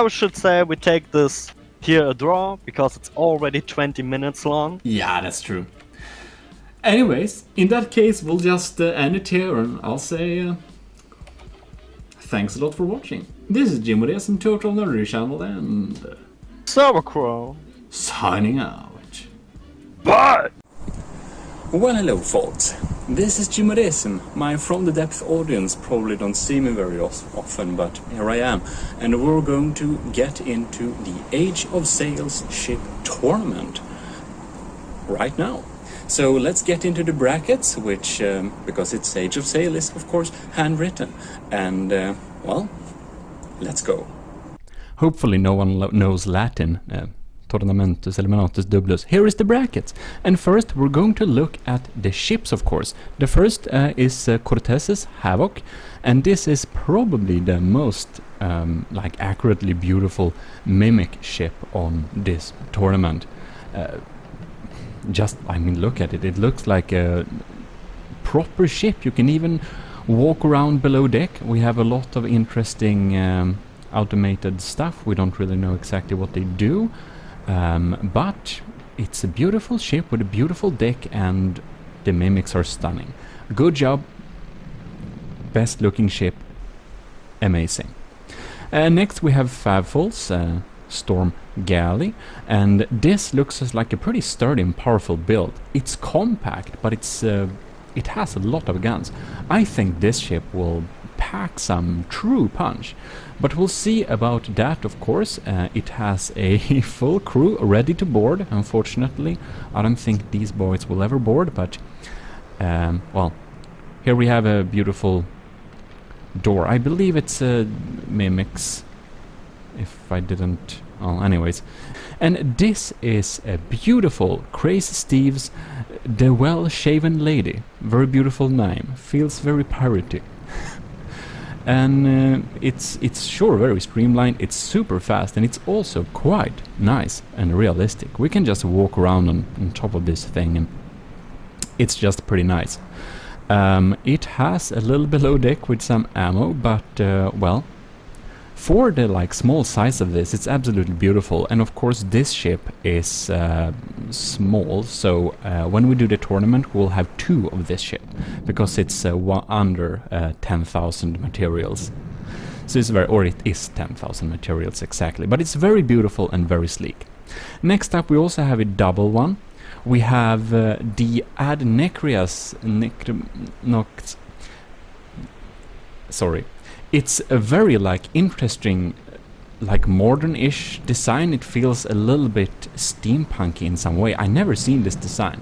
should say we take this here a draw because it's already 20 minutes long. Yeah, that's true. Anyways, in that case, we'll just end it here, and I'll say thanks a lot for watching. This is GMODIST and Total Nerdy Channel, and Sauerkraut signing out. Bye! Well, hello folks, this is GMODISM. My From the Depth audience probably don't see me very often, but here I am. And we're going to get into the Age of Sails ship tournament right now. So let's get into the brackets, which, because it's Age of Sail, is of course handwritten. And, well, let's go. Hopefully no one knows Latin. Tournamentus, Eliminatus, Dublus. Here is the brackets. And first we're going to look at the ships, of course. The first is Cortez's Havoc, and this is probably the most like accurately beautiful mimic ship on this tournament. Just, I mean, look at it. It looks like a proper ship. You can even walk around below deck. We have a lot of interesting automated stuff. We don't really know exactly what they do. But it's a beautiful ship with a beautiful deck, and the mimics are stunning. Good job. Best looking ship. Amazing. Next we have Favfol's Storm Galley, and this looks like a pretty sturdy and powerful build. It's compact, but it has a lot of guns. I think this ship will pack some true punch, but we'll see about that, of course. It has a full crew ready to board. Unfortunately, I don't think these boys will ever board, but well, here we have a beautiful door. I believe it's mimics, if I didn't... Oh, anyways. And this is a beautiful Crazy Steve's The Well-Shaven Lady. Very beautiful name. Feels very piratey. And it's sure very streamlined, it's super fast, and it's also quite nice and realistic. We can just walk around on top of this thing, and it's just pretty nice. It has a little below deck with some ammo, but well, for the like small size of this, it's absolutely beautiful. And of course this ship is small, so when we do the tournament we'll have 2 of this ship, because it's under 10,000 materials. So it's very, or it is 10,000 materials exactly, but it's very beautiful and very sleek. Next up we also have a double one. We have the Ad Necrias sorry. It's a very like interesting, like modern-ish design. It feels a little bit steampunky in some way. I never seen this design.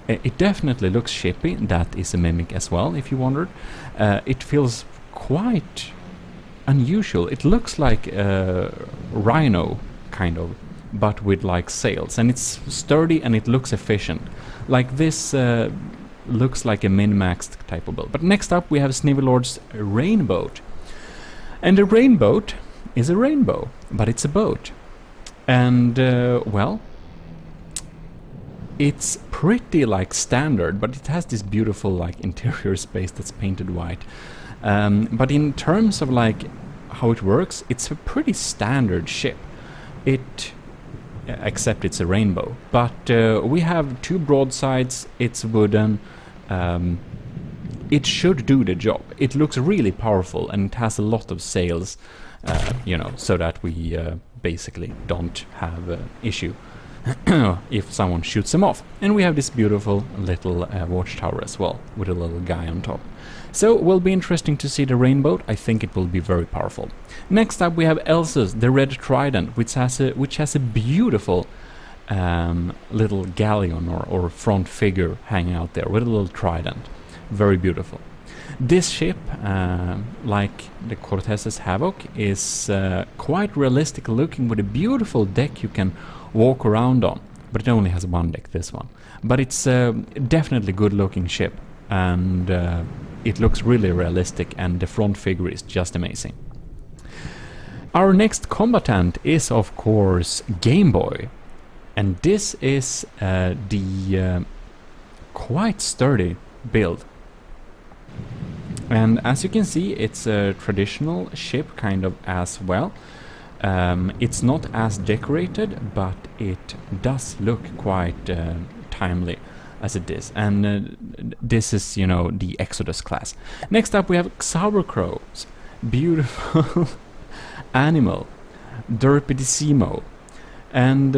It definitely looks shippy. That is a mimic as well, if you wondered. It feels quite unusual. It looks like a rhino, kind of, but with like sails. And it's sturdy and it looks efficient. Like this looks like a min-maxed type of build. But next up we have Snivelord's Rainboat. And a rainboat is a rainbow, but it's a boat. And, well, it's pretty, like, standard, but it has this beautiful, like, interior space that's painted white. But in terms of, like, how it works, it's a pretty standard ship. Except it's a rainbow. But we have 2 broadsides, it's wooden. It should do the job. It looks really powerful, and it has a lot of sails, you know, so that we basically don't have an issue if someone shoots them off. And we have this beautiful little watchtower as well, with a little guy on top. So it will be interesting to see the rainbow. I think it will be very powerful. Next up we have Elsa's The Red Trident, which has a beautiful little galleon or front figure hanging out there with a little trident. Very beautiful. This ship, like the Cortez's Havoc, is quite realistic looking, with a beautiful deck you can walk around on. But it only has 1 deck, this one. But it's definitely good looking ship, and it looks really realistic, and the front figure is just amazing. Our next combatant is of course Game Boy, and this is the quite sturdy build. And as you can see, it's a traditional ship kind of as well. It's not as decorated, but it does look quite timely as it is. And this is, you know, the Exodus class. Next up we have Sauerkraut's beautiful animal, Derpidissimo. And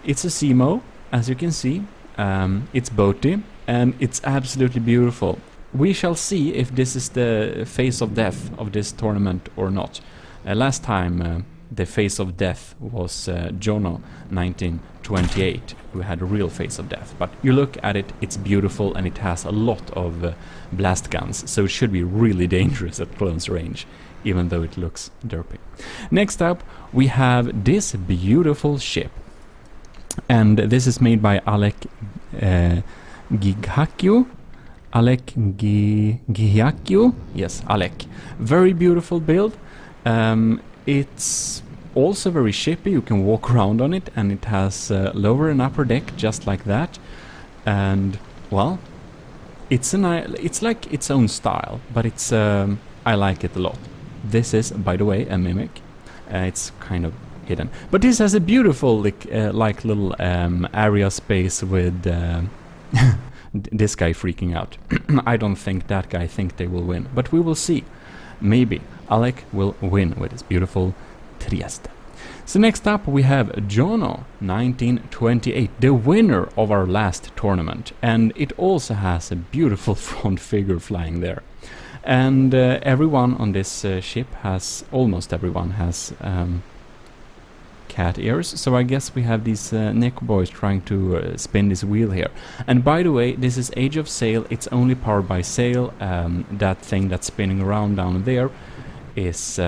it's a Simo, as you can see. It's boaty, and it's absolutely beautiful. We shall see if this is the face of death of this tournament or not. Last time the face of death was Jono 1928, who had a real face of death. But you look at it, it's beautiful, and it has a lot of blast guns, so it should be really dangerous at close range, even though it looks derpy. Next up, we have this beautiful ship. And this is made by Alek Gigakio. Yes, Alek. Very beautiful build. It's also very shippy. You can walk around on it, and it has lower and upper deck just like that. And well, it's like its own style, but it's I like it a lot. This is, by the way, a mimic. It's kind of hidden, but this has a beautiful like little area space with this guy freaking out. I don't think that guy think they will win, but we will see. Maybe Alec will win with his beautiful Trieste. So next up we have Jono 1928, the winner of our last tournament, and it also has a beautiful front figure flying there. And everyone on this ship has, almost everyone has cat ears, so I guess we have these Neko boys trying to spin this wheel here. And by the way, this is Age of Sail, it's only powered by sail. That thing that's spinning around down there is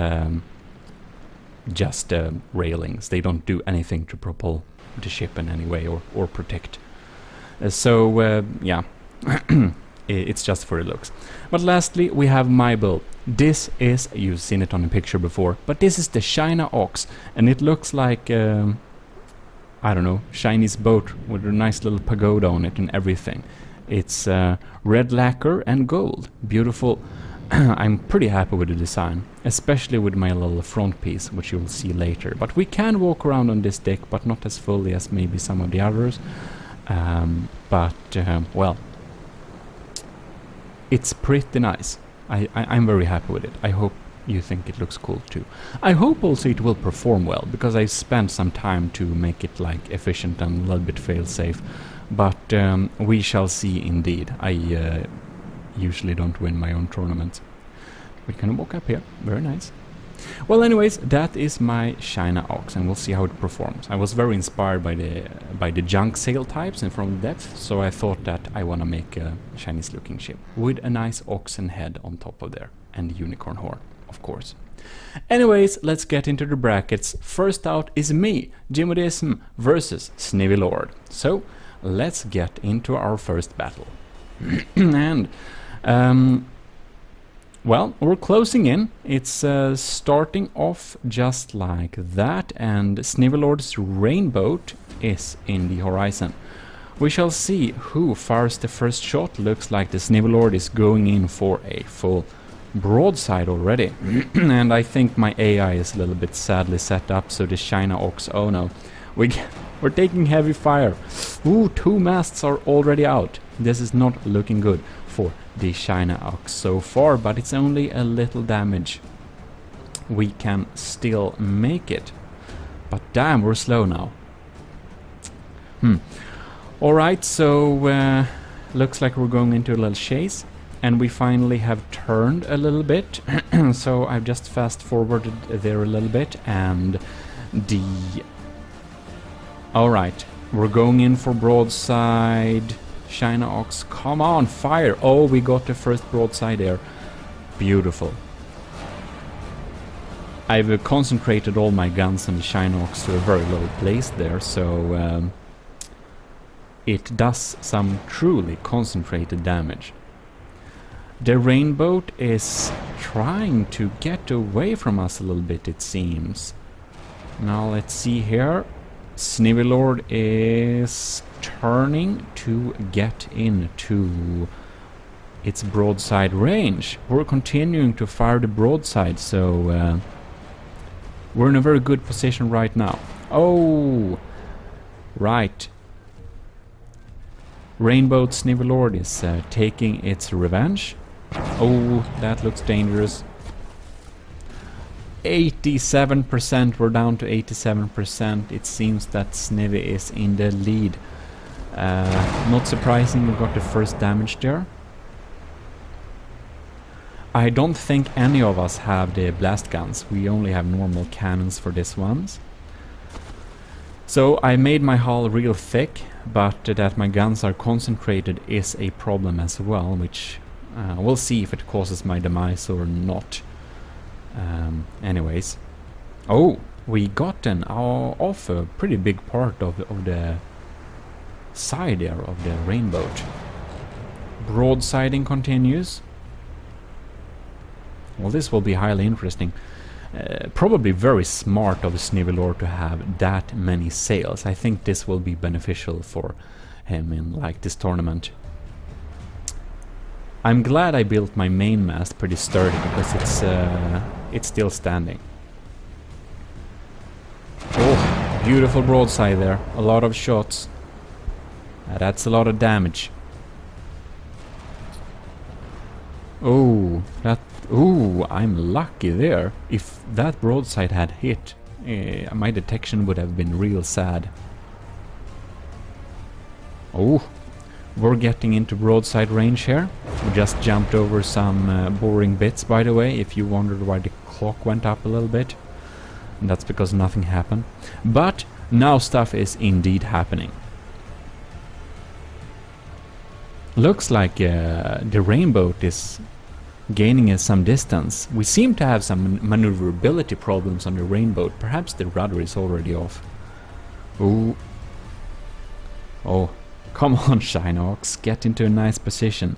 just railings. They don't do anything to propel the ship in any way or protect. Yeah. It's just for the looks. But lastly, we have my build. This is, you've seen it on a picture before, but this is the China Ox, and it looks like, I don't know, Chinese boat with a nice little pagoda on it and everything. It's red lacquer and gold. Beautiful. I'm pretty happy with the design, especially with my little front piece, which you'll see later. But we can walk around on this deck, but not as fully as maybe some of the others. Well, it's pretty nice. I'm very happy with it. I hope you think it looks cool too. I hope also it will perform well, because I spent some time to make it like efficient and a little bit fail-safe. But we shall see indeed. I usually don't win my own tournaments. We can walk up here. Very nice. Well, anyways, that is my China Ox, and we'll see how it performs. I was very inspired by the junk sail types and from the depth, so I thought that I want to make a Chinese looking ship with a nice oxen head on top of there, and the unicorn horn, of course. Anyways, let's get into the brackets. First out is me, GMODIST versus Snivy Lord. So let's get into our first battle. And well, we're closing in. It's starting off just like that, and Snivelord's rainboat is in the horizon. We shall see who fires the first shot. Looks like the Snivelord is going in for a full broadside already. And I think my AI is a little bit sadly set up, so the China Ox, oh no. We're taking heavy fire. Ooh, 2 masts are already out. This is not looking good for the China Ox so far, but it's only a little damage. We can still make it. But damn, we're slow now. Alright, so looks like we're going into a little chase, and we finally have turned a little bit. So I've just fast forwarded there a little bit, and the... Alright, we're going in for broadside. China Ox, come on, fire! Oh, we got the first broadside there. Beautiful. I've concentrated all my guns on the China Ox to a very low place there, so it does some truly concentrated damage. The rainboat is trying to get away from us a little bit, it seems. Now let's see here. Snivelord is turning to get into its broadside range. We're continuing to fire the broadside, so We're in a very good position right now. Oh! Right. Rainbow Snivelord is taking its revenge. Oh, that looks dangerous. 87%, we're down to 87%. It seems that Snivy is in the lead. Not surprising, we got the first damage there. I don't think any of us have the blast guns. We only have normal cannons for this ones. So I made my hull real thick, but that my guns are concentrated is a problem as well, which we'll see if it causes my demise or not. Anyways. Oh, we gotten off a pretty big part of the side there of the rainbow. Broadsiding continues. Well, this will be highly interesting. Probably very smart of Snivelord to have that many sails. I think this will be beneficial for him in like this tournament. I'm glad I built my main mast pretty sturdy because it's still standing. Oh, beautiful broadside there. A lot of shots. That's a lot of damage. Oh, that. Ooh, I'm lucky there. If that broadside had hit, my detection would have been real sad. Oh, we're getting into broadside range here. We just jumped over some boring bits, by the way, if you wondered why the clock went up a little bit. And that's because nothing happened. But now stuff is indeed happening. Looks like the rainbow is gaining some distance. We seem to have some maneuverability problems on the rainbow. Perhaps the rudder is already off. Ooh. Oh, come on, Shinox, get into a nice position.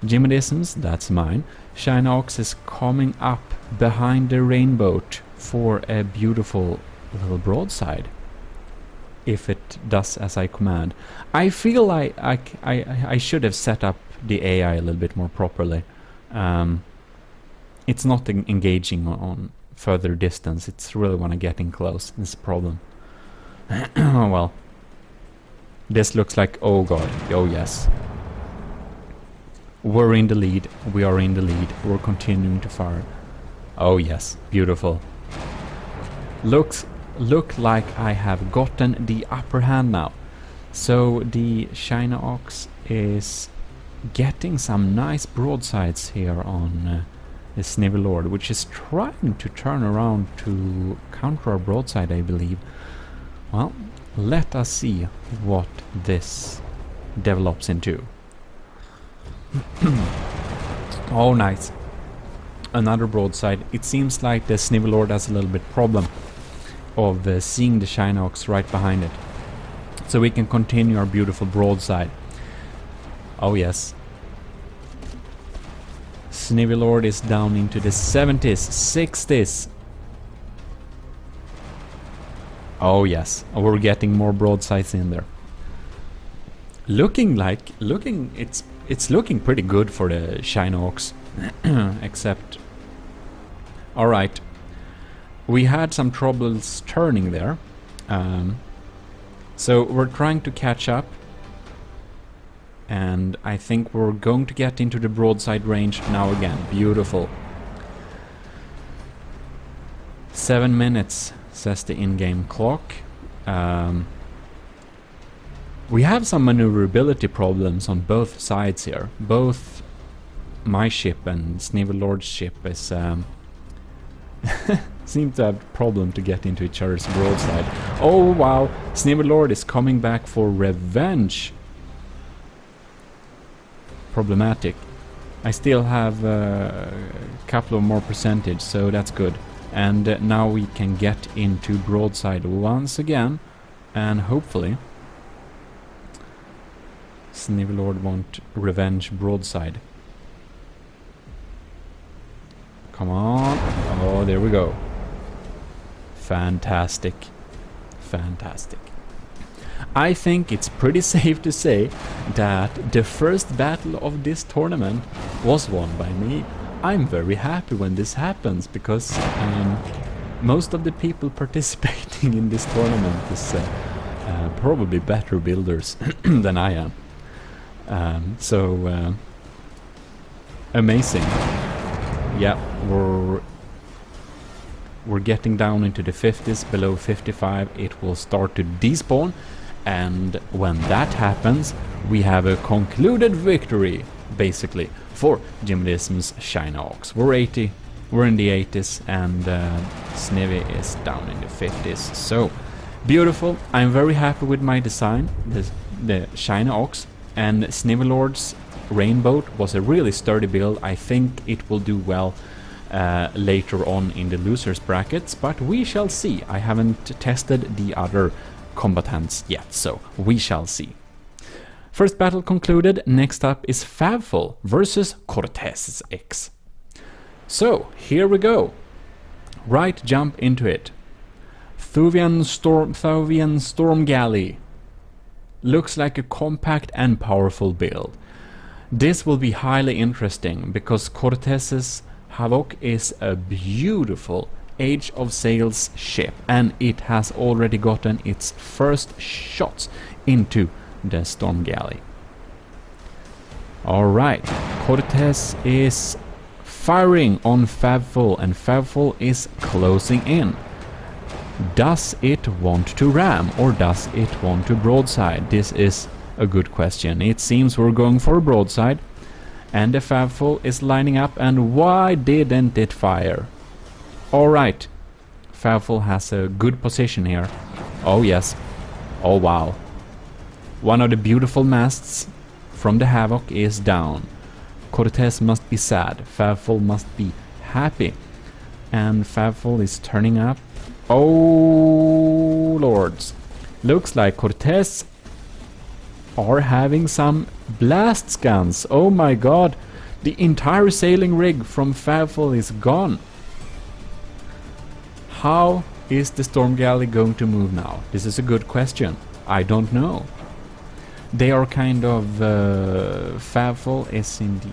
GMODISMs, that's mine. Shinox is coming up behind the rainbow for a beautiful little broadside. If it does as I command. I feel like I should have set up the AI a little bit more properly. It's not engaging on further distance. It's really when I get in close. It's a problem. Well, this looks like, oh god, oh yes. We're in the lead. We are in the lead. We're continuing to fire. Oh yes, beautiful. Look like I have gotten the upper hand now. So the Shinox is getting some nice broadsides here on the Snivelord, which is trying to turn around to counter our broadside, I believe. Well, let us see what this develops into. Oh, nice. Another broadside. It seems like the Snivelord has a little bit problem of seeing the Shinox right behind it. So we can continue our beautiful broadside. Oh yes. Snivelord is down into the 70s, 60s. Oh yes, we're getting more broadsides in there. It's looking pretty good for the Shinox. Except, all right, we had some troubles turning there. So we're trying to catch up. And I think we're going to get into the broadside range now again. Beautiful. 7 minutes, says the in-game clock. We have some maneuverability problems on both sides here. Both my ship and Snivelord's ship is seem to have a problem to get into each other's broadside. Oh wow, Snivelord is coming back for revenge. Problematic. I still have a couple of more percentage, so that's good. And now we can get into broadside once again, and hopefully Snivelord won't revenge broadside. Come on. Oh, there we go. Fantastic. Fantastic. I think it's pretty safe to say that the first battle of this tournament was won by me. I'm very happy when this happens because most of the people participating in this tournament is probably better builders than I am. Amazing. Yeah, we're getting down into the 50s, below 55 it will start to despawn, and when that happens we have a concluded victory basically for GMODISM's China Ox. We're in the 80s, and Snivy is down in the 50s. So beautiful. I'm very happy with my design, the China Ox, and Snivelord's Rainbow was a really sturdy build. I think it will do well later on in the losers brackets, but we shall see. I haven't tested the other combatants yet, so we shall see. First battle concluded. Next up is Favful versus Cortez X. So here we go. Right jump into it. Thuvian Storm Galley. Looks like a compact and powerful build. This will be highly interesting because Cortez's Havoc is a beautiful Age of Sails ship, and it has already gotten its first shots into the Storm Galley. Alright, Cortez is firing on Favful, and Favful is closing in. Does it want to ram, or does it want to broadside? This is a good question. It seems we're going for a broadside, and the Favful is lining up, and why didn't it fire? Alright, Favful has a good position here. Oh yes. Oh wow. One of the beautiful masts from the Havoc is down. Cortez must be sad. Favful must be happy. And Favful is turning up. Oh lords. Looks like Cortez are having some blast guns. Oh my god. The entire sailing rig from Favful is gone. How is the Storm Galley going to move now? This is a good question. I don't know. They are kind of... Favful is in the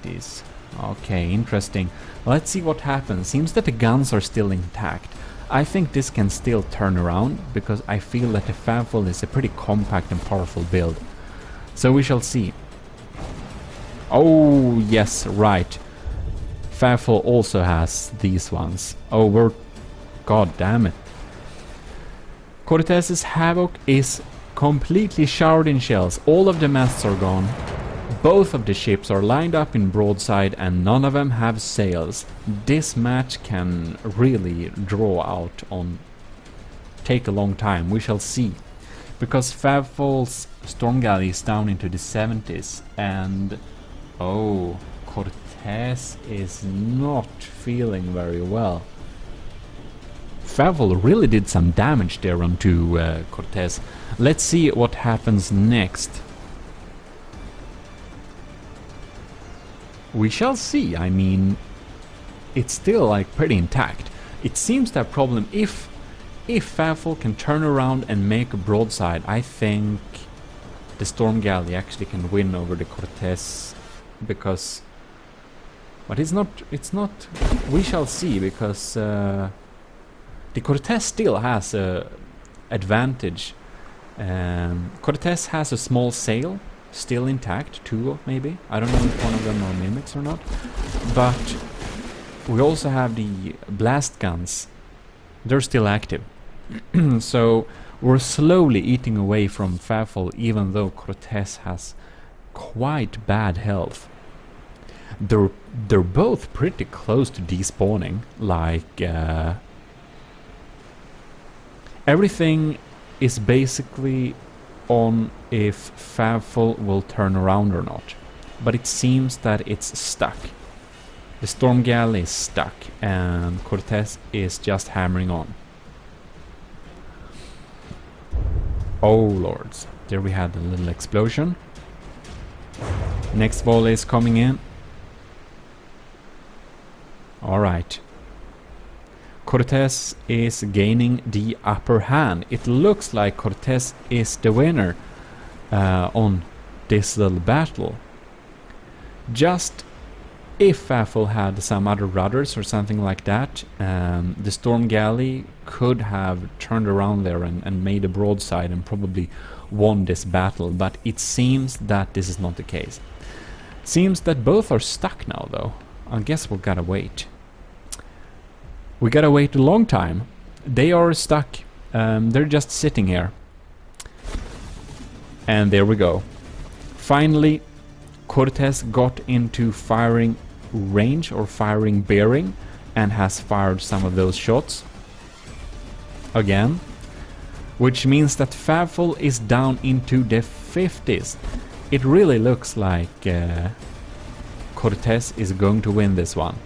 80s. Okay, interesting. Let's see what happens. Seems that the guns are still intact. I think this can still turn around, because I feel that the Favful is a pretty compact and powerful build. So we shall see. Oh, yes, right. Favful also has these ones. Oh, we're... God damn it. Cortez's Havoc is completely showered in shells. All of the masts are gone. Both of the ships are lined up in broadside, and none of them have sails. This match can really draw out on... take a long time. We shall see. Because Favful's Storm Galley is down into the 70s, and... oh, Cortez is not feeling very well. Favful really did some damage there onto Cortez. Let's see what happens next. We shall see. I mean, it's still like pretty intact. It seems that problem, if Favful can turn around and make a broadside, I think the Storm Galley actually can win over the Cortez, because... but it's not... we shall see, because... the Cortez still has a advantage. Cortez has a small sail still intact, two maybe. I don't know if one of them are mimics or not. But we also have the blast guns. They're still active. So we're slowly eating away from Favful, even though Cortez has quite bad health. They're both pretty close to despawning, like... everything is basically on if Favful will turn around or not. But it seems that it's stuck. The Storm Galley is stuck, and Cortez is just hammering on. Oh lords. There we had a little explosion. Next volley is coming in. Alright. Cortez is gaining the upper hand. It looks like Cortez is the winner on this little battle. Just If Fafel had some other rudders or something like that, the Storm Galley could have turned around there and made a broadside and probably won this battle, but it seems that this is not the case. Seems that both are stuck now, though. I guess we've gotta wait. We gotta wait a long time. They are stuck. They're just sitting here. And there we go. Finally, Cortes got into firing range or firing bearing and has fired some of those shots again, which means that Fafel is down into the 50s. It really looks like Cortes is going to win this one.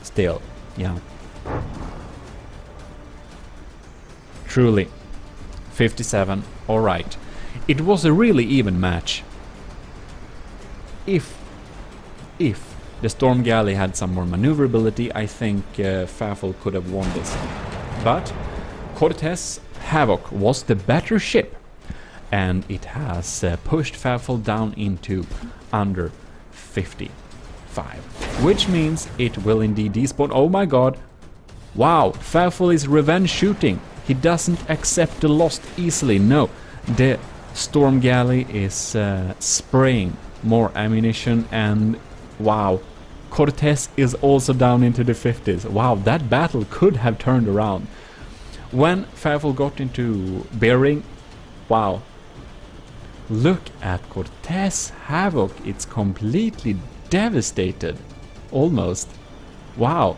Still, yeah. Truly. 57. Alright. It was a really even match. If the Storm Galley had some more maneuverability, I think Fafel could have won this. But Cortes Havoc was the better ship, and it has pushed Fafel down into under 55, which means it will indeed despawn. Oh my god! Wow, Fafel is revenge shooting. He doesn't accept the loss easily. No, the Storm Galley is spraying more ammunition, and wow, Cortes is also down into the 50s. Wow, that battle could have turned around. When Fafel got into bearing, wow, look at Cortes Havoc. It's completely devastated, almost. Wow,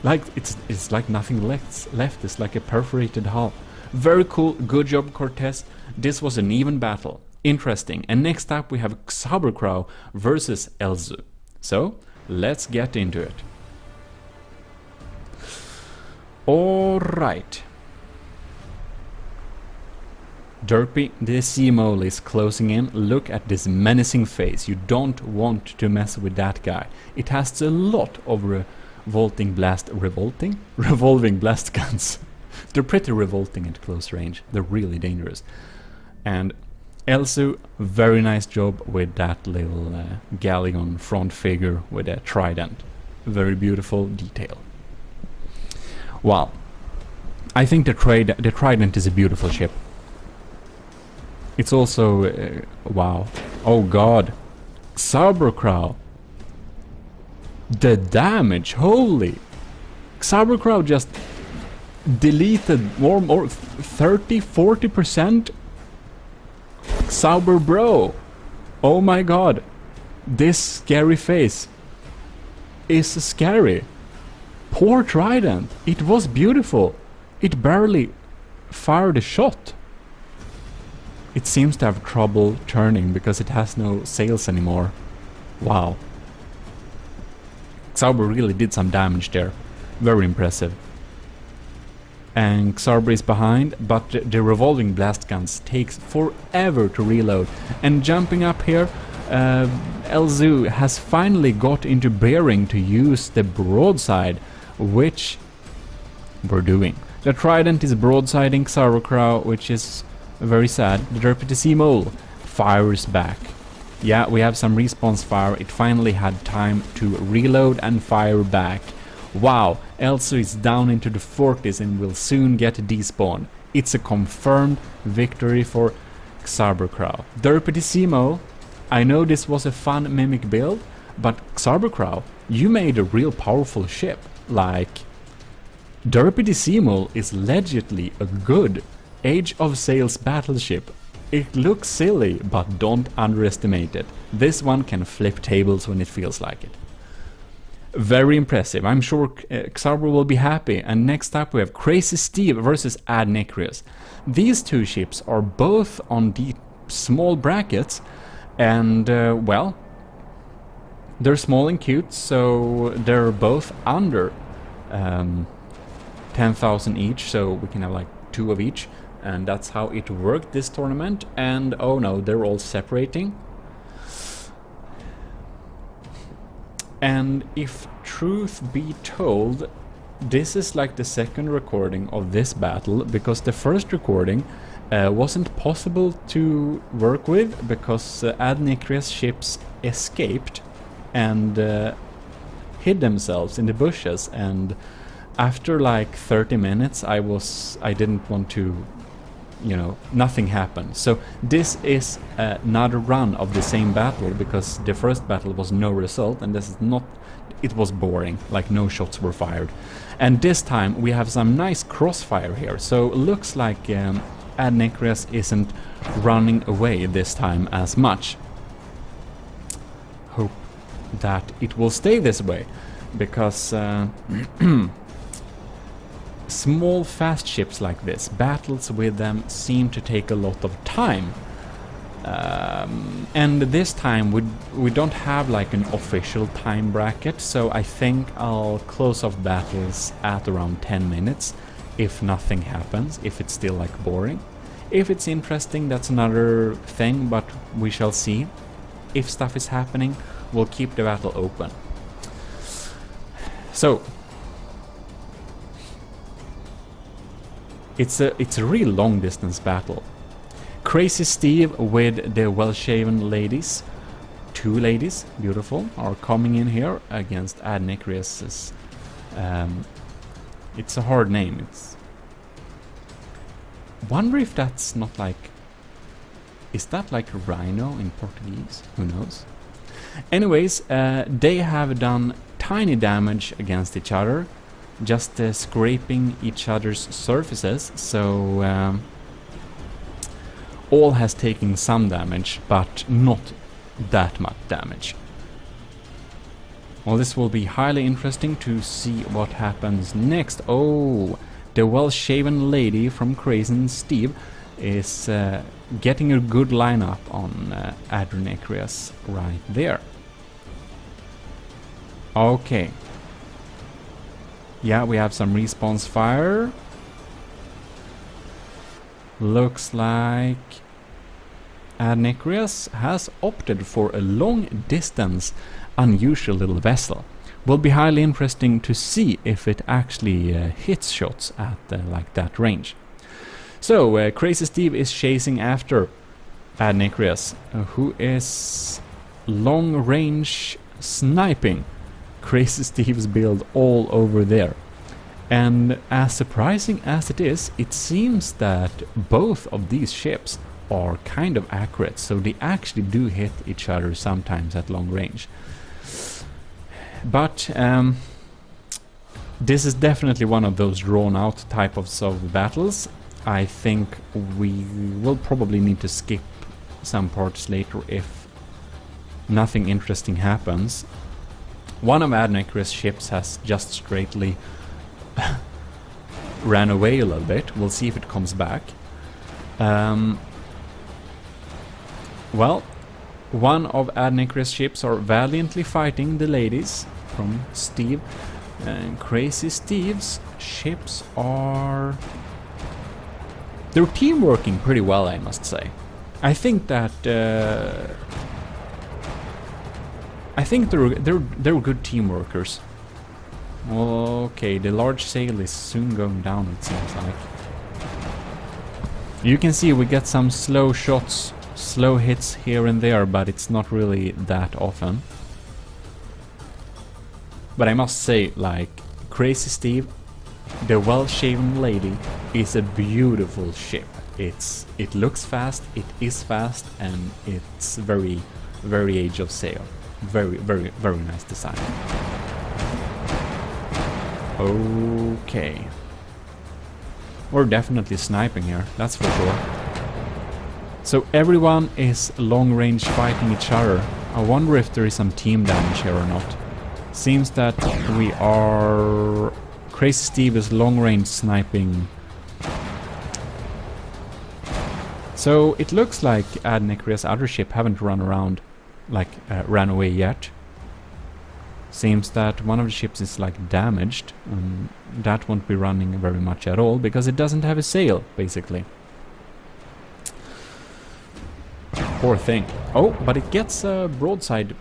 like it's like nothing left. It's like a perforated hull. Very cool, good job, Cortes. This was an even battle. Interesting. And next up we have Xabercrow versus Elzu. So, let's get into it. Alright. Derpy, the sea mole is closing in. Look at this menacing face. You don't want to mess with that guy. It has a lot of revolving blast guns. They're pretty revolting at close range. They're really dangerous. And Elzu, very nice job with that little galleon front figure with a trident. Very beautiful detail. Wow. I think the trident is a beautiful ship. It's also... wow. Oh god. Xabercrow. The damage, holy. Xabercrow just deleted more 30-40%. Xaber bro. Oh my god. This scary face is scary. Poor trident. It was beautiful. It barely fired a shot. It seems to have trouble turning because it has no sails anymore. Wow. Xaber really did some damage there. Very impressive. And Xaber is behind, but the revolving blast guns takes forever to reload. And jumping up here, Elzu has finally got into bearing to use the broadside, which we're doing. The trident is broadsiding Xabercrow, which is very sad. The Derpy Sea Mole fires back. Yeah, we have some response fire. It finally had time to reload and fire back. Wow, Elzu is down into the 40s and will soon get despawn. It's a confirmed victory for Xabercrow. Derpy Sea Mole, I know this was a fun mimic build, but Xabercrow, you made a real powerful ship. Like, Derpy Sea Mole is legitimately a good Age of Sails battleship. It looks silly, but don't underestimate it. This one can flip tables when it feels like it. Very impressive. I'm sure Xaber will be happy. And next up we have Crazy Steve versus Adnecrius. These two ships are both on the small brackets, and well, they're small and cute, so they're both under 10,000 each, so we can have like 2 of each, and that's how it worked this tournament. And oh no, they're all separating. And if truth be told, this is like the second recording of this battle, because the first recording wasn't possible to work with because Adnecrius ships escaped and hid themselves in the bushes, and after like 30 minutes I didn't want to, you know, nothing happened. So this is another run of the same battle, because the first battle was no result, and this is not, it was boring, like no shots were fired. And this time we have some nice crossfire here, so looks like Adnecreus isn't running away this time as much. Hope that it will stay this way, because small fast ships like this, battles with them seem to take a lot of time. And this time we don't have like an official time bracket, so I think I'll close off battles at around 10 minutes if nothing happens, if it's still like boring. If it's interesting, that's another thing, but we shall see. If stuff is happening, we'll keep the battle open. So it's a real long distance battle. Crazy Steve with the well-shaven ladies, 2 ladies, beautiful, are coming in here against Adnecreus's, it's a hard name, it's, wonder if that's not like, is that like rhino in Portuguese? Who knows? Anyways, they have done tiny damage against each other, just scraping each other's surfaces, so all has taken some damage, but not that much damage. Well, this will be highly interesting to see what happens next. Oh, the well-shaven lady from Crazy Steve is getting a good lineup on Adnecreus right there. Okay. Yeah, we have some response fire. Looks like Adnecreus has opted for a long distance, unusual little vessel. Will be highly interesting to see if it actually hits shots at like that range. So Crazy Steve is chasing after Adnecreus, who is long range sniping Crazy Steve's build all over there. And as surprising as it is, it seems that both of these ships are kind of accurate, so they actually do hit each other sometimes at long range. But this is definitely one of those drawn out type of battles. I think we will probably need to skip some parts later if nothing interesting happens. One of Adnecreus' ships has just straightly ran away a little bit. We'll see if it comes back. Well, one of Adnecreus' ships are valiantly fighting the ladies from Steve, and Crazy Steve's ships are... they're team working pretty well, I must say. I think that they're good team workers. Okay, the large sail is soon going down, it seems like. You can see we get some slow shots, slow hits here and there, but it's not really that often. But I must say, like, Crazy Steve, the well-shaven lady, is a beautiful ship. It looks fast, it is fast, and it's very, very Age of Sail. Very, very, very nice design. Okay. We're definitely sniping here, that's for sure. So everyone is long-range fighting each other. I wonder if there is some team damage here or not. Seems that we are... Crazy Steve is long-range sniping. So it looks like Adnecreus' other ship haven't run around, like ran away yet. Seems that one of the ships is like damaged. That won't be running very much at all because it doesn't have a sail, basically. Poor thing. Oh, but it gets a broadside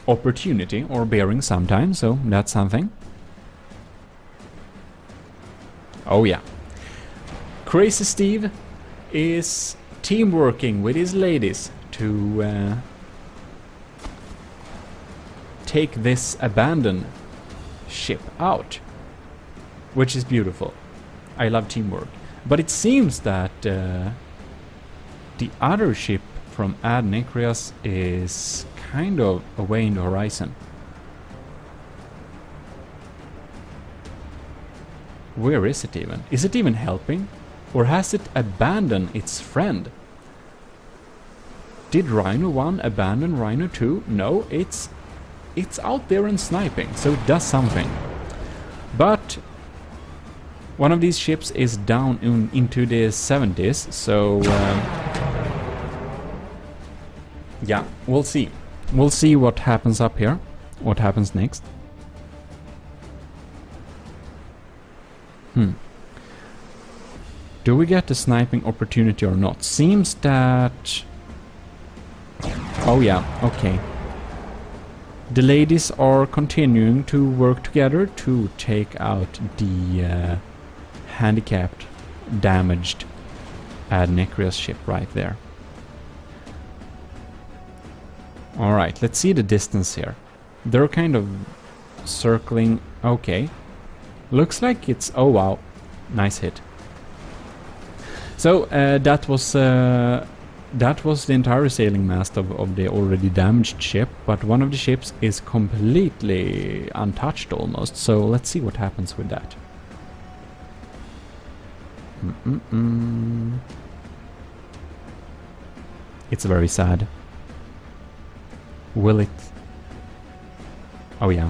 opportunity or bearing sometimes, so that's something. Oh yeah. Crazy Steve is teamworking with his ladies to take this abandoned ship out, which is beautiful. I love teamwork. But it seems that the other ship from Adnecreas is kind of away in the horizon. Where is it even? Is it even helping? Or has it abandoned its friend? Did Rhino 1 abandon Rhino 2? No, it's out there and sniping, so it does something. But one of these ships is down into the 70s, so yeah, we'll see. We'll see what happens up here, what happens next. Do we get the sniping opportunity or not? Seems that... Oh yeah, okay. The ladies are continuing to work together to take out the handicapped, damaged Adnecreas ship right there. Alright, let's see the distance here. They're kind of circling... Okay. Looks like it's... Oh wow. Nice hit. So, that was the entire sailing mast of the already damaged ship, but one of the ships is completely untouched almost, so let's see what happens with that. It's very sad. Will it? Oh yeah.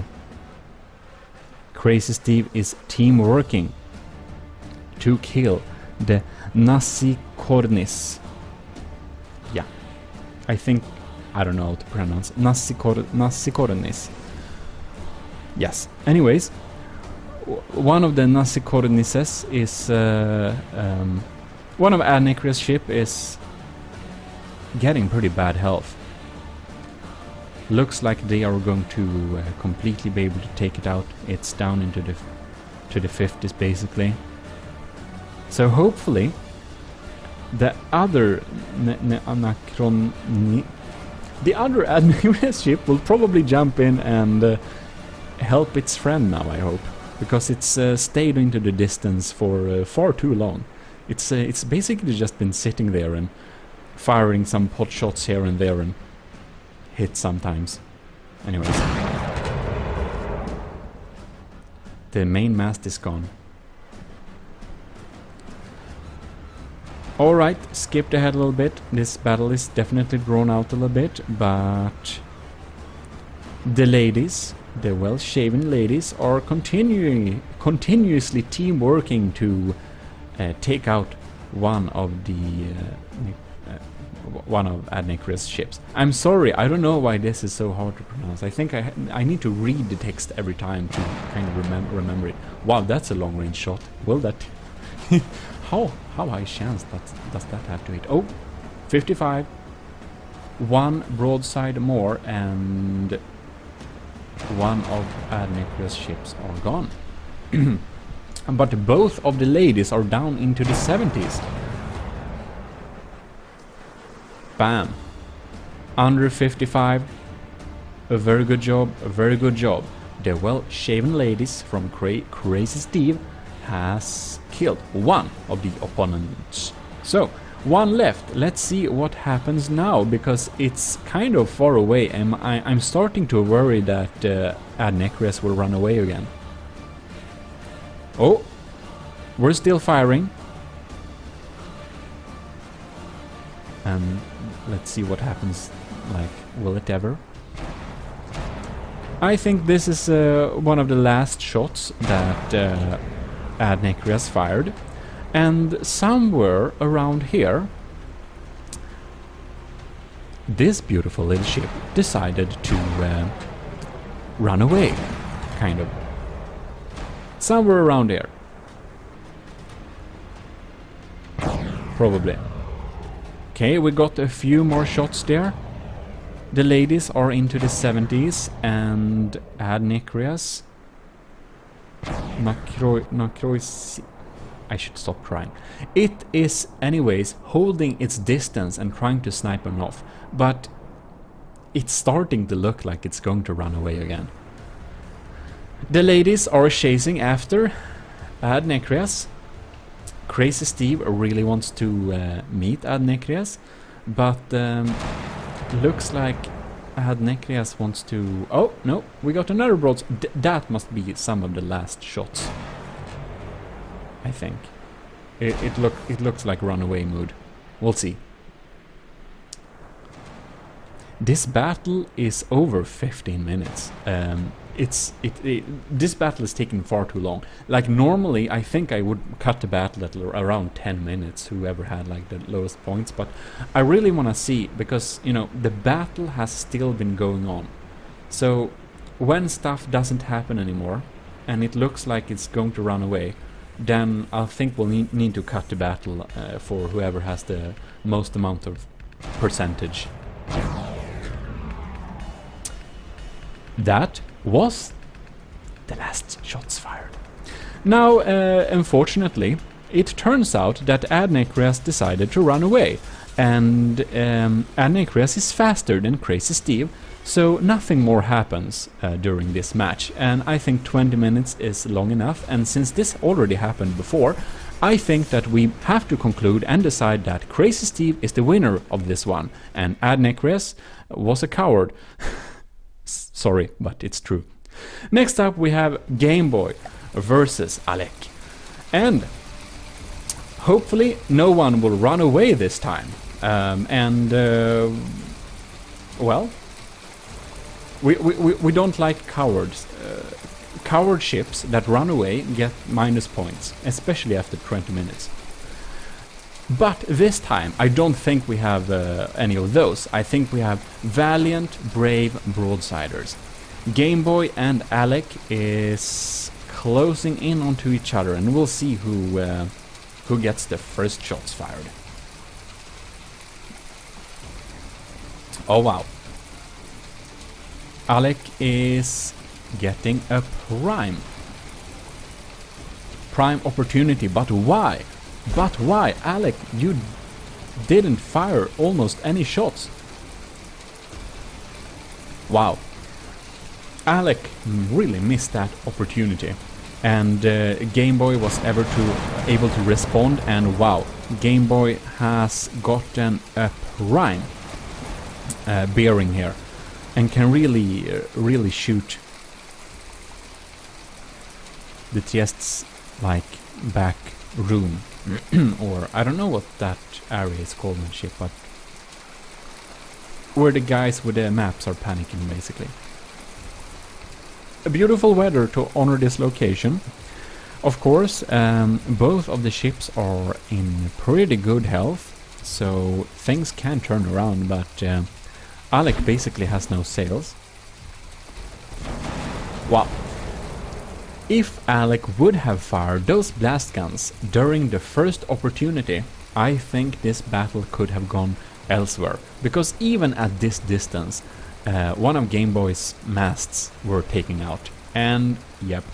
Crazy Steve is team working to kill the Nasikornis. Yeah, I think, I don't know how to pronounce Nasikornis. Yes. Anyways, one of the Nasikornises is one of Adnecreas' ship is getting pretty bad health. Looks like they are going to completely be able to take it out. It's down into the 50s basically. So hopefully the other Adnecreas ship will probably jump in and help its friend now, I hope, because it's stayed into the distance for far too long. It's basically just been sitting there and firing some pot shots here and there and hit sometimes. Anyways, the main mast is gone. Alright, skipped ahead a little bit. This battle is definitely drawn out a little bit, but the ladies, the well-shaven ladies, are continuously team working to take out one of Adnecreas' ships. I'm sorry, I don't know why this is so hard to pronounce. I think I need to read the text every time to kind of remember it. Wow, that's a long-range shot. Will that... How high chance does that have to hit? Oh, 55. One broadside more and one of Adnecreas' ships are gone. But both of the ladies are down into the 70s. Bam. Under 55. A very good job, a very good job. The well-shaven ladies from Crazy Steve has killed one of the opponents. So, one left. Let's see what happens now, because it's kind of far away and I'm starting to worry that Adnecreas will run away again. Oh, we're still firing. And let's see what happens. Like, will it ever? I think this is one of the last shots that Adnecreas fired, and somewhere around here this beautiful little ship decided to run away, kind of. Somewhere around here. Probably. Okay, we got a few more shots there. The ladies are into the 70s and Adnecreas... I should stop trying. It is anyways holding its distance and trying to snipe them off, but it's starting to look like it's going to run away again. The ladies are chasing after Adnecrias. Crazy Steve really wants to meet Adnecrias, but looks like Adnecrias wants to... Oh, no, we got another broadside. That must be some of the last shots, I think. It looks like runaway mood. We'll see. This battle is over 15 minutes. This battle is taking far too long. Like normally, I think I would cut the battle at around 10 minutes, whoever had like the lowest points. But I really want to see, because you know the battle has still been going on. So when stuff doesn't happen anymore, and it looks like it's going to run away, then I think we'll need to cut the battle for whoever has the most amount of percentage. That was the last shots fired. Now, unfortunately, it turns out that Adnecrias decided to run away, and Adnecrias is faster than Crazy Steve, so nothing more happens during this match, and I think 20 minutes is long enough, and since this already happened before, I think that we have to conclude and decide that Crazy Steve is the winner of this one, and Adnecrias was a coward. Sorry, but it's true. Next up we have Game Boy versus Alec. And hopefully no one will run away this time. Well, we don't like cowards. Coward ships that run away get minus points, especially after 20 minutes. But this time, I don't think we have any of those. I think we have valiant, brave broadsiders. Game Boy and Alec is closing in onto each other, and we'll see who gets the first shots fired. Oh wow. Alec is getting a prime opportunity, but why? But why? Alec, you didn't fire almost any shots. Wow. Alec really missed that opportunity. And Game Boy was able to respond, and wow, Game Boy has gotten a prime bearing here and can really shoot the Tiest's like back room. Or I don't know what that area is called in ship, but where the guys with the maps are panicking, basically. A beautiful weather to honor this location. Of course, both of the ships are in pretty good health, so things can turn around, but Alec basically has no sails. Wow. If Alec would have fired those blast guns during the first opportunity, I think this battle could have gone elsewhere. Because even at this distance, one of Game Boy's masts were taken out. And, yep,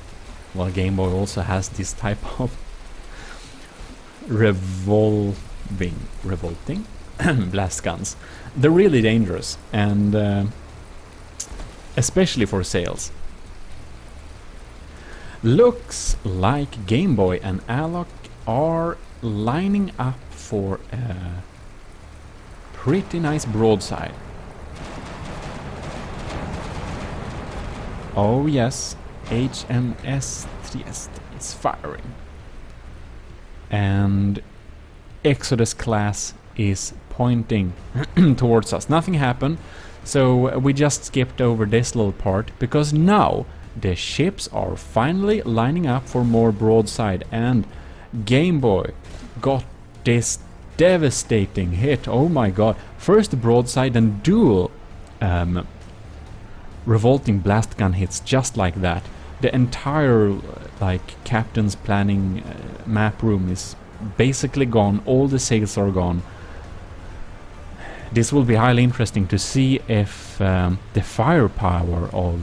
well, Game Boy also has this type of revolting blast guns. They're really dangerous, and especially for sails. Looks like Game Boy and Alec are lining up for a pretty nice broadside. Oh yes, HMS Trieste is firing. And Exodus class is pointing towards us. Nothing happened, so we just skipped over this little part, because now the ships are finally lining up for more broadside, and Game Boy got this devastating hit. Oh my god. First broadside and dual revolting blast gun hits just like that. The entire captain's planning map room is basically gone. All the sails are gone. This will be highly interesting to see if the firepower of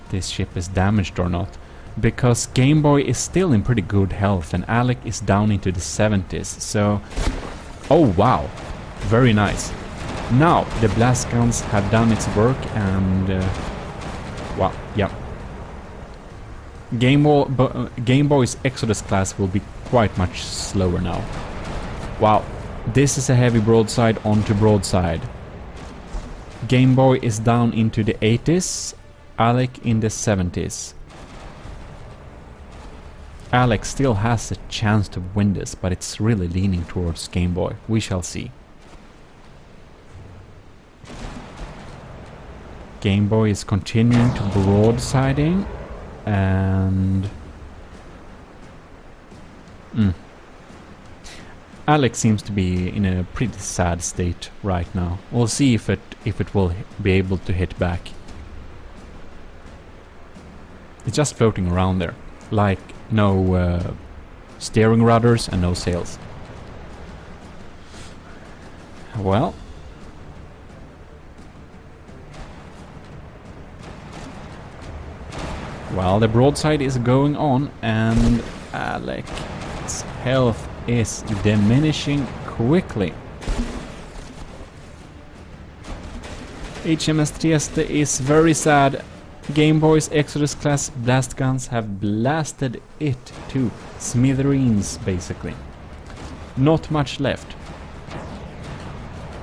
this ship is damaged or not, because Game Boy is still in pretty good health and Alec is down into the 70s, so oh wow, very nice. Now, the blast guns have done its work and... well, yeah. Game Boy's Exodus class will be quite much slower now. Wow, this is a heavy broadside onto broadside. Game Boy is down into the 80s, Alec in the 70s. Alec still has a chance to win this, but it's really leaning towards Game Boy. We shall see. Game Boy is continuing to broadsiding, and Alex seems to be in a pretty sad state right now. We'll see if it will be able to hit back. It's just floating around there, like no steering rudders and no sails. Well. Well, the broadside is going on, and Alec's health is diminishing quickly. HMS Trieste is very sad. Game Boy's Exodus class blast guns have blasted it to smithereens, basically. Not much left.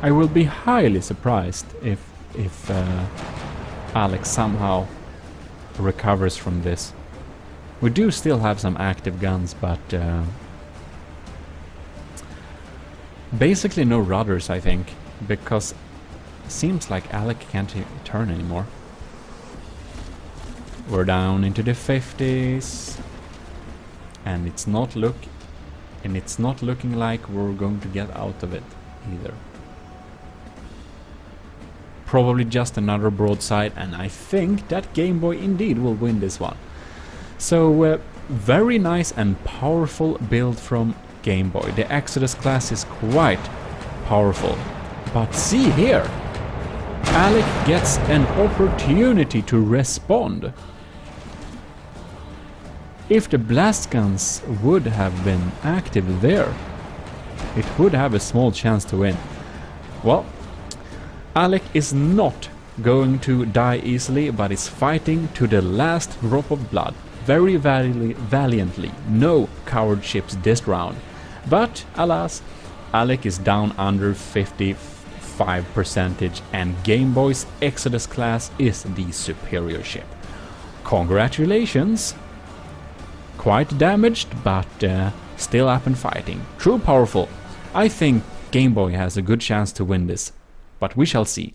I will be highly surprised if Alex somehow recovers from this. We do still have some active guns, but basically no rudders, I think, because it seems like Alec can't turn anymore. We're down into the 50s, and it's not looking like we're going to get out of it either. Probably just another broadside, and I think that Game Boy indeed will win this one. So very nice and powerful build from Game Boy. The Exodus class is quite powerful, but see here, Alec gets an opportunity to respond. If the blast guns would have been active there, it would have a small chance to win. Well, Alec is not going to die easily, but is fighting to the last drop of blood. Very valiantly. No coward ships this round. But, alas, Alec is down under 55%, and Game Boy's Exodus class is the superior ship. Congratulations! Quite damaged, but still up and fighting. True powerful. I think Game Boy has a good chance to win this, but we shall see.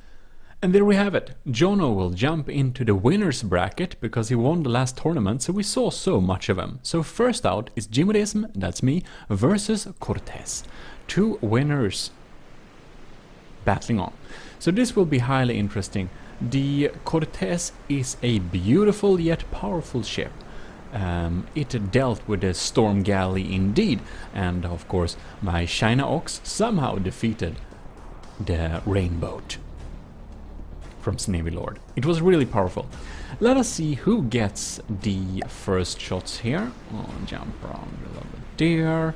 And there we have it. Jono will jump into the winners bracket because he won the last tournament, so we saw so much of him. So first out is GMODISM, that's me, versus Cortez. Two winners battling on. So this will be highly interesting. The Cortez is a beautiful yet powerful ship. It dealt with a storm galley indeed, and of course my China Ox somehow defeated the rainboat from Navy Lord. It was really powerful. Let us see who gets the first shots here. Oh, jump around a little bit there.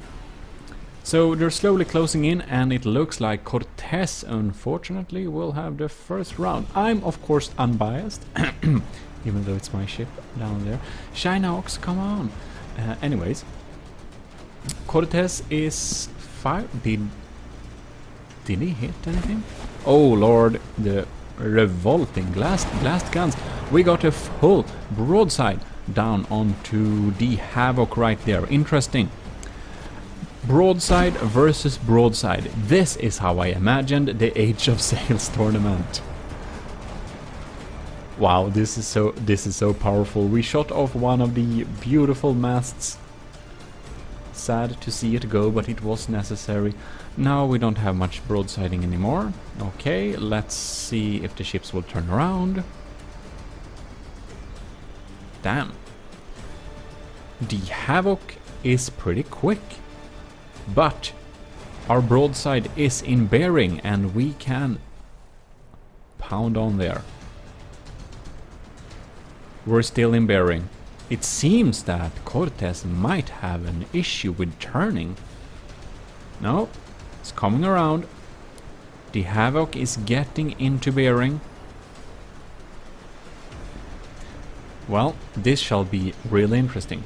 So they're slowly closing in, and it looks like Cortez unfortunately will have the first round. I'm of course unbiased, even though it's my ship down there. China Ox, come on. Anyways, Cortez is fire. Did he hit anything? Oh lord, the revolting blast guns. We got a full broadside down onto the Havoc right there. Interesting. Broadside versus broadside. This is how I imagined the Age of Sails tournament. Wow, this is so powerful. We shot off one of the beautiful masts. Sad to see it go, but it was necessary. Now we don't have much broadsiding anymore. Okay, let's see if the ships will turn around. Damn. The Havoc is pretty quick, but our broadside is in bearing and we can pound on there. We're still in bearing. It seems that Cortez might have an issue with turning. No, it's coming around. The Havoc is getting into bearing. Well, this shall be really interesting.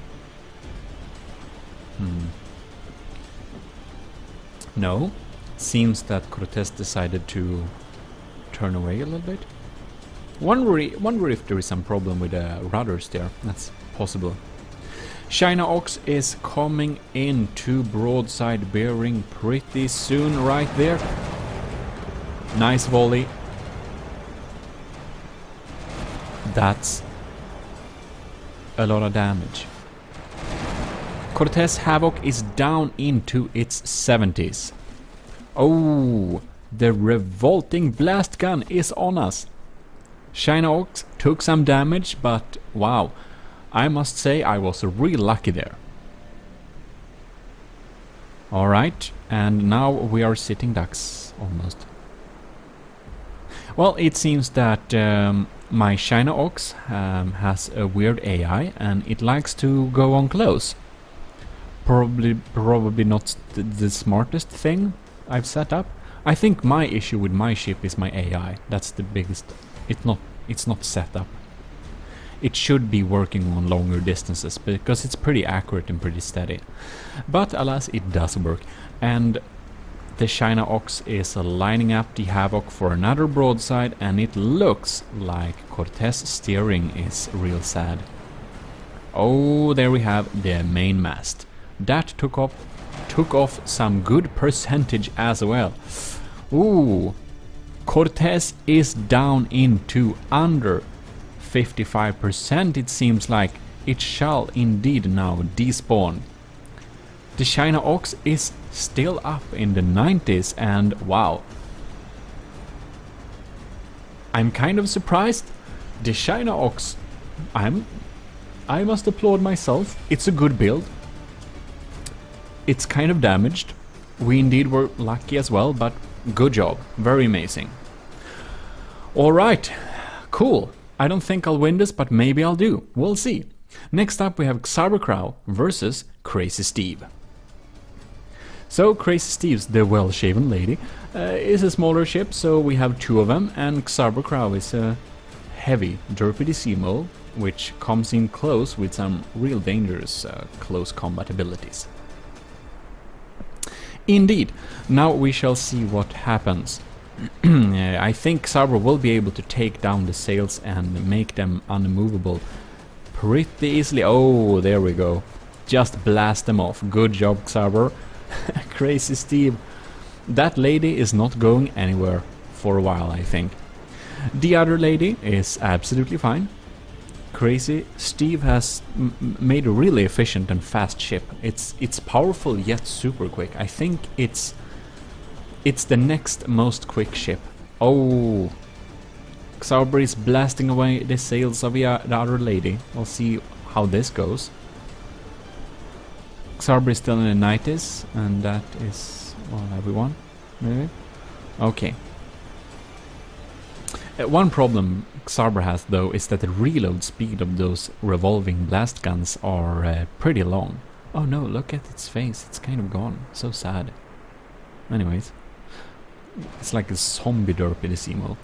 No, seems that Cortez decided to turn away a little bit. Wonder if there is some problem with the rudders there. That's possible. China Ox is coming into broadside bearing pretty soon right there. Nice volley. That's a lot of damage. Cortez Havoc is down into its 70s. Oh, the revolting blast gun is on us. China Ox took some damage, but wow, I must say I was real lucky there. Alright, and now we are sitting ducks, almost. Well, it seems that my China Ox has a weird AI and it likes to go on close. Probably not the smartest thing I've set up. I think my issue with my ship is my AI. That's the biggest. It's not set up. It should be working on longer distances because it's pretty accurate and pretty steady. But alas, it does work. And the China Ox is lining up the Havoc for another broadside, and it looks like Cortez steering is real sad. Oh, there we have the main mast. That took off some good percentage as well. Ooh, Cortez is down into under 55%. It seems like it shall indeed now despawn. The China Ox is still up in the 90s, and wow, I'm kind of surprised. The China Ox, I must applaud myself. It's a good build. It's kind of damaged. We indeed were lucky as well, but good job. Very amazing. Alright, cool. I don't think I'll win this, but maybe I'll do. We'll see. Next up we have Cybercrow versus Crazy Steve. So Crazy Steve's the well-shaven lady is a smaller ship, so we have two of them, and Cybercrow is a heavy, derpy decimo, which comes in close with some real dangerous close combat abilities. Indeed, now we shall see what happens. I think Cyber will be able to take down the sails and make them unmovable pretty easily. Oh, there we go. Just blast them off. Good job, Cyber. Crazy Steve. That lady is not going anywhere for a while, I think. The other lady is absolutely fine. Crazy Steve has made a really efficient and fast ship. It's powerful yet super quick. I think it's the next most quick ship. Oh, Xauber is blasting away the sails of the other lady. We'll see how this goes. Xauber is still in the 90s, and that is, well, everyone, maybe? Okay. One problem Xauber has, though, is that the reload speed of those revolving blast guns are pretty long. Oh no, look at its face, it's kind of gone. So sad. Anyways. It's like a zombie derpy decimo.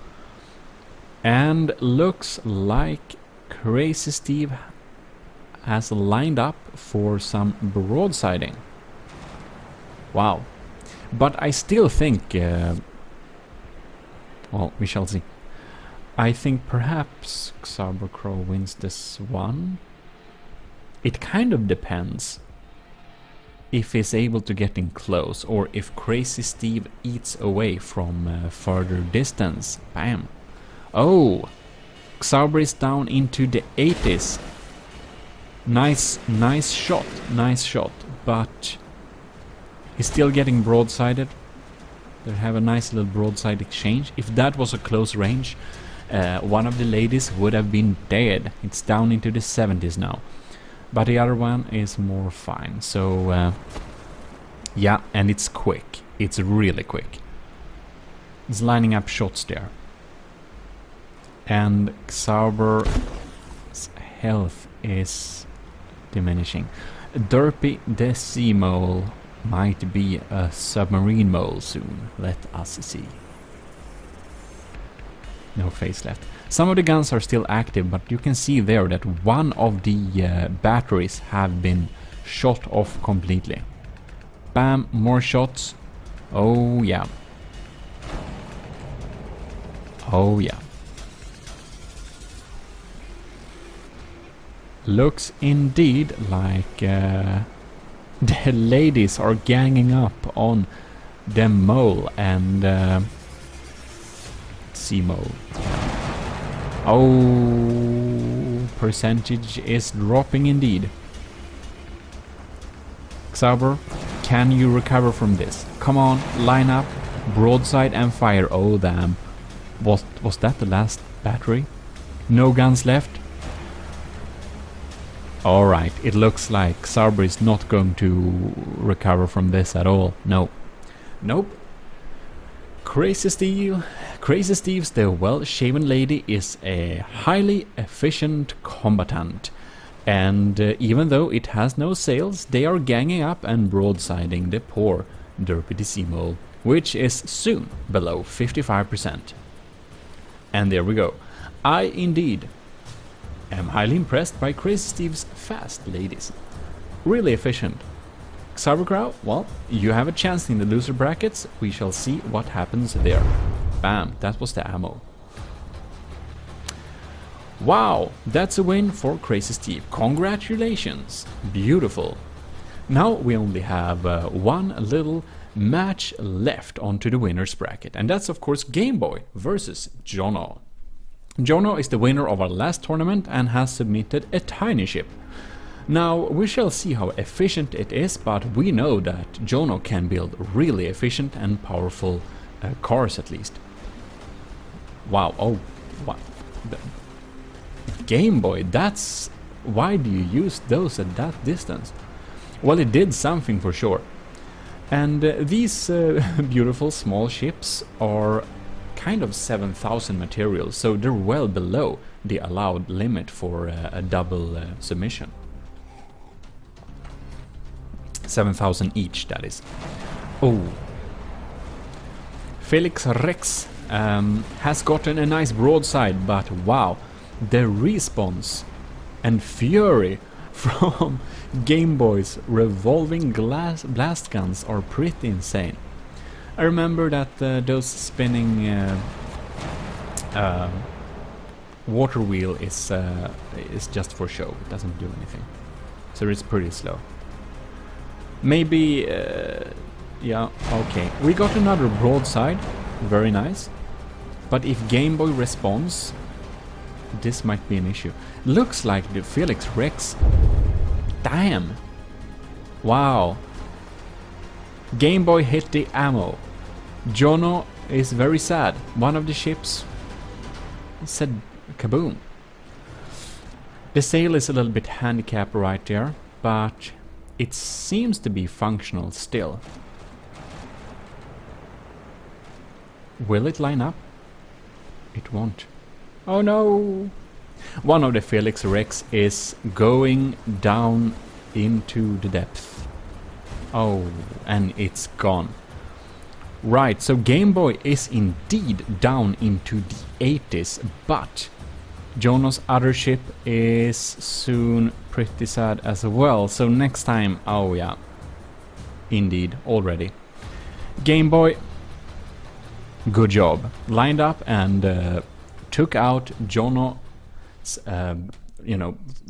And looks like Crazy Steve has lined up for some broadsiding. Wow. But I still think... well, we shall see. I think perhaps Cybercrow wins this one. It kind of depends if he's able to get in close, or if Crazy Steve eats away from further distance. Bam. Oh, Xauber is down into the 80s. Nice shot, but he's still getting broadsided. They have a nice little broadside exchange. If that was a close range, one of the ladies would have been dead. It's down into the 70s now. But the other one is more fine. So, yeah, and it's quick. It's really quick. It's lining up shots there. And Xauber's health is diminishing. Derpy Decimole might be a submarine mole soon. Let us see. No facelift. Some of the guns are still active, but you can see there that one of the batteries have been shot off completely. Bam, more shots. Oh yeah. Oh yeah. Looks indeed like the ladies are ganging up on the mole and C-mole. Oh, percentage is dropping indeed. Xaber, can you recover from this? Come on, line up, broadside and fire. Oh damn. Was that the last battery? No guns left? Alright, it looks like Xaber is not going to recover from this at all. No. Nope. Crazy Steve's the well-shaven lady is a highly efficient combatant. And even though it has no sails, they are ganging up and broadsiding the poor Derpy C-mole, which is soon below 55%. And there we go. I indeed am highly impressed by Crazy Steve's fast ladies. Really efficient. Xabercrow, well, you have a chance in the loser brackets. We shall see what happens there. Bam, that was the ammo. Wow, that's a win for Crazy Steve. Congratulations. Beautiful. Now we only have one little match left onto the winner's bracket. And that's of course Game Boy versus Jono. Jono is the winner of our last tournament and has submitted a tiny ship. Now, we shall see how efficient it is, but we know that Jono can build really efficient and powerful cars at least. Wow, oh, what? Game Boy, that's... Why do you use those at that distance? Well, it did something for sure. And these beautiful small ships are kind of 7,000 materials, so they're well below the allowed limit for a double submission. 7,000 each, that is. Oh. Felix Rex has gotten a nice broadside, but wow, the response and fury from Game Boy's revolving blast guns are pretty insane. I remember that those spinning water wheel is just for show. It doesn't do anything, so it's pretty slow. Maybe, yeah, okay. We got another broadside, very nice. But if Game Boy responds, this might be an issue. Looks like the Felix Rex. Damn. Wow. Game Boy hit the ammo. Jono is very sad. One of the ships said kaboom. The sail is a little bit handicapped right there, but it seems to be functional still. Will it line up? It won't. Oh no! One of the Felix Rex is going down into the depth. Oh, and it's gone. Right, so Game Boy is indeed down into the 80s, but Jono's other ship is soon pretty sad as well, so next time, oh yeah, indeed, already. Game Boy, good job. Lined up and took out Jono's,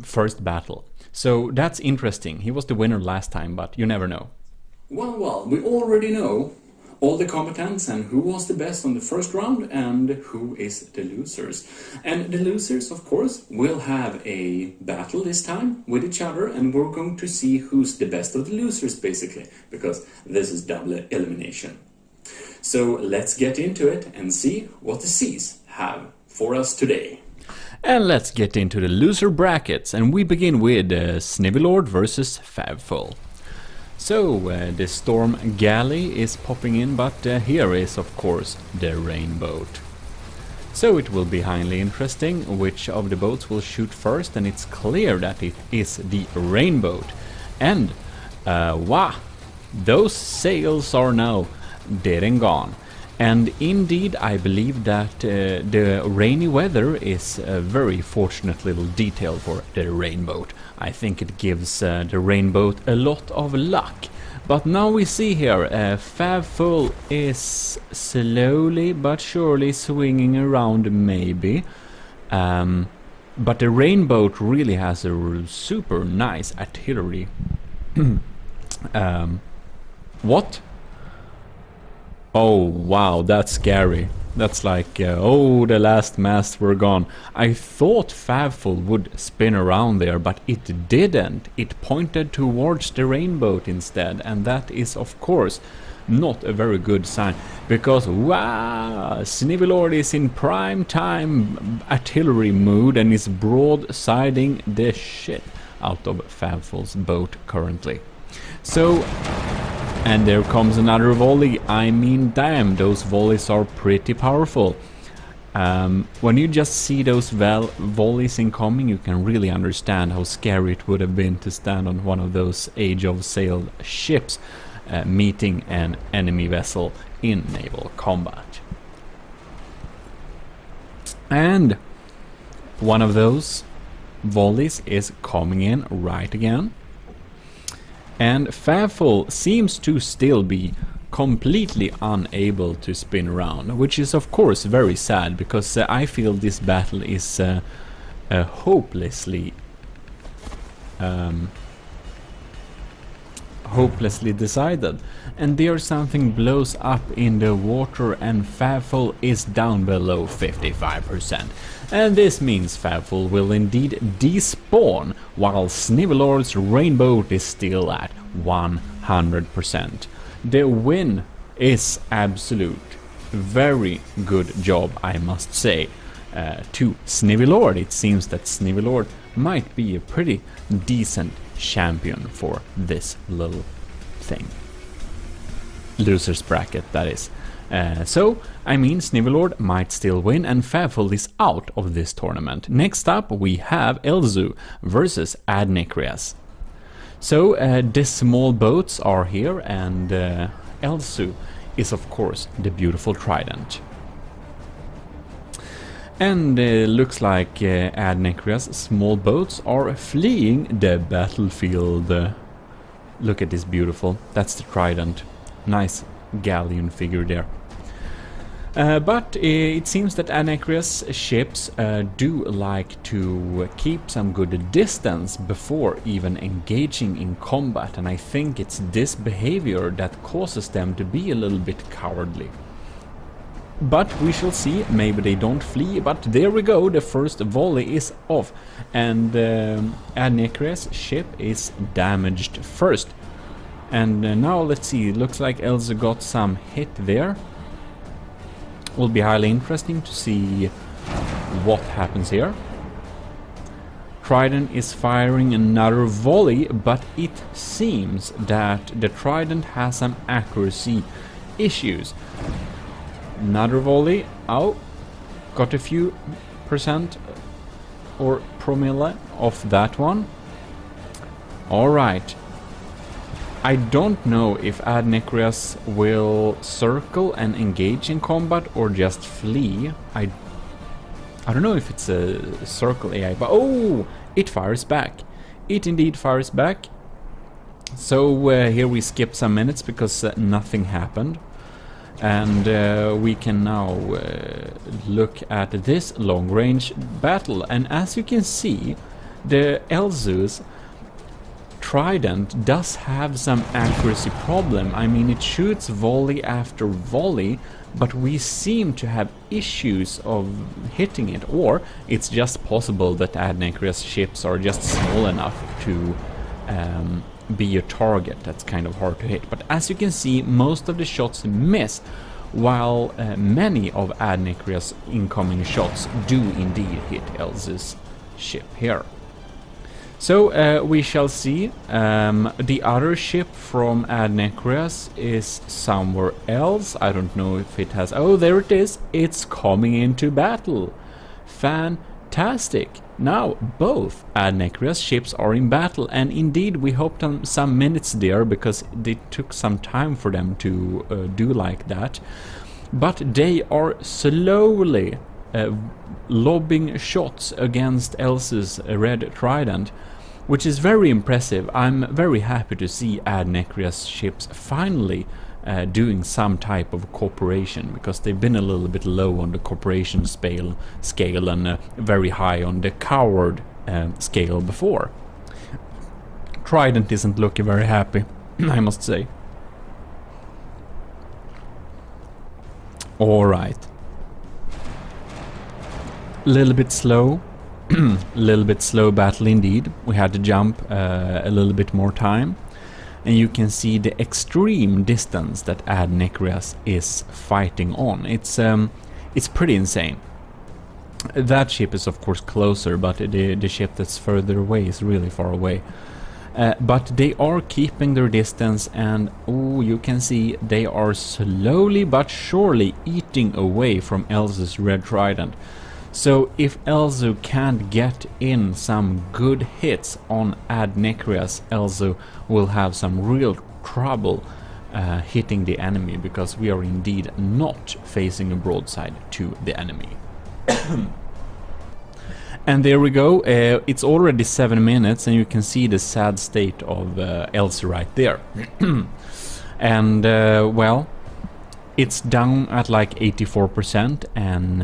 first battle. So that's interesting. He was the winner last time, but you never know. Well, we already know all the combatants and who was the best on the first round and who is the losers. And the losers, of course, will have a battle this time with each other, and we're going to see who's the best of the losers, basically, because this is double elimination. So let's get into it and see what the C's have for us today. And let's get into the loser brackets, and we begin with Snivelord versus Fabful. So, the Storm Galley is popping in, but here is, of course, the Rainboat. So it will be highly interesting which of the boats will shoot first, and it's clear that it is the Rainboat. And, wow, those sails are now dead and gone. And indeed, I believe that the rainy weather is a very fortunate little detail for the rainbow. I think it gives the rainbow a lot of luck. But now we see here, Favful is slowly but surely swinging around maybe. But the rainbow really has a super nice artillery. What? Oh wow, that's scary. That's like, oh, the last masts were gone. I thought Favful would spin around there, but it didn't. It pointed towards the rainbow instead, and that is of course not a very good sign, because wow, Snivelord is in prime time artillery mood and is broadsiding the shit out of Favful's boat currently. So, and there comes another volley. I mean, damn, those volleys are pretty powerful. When you just see those volleys incoming, you can really understand how scary it would have been to stand on one of those Age of Sail ships meeting an enemy vessel in naval combat. And one of those volleys is coming in right again. And Favful seems to still be completely unable to spin around, which is of course very sad, because I feel this battle is hopelessly decided. And there something blows up in the water and Favful is down below 55%. And this means Favful will indeed despawn, while Snivelord's rainbow is still at 100%. The win is absolute. Very good job, I must say, to Snivelord. It seems that Snivelord might be a pretty decent champion for this little thing. Losers bracket, that is. So, I mean, Snivelord might still win and Favful is out of this tournament. Next up we have Elzu versus Adnikrias. So, the small boats are here, and Elzu is of course the beautiful trident. And looks like Adnikrias' small boats are fleeing the battlefield. Look at this beautiful, that's the trident. Nice galleon figure there. But it seems that Adnikrias' ships do like to keep some good distance before even engaging in combat, and I think it's this behavior that causes them to be a little bit cowardly. But we shall see, maybe they don't flee, but there we go, the first volley is off, and Adnikrias' ship is damaged first. And now let's see, looks like Elzu got some hit there. Will be highly interesting to see what happens here. Trident is firing another volley, but it seems that the Trident has some accuracy issues. Another volley. Oh, got a few percent or promille of that one. Alright. I don't know if Adnikrias will circle and engage in combat or just flee. I don't know if it's a circle AI, but oh, it fires back. It indeed fires back. So here we skip some minutes because nothing happened. And we can now look at this long-range battle. And as you can see, the Elzu's Trident does have some accuracy problem. I mean, it shoots volley after volley, but we seem to have issues of hitting it. Or it's just possible that Adnikrias' ships are just small enough to be a target that's kind of hard to hit. But as you can see, most of the shots miss, while many of Adnikrias' incoming shots do indeed hit Elzu's ship here. So we shall see. The other ship from Adnikrias is somewhere else. I don't know if it has... Oh, there it is. It's coming into battle. Fantastic. Now, both Adnikrias ships are in battle, and indeed we hoped on some minutes there because it took some time for them to do like that. but they are slowly lobbing shots against Elsa's red trident, which is very impressive. I'm very happy to see Adnecria's ships finally doing some type of cooperation, because they've been a little bit low on the cooperation scale and very high on the coward scale before. Trident isn't looking very happy, I must say. Alright. Little bit slow. Little bit slow battle indeed. We had to jump a little bit more time. And you can see the extreme distance that Adnecrias is fighting on. It's pretty insane. That ship is of course closer, but the ship that's further away is really far away. But they are keeping their distance, and you can see they are slowly but surely eating away from Elsa's red trident. So if Elsa can't get in some good hits on Adnecrias, Elsa will have some real trouble hitting the enemy, because we are indeed not facing a broadside to the enemy. And there we go, it's already 7 minutes, and you can see the sad state of Elsa right there. And well, it's down at like 84%, and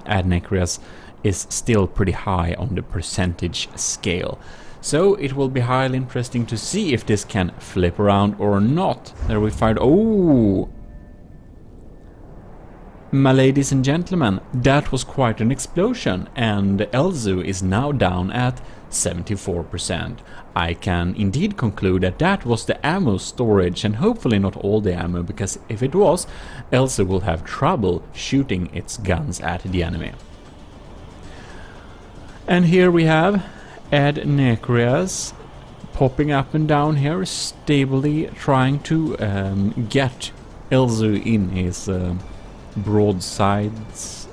Adnecrias is still pretty high on the percentage scale. So it will be highly interesting to see if this can flip around or not. There we fired. Oh! My ladies and gentlemen, that was quite an explosion, and Elzu is now down at 74%. I can indeed conclude that that was the ammo storage, and hopefully not all the ammo, because if it was, Elzu will have trouble shooting its guns at the enemy. And here we have Adnecrias popping up and down here, stably trying to get Elzu in his broadside's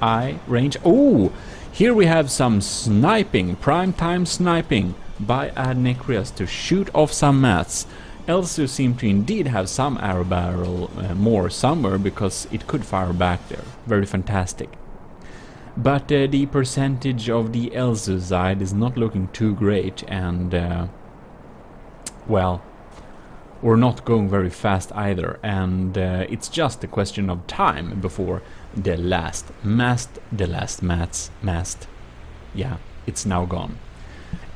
eye range. Oh! Here we have some sniping, prime-time sniping by Adnecrias to shoot off some mats. Elsu seemed to indeed have some arrow barrel more somewhere, because it could fire back there. Very fantastic. But the percentage of the Elsu side is not looking too great, and well, we're not going very fast either, and it's just a question of time before the last mast, yeah, it's now gone.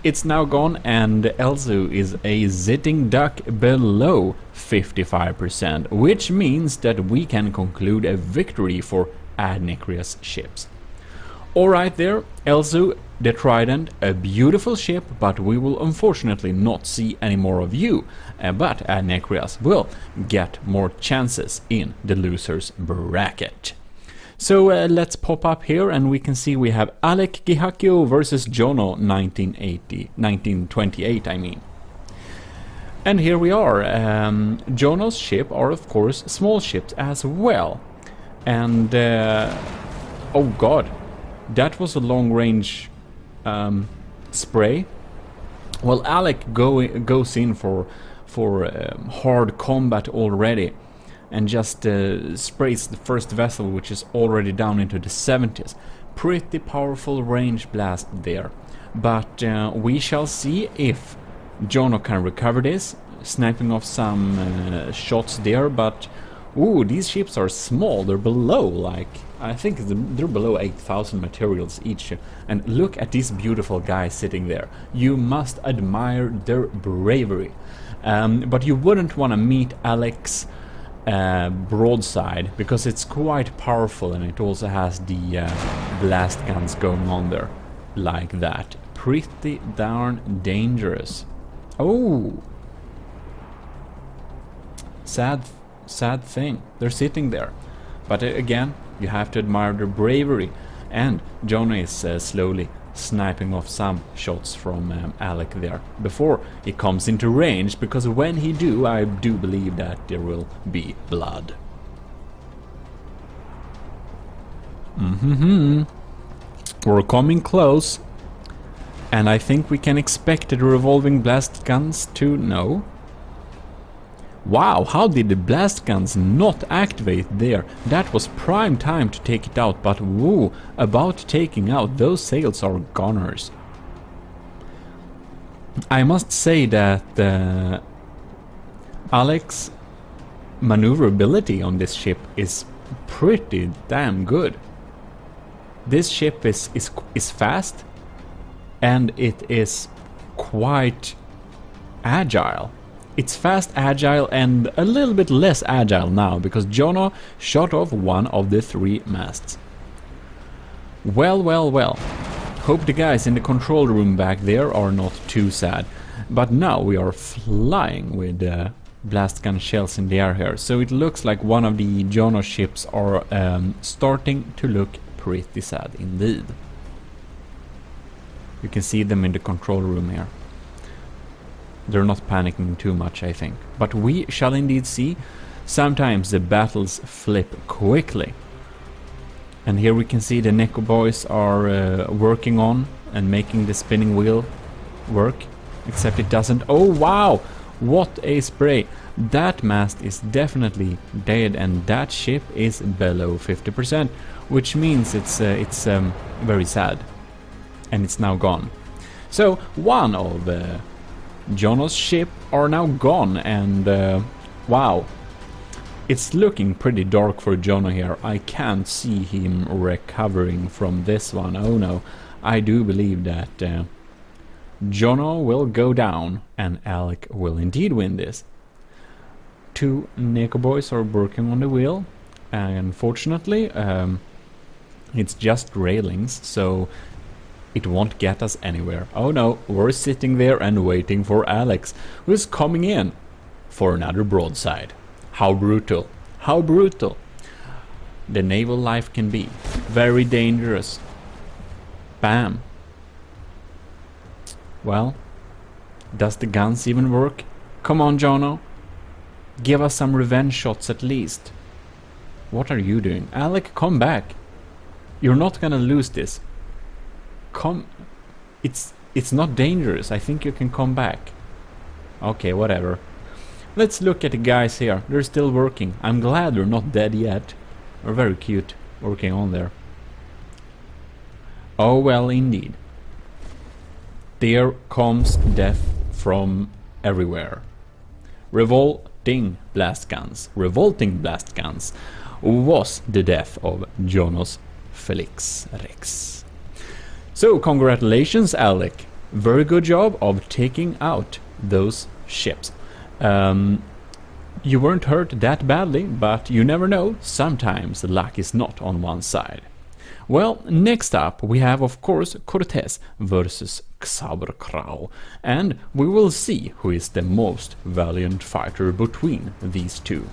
It's now gone, and Elzu is a sitting duck below 55%, which means that we can conclude a victory for Adnecrias ships. Alright there, Elzu, the Trident, a beautiful ship, but we will unfortunately not see any more of you. But Adnecrias will get more chances in the losers bracket. So let's pop up here, and we can see we have Alec Gihakio versus Jono 1928, I mean. And here we are. Jono's ship are of course small ships as well. And oh god, that was a long range spray. Well, Alec goes in for hard combat already, and just sprays the first vessel, which is already down into the 70s. Pretty powerful range blast there. But we shall see if Jono can recover this, sniping off some shots there, but ooh, these ships are small. They're below, like, I think they're below 8,000 materials each. And look at these beautiful guys sitting there. You must admire their bravery. But you wouldn't want to meet Alec's broadside, because it's quite powerful, and it also has the blast guns going on there, like that. Pretty darn dangerous. Oh! Sad thing. They're sitting there. But again, you have to admire their bravery. And Jono is slowly sniping off some shots from Alec there before he comes into range, because when he do, I do believe that there will be blood. We're coming close, and I think we can expect the revolving blast guns to... No. Wow, how did the blast guns not activate there? That was prime time to take it out, but woo, about taking out, those sails are goners. I must say that Alex's maneuverability on this ship is pretty damn good. This ship is fast, and it is quite agile. It's fast, agile, and a little bit less agile now, because Jono shot off one of the 3 masts. Well, well, well. Hope the guys in the control room back there are not too sad. But now we are flying with blast gun shells in the air here, so it looks like one of the Jono ships are starting to look pretty sad indeed. You can see them in the control room here. They're not panicking too much, I think. But we shall indeed see. Sometimes the battles flip quickly. And here we can see the Neko boys are working on and making the spinning wheel work. Except it doesn't. Oh wow! What a spray! That mast is definitely dead, and that ship is below 50%. Which means it's very sad. And it's now gone. So one of Jono's ship are now gone, and wow, it's looking pretty dark for Jono here. I can't see him recovering from this one. Oh no, I do believe that Jono will go down and Alec will indeed win this. 2 Neko boys are working on the wheel, and unfortunately it's just railings, so it won't get us anywhere. Oh no, we're sitting there and waiting for Alex, who's coming in for another broadside. How brutal. How brutal. The naval life can be. Very dangerous. Bam. Well, does the guns even work? Come on, Jono. Give us some revenge shots at least. What are you doing? Alec, come back. You're not gonna lose this. Come, it's not dangerous. I think you can come back. Okay, whatever. Let's look at the guys here. They're still working. I'm glad they're not dead yet. They're very cute working on there. Oh well, indeed. There comes death from everywhere. Revolting blast guns was the death of Jonas Felix Rex. So, congratulations, Alec. Very good job of taking out those ships. You weren't hurt that badly, but you never know. Sometimes luck is not on one side. Well, next up we have, of course, Cortez versus Xaberkrau. And we will see who is the most valiant fighter between these two.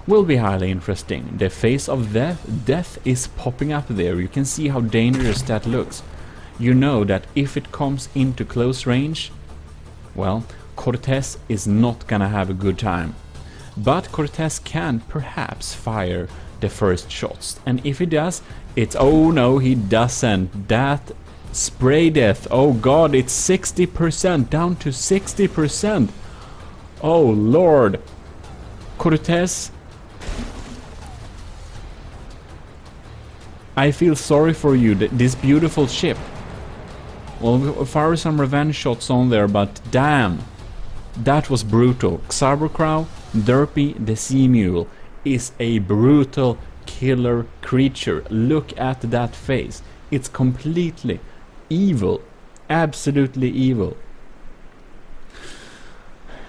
Will be highly interesting. The face of death is popping up there. You can see how dangerous that looks. You know that if it comes into close range, well, Cortez is not gonna have a good time. But Cortez can perhaps fire the first shots. And if he does, it's... oh no, he doesn't. That spray death. Oh god, it's 60%, down to 60%. Oh lord. Cortez... I feel sorry for you, this beautiful ship. Well, we'll fire some revenge shots on there, but damn. That was brutal. Xaberkrau, Derpy the Sea Mule, is a brutal killer creature. Look at that face. It's completely evil. Absolutely evil.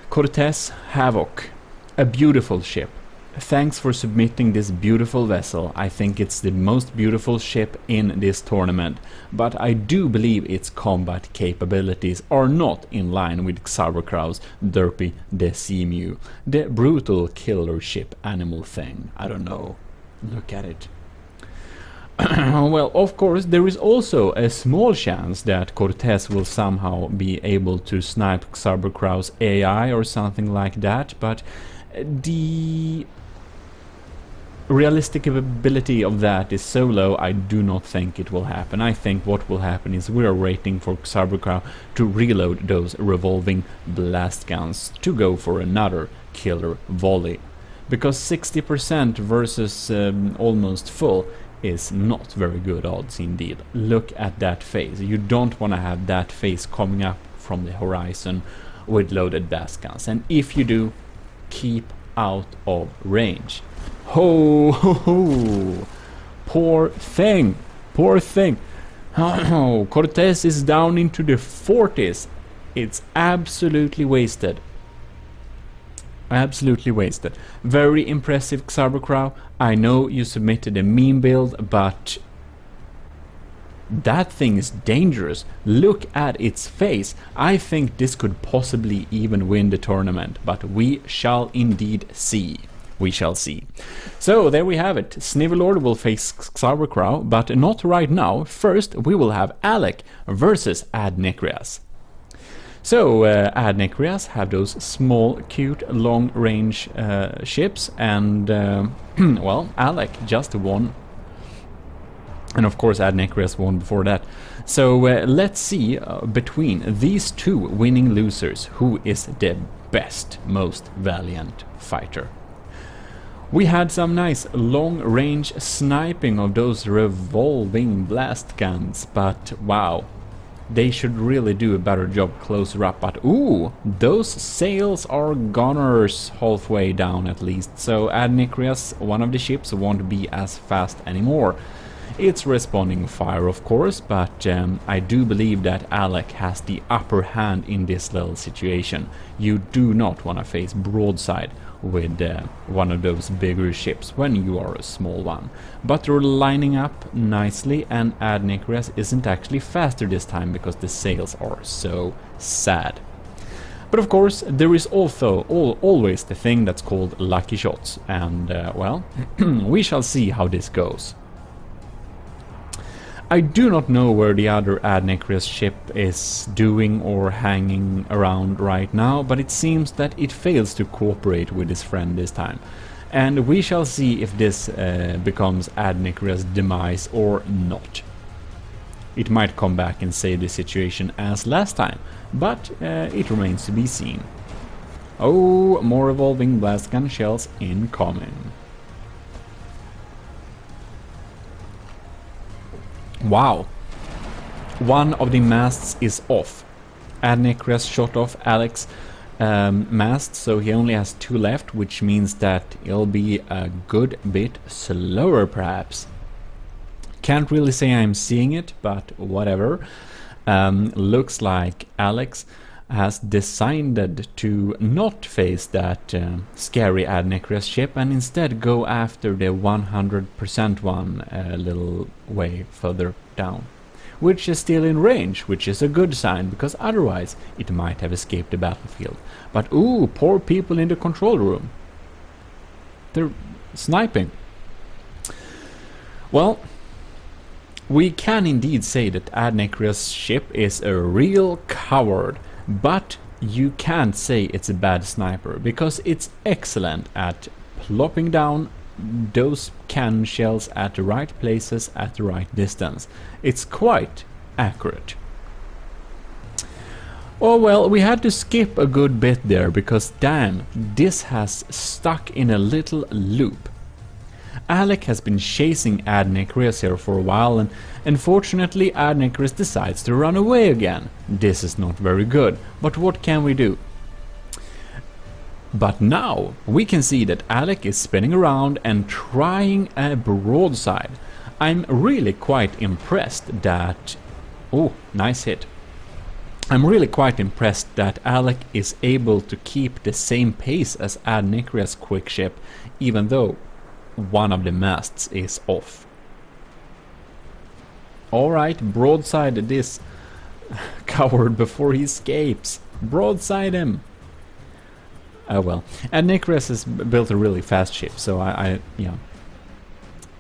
Cortez Havoc. A beautiful ship. Thanks for submitting this beautiful vessel. I think it's the most beautiful ship in this tournament, but I do believe its combat capabilities are not in line with Xaberkrau's Derpy the Sea Mule, the brutal killer ship animal thing. I don't know. Look at it. Well, of course, there is also a small chance that Cortez will somehow be able to snipe Xaberkrau's AI or something like that, but the realistic ability of that is so low, I do not think it will happen. I think what will happen is we are waiting for Cybercrow to reload those revolving blast guns to go for another killer volley. Because 60% versus almost full is not very good odds indeed. Look at that face. You don't want to have that face coming up from the horizon with loaded blast guns. And if you do, keep out of range. Ho ho ho! Poor thing! Poor thing! Oh, Cortez is down into the 40s. It's absolutely wasted. Absolutely wasted. Very impressive, Cybercrow. I know you submitted a meme build, but that thing is dangerous. Look at its face. I think this could possibly even win the tournament, but we shall indeed see. We shall see. So there we have it. Snivelord will face Cybercrow, but not right now. First we will have Alec versus Adnecrias. So Adnecrias have those small, cute, long-range ships, and well, Alec just won. And of course Adnecrias won before that. So let's see between these two winning losers who is the best, most valiant fighter. We had some nice long-range sniping of those revolving blast guns, but wow, they should really do a better job closer up. But ooh, those sails are goners halfway down at least, so Adnecrias, one of the ships, won't be as fast anymore. It's responding fire, of course, but I do believe that Alec has the upper hand in this little situation. You do not want to face broadside with one of those bigger ships when you are a small one. But they're lining up nicely, and Adnecrias isn't actually faster this time because the sails are so sad. But of course, there is also always the thing that's called lucky shots, and well, we shall see how this goes. I do not know where the other Adnecrias ship is doing or hanging around right now, but it seems that it fails to cooperate with his friend this time. And we shall see if this becomes Adnecrias' demise or not. It might come back and save the situation as last time, but it remains to be seen. Oh, more revolving blast gun shells incoming. Wow, one of the masts is off. Adnecrias shot off Alec's mast, so he only has two left, which means that it'll be a good bit slower perhaps. Can't really say I'm seeing it, but whatever. Looks like Alex has decided to not face that scary Adnecrias ship and instead go after the 100% one a little way further down, which is still in range, which is a good sign, because otherwise it might have escaped the battlefield. But ooh, poor people in the control room. They're sniping. Well, we can indeed say that Adnecrias ship is a real coward. But you can't say it's a bad sniper, because it's excellent at plopping down those cannon shells at the right places at the right distance. It's quite accurate. Oh well, we had to skip a good bit there, because damn, this has stuck in a little loop. Alec has been chasing Adnecrias here for a while, and unfortunately Adnecrias decides to run away again. This is not very good, but what can we do? But now we can see that Alec is spinning around and trying a broadside. I'm really quite impressed that... Oh, nice hit. I'm really quite impressed that Alec is able to keep the same pace as Adnecrias' quick ship, even though one of the masts is off. Alright, broadside this coward before he escapes. Broadside him. Oh well. Adnecrias has built a really fast ship, so I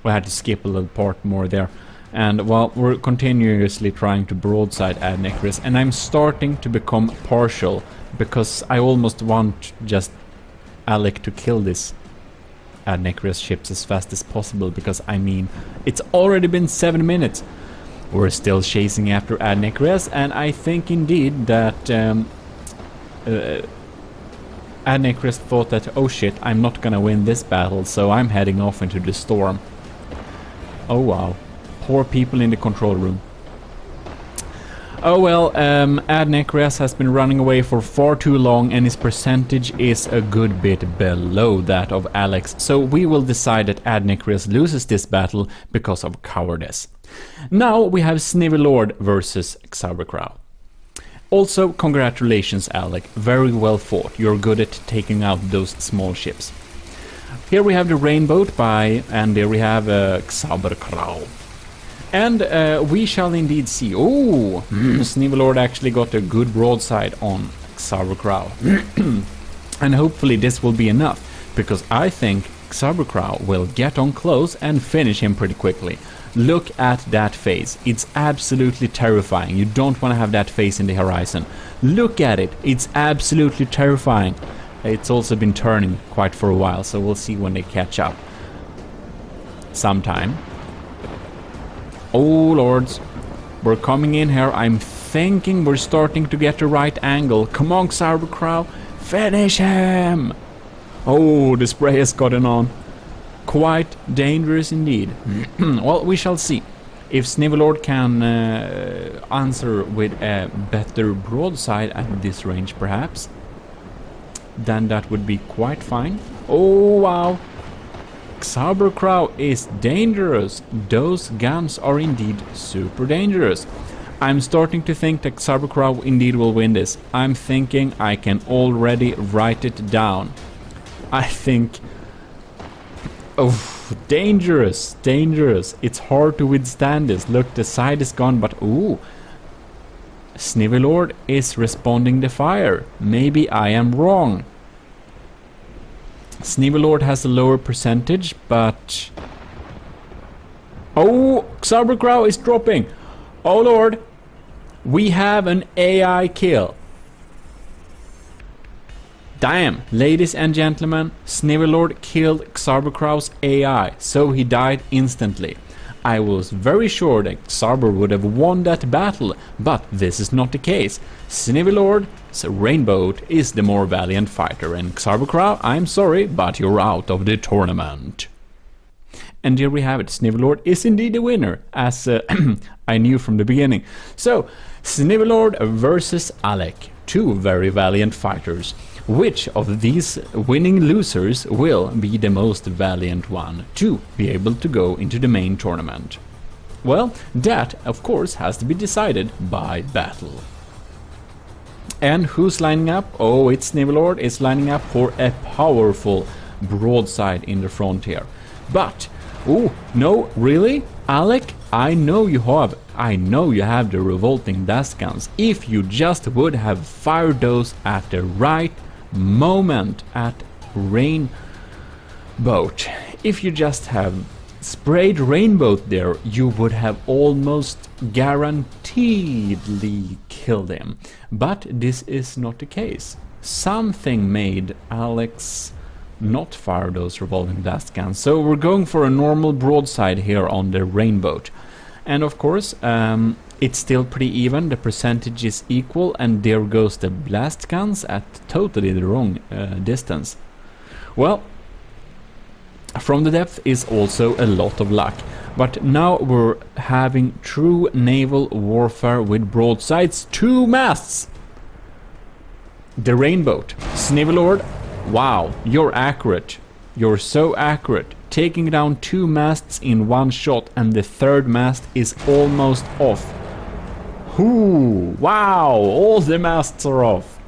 had to skip a little part more there. And well, we're continuously trying to broadside Adnecrias, and I'm starting to become partial, because I almost want just Alec to kill this Adnecris ships as fast as possible, because I mean, it's already been 7 minutes. We're still chasing after Adnecris, and I think indeed that Adnecris thought that, oh shit, I'm not gonna win this battle, so I'm heading off into the storm. Oh wow. Poor people in the control room. Oh well, Adnecris has been running away for far too long, and his percentage is a good bit below that of Alex, so we will decide that Adnecris loses this battle because of cowardice. Now we have Snivelord versus Xabercrow. Also, congratulations Alec, very well fought, you're good at taking out those small ships. Here we have the Rainbow and there we have Xabercrow. And we shall indeed see. Oh, Snivelord actually got a good broadside on Xabercrow. And hopefully this will be enough, because I think Xabercrow will get on close and finish him pretty quickly. Look at that face. It's absolutely terrifying. You don't want to have that face in the horizon. Look at it. It's absolutely terrifying. It's also been turning quite for a while, so we'll see when they catch up. Sometime. Oh lords, we're coming in here. I'm thinking we're starting to get the right angle. Come on, Xabercrow, finish him! Oh, the spray has gotten on. Quite dangerous indeed. Well, we shall see. If Snivelord can answer with a better broadside at this range, perhaps, then that would be quite fine. Oh wow. Xabercrow is dangerous. Those guns are indeed super dangerous. I'm starting to think that Xabercrow indeed will win this. I'm thinking I can already write it down. I think... oh, dangerous, dangerous. It's hard to withstand this. Look, the side is gone, but ooh. Snivelord is responding to fire. Maybe I am wrong. Snivelord has a lower percentage, but... oh, Xabercrow is dropping. Oh lord. We have an AI kill. Damn, ladies and gentlemen, Snivelord killed Xabercrow's AI, so he died instantly. I was very sure that Xaber would have won that battle, but this is not the case. Snivelord's Rainbow is the more valiant fighter, and Xabercrow, I'm sorry, but you're out of the tournament. And here we have it, Snivelord is indeed the winner, as I knew from the beginning. So, Snivelord versus Alec, two very valiant fighters. Which of these winning losers will be the most valiant one to be able to go into the main tournament? Well, that of course has to be decided by battle. And who's lining up? Oh, it's Snivelord is lining up for a powerful broadside in the front here. But, oh, no, really? Alec, I know you have the revolting dust guns. If you just would have fired those at the right moment at Rainbow. If you just have sprayed Rainbow there, you would have almost guaranteedly killed him. But this is not the case. Something made Alex not fire those revolving blast guns. So we're going for a normal broadside here on the Rainbow. And of course, it's still pretty even, the percentage is equal, and there goes the blast guns at totally the wrong distance. Well, from the depth is also a lot of luck, but now we're having true naval warfare with broadsides, 2 masts! The Rainbow, Snivelord, wow, you're accurate, you're so accurate. Taking down 2 masts in one shot, and the 3rd mast is almost off. Ooh, wow, all the masts are off.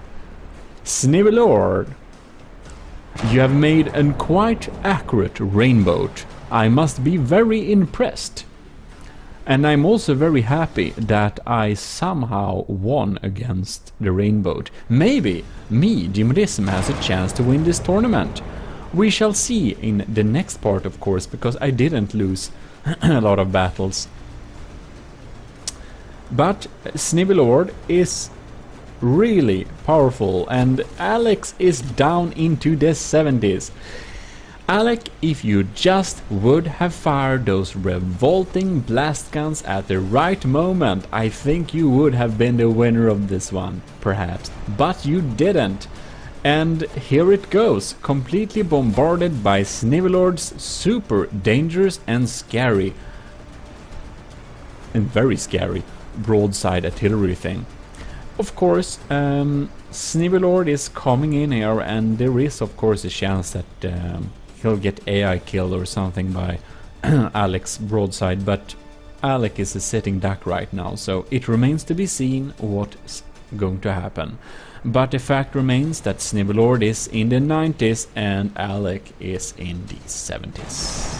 Snivelord, you have made a quite accurate Rainbow. I must be very impressed. And I'm also very happy that I somehow won against the Rainbow. Maybe me, GMODIST, has a chance to win this tournament. We shall see in the next part, of course, because I didn't lose a lot of battles. But Snivelord is really powerful, and Alex is down into the 70s. Alec, if you just would have fired those revolting blast guns at the right moment, I think you would have been the winner of this one, perhaps. But you didn't. And here it goes, completely bombarded by Snivelord's super dangerous and scary, and very scary, broadside artillery thing. Of course, Snivelord is coming in here, and there is of course a chance that he'll get AI killed or something by Alec's broadside, but Alec is a sitting duck right now, so it remains to be seen what's going to happen. But the fact remains that Snivelord is in the 90s and Alec is in the 70s.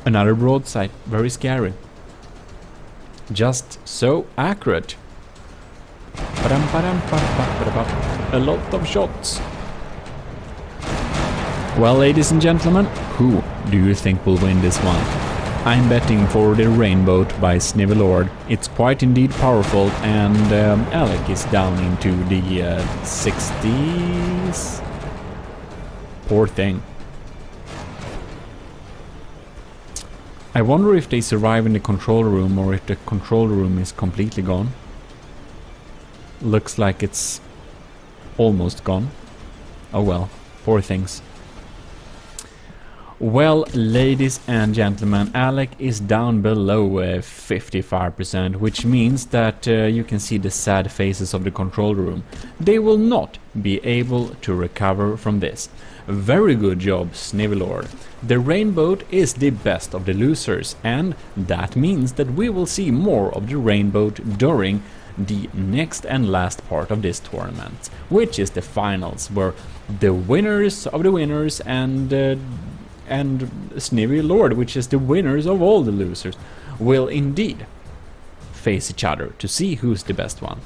Another broadside, very scary. Just so accurate. A lot of shots. Well, ladies and gentlemen, who do you think will win this one? I'm betting for the Rainbow by Snivelord. It's quite indeed powerful, and Alec is down into the 60s. Poor thing. I wonder if they survive in the control room or if the control room is completely gone. Looks like it's almost gone. Oh well, poor things. Well, ladies and gentlemen, Alec is down below 55%, which means that you can see the sad faces of the control room. They will not be able to recover from this. Very good job, Snivelord. The Rainbow is the best of the losers, and that means that we will see more of the Rainbow during the next and last part of this tournament, which is the finals, where the winners of the winners and Snivelord, which is the winners of all the losers, will indeed face each other to see who's the best one.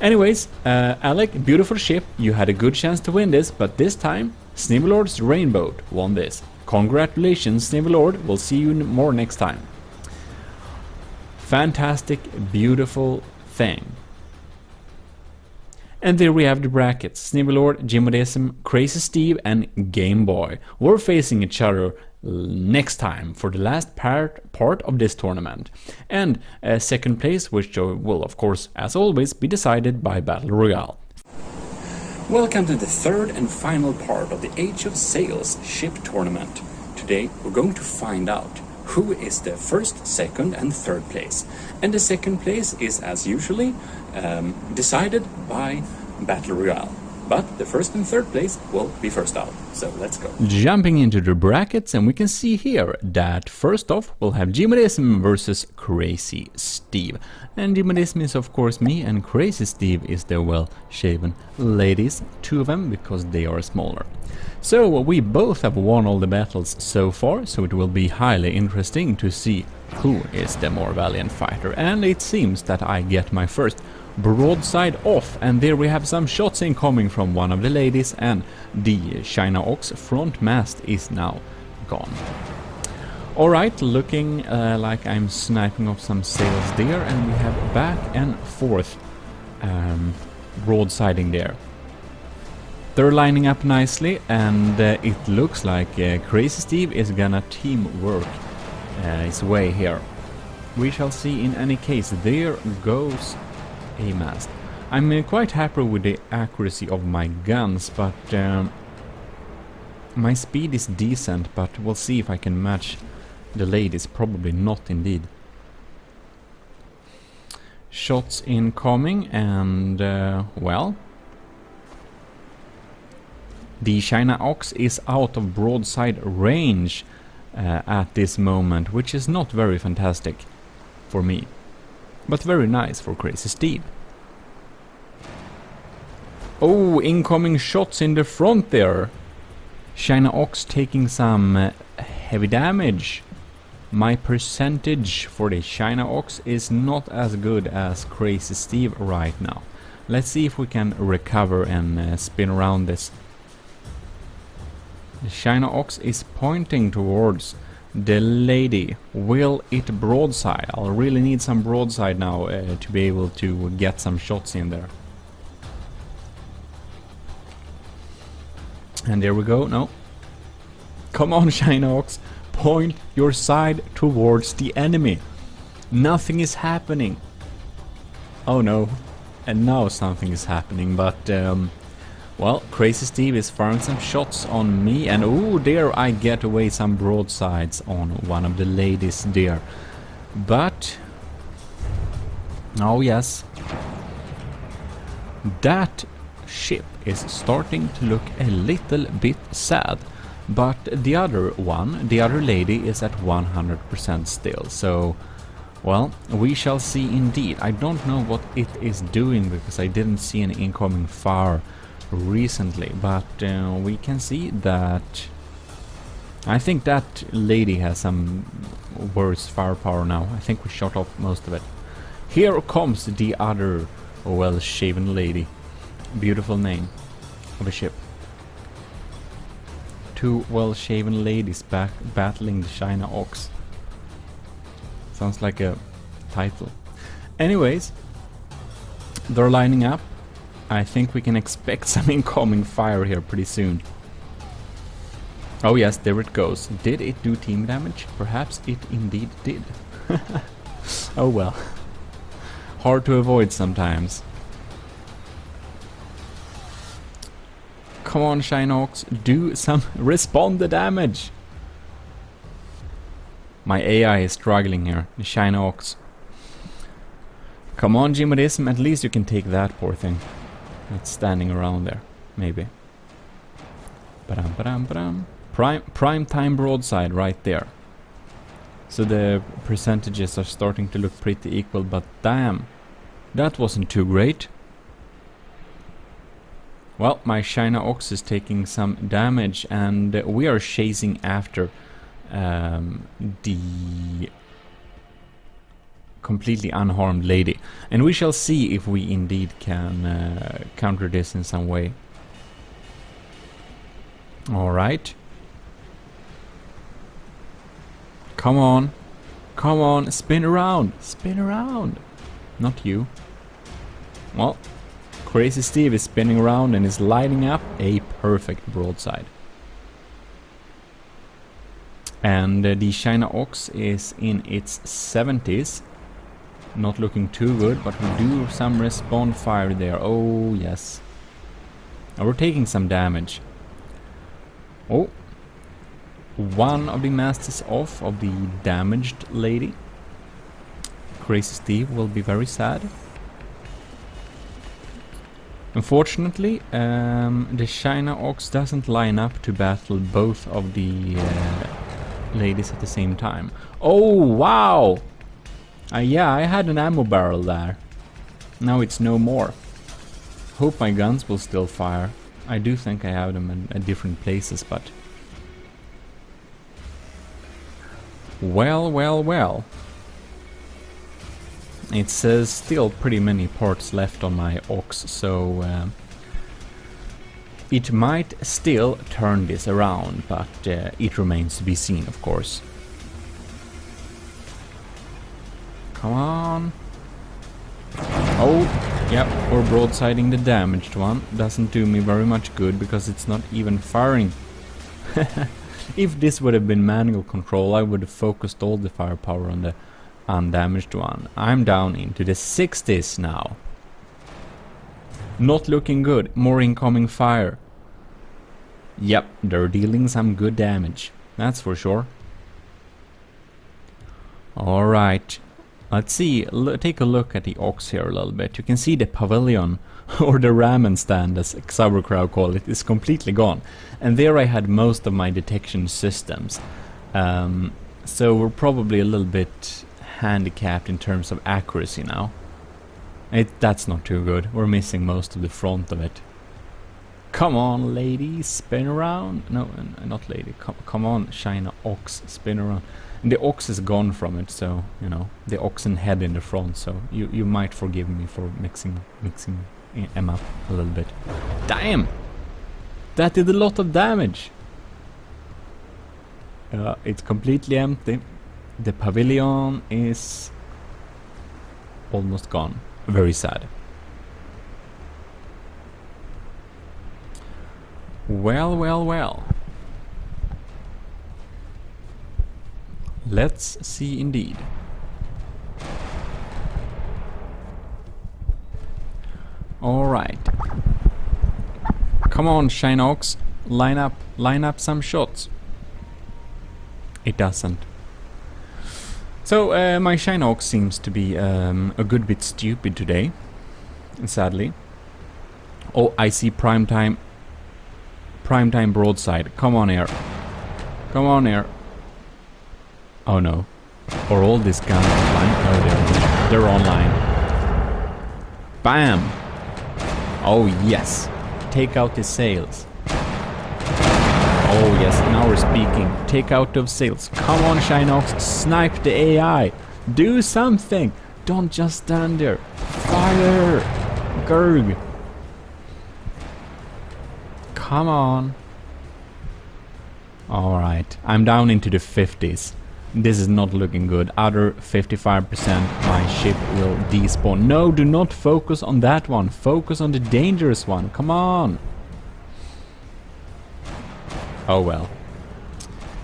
Anyways, Alec, beautiful ship, you had a good chance to win this, but this time Snivelord's Rainbow won this. Congratulations, Snivelord, we'll see you more next time. Fantastic, beautiful thing. And there we have the brackets. Snivelord, GMODIST, Crazy Steve and Game Boy. We're facing each other next time for the last part of this tournament. And second place, which will of course, as always, be decided by Battle Royale. Welcome to the third and final part of the Age of Sails ship tournament. Today we're going to find out who is the first, second and third place. And the second place is, as usually, decided by Battle Royale. But the first and third place will be first out. So let's go. Jumping into the brackets, and we can see here that first off we'll have GMODIST versus Crazy Steve. And GMODIST is of course me, and Crazy Steve is the well-shaven ladies, two of them, because they are smaller. So we both have won all the battles so far, so it will be highly interesting to see who is the more valiant fighter. And it seems that I get my first broadside off, and there we have some shots incoming from one of the ladies, and the China Ox front mast is now gone. Alright, looking like I'm sniping off some sails there, and we have back and forth broadsiding there. They're lining up nicely, and it looks like Crazy Steve is gonna teamwork his way here. We shall see in any case. There goes a mast. I'm quite happy with the accuracy of my guns, but my speed is decent, but we'll see if I can match the ladies. Probably not indeed. Shots incoming, and well, the China Ox is out of broadside range at this moment, which is not very fantastic for me, but very nice for Crazy Steve. Oh, incoming shots in the front there. China Ox taking some heavy damage. My percentage for the China Ox is not as good as Crazy Steve right now. Let's see if we can recover and spin around this. The China Ox is pointing towards the lady. Will it broadside? I'll really need some broadside now to be able to get some shots in there. And there we go. No. Come on, Shinox. Point your side towards the enemy. Nothing is happening. Oh no. And now something is happening, but well, Crazy Steve is firing some shots on me, and oh, there I get away some broadsides on one of the ladies there. But oh yes, that ship is starting to look a little bit sad. But the other one, the other lady, is at 100% still. So, well, we shall see indeed. I don't know what it is doing because I didn't see any incoming fire recently. But we can see that I think that lady has some worse firepower now. I think we shot off most of it. Here comes the other well-shaven lady. Beautiful name of a ship. Two well-shaven ladies battling the China Ox. Sounds like a title. Anyways, they're lining up. I think we can expect some incoming fire here pretty soon. Oh yes, there it goes. Did it do team damage? Perhaps it indeed did. Oh well. Hard to avoid sometimes. Come on, Shinox, do some respond the damage. My AI is struggling here, the Shinox. Come on, GMODIST, at least you can take that poor thing. It's standing around there, maybe. Ba-dum, ba-dum, ba-dum. Prime time broadside right there. So the percentages are starting to look pretty equal, but damn, that wasn't too great. Well, my China Ox is taking some damage, and we are chasing after the completely unharmed lady. And we shall see if we indeed can counter this in some way. Alright. Come on. Come on, spin around. Spin around. Not you. Well, Crazy Steve is spinning around and is lighting up a perfect broadside. And the China Ox is in its 70s. Not looking too good, but we do some respawn fire there. Oh, yes. Now we're taking some damage. Oh. One of the masts off of the damaged lady. Crazy Steve will be very sad. Unfortunately, the China Ox doesn't line up to battle both of the ladies at the same time. Oh, wow! Yeah, I had an ammo barrel there. Now it's no more. Hope my guns will still fire. I do think I have them at different places, but... Well, well, well. It says still pretty many parts left on my Ox, so it might still turn this around, but it remains to be seen, of course. Come on. Oh, yep, we're broadsiding the damaged one. Doesn't do me very much good because it's not even firing. If this would have been manual control, I would have focused all the firepower on the undamaged one. I'm down into the 60s now. Not looking good. More incoming fire. Yep, they're dealing some good damage. That's for sure. Alright. Let's see. Take a look at the Ox here a little bit. You can see the pavilion, or the ramen stand as Sauerkraut call it, is completely gone. And there I had most of my detection systems. So we're probably a little bit handicapped in terms of accuracy now. That's not too good. We're missing most of the front of it. Come on, lady, spin around. No, not lady. Come on, China Ox, spin around. And the Ox is gone from it, so you know the oxen head in the front. So you might forgive me for mixing them up a little bit. Damn, that did a lot of damage. It's completely empty. The pavilion is almost gone. Very sad. Well, well, well. Let's see indeed. Alright. Come on, Shinox. Line up some shots. It doesn't. So, my Shinox seems to be a good bit stupid today. Sadly. Oh, I see primetime broadside. Come on here. Come on here. Oh no. Are all these guns online? Oh, they're online. Bam! Oh yes. Take out the sails. Oh yes, now we're speaking. Take out those sails. Come on, Shinox. Snipe the AI. Do something. Don't just stand there. Fire! Gurg. Come on. Alright, I'm down into the 50s. This is not looking good. Other 55%, my ship will despawn. No, do not focus on that one. Focus on the dangerous one. Come on. Oh well.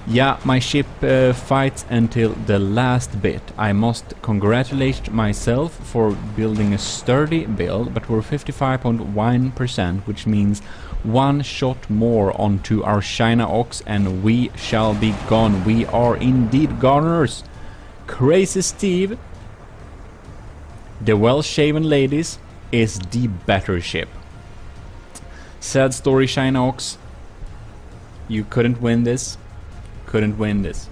Yeah, my ship fights until the last bit. I must congratulate myself for building a sturdy build, but we're 55.1%, which means one shot more onto our Shinox and we shall be gone. We are indeed goners. Crazy Steve, the well-shaven ladies, is the better ship. Sad story, Shinox. You couldn't win this. Couldn't win this.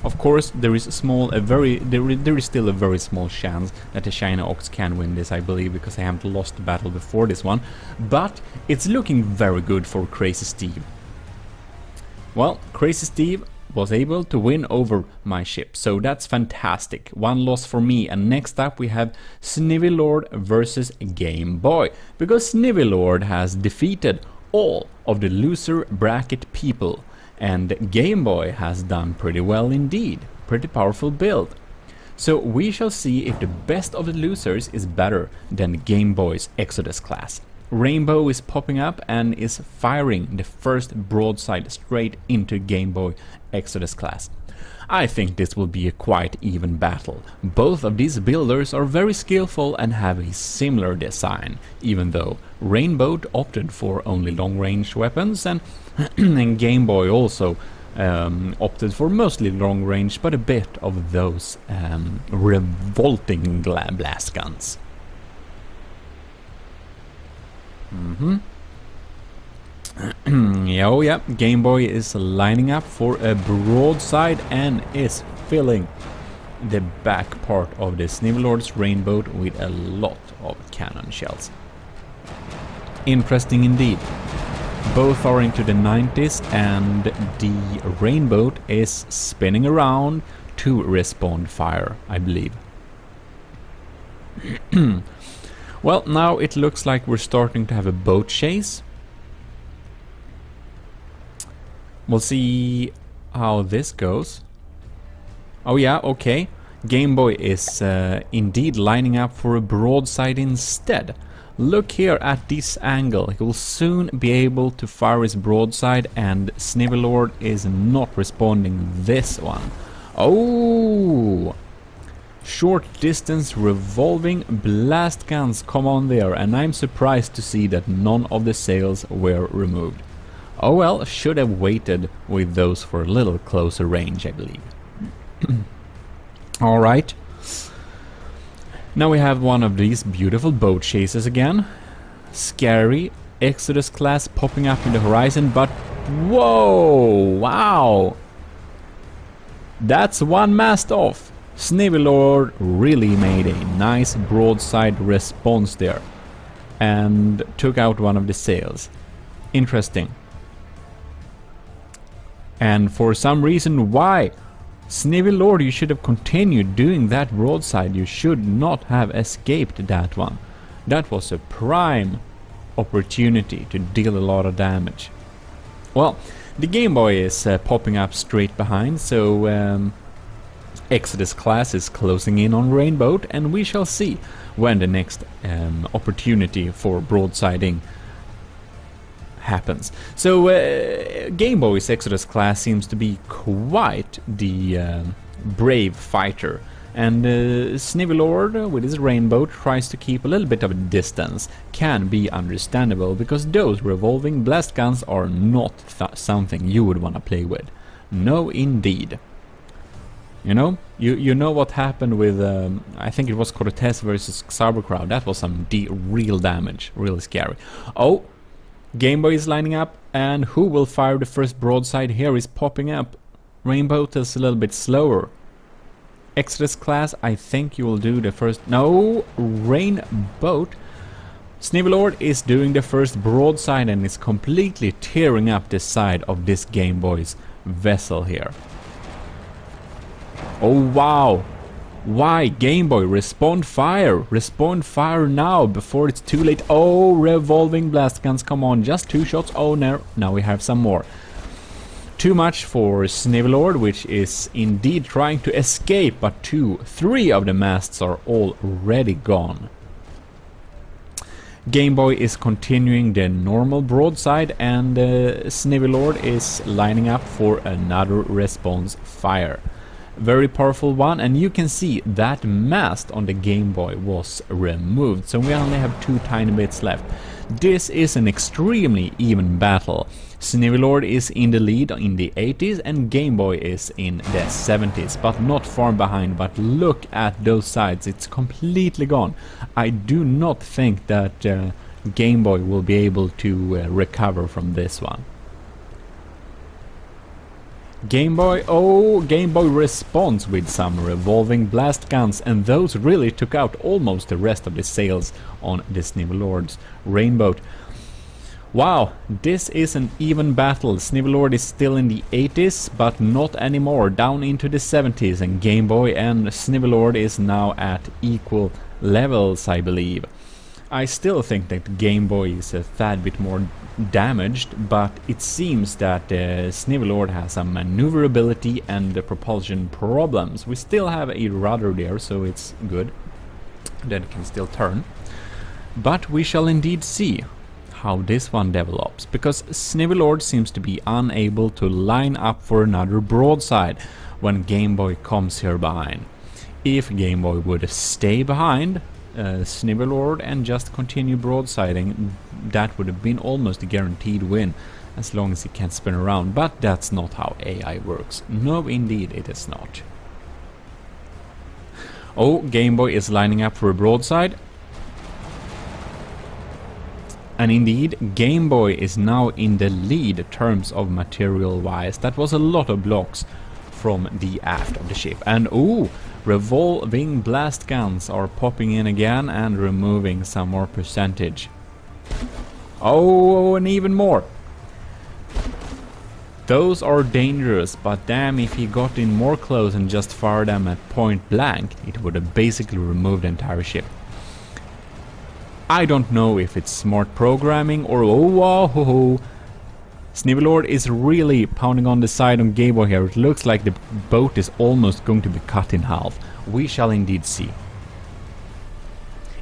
Of course, there is still a very small chance that the Shinox can win this, I believe, because I haven't lost the battle before this one. But it's looking very good for Crazy Steve. Well, Crazy Steve was able to win over my ship, so that's fantastic. One loss for me, and next up we have Snivelord versus Game Boy, because Snivelord has defeated all of the loser bracket people. And Game Boy has done pretty well indeed. Pretty powerful build. So we shall see if the best of the losers is better than Game Boy's Exodus class. Rainbow is popping up and is firing the first broadside straight into Game Boy Exodus class. I think this will be a quite even battle. Both of these builders are very skillful and have a similar design, even though Rainbow opted for only long-range weapons and Game Boy also opted for mostly long-range, but a bit of those revolting blast guns. Oh yeah, Game Boy is lining up for a broadside and is filling the back part of the Snivelord's Rainbow with a lot of cannon shells. Interesting indeed. Both are into the 90s and the Rainbow is spinning around to respond fire, I believe. Well, now it looks like we're starting to have a boat chase. We'll see how this goes. Oh yeah, okay. Game Boy is indeed lining up for a broadside instead. Look here at this angle. He will soon be able to fire his broadside, and Snivelord is not responding this one. Oh! Short distance revolving blast guns come on there, and I'm surprised to see that none of the sails were removed. Oh well, should have waited with those for a little closer range, I believe. Alright. Now we have one of these beautiful boat chases again. Scary Exodus class popping up in the horizon, but whoa! Wow! That's one mast off! Snivelord really made a nice broadside response there and took out one of the sails. Interesting. And for some reason, why? Snivelord, you should have continued doing that broadside. You should not have escaped that one. That was a prime opportunity to deal a lot of damage. Well, the Game Boy is popping up straight behind, so Exodus class is closing in on Rainbow, and we shall see when the next opportunity for broadsiding happens. So Game Boy's Exodus class seems to be quite the brave fighter. And Snivelord, with his rainbow, tries to keep a little bit of a distance. Can be understandable, because those revolving blast guns are not something you would want to play with. No, indeed. You know? You know what happened with, I think it was Cortez versus Sauerkraut. That was some real damage. Really scary. Oh! Game Boy is lining up, and who will fire the first broadside here is popping up. Rainbow is a little bit slower. Exodus class, I think you will do the first... No! Rainbow. Snivelord is doing the first broadside and is completely tearing up the side of this Game Boy's vessel here. Oh wow! Why? Game Boy, respond fire! Respond fire now, before it's too late. Oh, revolving blast guns, come on, just 2 shots. Oh no, now we have some more. Too much for Snivelord, which is indeed trying to escape, but 3 of the masts are already gone. Game Boy is continuing the normal broadside, and Snivelord is lining up for another response fire. Very powerful one, and you can see that mast on the Game Boy was removed, so we only have 2 tiny bits left. This is an extremely even battle. Snivelord is in the lead in the 80s and Game Boy is in the 70s, but not far behind. But look at those sides, it's completely gone. I do not think that Game Boy will be able to recover from this one. Game Boy, oh, Game Boy responds with some revolving blast guns, and those really took out almost the rest of the sails on the Snivelord's rainbow. Wow, this is an even battle. Snivelord is still in the 80s, but not anymore, down into the 70s, and Game Boy and Snivelord is now at equal levels, I believe. I still think that Game Boy is a tad bit more damaged, but it seems that Snivelord has some maneuverability and propulsion problems. We still have a rudder there, so it's good. Then it can still turn. But we shall indeed see how this one develops, because Snivelord seems to be unable to line up for another broadside when Game Boy comes here behind. If Game Boy would stay behind Snivelord and just continue broadsiding, that would have been almost a guaranteed win, as long as he can spin around, but that's not how AI works. No, indeed it is not. Oh, Game Boy is lining up for a broadside. And indeed, Game Boy is now in the lead terms of material-wise. That was a lot of blocks from the aft of the ship. And ooh, revolving blast guns are popping in again and removing some more percentage. Oh, and even more. Those are dangerous, but damn, if he got in more close and just fired them at point blank, it would have basically removed the entire ship. I don't know if it's smart programming or oh wow ho ho. Snivelord is really pounding on the side on Game Boy here. It looks like the boat is almost going to be cut in half. We shall indeed see.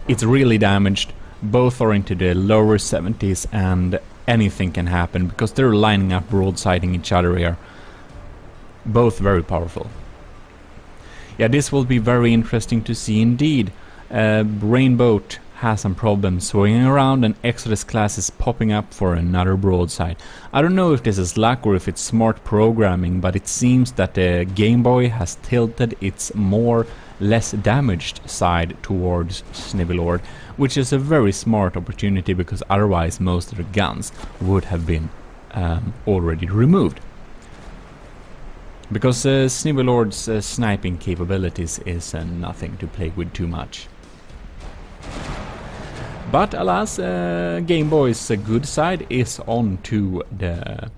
It's really damaged. Both are into the lower 70s and anything can happen because they're lining up broadsiding each other here. Both very powerful. Yeah, this will be very interesting to see indeed. Rainbow has some problems swinging around and Exodus class is popping up for another broadside. I don't know if this is luck or if it's smart programming, but it seems that the Game Boy has tilted its less damaged side towards Snivelord, which is a very smart opportunity because otherwise most of the guns would have been already removed. Because Snivelord's sniping capabilities is nothing to play with too much. But alas, Game Boy's good side is on to the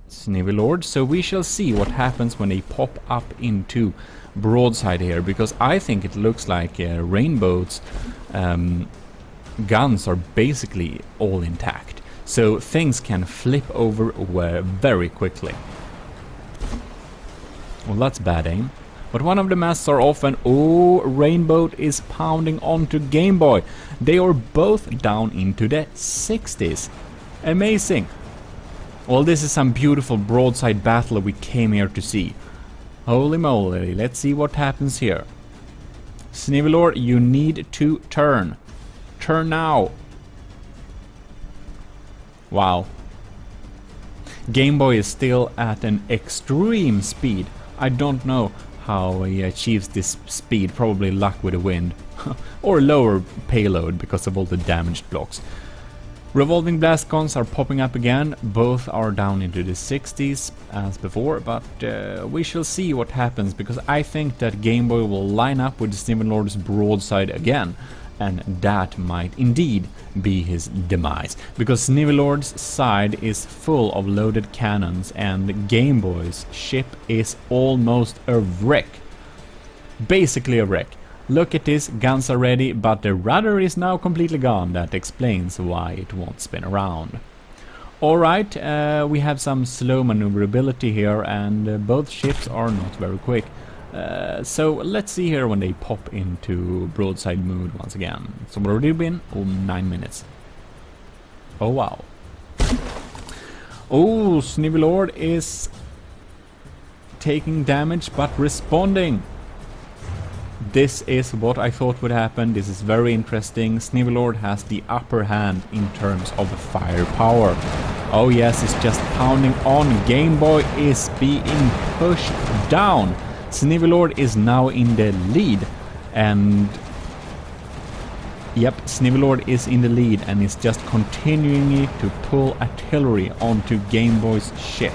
Snivelord, so we shall see what happens when they pop up into broadside here, because I think it looks like Rainbow's guns are basically all intact, so things can flip over very quickly. Well, that's bad aim. But one of the masts are off and oh, Rainbow is pounding onto Game Boy. They are both down into the 60s. Amazing. Well, this is some beautiful broadside battle we came here to see. Holy moly, let's see what happens here. Snivelord, you need to turn. Turn now. Wow. Game Boy is still at an extreme speed. I don't know how he achieves this speed, probably luck with the wind. Or lower payload because of all the damaged blocks. Revolving blast guns are popping up again, both are down into the 60s as before, but we shall see what happens, because I think that Game Boy will line up with Snivelord's broadside again, and that might indeed be his demise, because Snivelord's side is full of loaded cannons and Game Boy's ship is almost a wreck. Basically a wreck. Look at this, guns are ready, but the rudder is now completely gone. That explains why it won't spin around. Alright, we have some slow maneuverability here, and both ships are not very quick. So let's see here when they pop into broadside mode once again. It's already been 9 minutes. Oh wow. Oh, Snivelord is taking damage but responding. This is what I thought would happen. This is very interesting. Snivelord has the upper hand in terms of firepower. Oh yes, it's just pounding on. Game Boy is being pushed down. Snivelord is now in the lead. And yep, Snivelord is in the lead and is just continuing to pull artillery onto Game Boy's ship.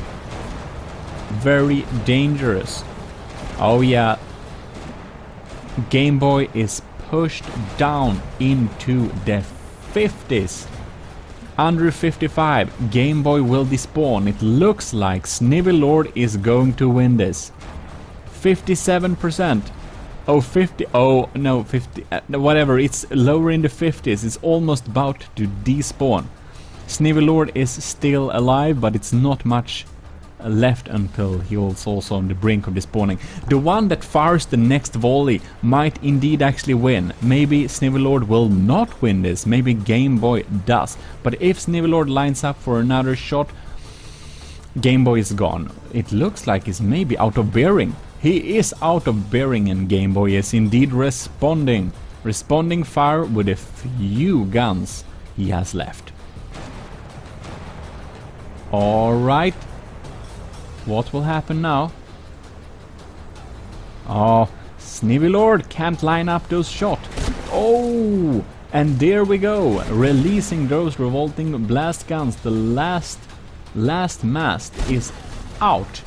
Very dangerous. Oh yeah. Game Boy is pushed down into the 50s. Under 55, Game Boy will despawn. It looks like Snivelord is going to win this. 57%. Oh, 50. Oh, no, 50. Whatever, it's lower in the 50s. It's almost about to despawn. Snivelord is still alive, but it's not much left until he was also on the brink of despawning. The one that fires the next volley might indeed actually win. Maybe Snivelord will not win this, maybe Game Boy does. But if Snivelord lines up for another shot, Game Boy is gone. It looks like he's maybe out of bearing. He is out of bearing and Game Boy is indeed responding. Responding fire with a few guns he has left. Alright. What will happen now? Oh, Snivelord can't line up those shots. Oh, and there we go, releasing those revolting blast guns. The last mast is out,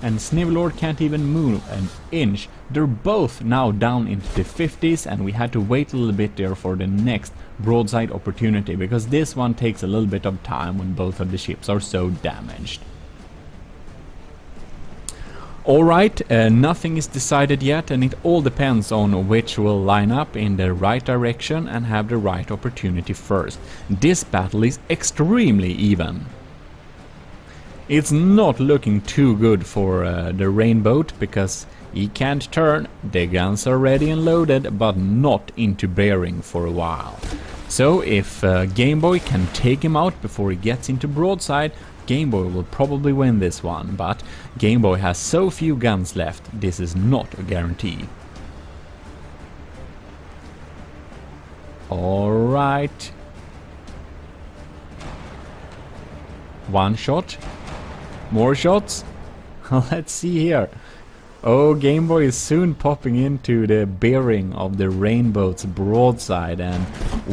and Snivelord can't even move an inch. They're both now down into the 50s, and we had to wait a little bit there for the next broadside opportunity, because this one takes a little bit of time when both of the ships are so damaged. Alright, nothing is decided yet, and it all depends on which will line up in the right direction and have the right opportunity first. This battle is extremely even. It's not looking too good for the Rainboat, because he can't turn, the guns are ready and loaded, but not into bearing for a while. So if Game Boy can take him out before he gets into broadside, Game Boy will probably win this one, but Game Boy has so few guns left, this is not a guarantee. Alright. One shot. More shots. Let's see here. Oh, Game Boy is soon popping into the bearing of the Rainboat's broadside, and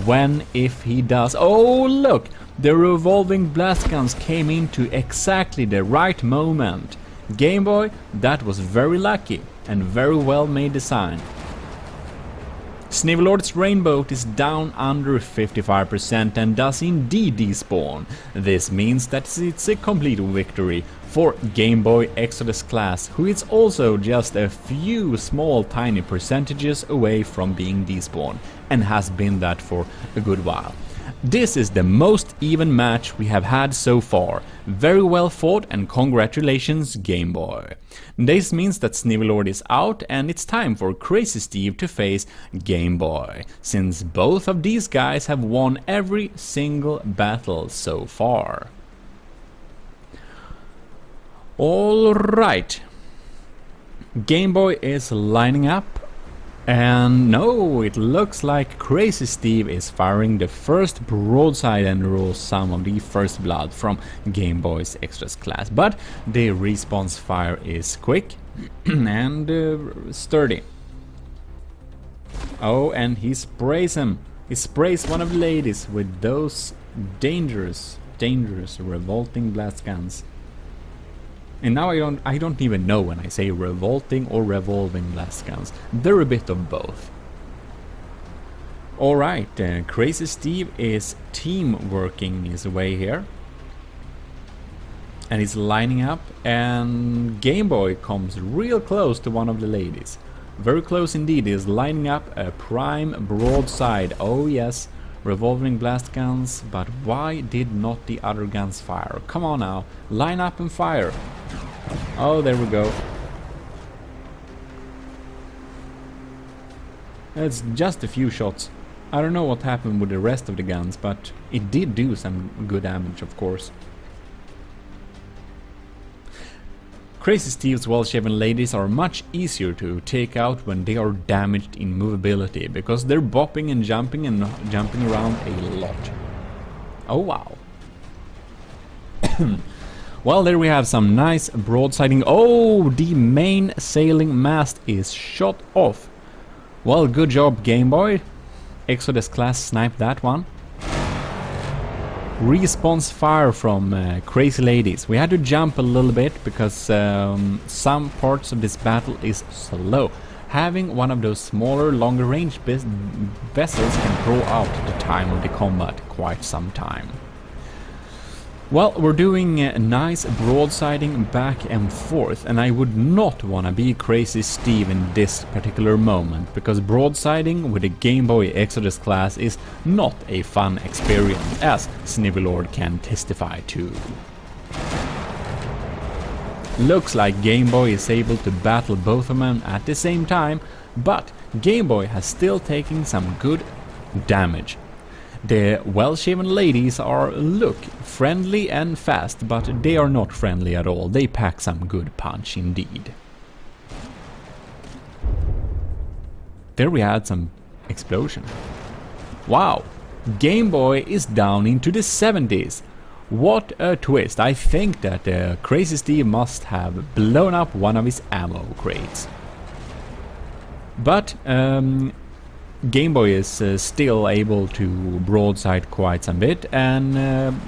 when, if he does... Oh, look! The revolving blast guns came into exactly the right moment. Game Boy, that was very lucky and very well made design. Snivelord's Rainboat is down under 55% and does indeed despawn. This means that it's a complete victory for Game Boy Exodus class, who is also just a few small tiny percentages away from being despawned, and has been that for a good while. This is the most even match we have had so far. Very well fought, and congratulations Game Boy. This means that Snivelord is out and it's time for Crazy Steve to face Game Boy, since both of these guys have won every single battle so far. Alright. Game Boy is lining up. And no, it looks like Crazy Steve is firing the first broadside and rolls some of the first blood from Game Boy's Extras class. But the response fire is quick and sturdy. Oh, and he sprays him. He sprays one of the ladies with those dangerous revolting blast guns. And now I don't even know when I say revolting or revolving blast guns. They're a bit of both. Alright, Crazy Steve is team working his way here. And he's lining up, and Game Boy comes real close to one of the ladies. Very close indeed. He is lining up a prime broadside. Oh yes, revolving blast guns, but why did not the other guns fire? Come on now, line up and fire. Oh, there we go. It's just a few shots. I don't know what happened with the rest of the guns, but it did do some good damage, of course. Crazy Steve's well-shaven ladies are much easier to take out when they are damaged in movability, because they're bopping and jumping around a lot. Oh wow. Well, there we have some nice broadsiding. Oh, the main sailing mast is shot off. Well, good job, Game Boy. Exodus class sniped that one. Response fire from Crazy Ladies. We had to jump a little bit because some parts of this battle is slow. Having one of those smaller, longer range vessels can draw out the time of the combat quite some time. Well, we're doing nice broadsiding back and forth, and I would not want to be Crazy Steve in this particular moment, because broadsiding with a Game Boy Exodus class is not a fun experience, as Snivelord can testify to. Looks like Game Boy is able to battle both of them at the same time, but Game Boy has still taken some good damage. The well-shaven ladies look friendly and fast, but they are not friendly at all. They pack some good punch indeed. There we had some explosion. Wow, Game Boy is down into the 70s. What a twist. I think that Crazy Steve must have blown up one of his ammo crates. But Game Boy is still able to broadside quite some bit, and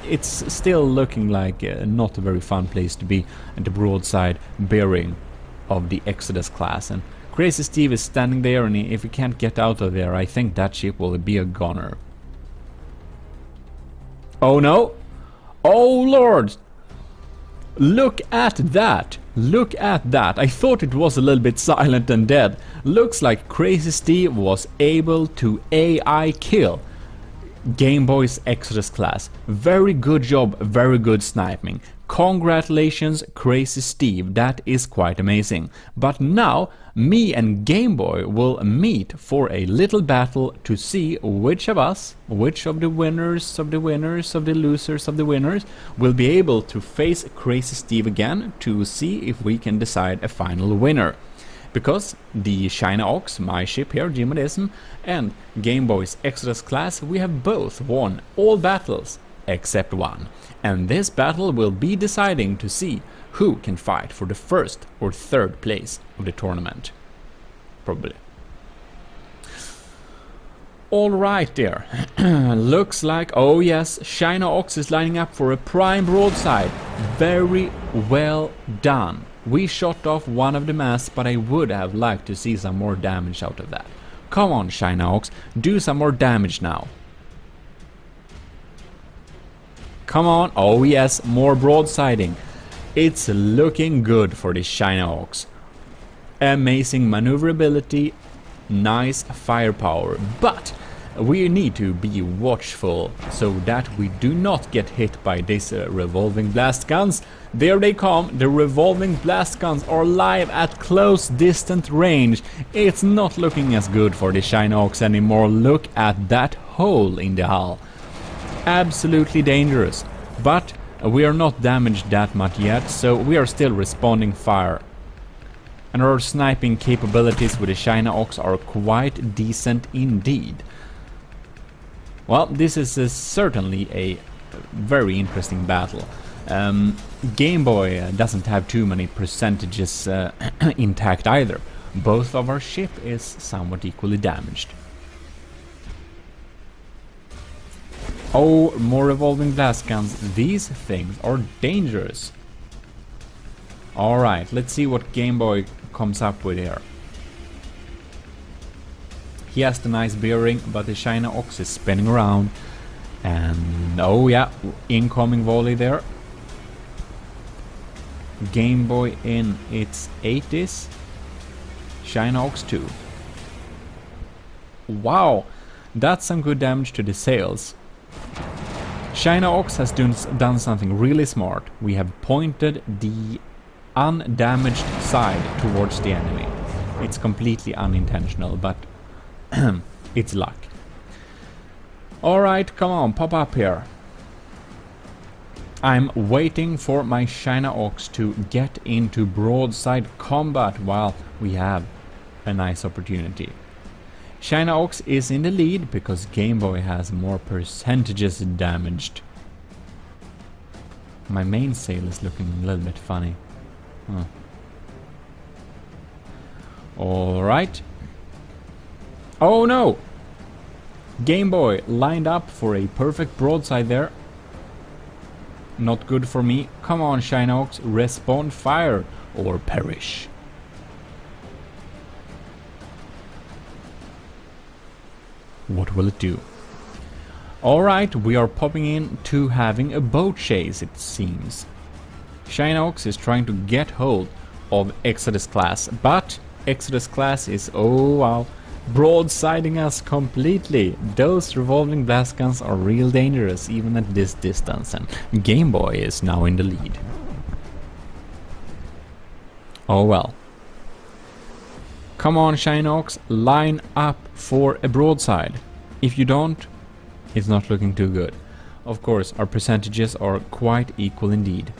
it's still looking like not a very fun place to be at the broadside bearing of the Exodus class. And Crazy Steve is standing there, and if he can't get out of there, I think that ship will be a goner. Oh no! Oh lord! Look at that! Look at that! I thought it was a little bit silent and dead. Looks like Crazy Steve was able to AI kill Game Boy's Exodus class. Very good job, very good sniping. Congratulations, Crazy Steve, that is quite amazing. But now, me and Game Boy will meet for a little battle to see which of us, which of the winners of the winners of the losers of the winners, will be able to face Crazy Steve again to see if we can decide a final winner. Because the China Ox, my ship here, GMODIST, and Game Boy's Exodus class, we have both won all battles except one. And this battle will be deciding to see who can fight for the first or third place of the tournament. Probably. Alright there. Looks like, oh yes, China Ox is lining up for a prime broadside. Very well done. We shot off one of the masts, but I would have liked to see some more damage out of that. Come on, China Ox, do some more damage now. Come on, oh yes, more broadsiding. It's looking good for the China Ox. Amazing maneuverability, nice firepower, but we need to be watchful so that we do not get hit by these revolving blast guns. There they come, the revolving blast guns are live at close distant range. It's not looking as good for the China Ox anymore. Look at that hole in the hull. Absolutely dangerous. But We are not damaged that much yet, so we are still responding fire. And our sniping capabilities with the China Ox are quite decent indeed. Well, this is certainly a very interesting battle. Game Boy doesn't have too many percentages intact either. Both of our ship is somewhat equally damaged. Oh, more revolving blast guns. These things are dangerous. Alright, let's see what Game Boy comes up with here. He has the nice bearing, but the China Ox is spinning around. And oh yeah, incoming volley there. Game Boy in its 80s. China Ox 2. Wow, that's some good damage to the sails. China Ox has done something really smart. We have pointed the undamaged side towards the enemy. It's completely unintentional, but it's luck. Alright, come on, pop up here. I'm waiting for my China Ox to get into broadside combat while we have a nice opportunity. China Ox is in the lead because Game Boy has more percentages damaged. My mainsail is looking a little bit funny. Huh. Alright. Oh no! Game Boy lined up for a perfect broadside there. Not good for me. Come on, China Ox, respond fire or perish. What will it do? Alright, we are popping in to having a boat chase, it seems. China Ox is trying to get hold of Exodus class, but Exodus class is, oh wow, broadsiding us completely. Those revolving blast guns are real dangerous even at this distance, and Game Boy is now in the lead. Oh well. Come on, China Ox, line up for a broadside. If you don't, it's not looking too good. Of course, our percentages are quite equal indeed.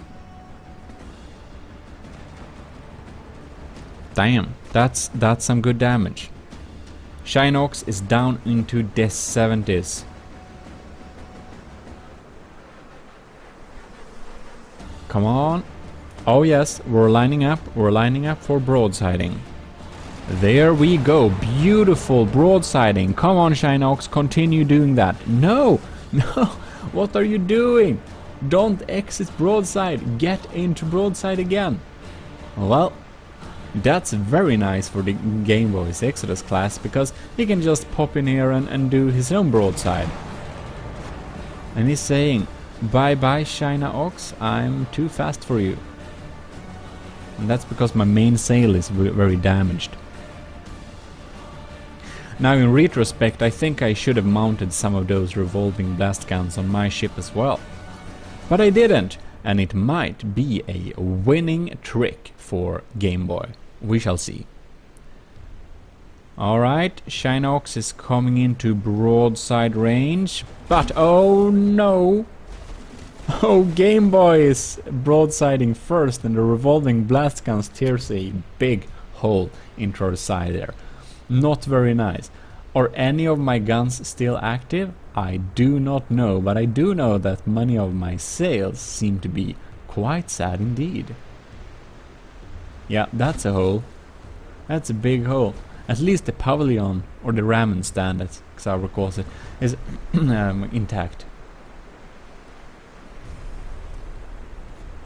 Damn, that's some good damage. China Ox is down into the 70s. Come on. Oh yes, we're lining up for broadsiding. There we go, beautiful broadsiding. Come on, China Ox, continue doing that. No, no, what are you doing? Don't exit broadside, get into broadside again. Well, that's very nice for the Game Boy's Exodus class, because he can just pop in here and do his own broadside. And he's saying, bye bye China Ox, I'm too fast for you. And that's because my mainsail is very damaged. Now in retrospect, I think I should have mounted some of those revolving blast guns on my ship as well. But I didn't, and it might be a winning trick for Game Boy. We shall see. Alright, China Ox is coming into broadside range, but oh no! Oh, Game Boy is broadsiding first, and the revolving blast guns tears a big hole into our side there. Not very nice. Are any of my guns still active? I do not know, but I do know that many of my sails seem to be quite sad indeed. Yeah, that's a hole. That's a big hole. At least the pavilion, or the ramen stand, as Xaver calls it, is intact.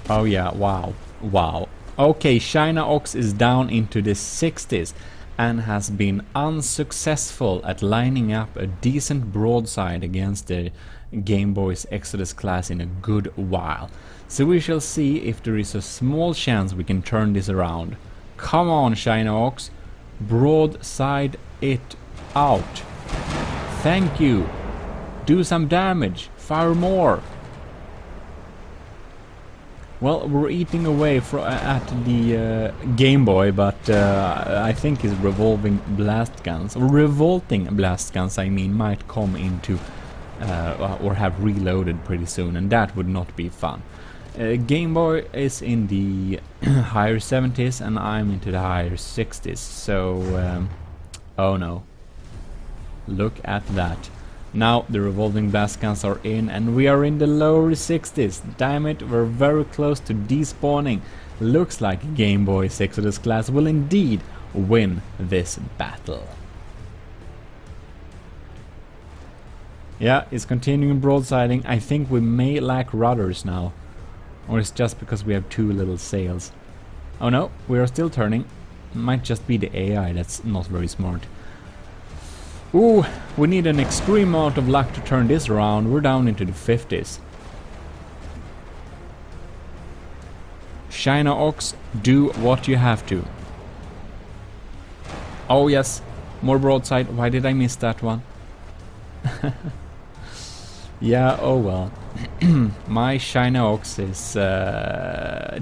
Oh yeah, wow, wow. Okay, China Ox is down into the 60s and has been unsuccessful at lining up a decent broadside against the Game Boy's Exodus class in a good while. So we shall see if there is a small chance we can turn this around. Come on, China Ox, broadside it out. Thank you. Do some damage, fire more. Well, we're eating away at the Game Boy, but I think his revolving blast guns, or revolting blast guns I mean, might come into or have reloaded pretty soon, and that would not be fun. Game Boy is in the higher 70s and I'm into the higher 60s, so oh no. Look at that. Now the revolving blast guns are in and we are in the lower 60s. Damn it, we're very close to despawning. Looks like Game Boy's Exodus class will indeed win this battle. Yeah, it's continuing broadsiding. I think we may lack rudders now. Or it's just because we have too little sails. Oh no, we are still turning. Might just be the AI that's not very smart. Ooh, we need an extreme amount of luck to turn this around. We're down into the 50s. China Ox, do what you have to. Oh yes, more broadside. Why did I miss that one? Yeah, oh well. My China Ox is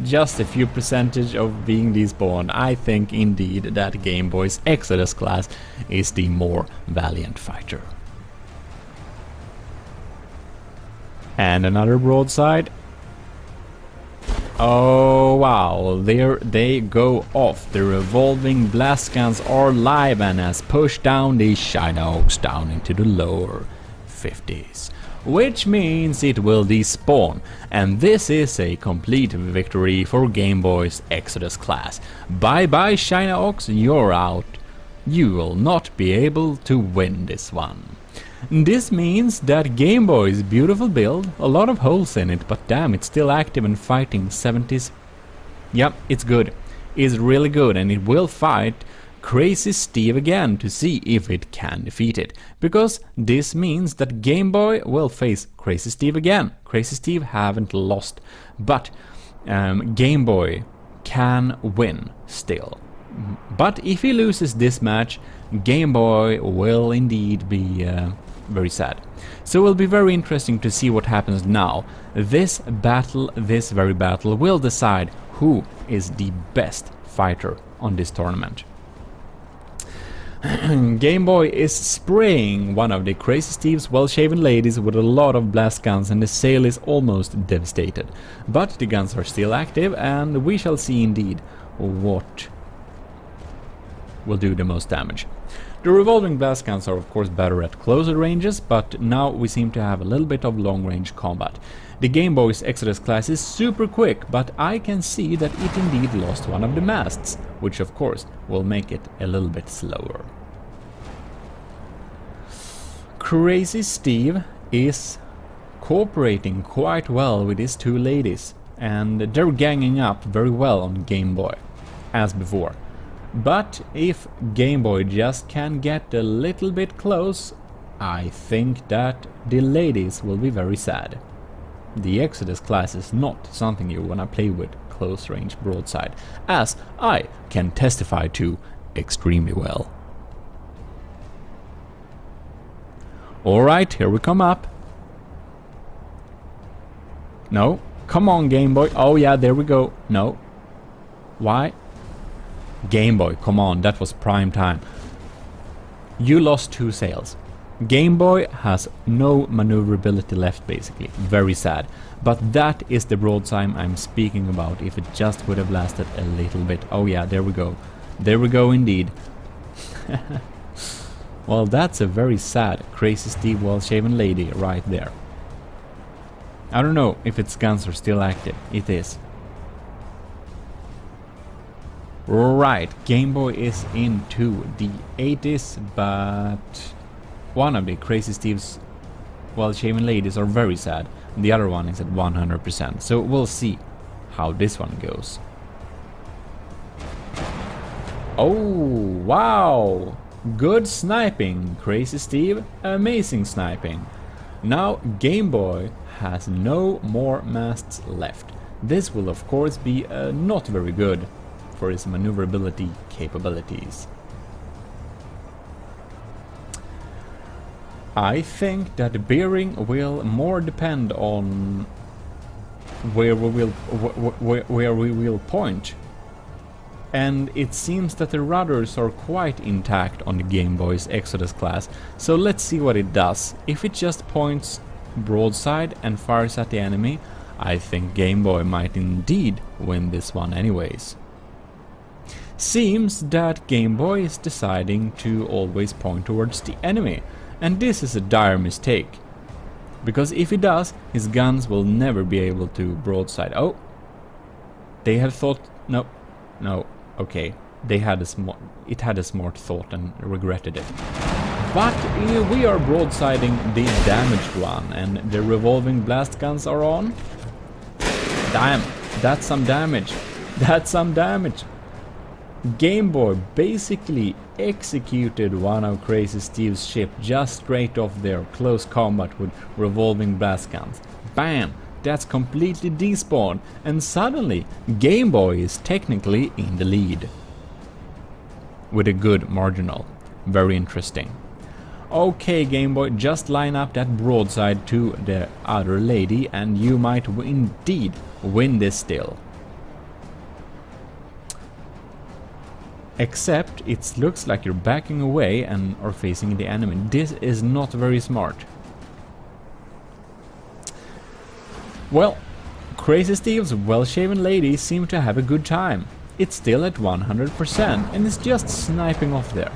just a few percentage of being despawned. I think indeed that Game Boy's Exodus class is the more valiant fighter. And another broadside. Oh wow, there they go off. The revolving blast guns are live and has pushed down the China Ox down into the lower 50s. Which means it will despawn, and this is a complete victory for Game Boy's Exodus class. Bye bye China Ox, you're out. You will not be able to win this one. This means that Game Boy's beautiful build, a lot of holes in it, but damn, it's still active and fighting 70s. Yep, it's good. It's really good, and it will fight Crazy Steve again to see if it can defeat it. Because this means that Game Boy will face Crazy Steve again. Crazy Steve haven't lost, but Game Boy can win still. But if he loses this match, Game Boy will indeed be very sad. So it will be very interesting to see what happens now. This very battle will decide who is the best fighter on this tournament. Game Boy is spraying one of the Crazy Steve's well-shaven ladies with a lot of blast guns, and the sail is almost devastated. But the guns are still active, and we shall see indeed what will do the most damage. The revolving blast guns are of course better at closer ranges, but now we seem to have a little bit of long-range combat. The Game Boy's Exodus class is super quick, but I can see that it indeed lost one of the masts, which of course will make it a little bit slower. Crazy Steve is cooperating quite well with his two ladies, and they're ganging up very well on Game Boy, as before. But if Game Boy just can get a little bit close, I think that the ladies will be very sad. The Exodus class is not something you wanna play with close range broadside, as I can testify to extremely well. Alright, here we come up. No, come on Game Boy. Oh yeah, there we go. No. Why? Game Boy, come on, that was prime time. You lost two sails. Game Boy has no maneuverability left basically. Very sad. But that is the broadside I'm speaking about. If it just would have lasted a little bit. Oh yeah, there we go. There we go indeed. Well, that's a very sad Crazy Steve well-shaven lady right there. I don't know if its guns are still active. It is. Right, Game Boy is into the 80s, but one of the Crazy Steve's well-shaven ladies are very sad. The other one is at 100%, so we'll see how this one goes. Oh, wow! Good sniping, Crazy Steve. Amazing sniping. Now Game Boy has no more masts left. This will of course be not very good for his maneuverability capabilities. I think that the bearing will more depend on where we will point. And it seems that the rudders are quite intact on the Game Boy's Exodus class, so let's see what it does. If it just points broadside and fires at the enemy, I think Game Boy might indeed win this one anyways. Seems that Game Boy is deciding to always point towards the enemy, and this is a dire mistake. Because if he does, his guns will never be able to broadside. Oh! They have thought... No. No. Okay. They had a it had a smart thought and regretted it. But we are broadsiding the damaged one, and the revolving blast guns are on. Damn! That's some damage! That's some damage! Game Boy basically executed one of Crazy Steve's ship just straight off their close combat with revolving blast guns. Bam! That's completely despawned, and suddenly Game Boy is technically in the lead. With a good marginal. Very interesting. Okay, Game Boy, just line up that broadside to the other lady and you might indeed win this still. Except it looks like you're backing away and are facing the enemy. This is not very smart. Well, Crazy Steve's well-shaven lady seemed to have a good time. It's still at 100% and is just sniping off there.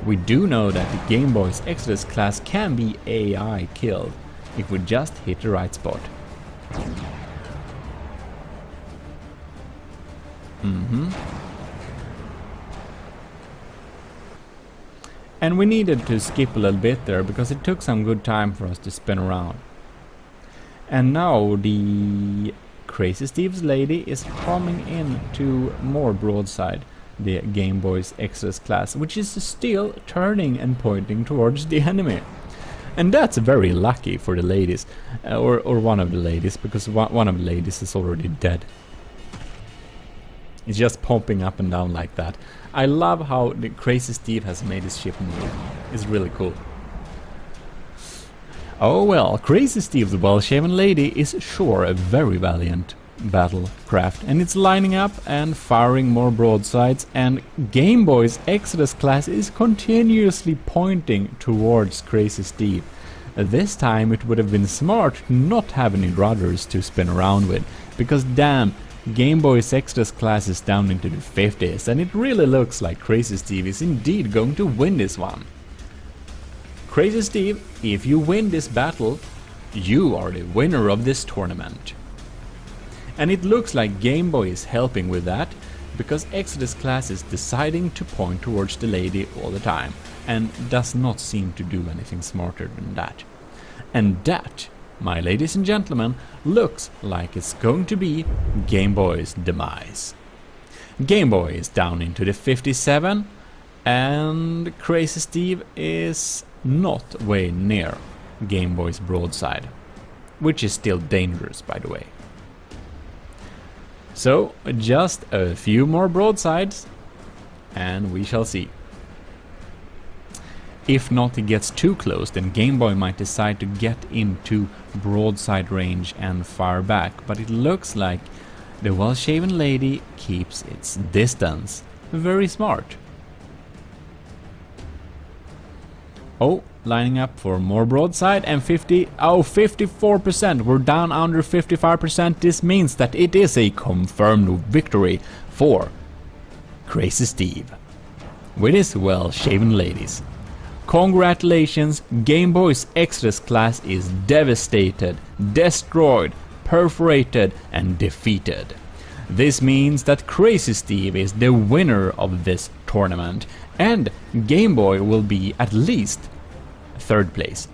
We do know that the Game Boy's Exodus class can be AI killed if we just hit the right spot. And we needed to skip a little bit there because it took some good time for us to spin around. And now the Crazy Steve's lady is coming in to more broadside the Game Boy's Exodus class, which is still turning and pointing towards the enemy. And that's very lucky for the ladies, or one of the ladies, because one of the ladies is already dead. It's just pumping up and down like that. I love how the Crazy Steve has made his ship move. It's really cool. Oh well, Crazy Steve's well-shaven lady is sure a very valiant battlecraft, and it's lining up and firing more broadsides, and Game Boy's Exodus class is continuously pointing towards Crazy Steve. This time it would have been smart to not have any rudders to spin around with, because damn, Game Boy's Exodus class is down into the 50s, and it really looks like Crazy Steve is indeed going to win this one. Crazy Steve, if you win this battle, you are the winner of this tournament. And it looks like Game Boy is helping with that, because Exodus class is deciding to point towards the lady all the time, and does not seem to do anything smarter than that. And that, my ladies and gentlemen, looks like it's going to be Game Boy's demise. Game Boy is down into the 57, and Crazy Steve is not way near Game Boy's broadside, which is still dangerous, by the way. So, just a few more broadsides, and we shall see. If not, it gets too close, then Game Boy might decide to get into broadside range and fire back, but it looks like the well-shaven lady keeps its distance. Very smart. Oh, lining up for more broadside, and 54%. We're down under 55%. This means that it is a confirmed victory for Crazy Steve with his well-shaven ladies. Congratulations, Game Boy's Exodus class is devastated, destroyed, perforated and defeated. This means that Crazy Steve is the winner of this tournament, and Game Boy will be at least third place.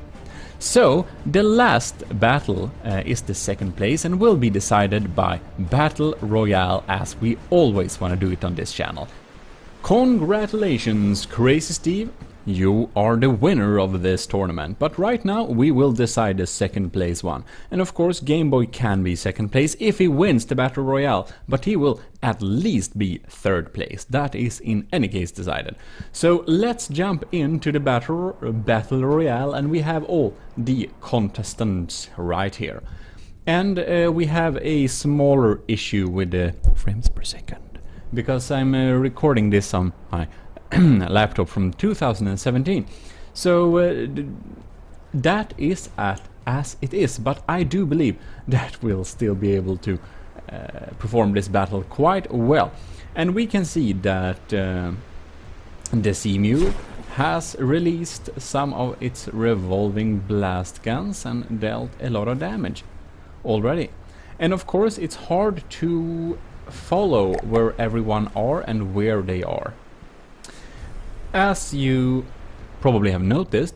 So the last battle is the second place and will be decided by Battle Royale, as we always want to do it on this channel. Congratulations, Crazy Steve! You are the winner of this tournament, but right now we will decide the second place one. And of course Game Boy can be second place if he wins the Battle Royale, but he will at least be third place. That is in any case decided. So let's jump into the Battle Royale, and we have all the contestants right here. And we have a smaller issue with the frames per second, because I'm recording this on my laptop from 2017. So that is at as it is, but I do believe that we'll still be able to perform this battle quite well. And we can see that the Seamule has released some of its revolving blast guns and dealt a lot of damage already. And of course it's hard to follow where everyone are and where they are. As you probably have noticed,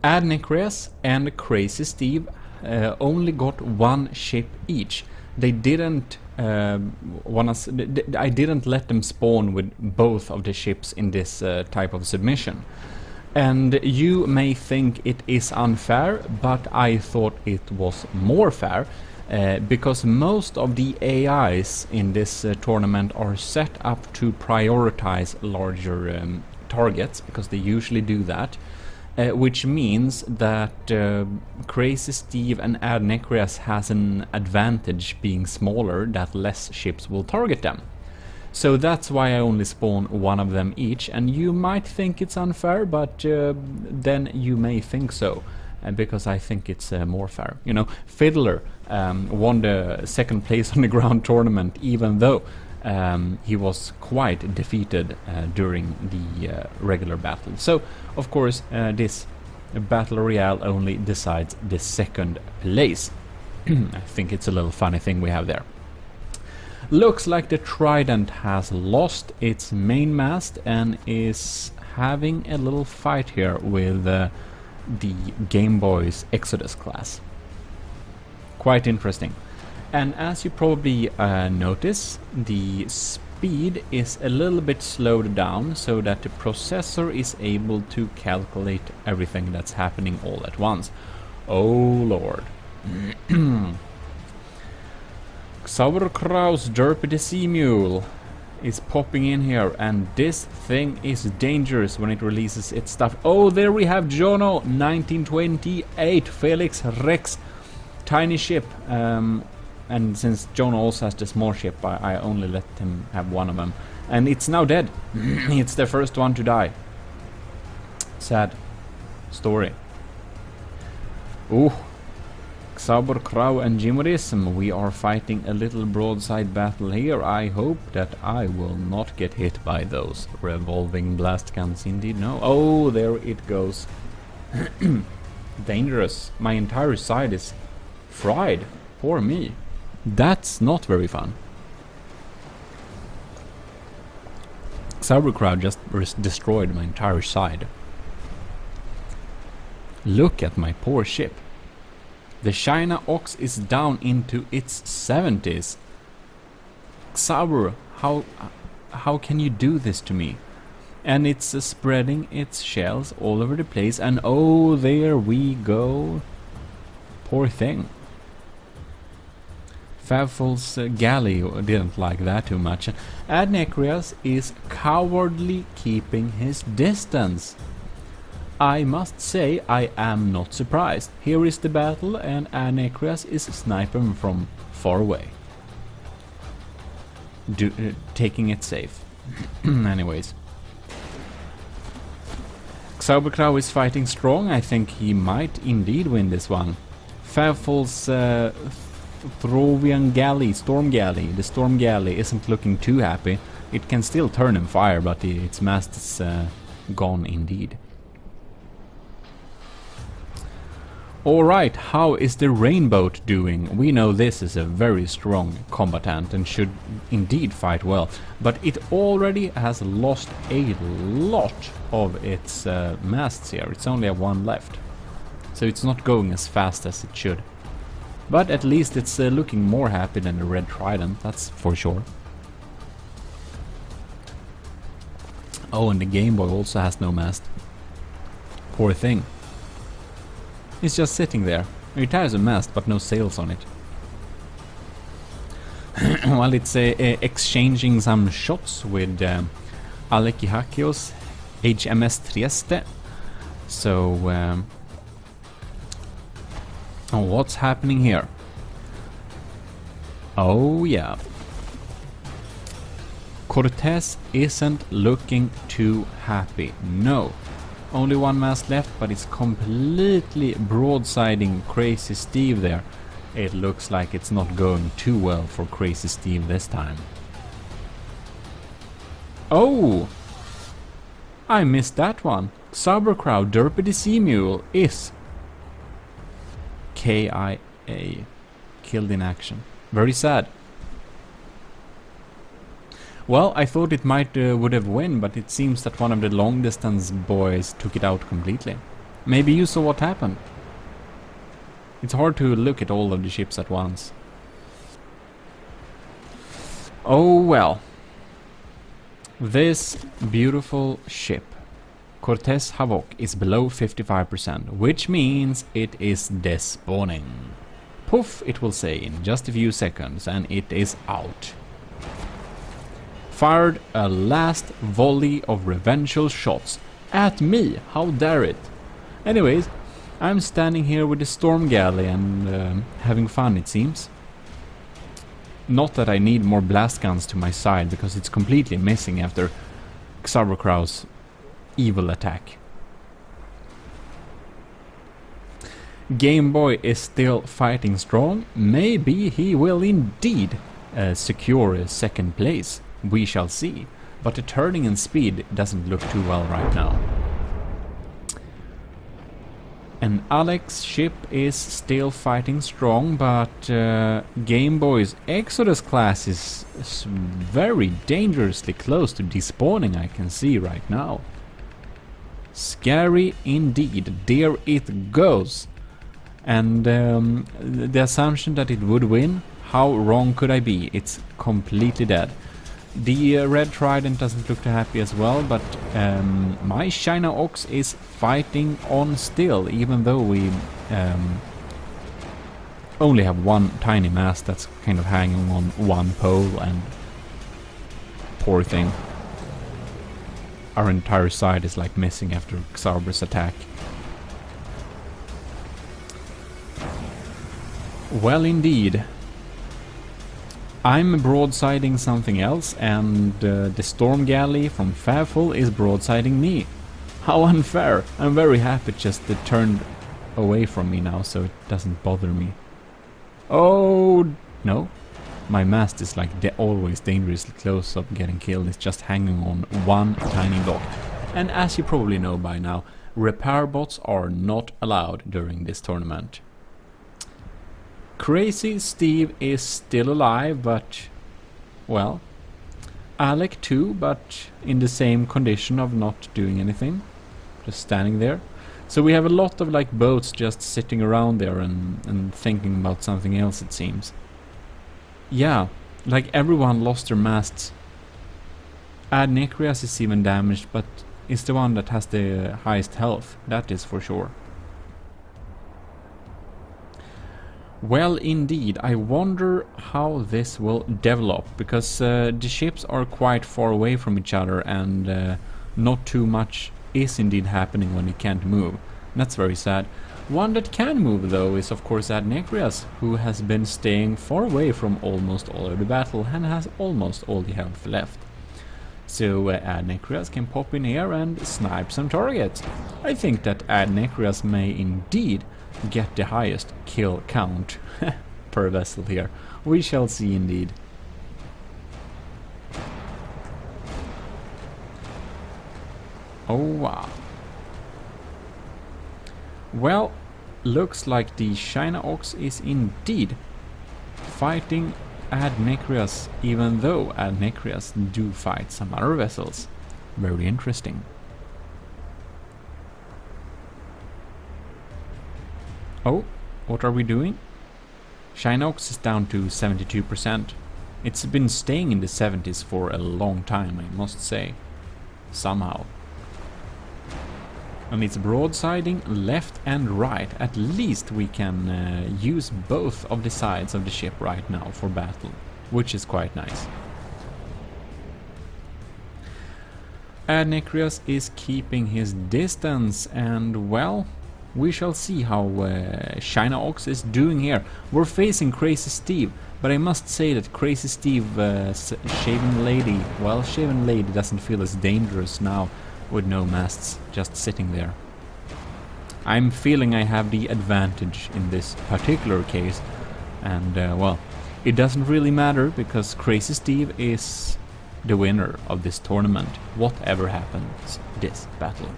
Adnecres and Crazy Steve only got one ship each. They didn't I didn't let them spawn with both of the ships in this type of submission. And you may think it is unfair, but I thought it was more fair, because most of the AIs in this tournament are set up to prioritize larger targets, because they usually do that. Which means that Crazy Steve and Adnecres has an advantage being smaller, that less ships will target them. So that's why I only spawn one of them each, and you might think it's unfair, but then you may think so, because I think it's more fair. You know, Fiddler won the second place on the ground tournament, even though he was quite defeated during the regular battle. So, of course, this Battle Royale only decides the second place. I think it's a little funny thing we have there. Looks like the Trident has lost its main mast and is having a little fight here with the Game Boy's Exodus class. Quite interesting. And as you probably notice, the speed is a little bit slowed down so that the processor is able to calculate everything that's happening all at once. Oh lord. Sauerkraut's Derpy the Sea Mule is popping in here, and this thing is dangerous when it releases its stuff. Oh, there we have Jono 1928 Felix Rex tiny ship. And since John also has the small ship, I only let him have one of them. And it's now dead. It's the first one to die. Sad story. Ooh. Sauerkraut and GMODIST, we are fighting a little broadside battle here. I hope that I will not get hit by those revolving blast guns indeed. No. Oh, there it goes. Dangerous. My entire side is fried. Poor me. That's not very fun. Sauerkraut just destroyed my entire side. Look at my poor ship. The China Ox is down into its 70s. Sauer, how can you do this to me? And it's spreading its shells all over the place, and oh, there we go. Poor thing. Favfol's galley didn't like that too much. Adnecres is cowardly keeping his distance. I must say I am not surprised. Here is the battle and Adnecres is sniping from far away. Taking it safe. Anyways. Sauerkraut is fighting strong. I think he might indeed win this one. Favfol's Throvian galley, storm galley. The storm galley isn't looking too happy. It can still turn and fire, but its mast is gone indeed. Alright, how is the Rainboat doing? We know this is a very strong combatant and should indeed fight well, but it already has lost a lot of its masts here. It's only one left, so it's not going as fast as it should. But at least it's looking more happy than the Red Trident, that's for sure. Oh, and the Game Boy also has no mast. Poor thing. It's just sitting there. It has a mast, but no sails on it. Well, it's exchanging some shots with Alekihakios HMS Trieste. So, what's happening here? Oh yeah. Cortez isn't looking too happy. No. only one mast left, but it's completely broadsiding Crazy Steve there. It looks like it's not going too well for Crazy Steve this time. Oh! I missed that one. Sauerkraut Derpy the Sea Mule is KIA. Killed in action. Very sad. Well, I thought it might would have won, but it seems that one of the long distance boys took it out completely. Maybe you saw what happened. It's hard to look at all of the ships at once. Oh well. This beautiful ship, Cortez Havoc, is below 55%, which means it is despawning. Poof, it will say in just a few seconds, and it is out. Fired a last volley of revengeful shots at me, how dare it. Anyways, I'm standing here with the storm galley and having fun, it seems. Not that I need more blast guns to my side, because it's completely missing after Sauerkraut's evil attack. Game Boy is still fighting strong. Maybe he will indeed secure a second place. We shall see. But the turning and speed doesn't look too well right now. And Alex's ship is still fighting strong, but Game Boy's Exodus class is very dangerously close to despawning, I can see right now. Scary indeed. There it goes. And the assumption that it would win, how wrong could I be? It's completely dead. The Red Trident doesn't look too happy as well, but my China Ox is fighting on still, even though we only have one tiny mast that's kind of hanging on one pole, and poor thing. Our entire side is like missing after Xarber's attack. Well, indeed. I'm broadsiding something else, and the storm galley from Favful is broadsiding me. How unfair! I'm very happy it just turned away from me now, so it doesn't bother me. Oh no, my mast is like always dangerously close up getting killed. It's just hanging on one tiny block. And as you probably know by now, repair bots are not allowed during this tournament. Crazy Steve is still alive, but, well, Alec too, but in the same condition of not doing anything, just standing there. So we have a lot of like boats just sitting around there and thinking about something else, it seems. Yeah, like everyone lost their masts. Ad Necrias is even damaged, but it's the one that has the highest health, that is for sure. Well, indeed, I wonder how this will develop, because the ships are quite far away from each other, and not too much is indeed happening when it can't move. That's very sad. One that can move, though, is of course Ad Necrias, who has been staying far away from almost all of the battle and has almost all the health left. So Ad Necrias can pop in here and snipe some targets. I think that Ad Necrias may indeed get the highest kill count per vessel here. We shall see indeed. Oh wow. Well, looks like the China Ox is indeed fighting Ad Necrias, even though Ad Necrias do fight some other vessels. Very interesting. Oh, what are we doing? China Ox is down to 72%. It's been staying in the 70s for a long time, I must say. Somehow. And it's broadsiding left and right. At least we can use both of the sides of the ship right now for battle, which is quite nice. Ad Necrias is keeping his distance, and well, we shall see how China Ox is doing here. We're facing Crazy Steve, but I must say that Crazy Steve, Shaven Lady, well, Shaven Lady doesn't feel as dangerous now with no masts, just sitting there. I'm feeling I have the advantage in this particular case, and well, it doesn't really matter because Crazy Steve is the winner of this tournament, whatever happens this battle.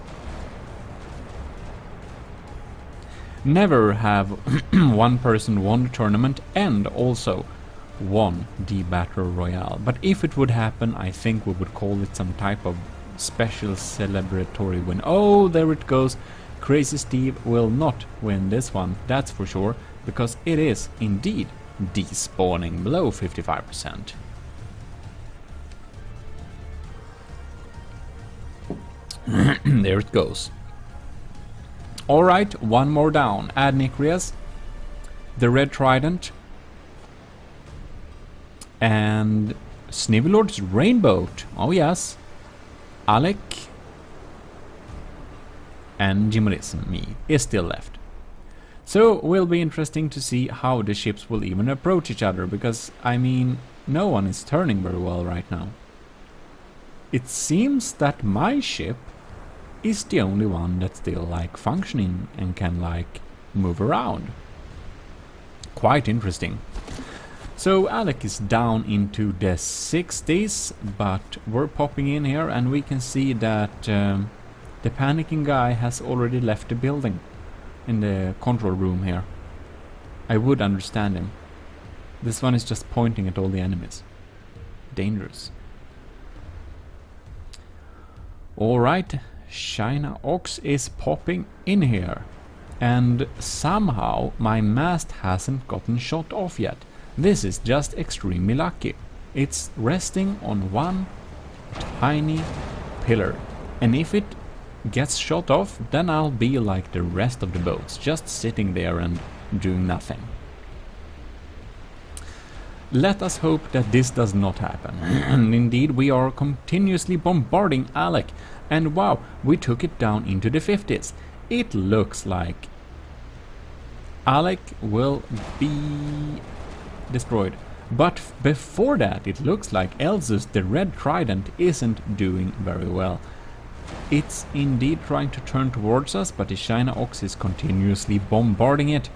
Never have one person won the tournament and also won the Battle Royale, but if it would happen, I think we would call it some type of special celebratory win. Oh, there it goes. Crazy Steve will not win this one, that's for sure, because it is indeed despawning below 55%. There it goes. Alright, one more down. Adnicrias, the Red Trident, and Snivelord's Rainboat. Oh yes. Alec and GMODIST, me, is still left. So will be interesting to see how the ships will even approach each other, because I mean, no one is turning very well right now. It seems that my ship is the only one that's still like functioning and can like move around. Quite interesting. So Alec is down into the 60s, but we're popping in here and we can see that the panicking guy has already left the building in the control room here. I would understand him. This one is just pointing at all the enemies. Dangerous. Alright, China Ox is popping in here. And somehow my mast hasn't gotten shot off yet. This is just extremely lucky. It's resting on one tiny pillar. And if it gets shot off, then I'll be like the rest of the boats, just sitting there and doing nothing. Let us hope that this does not happen. And indeed, we are continuously bombarding Alec. And wow, we took it down into the 50s. It looks like Alec will be destroyed. But before that, it looks like Elzus, the Red Trident, isn't doing very well. It's indeed trying to turn towards us, but the China Ox is continuously bombarding it.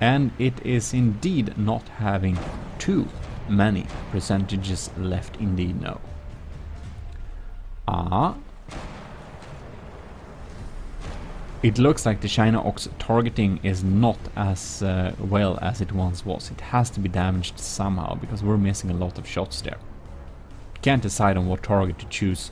And it is indeed not having too many percentages left, indeed, no. It looks like the China Ox targeting is not as well as it once was. It has to be damaged somehow, because we're missing a lot of shots there. Can't decide on what target to choose.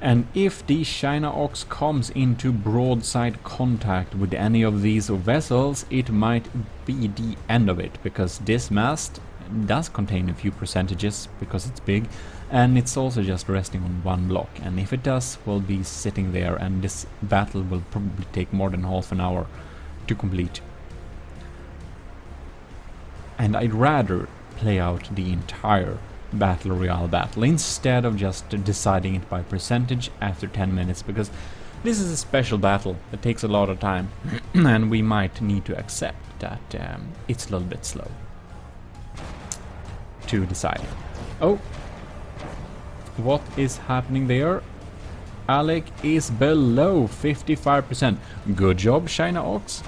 And if the China Ox comes into broadside contact with any of these vessels, it might be the end of it, because this mast does contain a few percentages because it's big, and it's also just resting on one block, and if it does, we'll be sitting there and this battle will probably take more than half an hour to complete. And I'd rather play out the entire Battle Royale battle instead of just deciding it by percentage after 10 minutes, because this is a special battle that takes a lot of time and we might need to accept that it's a little bit slow to decide. Oh, what is happening there? Alec is below 55%. Good job, China Ox.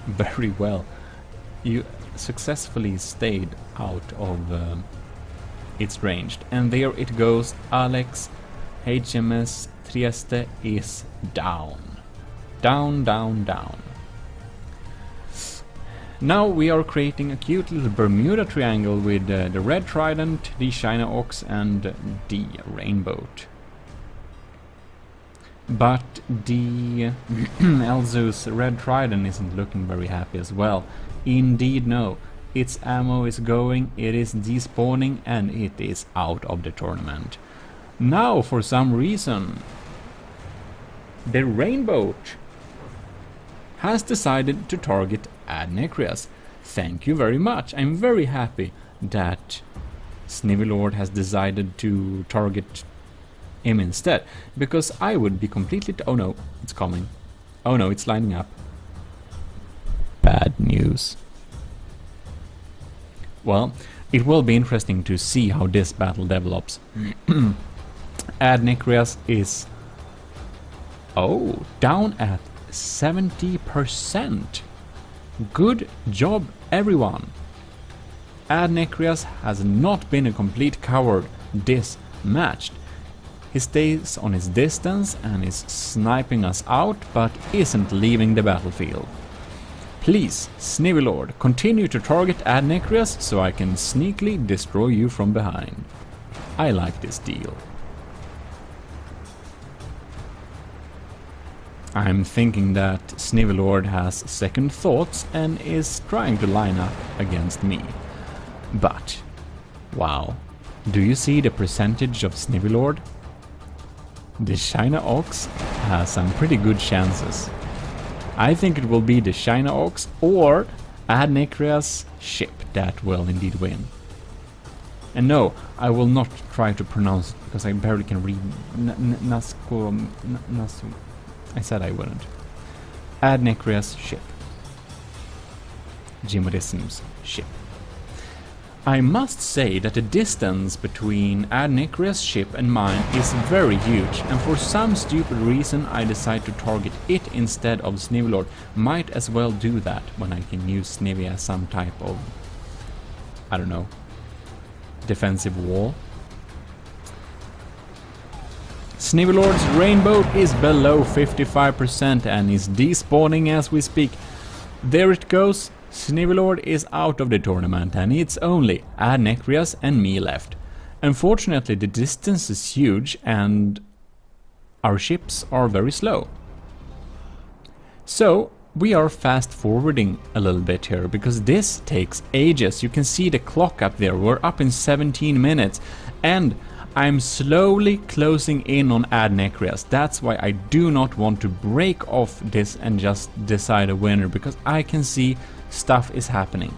Very well. You successfully stayed out of its ranged. And there it goes. Alec's HMS Trieste is down. Down, down, down. Now we are creating a cute little Bermuda Triangle with the Red Trident, the China Ox and the Rainboat. But the Elzus Red Trident isn't looking very happy as well. Indeed no. Its ammo is going, it is despawning, and it is out of the tournament. Now for some reason the Rainboat has decided to target Adnicrias. Thank you very much. I'm very happy that Snivelord has decided to target him instead, because I would be completely oh no, it's coming. Oh no, it's lining up. Bad news. Well, it will be interesting to see how this battle develops. Adnechrias is... oh, down at 70%. Good job, everyone. Adnechrias has not been a complete coward this match. He stays on his distance and is sniping us out, but isn't leaving the battlefield. Please, Snivelord, continue to target Adnechrias so I can sneakily destroy you from behind. I like this deal. I'm thinking that Snivelord has second thoughts and is trying to line up against me. But, wow, do you see the percentage of Snivelord? The China Ox has some pretty good chances. I think it will be the China Ox or Adnechrias' ship that will indeed win. And no, I will not try to pronounce it because I barely can read Nasu. I said I wouldn't. Adnechrias' ship. GMODIST's ship. I must say that the distance between Adnechrias' ship and mine is very huge, and for some stupid reason I decide to target it instead of Snivelord. Might as well do that when I can use Snivy as some type of, I don't know, defensive wall. Snivelord's rainbow is below 55% and is despawning as we speak. There it goes. Snivelord is out of the tournament and it's only Adnechrias and me left. Unfortunately, the distance is huge and our ships are very slow. So we are fast forwarding a little bit here because this takes ages. You can see the clock up there. We're up in 17 minutes and I'm slowly closing in on Adnechrias. That's why I do not want to break off this and just decide a winner, because I can see stuff is happening.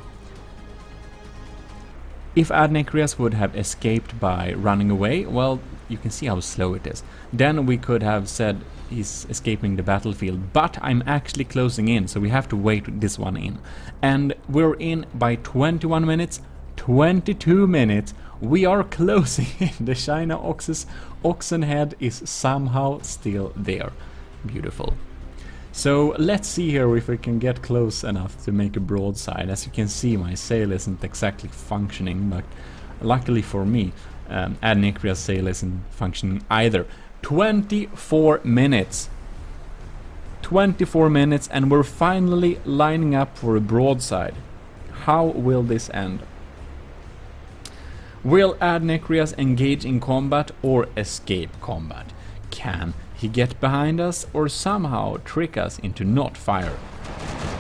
If Adnechrias would have escaped by running away, well, you can see how slow it is. Then we could have said he's escaping the battlefield, but I'm actually closing in, so we have to wait this one in. And we're in by 21 minutes, 22 minutes. We are closing in. The China Ox's oxen head is somehow still there. Beautiful. So let's see here if we can get close enough to make a broadside. As you can see, my sail isn't exactly functioning, but luckily for me, Adnechrias' sail isn't functioning either. 24 minutes. 24 minutes and we're finally lining up for a broadside. How will this end? Will Adnechrias engage in combat or escape combat? Can he get behind us or somehow trick us into not fire?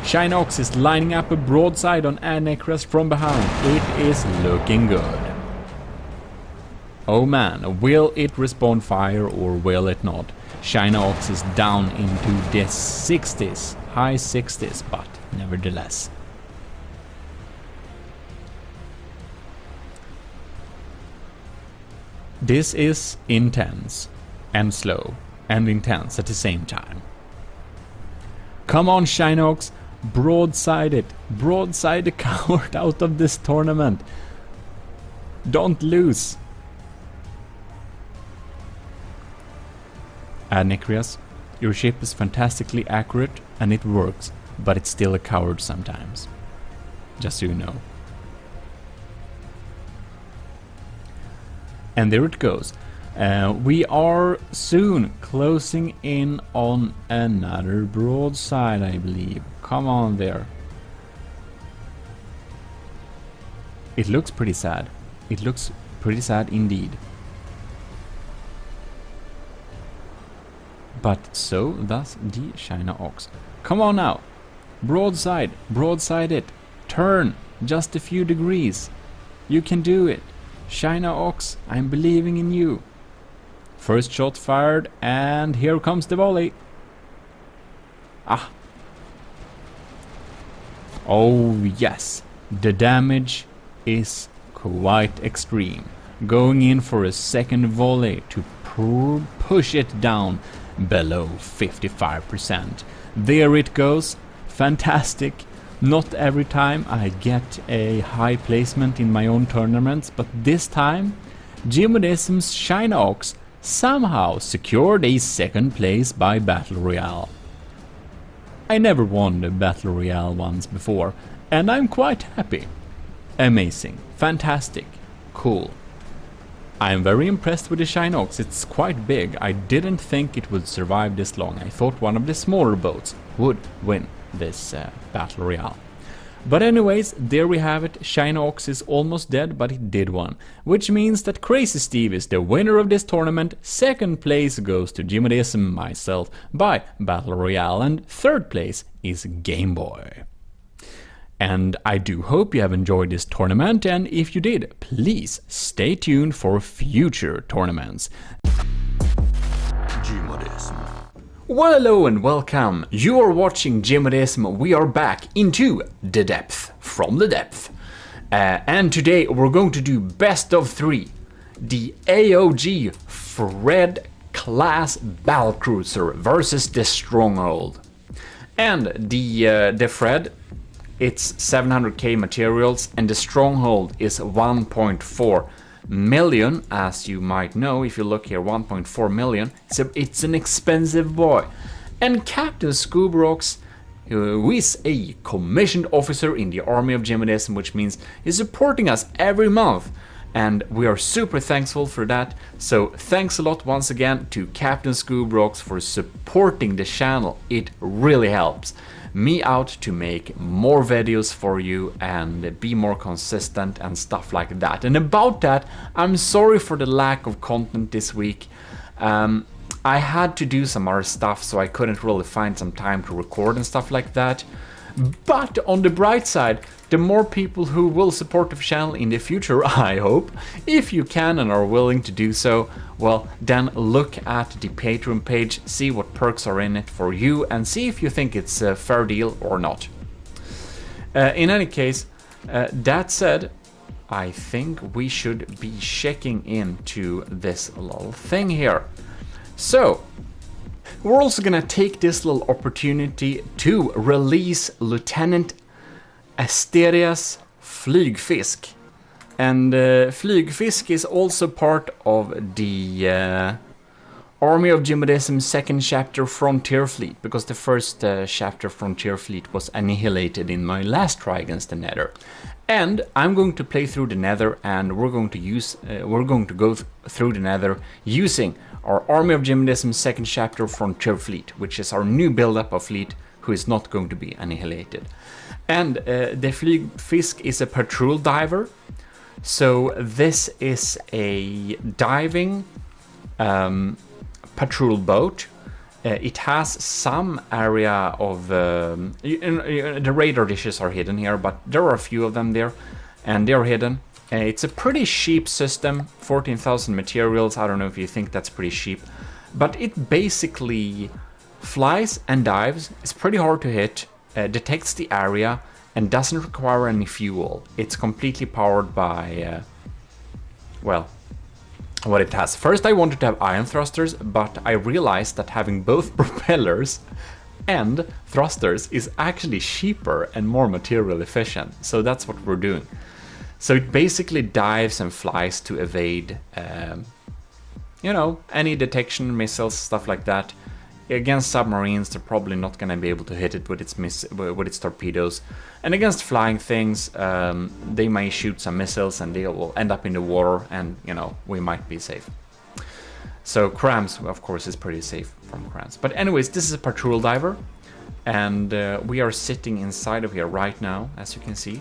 China Ox is lining up a broadside on Adnechrias from behind. It is looking good. Oh man, will it respond fire or will it not? China Ox is down into the 60s, high 60s, but nevertheless. This is intense and slow and intense at the same time. Come on, China Ox, broadside it. Broadside the coward out of this tournament. Don't lose. Adnechrias, your ship is fantastically accurate and it works, but it's still a coward sometimes. Just so you know. And there it goes. We are soon closing in on another broadside, I believe. Come on there. It looks pretty sad. It looks pretty sad indeed. But so does the China Ox. Come on now. Broadside. Broadside it. Turn. Just a few degrees. You can do it. China Ox, I'm believing in you. First shot fired, and here comes the volley. Ah. Oh yes, the damage is quite extreme. Going in for a second volley to push it down below 55%. There it goes. Fantastic. Not every time I get a high placement in my own tournaments, but this time GMODISM's China Ox somehow secured a second place by Battle Royale. I never won the Battle Royale ones before, and I'm quite happy. Amazing, fantastic, cool. I'm very impressed with the China Ox, it's quite big. I didn't think it would survive this long. I thought one of the smaller boats would win this Battle Royale. But anyways, there we have it. China Ox is almost dead, but it did one. Which means that Crazy Steve is the winner of this tournament. Second place goes to GMODISM, myself, by Battle Royale. And third place is Game Boy. And I do hope you have enjoyed this tournament, and if you did, please stay tuned for future tournaments. GMODISM. Well, hello and welcome. You are watching GMODISM. We are back into the depth, from the depth. And today we're going to do best of 3. The AOG Fred class battlecruiser versus the Stronghold. And the Fred, it's 700k materials, and the Stronghold is 1.4 million, as you might know if you look here. 1.4 million. It's an expensive boy. And Captain Scoobrox, who is a commissioned officer in the army of GMODISM, which means he's supporting us every month, and we are super thankful for that. So thanks a lot once again to Captain Scoobrox for supporting the channel. It really helps me out to make more videos for you and be more consistent and stuff like that. And about that, I'm sorry for the lack of content this week. I had to do some other stuff, so I couldn't really find some time to record and stuff like that. But on the bright side, the more people who will support the channel in the future, I hope, if you can and are willing to do so, well, then look at the Patreon page, see what perks are in it for you, and see if you think it's a fair deal or not. In any case, that said, I think we should be checking into this little thing here. So, we're also gonna take this little opportunity to release Lieutenant Asterias Flygfisk. And Flygfisk is also part of the Army of GMODISM second chapter Frontier Fleet, because the first chapter Frontier Fleet was annihilated in my last try against the Nether. And I'm going to play through the Nether, and we're going to go through the Nether using our Army of GMODISM second chapter Frontier Fleet, which is our new build-up of fleet who is not going to be annihilated. And the Flygfisk is a patrol diver. So this is a diving patrol boat. It has some area of the radar dishes are hidden here, but there are a few of them there, and they're hidden. It's a pretty cheap system, 14,000 materials. I don't know if you think that's pretty cheap, but it basically flies and dives. It's pretty hard to hit, detects the area, and doesn't require any fuel. It's completely powered by, well, what it has. First I wanted to have ion thrusters, but I realized that having both propellers and thrusters is actually cheaper and more material efficient. So that's what we're doing. So it basically dives and flies to evade, you know, any detection, missiles, stuff like that. Against submarines, they're probably not going to be able to hit it with its torpedoes. And against flying things, they may shoot some missiles and they will end up in the water, and, you know, we might be safe. So Krams, of course, is pretty safe from Krams. But anyways, this is a patrol diver, and we are sitting inside of here right now, as you can see.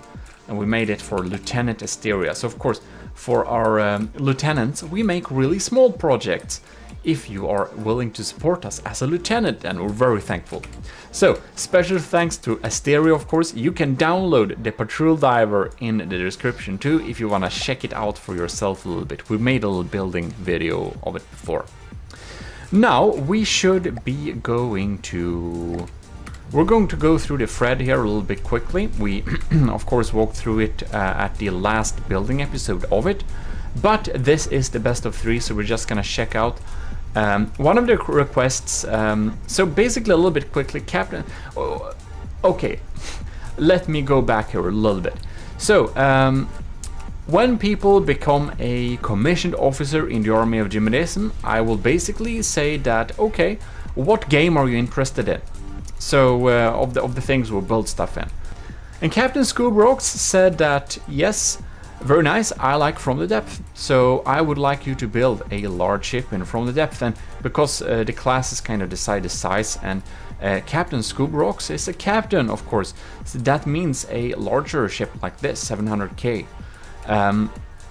And we made it for Lieutenant Asteria. So of course, for our lieutenants, we make really small projects. If you are willing to support us as a lieutenant, and we're very thankful. So, special thanks to Asteria, of course. You can download the Patrol Diver in the description too, if you want to check it out for yourself a little bit. We made a little building video of it before. Now, we should be going to... We're going to go through the Fred here a little bit quickly. We, of course, walked through it at the last building episode of it. But this is the best of 3, so we're just gonna check out one of the requests. So basically, a little bit quickly, Captain... okay, let me go back here a little bit. So, when people become a commissioned officer in the army of GMODIST, I will basically say that, okay, what game are you interested in? So, of the things we'll build stuff in. And Captain Scoobrooks said that, yes, very nice, I like From the Depth. So I would like you to build a large ship in From the Depth. And because the classes kind of decide the size, and Captain Scoobrooks is a captain, of course. So that means a larger ship like this, 700k.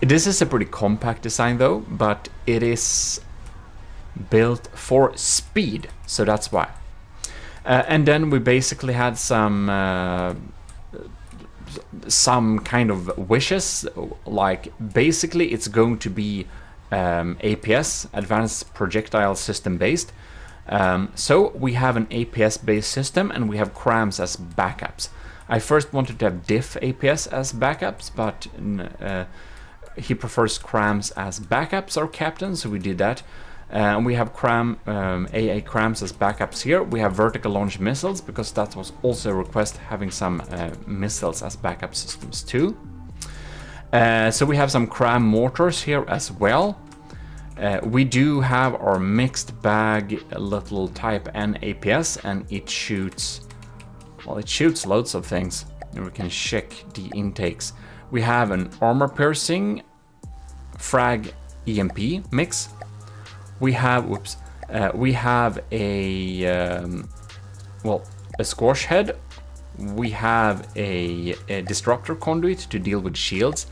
This is a pretty compact design though, but it is built for speed, so that's why. And then we basically had some kind of wishes, like basically it's going to be APS, Advanced Projectile System based. So we have an APS based system and we have CRAMs as backups. I first wanted to have diff APS as backups, but he prefers CRAMs as backups, our captain, so we did that. We have AA CRAMs as backups here. We have vertical launch missiles, because that was also a request, having some missiles as backup systems too. So we have some CRAM mortars here as well. We do have our mixed bag little Type N APS, and it shoots, well, it shoots loads of things. And we can check the intakes. We have an armor piercing frag EMP mix. We have, we have a, well, a squash head. We have a disruptor conduit to deal with shields,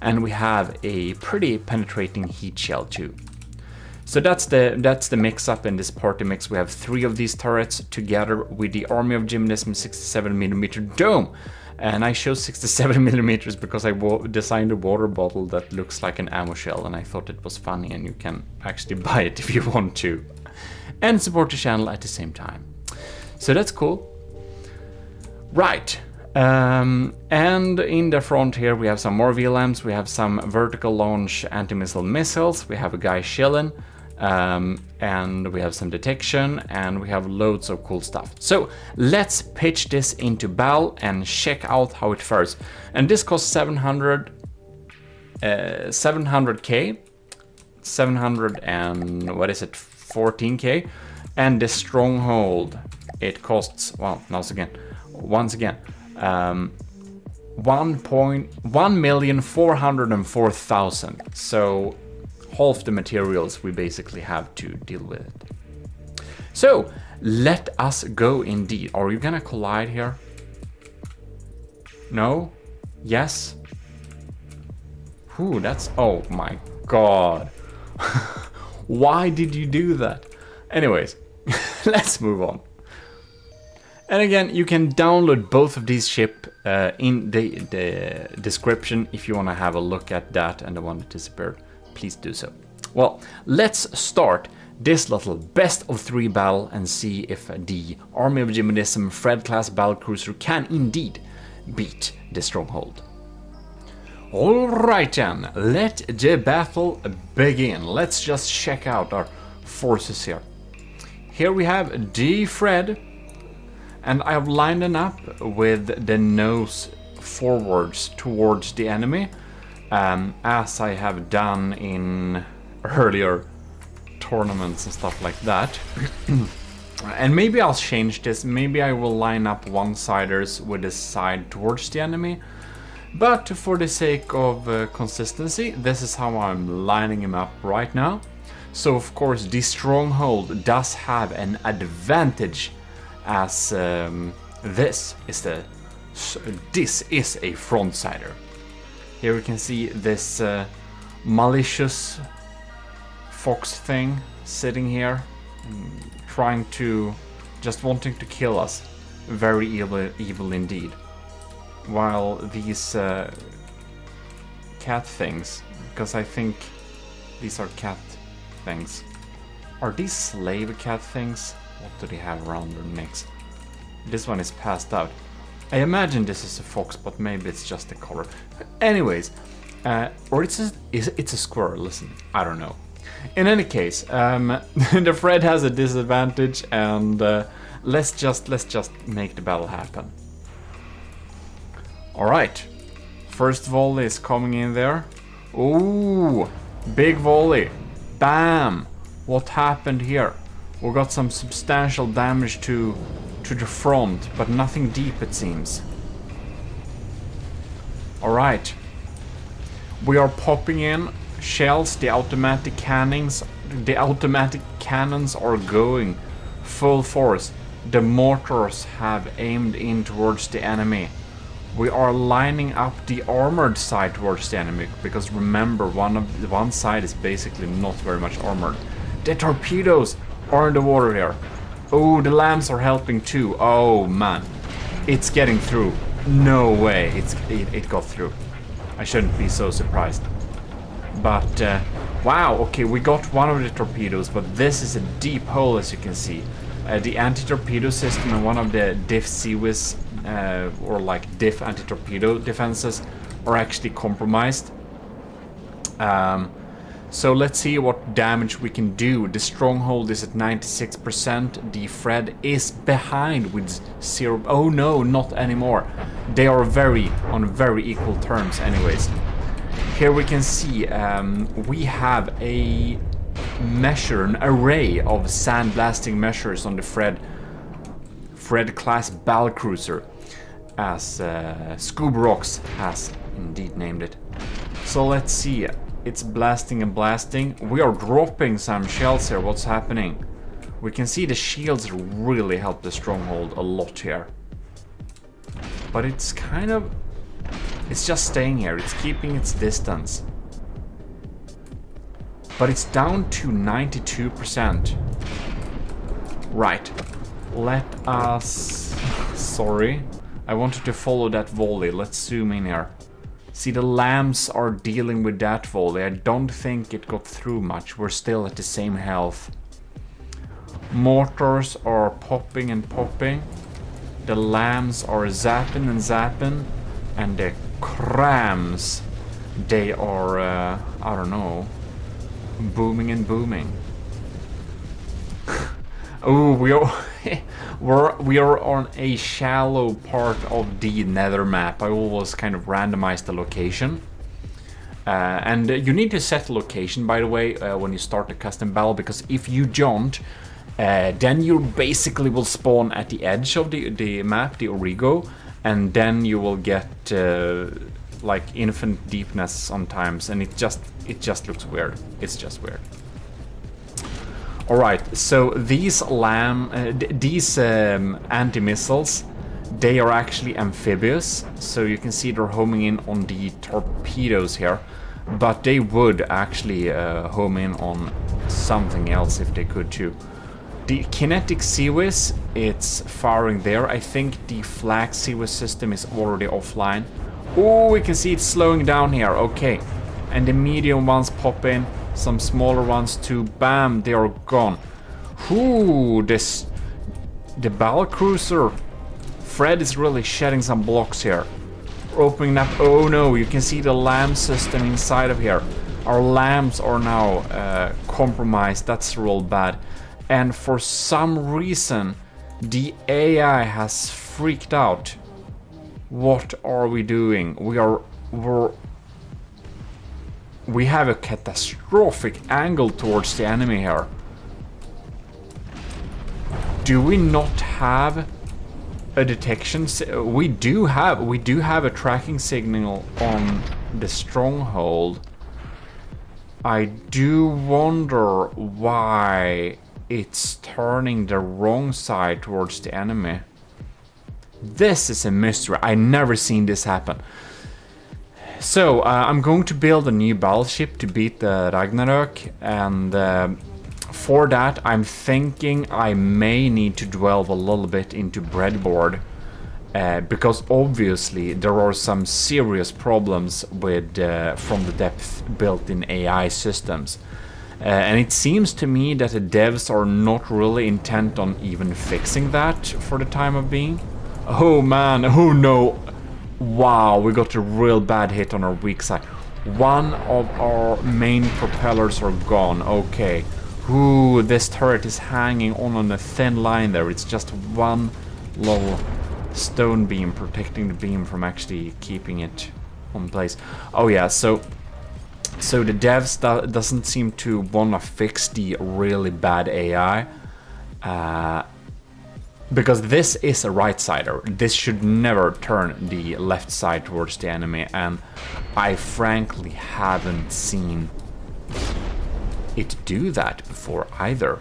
and we have a pretty penetrating heat shell too. So that's the mix up in this party mix. We have 3 of these turrets together with the Army of GMODIST 67mm dome. And I chose 67mm because I designed a water bottle that looks like an ammo shell, and I thought it was funny, and you can actually buy it if you want to. And support the channel at the same time. So that's cool. Right. And in the front here we have some more VLMs, we have some vertical launch anti-missile missiles, we have a guy chilling, and we have some detection, and we have loads of cool stuff. So let's pitch this into battle and check out how it fares. And this costs 700k, 700 and what is it, 14k, and the stronghold, it costs, well, once again 1,404,000. So half the materials we basically have to deal with it. So let us go indeed. Are you gonna collide here? No? Yes? Ooh, that's, oh my god. Why did you do that? Anyways, let's move on. And again, you can download both of these ships in the description if you want to have a look at that and the one that disappeared. Please do so. Well, let's start this little best of 3 battle and see if the Army of GMODIST Fred class battlecruiser can indeed beat the stronghold. Alright then, let the battle begin. Let's just check out our forces here. Here we have the Fred. And I've lined them up with the nose forwards towards the enemy, as I have done in earlier tournaments and stuff like that. And maybe I'll change this, maybe I will line up one-siders with the side towards the enemy. But for the sake of consistency, this is how I'm lining him up right now. So of course the stronghold does have an advantage, as this is a front-sider. Here we can see this malicious fox thing sitting here, trying to, just wanting to kill us. Very evil indeed. While these cat things, because I think these are cat things. Are these slave cat things? What do they have around their necks? This one is passed out. I imagine this is a fox, but maybe it's just a color. Anyways, or it's a squirrel. Listen, I don't know. In any case, the Fred has a disadvantage, and let's just make the battle happen. Alright. First volley is coming in there. Ooh, big volley. Bam! What happened here? We got some substantial damage to the front, but nothing deep it seems. Alright. We are popping in shells, the automatic cannons are going full force. The mortars have aimed in towards the enemy. We are lining up the armored side towards the enemy, because remember, one side is basically not very much armored. The torpedoes are in the water here. Oh, the lambs are helping too. Oh man, it's getting through. No way, it got through. I shouldn't be so surprised. But wow, okay, we got one of the torpedoes, but this is a deep hole, as you can see. The anti-torpedo system and one of the diff CWIS or like diff anti-torpedo defenses are actually compromised. So let's see what damage we can do. The stronghold is at 96%. The Fred is behind with 0. Oh no, not anymore. They are on very equal terms anyways. Here we can see we have an array of sandblasting measures on the Fred class battlecruiser, as Scoob Rocks has indeed named it. So let's see. It's blasting and blasting. We are dropping some shells here. What's happening? We can see the shields really help the stronghold a lot here. But it's kind of... it's just staying here. It's keeping its distance. But it's down to 92%. Right. Let us... sorry. I wanted to follow that volley. Let's zoom in here. See, the lambs are dealing with that volley. I don't think it got through much. We're still at the same health. Mortars are popping and popping. The lambs are zapping and zapping. And the crams, they are, I don't know, booming and booming. Oh, we are on a shallow part of the nether map. I always kind of randomize the location. And you need to set the location, by the way, when you start the custom battle, because if you don't, then you basically will spawn at the edge of the map, the Origo, and then you will get like infinite deepness sometimes, and it just looks weird. It's just weird. Alright, so these anti-missiles, they are actually amphibious, so you can see they're homing in on the torpedoes here, but they would actually home in on something else if they could too. The kinetic CWIS, it's firing there. I think the flag CWIS system is already offline. Oh, we can see it's slowing down here, okay. And the medium ones pop in. Some smaller ones too. Bam, they are gone. Ooh, the battlecruiser Fred is really shedding some blocks here. Opening up. Oh no, you can see the lamb system inside of here. Our lambs are now compromised. That's real bad. And for some reason, the AI has freaked out. What are we doing? We have a catastrophic angle towards the enemy here. Do we not have a detection? We do have a tracking signal on the stronghold. I do wonder why it's turning the wrong side towards the enemy. This is a mystery. I never seen this happen. So, I'm going to build a new battleship to beat the Ragnarok, and for that I'm thinking I may need to delve a little bit into breadboard, because obviously there are some serious problems with from the depth built-in AI systems. And it seems to me that the devs are not really intent on even fixing that for the time of being. Oh man, oh no. Wow, we got a real bad hit on our weak side. One of our main propellers are gone. Okay. Ooh, this turret is hanging on a thin line there. It's just one little stone beam protecting the beam from actually keeping it on place. Oh yeah, so the devs doesn't seem to wanna fix the really bad AI. Because this is a right-sider. This should never turn the left side towards the enemy, and I frankly haven't seen it do that before either.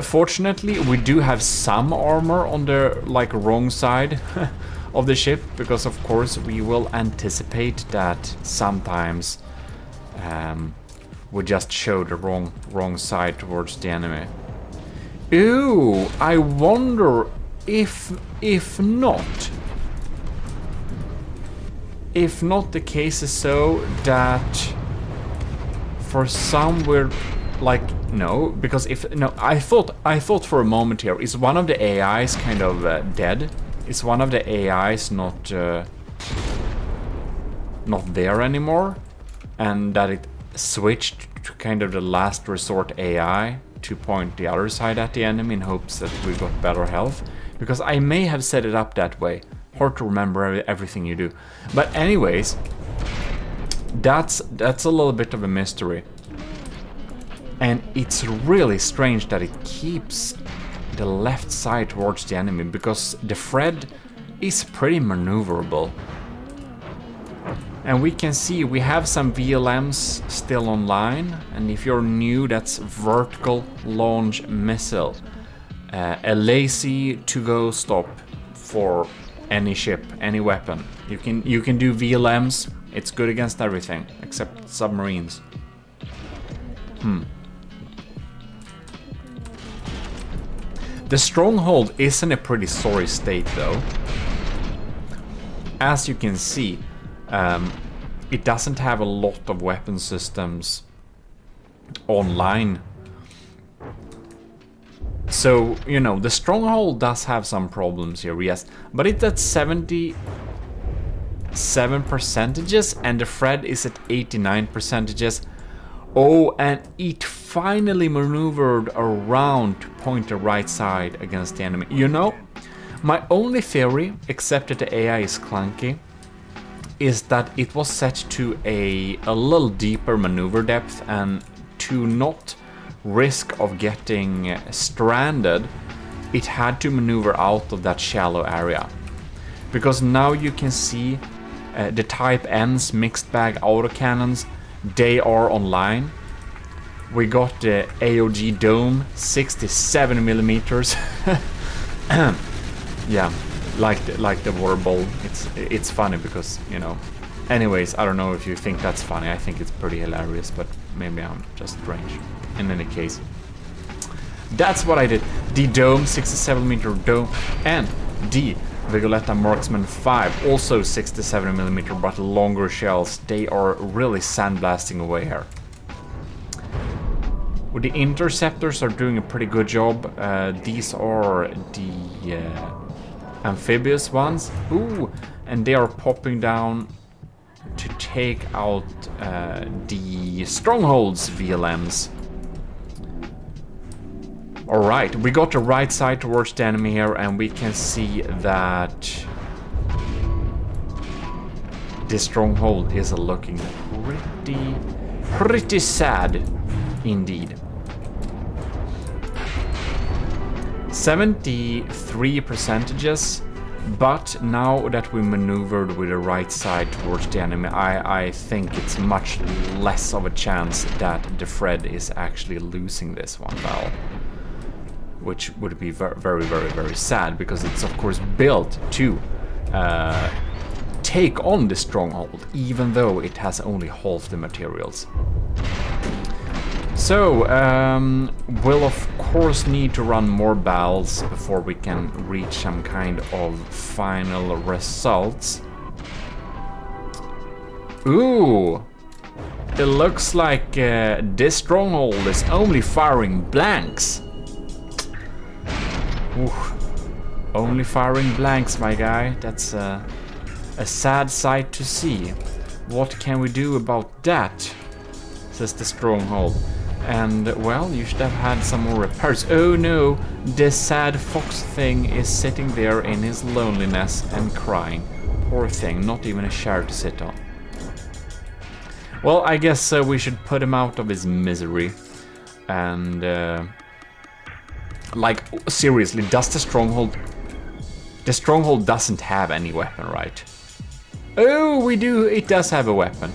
Fortunately, we do have some armor on the wrong side of the ship, because of course we will anticipate that sometimes we just show the wrong side towards the enemy. Ooh, I wonder if not the case is so that for some we're no, because I thought for a moment here, is one of the AIs kind of dead? Is one of the AIs not there anymore, and that it switched to kind of the last resort AI to point the other side at the enemy in hopes that we got better health? Because I may have set it up that way. Hard to remember everything you do. But anyways, that's a little bit of a mystery. And it's really strange that it keeps the left side towards the enemy, because the Fred is pretty maneuverable. And we can see we have some VLMs still online, and if you're new, that's vertical launch missile. A lazy to-go stop for any ship, any weapon. You can do VLMs. It's good against everything except submarines. The stronghold is in a pretty sorry state though. As you can see, it doesn't have a lot of weapon systems online. So, you know, the stronghold does have some problems here, yes. But it's at 77%, and the Fred is at 89%. Oh, and it finally maneuvered around to point the right side against the enemy. You know, my only theory, except that the AI is clunky, is that it was set to a little deeper maneuver depth, and to not risk of getting stranded, it had to maneuver out of that shallow area. Because now you can see the Type N's mixed bag autocannons, they are online. We got the AOG Dome, 67mm. Yeah, like the water bowl. It's funny because, you know. Anyways, I don't know if you think that's funny. I think it's pretty hilarious, but maybe I'm just strange. In any case, that's what I did. The Dome, 67mm Dome, and the Vigoletta Marksman 5, also 67mm, but longer shells. They are really sandblasting away here. Well, the interceptors are doing a pretty good job. These are the amphibious ones. Ooh, and they are popping down to take out the strongholds VLMs. Alright, we got the right side towards the enemy here, and we can see that this stronghold is looking pretty sad indeed. 73%, but now that we maneuvered with the right side towards the enemy, I think it's much less of a chance that the Fred is actually losing this one battle. Which would be very sad, because it's of course built to take on the stronghold, even though it has only half the materials. So, we'll of course need to run more battles before we can reach some kind of final results. Ooh! It looks like this stronghold is only firing blanks. Ooh, only firing blanks, my guy. That's a sad sight to see. What can we do about that? Says the stronghold. And, well, you should have had some more repairs. Oh no, the sad fox thing is sitting there in his loneliness and crying. Poor thing, not even a chair to sit on. Well, I guess we should put him out of his misery. And, like, seriously, does the stronghold... The stronghold doesn't have any weapon, right? Oh, we do, it does have a weapon.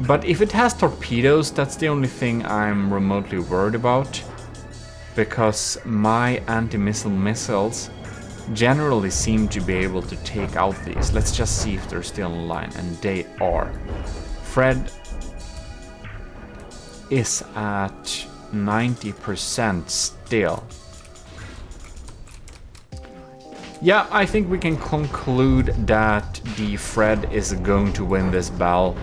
But if it has torpedoes, that's the only thing I'm remotely worried about. Because my anti-missile missiles generally seem to be able to take out these. Let's just see if they're still online, and they are. Fred is at 90% still. Yeah, I think we can conclude that the Fred is going to win this battle.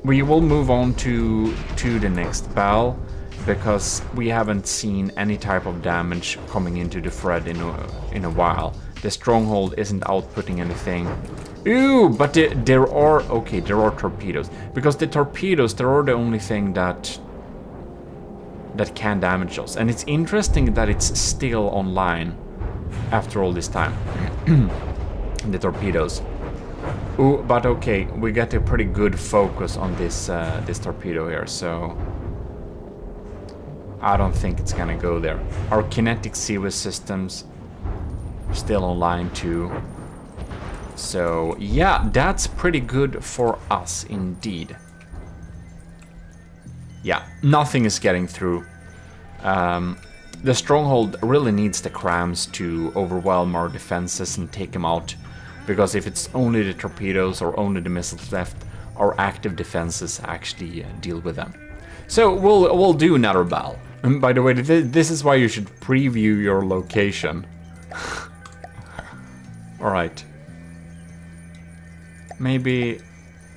We will move on to the next battle, because we haven't seen any type of damage coming into the Fred in a while. The stronghold isn't outputting anything. Ooh, but there are torpedoes, because the torpedoes, they are the only thing that can damage us. And it's interesting that it's still online after all this time. The torpedoes. Ooh, but okay, we get a pretty good focus on this this torpedo here, so I don't think it's gonna go there. Our kinetic seaway systems are still online too. So yeah, that's pretty good for us indeed. Yeah, nothing is getting through. The stronghold really needs the crams to overwhelm our defenses and take them out. Because if it's only the torpedoes or only the missiles left, our active defenses actually deal with them. So we'll do another battle. And by the way, this is why you should preview your location. Alright. Maybe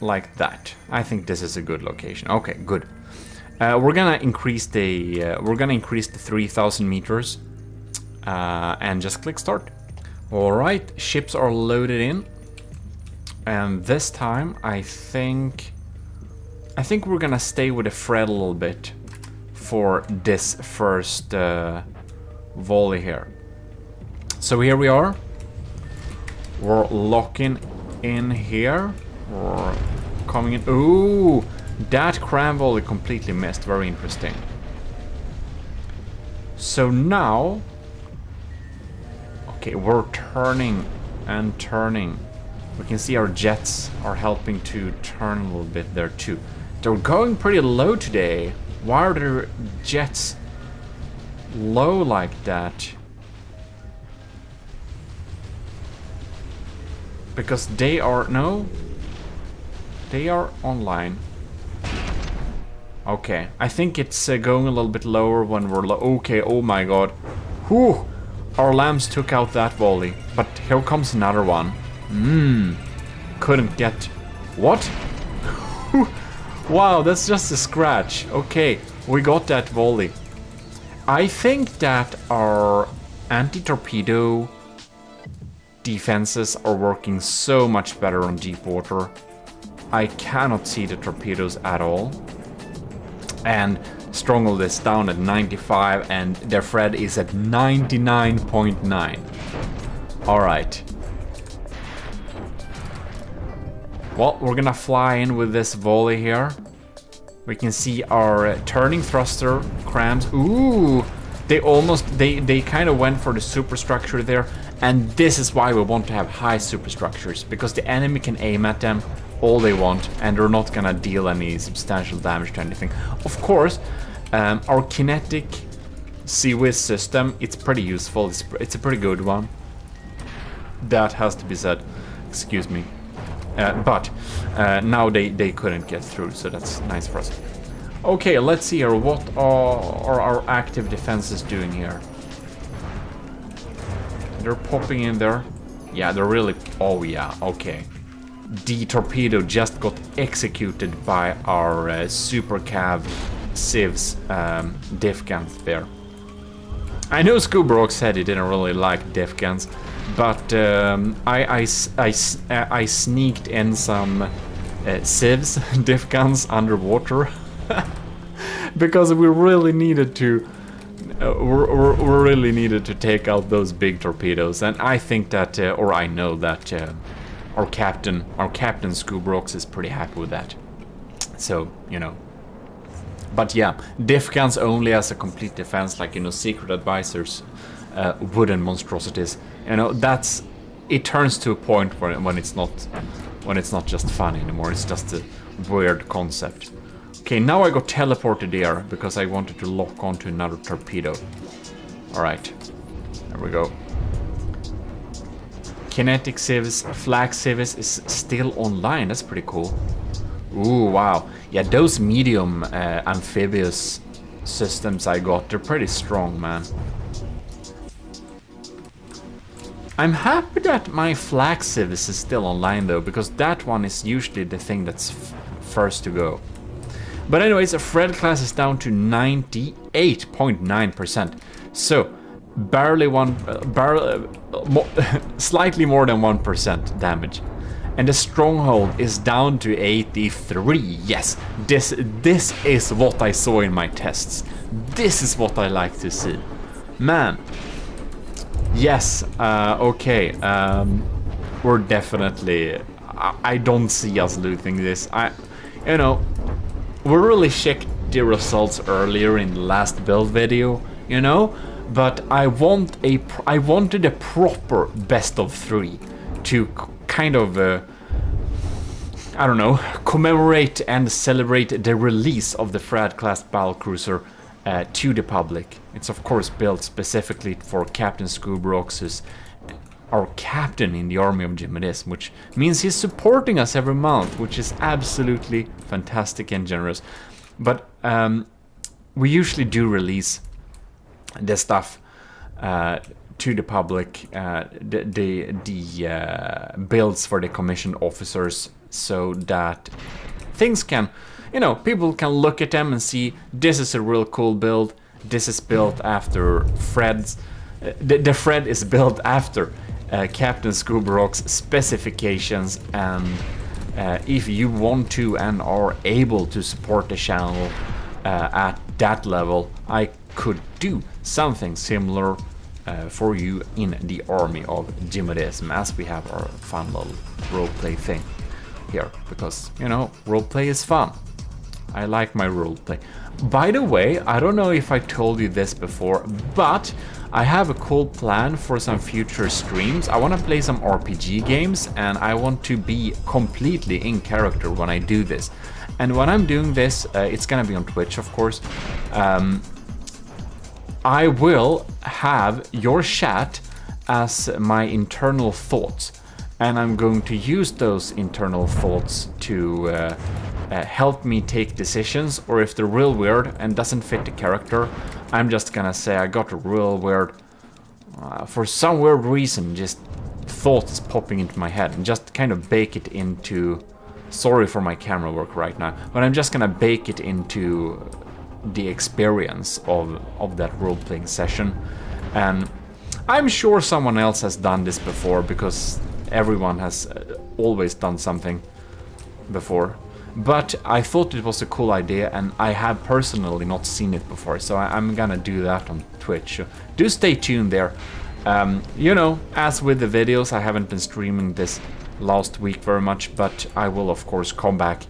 like that. I think this is a good location. Okay, good. We're gonna increase the 3,000 meters and just click start. Alright, ships are loaded in. And this time I think we're gonna stay with the Fred a little bit for this first volley here. So here we are. We're locking in here. We're coming in. Ooh, that cram volley completely missed. Very interesting. So now, okay, we're turning and turning. We can see our jets are helping to turn a little bit there too. They're going pretty low today. Why are their jets low like that? Because they are, no, they are online. Okay, I think it's going a little bit lower when we're low. Okay, oh my god. Whew, our lambs took out that volley, but here comes another one. Couldn't get, what? Wow, that's just a scratch. Okay, we got that volley. I think that our anti-torpedo defenses are working so much better on deep water. I cannot see the torpedoes at all. And Stronghold is down at 95 and their Fred is at 99.9. Alright. Well, we're gonna fly in with this volley here. We can see our turning thruster crams. Ooh! They kind of went for the superstructure there. And this is why we want to have high superstructures. Because the enemy can aim at them all they want, and they're not gonna deal any substantial damage to anything. Of course, our kinetic Sea-Whiz system, it's pretty useful. It's a pretty good one. That has to be said. Excuse me. But now they couldn't get through, so that's nice for us. Okay, let's see here. What are our active defenses doing here? They're popping in there. Yeah, they're really... Oh yeah, okay. The torpedo just got executed by our Super Cav Civs diff guns there. I know Scooberrock said he didn't really like diff guns, but I sneaked in some sieves, diff guns underwater. Because we really needed to we really needed to take out those big torpedoes, and I think that or I know that our captain Scoobrooks is pretty happy with that. So, you know. But yeah, diff guns only as a complete defense, like, you know, Secret Advisors, wooden monstrosities. You know, that's, it turns to a point when it's not just fun anymore. It's just a weird concept. Okay, now I got teleported there because I wanted to lock onto another torpedo. Alright, there we go. Kinetic civs, flag civs is still online. That's pretty cool. Ooh, wow. Yeah, those medium amphibious systems I got, they're pretty strong, man. I'm happy that my flag civs is still online though, because that one is usually the thing that's first to go. But anyways, Fred class is down to 98.9%. So, slightly more than 1% damage. And the stronghold is down to 83. Yes, this is what I saw in my tests. This is what I like to see. Man. Yes, okay. We're definitely... I don't see us losing this. You know, we really checked the results earlier in the last build video, you know? But I wanted a proper best of 3 to kind of, I don't know, commemorate and celebrate the release of the Fred class battlecruiser to the public. It's of course built specifically for Captain Scoobrooks, who's our captain in the army of GMODIST, which means he's supporting us every month, which is absolutely fantastic and generous. But we usually do release the stuff to the public, the builds for the commissioned officers, so that things can, you know, people can look at them and see this is a real cool build. This is built after Fred's. The Fred is built after Captain Scoobrooks specifications, and if you want to and are able to support the channel at that level, I could do something similar for you in the army of GMODISM, as we have our fun little roleplay thing here, because, you know, roleplay is fun. I like my roleplay. By the way, I don't know if I told you this before, but I have a cool plan for some future streams. I want to play some RPG games, and I want to be completely in character when I do this. And when I'm doing this, it's gonna be on Twitch, of course. I will have your chat as my internal thoughts, and I'm going to use those internal thoughts to help me take decisions, or if they're real weird and doesn't fit the character, I'm just gonna say I got a real weird, for some weird reason, just thoughts popping into my head, and just kind of bake it into, sorry for my camera work right now, but I'm just gonna bake it into the experience of that role-playing session. And I'm sure someone else has done this before, because everyone has always done something before. But I thought it was a cool idea, and I have personally not seen it before, so I'm gonna do that on Twitch. So do stay tuned there. You know, as with the videos, I haven't been streaming this last week very much, but I will of course come back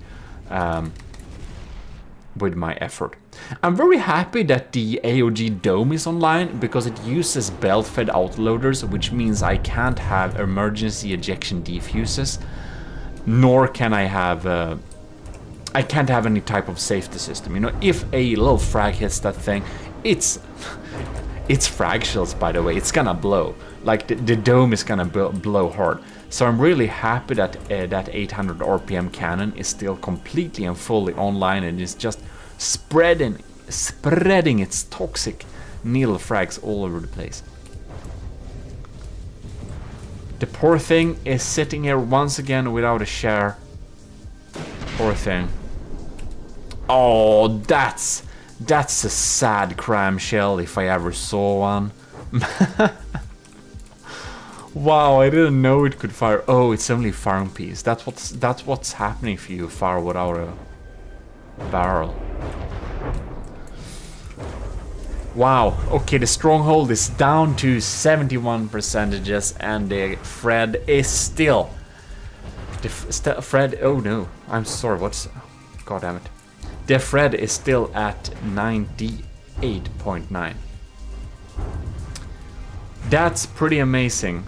with my effort. I'm very happy that the AOG Dome is online, because it uses belt-fed autoloaders, which means I can't have emergency ejection defuses, nor can I have I can't have any type of safety system. You know, if a little frag hits that thing, it's frag shells, by the way. It's gonna blow. Like the dome is gonna blow hard. So I'm really happy that that 800 RPM cannon is still completely and fully online, and is just spreading its toxic needle frags all over the place. The poor thing is sitting here once again without a share. Poor thing. Oh, that's a sad cram shell if I ever saw one. Wow, I didn't know it could fire. Oh, it's only firing piece. That's what's happening if you fire without a barrel. Wow. Okay, the stronghold is down to 71%, and the Fred is still. Fred. Oh no, I'm sorry. What's? God damn it. The Fred is still at 98.9. That's pretty amazing.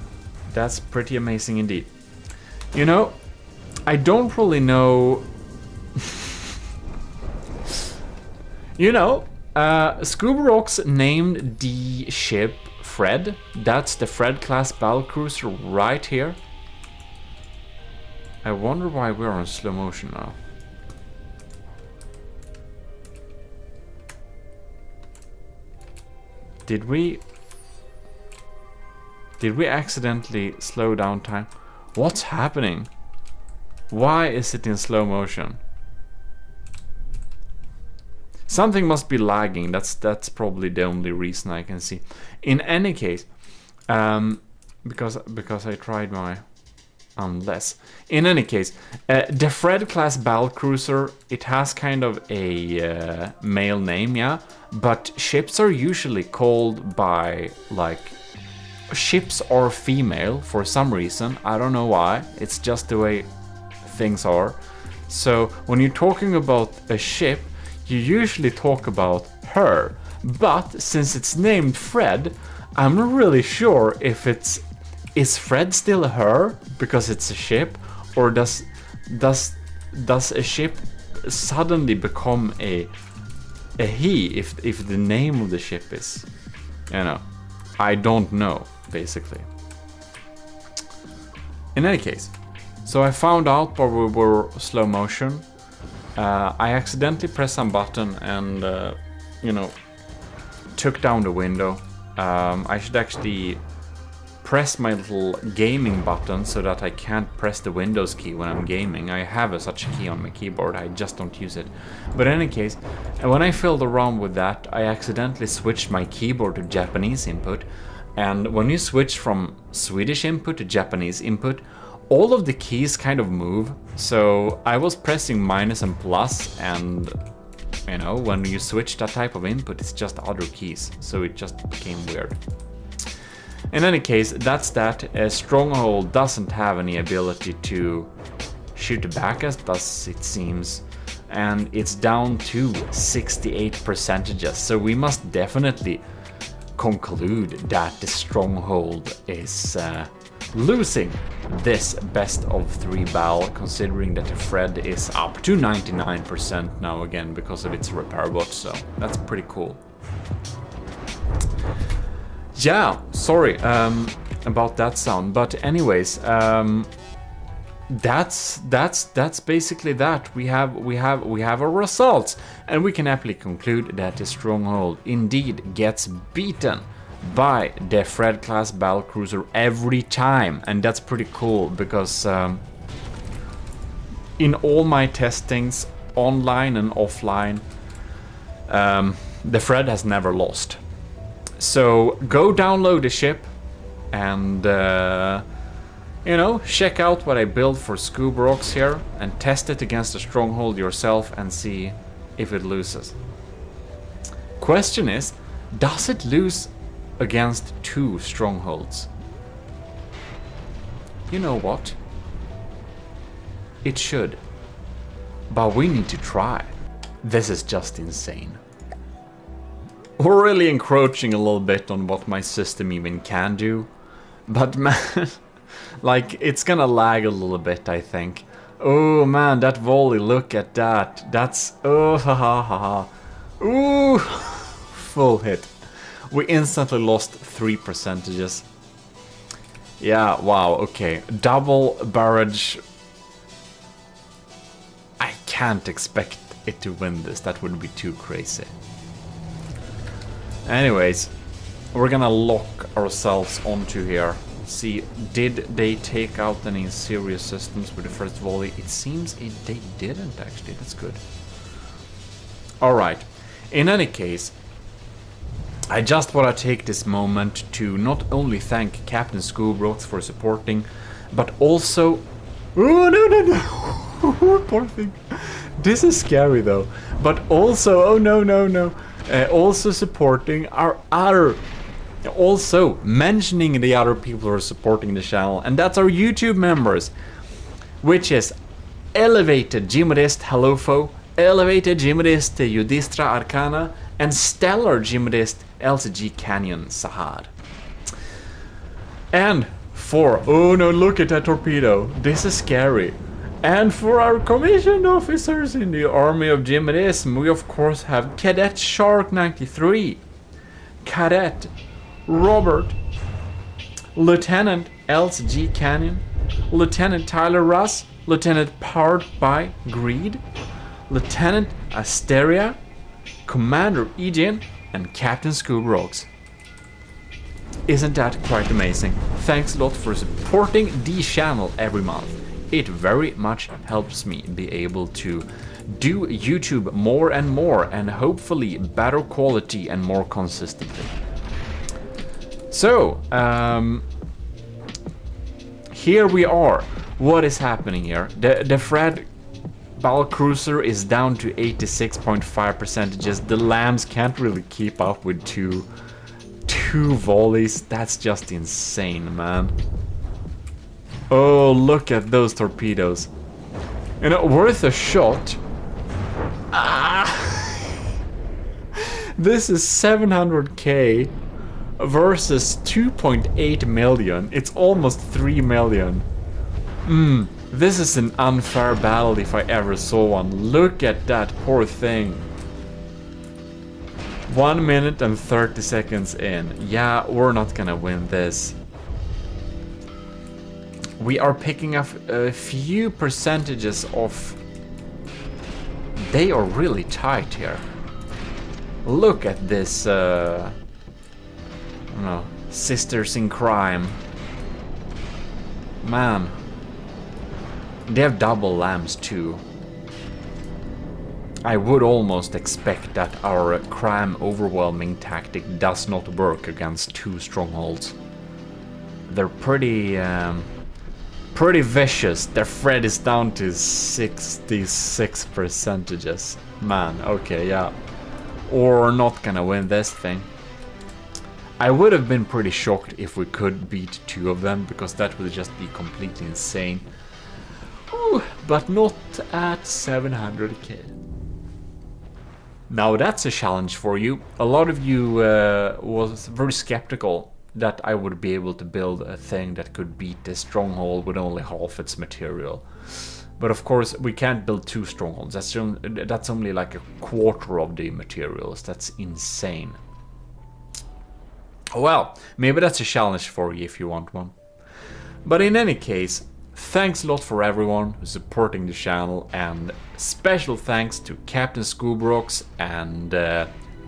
That's pretty amazing indeed. You know, I don't really know. You know, Scuba Rocks named the ship Fred. That's the Fred class battlecruiser right here. I wonder why we're on slow motion now. Did we accidentally slow down time? What's happening? Why is it in slow motion? Something must be lagging. That's probably the only reason I can see. In any case, because I tried my unless. In any case, the Fred class battlecruiser, it has kind of a male name, yeah, but ships are usually called by like ships are female for some reason. I don't know why. It's just the way things are. So when you're talking about a ship, you usually talk about her. But since it's named Fred, I'm not really sure if is Fred still a her because it's a ship, or does a ship suddenly become a he if the name of the ship is, you know, I don't know, basically. In any case, so I found out while we were slow motion, I accidentally pressed some button and you know, took down the window. I should actually press my little gaming button so that I can't press the Windows key when I'm gaming. I have such a key on my keyboard, I just don't use it. But in any case, when I filled around with that, I accidentally switched my keyboard to Japanese input. And when you switch from Swedish input to Japanese input, all of the keys kind of move. So I was pressing minus and plus, and you know, when you switch that type of input, it's just other keys. So it just became weird. In any case, that's that. Stronghold doesn't have any ability to shoot back as does it seems, and it's down to 68%. So we must definitely conclude that the Stronghold is losing this best of 3 battle, considering that the Fred is up to 99% now again because of its repair bot. So that's pretty cool. Yeah, sorry about that sound, but anyways, that's basically that. We have our results, and we can happily conclude that the Stronghold indeed gets beaten by the Fred class battlecruiser every time, and that's pretty cool because in all my testings, online and offline, the Fred has never lost. So go download the ship and you know, check out what I built for Scuba Rocks here and test it against the Stronghold yourself and see if it loses. Question is, does it lose against 2 Strongholds? You know what? It should. But we need to try. This is just insane. We're really encroaching a little bit on what my system even can do. But man, like, it's gonna lag a little bit, I think. Oh man, that volley, look at that. That's, oh, ha ha ha ha. Ooh, full hit. We instantly lost 3%. Yeah, wow, okay. Double barrage. I can't expect it to win this. That would be too crazy. Anyways, we're gonna lock ourselves onto here. See, did they take out any serious systems with the first volley? It seems they didn't actually. That's good. Alright. In any case, I just want to take this moment to not only thank Captain Scoobrooks for supporting, but also... Oh, no. Poor thing. This is scary though. But also, oh no. Also supporting our other... Also mentioning the other people who are supporting the channel, and that's our YouTube members, which is Elevated GMODIST Hellofo, Elevated GMODIST Judistra Arcana, and Stellar GMODIST LCG Canyon Sahad. And for... Oh no, look at that torpedo. This is scary. And for our commissioned officers in the army of GMODism, we of course have Cadet Shark 93, Cadet Robert, Lieutenant LCG Canyon, Lieutenant Tyler Russ, Lieutenant Powered by Greed, Lieutenant Asteria, Commander Ejin, and Captain Scoobrooks. Isn't that quite amazing? Thanks a lot for supporting the channel every month. It very much helps me be able to do YouTube more and more, and hopefully better quality and more consistently. So, here we are. What is happening here? The Fred Battlecruiser is down to 86.5%. The lambs can't really keep up with two volleys. That's just insane, man. Oh, look at those torpedoes. You know, worth a shot. This is 700k versus 2.8 million. It's almost 3 million. This is an unfair battle if I ever saw one. Look at that poor thing. 1 minute and 30 seconds in. Yeah, we're not gonna win this. We are picking up a few percentages of... They are really tight here. Look at this, sisters in crime. Man. They have double lambs too. I would almost expect that our crime overwhelming tactic does not work against two strongholds. They're pretty vicious. Their Fred is down to 66%. Man, okay, yeah. We're not gonna win this thing. I would have been pretty shocked if we could beat two of them, because that would just be completely insane. Ooh, but not at 700k. Now that's a challenge for you. A lot of you was very skeptical that I would be able to build a thing that could beat this stronghold with only half its material. But of course we can't build two strongholds. That's only like a quarter of the materials. That's insane. Well, maybe that's a challenge for you if you want one. But in any case, thanks a lot for everyone who's supporting the channel, and special thanks to Captain Scoobrooks, and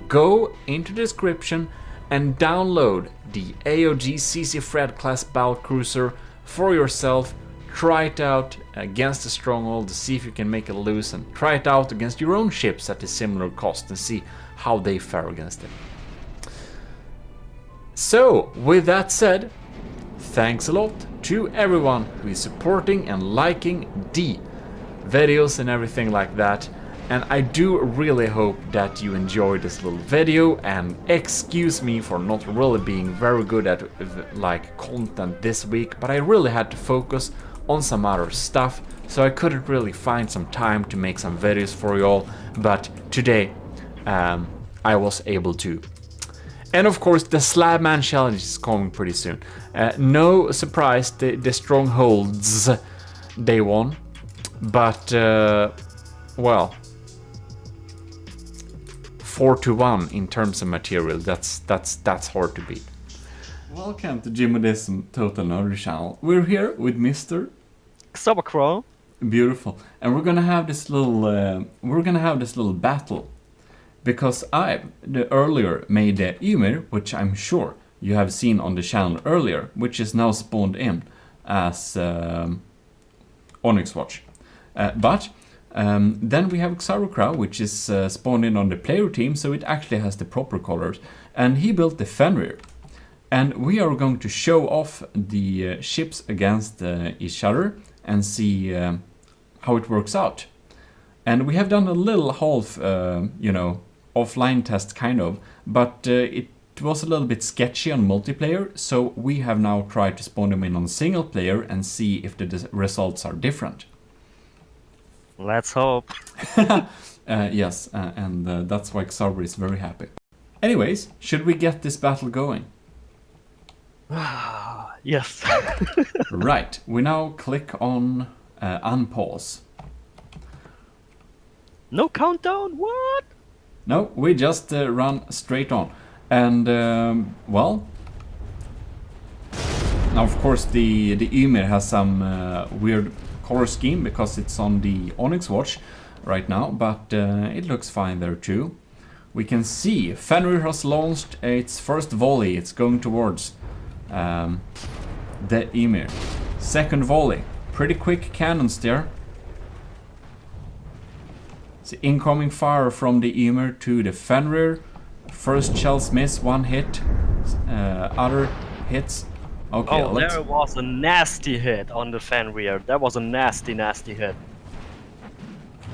go into the description and download the AOG CC Fred class battlecruiser for yourself. Try it out against the stronghold to see if you can make it loose, and try it out against your own ships at a similar cost and see how they fare against it. So, with that said, thanks a lot to everyone who is supporting and liking the videos and everything like that. And I do really hope that you enjoyed this little video, and excuse me for not really being very good at like content this week, but I really had to focus on some other stuff, so I couldn't really find some time to make some videos for you all, but today I was able to. And of course the Slabman challenge is coming pretty soon. No surprise, the strongholds, they won, but well, 4-1 in terms of material. That's hard to beat. Welcome to GMODISM Total Nerdy Channel. We're here with Mr. Xabacrow. Beautiful, and we're gonna have this little battle, because I earlier made the Ymir, which I'm sure you have seen on the channel earlier, which is now spawned in as Onyx Watch. But then we have Xarocrow, which is spawned in on the player team, so it actually has the proper colors. and he built the Fenrir. And we are going to show off the ships against each other and see how it works out. And we have done a little half, offline test kind of, but it was a little bit sketchy on multiplayer, so we have now tried to spawn them in on single player and see if the results are different. Let's hope. Yes, and that's why Xarber is very happy. Anyways, should we get this battle going? Yes. Right, we now click on unpause. No countdown? What? No, we just run straight on. And, well... Now, of course, the Ymir has some weird color scheme because it's on the Onyx watch right now, but it looks fine there too. We can see Fenrir has launched its first volley. It's going towards the Ymir. Second volley. Pretty quick cannons there. It's incoming fire from the Ymir to the Fenrir. First shells miss, one hit. Other hits. Okay, oh, there was a nasty hit on the Fenrir. That was a nasty, nasty hit.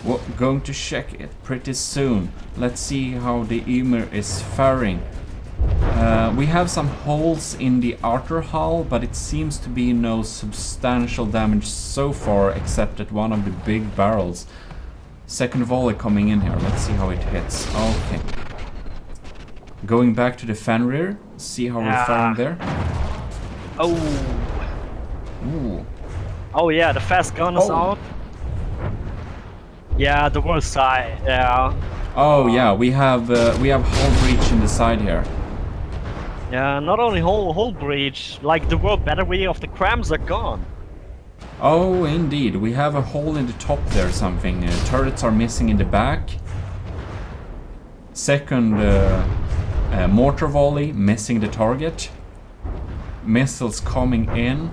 We're going to check it pretty soon. Let's see how the Ymir is faring. We have some holes in the outer hull, but it seems to be no substantial damage so far, except at one of the big barrels. Second volley coming in here. Let's see how it hits. Okay. Going back to the Fenrir. See how we're faring there. Oh. Ooh. Oh yeah, the fast gun is out. Yeah, the worst side. Yeah. Oh yeah, we have hull breach in the side here. Yeah, not only hull breach, like the world battery of the crams are gone. Oh, indeed. We have a hole in the top there, something. Turrets are missing in the back. Second mortar volley, missing the target. Missiles coming in.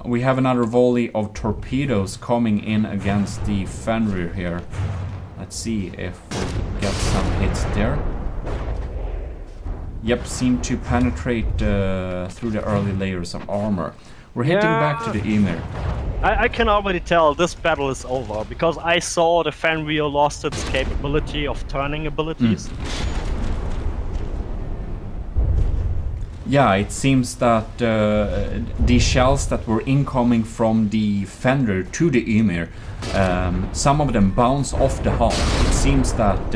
We have another volley of torpedoes coming in against the Fenrir here. Let's see if we get some hits there. Yep, seem to penetrate through the early layers of armor. We're hitting back to the Ymir. I can already tell this battle is over, because I saw the Fenrir lost its capability of turning abilities. Yeah, it seems that the shells that were incoming from the Fenrir to the Ymir, some of them bounce off the hull. It seems that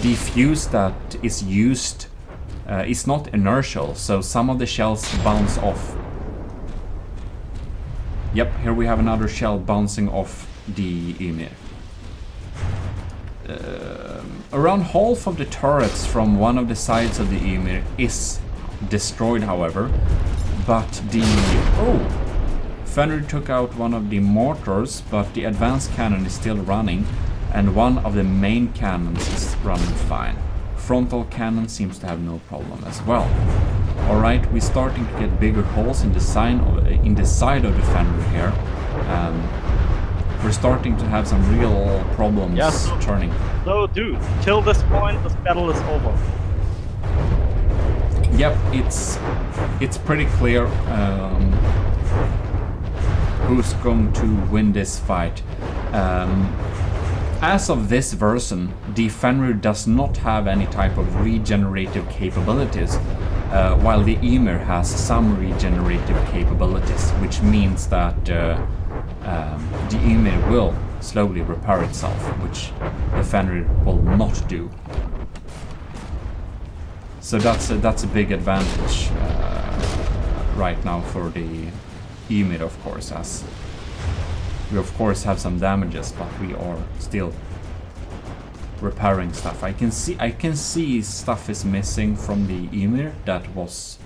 the fuse that is used is not inertial, so some of the shells bounce off. Yep, here we have another shell bouncing off the Ymir. Around half of the turrets from one of the sides of the Ymir is destroyed, however, but the... Oh! Fenrir took out one of the mortars, but the advanced cannon is still running, and one of the main cannons is running fine. Frontal cannon seems to have no problem as well. Alright, we're starting to get bigger holes in the side of the Fenrir here. We're starting to have some real problems turning. So dude, till this point this battle is over. Yep, it's pretty clear who's going to win this fight. As of this version, the Fenrir does not have any type of regenerative capabilities, while the Ymir has some regenerative capabilities, which means that the Ymir will slowly repair itself, which the Fenrir will not do. So that's a big advantage right now for the Ymir, of course, as we of course have some damages, but we are still repairing stuff. I can see stuff is missing from the Ymir that was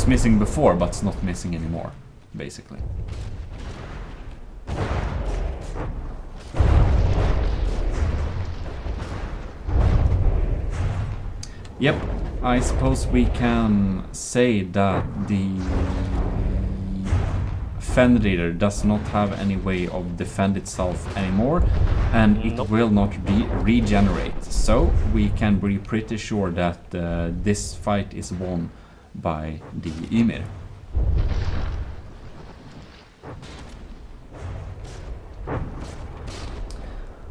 missing before, but it's not missing anymore, basically. Yep, I suppose we can say that the Fenrir does not have any way of defend itself anymore, and it will not regenerate. So we can be pretty sure that this fight is won by the Ymir.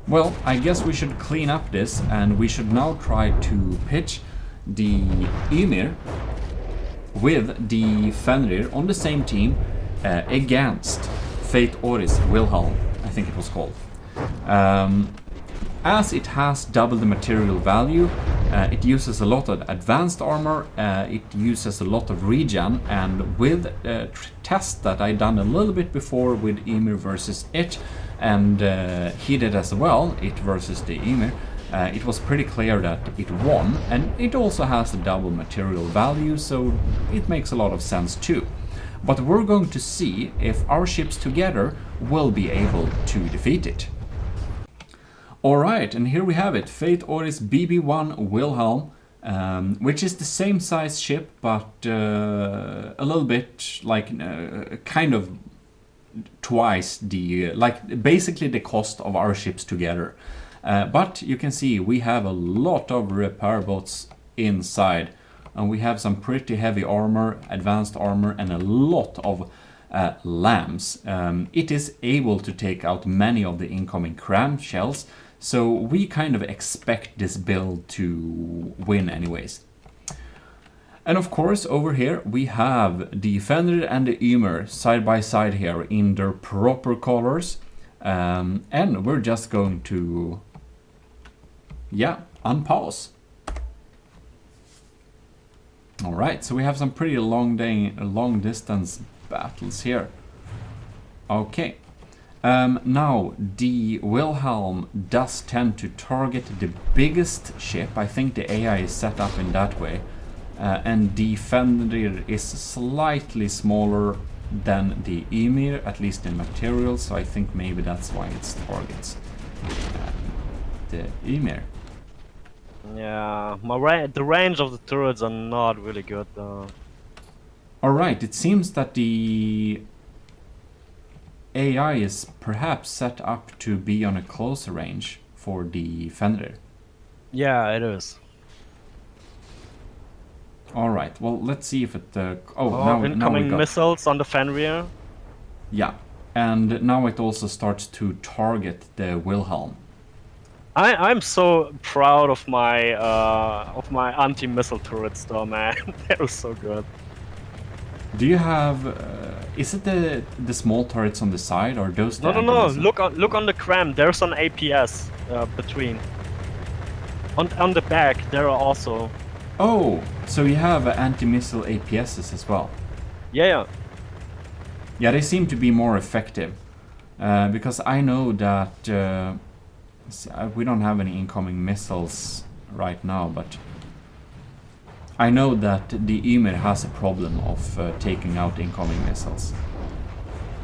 Well, I guess we should clean up this, and we should now try to pitch the Ymir with the Fenrir on the same team against Fate Oris Wilhelm, I think it was called. As it has double the material value, it uses a lot of advanced armor, it uses a lot of regen, and with tests that I done a little bit before with Ymir versus it, and he did as well, it versus the Ymir, it was pretty clear that it won, and it also has a double material value, so it makes a lot of sense too. But we're going to see if our ships together will be able to defeat it. Alright, and here we have it, Fate Oris BB1 Wilhelm, which is the same size ship, but a little bit like kind of twice the, like basically the cost of our ships together. But you can see we have a lot of repair boats inside, and we have some pretty heavy armor, advanced armor, and a lot of lambs. It is able to take out many of the incoming cram shells, so we kind of expect this build to win anyways. And of course over here we have the Fenrir and the Ymir side by side here in their proper colors, and we're just going to unpause. Alright, so we have some pretty long distance battles here. Okay. Now, the Wilhelm does tend to target the biggest ship. I think the AI is set up in that way. And the Fenrir is slightly smaller than the Ymir, at least in material, so I think maybe that's why it targets the Ymir. Yeah, the range of the turrets are not really good though. Alright, it seems that the AI is perhaps set up to be on a closer range for the Fenrir. Yeah, it is. Alright, well, let's see if it... now incoming missiles on the Fenrir. Yeah, and now it also starts to target the Wilhelm. I'm so proud of my anti-missile turrets though, man. They're so good. Do you have... is it the small turrets on the side, or those... No. Look on the cram. There's an APS between. On the back, there are also... Oh, so you have anti-missile APSs as well. Yeah. Yeah, they seem to be more effective. Because I know that... we don't have any incoming missiles right now, but... I know that the Ymir has a problem of taking out incoming missiles.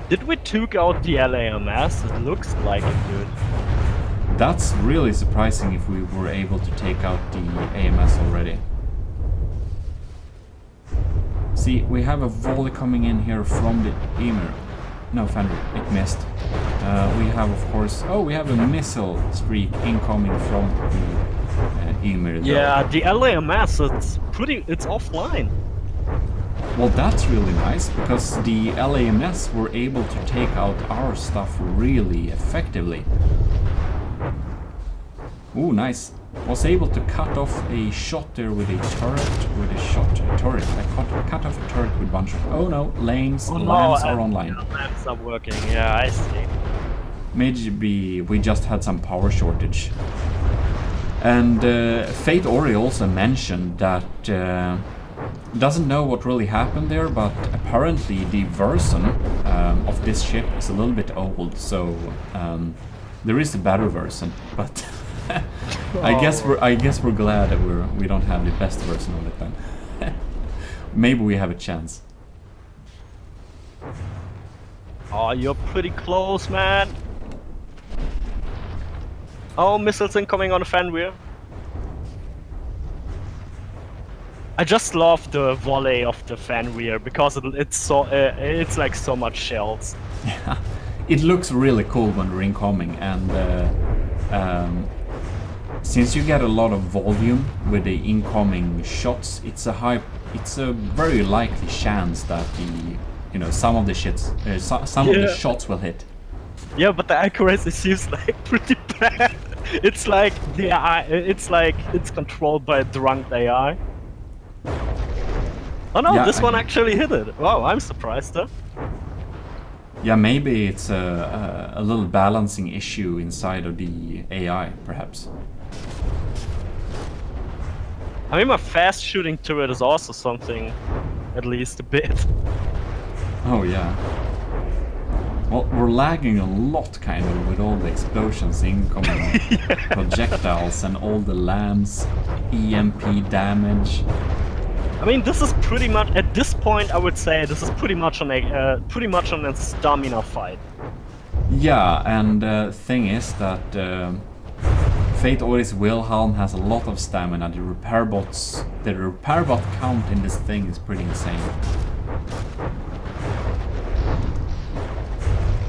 Did we took out the LAMS? It looks like it, dude. That's really surprising if we were able to take out the AMS already. See, we have a volley coming in here from the Ymir. No, Fenrir, it missed. We have, of course... Oh, we have a missile streak incoming from the Ymir. Yeah, the LAMS, it's offline. Well, that's really nice, because the LAMS were able to take out our stuff really effectively. Ooh, nice. Was able to cut off a shot there with a turret, I cut off a turret with a bunch of... Oh no, lamps are online. Lamps are working, yeah, I see. Maybe we just had some power shortage. And Fate Ori also mentioned that doesn't know what really happened there, but apparently the version of this ship is a little bit old, so there is a better version, but I guess we're glad that we don't have the best version of it then. Maybe we have a chance. Oh, you're pretty close, man. Oh, missiles incoming on the Fenrir. I just love the volley of the Fenrir because it's like so much shells. Yeah, it looks really cool when we're incoming, and since you get a lot of volume with the incoming shots, it's a very likely chance that some of the shots will hit. Yeah, but the accuracy seems like pretty bad. It's like the AI, it's controlled by a drunk AI. Oh no, Yeah, this one actually hit it. Wow, I'm surprised though. Yeah, maybe it's a little balancing issue inside of the AI, perhaps. I mean, my fast shooting turret is also something, at least a bit. Oh yeah. Well, we're lagging a lot, kind of, with all the explosions, incoming projectiles, and all the lamps, EMP damage. I mean, this is pretty much at this point. I would say this is pretty much on a stamina fight. Yeah, and thing is that Fate Oris Wilhelm has a lot of stamina. The repair bot count in this thing is pretty insane.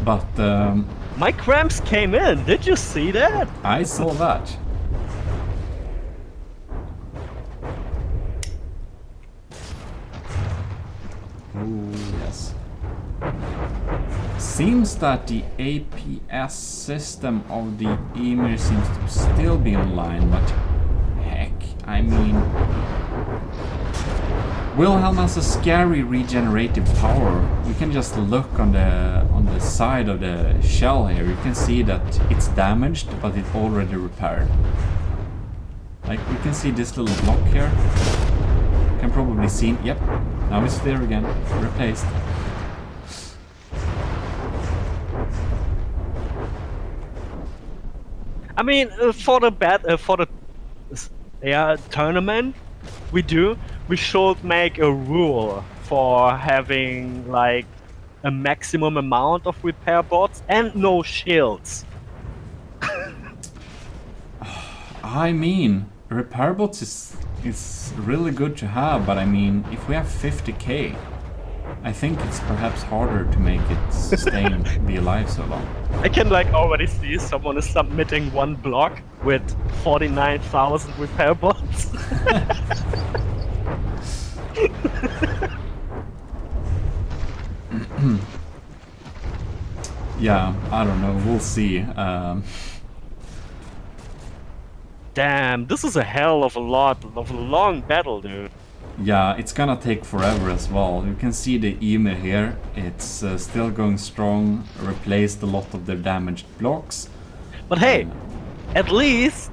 But my cramps came in. Did you see that? I saw that. Oh yes. Seems that the APS system of the Emir seems to still be online, but heck, I mean, Wilhelm has a scary regenerative power. You can just look on the side of the shell here. You can see that it's damaged, but it's already repaired. Like, we can see this little block here. You can probably see, yep, now it's there again, replaced. I mean, for the tournament, we should make a rule for having like a maximum amount of repair bots and no shields. I mean, repair bots is really good to have, but I mean, if we have 50k, I think it's perhaps harder to make it sustain, be alive so long. I can like already see someone is submitting one block with 49,000 repair bots. Yeah, I don't know, we'll see. Damn, this is a hell of a long battle, dude. Yeah, it's gonna take forever as well. You can see the Emir here. It's still going strong, replaced a lot of the damaged blocks. But hey, at least,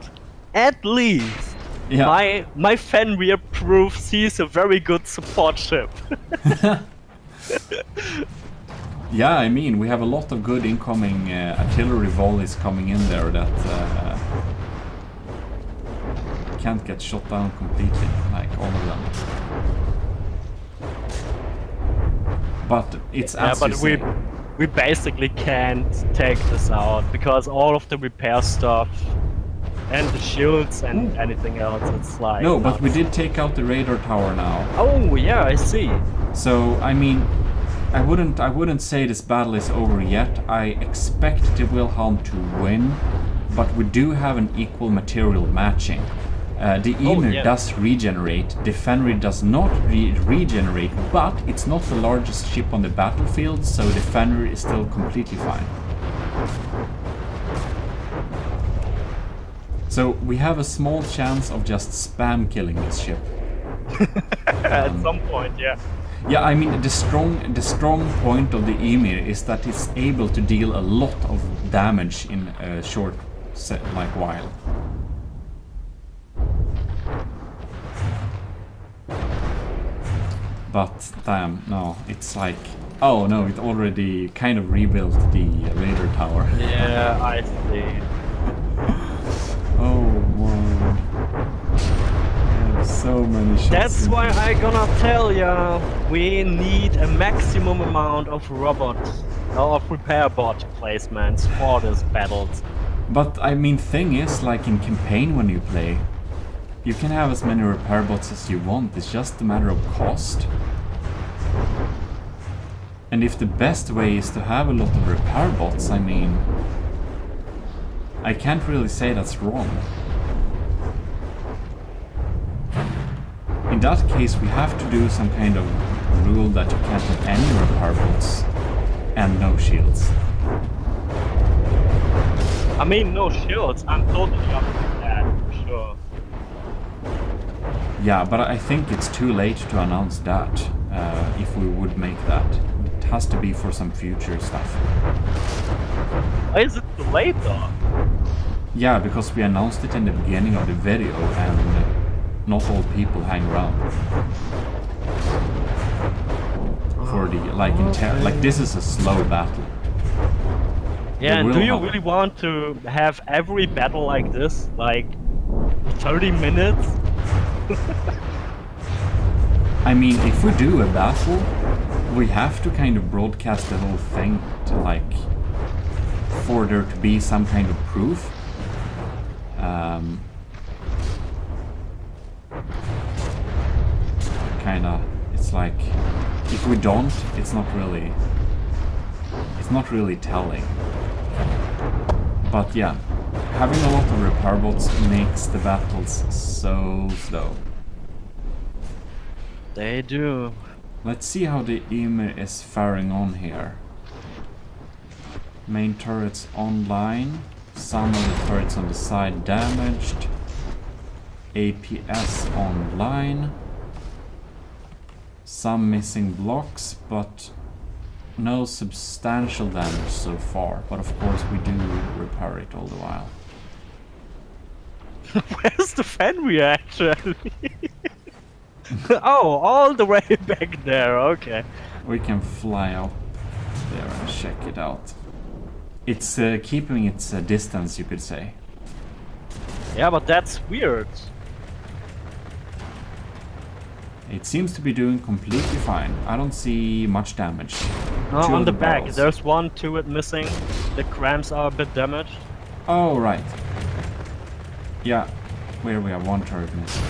yeah. my Fenrir proves he's a very good support ship. Yeah, I mean, we have a lot of good incoming artillery volleys coming in there that can't get shot down completely, like all of them. But it's as you say. We basically can't take this out because all of the repair stuff and the shields and anything else, it's like no, but we did take out the radar tower now. Oh yeah, I see. So I mean, I wouldn't say this battle is over yet. I expect the Wilhelm to win, but we do have an equal material matching. The Emir does regenerate, the Fenrir does not regenerate, but it's not the largest ship on the battlefield, so the Fenrir is still completely fine. So we have a small chance of just spam killing this ship. At some point, yeah. Yeah, I mean, the strong point of the Emir is that it's able to deal a lot of damage in a short while. But damn, no, it's like, oh no, it already kind of rebuilt the radar tower. Yeah, I see. Oh wow. So many shots. That's why I gonna tell ya, we need a maximum amount of repair bot placements for these battles. But I mean, thing is, like in campaign when you play, You can have as many repair bots as you want, it's just a matter of cost. And if the best way is to have a lot of repair bots, I mean, I can't really say that's wrong. In that case, we have to do some kind of rule that you can't have any repair bots and no shields. I mean, no shields. I'm totally up with that, for sure. Yeah, but I think it's too late to announce that, if we would make that. It has to be for some future stuff. Why is it too late, though? Yeah, because we announced it in the beginning of the video, and not all people hang around. For the, like this is a slow battle. Yeah, and will do you help. really want to have every battle like this? Like 30 minutes? I mean, if we do a battle, we have to kind of broadcast the whole thing to, like, for there to be some kind of proof. Kinda, it's like, if we don't, it's not really telling. But yeah, having a lot of repair bots makes the battles so slow. They do. Let's see how the Ymir is faring on here. Main turrets online. Some of the turrets on the side damaged. APS online. Some missing blocks, but no substantial damage so far. But of course we do repair it all the while. Where's the Fenrir actually? Oh, all the way back there, okay. We can fly up there and check it out. It's keeping its distance, you could say. Yeah, but that's weird. It seems to be doing completely fine. I don't see much damage. No, Two on of the back, barrels. there's one turret missing. The crams are a bit damaged. Oh, right. Yeah, where we have one turret missing.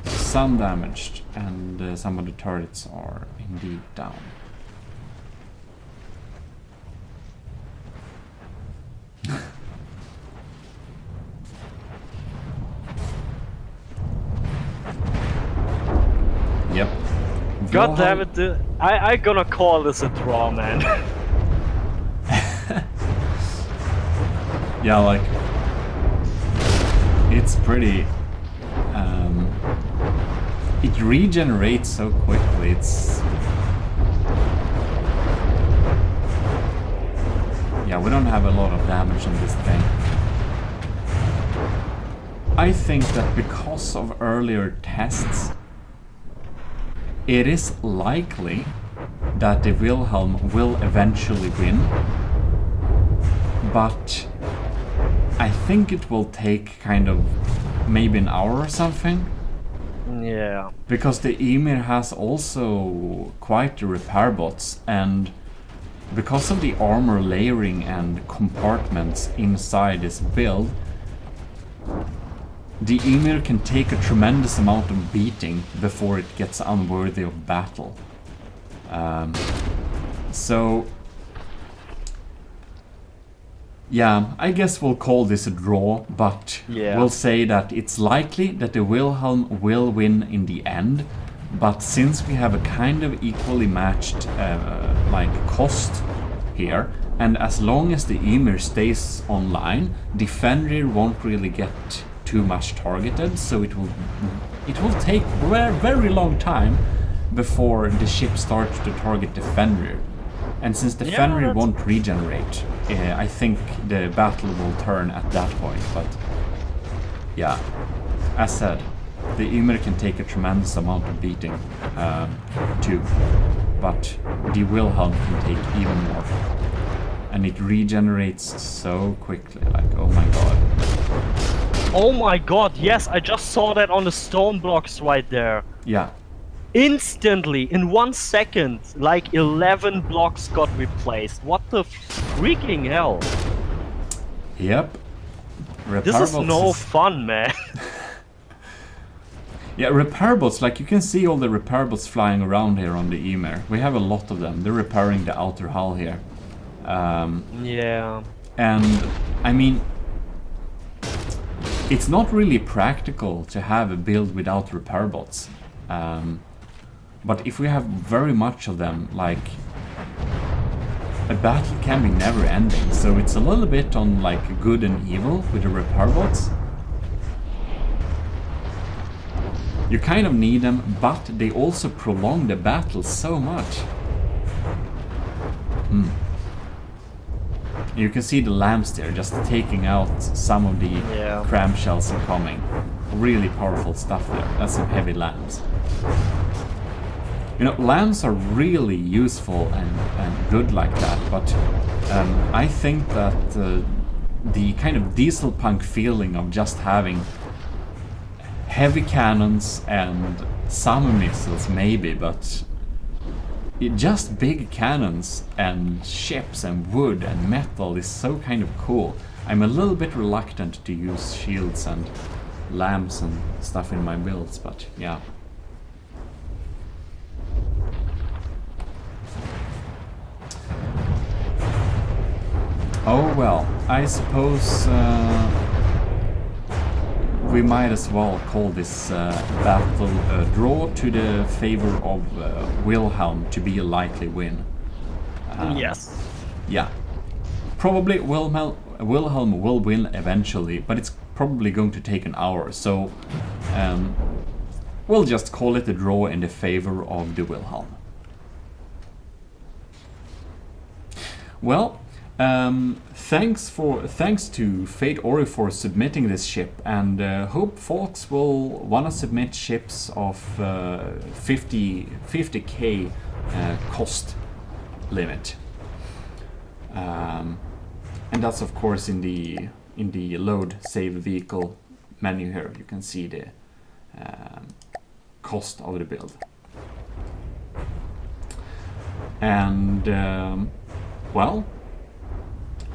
Some damaged, and some of the turrets are indeed down. Yep. God damn it, I gonna call this a draw, man. Yeah, like, it's pretty, it regenerates so quickly, it's, yeah, we don't have a lot of damage on this thing. I think that because of earlier tests, it is likely that the Wilhelm will eventually win, but I think it will take kind of maybe an hour or something. Yeah. Because the Ymir has also quite the repair bots, and because of the armor layering and compartments inside this build, the Ymir can take a tremendous amount of beating before it gets unworthy of battle. So yeah, I guess we'll call this a draw, but Yeah. we'll say that it's likely that the Wilhelm will win in the end. But since we have a kind of equally matched like cost here, and as long as the Ymir stays online, the Fenrir won't really get too much targeted, so it will take very long time before the ship starts to target the Fenrir. And since the Fenrir won't regenerate, I think the battle will turn at that point. But yeah, as said, the Ymir can take a tremendous amount of beating too, but the Wilhelm can take even more. And it regenerates so quickly, like, oh my god. Oh my god, yes, I just saw that on the stone blocks right there. Yeah. Instantly, in 1 second, like 11 blocks got replaced. What the freaking hell? Yep. This is repair no bots fun, man. Yeah, repair bots, like you can see all the repair bots flying around here on the Ymir. We have a lot of them. They're repairing the outer hull here. Yeah. And, I mean, it's not really practical to have a build without repair bots. But if we have very much of them, like, a battle can be never ending. So it's a little bit on like good and evil with the repair bots. You kind of need them, but they also prolong the battle so much. You can see the lamps there just taking out some of the cram shells incoming. Really powerful stuff there. That's some heavy lambs. You know, lambs are really useful and good like that, but I think that the kind of diesel punk feeling of just having heavy cannons and some missiles maybe, but just big cannons and ships and wood and metal is so kind of cool. I'm a little bit reluctant to use shields and lamps and stuff in my builds, but yeah. Oh well, I suppose we might as well call this battle a draw to the favor of Wilhelm to be a likely win. Yes. Yeah. Probably Wilhelm will win eventually, but it's probably going to take an hour, so we'll just call it a draw in the favor of the Wilhelm. Well, thanks to Fate Ori for submitting this ship, and hope folks will wanna submit ships of 50k cost limit, and that's of course in the load save vehicle menu here. You can see the cost of the build, and well,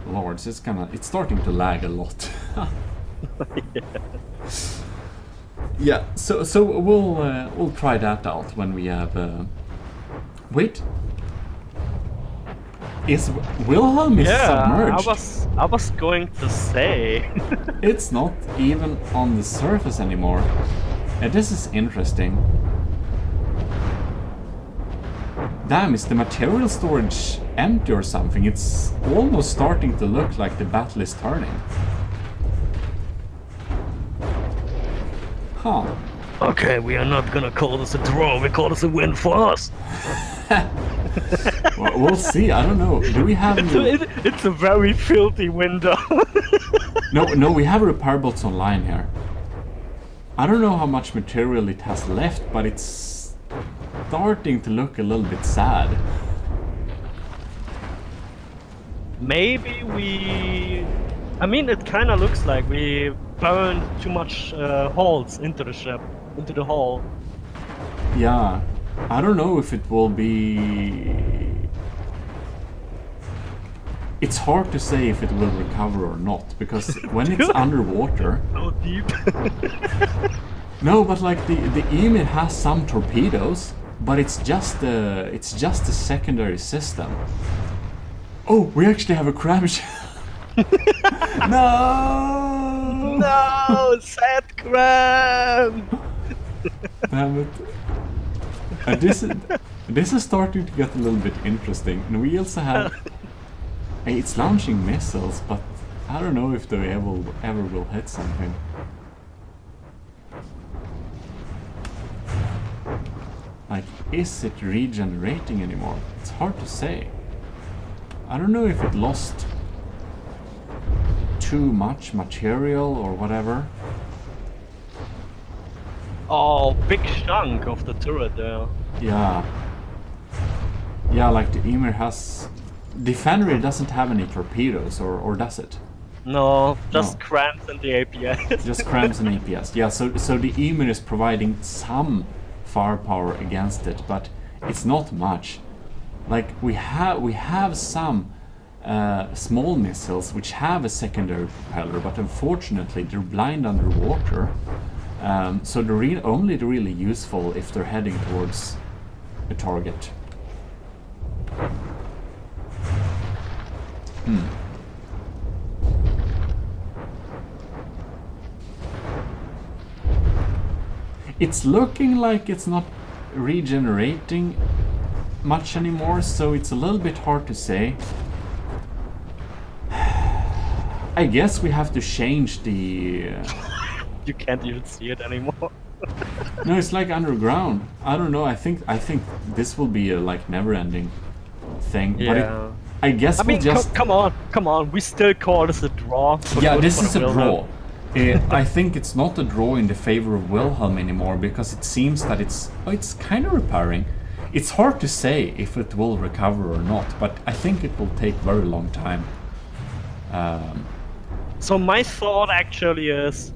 lords, it's starting to lag a lot. Yeah, so we'll try that out when we have. Wait, is Wilhelm is submerged? I was going to say. It's not even on the surface anymore. This is interesting. Damn, is the material storage empty or something? It's almost starting to look like the battle is turning. Huh. Okay, we are not gonna call this a draw, we call this a win for us. Well, we'll see, I don't know. Do we have... It's a very filthy window. No, we have repair bots online here. I don't know how much material it has left, but it's starting to look a little bit sad. Maybe I mean, it kind of looks like we burned too much holes into the ship, into the hull. Yeah, I don't know if it will be... It's hard to say if it will recover or not, because when it's underwater... So deep. No, but like the Ymir has some torpedoes, but it's just a secondary system. Oh, we actually have a cram shell. No! No, sad cram. Damn it. And this is starting to get a little bit interesting. And we also have... It's launching missiles, but I don't know if they ever will hit something. Like, is it regenerating anymore? It's hard to say. I don't know if it lost too much material or whatever. Oh, big chunk of the turret there. Yeah. Yeah, like the Ymir has... The Fenrir doesn't have any torpedoes, or does it? No, just cramps in the APS. Just cramps and APS. Yeah, so the Ymir is providing some firepower against it, but it's not much. Like we have some small missiles which have a secondary propeller, but unfortunately they're blind underwater. So they're only really useful if they're heading towards a target. It's looking like it's not regenerating much anymore, so it's a little bit hard to say. I guess we have to change the... You can't even see it anymore. No, it's like underground. I don't know. I think this will be a like never-ending thing. Yeah. But I guess I mean, we'll just... come on. We still call this a draw. Yeah, this is a draw. I think it's not a draw in the favor of Wilhelm anymore, because it seems that it's kind of repairing. It's hard to say if it will recover or not, but I think it will take very long time. So my thought actually is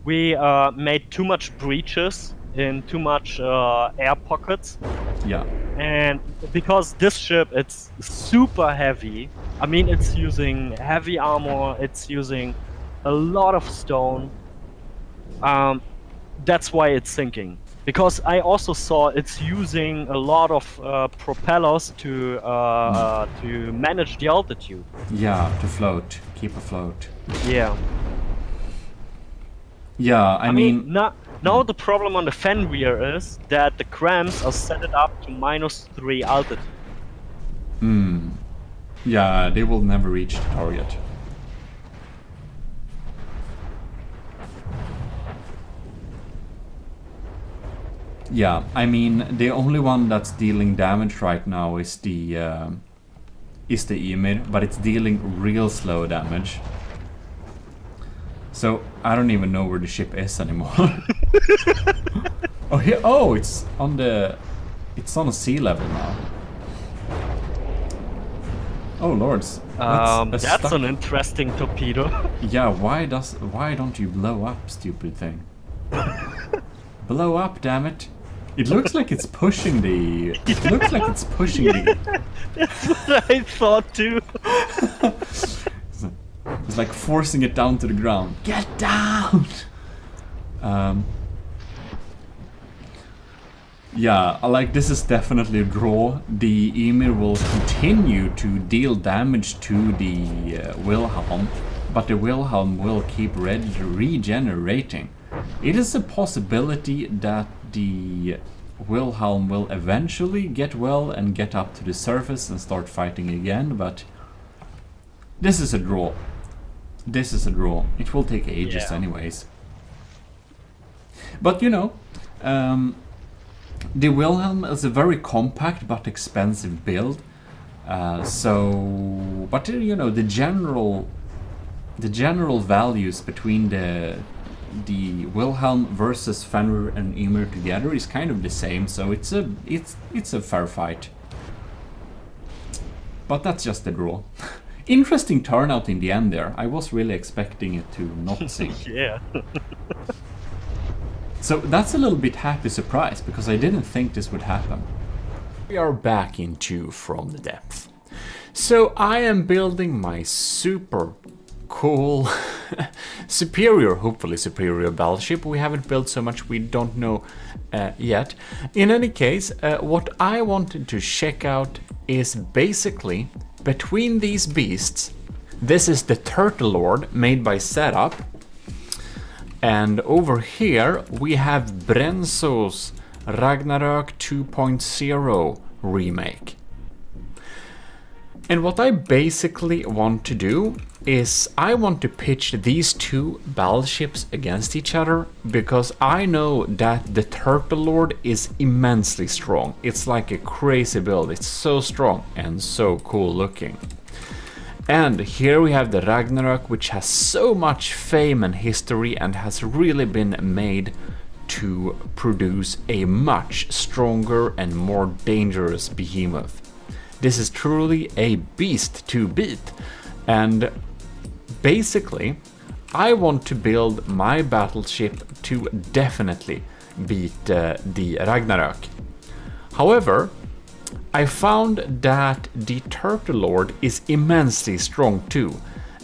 we made too much breaches in too much air pockets. Yeah. And because this ship, it's super heavy. I mean, it's using heavy armor, it's using a lot of stone. That's why it's sinking. Because I also saw it's using a lot of propellers to manage the altitude. Yeah, to float, keep afloat. Yeah. Yeah, I mean now the problem on the Fenrir is that the cramps are set it up to -3 altitude. Yeah, they will never reach the target. Yeah, I mean, the only one that's dealing damage right now is the Ymir, but it's dealing real slow damage. So I don't even know where the ship is anymore. Oh, here! Oh, it's on a sea level now. Oh lords! That's an interesting torpedo. Yeah, why don't you blow up, stupid thing? Blow up, damn it! It looks like it's pushing the. It looks like it's pushing the. That's what I thought too. It's like forcing it down to the ground. Get down! Yeah, like this is definitely a draw. The Ymir will continue to deal damage to the Wilhelm, but the Wilhelm will keep regenerating. It is a possibility that the Wilhelm will eventually get well and get up to the surface and start fighting again, but this is a draw. This is a draw. It will take ages anyways. But you know, the Wilhelm is a very compact but expensive build. But you know, the general values between the Wilhelm versus Fenrir and Ymir together is kind of the same, so it's a fair fight. But that's just a draw. Interesting turnout in the end there. I was really expecting it to not sink. Yeah. So that's a little bit happy surprise, because I didn't think this would happen. We are back into From the Depth. So I am building my super cool, hopefully superior battleship. We haven't built so much, we don't know yet. In any case, what I wanted to check out is basically between these beasts. This is the Turtle Lord made by Setup. And over here we have Brenzo's Ragnarök 2.0 remake. And what I basically want to do is I want to pitch these two battleships against each other, because I know that the Turtle Lord is immensely strong. It's like a crazy build. It's so strong and so cool looking. And here we have the Ragnarök, which has so much fame and history and has really been made to produce a much stronger and more dangerous behemoth. This is truly a beast to beat, and basically I want to build my battleship to definitely beat the Ragnarök. However, I found that the Turtle Lord is immensely strong too,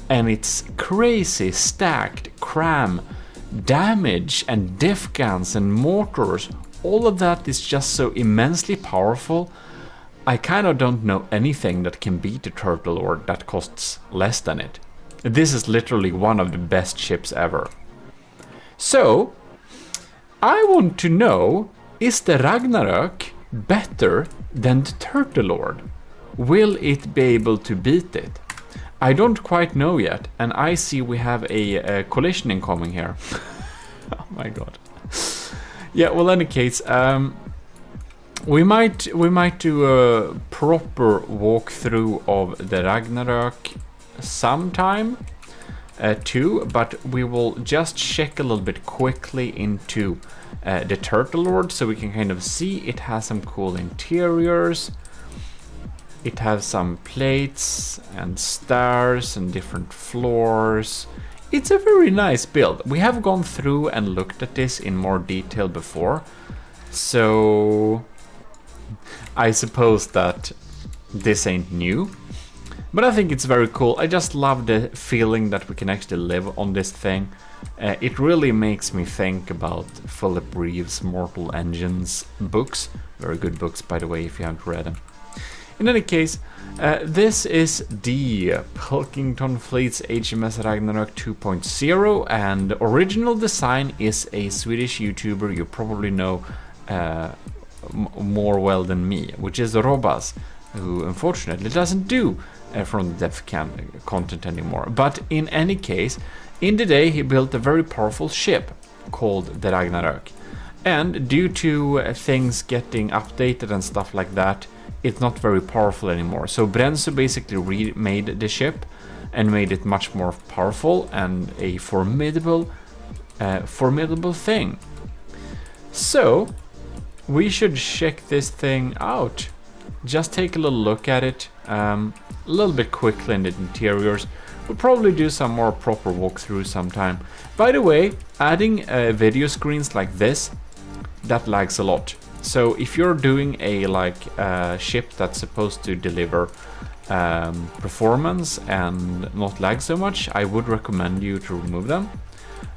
and its crazy stacked cram damage and diff guns and mortars, all of that is just so immensely powerful. I kind of don't know anything that can beat the Turtle Lord that costs less than it. This is literally one of the best ships ever. So, I want to know, is the Ragnarök better than the Turtle Lord? Will it be able to beat it? I don't quite know yet, and I see we have a collision incoming here. Oh my god. Yeah, well, in any case, we might do a proper walkthrough of the Ragnarök sometime too, but we will just check a little bit quickly into the Turtle Lord so we can kind of see it has some cool interiors. It has some plates and stairs and different floors. It's a very nice build. We have gone through and looked at this in more detail before, so I suppose that this ain't new. But I think it's very cool. I just love the feeling that we can actually live on this thing. It really makes me think about Philip Reeves' Mortal Engines books. Very good books, by the way, if you haven't read them. In any case, this is the Pilkington Fleet's HMS Ragnarök 2.0, and the original design is a Swedish YouTuber you probably know more well than me, which is Robas, who unfortunately doesn't do From the Depth content anymore. But in any case, in the day he built a very powerful ship called the Ragnarök, and due to things getting updated and stuff like that, it's not very powerful anymore. So Brenzo basically remade the ship and made it much more powerful and a formidable thing. So we should check this thing out. Just take a little look at it, a little bit quickly in the interiors. We'll probably do some more proper walkthrough sometime. By the way, adding video screens like this, that lags a lot. So if you're doing a ship that's supposed to deliver performance and not lag so much, I would recommend you to remove them.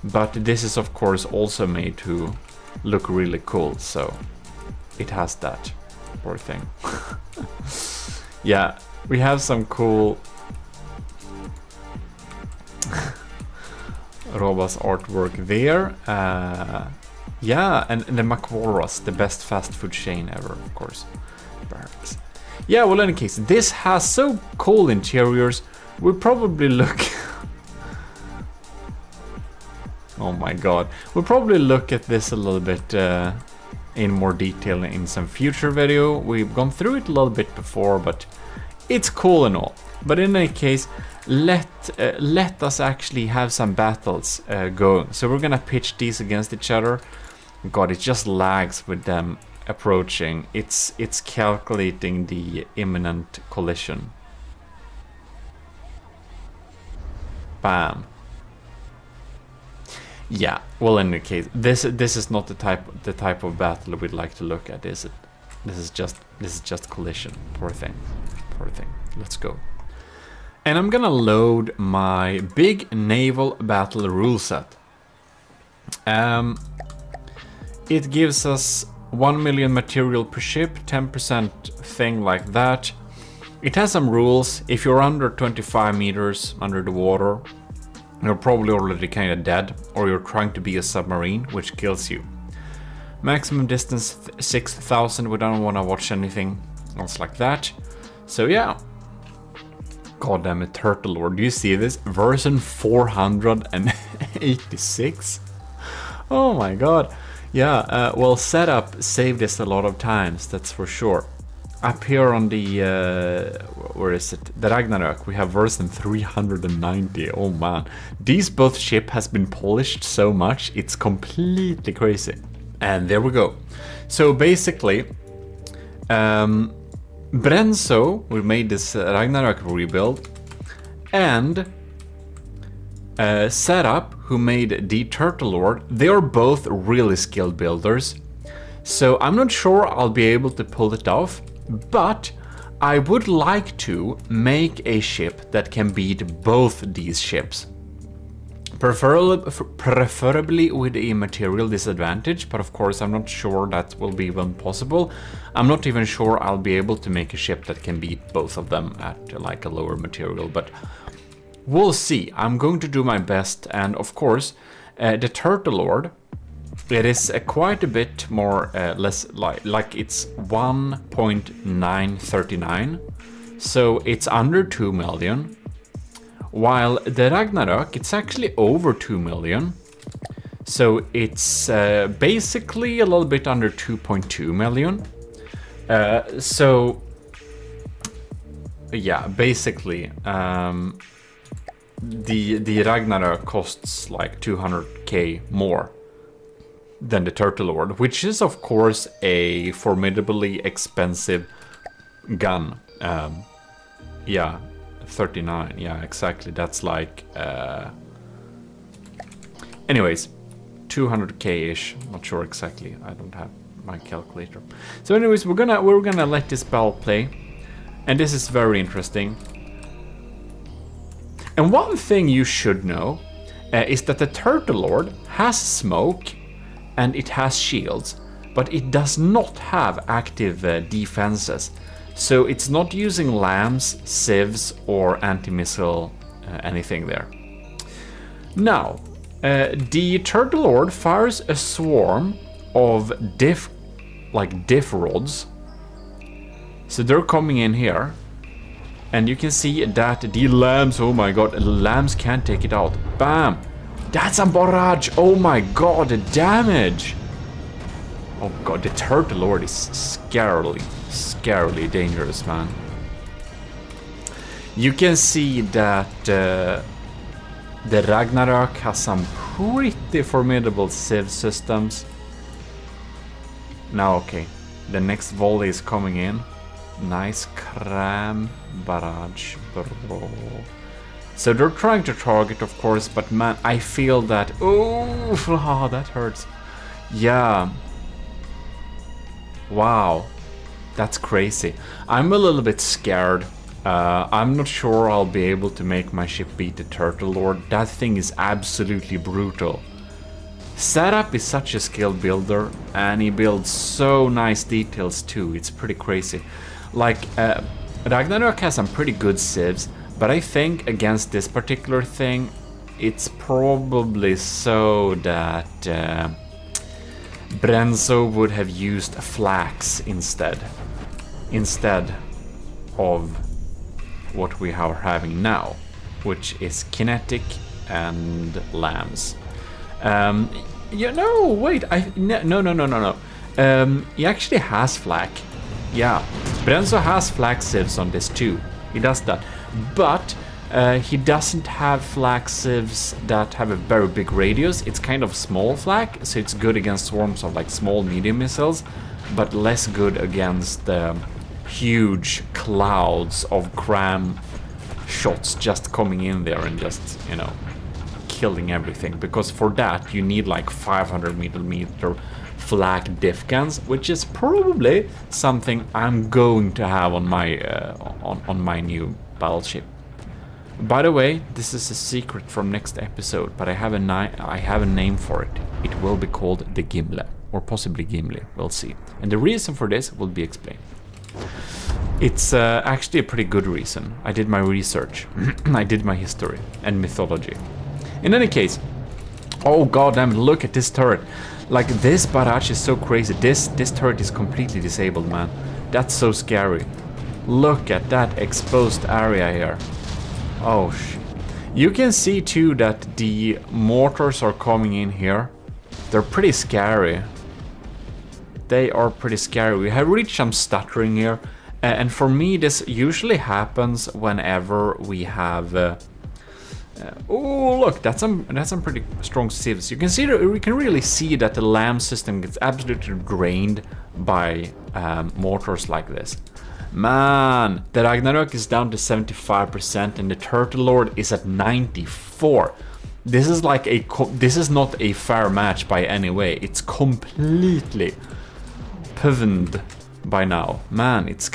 But this is of course also made to look really cool, so it has that. Poor thing. Yeah, we have some cool Robas artwork there. Yeah, and the McWalrus, the best fast food chain ever, of course. Perhaps. Yeah, well, in any case, this has so cool interiors. We'll probably look... Oh my god. We'll probably look at this a little bit in more detail in some future video. We've gone through it a little bit before, but it's cool and all. But in any case, let us actually have some battles going. So we're gonna pitch these against each other. God, it just lags with them approaching. It's calculating the imminent collision. Bam. Yeah, well, in any case, this is not the type of battle we'd like to look at, is it? This is just collision. Poor thing. Poor thing. Let's go. And I'm gonna load my big naval battle rule set. It gives us 1 million material per ship, 10% thing like that. It has some rules. If you're under 25 meters under the water, you're probably already kind of dead, or you're trying to be a submarine, which kills you. Maximum distance 6,000. We don't want to watch anything else like that. So yeah. God damn it, Turtle Lord. Do you see this? Version 486? Oh my god. Yeah, well, setup saved us a lot of times, that's for sure. Up here on the, where is it? The Ragnarök, we have version 390, oh man. These both ship has been polished so much, it's completely crazy. And there we go. So basically, Brenzo, we made this Ragnarök rebuild, and Setup, who made the Turtle Lord, they are both really skilled builders. So I'm not sure I'll be able to pull it off, But I would like to make a ship that can beat both these ships. Preferably with a material disadvantage, but of course I'm not sure that will be even possible. I'm not even sure I'll be able to make a ship that can beat both of them at like a lower material, but we'll see. I'm going to do my best, and of course the Turtle Lord, it is quite a bit more less like it's 1.939, so it's under 2 million. While the Ragnarok, it's actually over 2 million. So it's basically a little bit under 2.2 million. So yeah, basically the Ragnarok costs like 200k more than the Turtle Lord, which is of course a formidably expensive gun. Yeah. 39, yeah, exactly. That's like anyways, 200k-ish. Not sure exactly. I don't have my calculator. So anyways, we're gonna let this spell play, and this is very interesting. And one thing you should know is that the Turtle Lord has smoke and it has shields, but it does not have active defenses. So it's not using lambs, sieves, or anti-missile anything there. Now, the Turtle Lord fires a swarm of diff rods. So they're coming in here. And you can see that the lambs, oh my god, the lambs can't take it out. Bam! That's a barrage! Oh my god, the damage! Oh god, the Turtle Lord is scarily dangerous, man. You can see that the Ragnarok has some pretty formidable sieve systems. Now, okay, the next volley is coming in. Nice cram barrage, bro. So they're trying to target, of course, but man, I feel that... Oh, that hurts. Yeah. Wow. That's crazy. I'm a little bit scared. I'm not sure I'll be able to make my ship beat the Turtle Lord. That thing is absolutely brutal. Setup is such a skill builder, and he builds so nice details too. It's pretty crazy. Like, Ragnarok has some pretty good sieves, but I think against this particular thing, it's probably so that Brenzo would have used flax instead of what we are having now, which is kinetic and lambs. Yeah, no, wait, no. He actually has flak. Yeah, Brenzo has flak sieves on this too. He does that, but he doesn't have flak sieves that have a very big radius. It's kind of small flak, so it's good against swarms of like small medium missiles, but less good against huge clouds of cram shots just coming in there and just, you know, killing everything. Because for that you need like 500 millimeter flak diff guns, which is probably something I'm going to have on my on my new battleship. By the way, this is a secret from next episode, but I have a name for it. It will be called the Gimle, or possibly Gimli. We'll see. And the reason for this will be explained. It's actually a pretty good reason. I did my research. I did my history and mythology. In any case, oh goddamn! Look at this turret. Like, this barrage is so crazy. This turret is completely disabled, man. That's so scary. Look at that exposed area here. Oh shit. You can see too that the mortars are coming in here. They're pretty scary. They are pretty scary. We have reached some stuttering here. And for me, this usually happens whenever we have... oh, look, that's some pretty strong sieves. You can see that we can really see that the lamb system gets absolutely drained by mortars like this. Man, the Ragnarok is down to 75% and the Turtle Lord is at 94. This is like this is not a fair match by any way. It's completely pivened by now. Man, it's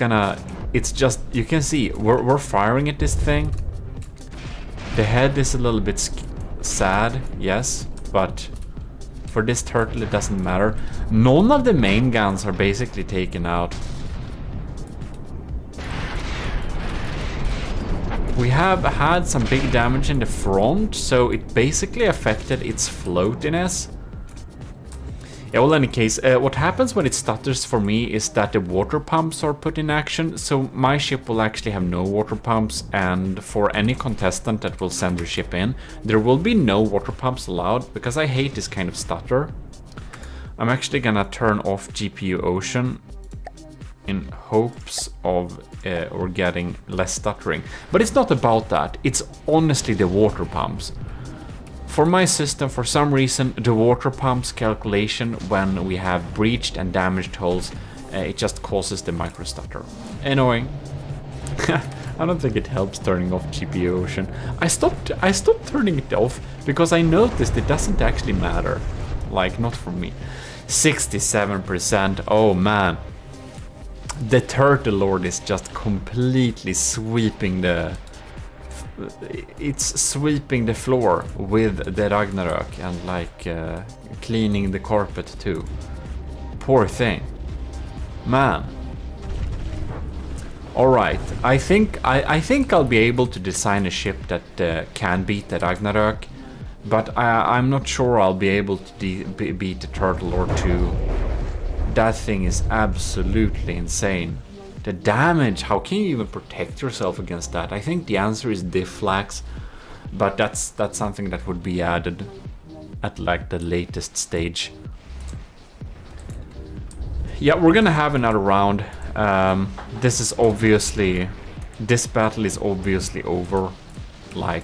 just, you can see, we're firing at this thing. The head is a little bit sad, yes, but for this turtle it doesn't matter. None of the main guns are basically taken out. We have had some big damage in the front, so it basically affected its floatiness. Yeah, well, in any case, what happens when it stutters for me is that the water pumps are put in action, so my ship will actually have no water pumps, and for any contestant that will send their ship in, there will be no water pumps allowed, because I hate this kind of stutter. I'm actually gonna turn off GPU Ocean in hopes of or getting less stuttering. But it's not about that, it's honestly the water pumps. For my system, for some reason, the water pumps calculation when we have breached and damaged hulls, it just causes the micro stutter. Annoying. I don't think it helps turning off GPU Ocean. I stopped turning it off because I noticed it doesn't actually matter. Like, not for me. 67%, oh man. The Turtle Lord is just completely sweeping the... It's sweeping the floor with the Ragnarok and like cleaning the carpet too. Poor thing. Man. Alright, I think I'll be able to design a ship that can beat the Ragnarok, but I'm not sure I'll be able to beat the Turtle Lord too. That thing is absolutely insane. The damage, how can you even protect yourself against that? I think the answer is diff flags, but that's something that would be added at like the latest stage. Yeah, we're gonna have another round. This battle is obviously over. Like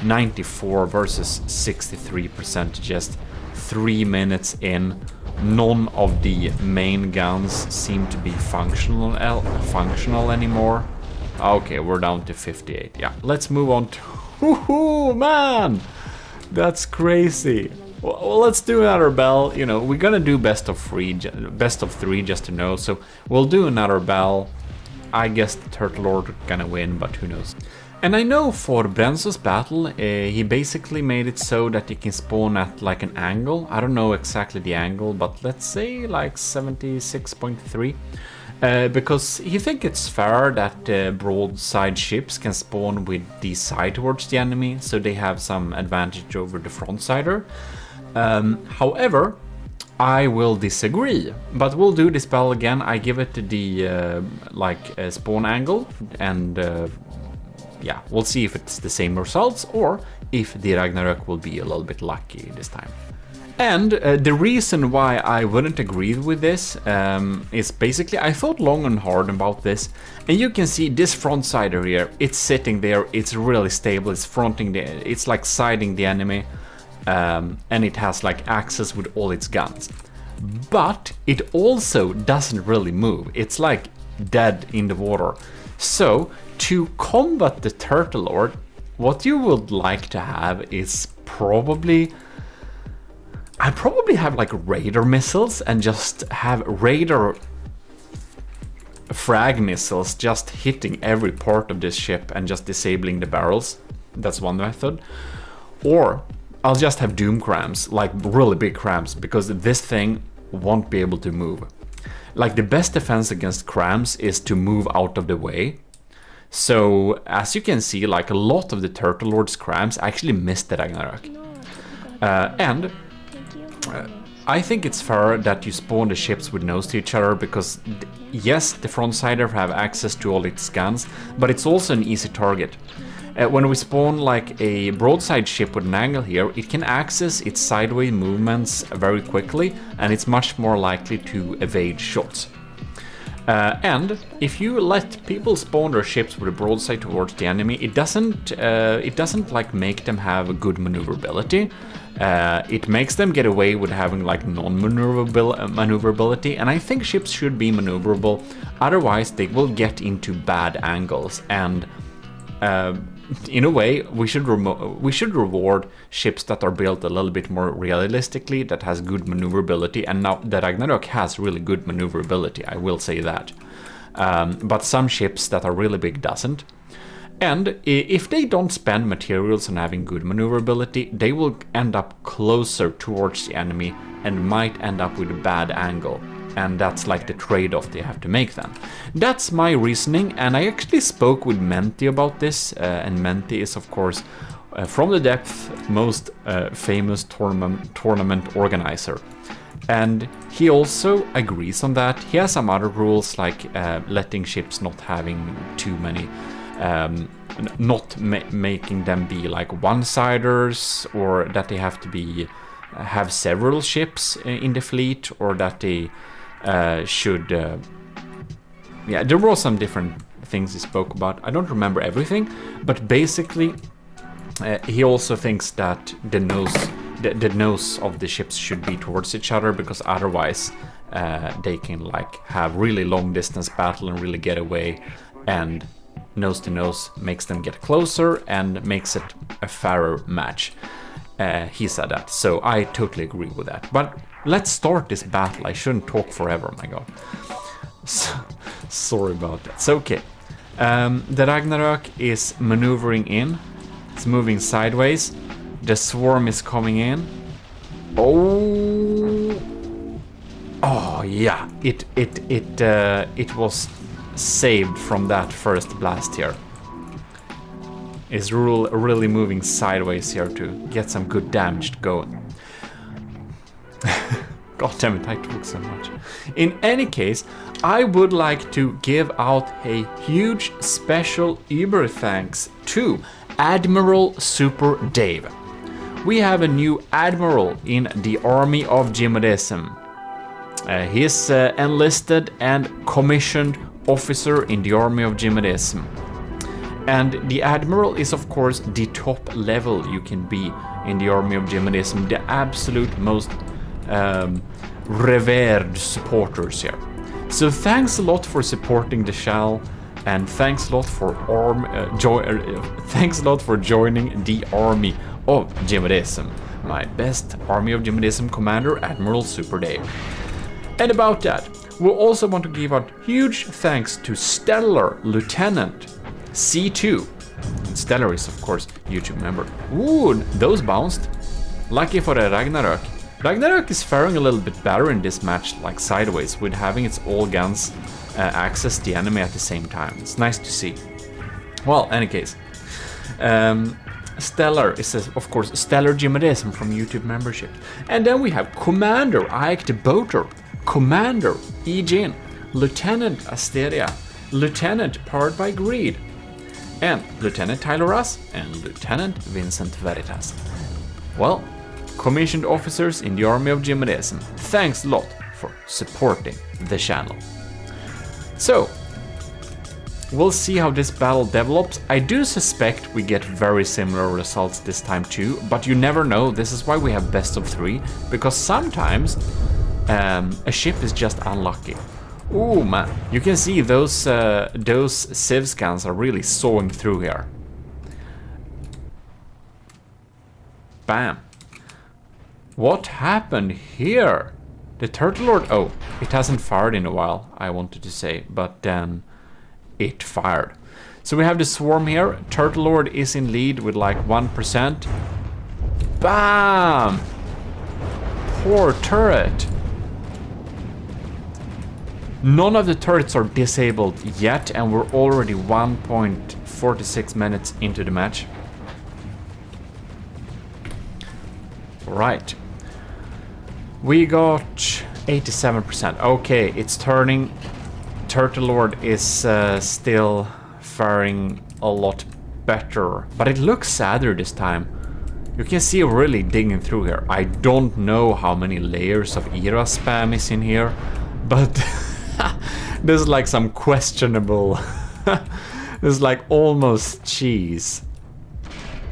94 versus 63%, just 3 minutes in. None of the main guns seem to be functional anymore. Okay, we're down to 58. Yeah, let's move on to... Woohoo, man! That's crazy. Well, let's do another bell. You know, we're gonna do best of three just to know. So we'll do another bell. I guess the Turtle Lord gonna win, but who knows. And I know for Brenzo's battle, he basically made it so that you can spawn at like an angle. I don't know exactly the angle, but let's say like 76.3. Because he thinks it's fair that broadside ships can spawn with the side towards the enemy, so they have some advantage over the frontsider. However, I will disagree, but we'll do this battle again. I give it the spawn angle, and yeah, we'll see if it's the same results or if the Ragnarok will be a little bit lucky this time. And the reason why I wouldn't agree with this is basically I thought long and hard about this, and you can see this frontsider here, it's sitting there, it's really stable, it's like siding the enemy, and it has like access with all its guns. But it also doesn't really move, it's like dead in the water. So to combat the Turtle Lord, what you would like to have is I'd probably have like radar missiles and just have radar frag missiles just hitting every part of this ship and just disabling the barrels. That's one method. Or I'll just have doom crams, like really big crams, because this thing won't be able to move. Like the best defense against crams is to move out of the way. So as you can see, like a lot of the Turtle Lord's crams actually missed the Ragnarok. I think it's fair that you spawn the ships with nose to each other, because yes, the frontsider have access to all its guns, but it's also an easy target. When we spawn like a broadside ship with an angle here, it can access its sideways movements very quickly, and it's much more likely to evade shots. And if you let people spawn their ships with a broadside towards the enemy, it doesn't like make them have a good maneuverability. It makes them get away with having like non-maneuverability, and I think ships should be maneuverable. Otherwise, they will get into bad angles, and in a way, we should reward ships that are built a little bit more realistically, that has good maneuverability, and now the Ragnarok has really good maneuverability, I will say that. But some ships that are really big doesn't. And if they don't spend materials on having good maneuverability, they will end up closer towards the enemy and might end up with a bad angle. And that's like the trade-off they have to make then. That's my reasoning, and I actually spoke with Menti about this, and Menti is of course from the depth most famous tournament organizer. And he also agrees on that. He has some other rules, like letting ships not having too many, making them be like one-siders, or that they have to be have several ships in the fleet, or that they should yeah, there were some different things he spoke about. I don't remember everything, but basically he also thinks that the nose of the ships should be towards each other, because otherwise they can like have really long distance battle and really get away, and nose to nose makes them get closer and makes it a fairer match. He said that, so I totally agree with that. But let's start this battle. I shouldn't talk forever, my god. Sorry about that. So, okay. The Ragnarok is maneuvering in. It's moving sideways. The swarm is coming in. Oh yeah. It was saved from that first blast here. Is really moving sideways here to get some good damage going. God damn it, I talk so much. In any case, I would like to give out a huge special Uber thanks to Admiral Super Dave. We have a new admiral in the army of GMODISM. He's enlisted and commissioned officer in the army of GMODISM. And the admiral is of course the top level you can be in the army of GMODISM, the absolute most revered supporters here. So thanks a lot for supporting the channel, and thanks a lot for joining the army of GMODISM. My best army of GMODISM commander, Admiral Super Dave. And about that, we also want to give out huge thanks to Stellar Lieutenant C2. Stellar is of course YouTube member. Ooh, those bounced. Lucky for the Ragnarok. Ragnarok is faring a little bit better in this match, like sideways, with having its all guns access the enemy at the same time. It's nice to see. Well, any case, Stellar is of course Stellar GMODISM from YouTube membership. And then we have Commander Ike the Boater, Commander Ejin, Lieutenant Asteria, Lieutenant Powered by Greed, and Lieutenant Tyler Russ, and Lieutenant Vincent Veritas. Well, commissioned officers in the army of GMODISM, thanks a lot for supporting the channel. So, we'll see how this battle develops. I do suspect we get very similar results this time too, but you never know. This is why we have best of 3, because sometimes a ship is just unlucky. Ooh man, you can see those Civ scans are really sawing through here. Bam. What happened here? The Turtle Lord, oh, it hasn't fired in a while, I wanted to say, but then it fired. So we have the swarm here. Turtle Lord is in lead with like 1%. Bam! Poor turret. None of the turrets are disabled yet, and we're already 1.46 minutes into the match. Right. We got 87%. Okay, it's turning. Turtle Lord is still faring a lot better, but it looks sadder this time. You can see really digging through here. I don't know how many layers of ERA spam is in here, but there's like some questionable. There's like almost cheese,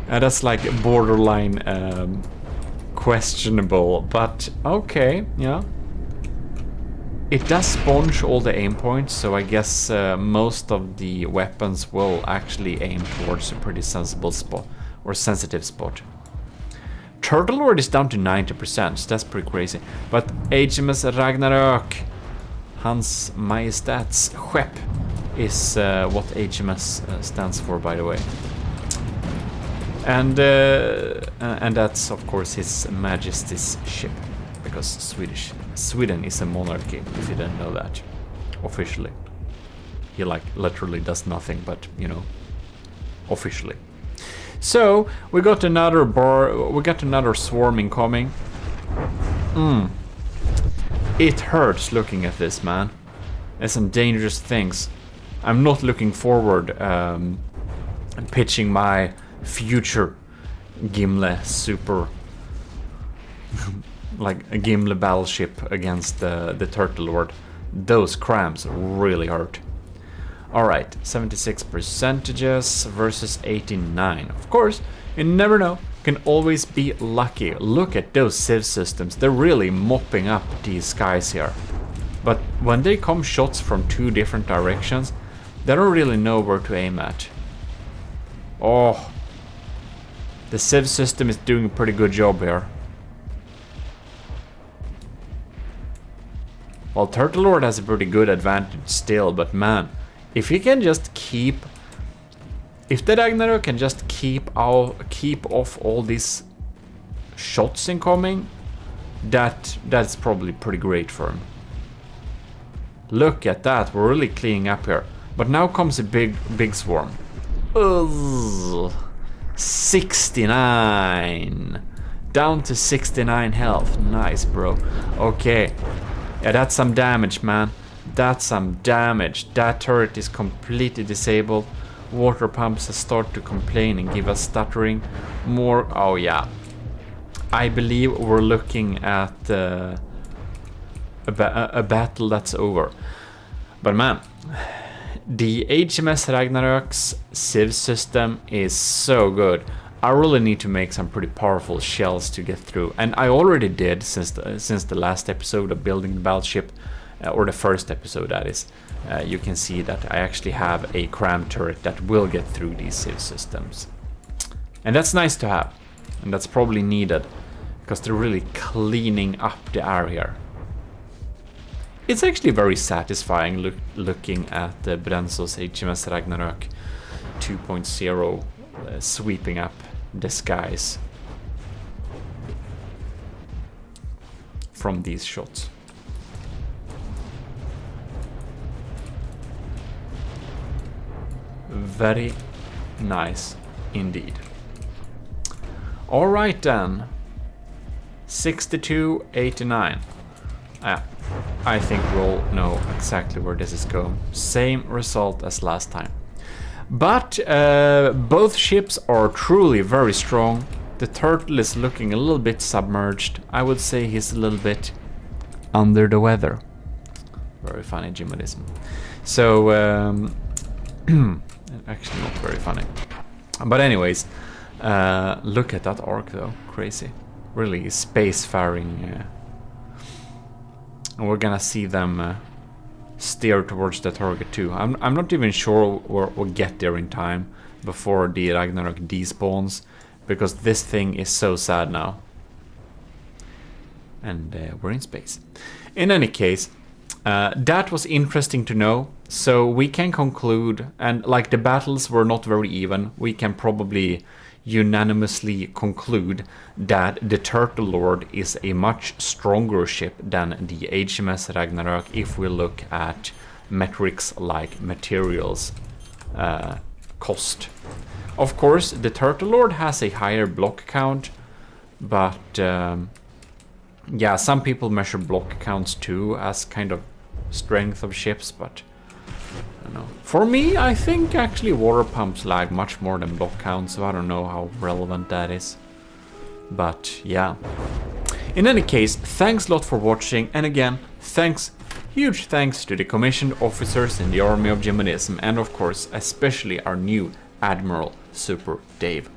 and that's like borderline questionable, but okay, yeah. It does sponge all the aim points, so I guess most of the weapons will actually aim towards a pretty sensible spot, or sensitive spot. Turtle Lord is down to 90%, so that's pretty crazy. But HMS Ragnarök, Hans Majestäts skepp, is what HMS stands for, by the way. And that's of course His Majesty's ship, because Sweden is a monarchy, if you didn't know that, officially. He like literally does nothing, but you know, officially. So we got another swarm incoming. It hurts looking at this, man. There's some dangerous things. I'm not looking forward pitching my future Gimli super like a Gimli battleship against the Turtle Lord. Those cramps really hurt. Alright, 76% versus 89. Of course, you never know. Can always be lucky. Look at those civ systems. They're really mopping up these skies here. But when they come shots from two different directions, they don't really know where to aim at. Oh, the civ system is doing a pretty good job here. Well, Turtle Lord has a pretty good advantage still, but man, if he can just keep... If the Ragnarök can just keep off all these shots incoming, that's probably pretty great for him. Look at that, we're really cleaning up here. But now comes a big swarm. Ugh. 69. Down to 69 health. Nice, bro. Okay. Yeah, that's some damage, man. That's some damage. That turret is completely disabled. Water pumps start to complain and give us stuttering. More. Oh, yeah. I believe we're looking at a battle that's over. But man, the HMS Ragnarök's civ system is so good. I really need to make some pretty powerful shells to get through, and I already did since the last episode of building the battleship, or the first episode that is. You can see that I actually have a cram turret that will get through these civ systems, and that's nice to have, and that's probably needed because they're really cleaning up the area. It's actually very satisfying looking at the Brenzo's HMS Ragnarök 2.0 sweeping up the skies from these shots. Very nice indeed. Alright then. 62-89. I think we'll know exactly where this is going. Same result as last time. But both ships are truly very strong. The turtle is looking a little bit submerged. I would say he's a little bit under the weather. Very funny gmodism. So, actually not very funny. But anyways, look at that arc though. Crazy. Really spacefaring. And we're gonna see them steer towards the target too. I'm not even sure we'll get there in time before the Ragnarök despawns, because this thing is so sad now. And we're in space. In any case, that was interesting to know. So we can conclude, and like the battles were not very even, we can probably unanimously conclude that the Turtle Lord is a much stronger ship than the HMS Ragnarök if we look at metrics like materials cost. Of course, the Turtle Lord has a higher block count, but yeah, some people measure block counts too as kind of strength of ships, but I don't know. For me, I think actually water pumps lag much more than block count, so I don't know how relevant that is. But yeah. In any case, thanks a lot for watching, and again, huge thanks to the commissioned officers in the army of GMODISM, and of course, especially our new Admiral, Super Dave.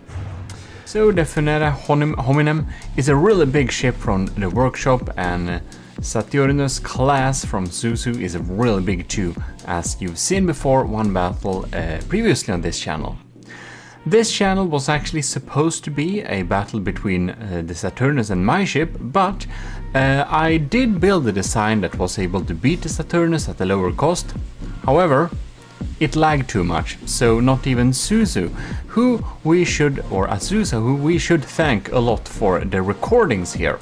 So the Funera Hominem is a really big ship from the workshop, and Saturnus class from Suzu is really big too, as you've seen before one battle previously on this channel. This channel was actually supposed to be a battle between the Saturnus and my ship, but I did build a design that was able to beat the Saturnus at a lower cost. However, it lagged too much, so not even Suzu, who we should, or Azusa, who we should thank a lot for the recordings here.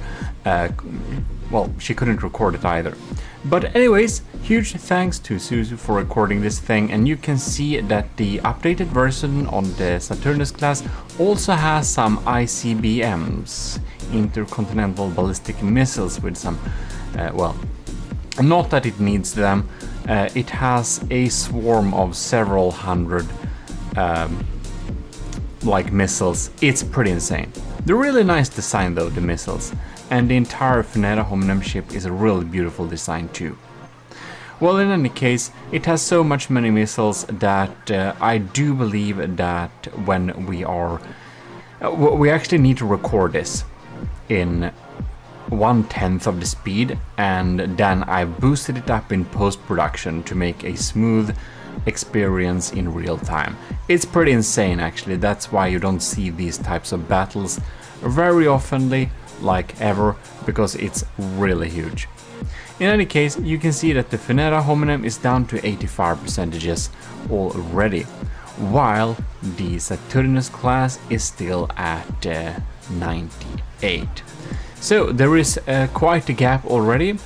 Well, she couldn't record it either. But anyways, huge thanks to Suzu for recording this thing, and you can see that the updated version on the Saturnus class also has some ICBMs, intercontinental ballistic missiles, with some, well, not that it needs them, it has a swarm of several hundred like missiles. It's pretty insane. They're really nice design though, the missiles, and the entire Venera Hominem ship is a really beautiful design too. Well, in any case, it has so much many missiles that I do believe that when we are... we actually need to record this in 1/10 of the speed, and then I boosted it up in post-production to make a smooth experience in real time. It's pretty insane actually, that's why you don't see these types of battles very oftenly, like ever, because it's really huge. In any case, you can see that the Venera Hominem is down to 85% already, while the Saturnus class is still at 98. So there is quite a gap already,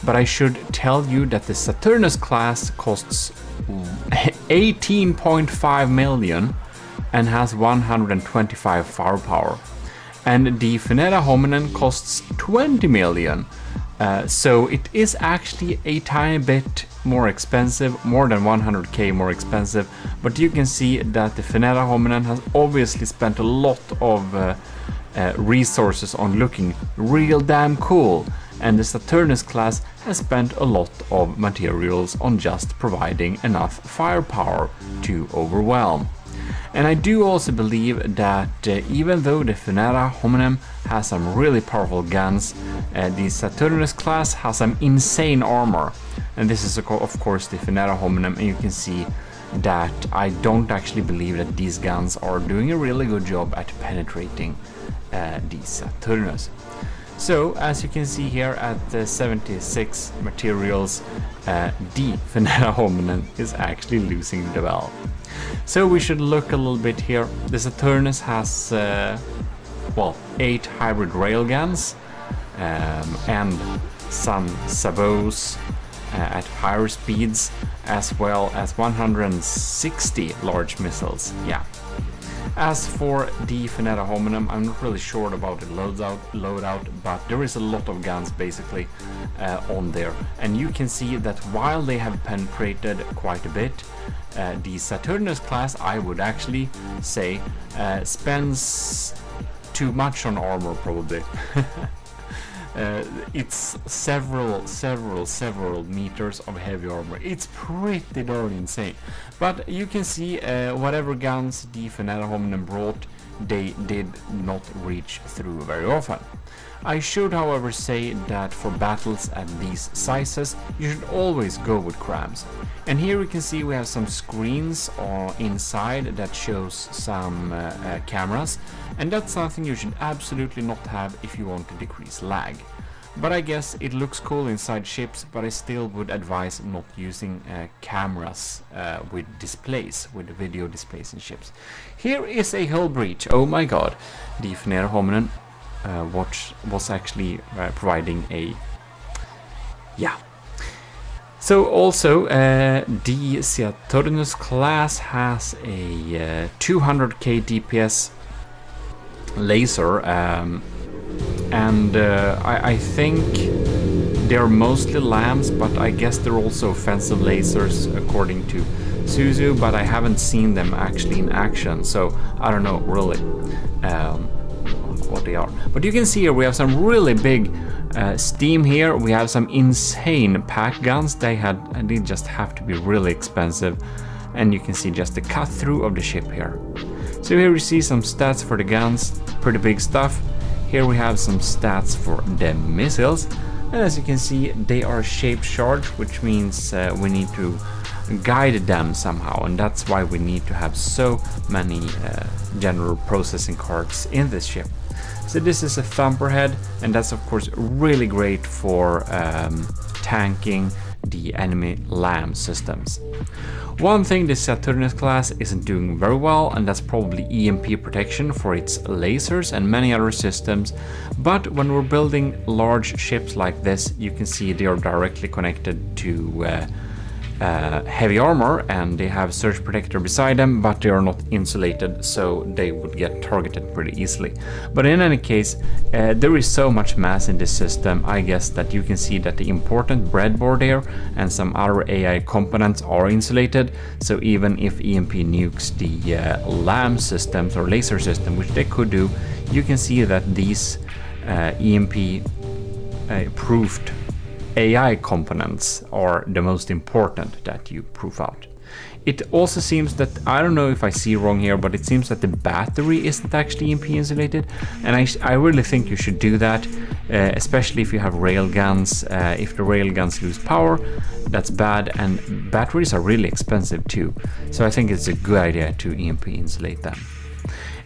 but I should tell you that the Saturnus class costs 18.5 million and has 125 firepower, and the Venera Hominem costs 20 million. So it is actually a tiny bit more expensive, more than 100k more expensive, but you can see that the Venera Hominem has obviously spent a lot of resources on looking real damn cool, and the Saturnus class has spent a lot of materials on just providing enough firepower to overwhelm. And I do also believe that even though the Venera Hominem has some really powerful guns, the Saturnus class has some insane armor. And this is of course the Venera Hominem, and you can see that I don't actually believe that these guns are doing a really good job at penetrating the Saturnus. So as you can see here at 76 materials, the Venera Hominem is actually losing the battle. So we should look a little bit here. The Saturnus has well, 8 hybrid railguns and some sabots at higher speeds, as well as 160 large missiles. Yeah. As for the Venera Hominem, I'm not really sure about the loadout, but there is a lot of guns basically on there. And you can see that while they have penetrated quite a bit, the Saturnus class, I would actually say, spends too much on armor probably. It's several meters of heavy armor. It's pretty darn insane. But you can see whatever guns the Venera Hominem brought, they did not reach through very often. I should however say that for battles at these sizes, you should always go with crabs. And here we can see we have some screens inside that shows some cameras, and that's something you should absolutely not have if you want to decrease lag. But I guess it looks cool inside ships, but I still would advise not using cameras with displays, with video displays in ships. Here is a hull breach. Oh my god. The Venera Hominem was actually providing a... yeah. So also the Saturnus class has a 200k DPS laser, and I think they're mostly lambs, but I guess they're also offensive lasers according to Suzu, but I haven't seen them actually in action, so I don't know really what they are. But you can see here we have some really big steam here. We have some insane pack guns. They just have to be really expensive, and you can see just the cut through of the ship here. So here we see some stats for the guns, pretty big stuff. Here we have some stats for the missiles, And as you can see, they are shape charged, which means we need to guide them somehow, and that's why we need to have so many general processing cards in this ship. So this is a thumper head, and that's of course really great for tanking the enemy LAM systems. One thing this Saturnus class isn't doing very well, and that's probably EMP protection for its lasers and many other systems, but when we're building large ships like this, you can see they are directly connected to heavy armor, and they have surge protector beside them, but they are not insulated, so they would get targeted pretty easily. But in any case, there is so much mass in this system, I guess, that you can see that the important breadboard here and some other AI components are insulated, so even if EMP nukes the LAM systems or laser system, which they could do, you can see that these EMP proofed AI components are the most important that you proof out. It also seems that, I don't know if I see wrong here, but it seems that the battery isn't actually EMP insulated, and I really think you should do that, especially if you have railguns. If the railguns lose power, that's bad, and batteries are really expensive too, so I think it's a good idea to EMP insulate them.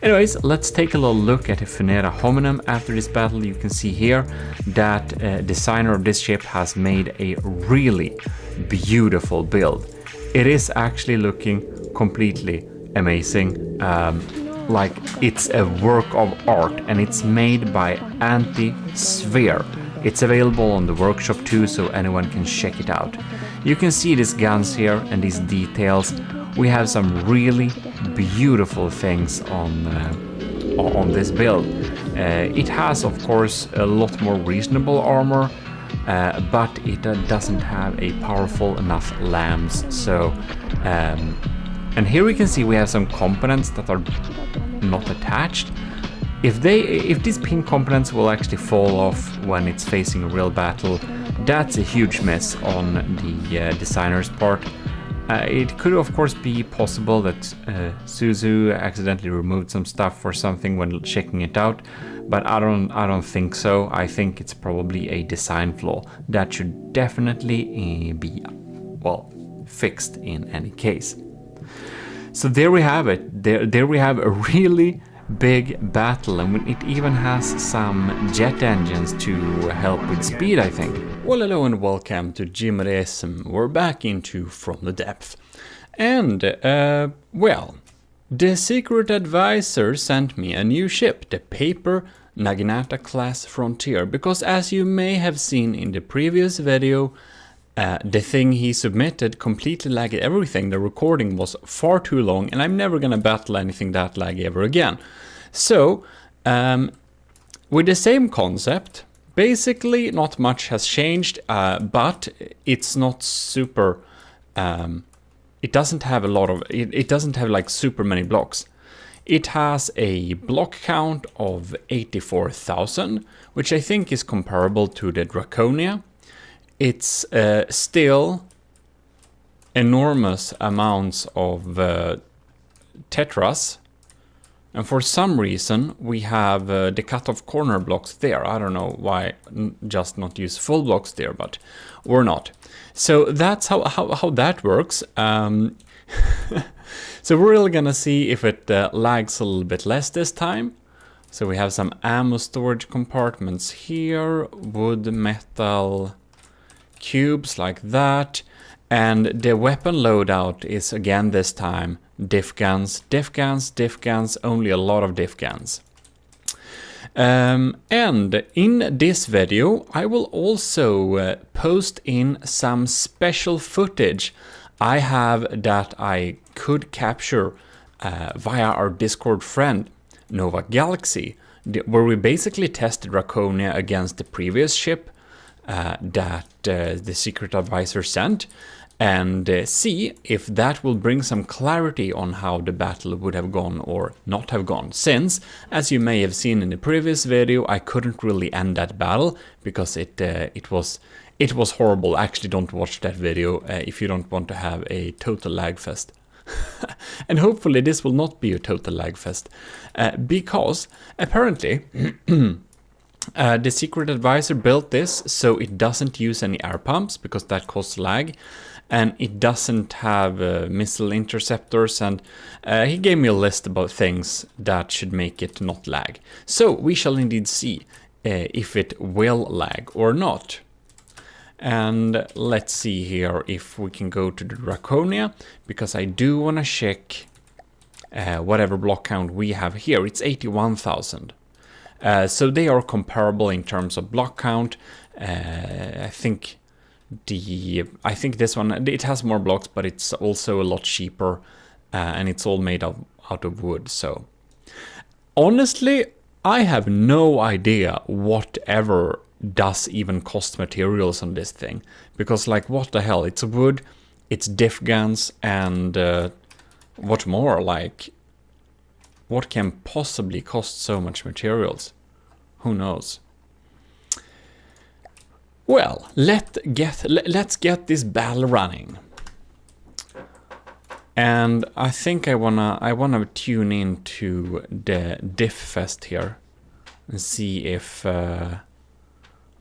Anyways, let's take a little look at the Funera Hominum after this battle. You can see here that designer of this ship has made a really beautiful build. It is actually looking completely amazing, like it's a work of art, and it's made by Anti-Sphere. It's available on the workshop too, so anyone can check it out. You can see these guns here and these details. We have some really beautiful things on this build. It has, of course, a lot more reasonable armor, but it doesn't have a powerful enough LAMs. So, and here we can see we have some components that are not attached. If these pin components will actually fall off when it's facing a real battle, that's a huge miss on the designer's part. It could of course be possible that Suzu accidentally removed some stuff or something when checking it out, but I don't think so. I think it's probably a design flaw that should definitely be, well, fixed in any case. So there we have it. There we have a really big battle, and it even has some jet engines to help with speed, I think. Well, hello and welcome to GMODIST. We're back into From the Depth. And, well, the secret advisor sent me a new ship, the Paper Naginata class Frontier, because as you may have seen in the previous video, the thing he submitted completely lagged everything. The recording was far too long, and I'm never gonna battle anything that laggy ever again. So, with the same concept, basically not much has changed, but it's not super, it doesn't have a lot of, it doesn't have like super many blocks. It has a block count of 84,000, which I think is comparable to the Draconia. It's still enormous amounts of tetras, and for some reason we have the cut-off corner blocks there. I don't know why just not use full blocks there, but we're not. So that's how that works. So we're really gonna see if it lags a little bit less this time. So we have some ammo storage compartments here, wood, metal, cubes like that, and the weapon loadout is again this time diff guns, only a lot of diff guns. And in this video I will also post in some special footage I have that I could capture via our Discord friend Nova Galaxy, where we basically tested Draconia against the previous ship that the secret advisor sent, and see if that will bring some clarity on how the battle would have gone or not have gone, since, as you may have seen in the previous video, I couldn't really end that battle because it was horrible. Actually, don't watch that video if you don't want to have a total lag fest. And hopefully this will not be a total lag fest, because apparently The secret advisor built this so it doesn't use any air pumps because that causes lag, and it doesn't have missile interceptors, and he gave me a list about things that should make it not lag. So we shall indeed see if it will lag or not. And let's see here if we can go to the Draconia, because I do want to check whatever block count we have here. It's 81,000. So they are comparable in terms of block count. I think this one, it has more blocks, but it's also a lot cheaper, and it's all made out of wood. So honestly, I have no idea whatever does even cost materials on this thing, because like what the hell, it's wood, it's diff guns, and what more, like what can possibly cost so much materials? Who knows? Well, let's get this battle running. And I think I wanna tune into the diff fest here and see if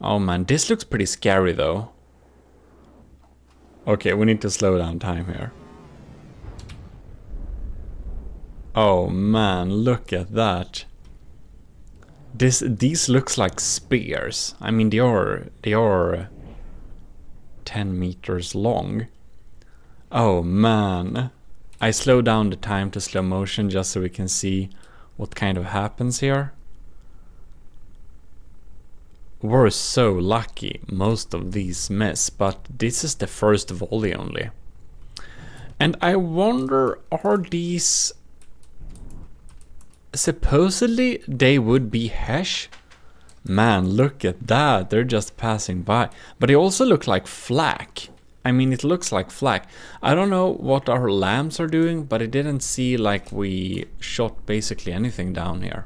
oh man, this looks pretty scary though. Okay, we need to slow down time here. Oh man, look at that. These looks like spears. I mean, they are 10 meters long. Oh man. I slow down the time to slow motion just so we can see what kind of happens here. We're so lucky most of these miss, but this is the first volley only. And I wonder, are these... Supposedly they would be Hesh? Man, look at that, they're just passing by. But they also look like flak. I mean, it looks like flak. I don't know what our lamps are doing, but it didn't see like we shot basically anything down here.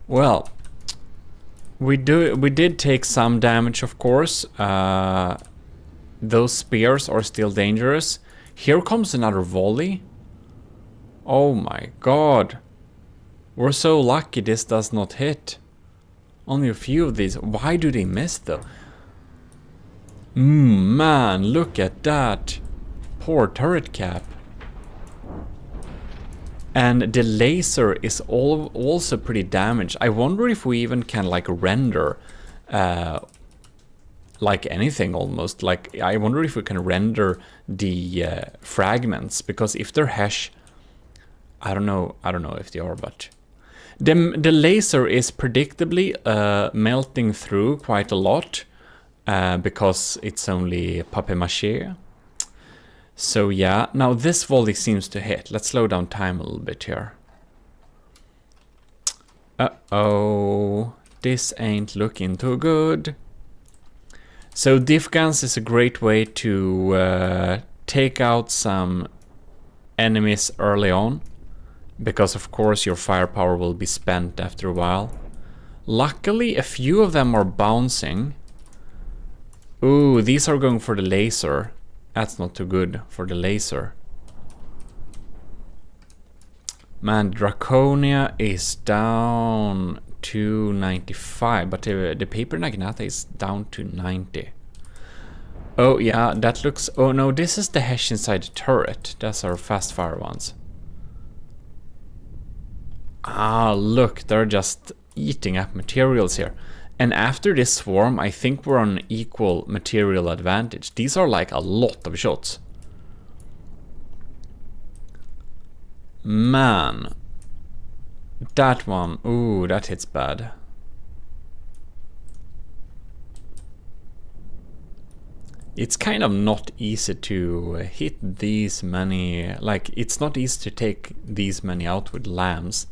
Well, we did take some damage, of course. Those spears are still dangerous. Here comes another volley. Oh my god. We're so lucky this does not hit. Only a few of these. Why do they miss though? Man, look at that. Poor turret cap. And the laser is also pretty damaged. I wonder if we even can like render like anything almost. Like I wonder if we can render the fragments, because if they're Hesh, I don't know if they are, but the laser is predictably melting through quite a lot because it's only papier-mâché. So yeah, now this volley seems to hit. Let's slow down time a little bit here. Uh-oh, this ain't looking too good. So diff guns is a great way to take out some enemies early on, because of course your firepower will be spent after a while. Luckily, a few of them are bouncing. Ooh, these are going for the laser. That's not too good for the laser. Man, Draconia is down to 95, but the Paper Naginata is down to 90. Oh yeah, that looks... Oh no, this is the Hesh inside the turret. That's our fast fire ones. Ah, look, they're just eating up materials here. And after this swarm, I think we're on equal material advantage. These are like a lot of shots. Man. That one, ooh, that hits bad. It's kind of not easy to hit these many, like, it's not easy to take these many out with lambs.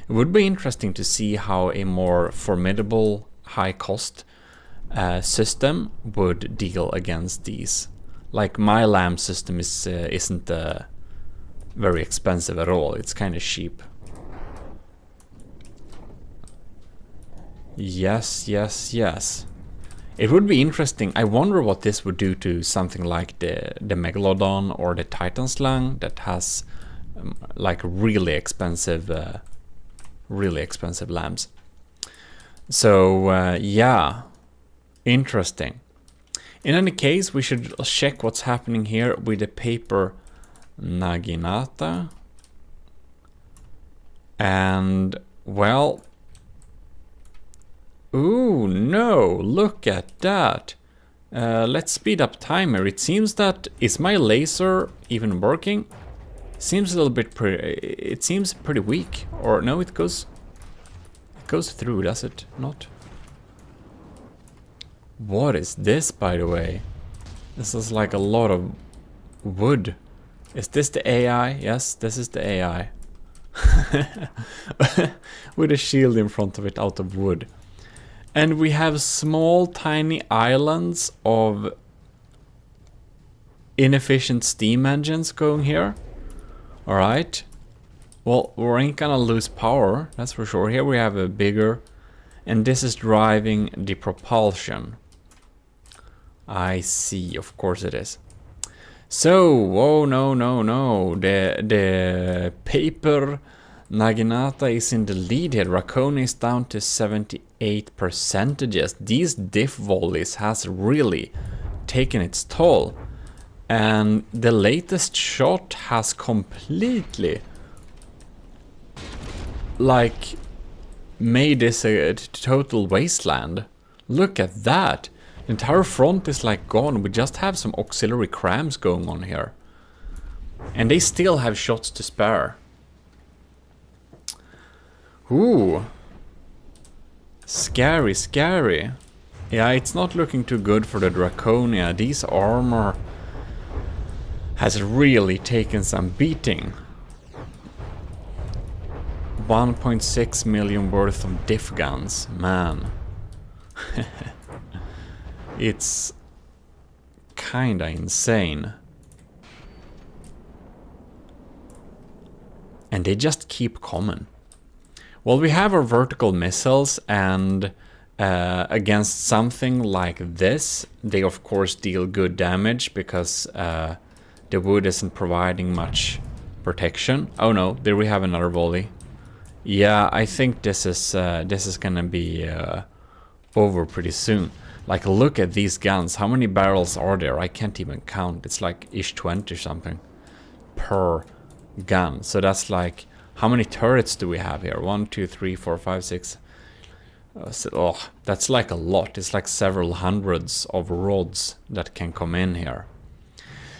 It would be interesting to see how a more formidable, high-cost system would deal against these. Like, my lamb system isn't very expensive at all. It's kind of cheap. Yes, yes, yes. It would be interesting. I wonder what this would do to something like the Megalodon or the Titan Slang that has like really expensive lambs. So yeah, interesting. In any case, we should check what's happening here with the paper Naginata. And, well... Ooh, no, look at that. Let's speed up timer. It seems that... Is my laser even working? Seems a little bit it seems pretty weak. Or no, it goes through, does it not? What is this, by the way? This is like a lot of wood. Is this the AI? Yes, this is the AI. With a shield in front of it out of wood. And we have small tiny islands of inefficient steam engines going here. Alright. Well, we ain't gonna lose power, that's for sure. Here we have a bigger... And this is driving the propulsion. I see, of course it is. So, oh no. The paper Naginata is in the lead here. Draconia is down to 78%. These diff volleys has really taken its toll. And the latest shot has completely like made this a total wasteland. Look at that. The entire front is like gone. We just have some auxiliary crams going on here. And they still have shots to spare. Ooh. Scary, scary. Yeah, it's not looking too good for the Draconia. These armor has really taken some beating. 1.6 million worth of diff guns, man. It's kinda insane. And they just keep coming. Well, we have our vertical missiles, and against something like this, they of course deal good damage because the wood isn't providing much protection. Oh no, there we have another volley. Yeah, I think this is gonna be over pretty soon. Like, look at these guns. How many barrels are there? I can't even count. It's like ish 20 or something per gun. So that's like, how many turrets do we have here? 1, 2, 3, 4, 5, 6. That's like a lot. It's like several hundreds of rods that can come in here.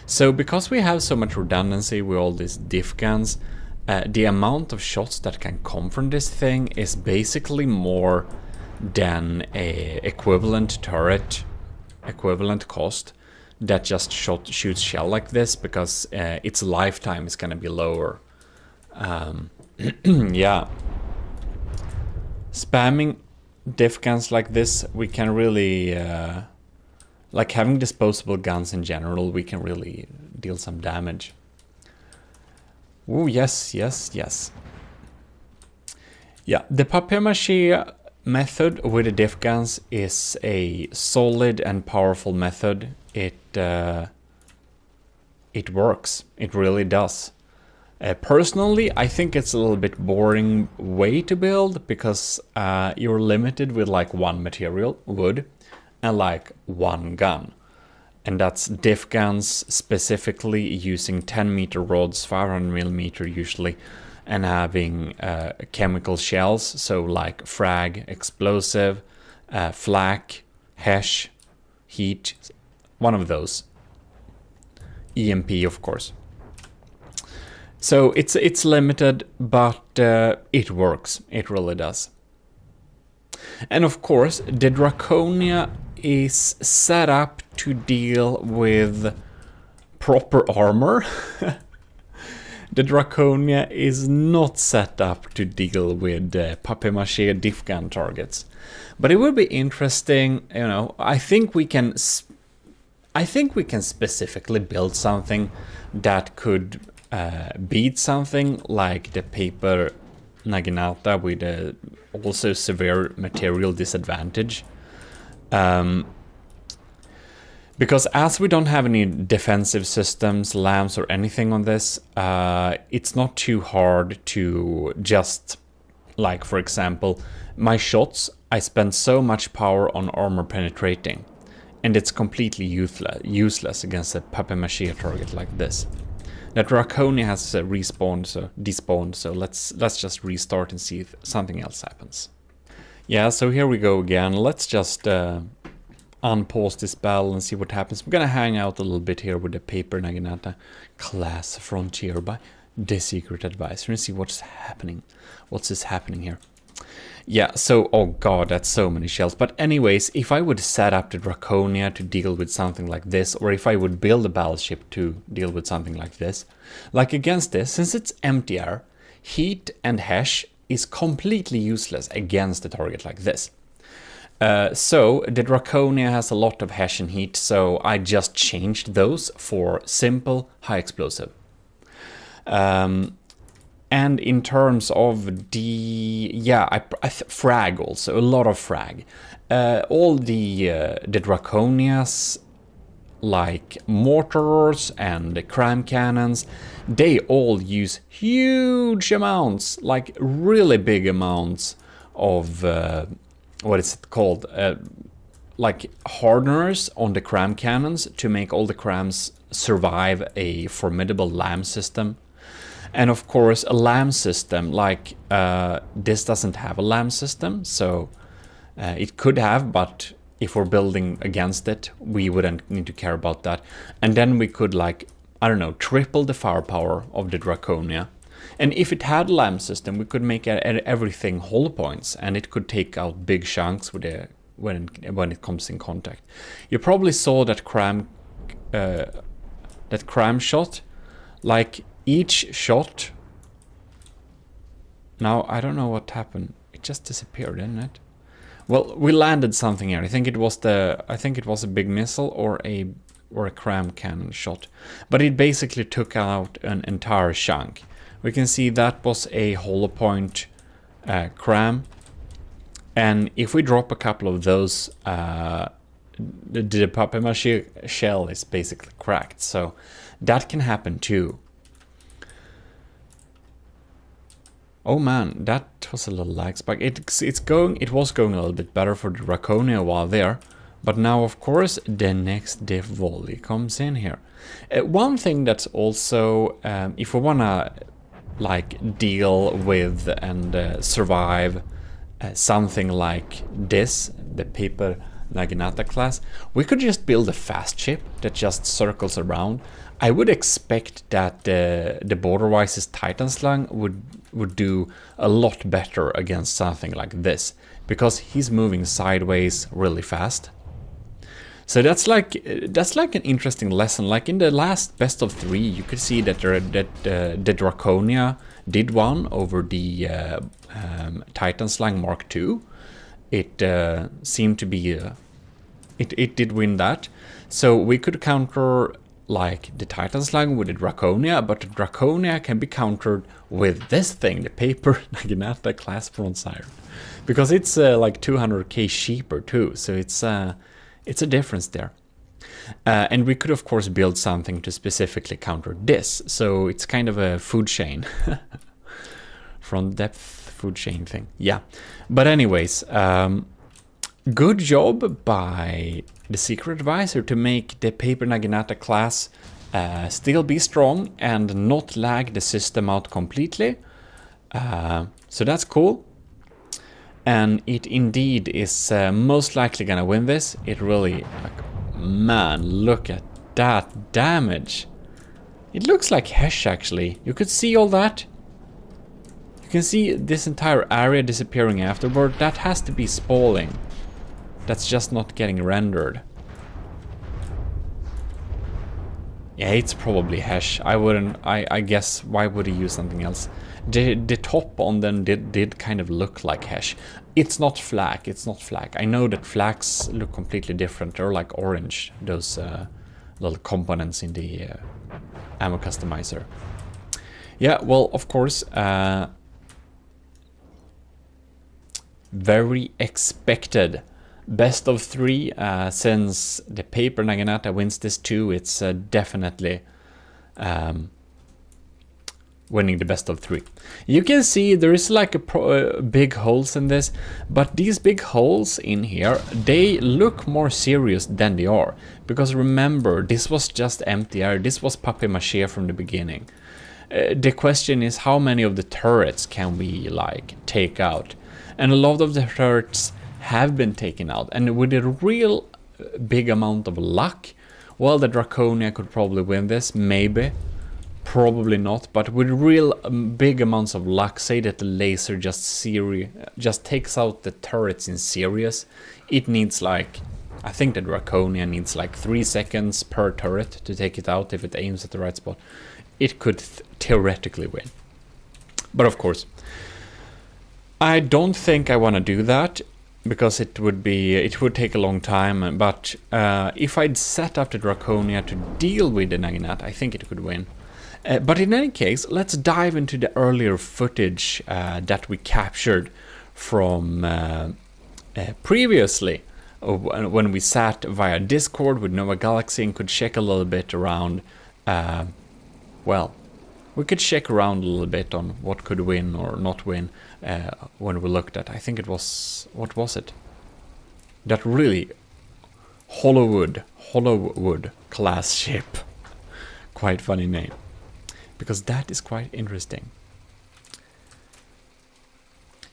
So because we have so much redundancy with all these diff guns, the amount of shots that can come from this thing is basically more than a equivalent turret, equivalent cost that just shoots shell like this, because its lifetime is gonna be lower. Yeah. Spamming diff guns like this, we can really, like having disposable guns in general, we can really deal some damage. Oh yes. Yeah, the papier-mâché method with the diff guns is a solid and powerful method. It works. It really does. Personally, I think it's a little bit boring way to build, because you're limited with like one material, wood, and like one gun. And that's diff guns, specifically using 10-meter rods, 500mm usually, and having chemical shells, so like frag, explosive, flak, HESH, heat, one of those. EMP, of course. So it's limited, but it works. It really does. And of course, the Draconia is set up to deal with proper armor. The Draconia is not set up to deal with papier-mâché diff gun targets. But it would be interesting, you know, I think we can specifically build something that could beat something like the paper Naginata with a also severe material disadvantage. Because as we don't have any defensive systems, lamps or anything on this, it's not too hard to just, like for example, My shots, I spend so much power on armor penetrating, and it's completely useless against a papier-mâché target like this. That Draconia has despawned, so let's just restart and see if something else happens. Yeah, so here we go again. Let's just unpause this battle and see what happens. We're gonna hang out a little bit here with the Paper Naginata class frontier by the Secret Advisor and see what's happening. What's happening here? Yeah, so, oh god, that's so many shells. But anyways, if I would set up the Draconia to deal with something like this, or if I would build a battleship to deal with something like this, like against this, since it's empty air, heat and hash is completely useless against a target like this. So the Draconia has a lot of hash and heat, so I just changed those for simple, high explosive. And in terms of the, yeah, frag also, a lot of frag. All the Draconias, like mortars and cram cannons, they all use huge amounts, like really big amounts of, what is it called? Like hardeners on the cram cannons to make all the crams survive a formidable LAM system. And of course, a LAM system like this doesn't have a LAM system, so it could have, but if we're building against it, we wouldn't need to care about that. And then we could, like, I don't know, triple the firepower of the Draconia. And if it had a LAM system, we could make everything hollow points, and it could take out big chunks with when it comes in contact. You probably saw that cram shot, like. Each shot, now I don't know what happened. It just disappeared, didn't it? Well, we landed something here. I think it was a big missile or a cram cannon shot, but it basically took out an entire chunk. We can see that was a hollow point cram, and if we drop a couple of those, the papier-mâché shell is basically cracked. So that can happen too. Oh man, that was a little lag spike. It was going a little bit better for the Draconia while there, but now of course the next diff volley comes in here. One thing that's also, if we wanna like deal with and survive something like this, the Paper Naginata class, we could just build a fast ship that just circles around. I would expect that the Borderwise's Titan Slug would do a lot better against something like this, because he's moving sideways really fast. So that's like an interesting lesson. Like in the last best of 3, you could see that the Draconia did one over the Titan Slug Mark II. It seemed to be it did win that. So we could counter like the Titan Slug with the Draconia, but the Draconia can be countered with this thing, the Paper Naginata class front siren, because it's like 200k cheaper too. So it's a difference there. And we could of course build something to specifically counter this. So it's kind of a food chain, front depth food chain thing. Yeah, but anyways, good job by the Secret Advisor to make the Paper Naginata class still be strong and not lag the system out completely. So that's cool. And it indeed is most likely gonna win this. It really, like, man, look at that damage. It looks like Hesh actually. You could see all that. You can see this entire area disappearing afterward. That has to be spalling. That's just not getting rendered. Yeah, it's probably Hesh. I guess, why would he use something else? The top on them did kind of look like Hesh. It's not flak, it's not flak. I know that flaks look completely different. They're like orange, those little components in the ammo customizer. Yeah, well, of course, very expected. Best of 3, since the Paper Naginata wins this too, it's definitely winning the best of 3. You can see there is like big holes in this, but these big holes in here, they look more serious than they are. Because remember, this was just empty air, this was papier-mâché from the beginning. The question is, how many of the turrets can we like take out? And a lot of the turrets have been taken out, and with a real big amount of luck, well, the Draconia could probably win this, maybe. Probably not, but with real big amounts of luck, say that the laser just takes out the turrets in series, it needs like, I think the Draconia needs like 3 seconds per turret to take it out if it aims at the right spot. It could theoretically win. But of course, I don't think I want to do that, because it would take a long time, but if I'd set up the Draconia to deal with the Naginat, I think it could win. But in any case, let's dive into the earlier footage that we captured from previously, when we sat via Discord with Nova Galaxy and could check a little bit around, well, we could check around a little bit on what could win or not win when we looked at, I think it was, what was it? That really Hollowwood class ship. Quite funny name. Because that is quite interesting.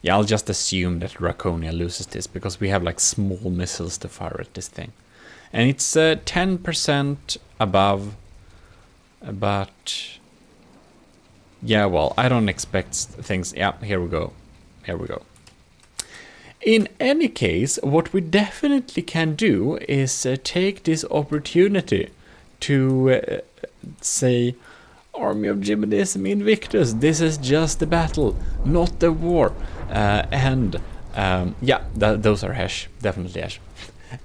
Yeah, I'll just assume that Draconia loses this, because we have like small missiles to fire at this thing. And it's 10% above, but yeah, well, I don't expect things. Yeah, here we go. In any case, what we definitely can do is take this opportunity to say, Army of GMODISM Invictus, this is just a battle, not a war. Yeah, those are hash, definitely hash.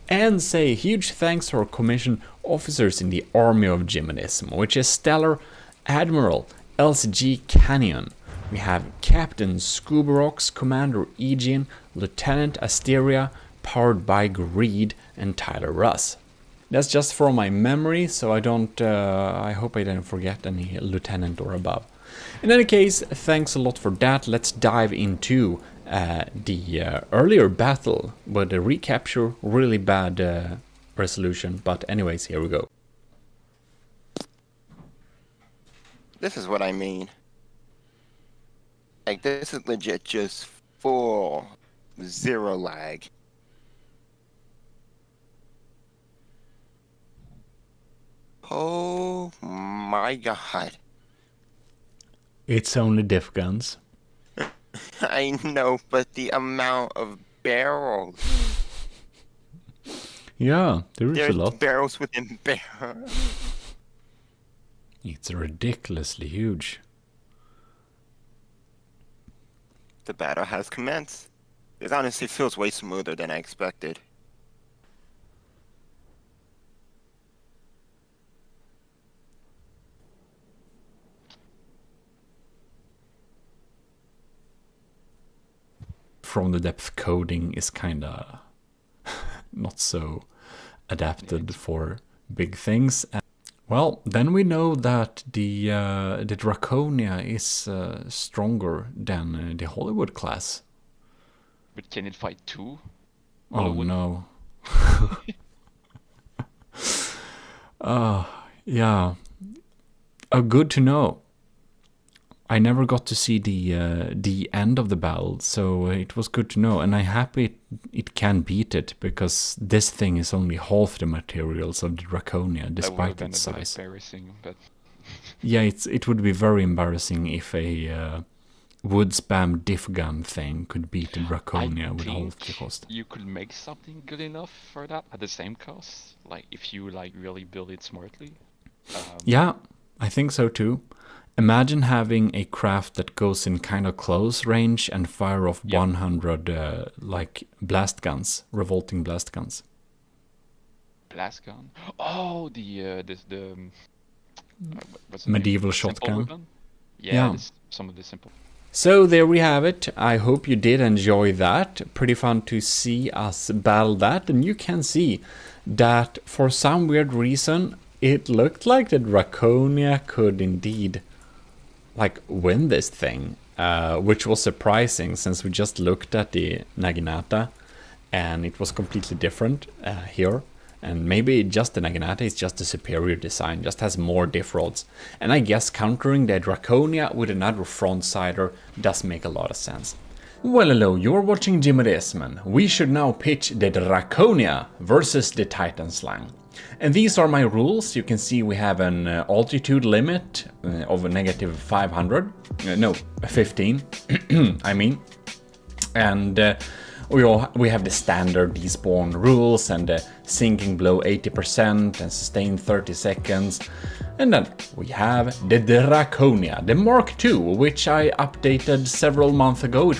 And say huge thanks to our commissioned officers in the Army of GMODISM, which is Stellar Admiral LCG Canyon. We have Captain Scubarox, Commander Aegean, Lieutenant Asteria, powered by Greed, and Tyler Russ. That's just from my memory, so I don't, I hope I didn't forget any lieutenant or above. In any case, thanks a lot for that. Let's dive into the earlier battle with the recapture, really bad resolution, but anyways, here we go. This is what I mean. Like, this is legit just full zero lag. Oh my god. It's only diff guns. I know, but the amount of barrels. Yeah, there is a lot. There's barrels within barrels. It's ridiculously huge. The battle has commenced. It honestly feels way smoother than I expected. From the depth coding is kinda not so adapted for big things. Well, then we know that the Draconia is stronger than the Hollywood class. But can it fight two? Oh Hollywood? no. Yeah. Good to know. I never got to see the end of the battle, so it was good to know, and I'm happy it can beat it, because this thing is only half the materials of the Draconia, despite its size. Embarrassing, but Yeah, it would be very embarrassing if a wood spam diff gun thing could beat the Draconia with half the cost. You could make something good enough for that at the same cost, like if you like really build it smartly. Yeah, I think so too. Imagine having a craft that goes in kind of close range and fire off 100 like blast guns, revolting blast guns. Blast gun. Oh, the what's the Medieval name? Simple shotgun. weapon? Yeah, Yeah. some of the simple. So there we have it. I hope you did enjoy that. Pretty fun to see us battle that. And you can see that for some weird reason, it looked like the Draconia could indeed like win this thing, which was surprising since we just looked at the Naginata and it was completely different here. And maybe just the Naginata is just a superior design, just has more diff rods. And I guess countering the Draconia with another front-sider does make a lot of sense. Well, hello, you're watching GMODIST. We should now pitch the Draconia versus the Titan Slang. And these are my rules. You can see we have an altitude limit of a negative 500. No, 15, I mean. And we have the standard despawn rules and sinking below 80% and sustain 30 seconds. And then we have the Draconia, the Mark II, which I updated several months ago.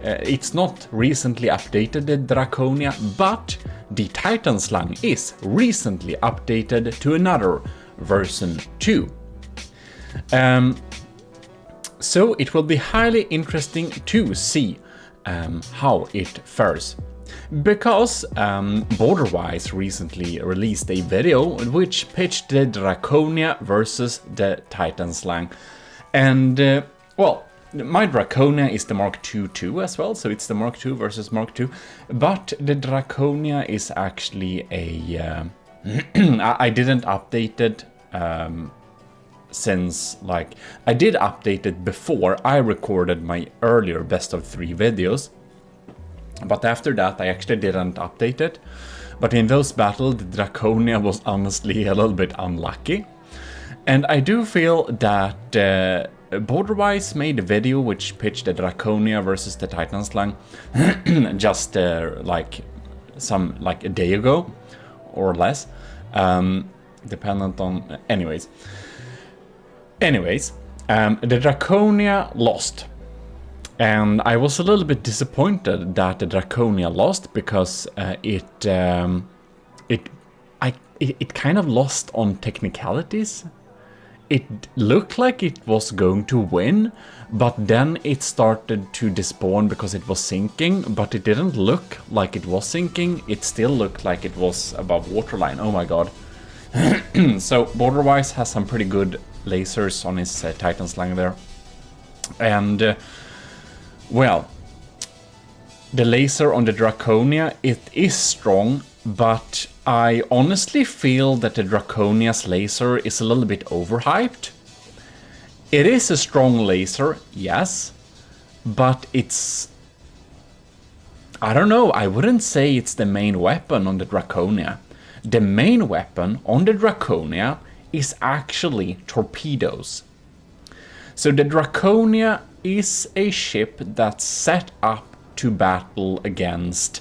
It's not recently updated, the Draconia, but the Titan Slang is recently updated to another version 2. So it will be highly interesting to see how it fares. Because Borderwise recently released a video which pitched the Draconia versus the Titan Slang. And, well, my Draconia is the Mark II too as well, so it's the Mark II versus Mark II. But the Draconia is actually a... I didn't update it since, like... I did update it before I recorded my earlier best of 3 videos. But after that, I actually didn't update it. But in those battles, the Draconia was honestly a little bit unlucky. And I do feel that Borderwise made a video which pitched the Draconia versus the Titan Slang just like a day ago or less, dependent on... Anyways, the Draconia lost. And I was a little bit disappointed that the Draconia lost because it kind of lost on technicalities. It looked like it was going to win, but then it started to despawn because it was sinking, but it didn't look like it was sinking. It still looked like it was above waterline. Oh my god. So Borderwise has some pretty good lasers on his Titan Slang there. And... well, the laser on the Draconia, it is strong, but I honestly feel that the Draconia's laser is a little bit overhyped. It is a strong laser, yes, but it's... I don't know, I wouldn't say it's the main weapon on the Draconia. The main weapon on the Draconia is actually torpedoes. So the Draconia is a ship that's set up to battle against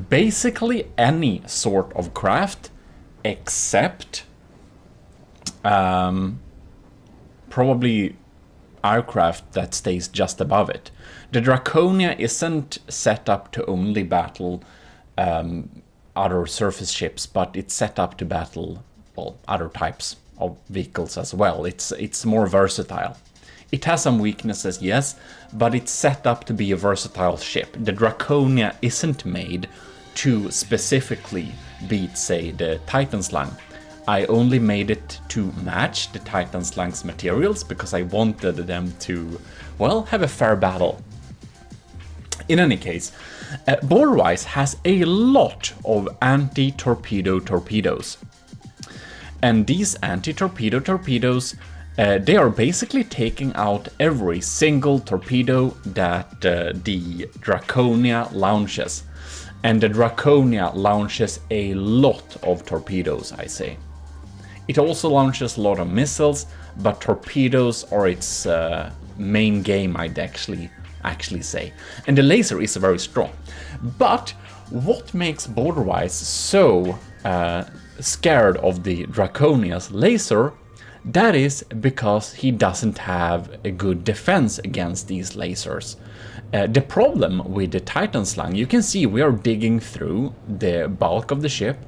basically any sort of craft except probably aircraft that stays just above it. The Draconia isn't set up to only battle other surface ships, but it's set up to battle, well, other types of vehicles as well. It's more versatile. It has some weaknesses, yes, but it's set up to be a versatile ship. The Draconia isn't made to specifically beat, say, the Titan Slang. I only made it to match the Titan Slang's materials because I wanted them to, well, have a fair battle. In any case, Borderwise has a lot of anti-torpedo torpedoes. And these anti-torpedo torpedoes, they are basically taking out every single torpedo that the Draconia launches. And the Draconia launches a lot of torpedoes, I say. It also launches a lot of missiles, but torpedoes are its main game, I'd actually say. And the laser is very strong. But what makes Borderwise so scared of the Draconia's laser? That is because he doesn't have a good defense against these lasers. The problem with the Titan Slang, you can see we are digging through the bulk of the ship,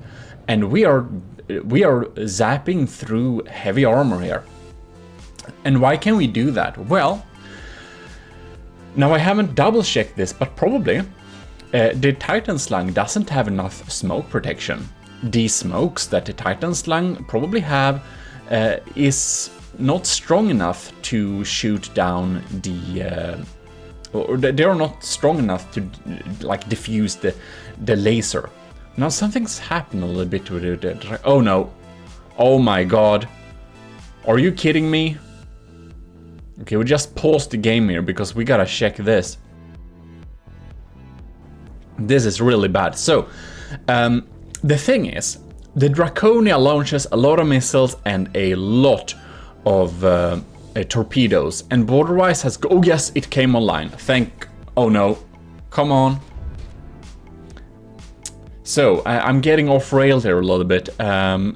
and we are zapping through heavy armor here. And why can we do that? Well, now I haven't double checked this, but probably the Titan Slang doesn't have enough smoke protection. The smokes that the Titan Slang probably have is not strong enough to shoot down the... or they are not strong enough to like diffuse the laser. Now something's happened a little bit with it. Oh no. Oh my god. Are you kidding me? Okay, we just paused the game here because we gotta check this. This is really bad. So, the thing is, the Draconia launches a lot of missiles and a lot of torpedoes, and Borderwise has... Oh yes, it came online. Oh no. Come on. So, I'm getting off rail here a little bit.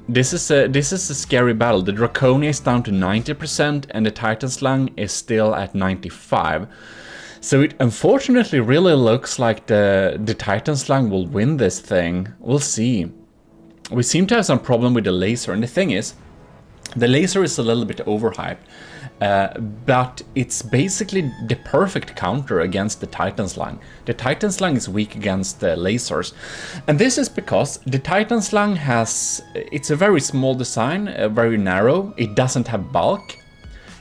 This is a scary battle. The Draconia is down to 90% and the Titan Slang is still at 95%. So it unfortunately really looks like the Titan Slang will win this thing. We'll see. We seem to have some problem with the laser, and the thing is, the laser is a little bit overhyped, but it's basically the perfect counter against the Titan Slang. The Titan Slang is weak against the lasers, and this is because the Titan Slang it's a very small design, very narrow, it doesn't have bulk.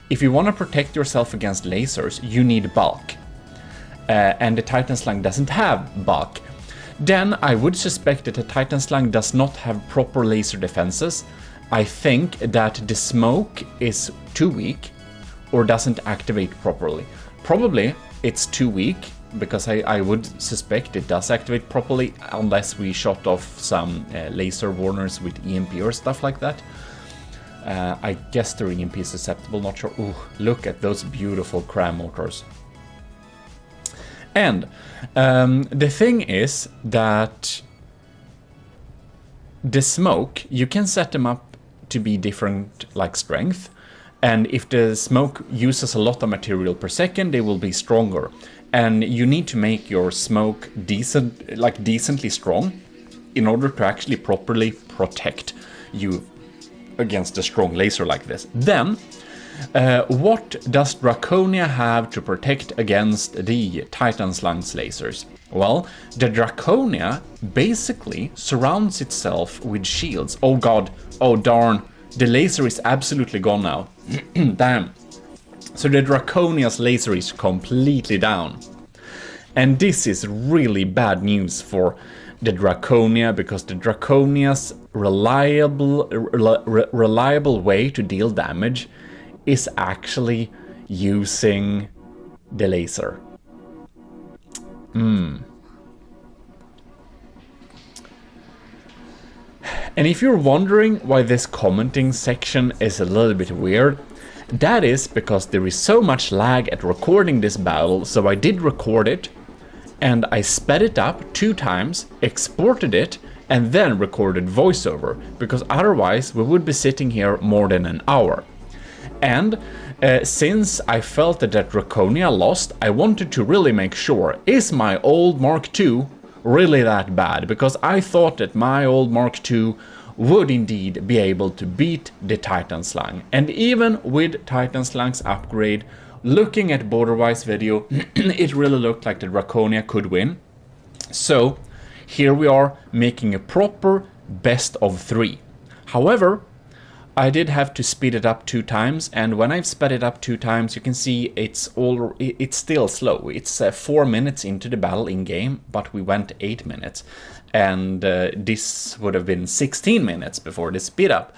If you want to protect yourself against lasers, you need bulk. And the Titan Slang doesn't have bulk. Then I would suspect that the Titan Slang does not have proper laser defenses. I think that the smoke is too weak or doesn't activate properly. Probably it's too weak, because I would suspect it does activate properly unless we shot off some laser warners with EMP or stuff like that. I guess the EMP is susceptible, not sure. Ooh, look at those beautiful cram motors. And the thing is that the smoke, you can set them up to be different like strength, and if the smoke uses a lot of material per second, they will be stronger. And you need to make your smoke decently strong in order to actually properly protect you against a strong laser like this. Then what does Draconia have to protect against the Titan Slang's lasers? Well, the Draconia basically surrounds itself with shields. Oh god, oh darn, the laser is absolutely gone now. Damn. So the Draconia's laser is completely down. And this is really bad news for the Draconia, because the Draconia's reliable way to deal damage is actually using the laser. And if you're wondering why this commenting section is a little bit weird, that is because there is so much lag at recording this battle, so I did record it, and I sped it up 2 times, exported it, and then recorded voiceover, because otherwise we would be sitting here more than an hour. And since I felt that Draconia lost, I wanted to really make sure, is my old Mark II really that bad? Because I thought that my old Mark II would indeed be able to beat the Titan Slang. And even with Titan Slang's upgrade, looking at Borderwise video, it really looked like the Draconia could win. So here we are making a proper best of 3. However, I did have to speed it up 2 times, and when I've sped it up 2 times, you can see it's still slow. It's 4 minutes into the battle in game, but we went 8 minutes, and this would have been 16 minutes before the speed up.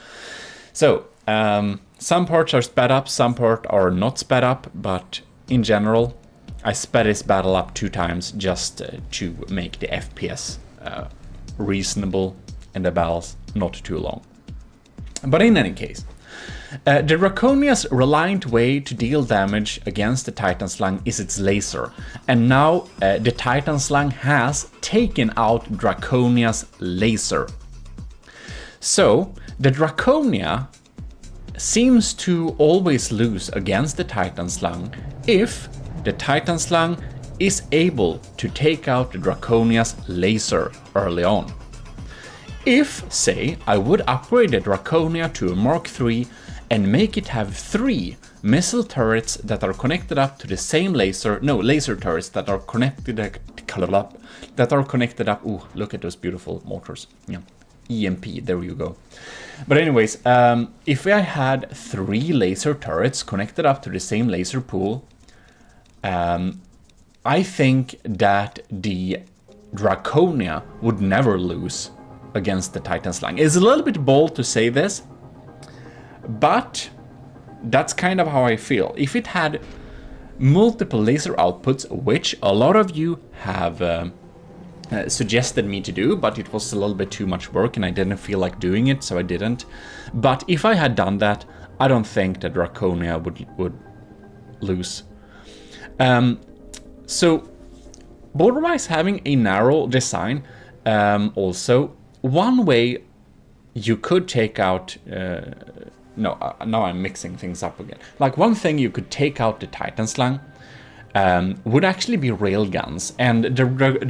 So some parts are sped up, some parts are not sped up, but in general, I sped this battle up 2 times just to make the FPS reasonable and the battles not too long. But in any case, the Draconia's reliant way to deal damage against the Titan Slang is its laser, and now the Titan Slang has taken out Draconia's laser. So the Draconia seems to always lose against the Titan Slang if the Titan Slang is able to take out the Draconia's laser early on. If, say, I would upgrade the Draconia to a Mark III and make it have 3 missile turrets that are connected up to the same laser turrets that are connected up. Ooh, look at those beautiful motors. Yeah. EMP, there you go. But anyways, if I had 3 laser turrets connected up to the same laser pool, I think that the Draconia would never lose against the Titan Slang. It's a little bit bold to say this, but that's kind of how I feel. If it had multiple laser outputs, which a lot of you have suggested me to do, but it was a little bit too much work and I didn't feel like doing it, so I didn't. But if I had done that, I don't think that Draconia would lose. So border-wise, having a narrow design, also one way you could take out now I'm mixing things up again. Like, one thing you could take out the Titan Slang would actually be railguns, and the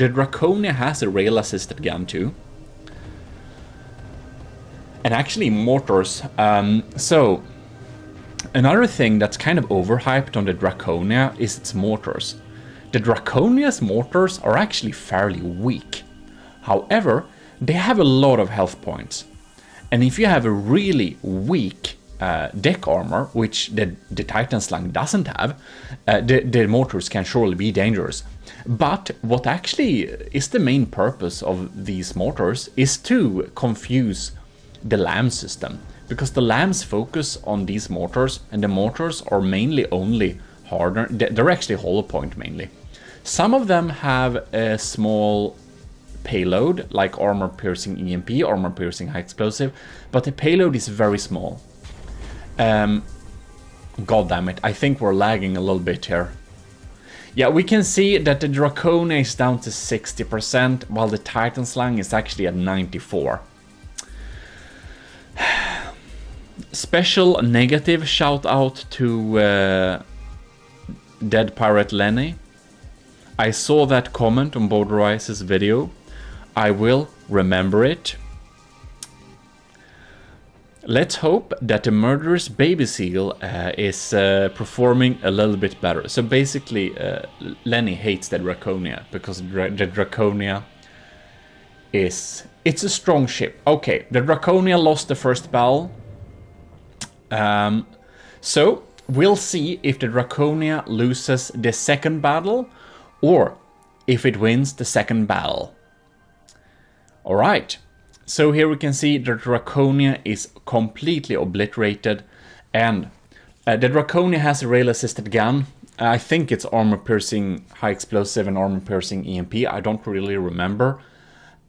Draconia has a rail-assisted gun too. And actually mortars. So another thing that's kind of overhyped on the Draconia is its mortars. The Draconia's mortars are actually fairly weak. However, they have a lot of health points. And if you have a really weak deck armor, which the Titan Slang doesn't have, the mortars can surely be dangerous. But what actually is the main purpose of these mortars is to confuse the LAM system. Because the LAMs focus on these mortars, and the mortars are mainly only harder. They're actually hollow point mainly. Some of them have a small payload, like armor piercing EMP, armor piercing high explosive, but the payload is very small. God damn it, I think we're lagging a little bit here. Yeah, we can see that the Draconia is down to 60%, while the Titan Slang is actually at 94%. Special negative shout out to Dead Pirate Lenny. I saw that comment on Borderize's video. I will remember it. Let's hope that the murderous baby seal is performing a little bit better. So basically, Lenny hates the Draconia because the Draconia it's a strong ship. Okay, the Draconia lost the first battle. So we'll see if the Draconia loses the second battle or if it wins the second battle. Alright, so here we can see the Draconia is completely obliterated, and the Draconia has a rail-assisted gun. I think it's armor-piercing high explosive and armor-piercing EMP, I don't really remember.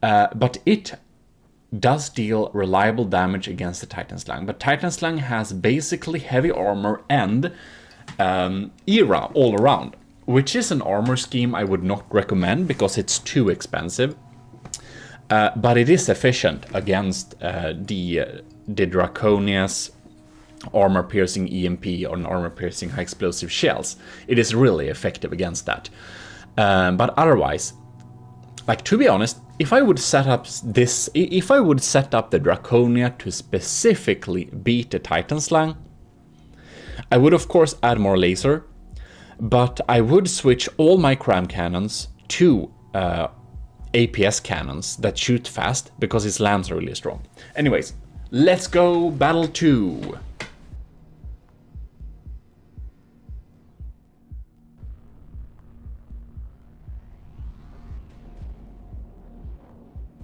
But it does deal reliable damage against the Titan Slang. But Titan Slang has basically heavy armor and era all around, which is an armor scheme I would not recommend because it's too expensive. But it is efficient against the Draconia's armor-piercing EMP or armor-piercing high-explosive shells. It is really effective against that. But otherwise, like, to be honest, if I would set up the Draconia to specifically beat the Titan Slang, I would of course add more laser, but I would switch all my cram cannons to APS cannons that shoot fast because his lambs are really strong. Anyways, let's go battle 2.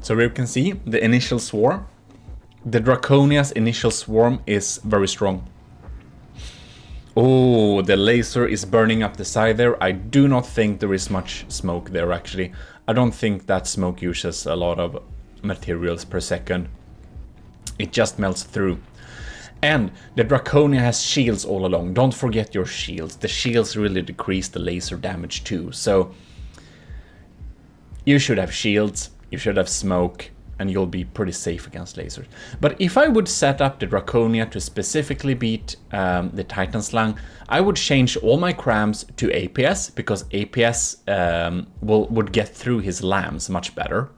So here you can see the initial swarm. The Draconia's initial swarm is very strong. Oh, the laser is burning up the side there. I do not think there is much smoke there actually. I don't think that smoke uses a lot of materials per second. It just melts through. And the Draconia has shields all along. Don't forget your shields. The shields really decrease the laser damage too. So you should have shields, you should have smoke, and you'll be pretty safe against lasers. But if I would set up the Draconia to specifically beat the Titan Slang, I would change all my crams to APS, because APS would get through his lambs much better.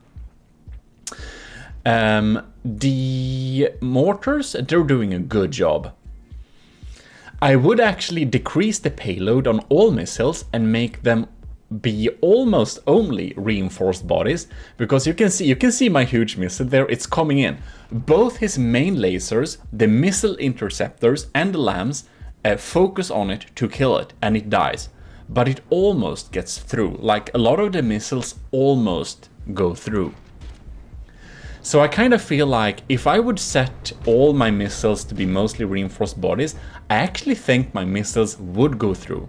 The mortars, they're doing a good job. I would actually decrease the payload on all missiles and make them be almost only reinforced bodies, because you can see my huge missile there. It's coming in. Both his main lasers, the missile interceptors, and the lambs focus on it to kill it, and it dies. But it almost gets through. Like, a lot of the missiles almost go through. So I kind of feel like if I would set all my missiles to be mostly reinforced bodies, I actually think my missiles would go through.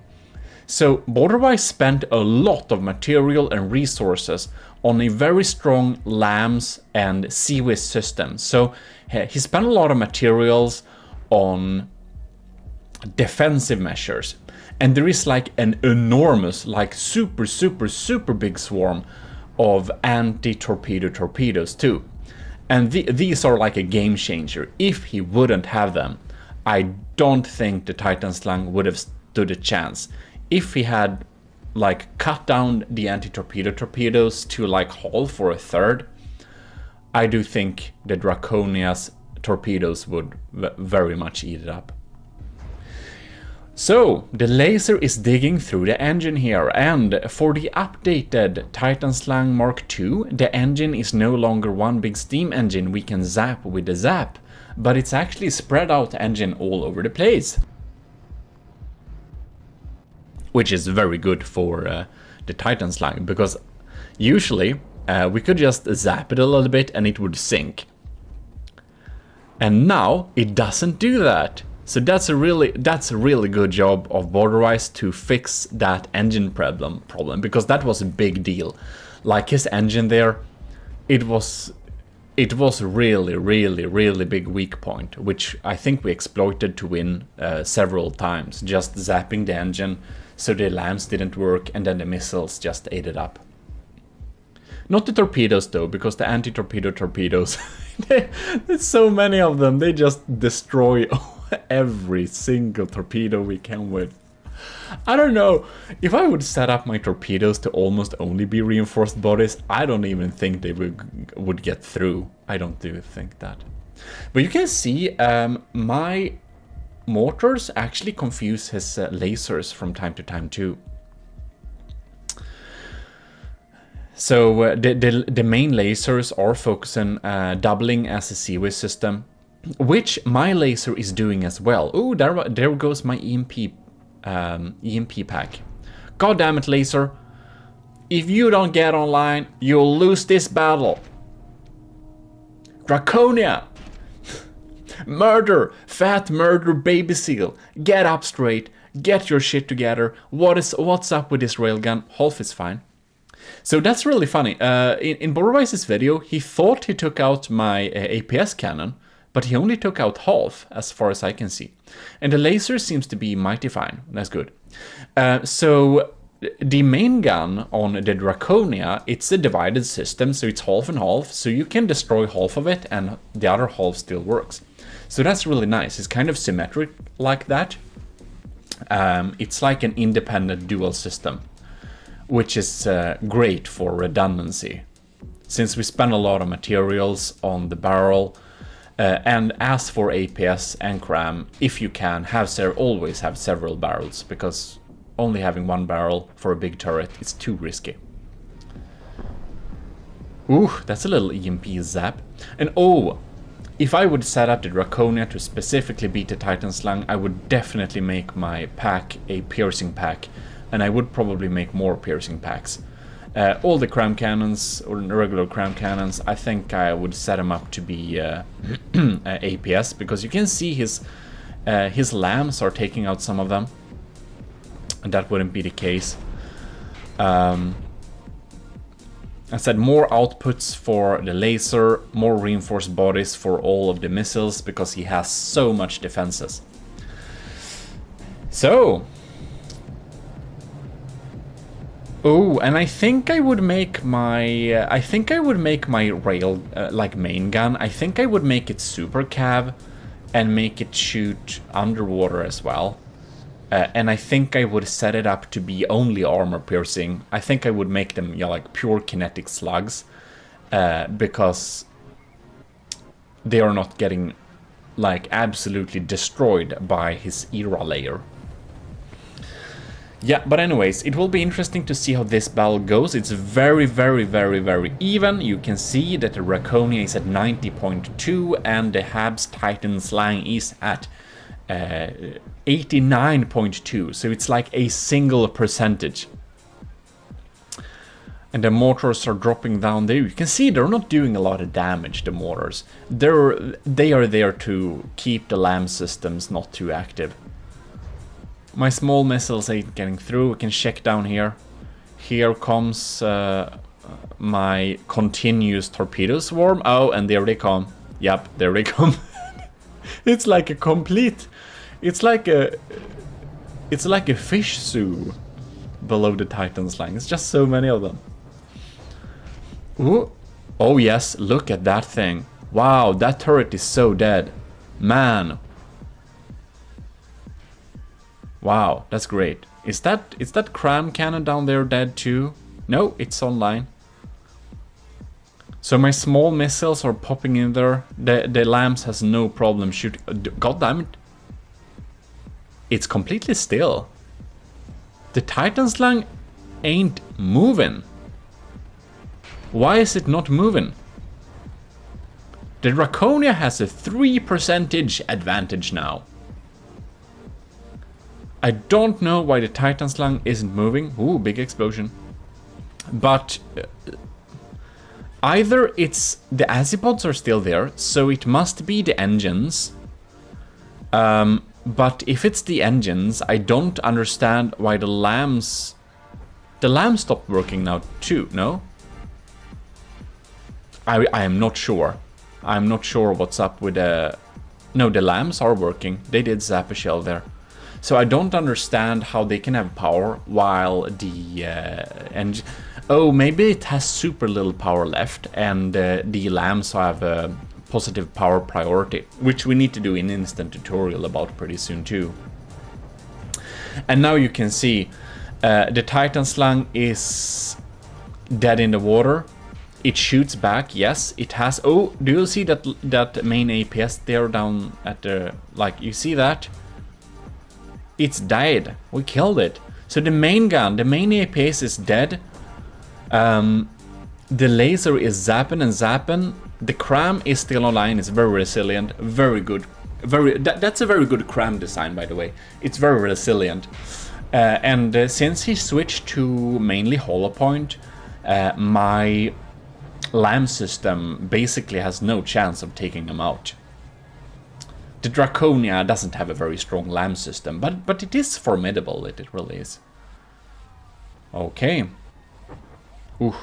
So Borderwise spent a lot of material and resources on a very strong LAMS and CWIS system. So he spent a lot of materials on defensive measures. And there is like an enormous, like super big swarm of anti-torpedo torpedoes too. And these are like a game changer. If he wouldn't have them, I don't think the Titan Slang would have stood a chance. If he had like cut down the anti-torpedo torpedoes to like half for a third, I do think the Draconia's torpedoes would very much eat it up. So, the laser is digging through the engine here, and for the updated Titan Slang Mark II, the engine is no longer one big steam engine we can zap with the zap, but it's actually a spread out engine all over the place. Which is very good for the Titan Slang, because usually we could just zap it a little bit and it would sink. And now it doesn't do that. So that's a really good job of Borderwise to fix that engine problem, because that was a big deal. Like his engine there, it was really big weak point, which I think we exploited to win several times, just zapping the engine so the LAMs didn't work and then the missiles just ate it up. Not the torpedoes though, because the anti-torpedo torpedoes, there's so many of them, they just destroy every single torpedo we can with. I don't know, if I would set up my torpedoes to almost only be reinforced bodies, I don't even think they would get through. I don't think that. But you can see my mortars actually confuse his lasers from time to time too. So the main lasers are focusing, doubling as a CWIS system, which my laser is doing as well. Oh, there goes my EMP pack. God damn it, laser! If you don't get online, you'll lose this battle. Draconia! Murder! Fat murder baby seal! Get up straight! Get your shit together! What's up with this railgun? Half is fine. So that's really funny. In Borderwise's video, he thought he took out my APS cannon, but he only took out half, as far as I can see. And the laser seems to be mighty fine. That's good. So the main gun on the Draconia, it's a divided system, so it's half and half. So you can destroy half of it, and the other half still works. So that's really nice. It's kind of symmetric like that. It's like an independent dual system, which is great for redundancy, since we spend a lot of materials on the barrel. And as for APS and CRAM, if you can, always have several barrels, because only having one barrel for a big turret is too risky. Ooh, that's a little EMP zap. And oh, if I would set up the Draconia to specifically beat the Titan Slang, I would definitely make my pack a piercing pack, and I would probably make more piercing packs. All the cram cannons, or regular cram cannons, I think I would set them up to be APS, because you can see his LAMs are taking out some of them, and that wouldn't be the case. I said more outputs for the laser, more reinforced bodies for all of the missiles, because he has so much defenses. So... oh, and I think I would make my rail like main gun. I think I would make it super cav and make it shoot underwater as well. And I think I would set it up to be only armor piercing. I think I would make them, yeah, like pure kinetic slugs, because they are not getting like absolutely destroyed by his era layer. Yeah, but anyways, it will be interesting to see how this battle goes. It's very, very, very, very even. You can see that the Draconia is at 90.2 and the Habs Titan Slang is at 89.2. So it's like a single percentage. And the mortars are dropping down there. You can see they're not doing a lot of damage, the mortars. They are there to keep the LAM systems not too active. My small missiles ain't getting through. We can check down here. Here comes my continuous torpedo swarm. Oh, and there they come. Yep, there they come. It's like a complete... It's like a fish zoo below the Titan Slang. It's just so many of them. Ooh. Oh yes, look at that thing. Wow, that turret is so dead. Man. Wow, that's great. Is that cram cannon down there dead too? No, it's online. So my small missiles are popping in there. The lambs has no problem shooting. God damn it. It's completely still. The Titan Slang ain't moving. Why is it not moving? The Draconia has a 3% advantage now. I don't know why the Titan Slang isn't moving. Ooh, big explosion. But either it's the Azipods are still there, so it must be the engines. But if it's the engines, I don't understand why the lambs... The lambs stopped working now too, no? I am not sure. I'm not sure what's up with the... No, the lambs are working. They did zap a shell there. So I don't understand how they can have power while the engine... Oh, maybe it has super little power left and the lambs have a positive power priority, which we need to do an instant tutorial about pretty soon too. And now you can see the Titan Slang is dead in the water. It shoots back, yes, it has... Oh, do you see that main APS there down at the... Like, you see that? It's died. We killed it. So the main gun, the main APS is dead. The laser is zapping and zapping. The cram is still online. It's very resilient. Very good. That's a very good cram design, by the way. It's very resilient. And since he switched to mainly hollow point, my LAM system basically has no chance of taking him out. The Draconia doesn't have a very strong LAM system, but it is formidable, it really is. Okay. Ooh.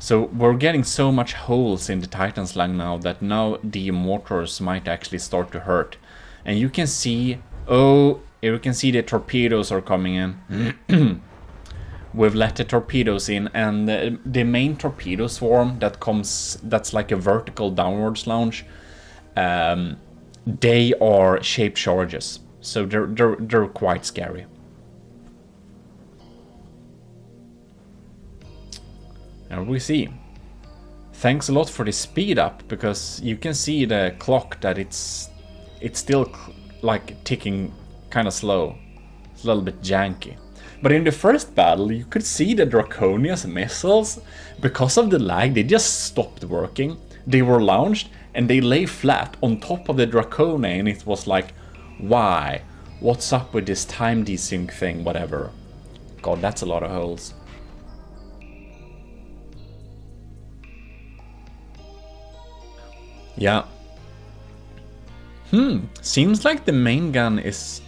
So we're getting so much holes in the Titan Slang now that now the mortars might actually start to hurt. And you can see, oh, you can see the torpedoes are coming in. We've let the torpedoes in, and the main torpedo swarm that comes, that's like a vertical downwards launch, they are shaped charges, so they're quite scary. And we see. Thanks a lot for the speed up, because you can see the clock that it's still like ticking kind of slow. It's a little bit janky. But in the first battle, you could see the Draconia's missiles, because of the lag, they just stopped working. They were launched and they lay flat on top of the Draconia, and it was like, why? What's up with this time desync thing, whatever. God, that's a lot of holes. Yeah. Seems like the main gun is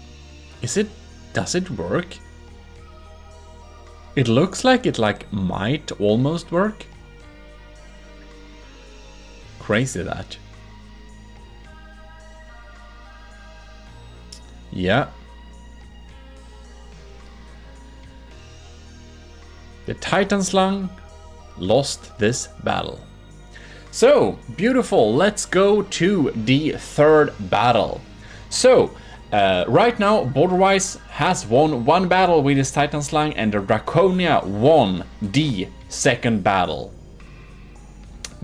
it, does it work? It looks like it might almost work. Crazy that. Yeah. The Titan Slang lost this battle. So, beautiful, let's go to the third battle. So, right now, Borderwise has won one battle with his Titan Slang, and the Draconia won the second battle.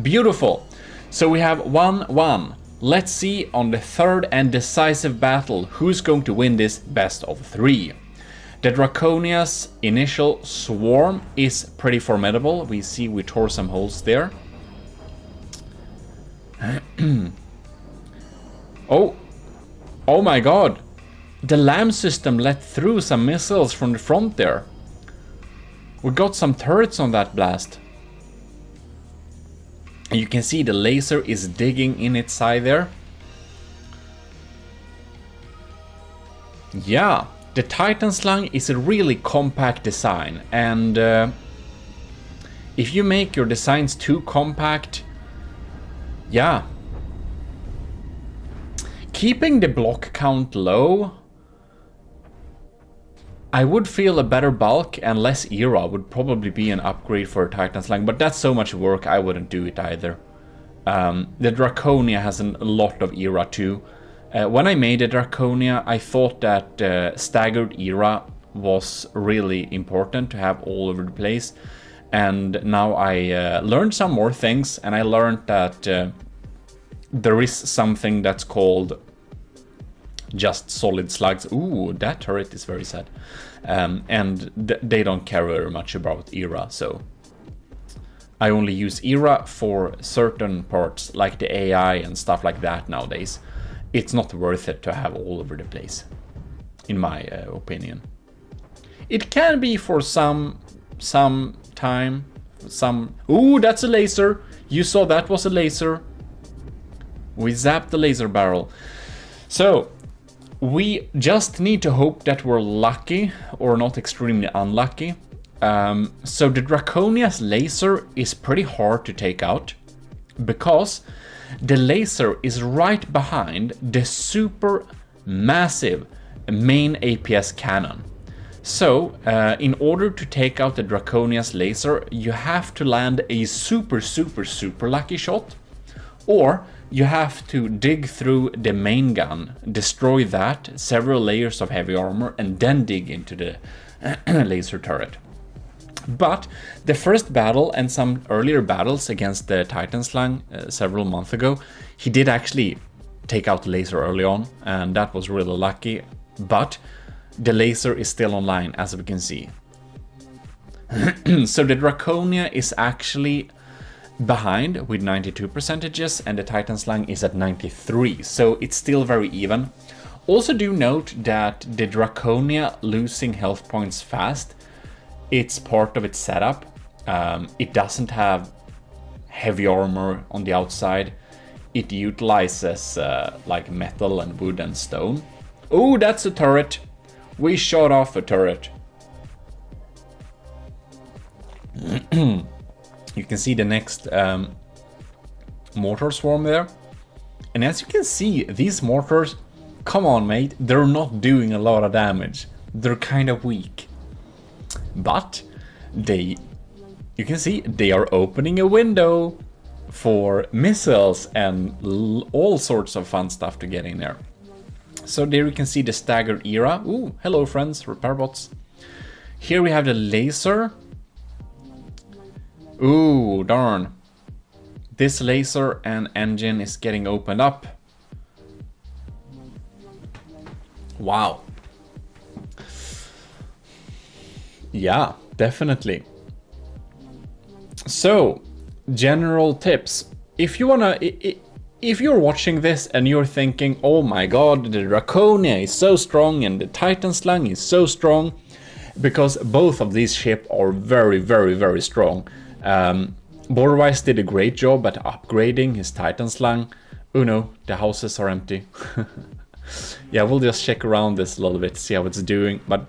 Beautiful. So we have 1-1. Let's see on the third and decisive battle who's going to win this best of three. The Draconia's initial swarm is pretty formidable. We see we tore some holes there. Oh my god! The LAM system let through some missiles from the front there. We got some turrets on that blast. You can see the laser is digging in its side there. Yeah, the Titan Slung is a really compact design, and if you make your designs too compact, yeah. Keeping the block count low, I would feel a better bulk and less era would probably be an upgrade for a Titan Slung, but that's so much work I wouldn't do it either. The Draconia has a lot of era too. When I made the Draconia, I thought that staggered era was really important to have all over the place. And now I learned some more things, and I learned that there is something that's called just solid slugs. Ooh, that turret is very sad. And they don't care very much about era, so I only use era for certain parts, like the AI and stuff like that nowadays. It's not worth it to have all over the place, in my opinion. It can be for some time, some... Ooh, that's a laser! You saw that was a laser. We zapped the laser barrel. So, we just need to hope that we're lucky, or not extremely unlucky. So the Draconia's laser is pretty hard to take out, because the laser is right behind the super massive main APS cannon. So, in order to take out the Draconia's laser, you have to land a super lucky shot, or you have to dig through the main gun, destroy that, several layers of heavy armor, and then dig into the laser turret. But the first battle and some earlier battles against the Titan Slung several months ago, he did actually take out the laser early on, and that was really lucky. But the laser is still online, as we can see. So the Draconia is actually behind with 92%, and the Titan Slung is at 93%, so it's still very even. Also do note that the Draconia losing health points fast, it's part of its setup. It doesn't have heavy armor on the outside. It utilizes like metal and wood and stone. Oh, that's a turret. We shot off a turret. You can see the next mortar swarm there. And as you can see, these mortars, come on mate, they're not doing a lot of damage. They're kind of weak. But you can see they are opening a window for missiles and all sorts of fun stuff to get in there. So there you can see the staggered era. Ooh, hello friends, repair bots. Here we have the laser. Ooh, darn. This laser and engine is getting opened up. Wow. Yeah, definitely. So, general tips. If you're watching this and you're thinking, oh my god, the Draconia is so strong and the Titan Slung is so strong, because both of these ships are very strong. Borderwise did a great job at upgrading his Titan Slung. Oh no, the houses are empty. Yeah, we'll just check around this a little bit, see how it's doing. But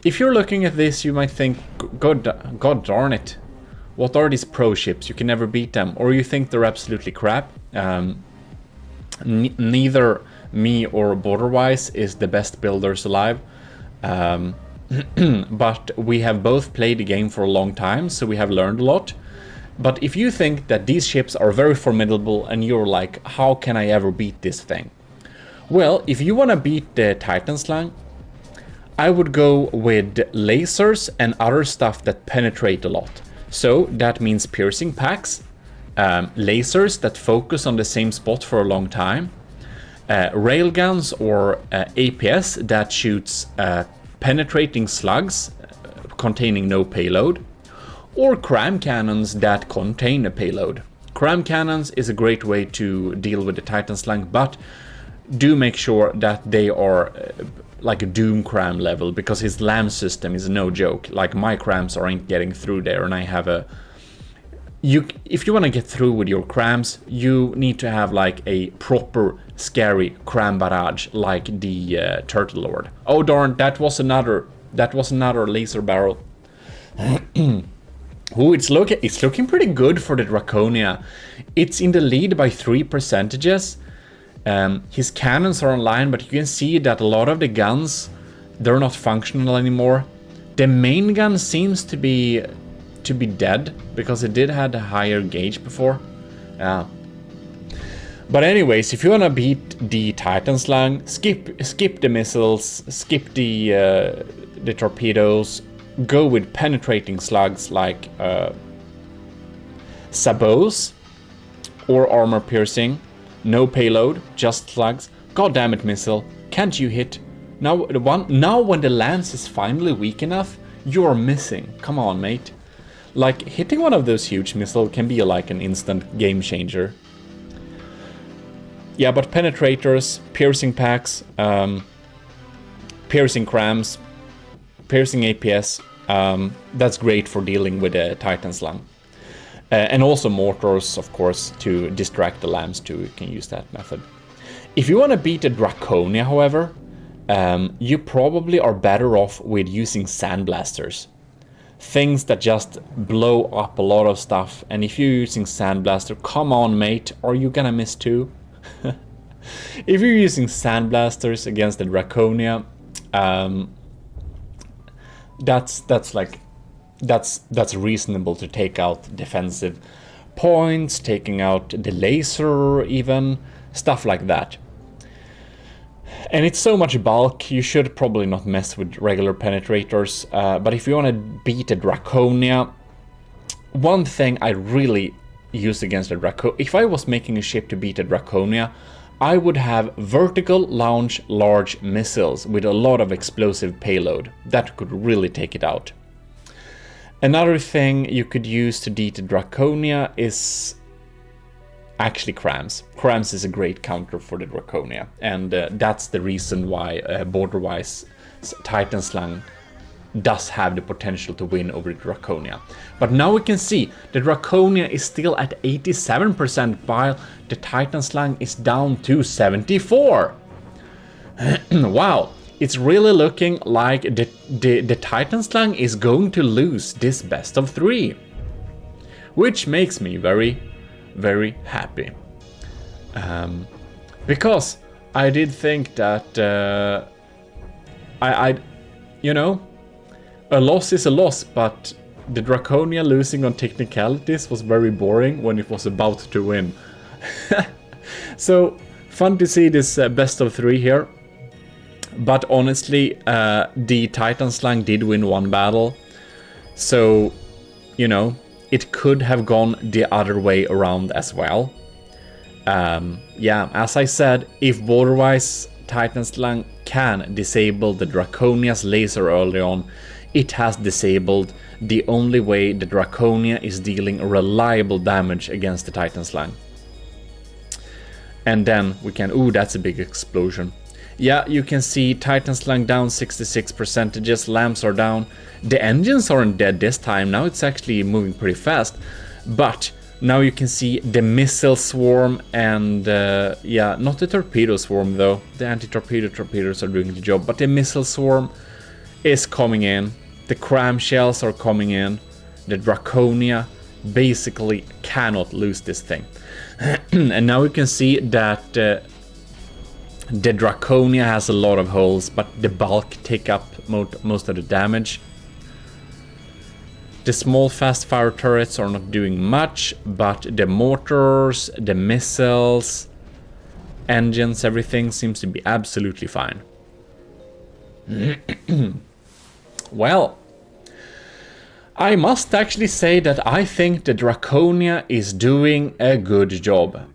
if you're looking at this, you might think, God darn it, what are these pro ships? You can never beat them. Or you think they're absolutely crap. Neither me or Borderwise is the best builders alive. But we have both played the game for a long time, so we have learned a lot. But if you think that these ships are very formidable and you're like, how can I ever beat this thing? Well, if you want to beat the Titan Slung, I would go with lasers and other stuff that penetrate a lot. So that means piercing packs, lasers that focus on the same spot for a long time, railguns or APS that shoots penetrating slugs containing no payload, or cram cannons that contain a payload. Cram cannons is a great way to deal with the Titan Slug, but do make sure that they are like a Doom cram level, because his LAM system is no joke. Like, my crams aren't getting through there, and I have a... if you want to get through with your crams, you need to have like a proper scary cram barrage like the Turtle Lord. Oh darn, that was another laser barrel. Ooh, it's looking pretty good for the Draconia. It's in the lead by 3%. His cannons are online, but you can see that a lot of the guns, they're not functional anymore. The main gun seems to be dead, because it did have a higher gauge before. But anyways, if you wanna beat the Titan Slug, skip the missiles, skip the torpedoes, go with penetrating slugs like sabots or armor piercing. No payload, just slugs. God damn it, missile! Can't you hit? Now when the lance is finally weak enough, you're missing. Come on, mate. Like, hitting one of those huge missiles can be like an instant game changer. Yeah, but penetrators, piercing packs, piercing crams, piercing APS, that's great for dealing with a Titan Slug. And also mortars, of course, to distract the lambs too. You can use that method. If you want to beat a Draconia, however, you probably are better off with using sandblasters. Things that just blow up a lot of stuff. And if you're using sandblaster, come on, mate, are you gonna miss too? If you're using sandblasters against the Draconia, that's reasonable to take out defensive points, taking out the laser, even stuff like that. And it's so much bulk, you should probably not mess with regular penetrators. But if you want to beat a Draconia, one thing I really use against a Draconia, if I was making a ship to beat a Draconia, I would have vertical launch large missiles with a lot of explosive payload. That could really take it out. Another thing you could use to beat a Draconia is actually crams. Crams is a great counter for the Draconia, and that's the reason why border-wise Titan Slug does have the potential to win over the Draconia. But now we can see the Draconia is still at 87%, while the Titan Slug is down to 74%. Wow, it's really looking like the Titan Slug is going to lose this best of 3, which makes me very, very happy. Because I did think that you know, a loss is a loss, but the Draconia losing on technicalities was very boring when it was about to win. So fun to see this best of 3 here. But honestly, the Titan Slug did win one battle, so, you know, it could have gone the other way around as well. Yeah, as I said, if border-wise Titan Slug can disable the Draconia's laser early on, it has disabled the only way the Draconia is dealing reliable damage against the Titan Slug. And then we can... ooh, that's a big explosion. Yeah, you can see Titan Slug down 66%, lamps are down. The engines aren't dead this time, now it's actually moving pretty fast. But now you can see the missile swarm and, yeah, not the torpedo swarm though. The anti-torpedo torpedoes are doing the job, but the missile swarm is coming in. The cram shells are coming in. The Draconia basically cannot lose this thing. And now you can see that the Draconia has a lot of holes, but the bulk take up most of the damage. The small fast fire turrets are not doing much, but the mortars, the missiles, engines, everything seems to be absolutely fine. Well, I must actually say that I think the Draconia is doing a good job.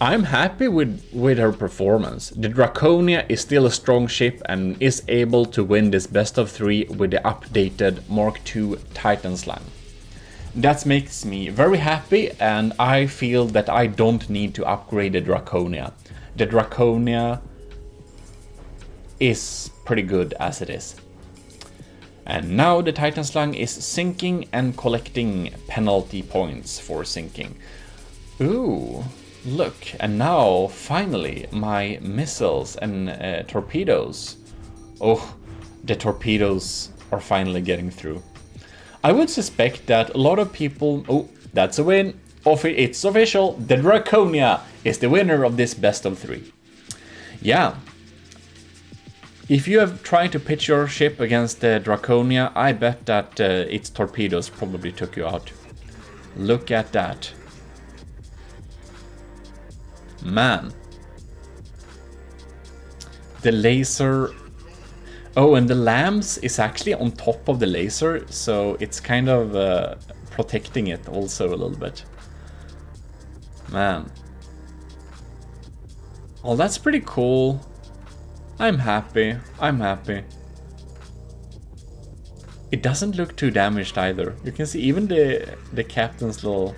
I'm happy with her performance. The Draconia is still a strong ship and is able to win this best of 3 with the updated Mark II Titan Slang. That makes me very happy, and I feel that I don't need to upgrade the Draconia. The Draconia is pretty good as it is. And now the Titan Slang is sinking and collecting penalty points for sinking. Ooh, look, and now finally my missiles and torpedoes. Oh, the torpedoes are finally getting through. I would suspect that a lot of people... Oh, that's a win. It's official. The Draconia is the winner of this best of 3. Yeah. If you have tried to pitch your ship against the Draconia, I bet that its torpedoes probably took you out. Look at that. Man. The laser... Oh, and the lamps is actually on top of the laser, so it's kind of protecting it also a little bit. Man. Well, that's pretty cool. I'm happy. I'm happy. It doesn't look too damaged either. You can see even the captain's little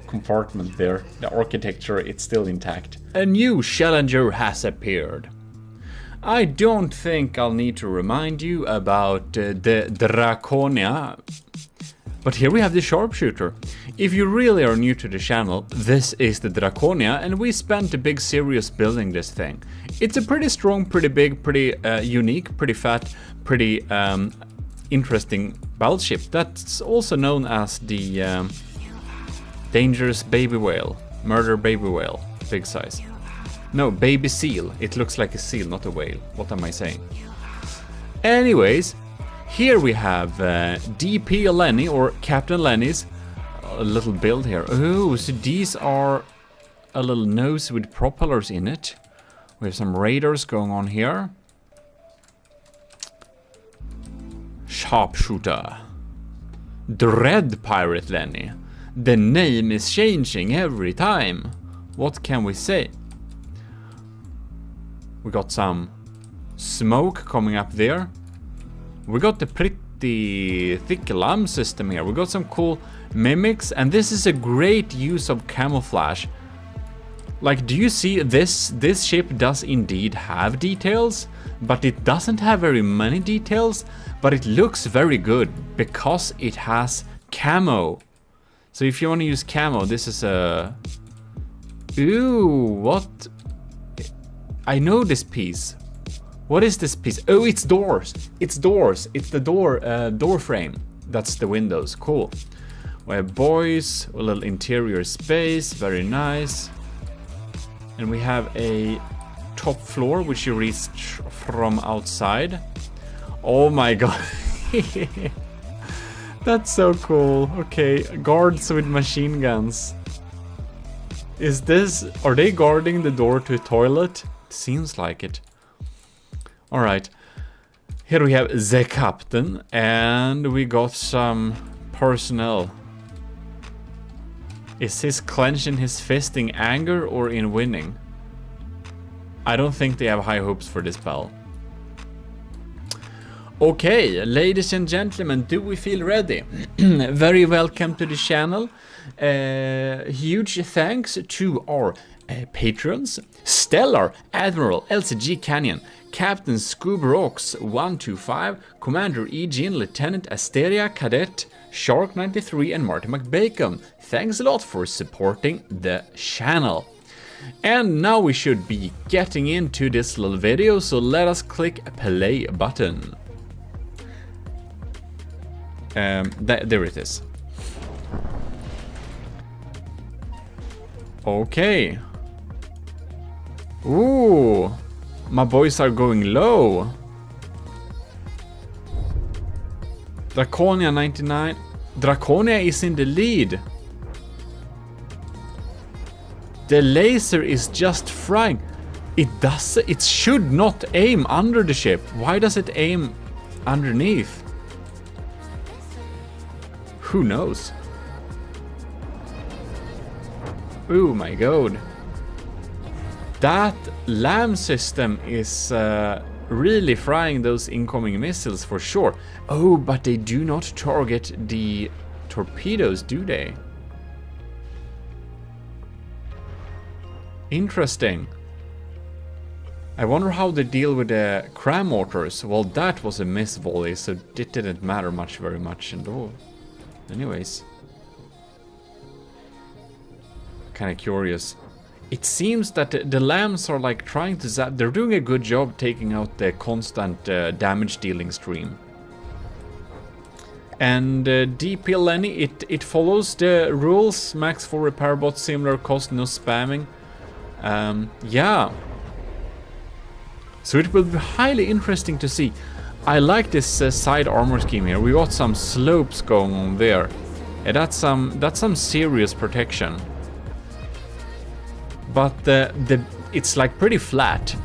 compartment there, the architecture, it's still intact. A new challenger has appeared. I don't think I'll need to remind you about the Draconia, but here we have the sharpshooter. If you really are new to the channel, this is the Draconia, and we spent a big series building this thing. It's a pretty strong, pretty big, pretty unique, pretty fat, pretty interesting battleship. That's also known as the dangerous baby whale, murder baby whale, big size. No, baby seal. It looks like a seal, not a whale. What am I saying? Anyways, here we have DP Lenny, or Captain Lenny's a little build here. Oh, so these are a little nose with propellers in it. We have some radars going on here. Sharpshooter. Dread Pirate Lenny. The name is changing every time. What can we say? We got some smoke coming up there. We got the pretty thick alarm system here. We got some cool mimics, and this is a great use of camouflage. Like, do you see this? This ship does indeed have details, but it doesn't have very many details, but it looks very good because it has camo. So if you want to use camo, this is a... Ooh, what? I know this piece. What is this piece? Oh, it's doors. It's doors. It's the door frame. That's the windows. Cool. We have boys, a little interior space. Very nice. And we have a top floor, which you reach from outside. Oh my god. That's so cool. Okay, guards with machine guns. Is this... Are they guarding the door to a toilet? Seems like it. Alright. Here we have the captain, and we got some personnel. Is he clenching his fist in anger or in winning? I don't think they have high hopes for this battle. Okay, ladies and gentlemen, do we feel ready? Very welcome to the channel. Huge thanks to our patrons: Stellar, Admiral, LCG Canyon, Captain Scooberox 125, Commander Eugene, Lieutenant Asteria, Cadet, Shark 93, and Marty McBacon. Thanks a lot for supporting the channel. And now we should be getting into this little video, so let us click a play button. There it is. Okay. Ooh, my boys are going low. Draconia 99. Draconia is in the lead. The laser is just frying. It should not aim under the ship. Why does it aim underneath? Who knows? Oh my god. That LAM system is really frying those incoming missiles for sure. Oh, but they do not target the torpedoes, do they? Interesting. I wonder how they deal with the cram mortars. Well, that was a miss volley, so it didn't matter very much and all. Anyways. Kinda curious. It seems that the lambs are like trying to zap. They're doing a good job taking out the constant damage dealing stream. And DP Lenny, it follows the rules. Max for repair bots, similar cost, no spamming. Yeah. So it will be highly interesting to see. I like this side armor scheme here. We got some slopes going on there. Yeah, that's some serious protection. But it's like pretty flat.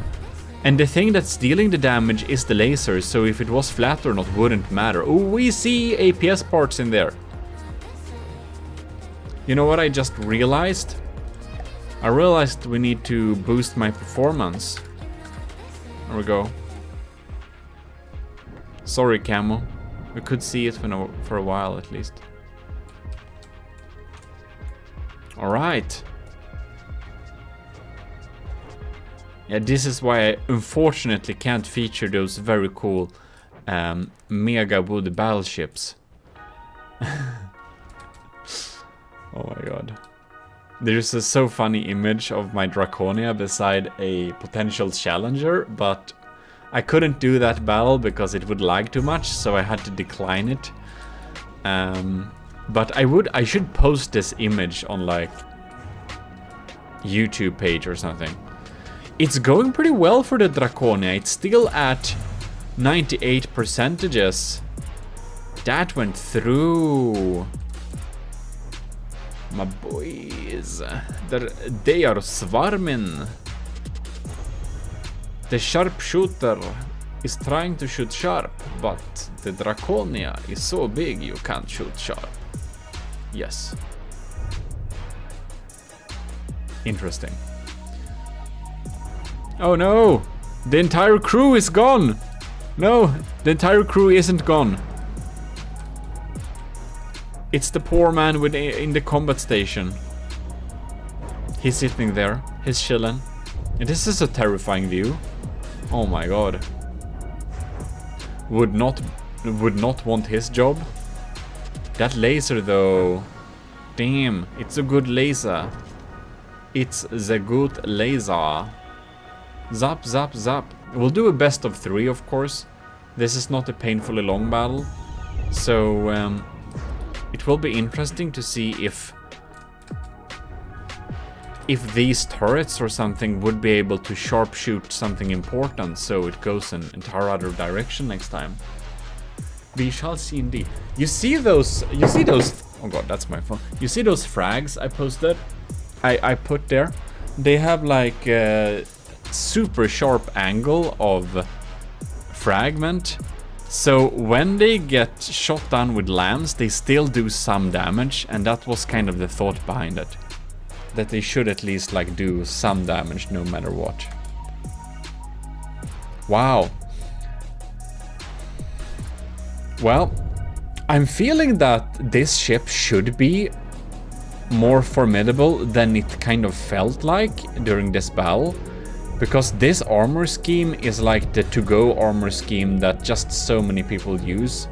And the thing that's dealing the damage is the laser, so if it was flat or not wouldn't matter. Oh, we see APS parts in there. You know what I just realized? I realized we need to boost my performance. There we go. Sorry, Camo. We could see it for a while at least. Alright. Yeah, this is why I unfortunately can't feature those very cool mega wood battleships. Oh my god. There's a so funny image of my Draconia beside a potential challenger, but I couldn't do that battle because it would lag too much, so I had to decline it. But I should post this image on like YouTube page or something. It's going pretty well for the Draconia. It's still at 98%. That went through. My boys. They are swarming. The sharpshooter is trying to shoot sharp, but the Draconia is so big you can't shoot sharp. Yes. Interesting. Oh no! The entire crew is gone! No, the entire crew isn't gone. It's the poor man in the combat station. He's sitting there. He's chilling. And this is a terrifying view. Oh my god. Would not want his job. That laser though. Damn, it's a good laser. It's the good laser. Zap, zap, zap. We'll do a best of 3, of course. This is not a painfully long battle. So, it will be interesting to see if these turrets or something would be able to sharpshoot something important, so it goes in an entire other direction next time. We shall see indeed. You see those, oh god, that's my phone. You see those frags I posted? I put there? They have like a super sharp angle of fragment. So when they get shot down with lambs, they still do some damage, and that was kind of the thought behind it. That they should at least like do some damage no matter what. Wow. Well, I'm feeling that this ship should be more formidable than it kind of felt like during this battle. Because this armor scheme is like the to-go armor scheme that just so many people use.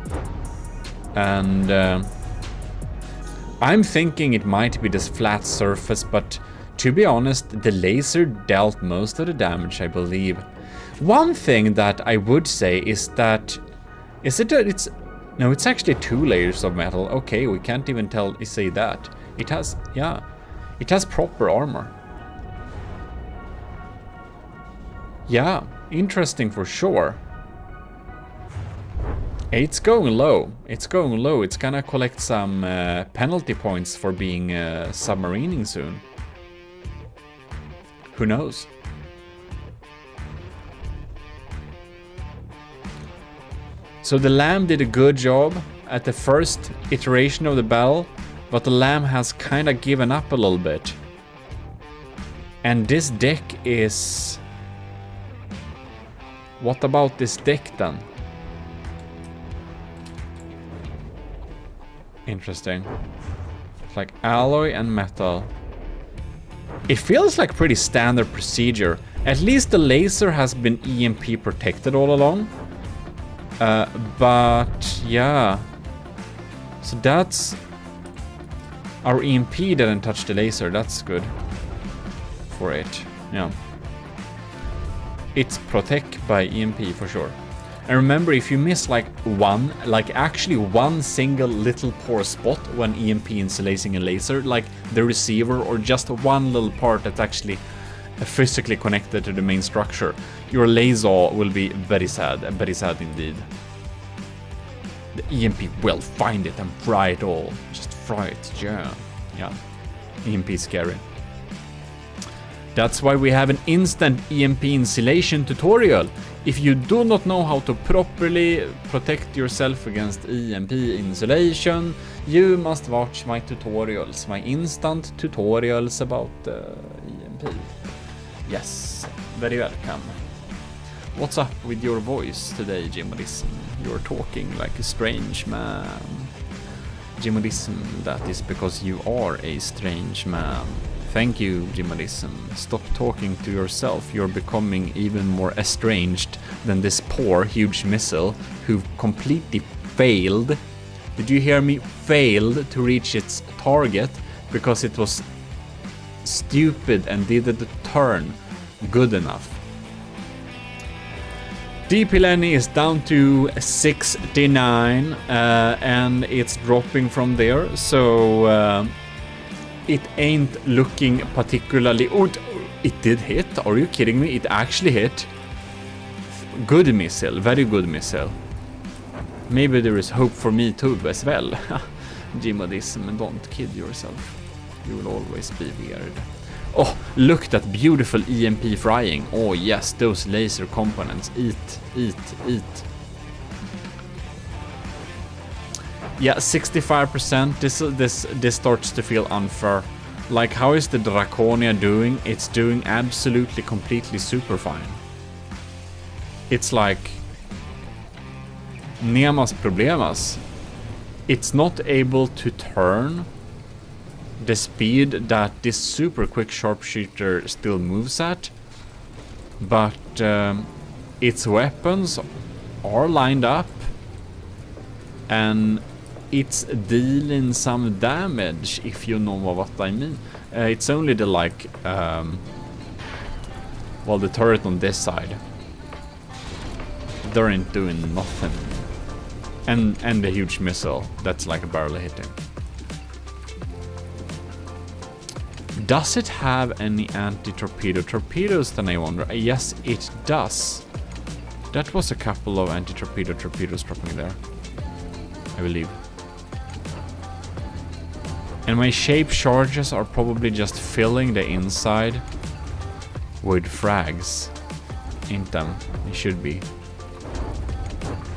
And I'm thinking it might be this flat surface, but to be honest, the laser dealt most of the damage, I believe. One thing that I would say is that... No, it's actually 2 layers of metal. Okay, we can't even say that. It has, yeah, it has proper armor. Yeah, interesting for sure. It's going low. It's going low. It's gonna collect some penalty points for being submarining soon. Who knows? So the lamb did a good job at the first iteration of the battle, but the lamb has kind of given up a little bit. And this deck is... What about this deck then? Interesting. It's like alloy and metal. It feels like pretty standard procedure. At least the laser has been EMP protected all along. But yeah. So that's... Our EMP didn't touch the laser. That's good. For it. Yeah. It's protect by EMP for sure. And remember, if you miss like actually one single little poor spot when EMP insulating a laser, like the receiver or just one little part that's actually physically connected to the main structure, your laser will be very sad indeed. The EMP will find it and fry it all. Just fry it, yeah. Yeah. EMP is scary. That's why we have an instant EMP insulation tutorial. If you do not know how to properly protect yourself against EMP insulation, you must watch my tutorials, my instant tutorials about EMP. Yes, very welcome. What's up with your voice today, GMODIST? You're talking like a strange man. GMODIST, that is because you are a strange man. Thank you, GMODIST. Stop talking to yourself. You're becoming even more estranged than this poor, huge missile who completely failed. Did you hear me? Failed to reach its target because it was stupid and didn't turn good enough. DP Lenny is down to 69 and it's dropping from there. So... it ain't looking particularly... Oh, it did hit? Are you kidding me? It actually hit. Good missile. Very good missile. Maybe there is hope for me too as well. GMODIST, don't kid yourself. You will always be weird. Oh, look, that beautiful EMP frying. Oh yes, those laser components. Eat, eat, eat. Yeah, 65%. This starts to feel unfair. Like, how is the Draconia doing? It's doing absolutely, completely super fine. It's like... Nemas problemas. It's not able to turn the speed that this super quick sharpshooter still moves at. But its weapons are lined up. And... it's dealing some damage, if you know what I mean. It's only the like, well, the turret on this side. They ain't doing nothing. And the huge missile that's like barely hitting. Does it have any anti-torpedo torpedoes then, I wonder? Yes, it does. That was a couple of anti-torpedo torpedoes dropping there, I believe. And my shape charges are probably just filling the inside with frags. Ain't them? It should be.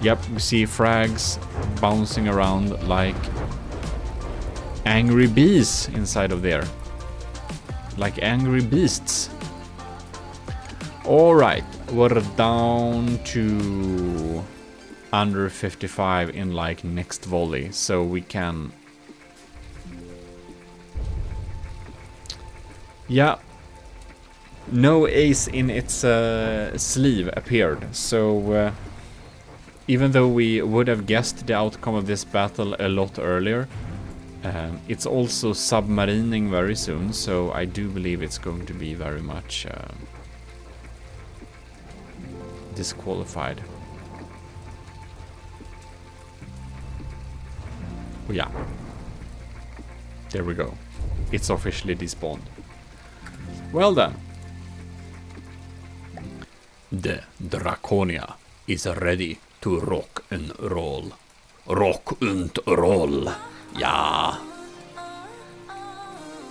Yep, we see frags bouncing around like angry bees inside of there. Like angry beasts. Alright, we're down to under 55 in like next volley, so we can... Yeah, no ace in its sleeve appeared, so even though we would have guessed the outcome of this battle a lot earlier, it's also submarining very soon, so I do believe it's going to be very much disqualified. Oh yeah, there we go, it's officially despawned. Well then. The Draconia is ready to rock and roll. Rock and roll. Yeah.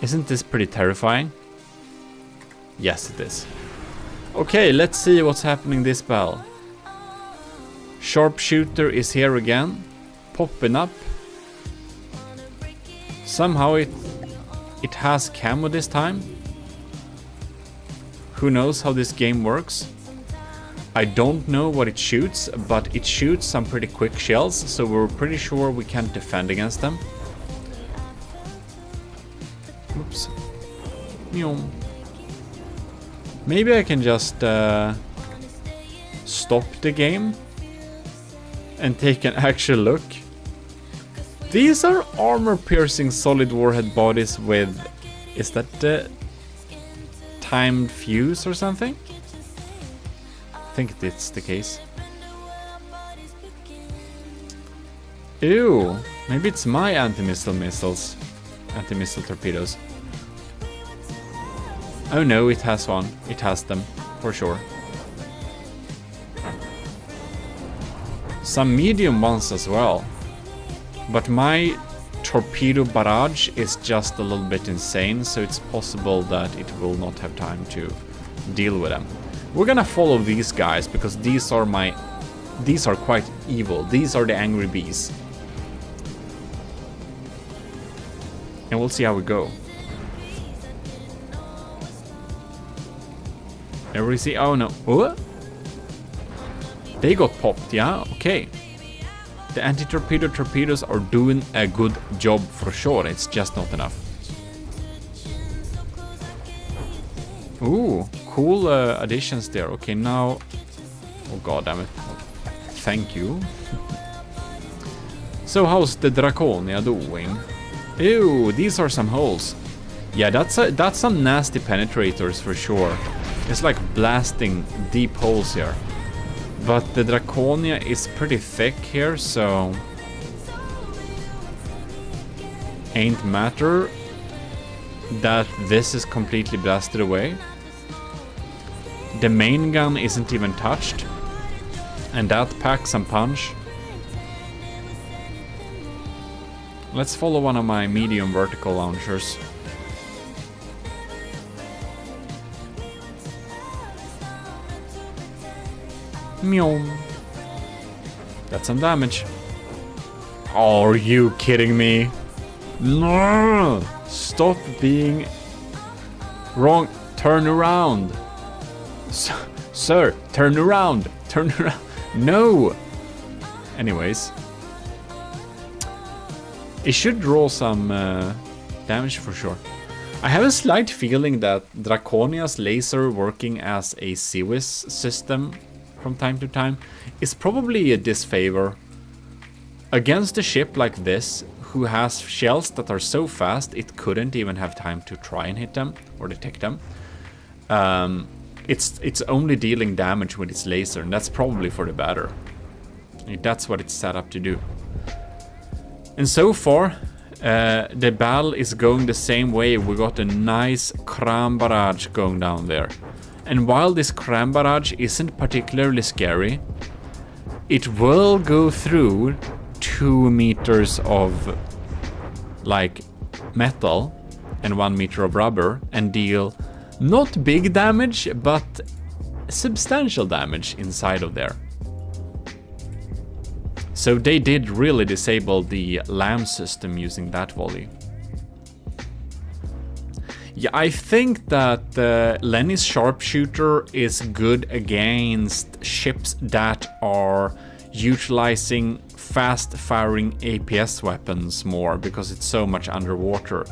Isn't this pretty terrifying? Yes, it is. Okay, let's see what's happening this battle. Sharpshooter is here again. Popping up. Somehow it has camo this time. Who knows how this game works? I don't know what it shoots, but it shoots some pretty quick shells, so we're pretty sure we can't defend against them. Oops. Maybe I can just stop the game and take an actual look. These are armor-piercing solid warhead bodies with... Is that the timed fuse or something? I think it's the case. Ew, maybe it's my anti-missile missiles. Anti-missile torpedoes. Oh no, it has one. It has them, for sure. Some medium ones as well. But my torpedo barrage is just a little bit insane, so it's possible that it will not have time to deal with them. We're gonna follow these guys because these are quite evil. These are the angry bees. And we'll see how we go. There we see. Oh no. Oh? They got popped, yeah? Okay. The anti-torpedo torpedoes are doing a good job for sure. It's just not enough. Ooh, cool additions there. Okay, now... Oh god damn it. Thank you. So how's the Draconia doing? Ew, these are some holes. Yeah, that's some nasty penetrators for sure. It's like blasting deep holes here. But the Draconia is pretty thick here, so... Ain't matter that this is completely blasted away. The main gun isn't even touched. And that packs some punch. Let's follow one of my medium vertical launchers. Meow. That's some damage. Are you kidding me? No! Stop being wrong. Turn around. Sir, turn around. Turn around. No! Anyways. It should draw some damage for sure. I have a slight feeling that Draconia's laser working as a CWIS system from time to time is probably a disfavor. Against a ship like this, who has shells that are so fast it couldn't even have time to try and hit them or detect them. It's only dealing damage with its laser, and that's probably for the better. That's what it's set up to do. And so far, the battle is going the same way. We got a nice Kram barrage going down there. And while this Kram barrage isn't particularly scary, it will go through 2 meters of like metal and 1 meter of rubber and deal not big damage, but substantial damage inside of there. So they did really disable the LAM system using that volley. Yeah, I think that Lenny's sharpshooter is good against ships that are utilizing fast-firing APS weapons more because it's so much underwater.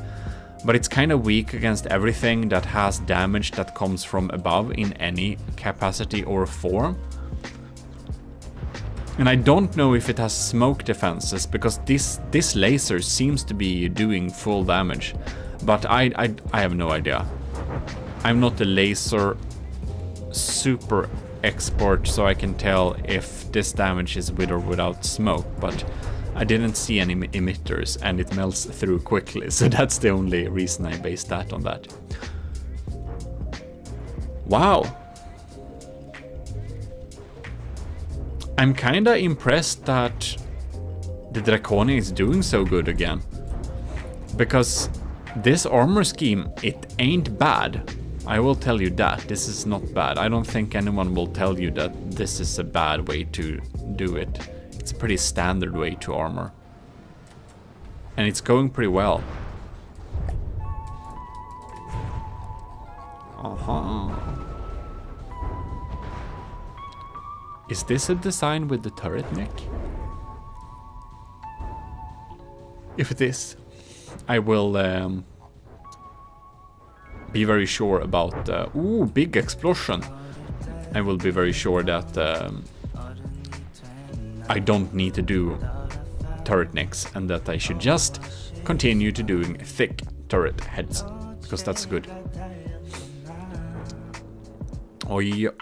But it's kind of weak against everything that has damage that comes from above in any capacity or form. And I don't know if it has smoke defenses, because this laser seems to be doing full damage. But I have no idea. I'm not a laser super expert, so I can tell if this damage is with or without smoke. But I didn't see any emitters, and it melts through quickly. So that's the only reason I based that on that. Wow. I'm kinda impressed that the Draconia is doing so good again. Because this armor scheme, it ain't bad. I will tell you that. This is not bad. I don't think anyone will tell you that this is a bad way to do it. It's a pretty standard way to armor. And it's going pretty well. Is this a design with the turret neck? If it is, I will be very sure about... ooh, big explosion! I will be very sure that I don't need to do turret necks and that I should just continue to doing thick turret heads, because that's good. Oj,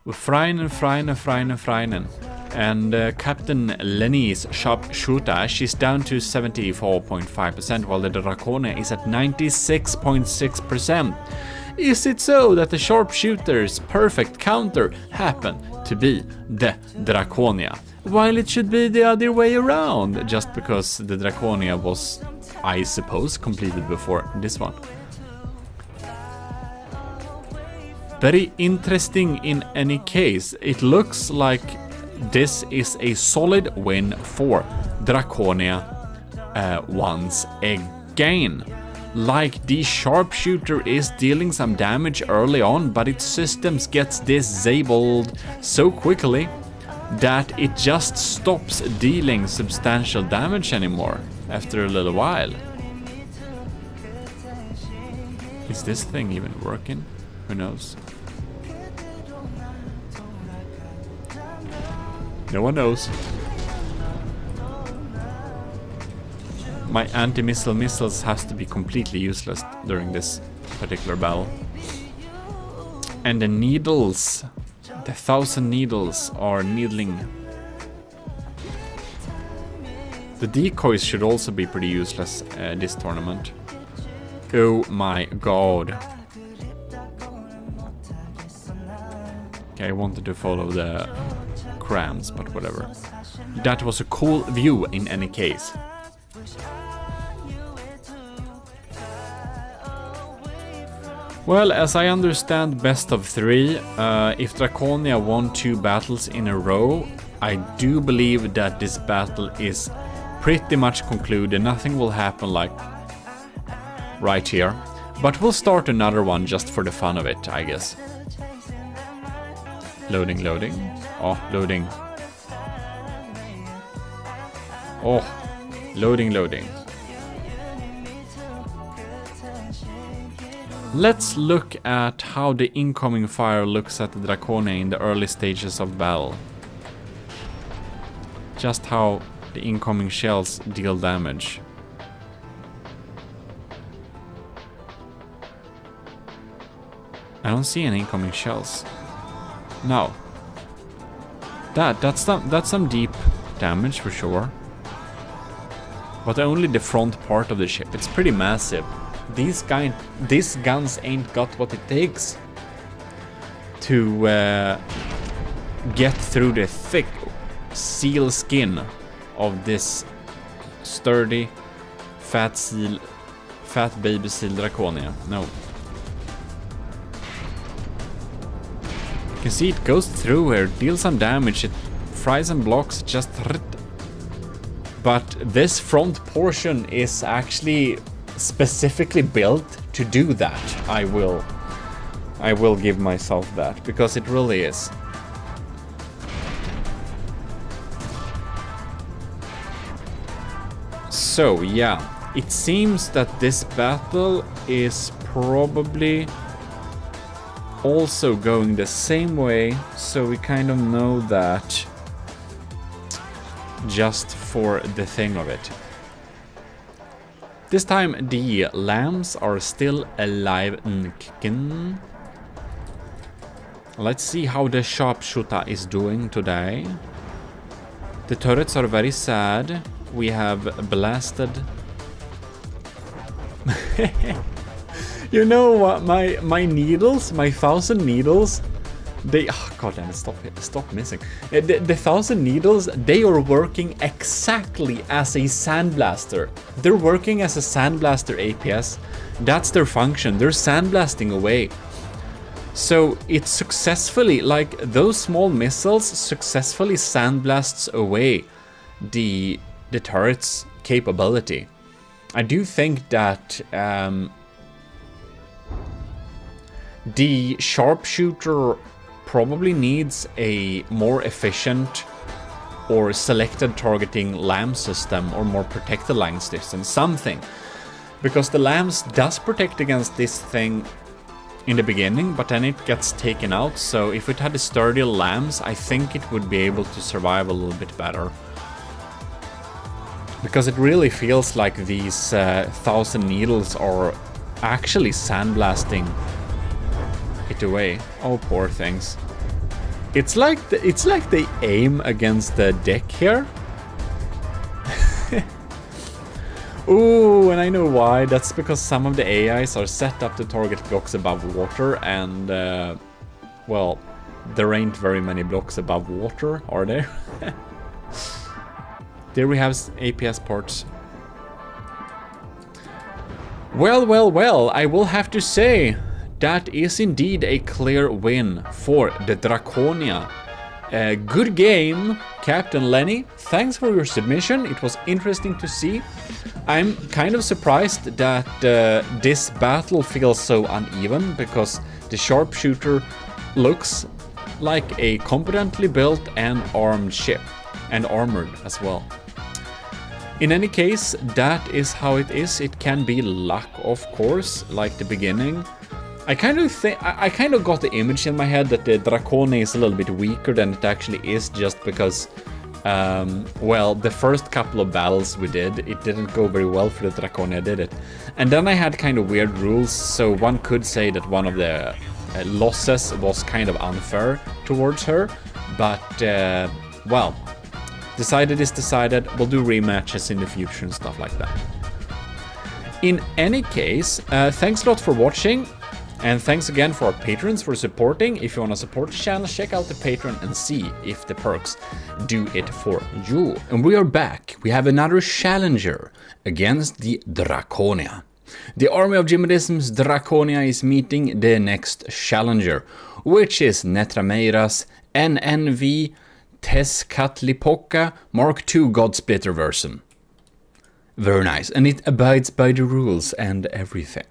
Freinen. And Captain Lenny's sharpshooter, she's down to 74.5%, while the Draconia is at 96.6%. Is it so that the sharpshooter's perfect counter happened to be the Draconia, while it should be the other way around, just because the Draconia was, I suppose, completed before this one? Very interesting in any case. It looks like this is a solid win for Draconia once again. Like, the sharpshooter is dealing some damage early on, but its systems gets disabled so quickly that it just stops dealing substantial damage anymore after a little while. Is this thing even working? Who knows? No one knows. My anti-missile missiles has to be completely useless during this particular battle. And the needles, the 1,000 needles are needling. The decoys should also be pretty useless this tournament. Oh my god. Okay, I wanted to follow the crams, but whatever. That was a cool view in any case. Well, as I understand best of 3, if Draconia won 2 battles in a row, I do believe that this battle is pretty much concluded. Nothing will happen like right here. But we'll start another one just for the fun of it, I guess. Loading. Oh, loading. Oh, loading. Let's look at how the incoming fire looks at the Draconia in the early stages of battle. Just how the incoming shells deal damage. I don't see any incoming shells. No. That's some deep damage for sure. But only the front part of the ship. It's pretty massive. These guns ain't got what it takes to get through the thick seal skin of this sturdy fat baby seal Draconia. No. You can see it goes through here, deals some damage, it fries and blocks, just... But this front portion is actually specifically built to do that. I will give myself that, because it really is. So yeah, it seems that this battle is probably also going the same way, so we kind of know that just for the thing of it. This time the lambs are still alive and kicking. Let's see how the sharpshooter is doing today. The turrets are very sad. We have blasted. You know what? My needles, my 1,000 needles, they... Oh, god damn it, stop missing. The 1,000 needles, they are working exactly as a sandblaster. They're working as a sandblaster APS. That's their function. They're sandblasting away. So it successfully, like those small missiles, successfully sandblasts away the turret's capability. I do think that the sharpshooter probably needs a more efficient or selected targeting LAM system or more protected line system, something. Because the LAMs does protect against this thing in the beginning, but then it gets taken out, so if it had a sturdier LAMs, I think it would be able to survive a little bit better. Because it really feels like these 1000 needles are actually sandblasting it away. Oh, poor things. It's like they aim against the deck here. Ooh, and I know why. That's because some of the AIs are set up to target blocks above water, and well, there ain't very many blocks above water, are there? There we have APS ports. Well, well, well, I will have to say that is indeed a clear win for the Draconia. Good game, Captain Lenny. Thanks for your submission. It was interesting to see. I'm kind of surprised that this battle feels so uneven, because the sharpshooter looks like a competently built and armed ship, and armored as well. In any case, that is how it is. It can be luck, of course, like the beginning. I kind of got the image in my head that the Draconia is a little bit weaker than it actually is, just because, well, the first couple of battles we did, it didn't go very well for the Draconia, did it? And then I had kind of weird rules, so one could say that one of the losses was kind of unfair towards her, but, well, decided is decided. We'll do rematches in the future and stuff like that. In any case, thanks a lot for watching. And thanks again for our patrons for supporting. If you want to support the channel, check out the Patreon and see if the perks do it for you. And we are back. We have another challenger against the Draconia. The army of GMODISM's Draconia is meeting the next challenger, which is Netrameira's NNV Tezcatlipoca Mark II Godsplitter version. Very nice, and it abides by the rules and everything.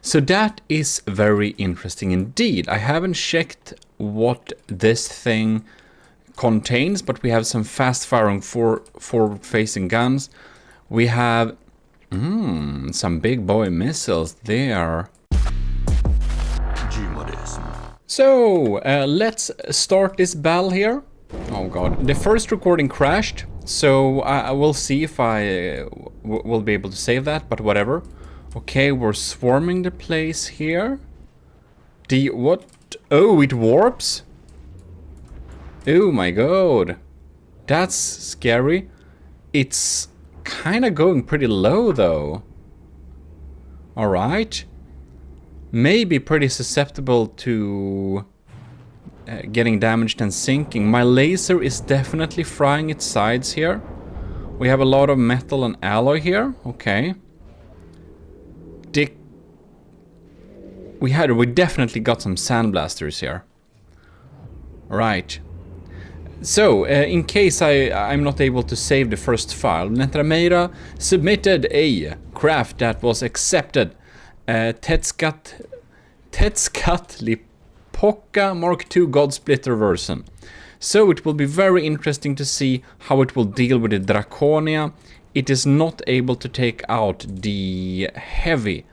So that is very interesting indeed. I haven't checked what this thing contains, but we have some fast-firing forward-facing guns. We have some big boy missiles there. GMODISM. So let's start this battle here. Oh god, the first recording crashed, so I will see if I will be able to save that, but whatever. Okay, we're swarming the place here. What? Oh, it warps? Oh my god. That's scary. It's kind of going pretty low though. Alright. Maybe pretty susceptible to getting damaged and sinking. My laser is definitely frying its sides here. We have a lot of metal and alloy here. Okay. We definitely got some sandblasters here. Right. So, in case I'm not able to save the first file, Netrameira submitted a craft that was accepted. Tezcatlipoca Mark II Godsplitter version. So it will be very interesting to see how it will deal with the Draconia. It is not able to take out the heavy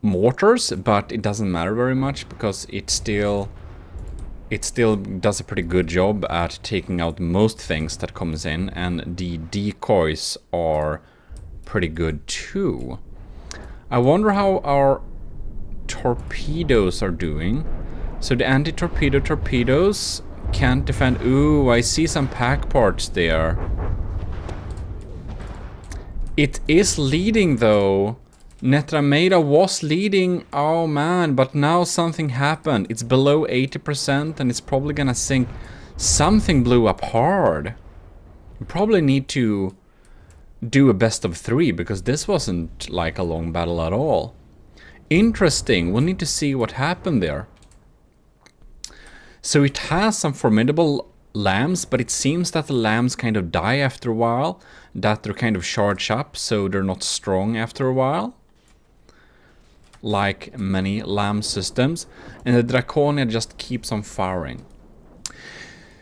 mortars, but it doesn't matter very much because it still does a pretty good job at taking out most things that comes in, and the decoys are pretty good too. I wonder how our torpedoes are doing. So the anti-torpedo torpedoes can't defend. Ooh, I see some pack parts there. It is leading though. Netrameira was leading, oh man, but now something happened. It's below 80% and it's probably gonna sink. Something blew up hard. We probably need to do a best of 3 because this wasn't like a long battle at all. Interesting, we'll need to see what happened there. So it has some formidable lambs, but it seems that the lambs kind of die after a while, that they're kind of charged up, so they're not strong after a while. like many LAM systems, and the Draconia just keeps on firing.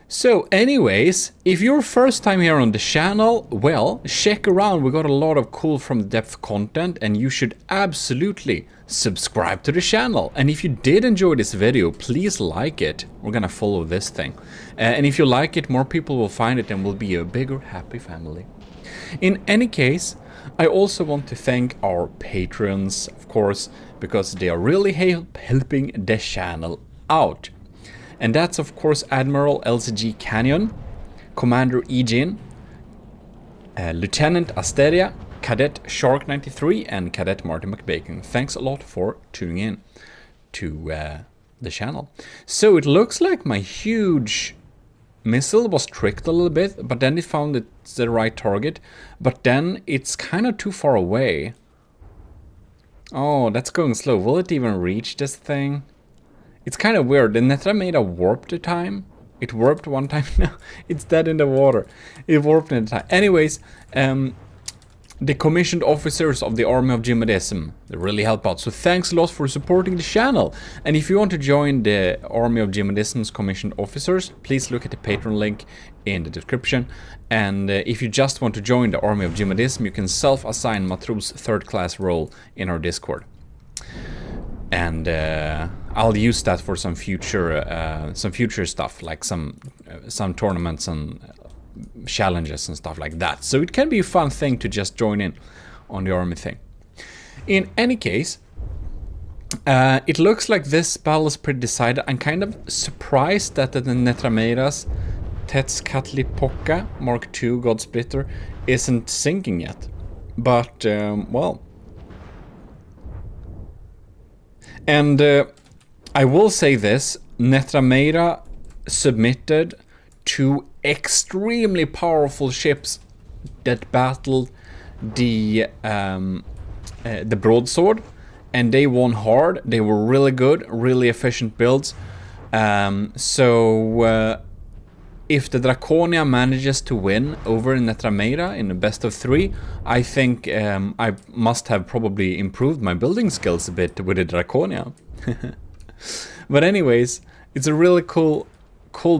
So anyways, if you're first time here on the channel, well, check around, we got a lot of cool from the depth content, and you should absolutely subscribe to the channel. And if you did enjoy this video, please like it. We're gonna follow this thing. And if you like it, more people will find it and we'll be a bigger, happy family. In any case, I also want to thank our patrons, of course, because they are really helping the channel out. And that's of course Admiral LCG Canyon, Commander Ejin, Lieutenant Asteria, Cadet Shark 93 and Cadet Martin McBacon. Thanks a lot for tuning in to the channel. So it looks like my huge missile was tricked a little bit, but then it found it's the right target, but then it's kind of too far away. Oh, that's going slow. Will it even reach this thing? It's kind of weird. The Netrameda warped a time. It warped one time now. It's dead in the water. It warped in the time. Anyways, the commissioned officers of the Army of GMODISM, they really help out. So thanks a lot for supporting the channel. And if you want to join the Army of GMODISM's commissioned officers, please look at the Patreon link in the description. And if you just want to join the Army of GMODISM, you can self-assign Matros 3rd class role in our Discord. And I'll use that for some future stuff, like some tournaments and challenges and stuff like that. So it can be a fun thing to just join in on the army thing. In any case, it looks like this battle is pretty decided. I'm kind of surprised that the Netramedas Tezcatlipoca Mark II God Splitter isn't sinking yet. But, well... And I will say this, Netrameda submitted 2 extremely powerful ships that battled the broadsword, and they won hard. They were really good, really efficient builds. So if the Draconia manages to win over Netrameda in the best of 3, I think I must have probably improved my building skills a bit with the Draconia. But anyways, it's a really cool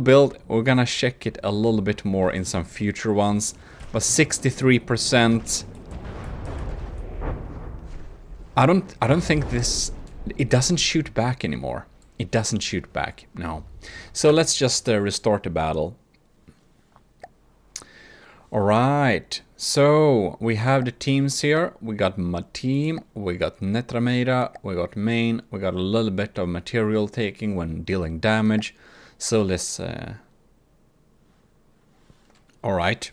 build. We're gonna check it a little bit more in some future ones. But 63%. I don't think this... It doesn't shoot back anymore. It doesn't shoot back, no. So let's just restart the battle. Alright, so we have the teams here. We got my team, we got Netrameda, we got main, we got a little bit of material taking when dealing damage. So let's... Alright.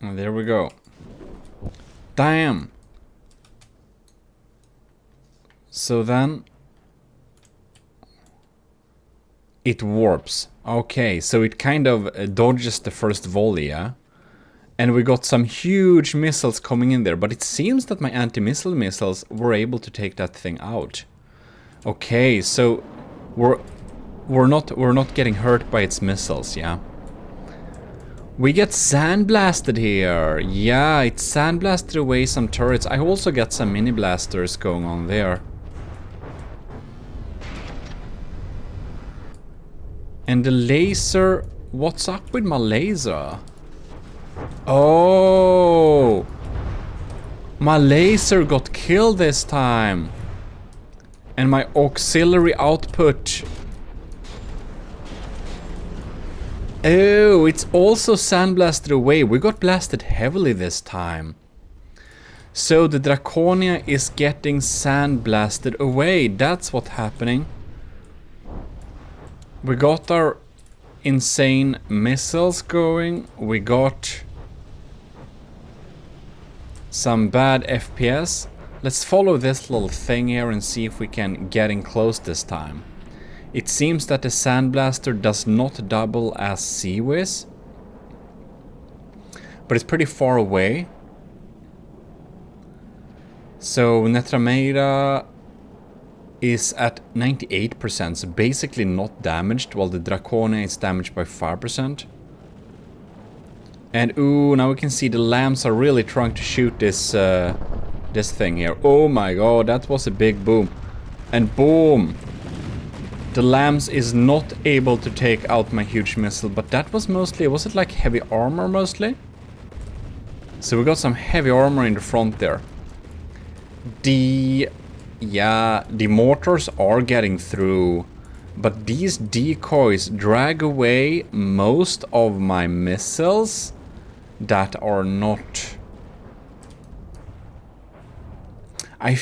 And there we go. Damn! So then... It warps. Okay, so it kind of dodges the first volley, yeah? And we got some huge missiles coming in there, but it seems that my anti-missile missiles were able to take that thing out. Okay, so we're not getting hurt by its missiles, yeah? We get sandblasted here. Yeah, it sandblasted away some turrets. I also got some mini blasters going on there. And the laser... What's up with my laser? Oh! My laser got killed this time. And my auxiliary output... Oh, it's also sandblasted away. We got blasted heavily this time. So the Draconia is getting sandblasted away. That's what's happening. We got our insane missiles going. We got some bad FPS. Let's follow this little thing here and see if we can get in close this time. It seems that the Sandblaster does not double as Seawiz, but it's pretty far away. So Netrameda is at 98%, so basically not damaged, while the Draconia is damaged by 5%. And ooh, now we can see the lambs are really trying to shoot this this thing here. Oh my god, that was a big boom. And boom! The lambs is not able to take out my huge missile, but that was mostly, was it like heavy armor mostly? So we got some heavy armor in the front there. The mortars are getting through, but these decoys drag away most of my missiles that are not... I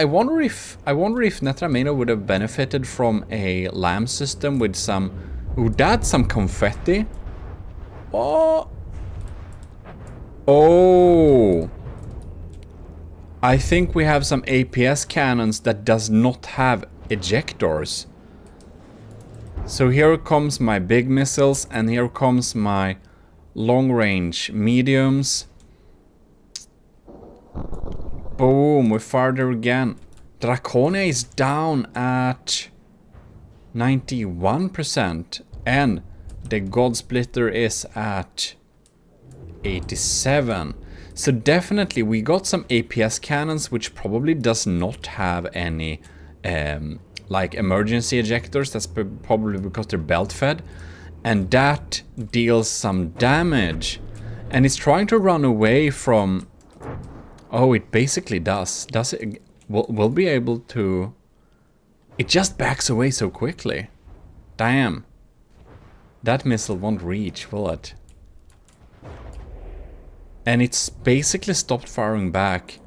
wonder if Netramena would have benefited from a lamb system with some... Ooh, that's some confetti. Oh! Oh! I think we have some APS cannons that does not have ejectors. So here comes my big missiles, and here comes my long-range mediums. Boom, we fired her again. Draconia is down at 91%, and the God Splitter is at 87. So definitely we got some APS cannons, which probably does not have any like emergency ejectors. That's probably because they're belt fed, and that deals some damage. And it's trying to run away from... Oh, it basically does. Does it? We'll be able to... It just backs away so quickly. Damn. That missile won't reach, will it? And it's basically stopped firing back.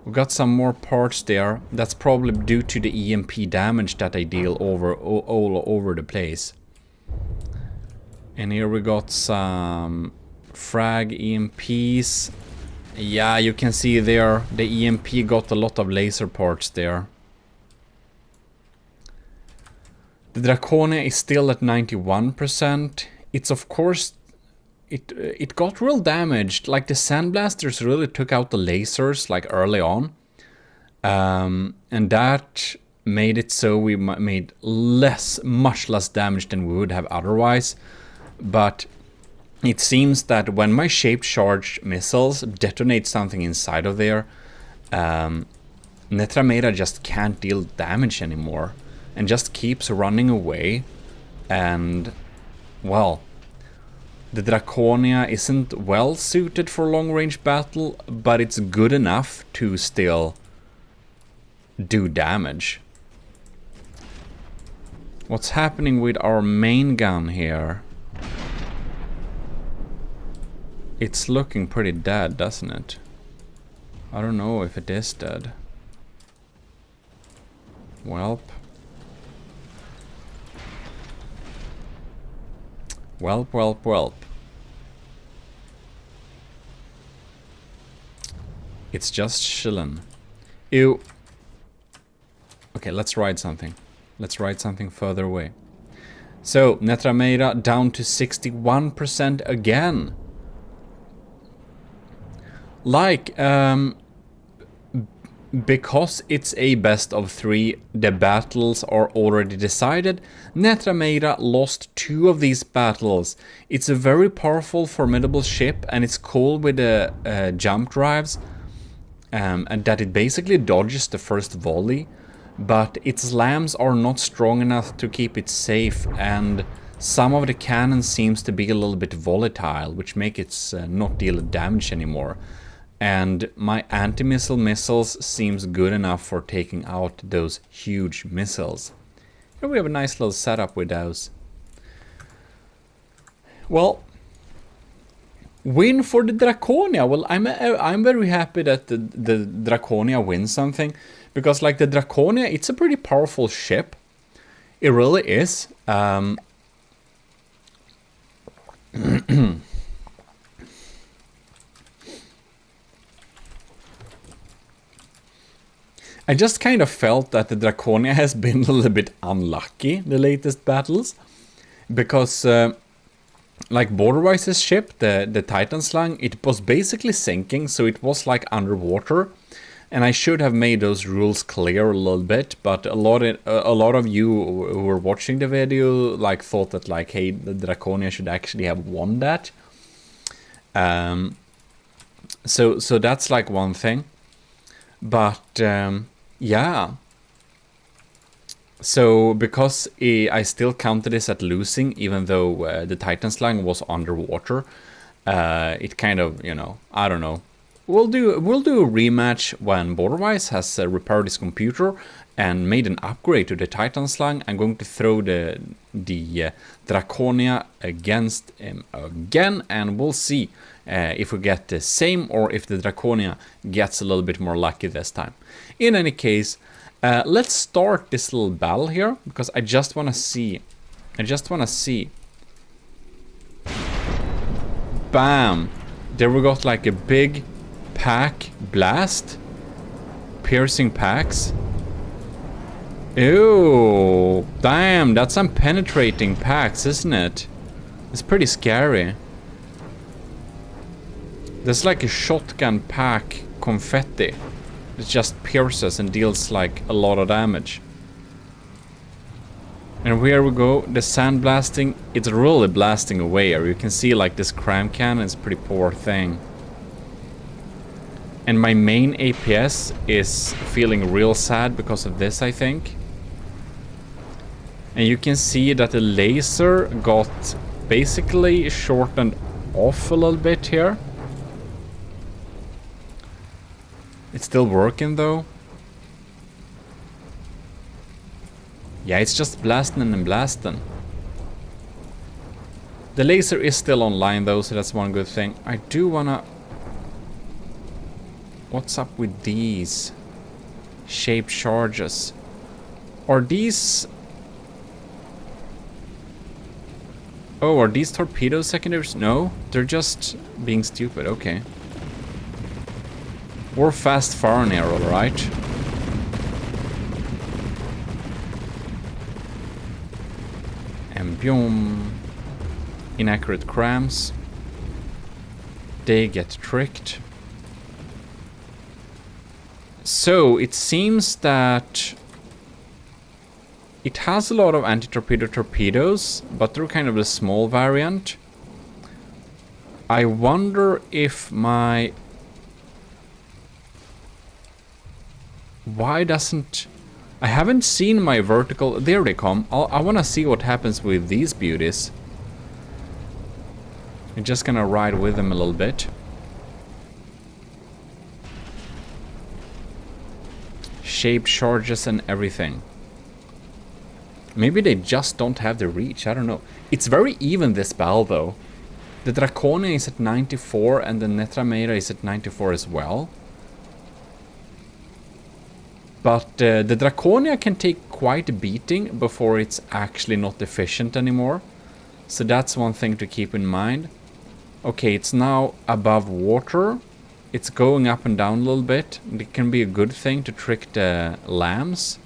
We've got some more parts there. That's probably due to the EMP damage that I deal all over the place. And here we got some frag EMPs. Yeah, you can see there, the EMP got a lot of laser parts there. The Draconia is still at 91%. It's of course, it got real damaged. Like the Sandblasters really took out the lasers like early on. And that made it so we made much less damage than we would have otherwise. But it seems that when my shaped charge missiles detonate something inside of there, Netramera just can't deal damage anymore and just keeps running away. And, well, the Draconia isn't well suited for long-range battle, but it's good enough to still do damage. What's happening with our main gun here? It's looking pretty dead, doesn't it? I don't know if it is dead. Welp. Welp, welp, welp. It's just chillin'. Ew. Okay, let's ride something. Let's ride something further away. So, Netramera down to 61% again. Like, because it's a best of 3, the battles are already decided. Netramera lost 2 of these battles. It's a very powerful, formidable ship, and it's cool with the jump drives, and that it basically dodges the first volley. But its lambs are not strong enough to keep it safe, and some of the cannons seems to be a little bit volatile, which make it not deal damage anymore. And my anti-missile missiles seems good enough for taking out those huge missiles. Here we have a nice little setup with those. Well, win for the Draconia. Well, I'm very happy that the Draconia wins something, because like the Draconia, it's a pretty powerful ship. It really is. I just kind of felt that the Draconia has been a little bit unlucky the latest battles, because like Borderwise's ship, the Titan Slung, it was basically sinking, so it was like underwater, and I should have made those rules clear a little bit, but a lot of you who were watching the video like thought that like, hey, the Draconia should actually have won that. So that's like one thing. But yeah. So because I still counted this at losing, even though the Titan Slang was underwater, it kind of, you know, I don't know. We'll do a rematch when Borderwise has repaired his computer and made an upgrade to the Titan Slang. I'm going to throw the Draconia against him again, and we'll see if we get the same or if the Draconia gets a little bit more lucky this time. In any case, let's start this little battle here, because I just want to see. Bam! There we got like a big pack blast. Piercing packs. Ew! Damn, that's some penetrating packs, isn't it? It's pretty scary. There's like a shotgun pack confetti. It just pierces and deals like a lot of damage. And here we go, the sandblasting, it's really blasting away here. You can see like this cram cannon is a pretty poor thing. And my main APS is feeling real sad because of this, I think. And you can see that the laser got basically shortened off a little bit here. It's still working though. Yeah, it's just blasting and blasting. The laser is still online though, so that's one good thing. I do wanna... What's up with these shaped charges? Are these... Oh, are these torpedo secondaries? No, they're just being stupid, okay. Or fast fire arrow, right? And boom. Inaccurate crams. They get tricked. So it seems that it has a lot of anti-torpedo torpedoes, but they're kind of a small variant. I wonder if my... Why doesn't... I haven't seen my vertical... There they come. I want to see what happens with these beauties. I'm just gonna ride with them a little bit. Shape charges and everything. Maybe they just don't have the reach, I don't know. It's very even, this battle though. The Draconia is at 94 and the Netramera is at 94 as well. But the Draconia can take quite a beating before it's actually not efficient anymore. So that's one thing to keep in mind. Okay, it's now above water. It's going up and down a little bit. It can be a good thing to trick the lambs.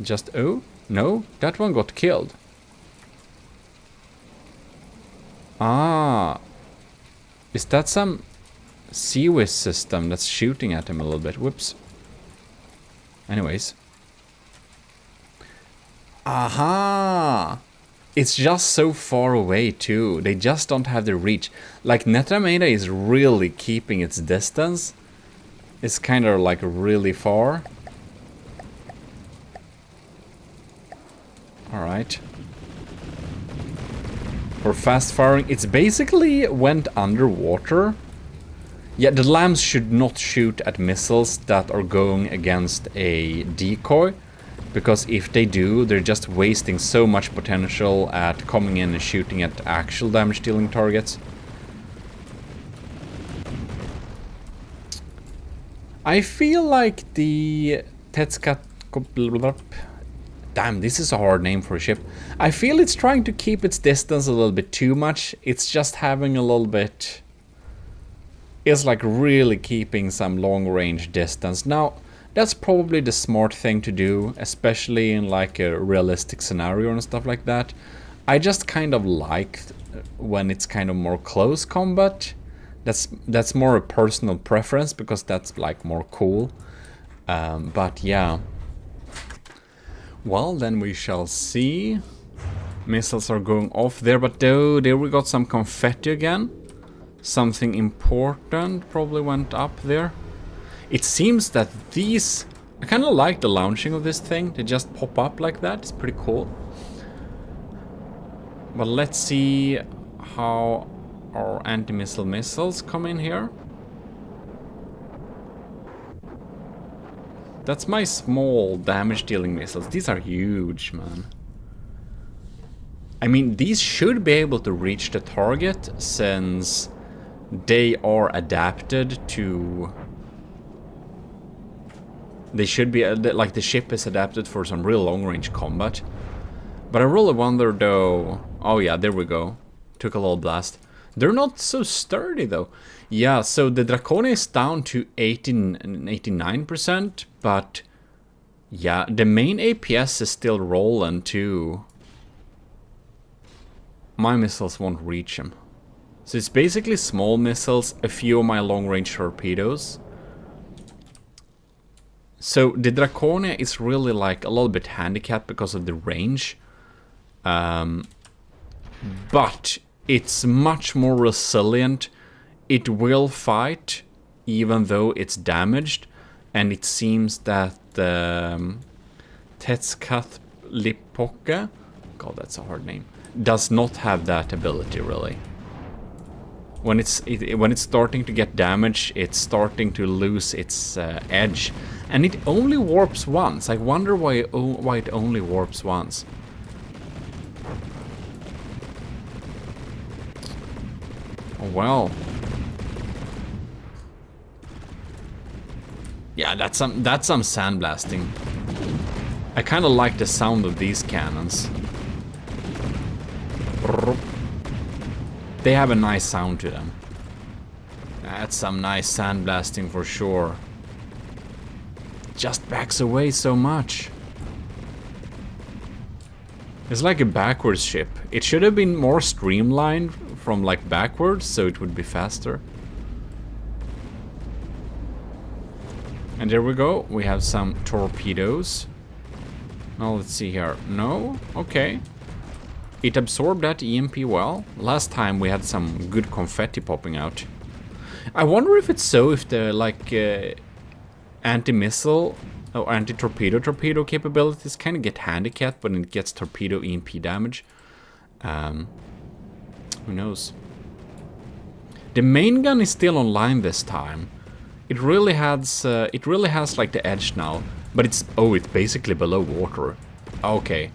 Just, oh, no, that one got killed. Ah, is that some Seawiz system that's shooting at him a little bit? Whoops. Anyways. Aha! It's just so far away too. They just don't have the reach. Like Netrameda is really keeping its distance. It's kind of like really far. Alright. For fast firing, it's basically went underwater. Yeah, the lambs should not shoot at missiles that are going against a decoy. Because if they do, they're just wasting so much potential at coming in and shooting at actual damage-dealing targets. I feel like the Tetsuka... Damn, this is a hard name for a ship. I feel it's trying to keep its distance a little bit too much. It's just having a little bit... It's like really keeping some long-range distance. Now, that's probably the smart thing to do, especially in like a realistic scenario and stuff like that. I just kind of like when it's kind of more close combat. That's more a personal preference because that's like more cool. But yeah. Well, then we shall see. Missiles are going off there, but there we got some confetti again. Something important probably went up there. It seems that these... I kind of like the launching of this thing. They just pop up like that. It's pretty cool. But let's see how our anti-missile missiles come in here. That's my small damage-dealing missiles. These are huge, man. I mean, these should be able to reach the target since they are adapted to... They should be, like the ship is adapted for some real long-range combat. But I really wonder though... Oh yeah, there we go. Took a little blast. They're not so sturdy though. Yeah, so the Draconia is down to 89%, but... Yeah, the main APS is still rolling too. My missiles won't reach him. So it's basically small missiles, a few of my long-range torpedoes. So the Draconia is really like a little bit handicapped because of the range. But it's much more resilient. It will fight even though it's damaged. And it seems that Tetskathlipoka, God, that's a hard name, does not have that ability really. When it's starting to get damaged, it's starting to lose its edge, and it only warps once. I wonder why it only warps once. Oh well. Yeah, that's some sandblasting. I kind of like the sound of these cannons. They have a nice sound to them. That's some nice sandblasting for sure. Just backs away so much. It's like a backwards ship. It should have been more streamlined from like backwards so it would be faster. And there we go. We have some torpedoes. Now let's see here. No? Okay. It absorbed that EMP well. Last time we had some good confetti popping out. I wonder if it's so if the like anti-missile or anti-torpedo capabilities kind of get handicapped when it gets torpedo EMP damage. Who knows? The main gun is still online this time. It really has like the edge now, but it's basically below water. Okay.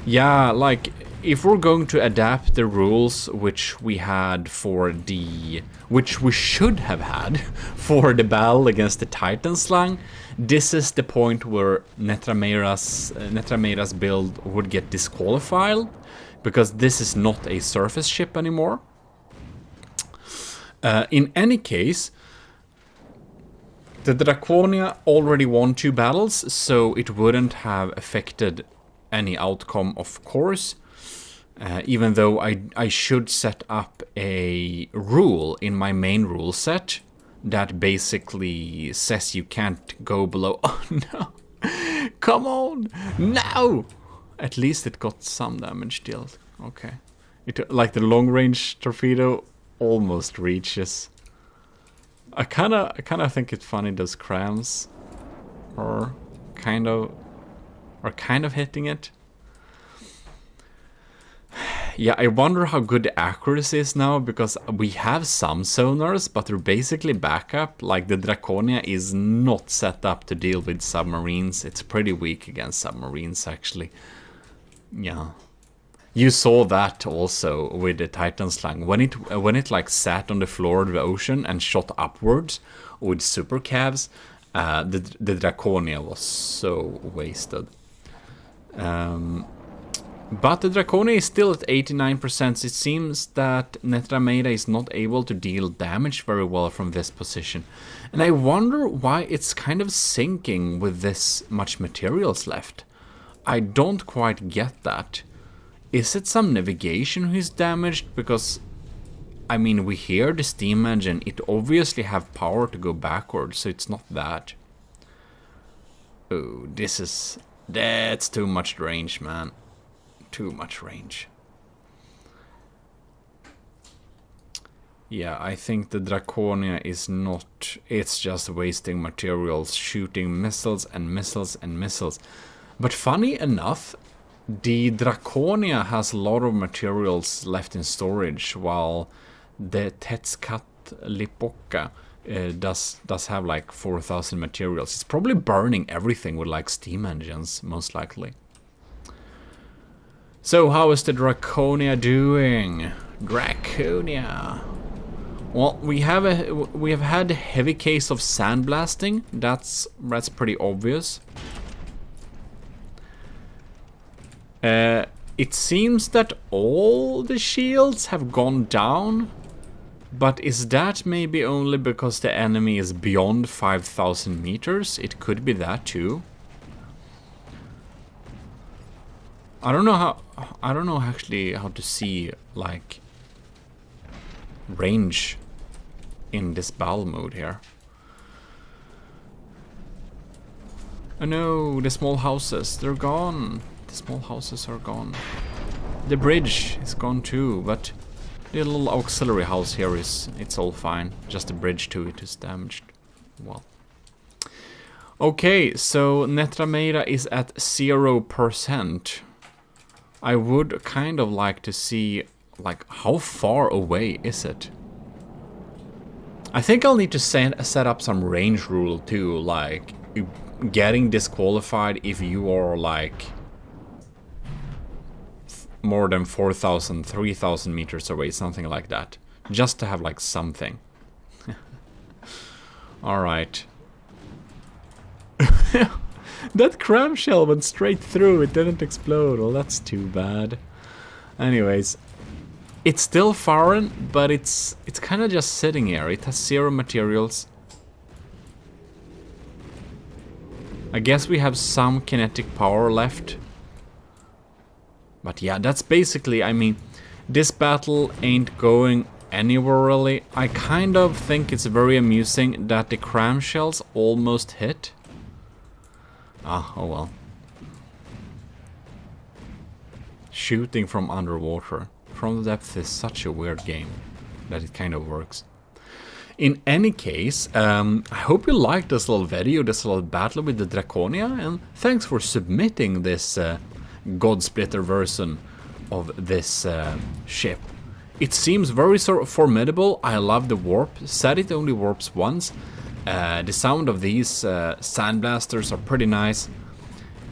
Yeah, like, if we're going to adapt the rules which we had for the... which we should have had for the battle against the Titan slang, this is the point where Netrameira's build would get disqualified, because this is not a surface ship anymore. In any case, the Draconia already won 2 battles, so it wouldn't have affected any outcome, of course, even though I should set up a rule in my main rule set that basically says you can't go below. Oh no! Come on! No! At least it got some damage dealt. Okay. It, like the long range torpedo almost reaches. I kinda think it's funny those crams are kind of hitting it. Yeah, I wonder how good the accuracy is now, because we have some sonars, but they're basically backup. Like the Draconia is not set up to deal with submarines. It's pretty weak against submarines, actually. Yeah. You saw that also with the Titan slang. When it like sat on the floor of the ocean and shot upwards with super cavs, the Draconia was so wasted. But the Draconia is still at 89%. It seems that Netrameira is not able to deal damage very well from this position. And I wonder why it's kind of sinking with this much materials left. I don't quite get that. Is it some navigation who's damaged? Because, I mean, we hear the steam engine. It obviously have power to go backwards, so it's not that. Oh, that's too much range, man. Too much range. Yeah, I think the Draconia is not... It's just wasting materials, shooting missiles and missiles and missiles. But funny enough, the Draconia has a lot of materials left in storage, while the Lipoka does have like 4,000 materials. It's probably burning everything with like steam engines, most likely. So how is the Draconia doing? Draconia. Well, we have had a heavy case of sandblasting. That's pretty obvious. It seems that all the shields have gone down, but is that maybe only because the enemy is beyond 5,000 meters? It could be that too. I don't know actually how to see like range in this battle mode here. Oh no, the small houses, they're gone. The small houses are gone. The bridge is gone too, but the little auxiliary house here it's all fine. Just the bridge to it is damaged. Well. Okay, so Netrameira is at 0%. I would kind of like to see, like, how far away is it? I think I'll need to set up some range rule too, like getting disqualified if you are like more than 4,000, 3,000 meters away, something like that. Just to have like something. Alright. That cram shell went straight through, it didn't explode. Well, that's too bad. Anyways, it's still foreign, but it's kind of just sitting here. It has 0 materials. I guess we have some kinetic power left. But yeah, that's basically, I mean, this battle ain't going anywhere really. I kind of think it's very amusing that the cram shells almost hit. Ah, oh well. Shooting from underwater. From the depth is such a weird game that it kind of works. In any case, I hope you liked this little video, this little battle with the Draconia, and thanks for submitting this God-splitter version of this ship. It seems very sort of formidable. I love the warp. Said it only warps once. The sound of these sandblasters are pretty nice.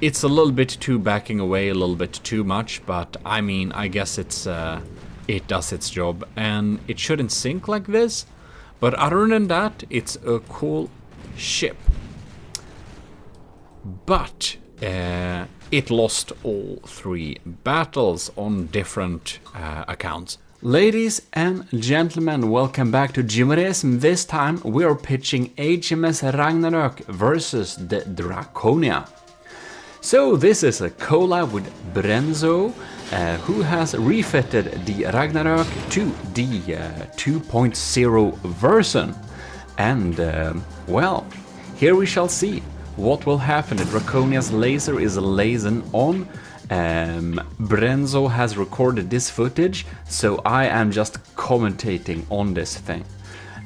It's a little bit too backing away, a little bit too much, but I mean, I guess it does its job, and it shouldn't sink like this. But other than that, it's a cool ship. But it lost all 3 battles on different accounts. Ladies and gentlemen, welcome back to GMODIST. This time we are pitching HMS Ragnarök versus the Draconia. So this is a collab with Brenzo, who has refitted the Ragnarök to the 2.0 version. And well, here we shall see what will happen. The Draconia's laser is lasing on. Brenzo has recorded this footage, so I am just commentating on this thing.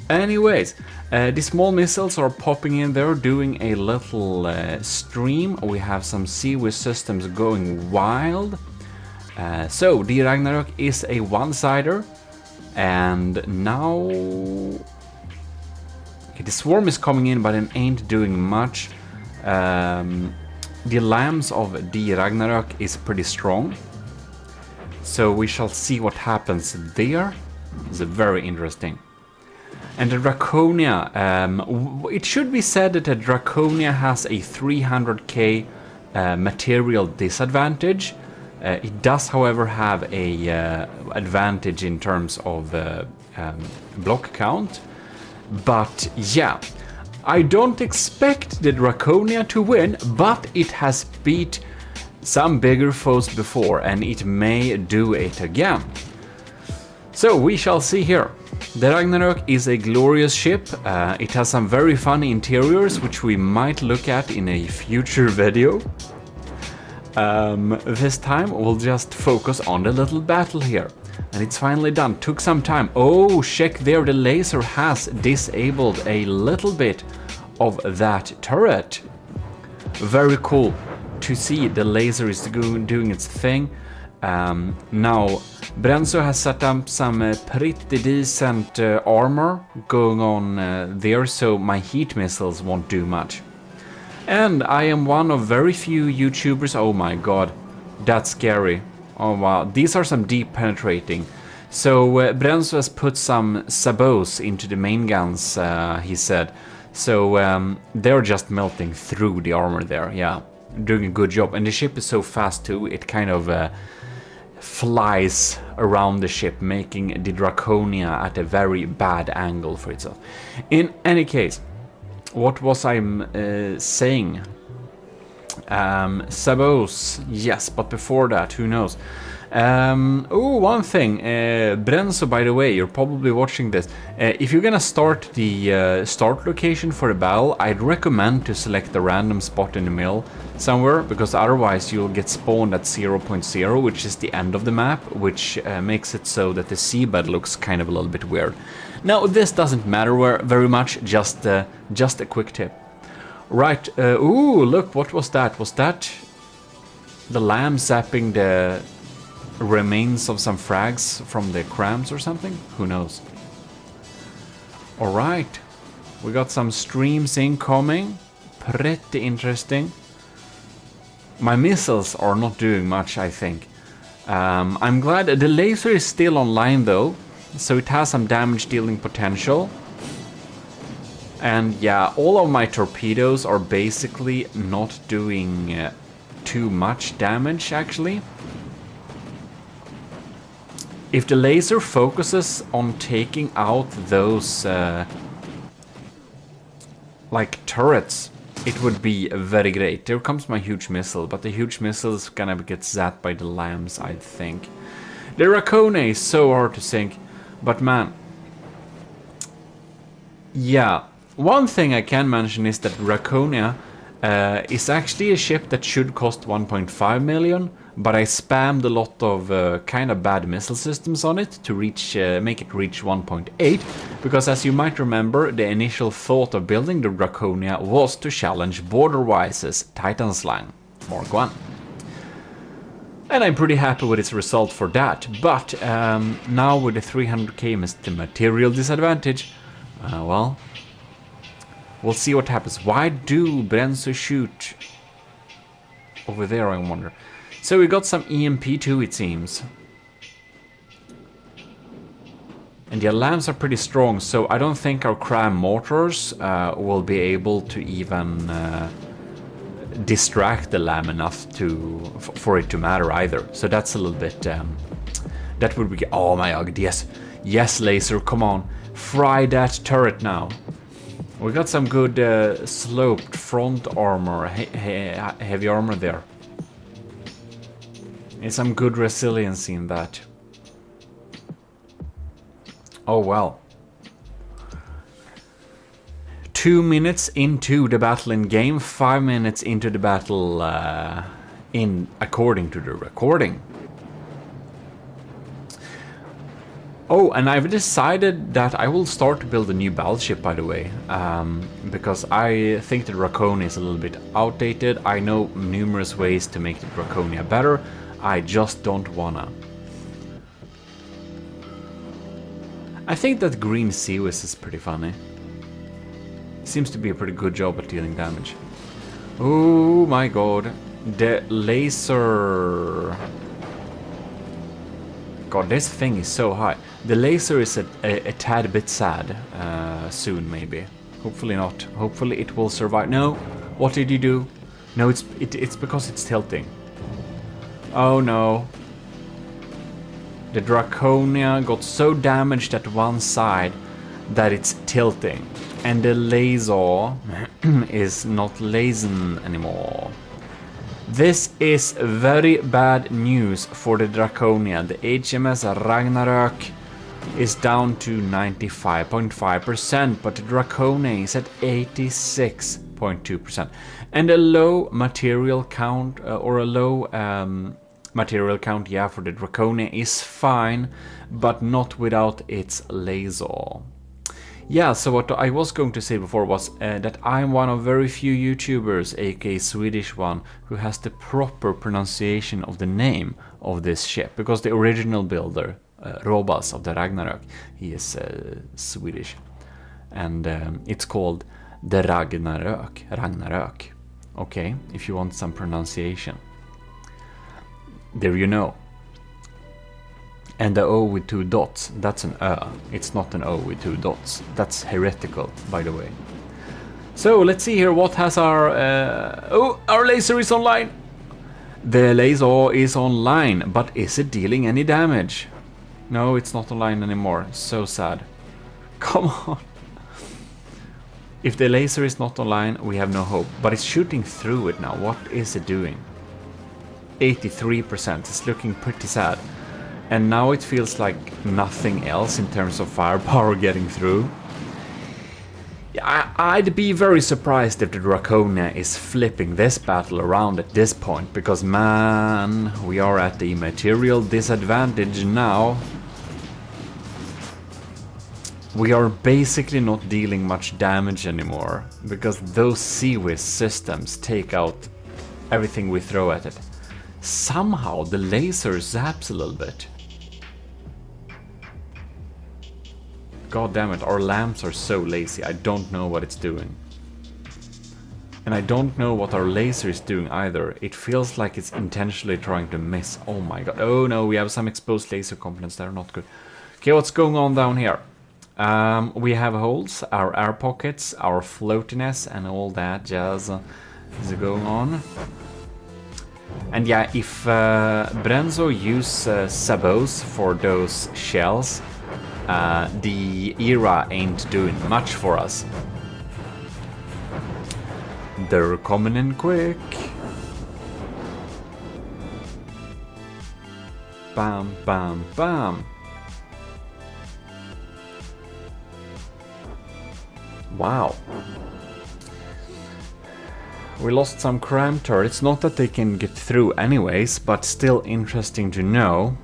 Anyways, the small missiles are popping in there, doing a little stream. We have some Seawiz systems going wild. So the Ragnarök is a one-sider, and now okay, the swarm is coming in, but it ain't doing much. The lambs of the Ragnarök is pretty strong, so we shall see what happens there. It's very interesting. And the Draconia, it should be said that the Draconia has a 300k material disadvantage. It does, however, have a advantage in terms of block count. But yeah, I don't expect the Draconia to win, but it has beat some bigger foes before, and it may do it again. So we shall see here. The Ragnarök is a glorious ship. It has some very funny interiors, which we might look at in a future video. This time we'll just focus on the little battle here. And it's finally done. Took some time. Oh, check there. The laser has disabled a little bit of that turret. Very cool to see the laser is doing its thing. Now, Brenzo has set up some pretty decent armor going on there, so my heat missiles won't do much. And I am one of very few YouTubers. Oh my god, that's scary. Oh wow, these are some deep penetrating. So Brenzo has put some sabots into the main guns, he said. So they're just melting through the armor there, yeah. Doing a good job. And the ship is so fast too, it kind of flies around the ship, making the Draconia at a very bad angle for itself. In any case, what was I saying? Sabots, yes, but before that, who knows? Oh, one thing, Brenzo, by the way, you're probably watching this. If you're gonna start the start location for the battle, I'd recommend to select a random spot in the middle somewhere, because otherwise you'll get spawned at 0.0, which is the end of the map, which makes it so that the seabed looks kind of a little bit weird. Now, this doesn't matter very much, just a quick tip. Right, ooh, look, what was that? Was that the lamb zapping the remains of some frags from the crams or something? Who knows? Alright, we got some streams incoming. Pretty interesting. My missiles are not doing much, I think. I'm glad the laser is still online though, so it has some damage dealing potential. And yeah, all of my torpedoes are basically not doing too much damage actually. If the laser focuses on taking out those like turrets, it would be very great. There comes my huge missile, but the huge missile is gonna get zapped by the lambs, I think. The Racone is so hard to sink, but man, yeah. One thing I can mention is that Draconia is actually a ship that should cost 1.5 million, but I spammed a lot of kind of bad missile systems on it to reach, make it reach 1.8, because as you might remember, the initial thought of building the Draconia was to challenge Borderwise's Titan Slang Mark 1. And I'm pretty happy with its result for that, but now with the 300k material disadvantage, well, we'll see what happens. Why do Brenzo shoot over there, I wonder? So we got some EMP too, it seems. And the alarms are pretty strong, so I don't think our cram mortars will be able to even distract the lamb enough for it to matter either. So that's a little bit... that would be... Oh my god, yes. Yes, laser, come on. Fry that turret now. We got some good sloped front armor, heavy armor there. And some good resiliency in that. Oh well. 2 minutes into the battle in game, 5 minutes into the battle according to the recording. Oh, and I've decided that I will start to build a new battleship, by the way, because I think the Draconia is a little bit outdated. I know numerous ways to make the Draconia better, I just don't wanna. I think that green sea whiz is pretty funny. Seems to be a pretty good job at dealing damage. Oh my god, the laser... God, this thing is so high. The laser is a tad bit sad soon, maybe. Hopefully not. Hopefully it will survive. No, what did you do? No, it's because it's tilting. Oh no. The Draconia got so damaged at one side that it's tilting. And the laser is not lasing anymore. This is very bad news for the Draconia. The HMS Ragnarök is down to 95.5%, but the Draconia is at 86.2%. And a low material count, or a low Material count, yeah, for the Draconia is fine, but not without its laser. Yeah, so what I was going to say before was that I'm one of very few YouTubers, aka Swedish one, who has the proper pronunciation of the name of this ship, because the original builder, Robas of the Ragnarök, he is Swedish, and it's called the Ragnarök. Okay, if you want some pronunciation. There you know. And the O with 2 dots, that's an Ö. It's not an O with 2 dots. That's heretical, by the way. So, let's see here, what has our... oh, our laser is online! The laser is online, but is it dealing any damage? No, it's not online anymore. So sad. Come on! If the laser is not online, we have no hope. But it's shooting through it now. What is it doing? 83%. It's looking pretty sad. And now it feels like nothing else in terms of firepower getting through. I'd be very surprised if the Draconia is flipping this battle around at this point, because man, we are at the material disadvantage now. We are basically not dealing much damage anymore, because those Seawiz systems take out everything we throw at it. Somehow the laser zaps a little bit. God damn it, our lamps are so lazy, I don't know what it's doing. And I don't know what our laser is doing either. It feels like it's intentionally trying to miss. Oh my god, oh no, we have some exposed laser components that are not good. Okay, what's going on down here? We have holes, our air pockets, our floatiness and all that jazz is going on. And yeah, if Brenzo use sabots for those shells, the era ain't doing much for us. They're coming in quick. Bam, bam, bam. Wow. We lost some cram turrets. Not that they can get through anyways, but still interesting to know.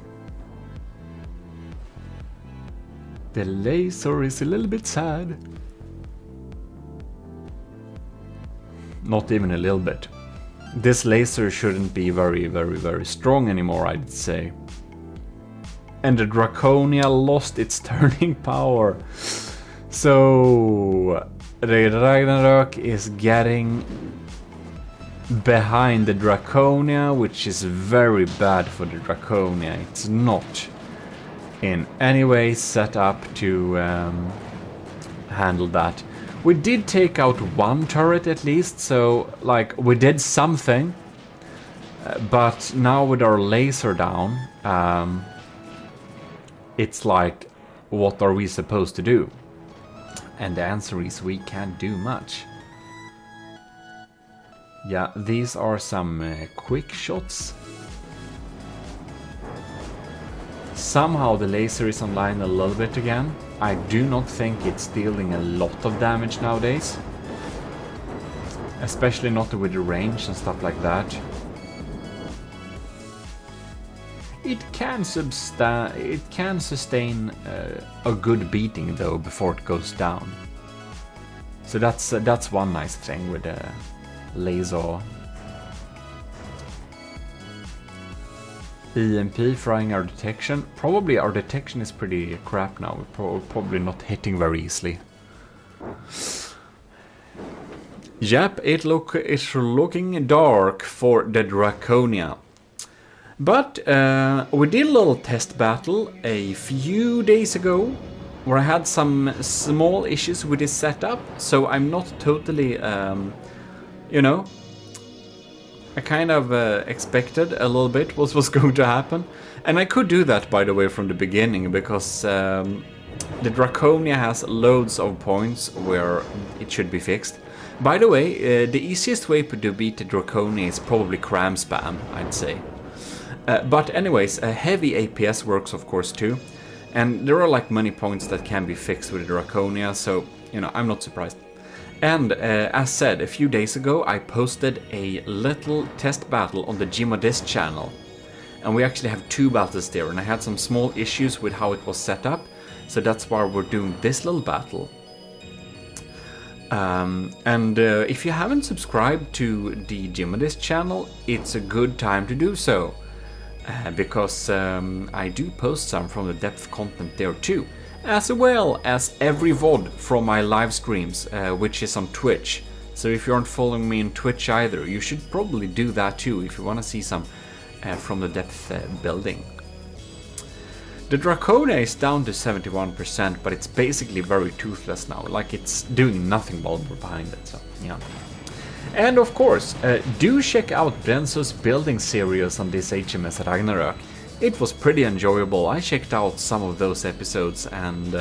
The laser is a little bit sad. Not even a little bit. This laser shouldn't be very strong anymore, I'd say. And the Draconia lost its turning power. So the Ragnarök is getting behind the Draconia, which is very bad for the Draconia. It's not in any way set up to handle that. We did take out one turret at least, so like we did something. But now with our laser down, it's like, what are we supposed to do? And the answer is we can't do much. Yeah, these are some quick shots. Somehow the laser is online a little bit again. I do not think it's dealing a lot of damage nowadays. Especially not with the range and stuff like that. It can sustain a good beating though before it goes down. So that's one nice thing with the laser. EMP frying our detection. Probably our detection is pretty crap now. We're probably not hitting very easily. Yep, it's looking dark for the Draconia. But we did a little test battle a few days ago where I had some small issues with this setup, so I'm not totally, you know, I kind of expected a little bit what was going to happen. And I could do that, by the way, from the beginning, because the Draconia has loads of points where it should be fixed. By the way, the easiest way to beat the Draconia is probably cram spam, I'd say. But anyways, heavy APS works of course too, and there are like many points that can be fixed with the Draconia, so you know, I'm not surprised. And as said, a few days ago I posted a little test battle on the GMODIST channel, and we actually have 2 battles there, and I had some small issues with how it was set up, so that's why we're doing this little battle. If you haven't subscribed to the GMODIST channel, it's a good time to do so, because I do post some from the depth content there too, as well as every VOD from my live streams, which is on Twitch. So if you aren't following me on Twitch either, you should probably do that too if you want to see some from the depth building. The Draconia is down to 71%, but it's basically very toothless now, like it's doing nothing while we're behind it, so yeah. And of course, do check out Brenzo's building series on this HMS Ragnarök. It was pretty enjoyable. I checked out some of those episodes, and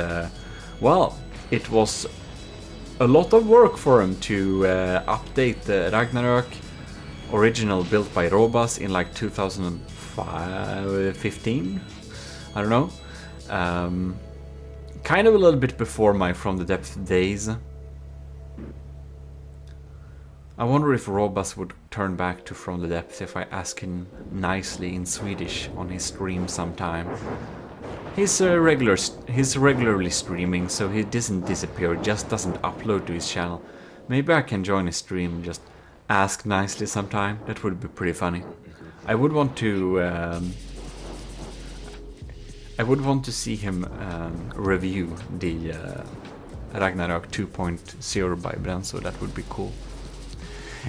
well, it was a lot of work for him to update the Ragnarök original built by Robas in like 2015. I don't know. Kind of a little bit before my From the Depth days. I wonder if Robas would turn back to From the Depth if I ask him nicely in Swedish on his stream sometime. He's regularly streaming, so he doesn't disappear, just doesn't upload to his channel. Maybe I can join his stream and just ask nicely sometime. That would be pretty funny. I would want to see him review the Ragnarök 2.0 by Brenzo. That would be cool.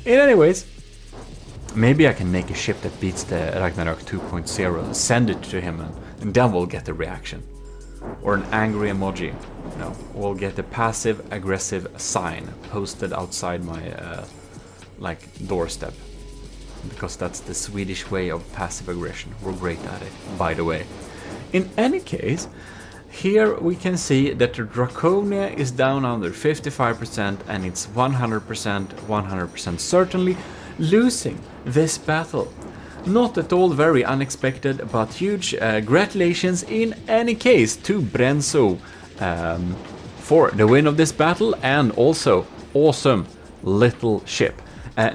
Anyways, maybe I can make a ship that beats the Ragnarök 2.0, send it to him, and then we'll get a reaction. Or an angry emoji. No, we'll get a passive-aggressive sign posted outside my like doorstep. Because that's the Swedish way of passive aggression. We're great at it, by the way. In any case, here we can see that the Draconia is down under 55% and it's 100% certainly losing this battle. Not at all very unexpected, but huge congratulations in any case to Brenzo for the win of this battle, and also awesome little ship.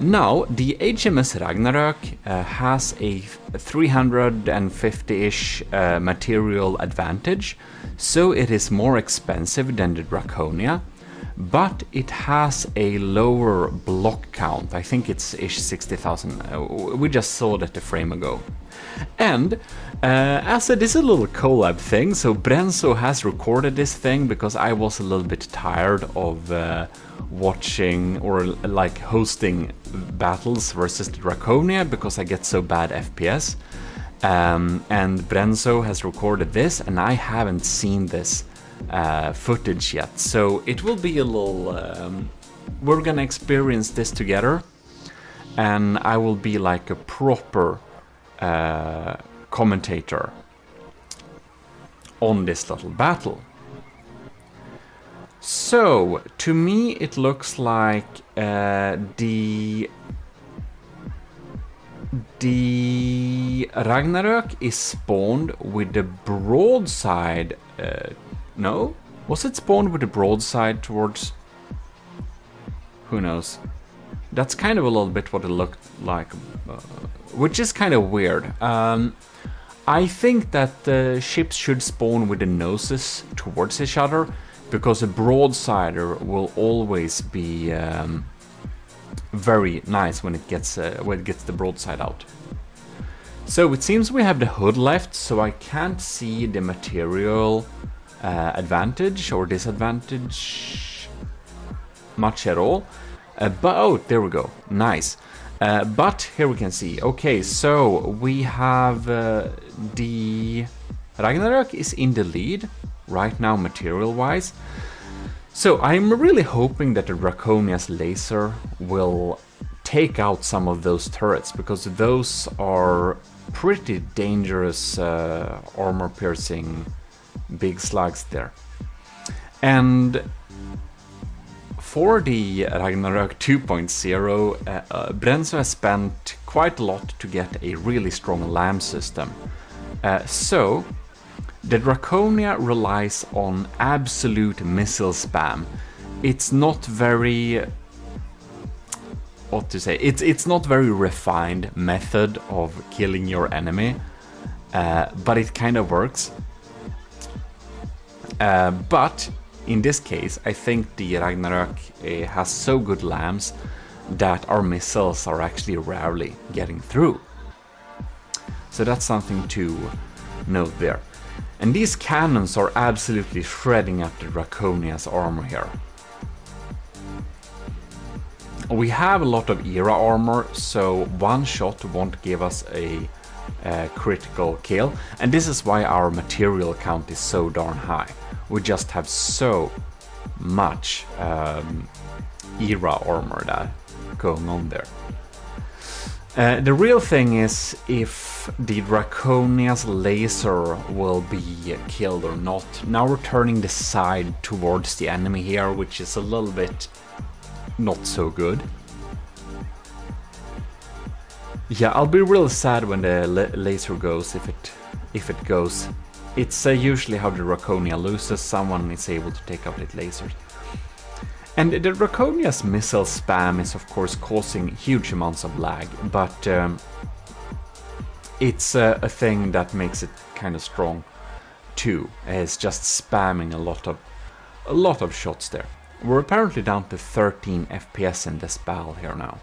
Now, the HMS Ragnarök has a 350-ish material advantage, so it is more expensive than the Draconia, but it has a lower block count. I think it's ish 60,000. We just saw that a frame ago. And as it is a little collab thing, so Brenzo has recorded this thing because I was a little bit tired of watching or like hosting battles versus the Draconia because I get so bad FPS. And Brenzo has recorded this, and I haven't seen this footage yet, so it will be a little we're gonna experience this together, and I will be like a proper commentator on this little battle. So to me it looks like the Ragnarök is spawned with the broadside. No? Was it spawned with the broadside towards... Who knows? That's kind of a little bit what it looked like, which is kind of weird. I think that the ships should spawn with the noses towards each other, because a broadsider will always be very nice when it gets the broadside out. So it seems we have the hood left, so I can't see the material advantage or disadvantage much at all. But oh, there we go, nice. But here we can see, okay, so we have the Ragnarök is in the lead right now material wise. So I'm really hoping that the Draconia's laser will take out some of those turrets, because those are pretty dangerous armor piercing big slugs there. And for the Ragnarök 2.0, Brenzo has spent quite a lot to get a really strong LAM system. So the Draconia relies on absolute missile spam. It's not very... what to say? It's not very refined method of killing your enemy. but it kind of works. But in this case, I think the Ragnarok has so good lambs that our missiles are actually rarely getting through. So that's something to note there. And these cannons are absolutely shredding up the Draconia's armor here. We have a lot of era armor, so one shot won't give us a critical kill. And this is why our material count is so darn high. We just have so much era armor that going on there. The real thing is if the Draconia's laser will be killed or not. Now we're turning the side towards the enemy here, which is a little bit not so good. Yeah, I'll be real sad when the laser goes, if it goes. It's usually how the Draconia loses, someone is able to take out its lasers. And the Draconia's missile spam is of course causing huge amounts of lag, but it's a thing that makes it kind of strong too. It's just spamming a lot of shots there. We're apparently down to 13 FPS in this battle here now.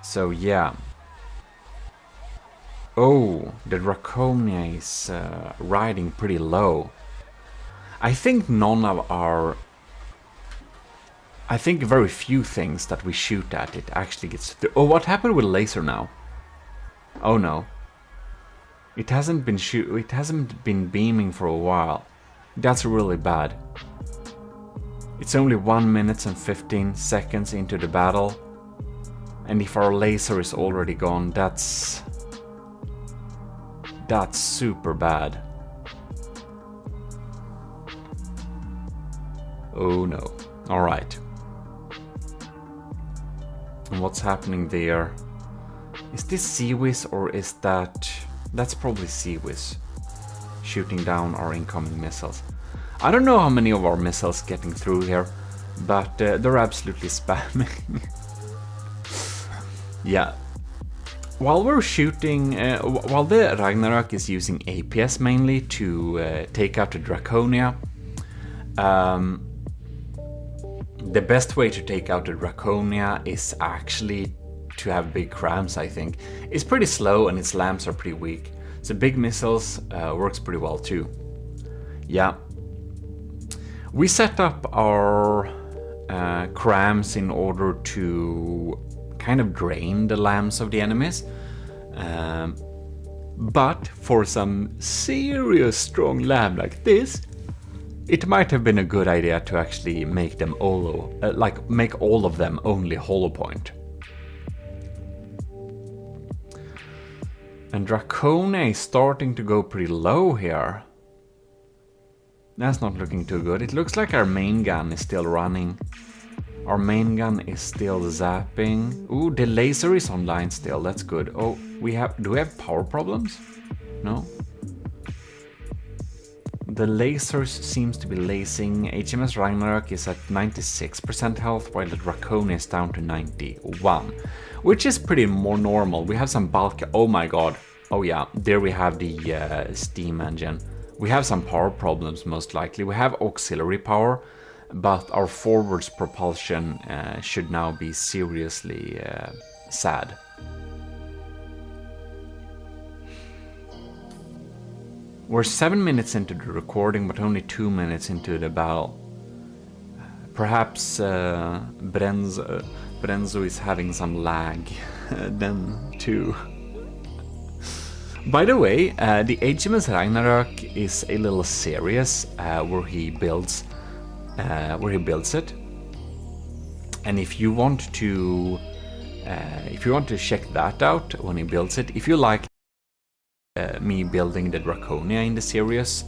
So yeah. Oh, the Draconia is riding pretty low. I think I think very few things that we shoot at it actually gets through. Oh, what happened with laser now? Oh no. It hasn't been beaming for a while. That's really bad. It's only 1 minute and 15 seconds into the battle. And if our laser is already gone, that's super bad. Oh no. Alright. And what's happening there? Is this Seawiz or is that... That's probably Seawiz shooting down our incoming missiles. I don't know how many of our missiles getting through here, but they're absolutely spamming. Yeah. While we're shooting, while the Ragnarok is using APS mainly to take out the Draconia, the best way to take out the Draconia is actually to have big crams, I think. It's pretty slow and its lamps are pretty weak, so big missiles works pretty well too. Yeah. We set up our crams in order to kind of drain the lamps of the enemies. But for some serious strong lamb like this, it might have been a good idea to actually make them make all of them only hollow point. And Draconia is starting to go pretty low here. That's not looking too good. It looks like our main gun is still running. Our main gun is still zapping. Ooh, the laser is online still. That's good. Oh, do we have power problems? No. The lasers seems to be lasing. HMS Ragnarok is at 96% health, while the Draconia is down to 91, which is pretty more normal. We have some bulk. Oh my god. Oh yeah, there we have the steam engine. We have some power problems most likely. We have auxiliary power, but our forwards propulsion should now be seriously sad. We're 7 minutes into the recording, but only 2 minutes into the battle. Perhaps Brenzo is having some lag then too. By the way, the HMS Ragnarok is a little series where he builds it, and if you want to check that out when he builds it, if you like me building the Draconia in the series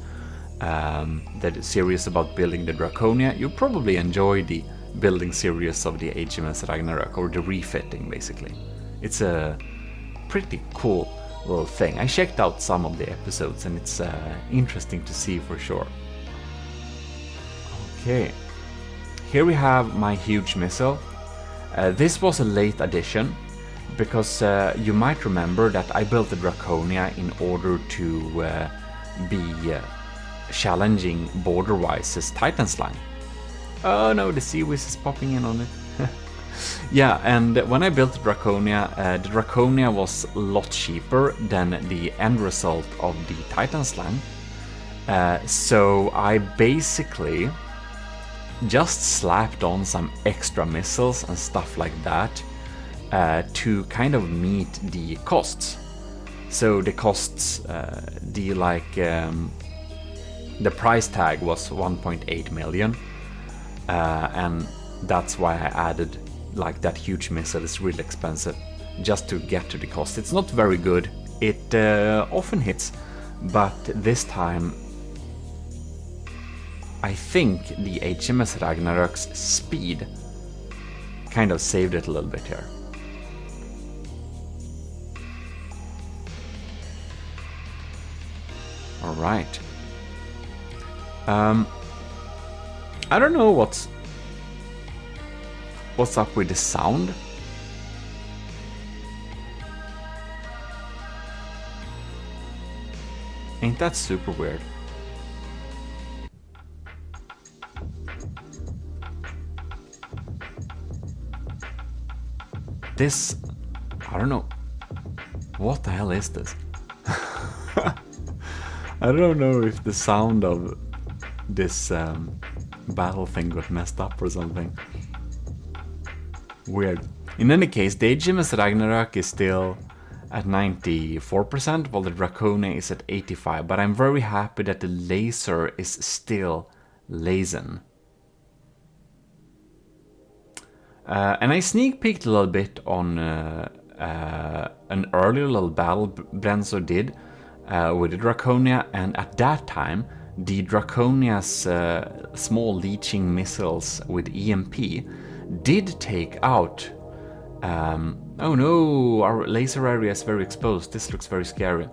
about building the Draconia, you'll probably enjoy the building series of the HMS Ragnarok, or the refitting basically. It's a pretty cool little thing. I checked out some of the episodes and it's interesting to see for sure. Okay, here we have my huge missile. This was a late addition because you might remember that I built the Draconia in order to be challenging border-wise Titan's line. Oh no, the sea whiz is popping in on it. Yeah, and when I built the Draconia was a lot cheaper than the end result of the Titan Slang. So I basically just slapped on some extra missiles and stuff like that to kind of meet the costs. So the costs, the price tag was 1.8 million, and that's why I added like that huge missile. Is really expensive just to get to the cost. It's not very good. It often hits, but this time I think the HMS Ragnarok's speed kind of saved it a little bit here. All right. I don't know what's up with the sound. Ain't that super weird? This, I don't know. What the hell is this? I don't know if the sound of this battle thing got messed up or something. Weird. In any case, the HMS Ragnarok is still at 94%, while the Draconia is at 85%, but I'm very happy that the laser is still lasing. And I sneak peeked a little bit on an earlier little battle Brenzo did with the Draconia, and at that time the Draconia's small leeching missiles with EMP did take out... oh no, our laser area is very exposed. This looks very scary.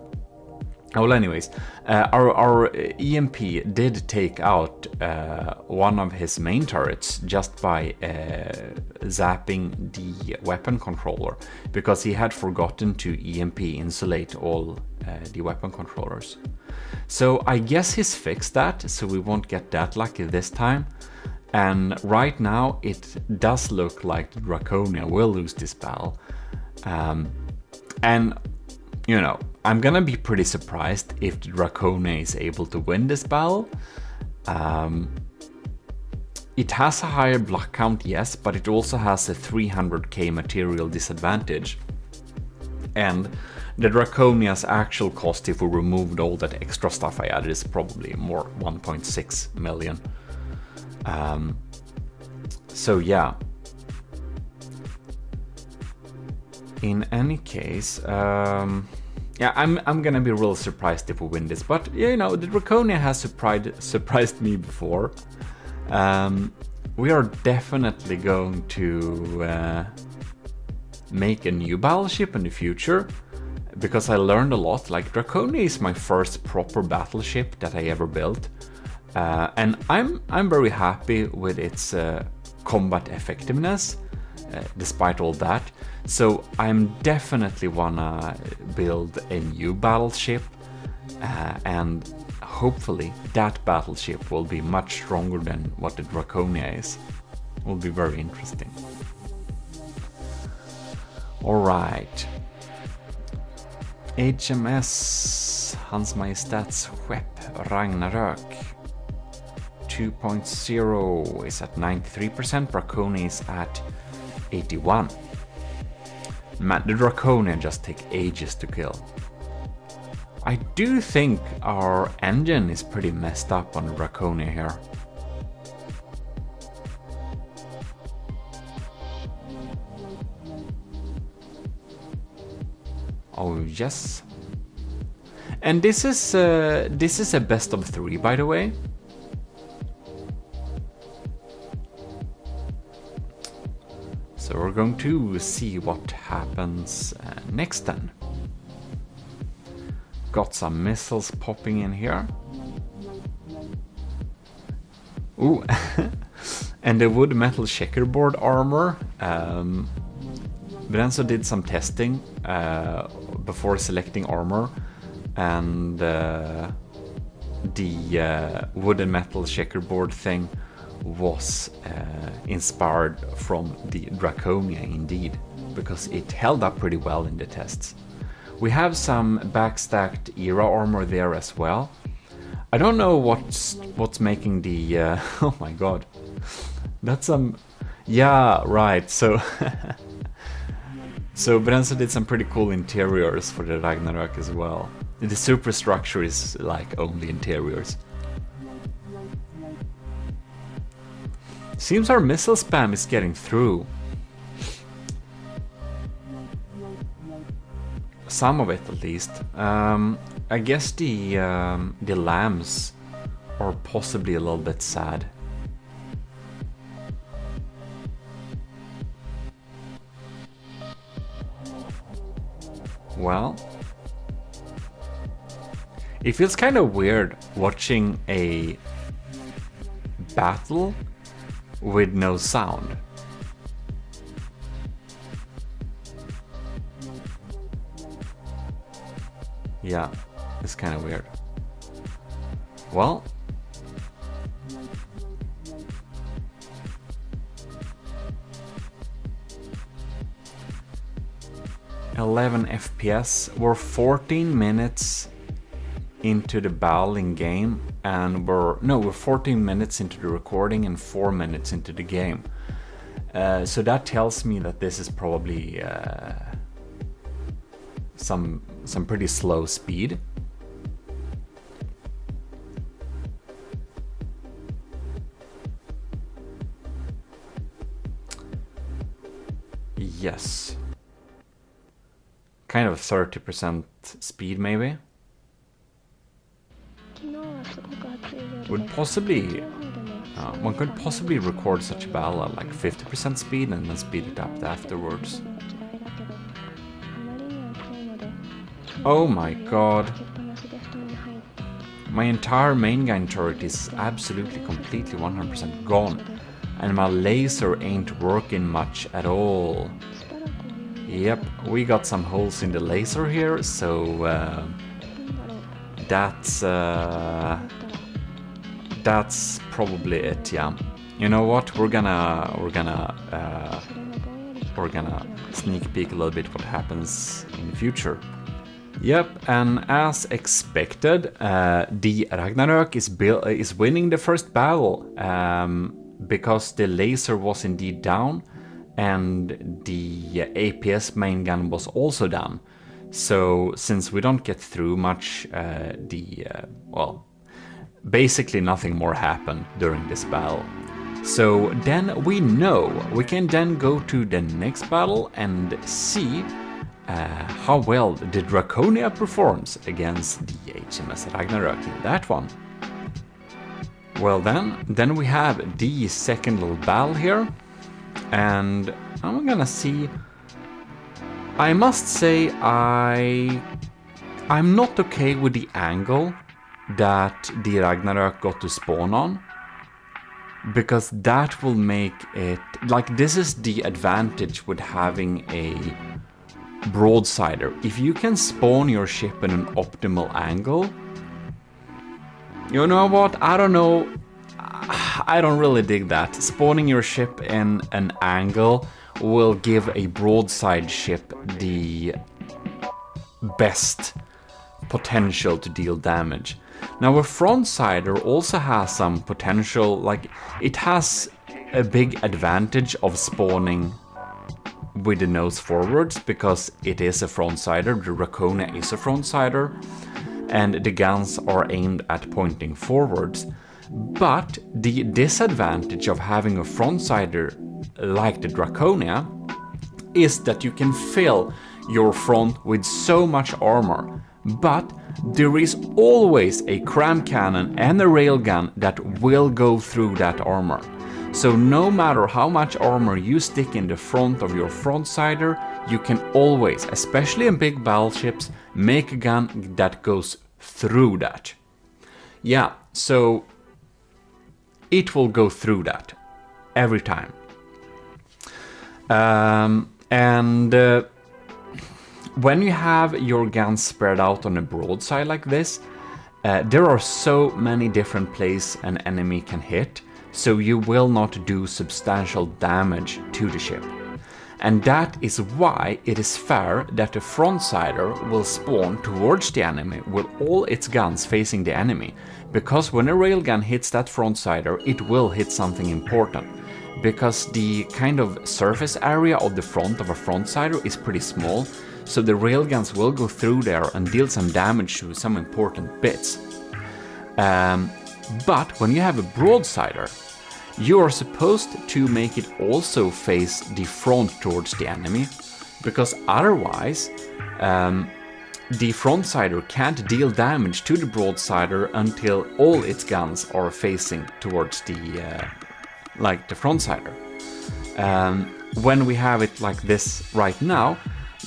Oh, well, anyways, our EMP did take out one of his main turrets just by zapping the weapon controller, because he had forgotten to EMP insulate all the weapon controllers. So I guess he's fixed that, so we won't get that lucky this time. And right now it does look like the Draconia will lose this battle. And, you know, I'm gonna be pretty surprised if the Draconia is able to win this battle. It has a higher block count, yes, but it also has a 300k material disadvantage. And the Draconia's actual cost, if we removed all that extra stuff I added, is probably more 1.6 million. So yeah. In any case, yeah, I'm gonna be real surprised if we win this, but you know, the Draconia has surprised me before. We are definitely going to make a new battleship in the future, because I learned a lot. Like, Draconia is my first proper battleship that I ever built, and I'm very happy with its combat effectiveness, despite all that. So I'm definitely wanna build a new battleship, and hopefully that battleship will be much stronger than what the Draconia is. Will be very interesting. Alright. HMS Hans Majestäts Skepp Ragnarök 2.0 is at 93%, Draconia is at 81%. Man, the Draconia just take ages to kill. I do think our engine is pretty messed up on the Draconia here. Oh yes. And this is a best of 3, by the way. So we're going to see what happens next then. Got some missiles popping in here. Ooh, and the wood metal checkerboard armor. Brenzo did some testing before selecting armor, and the wood and metal checkerboard thing was inspired from the Draconia indeed, because it held up pretty well in the tests. We have some backstacked era armor there as well. I don't know what's making the oh my god, that's some, yeah, right, so so Brenzo did some pretty cool interiors for the Ragnarök as well. The superstructure is like only interiors. Seems our missile spam is getting through. Some of it at least. I guess the lambs are possibly a little bit sad. Well, it feels kind of weird watching a battle with no sound. Yeah, it's kind of weird. Well, (11 FPS). We're 14 minutes into the battle in game, and we're 14 minutes into the recording and 4 minutes into the game. So that tells me that this is probably some pretty slow speed. Yes. Kind of 30% speed maybe. Would possibly one could possibly record such a battle at like 50% speed and then speed it up afterwards. Oh my god. My entire main gun turret is absolutely completely 100% gone, and my laser ain't working much at all. Yep, we got some holes in the laser here, so that's probably it. Yeah, you know what? We're gonna sneak peek a little bit what happens in the future. Yep, and as expected, the Ragnarök is winning the first battle because the laser was indeed down and the APS main gun was also down. So since we don't get through much, well, basically nothing more happened during this battle. So then we know we can then go to the next battle and see how well the Draconia performs against the HMS Ragnarök in that one. Well then we have the second little battle here, and I'm gonna see. I must say I'm not okay with the angle that the Ragnarök got to spawn on, because that will make it like, this is the advantage with having a broadsider. If you can spawn your ship in an optimal angle, you know what, I don't know, I don't really dig that. Spawning your ship in an angle will give a broadside ship the best potential to deal damage. Now a frontsider also has some potential, like it has a big advantage of spawning with the nose forwards because it is a frontsider. The Draconia is a frontsider and the guns are aimed at pointing forwards. But the disadvantage of having a frontsider like the Draconia is that you can fill your front with so much armor, but there is always a cram cannon and a railgun that will go through that armor. So no matter how much armor you stick in the front of your frontsider, you can always, especially in big battleships, make a gun that goes through that. Yeah, so it will go through that every time. And when you have your guns spread out on a broadside like this, there are so many different places an enemy can hit, so you will not do substantial damage to the ship. And that is why it is fair that the frontsider will spawn towards the enemy with all its guns facing the enemy, because when a railgun hits that frontsider, it will hit something important. Because the kind of surface area of the front of a frontsider is pretty small, so the railguns will go through there and deal some damage to some important bits. But when you have a broadsider, you are supposed to make it also face the front towards the enemy, because otherwise the frontsider can't deal damage to the broadsider until all its guns are facing towards the frontsider. When we have it like this right now,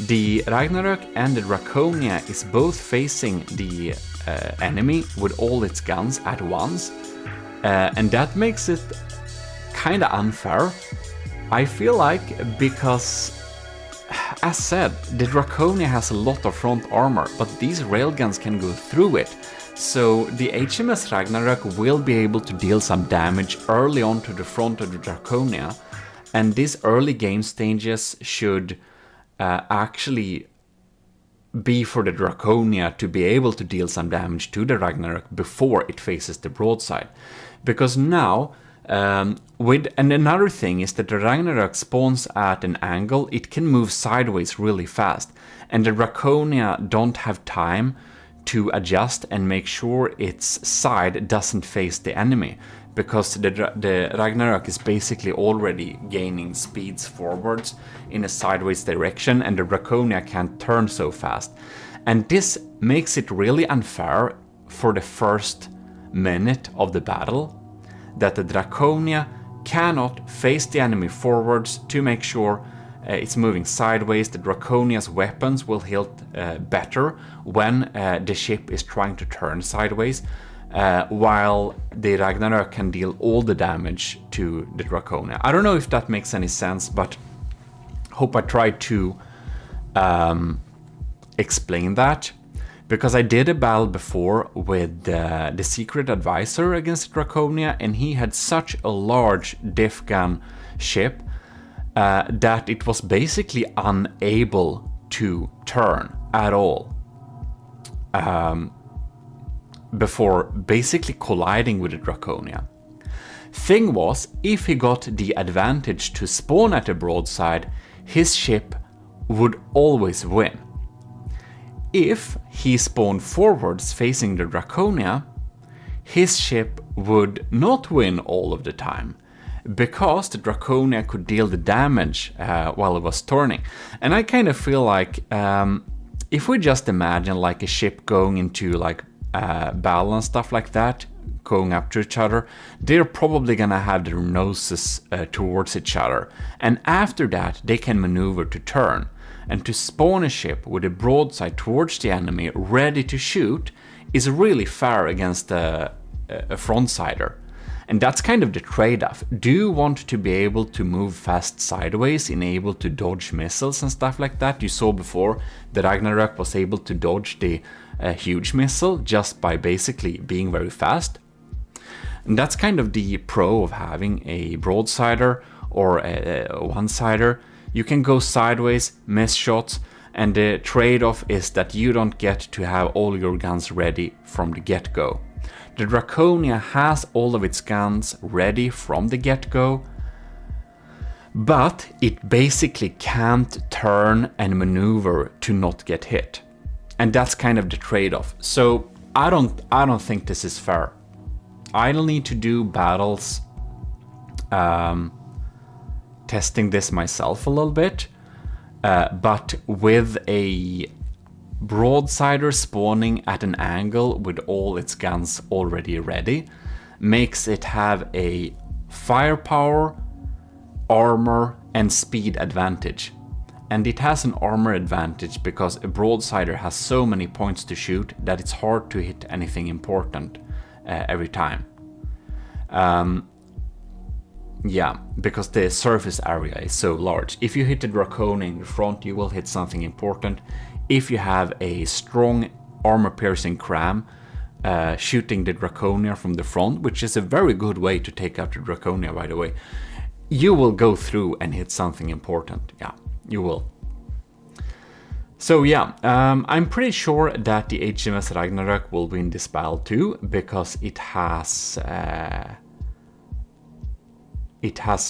the Ragnarok and the Draconia is both facing the enemy with all its guns at once, and that makes it kinda unfair, I feel like, because, as said, the Draconia has a lot of front armor, but these railguns can go through it. So the HMS Ragnarok will be able to deal some damage early on to the front of the Draconia, and these early game stages should actually be for the Draconia to be able to deal some damage to the Ragnarok before it faces the broadside. Because now, and another thing is that the Ragnarok spawns at an angle, it can move sideways really fast, and the Draconia don't have time to adjust and make sure its side doesn't face the enemy, because the Ragnarok is basically already gaining speeds forwards in a sideways direction, and the Draconia can't turn so fast. And this makes it really unfair for the first minute of the battle, that the Draconia cannot face the enemy forwards to make sure it's moving sideways. The Draconia's weapons will hit better when the ship is trying to turn sideways, while the Ragnarok can deal all the damage to the Draconia. I don't know if that makes any sense, but hope I tried to explain that. Because I did a battle before with the Secret Advisor against Draconia, and he had such a large diff gun ship that it was basically unable to turn at all before basically colliding with the Draconia. Thing was, if he got the advantage to spawn at the broadside, his ship would always win. If he spawned forwards facing the Draconia, his ship would not win all of the time, because the Draconia could deal the damage while it was turning. And I kind of feel like if we just imagine like a ship going into like battle and stuff like that, going up to each other, they're probably gonna have their noses towards each other, and after that they can maneuver to turn. And to spawn a ship with a broadside towards the enemy ready to shoot is really fair against a frontsider. And that's kind of the trade-off. Do you want to be able to move fast sideways and able to dodge missiles and stuff like that? You saw before that Ragnarok was able to dodge the huge missile just by basically being very fast. And that's kind of the pro of having a broadsider or a one-sider. You can go sideways, miss shots, and the trade-off is that you don't get to have all your guns ready from the get-go. The Draconia has all of its guns ready from the get-go, but it basically can't turn and maneuver to not get hit. And that's kind of the trade-off. So I don't think this is fair. I'll need to do battles testing this myself a little bit, but with a broadsider spawning at an angle with all its guns already ready makes it have a firepower, armor, and speed advantage. And it has an armor advantage because a broadsider has so many points to shoot that it's hard to hit anything important every time. Yeah, because the surface area is so large. If you hit the Draconia in the front, you will hit something important. If you have a strong armor-piercing cram, shooting the Draconia from the front, which is a very good way to take out the Draconia, by the way, you will go through and hit something important. Yeah, you will. So yeah, I'm pretty sure that the HMS Ragnarok will win this battle too, because it has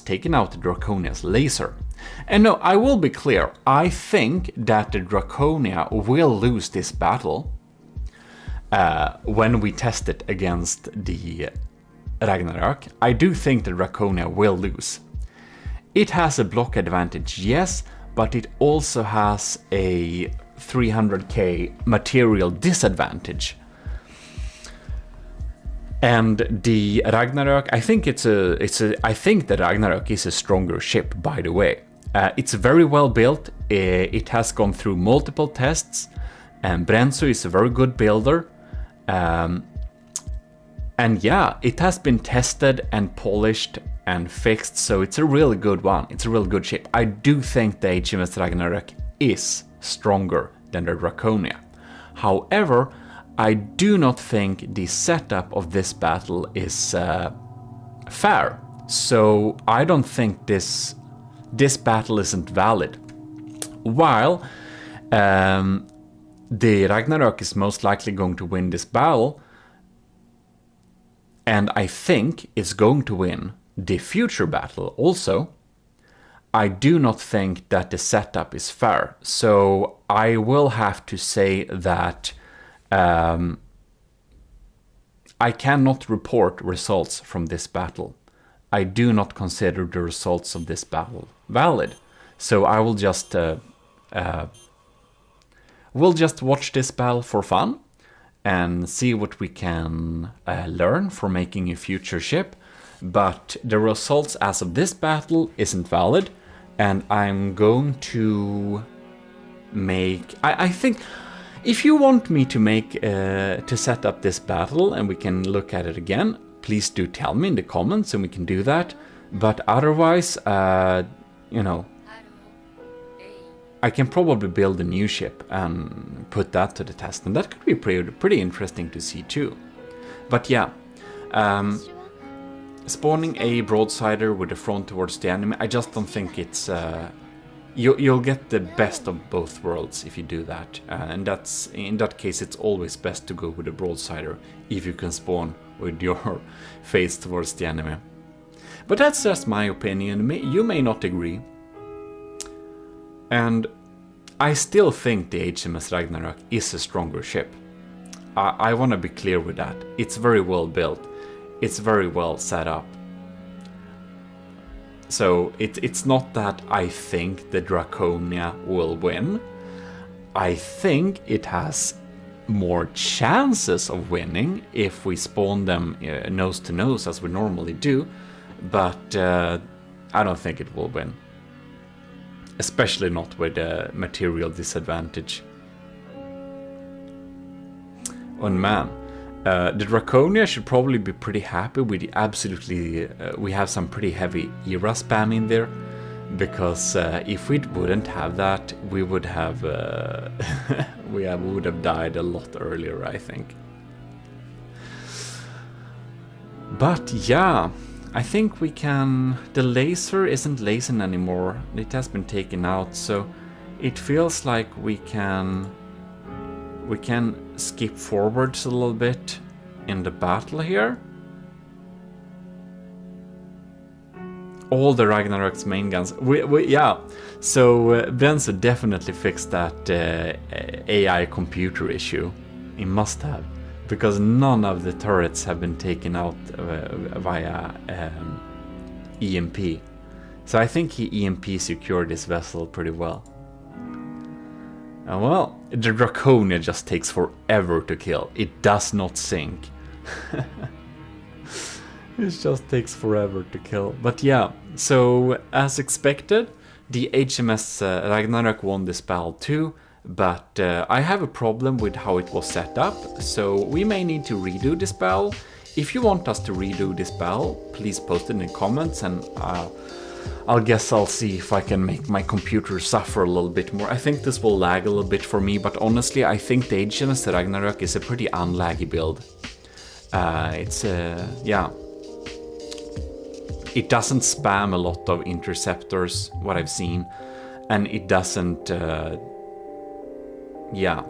taken out the Draconia's laser. And no, I will be clear, I think that the Draconia will lose this battle when we test it against the Ragnarok. I do think the Draconia will lose. It has a block advantage, yes, but it also has a 300k material disadvantage. And the Ragnarok, I think I think the Ragnarok is a stronger ship, by the way. It's very well built. It has gone through multiple tests, and Brenzo is a very good builder. And yeah, it has been tested and polished and fixed, so it's a really good one. It's a really good ship. I do think the HMS Ragnarok is stronger than the Draconia. However, I do not think the setup of this battle is fair. So I don't think this battle isn't valid. While the Ragnarok is most likely going to win this battle, and I think is going to win the future battle also, I do not think that the setup is fair. So I will have to say that I cannot report results from this battle. I do not consider the results of this battle valid. So I will just we'll just watch this battle for fun and see what we can learn for making a future ship. But the results as of this battle isn't valid, and I'm going to make... I think if you want me to make to set up this battle and we can look at it again, please do tell me in the comments and we can do that. But otherwise, you know, I can probably build a new ship and put that to the test, and that could be pretty interesting to see too. But yeah, spawning a broadsider with the front towards the enemy, I just don't think it's... You'll get the best of both worlds if you do that, and in that case it's always best to go with a broadsider if you can spawn with your face towards the enemy. But that's just my opinion. You may not agree. And I still think the HMS Ragnarok is a stronger ship. I want to be clear with that. It's very well built. It's very well set up. So it's not that I think the Draconia will win. I think it has more chances of winning if we spawn them nose to nose as we normally do. But I don't think it will win. Especially not with a material disadvantage. And man, the Draconia should probably be pretty happy with absolutely... we have some pretty heavy era spam in there. Because if we wouldn't have that, we would have... we would have died a lot earlier, I think. But yeah, I think we can... The laser isn't lasering anymore. It has been taken out, so it feels like we can skip forwards a little bit in the battle here. All the Ragnarok's main guns. Yeah, so Brenzo definitely fixed that AI computer issue. He must have. Because none of the turrets have been taken out via EMP. So I think he EMP secured this vessel pretty well. And well, the Draconia just takes forever to kill. It does not sink. It just takes forever to kill. But yeah, so as expected, the HMS Ragnarok won this battle too. But I have a problem with how it was set up, so we may need to redo this battle. If you want us to redo this battle, please post it in the comments, and I'll see if I can make my computer suffer a little bit more. I think this will lag a little bit for me, but honestly, I think the HMS Ragnarok is a pretty unlaggy build. Yeah. It doesn't spam a lot of interceptors, what I've seen, and it doesn't, yeah.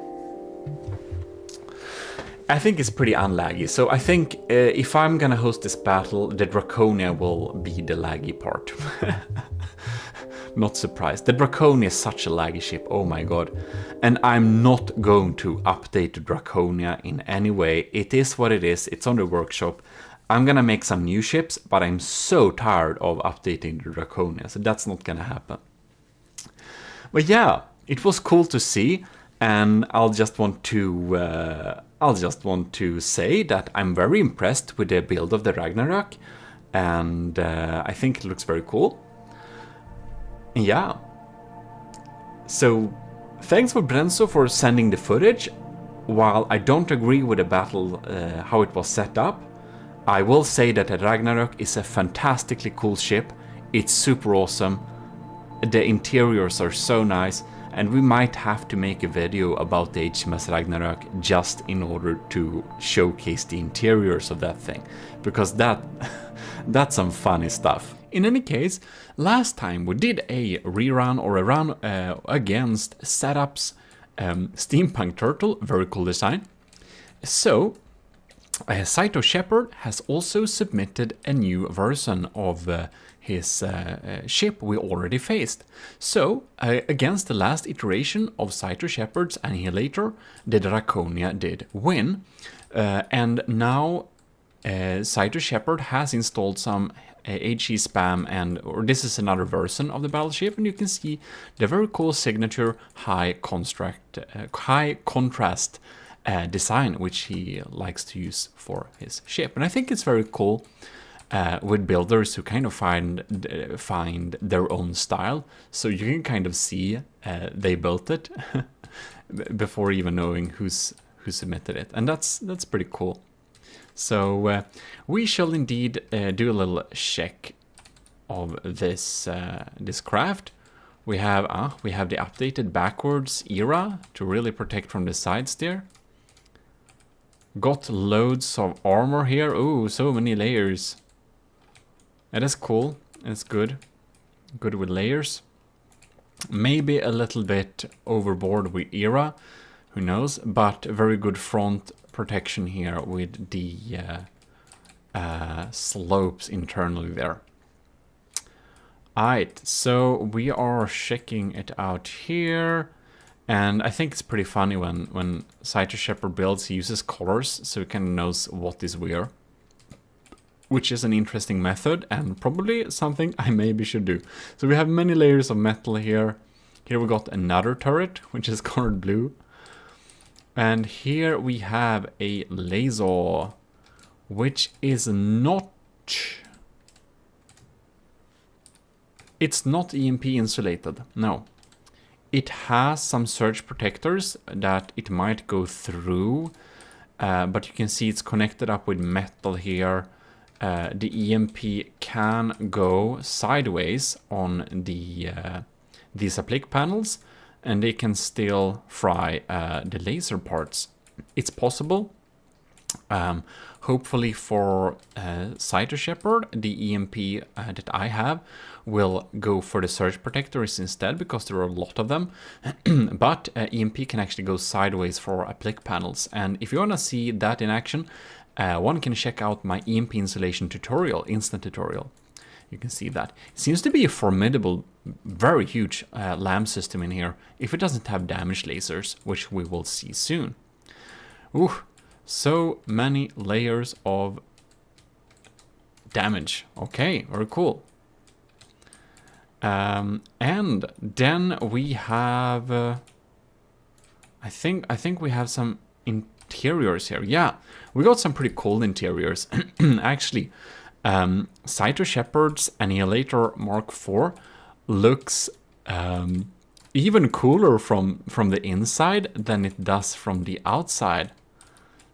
I think it's pretty unlaggy, so I think if I'm gonna host this battle, the Draconia will be the laggy part. Not surprised. The Draconia is such a laggy ship, oh my god. And I'm not going to update the Draconia in any way. It is what it is, it's on the workshop. I'm gonna make some new ships, but I'm so tired of updating the Draconia, so that's not gonna happen. But yeah, it was cool to see, and I'll just want to say that I'm very impressed with the build of the Ragnarok, and I think it looks very cool. And yeah. So thanks for Brenzo for sending the footage. While I don't agree with the battle, how it was set up, I will say that the Ragnarok is a fantastically cool ship. It's super awesome. The interiors are so nice, and we might have to make a video about the HMS Ragnarok just in order to showcase the interiors of that thing, because that's some funny stuff. In any case, last time we did a rerun or a run against Setup's Steampunk Turtle, very cool design. So Saito Shepard has also submitted a new version of his ship we already faced. So, against the last iteration of Saito Shepard's Annihilator, the Draconia did win. And now Saito Shepard has installed some HE spam, or this is another version of the battleship, and you can see the very cool signature high contrast design, which he likes to use for his ship. And I think it's very cool with builders who kind of find their own style, so you can kind of see they built it before even knowing who submitted it, and that's pretty cool. So we shall indeed do a little check of this this craft. We have the updated backwards era to really protect from the sides there. Got loads of armor here. Oh, so many layers. That is cool. It's good. Good with layers. Maybe a little bit overboard with era. Who knows? But very good front protection here with the slopes internally there. Alright, so we are checking it out here. And I think it's pretty funny when Saito Shepard builds, he uses colors, so he kind of knows what is where. Which is an interesting method, and probably something I maybe should do. So we have many layers of metal here. Here we got another turret, which is colored blue. And here we have a laser, which is not... It's not EMP insulated, no. It has some surge protectors that it might go through, but you can see it's connected up with metal here. The EMP can go sideways on these applique panels, and they can still fry the laser parts. It's possible. Hopefully for Saito Shepard, the EMP that I have will go for the surge protectors instead, because there are a lot of them. But EMP can actually go sideways for applique panels, and if you want to see that in action, one can check out my EMP insulation tutorial, instant tutorial. You can see that. It seems to be a formidable, very huge LAM system in here, if it doesn't have damage lasers, which we will see soon. Ooh, so many layers of damage. Okay, very cool. And then we have, I think we have some interiors here. Yeah, we got some pretty cool interiors. Actually, Saito Shepard's Annihilator Mark IV looks even cooler from the inside than it does from the outside.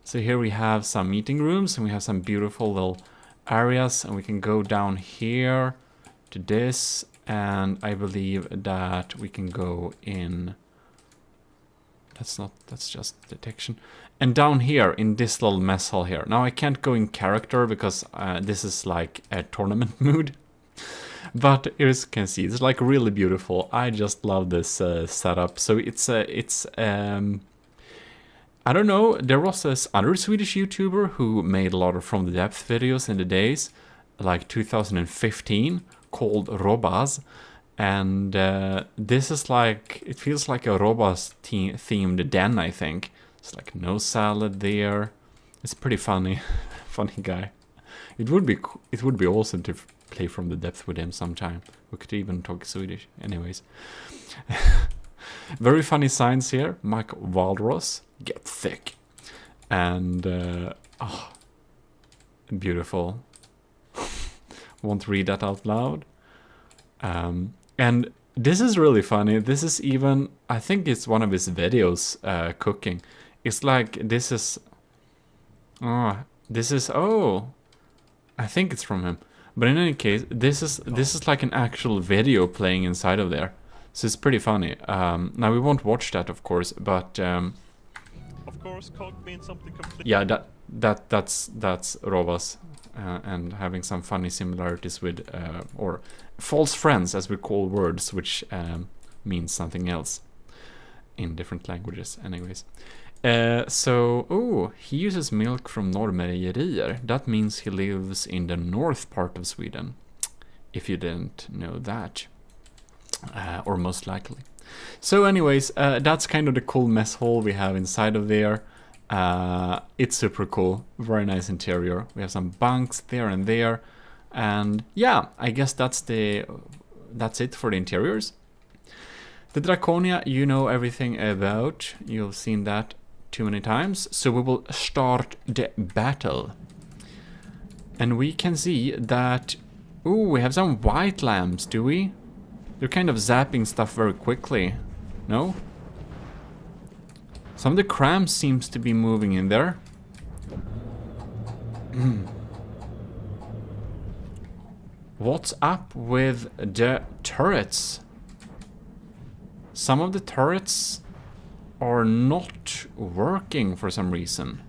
So here we have some meeting rooms, and we have some beautiful little areas, and we can go down here to this, and I believe that we can go in... That's just detection. And down here, in this little mess hall here. Now I can't go in character, because this is like a tournament mood. But as you can see, it's like really beautiful. I just love this setup. So it's I don't know, there was this other Swedish YouTuber who made a lot of From the Depth videos in the days, like 2015, called Robaz. And this is like, it feels like a Robaz themed den, I think. It's like no salad there. It's pretty funny, funny guy. It would be awesome to play From the Depth with him sometime. We could even talk Swedish. Anyways. Very funny signs here. Mike Waldros, get thick. And, oh, beautiful. Won't read that out loud. And this is really funny. This is even, I think it's one of his videos, cooking. It's like, this is, oh, I think it's from him. But in any case, this is like an actual video playing inside of there. So it's pretty funny. Now we won't watch that, of course, but of course, cog means something completely. yeah, that's Rovas, and having some funny similarities with or false friends, as we call words, which means something else in different languages. Anyways, so he uses milk from Norrmejerier. That means he lives in the north part of Sweden. If you didn't know that. Or most likely. So anyways, that's kind of the cool mess hall we have inside of there. It's super cool, very nice interior. We have some bunks there and there, and yeah, I guess that's it for the interiors. The Draconia, you know everything about. You've seen that too many times. So we will start the battle, and we can see that. Ooh, we have some white lamps, do we? They're kind of zapping stuff very quickly. No? Some of the crams seems to be moving in there. What's up with the turrets? Some of the turrets are not working for some reason.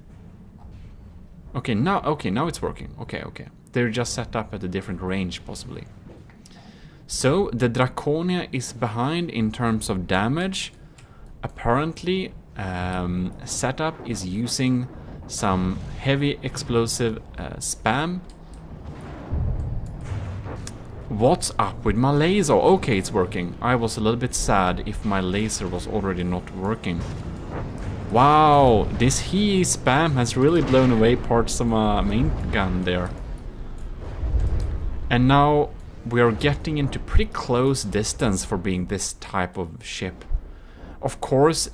Okay, now it's working. Okay. They're just set up at a different range, possibly. So, the Draconia is behind in terms of damage. Apparently, setup is using some heavy explosive spam. What's up with my laser? Okay, it's working. I was a little bit sad if my laser was already not working. Wow, this HE spam has really blown away parts of my main gun there. And now we are getting into pretty close distance for being this type of ship. Of course,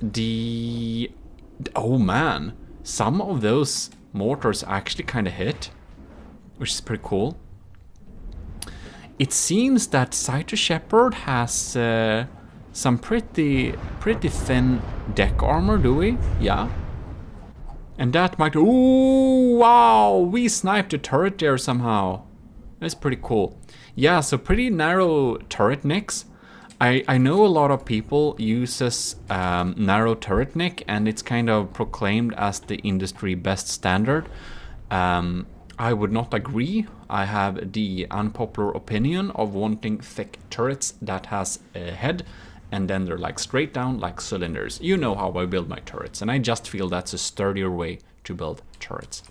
oh man, some of those mortars actually kind of hit, which is pretty cool. It seems that Cyto Shepherd has some pretty thin deck armor, do we? Yeah. And that might... Ooh, wow, we sniped a turret there somehow. That's pretty cool. Yeah, so pretty narrow turret nicks. I know a lot of people uses narrow turret nick, and it's kind of proclaimed as the industry best standard. I would not agree. I have the unpopular opinion of wanting thick turrets that has a head, and then they're like straight down like cylinders. You know how I build my turrets, and I just feel that's a sturdier way to build turrets.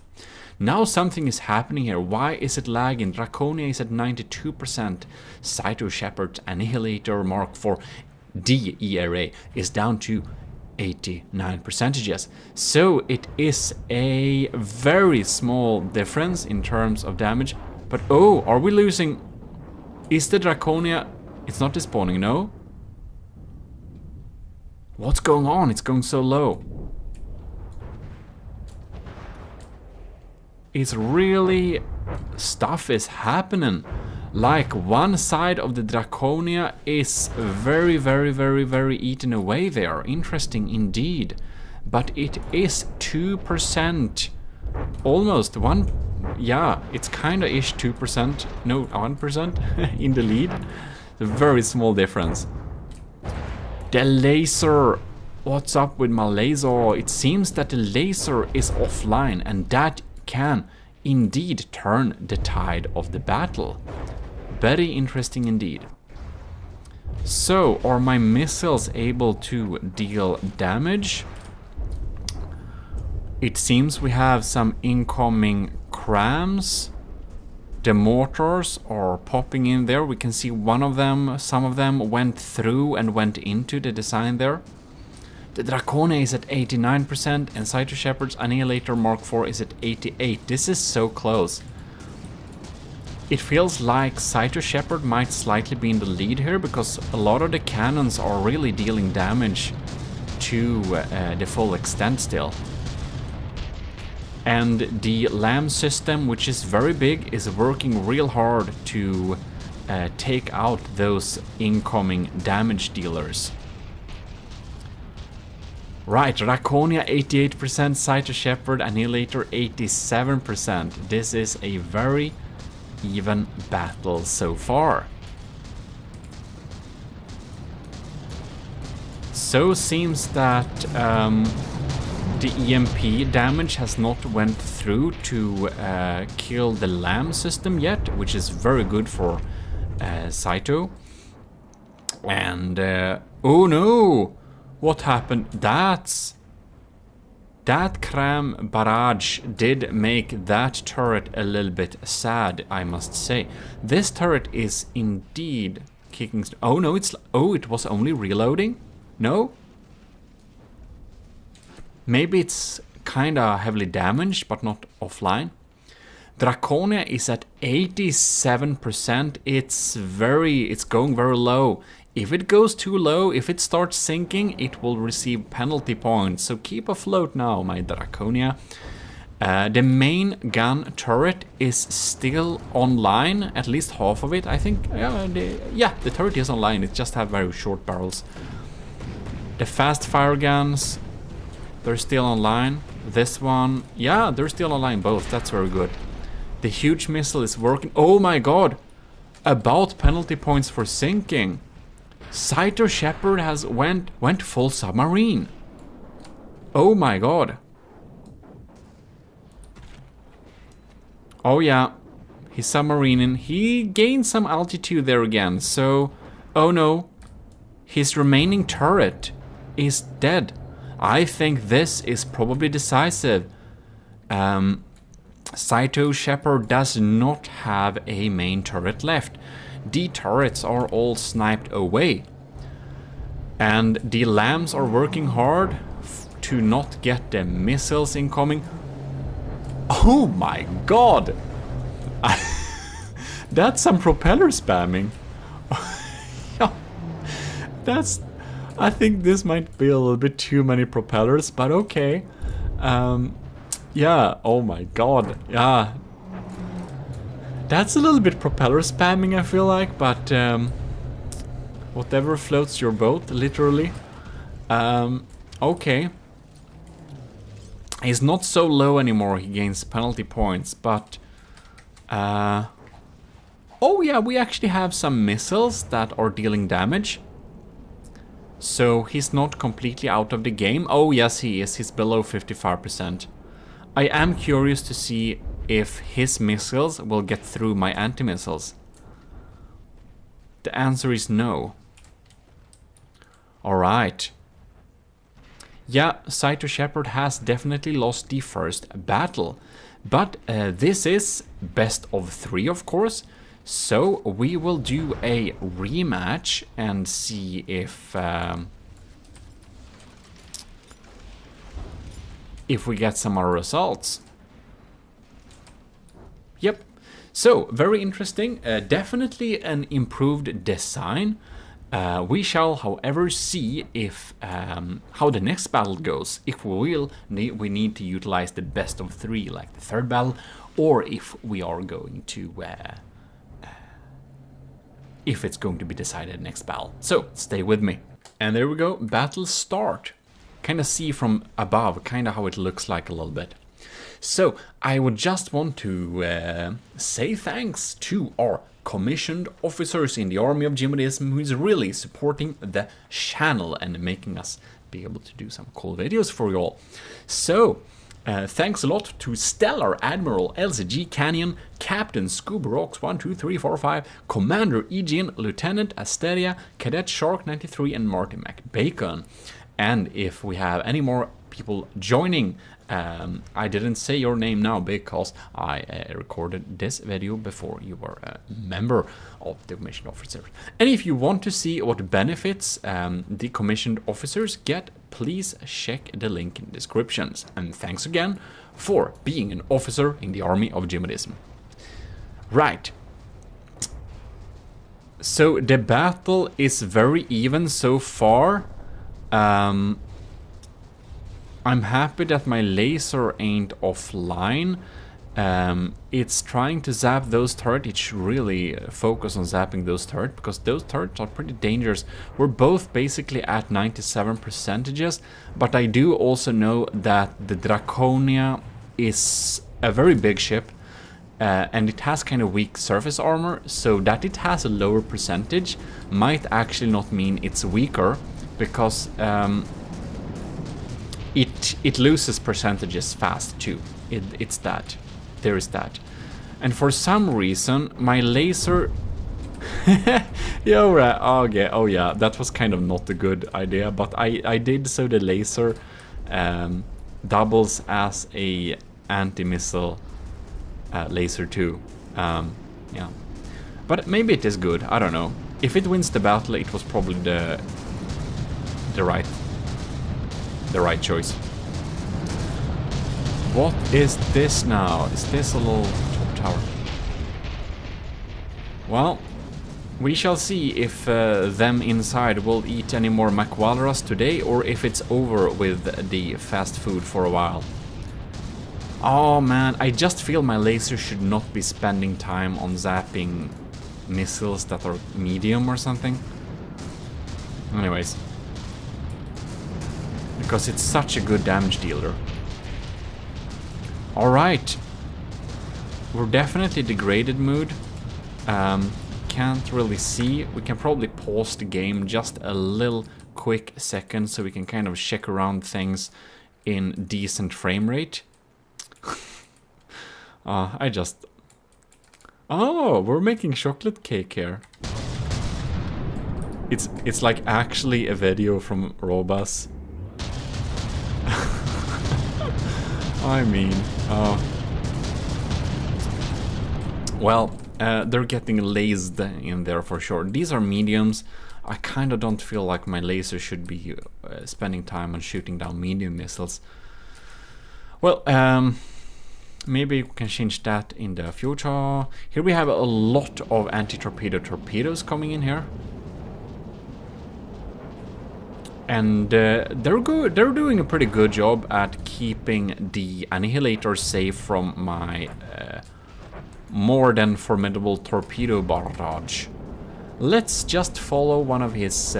Now something is happening here. Why is it lagging? Draconia is at 92%. Cyto Shepherd's Annihilator Mark IV DERA is down to 89%. So it is a very small difference in terms of damage. But oh, are we losing? Is the Draconia... It's not despawning, no? What's going on? It's going so low. It's really... Stuff is happening. Like one side of the Draconia is very eaten away there. Interesting indeed. but it is 2%. Almost 1... Yeah, it's kinda ish 2%. No, 1% in the lead. A very small difference. The laser. What's up with my laser? It seems that the laser is offline, and that can indeed turn the tide of the battle. Very interesting indeed. So, are my missiles able to deal damage? It seems we have some incoming crams. The mortars are popping in there. We can see one of them, some of them went through and went into the design there. The Draconia is at 89% and Cyto Shepherd's Annihilator Mark IV is at 88. This is so close. It feels like Cyto Shepherd might slightly be in the lead here because a lot of the cannons are really dealing damage to the full extent still. And the LAM system, which is very big, is working real hard to take out those incoming damage dealers. Right, Draconia 88%, Cyto Shepherd, Annihilator 87%. This is a very even battle so far. So seems that the EMP damage has not went through to kill the LAM system yet, which is very good for Cyto. And oh no! What happened? That Cram barrage did make that turret a little bit sad, I must say. This turret is indeed kicking... Oh no, it was only reloading? No? Maybe it's kinda heavily damaged, but not offline. Draconia is at 87%. It's going very low. If it goes too low, if it starts sinking, it will receive penalty points. So keep afloat now, my Draconia. The main gun turret is still online, at least half of it, I think. Yeah, the turret is online, it just have very short barrels. The fast fire guns, they're still online. This one, yeah, they're still online both, that's very good. The huge missile is working. Oh my god! About penalty points for sinking. Cyto Shepherd has went full submarine. Oh my god. Oh yeah, he's submarining. He gained some altitude there again, so... Oh no, his remaining turret is dead. I think this is probably decisive. Cyto Shepherd does not have a main turret left. The turrets are all sniped away. And the lambs are working hard to not get the missiles incoming. Oh my god! That's some propeller spamming. That's... I think this might be a little bit too many propellers, but okay. Yeah, oh my god, yeah. That's a little bit propeller spamming, I feel like, but whatever floats your boat, literally. Okay. He's not so low anymore, he gains penalty points, but... oh yeah, we actually have some missiles that are dealing damage. So he's not completely out of the game. Oh yes, he is, he's below 55%. I am curious to see if his missiles will get through my anti-missiles. The answer is no. Alright. Yeah, Cyto Shepherd has definitely lost the first battle. But this is best of 3, of course. So we will do a rematch and see if we get some more results. Yep. So, very interesting. Definitely an improved design. We shall, however, see if how the next battle goes. If we need to utilize the best of 3, like the third battle, or if we are going to... if it's going to be decided next battle. So, stay with me. And there we go, battle start. kind of see from above, kind of how it looks like a little bit. So I would just want to say thanks to our commissioned officers in the army of GMODISM who is really supporting the channel and making us be able to do some cool videos for you all. So thanks a lot to Stellar Admiral LCG Canyon, Captain Scuba Rocks 12345, Commander Egean, Lieutenant Asteria, Cadet Shark 93, and Marty McBacon. And if we have any more people joining, I didn't say your name now because I recorded this video before you were a member of the commissioned officers. And if you want to see what benefits the commissioned officers get, please check the link in the descriptions. And thanks again for being an officer in the army of GMODISM. Right. So the battle is very even so far. I'm happy that my laser ain't offline. It's trying to zap those turrets. It should really focus on zapping those turrets, because those turrets are pretty dangerous. We're both basically at 97%, but I do also know that the Draconia is a very big ship, and it has kind of weak surface armor, so that it has a lower percentage might actually not mean it's weaker, because it loses percentages fast too. It's that. There is that. And for some reason, my laser... okay, oh yeah, that was kind of not a good idea, but I did so the laser doubles as a anti-missile laser too. Yeah. But maybe it is good, I don't know. If it wins the battle, it was probably the right choice. What is this now? Is this a little top tower? Well, we shall see if them inside will eat any more McWalrus today, or if it's over with the fast food for a while. Oh man, I just feel my laser should not be spending time on zapping missiles that are medium or something. Anyways. Because it's such a good damage dealer. Alright. We're definitely degraded mood. Can't really see. We can probably pause the game just a little quick second so we can kind of check around things in decent frame rate. Oh, we're making chocolate cake here. It's like actually a video from Robus. I mean, well, they're getting lased in there for sure. These are mediums. I kind of don't feel like my laser should be spending time on shooting down medium missiles. Well, maybe we can change that in the future. Here we have a lot of anti-torpedo torpedoes coming in here. And they're good. They're doing a pretty good job at keeping the annihilator safe from my more than formidable torpedo barrage. Let's just follow one of his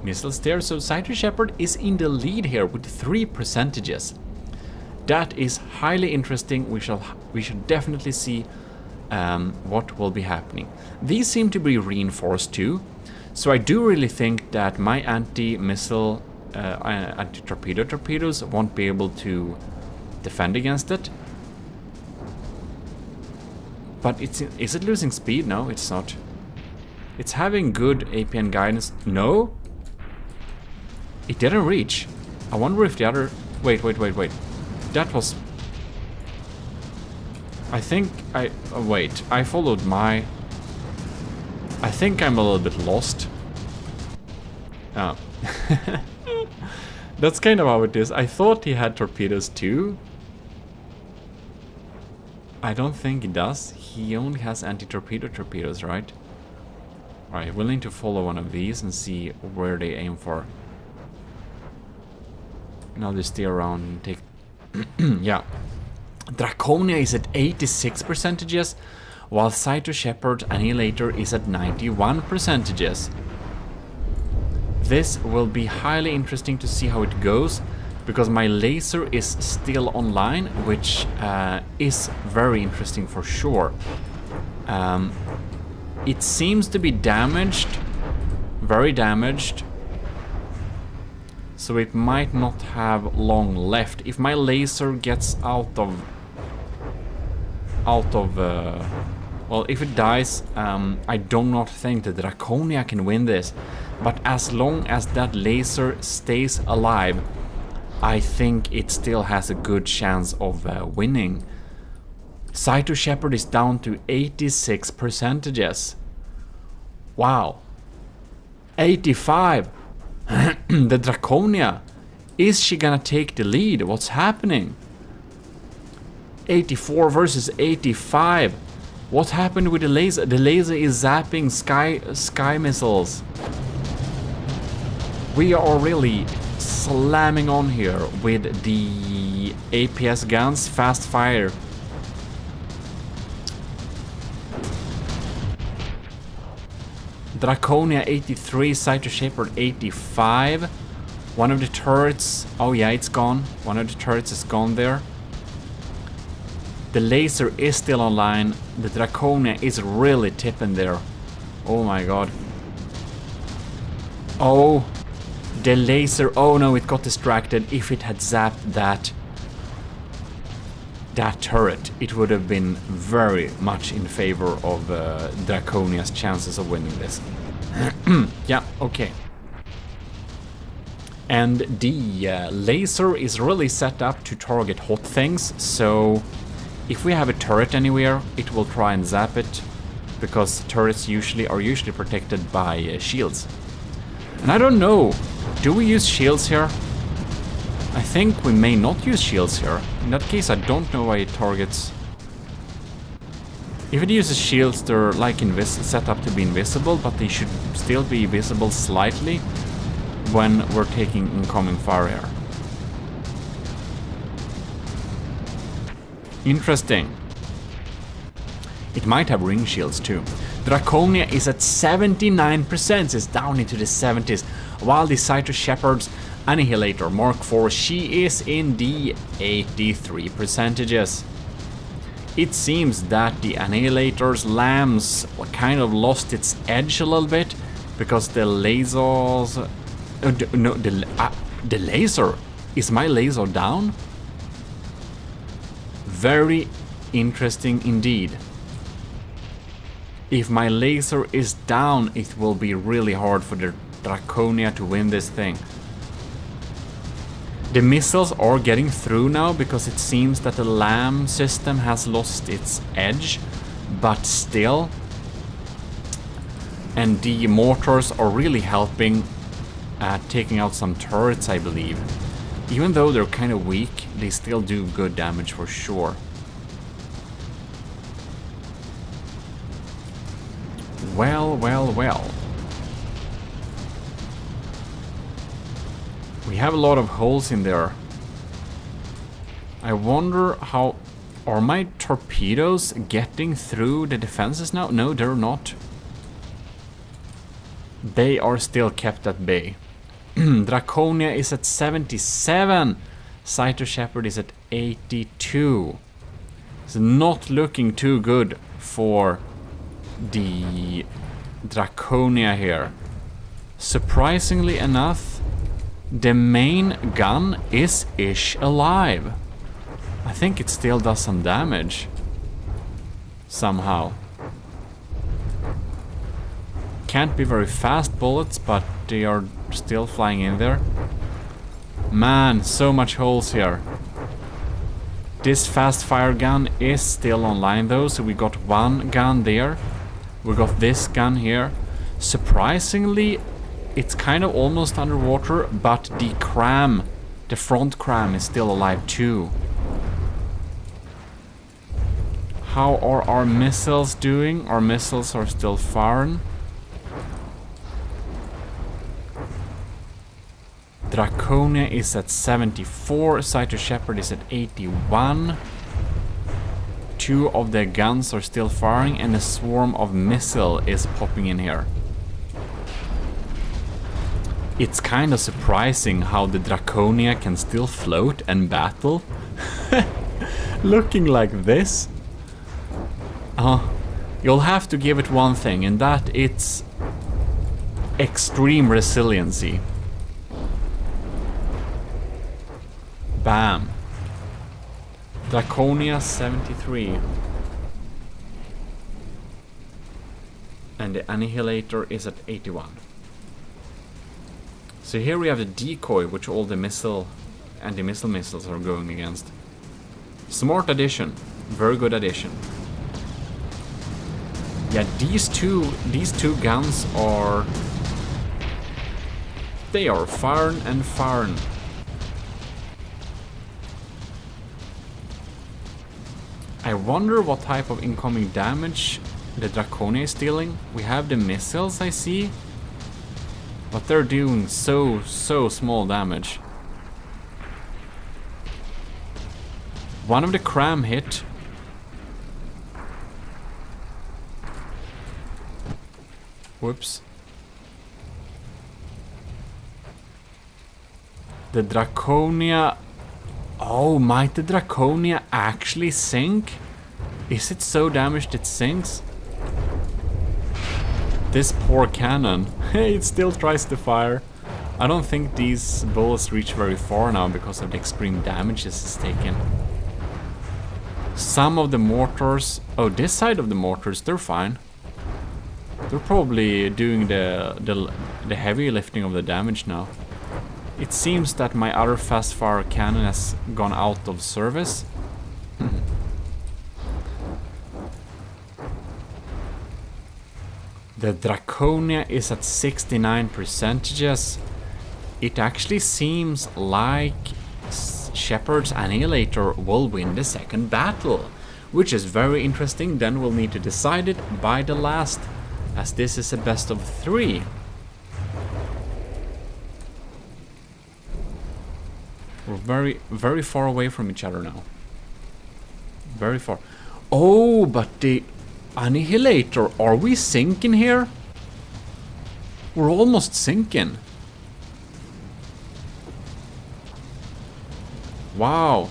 missiles there. So Cyto Shepherd is in the lead here with 3%. That is highly interesting. We should definitely see what will be happening. These seem to be reinforced too. So I do really think that my anti-missile, anti-torpedo torpedoes won't be able to defend against it. But is it losing speed? No, it's not. It's having good APN guidance. No? It didn't reach. I wonder if the other... Wait. That was... I think I... wait, I followed my... I think I'm a little bit lost. Oh. That's kind of how it is. I thought he had torpedoes too. I don't think he does. He only has anti-torpedo torpedoes, right? Alright, willing to follow one of these and see where they aim for. Now they stay around and take... yeah. Draconia is at 86%, while Cyto Shepherd Annihilator is at 91%. This will be highly interesting to see how it goes, because my laser is still online, which is very interesting for sure. It seems to be damaged, very damaged, so it might not have long left. If my laser gets out of well, if it dies, I do not think the Draconia can win this. But as long as that laser stays alive, I think it still has a good chance of winning. Cyto Shepherd is down to 86%. Wow. 85. The Draconia. Is she gonna take the lead? What's happening? 84 versus 85. What happened with the laser? The laser is zapping sky missiles. We are really slamming on here with the APS guns, fast fire. Draconia 83, Cyto Shepherd 85. One of the turrets, oh yeah, it's gone. One of the turrets is gone there. The laser is still online. The Draconia is really tipping there. Oh my god. Oh, the laser. Oh no, it got distracted. If it had zapped that turret, it would have been very much in favor of Draconia's chances of winning this. Yeah, okay. And the laser is really set up to target hot things, so if we have a turret anywhere, it will try and zap it, because turrets are usually protected by shields. And I don't know, do we use shields here? I think we may not use shields here. In that case, I don't know why it targets. If it uses shields, they're like set up to be invisible, but they should still be visible slightly when we're taking incoming fire here. Interesting. It might have ring shields too. Draconia is at 79%, it's down into the 70s, while the Cyto Shepherd's Annihilator Mark IV, she is in the 83%. It seems that the Annihilator's lambs kind of lost its edge a little bit, because the lasers... no, the laser! Is my laser down? Very interesting indeed. If my laser is down, it will be really hard for the Draconia to win this thing. The missiles are getting through now, because it seems that the LAM system has lost its edge, but still. And the mortars are really helping at taking out some turrets, I believe. Even though they're kind of weak, they still do good damage for sure. Well, well, well. We have a lot of holes in there. I wonder how... Are my torpedoes getting through the defenses now? No, they're not. They are still kept at bay. Draconia is at 77. Cyto Shepherd is at 82. It's not looking too good for the Draconia here. Surprisingly enough, the main gun is alive. I think it still does some damage. Somehow. Can't be very fast bullets, but they are still flying in there. Man, so much holes here. This fast fire gun is still online though, so we got one gun there. We got this gun here. Surprisingly, it's kind of almost underwater, but the cram, the front cram, is still alive too. How are our missiles doing? Our missiles are still firing. Draconia is at 74, Cyto Shepherd is at 81. Two of the guns are still firing, and a swarm of missile is popping in here. It's kind of surprising how the Draconia can still float and battle. Looking like this. You'll have to give it one thing, and that it's extreme resiliency. Bam. Draconia 73. And the Annihilator is at 81. So here we have the decoy, which all the anti-missile missiles are going against. Smart addition. Very good addition. Yeah, these two guns are... They are firing and firing. I wonder what type of incoming damage the Draconia is dealing. We have the missiles, I see. But they're doing so small damage. One of the cram hit. Whoops. The Draconia... Oh, might the Draconia actually sink? Is it so damaged it sinks? This poor cannon. It still tries to fire. I don't think these bullets reach very far now because of the extreme damage this is taken. Some of the mortars... Oh, this side of the mortars, they're fine. They're probably doing the heavy lifting of the damage now. It seems that my other fast fire cannon has gone out of service. The Draconia is at 69%. It actually seems like Shepard's Annihilator will win the second battle, which is very interesting. Then we'll need to decide it by the last, as this is a best of 3. We're very far away from each other now. Very far. Oh, but the Annihilator, are we sinking here? We're almost sinking. Wow.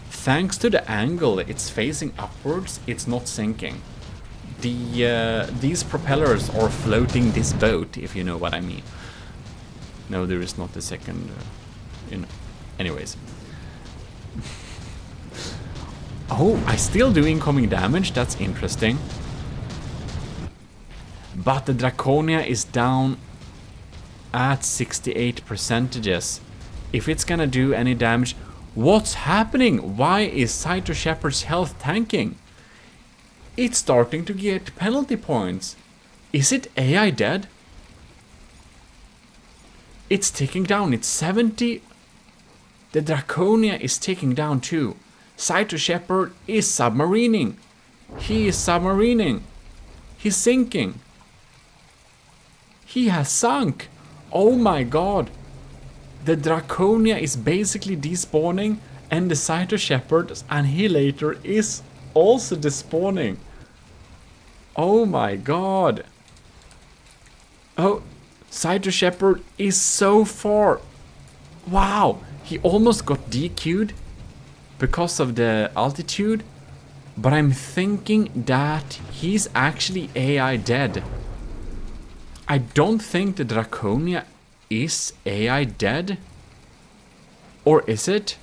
Thanks to the angle it's facing upwards, it's not sinking. These propellers are floating this boat, if you know what I mean. No, there is not a second... Anyways. Oh, I still do incoming damage. That's interesting. But the Draconia is down at 68%. If it's gonna do any damage... What's happening? Why is Saito Shepard's health tanking? It's starting to get penalty points. Is it AI dead? It's ticking down. It's 70... The Draconia is ticking down too. Saito Shepard is submarining. He is submarining. He's sinking. He has sunk. Oh my god. The Draconia is basically despawning, and the Saito Shepard's Annihilator is also despawning. Oh my god. Oh, Saito Shepard is so far. Wow. He almost got DQ'd because of the altitude, but I'm thinking that he's actually AI dead. I don't think the Draconia is AI dead. Or is it?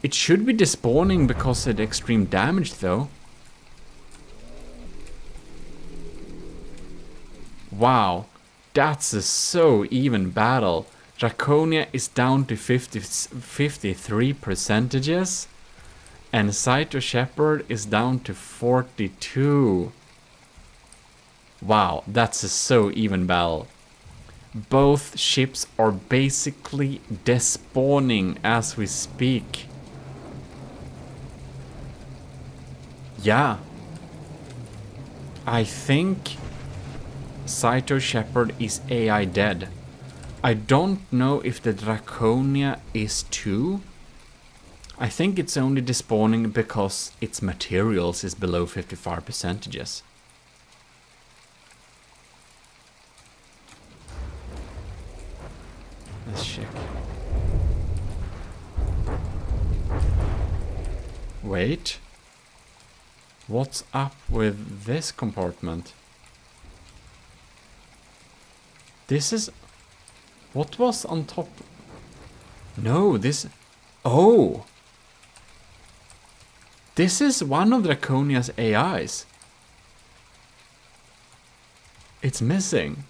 It should be despawning because of the extreme damage though. Wow, that's a so even battle. Draconia is down to 53%, and Saito Shepard is down to 42. Wow, that's a so even battle. Both ships are basically despawning as we speak. Yeah. I think Saito Shepard is AI dead. I don't know if the Draconia is too. I think it's only despawning because its materials is below 55%. Wait. What's up with this compartment? This is... What was on top? No, this... Oh! This is one of Draconia's AIs. It's missing.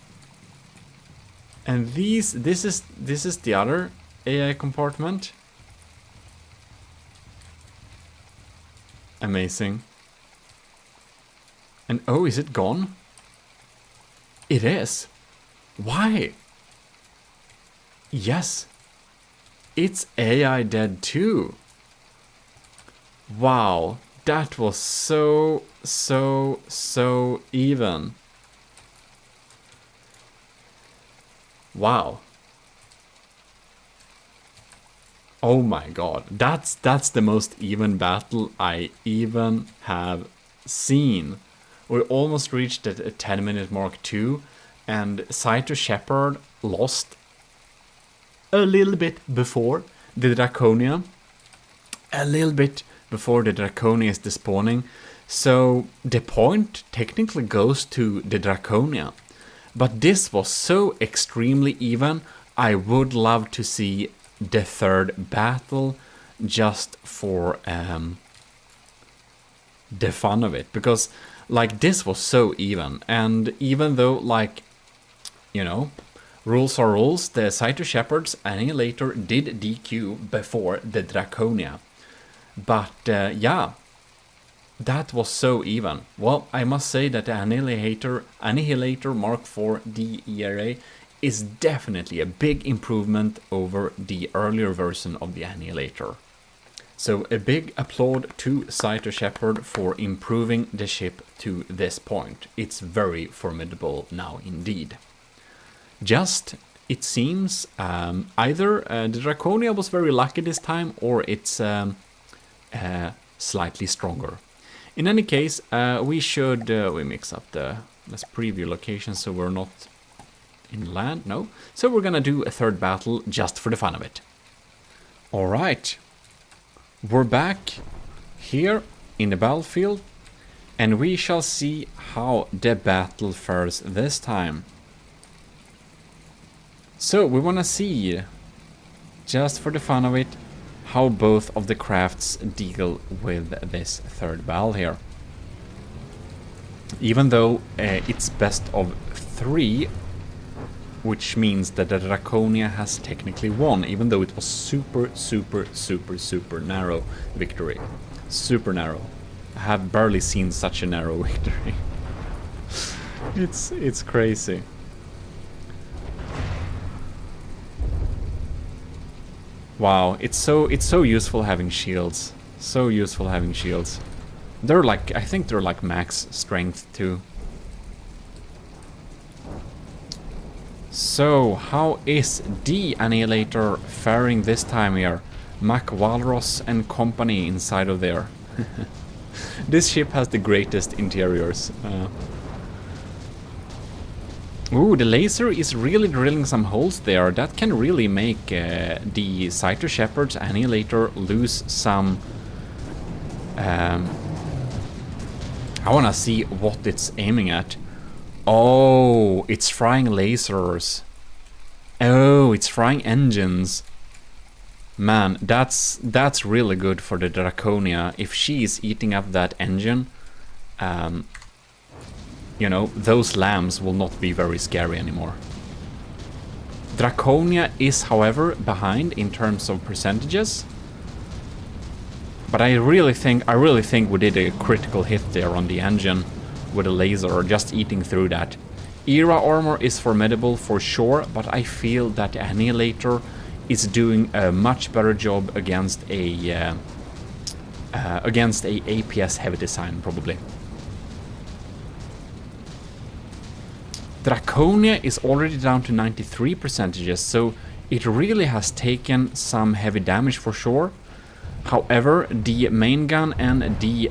And this is the other AI compartment. Amazing. And oh, is it gone? It is. Why? Yes. It's AI dead too. Wow. That was so even. Wow. Oh my god. That's the most even battle I even have seen. We almost reached the 10-minute mark too, and Saito Shepard lost a little bit before the Draconia. A little bit before the Draconia is despawning. So the point technically goes to the Draconia. But this was so extremely even. I would love to see the third battle just for the fun of it. Because like this was so even. And even though like, you know, rules are rules, the Saito Shepard's Annihilator did DQ before the Draconia. But yeah, that was so even. Well, I must say that the Annihilator Mark IV DERA is definitely a big improvement over the earlier version of the Annihilator. So a big applaud to Saito Shepard for improving the ship to this point. It's very formidable now indeed. Just, it seems, either the Draconia was very lucky this time, or it's slightly stronger. In any case, we should, we mix up the, let's preview location so we're not in land, no. So we're gonna do a third battle just for the fun of it. Alright, we're back here in the battlefield, and we shall see how the battle fares this time. So we wanna see, just for the fun of it, how both of the crafts deal with this third battle here. Even though it's best of 3, which means that the Draconia has technically won, even though it was super narrow victory. Super narrow. I have barely seen such a narrow victory. It's crazy. Wow, it's so useful having shields. So useful having shields. They're like, I think they're like max strength too. So, how is the Annihilator faring this time here? Mac Walros and company inside of there. This ship has the greatest interiors. Ooh, the laser is really drilling some holes there. That can really make the Saito Shepard's Annihilator lose some... I wanna see what it's aiming at. Oh, it's frying lasers. Oh, it's frying engines. Man, that's really good for the Draconia. If she is eating up that engine, you know, those lambs will not be very scary anymore. Draconia is, however, behind in terms of percentages. But I really think we did a critical hit there on the engine with a laser, just eating through that. Era armor is formidable for sure, but I feel that the Annihilator is doing a much better job against a APS heavy design, probably. Draconia is already down to 93%, so it really has taken some heavy damage for sure. However, the main gun and the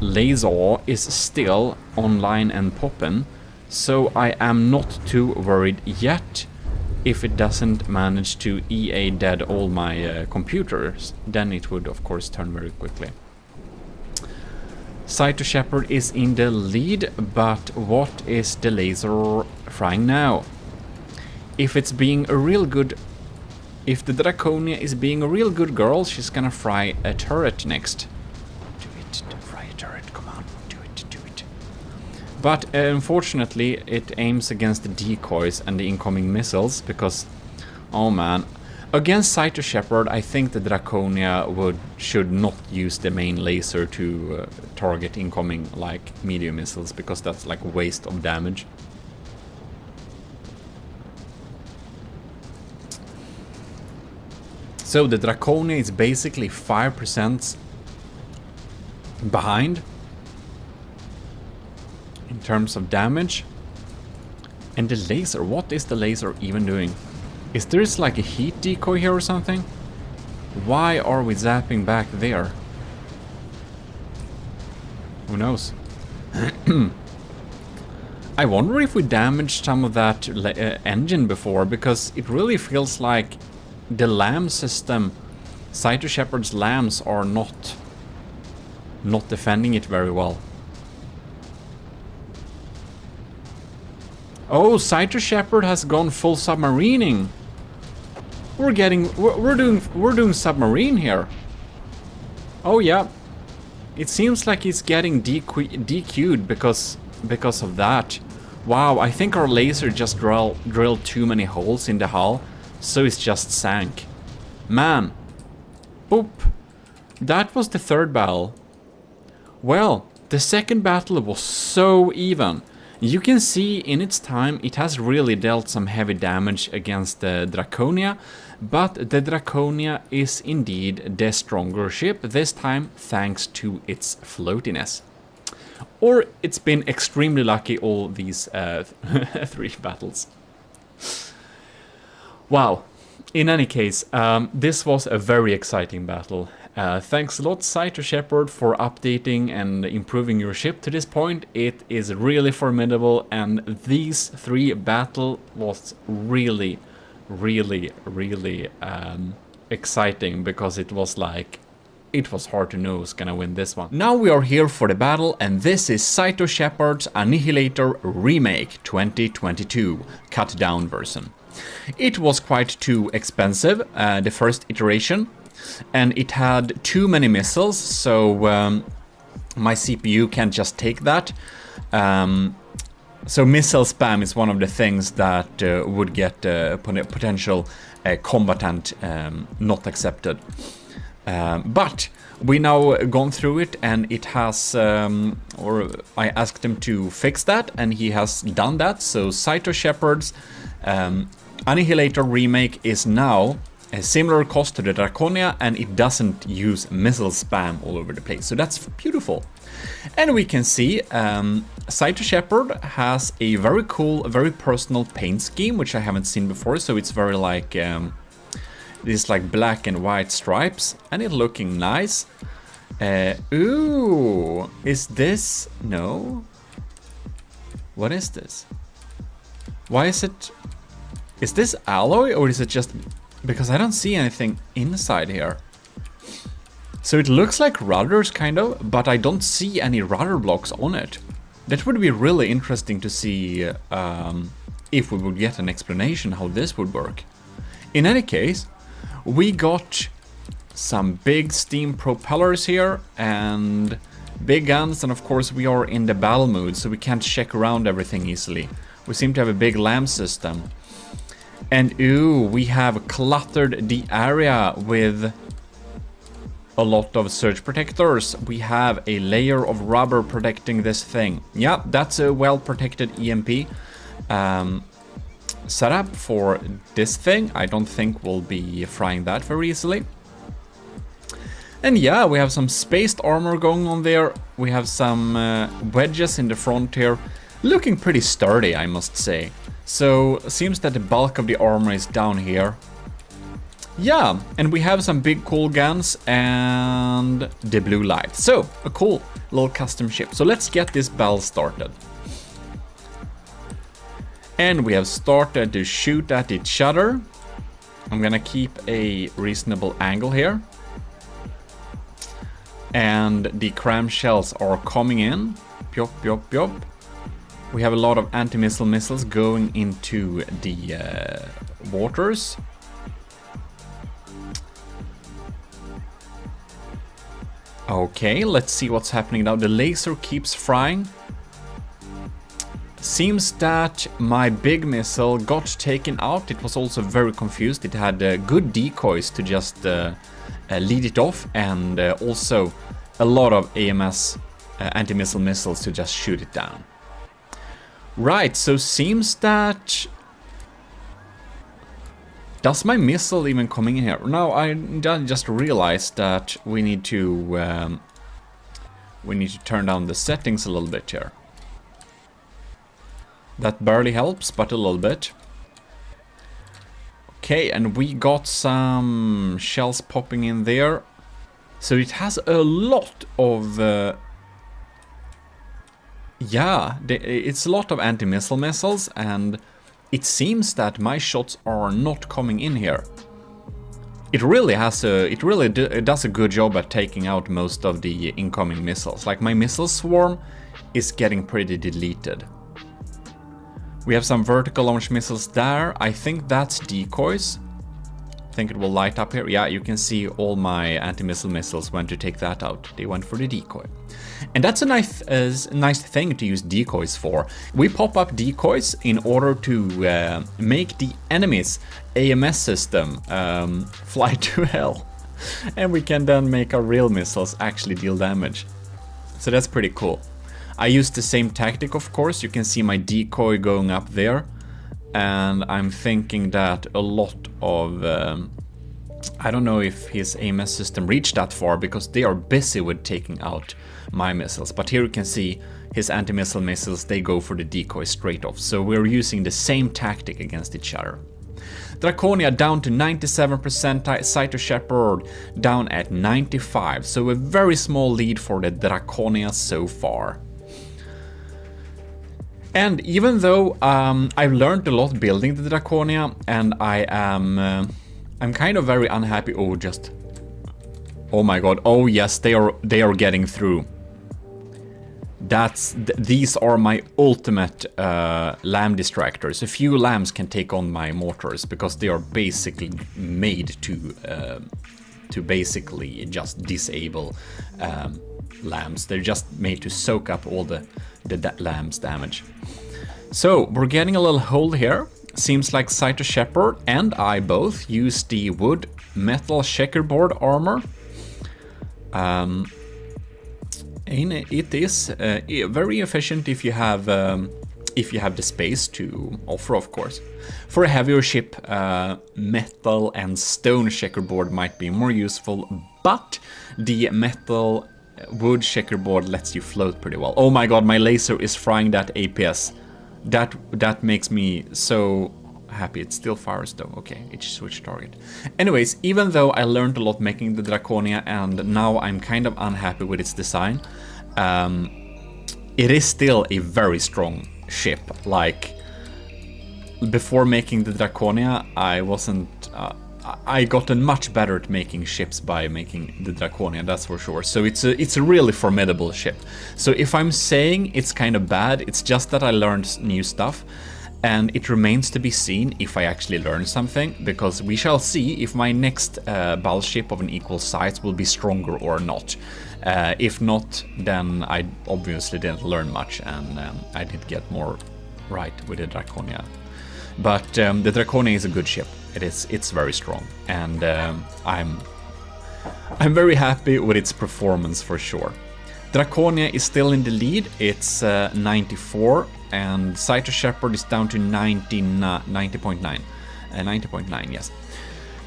laser is still online and poppin', so I am not too worried yet. If it doesn't manage to EA dead all my computers, then it would of course turn very quickly. Cyto Shepherd is in the lead, but what is the laser frying now? If it's being a real good... If the Draconia is being a real good girl, she's gonna fry a turret next. Do it, fry a turret, come on, do it. But unfortunately, it aims against the decoys and the incoming missiles, because... Oh man. Against Cyto Shepherd, I think the Draconia should not use the main laser to target incoming like medium missiles, because that's like a waste of damage. So the Draconia is basically 5% behind in terms of damage. And the laser, what is the laser even doing? Is there like a heat decoy here or something? Why are we zapping back there? Who knows? I wonder if we damaged some of that engine before, because it really feels like the LAM system, Cyto Shepherd's LAMs are not defending it very well. Oh, Cyto Shepherd has gone full submarining. We're doing submarine here. Oh yeah. It seems like he's getting DQ'd because of that. Wow, I think our laser just drilled too many holes in the hull, so it's just sank. Man. Boop. That was the third battle. Well, the second battle was so even. You can see in its time it has really dealt some heavy damage against the Draconia, but the Draconia is indeed the stronger ship, this time thanks to its floatiness. Or it's been extremely lucky all these 3 battles. Wow. In any case, this was a very exciting battle. Thanks a lot, Cyto Shepherd, for updating and improving your ship to this point. It is really formidable, and these 3 battles was really exciting, because it was like... It was hard to know who's gonna win this one. Now we are here for the battle, and this is Cyto Shepherd's Annihilator Remake 2022, cut down version. It was quite too expensive, the first iteration, and it had too many missiles, so my CPU can't just take that. So missile spam is one of the things that would get potential combatant not accepted. But we now gone through it, and it has, or I asked him to fix that, and he has done that. So Cyto Shepherd's Annihilator Remake is now a similar cost to the Draconia, and it doesn't use missile spam all over the place. So that's beautiful. And we can see Cyto Shepherd has a very cool, very personal paint scheme, which I haven't seen before. So it's very like these like black and white stripes, and it's looking nice. Ooh, is this? No. What is this? Why is it? Is this alloy, or is it just? Because I don't see anything inside here. So it looks like rudders, kind of, but I don't see any rudder blocks on it. That would be really interesting to see if we would get an explanation how this would work. In any case, we got some big steam propellers here and big guns, and of course we are in the battle mood, so we can't check around everything easily. We seem to have a big LAM system. And ooh, we have cluttered the area with a lot of surge protectors. We have a layer of rubber protecting this thing. Yeah, that's a well-protected EMP setup for this thing. I don't think we'll be frying that very easily. And yeah, we have some spaced armor going on there. We have some wedges in the front here. Looking pretty sturdy, I must say. So, seems that the bulk of the armor is down here. Yeah, and we have some big cool guns and the blue light. So, a cool little custom ship. So let's get this battle started. And we have started to shoot at each other. I'm gonna keep a reasonable angle here. and the cram shells are coming in. Yop, yop, yop. We have a lot of anti-missile missiles going into the waters. Okay, let's see what's happening now. The laser keeps frying. Seems that my big missile got taken out. It was also very confused. It had good decoys to just lead it off, and also a lot of AMS anti-missile missiles to just shoot it down. Right, so seems that... Does my missile even coming in here? Now I just realized that we need to turn down the settings a little bit here. That barely helps, but a little bit. Okay, and we got some shells popping in there. So it has a lot of... yeah, it's a lot of anti-missile missiles, and it seems that my shots are not coming in here. It really has it does a good job at taking out most of the incoming missiles. Like, my missile swarm is getting pretty deleted. We have some vertical launch missiles there. I think that's decoys. I think it will light up here. Yeah, you can see all my anti-missile missiles went to take that out. They went for the decoy. And that's a nice thing to use decoys for. We pop up decoys in order to make the enemy's AMS system fly to hell. And we can then make our real missiles actually deal damage. So that's pretty cool. I use the same tactic, of course. You can see my decoy going up there. And I'm thinking that a lot of... I don't know if his AMS system reached that far, because they are busy with taking out my missiles. But here you can see his anti-missile missiles, they go for the decoy straight off. So we're using the same tactic against each other. Draconia down to 97%, Cyto Shepherd down at 95. So a very small lead for the Draconia so far. And even though I've learned a lot building the Draconia, and I'm kind of very unhappy. Oh my god! Oh yes, they are getting through. These are my ultimate lamb distractors. A few lambs can take on my mortars because they are basically made to basically just disable lambs. They're just made to soak up all the lamb's damage. So we're getting a little hold here. Seems like Cyto Shepherd and I both use the wood metal checkerboard armor. And it is very efficient if you have the space to offer, of course. For a heavier ship, metal and stone checkerboard might be more useful, but the metal wood checkerboard lets you float pretty well. Oh my god, my laser is frying that APS. That makes me so happy. It still fires though. Okay, it switched target. Anyways, even though I learned a lot making the Draconia, and now I'm kind of unhappy with its design, it is still a very strong ship. Like, before making the Draconia, I wasn't... I gotten much better at making ships by making the Draconia, that's for sure. So it's a really formidable ship. So if I'm saying it's kind of bad, it's just that I learned new stuff, and it remains to be seen if I actually learn something, because we shall see if my next battleship of an equal size will be stronger or not. If not, then I obviously didn't learn much, and I did get more right with the Draconia. But the Draconia is a good ship. It's very strong, and I'm very happy with its performance for sure. Draconia is still in the lead. It's 94, and Cyto Shepherd is down to 90.9. 90.9, yes.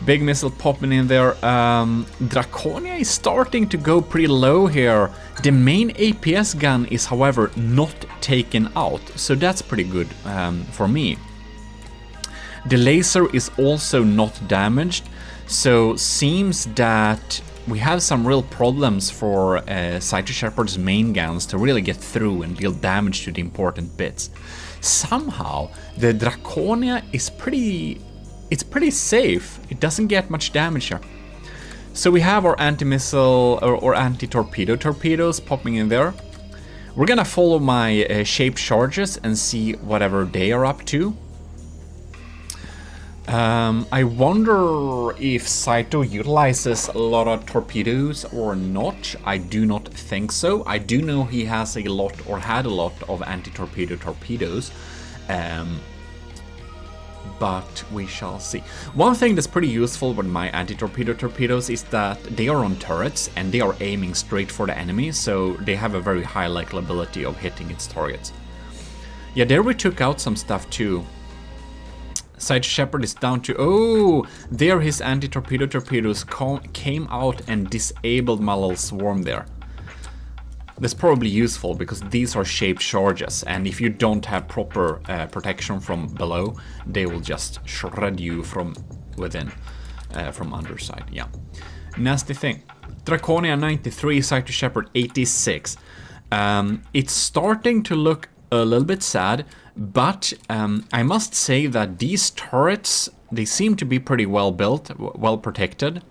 Big missile popping in there. Draconia is starting to go pretty low here. The main APS gun is, however, not taken out, so that's pretty good for me. The laser is also not damaged, so seems that we have some real problems for Cyto Shepherd's main guns to really get through and deal damage to the important bits. Somehow, the Draconia is pretty safe. It doesn't get much damage here. So we have our anti-missile or anti-torpedo torpedoes popping in there. We're gonna follow my shaped charges and see whatever they are up to. I wonder if Saito utilizes a lot of torpedoes or not. I do not think so. I do know he has a lot, or had a lot, of anti-torpedo torpedoes. But we shall see. One thing that's pretty useful with my anti-torpedo torpedoes is that they are on turrets and they are aiming straight for the enemy, so they have a very high likelihood of hitting its targets. Yeah, there we took out some stuff too. Side Shepherd is down to... Oh! There his anti-torpedo torpedoes came out and disabled my little swarm there. That's probably useful because these are shaped charges, and if you don't have proper protection from below, they will just shred you from within, from underside. Yeah, nasty thing. Draconia 93, Side Shepherd 86. It's starting to look a little bit sad, but I must say that these turrets, they seem to be pretty well built, well protected.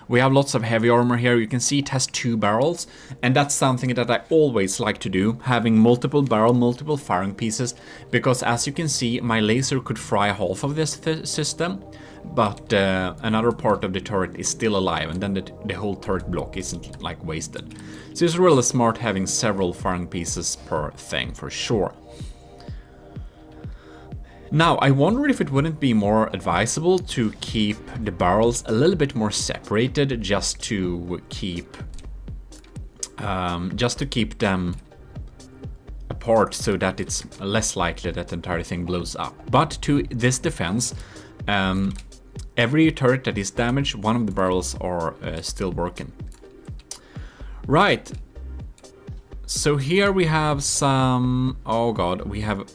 We have lots of heavy armor here. You can see it has 2 barrels, and that's something that I always like to do, having multiple barrel, multiple firing pieces, because as you can see, my laser could fry half of this system, but another part of the turret is still alive, and then the whole turret block isn't like wasted. So it's really smart having several firing pieces per thing, for sure. Now, I wonder if it wouldn't be more advisable to keep the barrels a little bit more separated, just to keep them apart, so that it's less likely that the entire thing blows up. But to this defense, every turret that is damaged, one of the barrels are still working. Right. So here we have some... Oh god, we have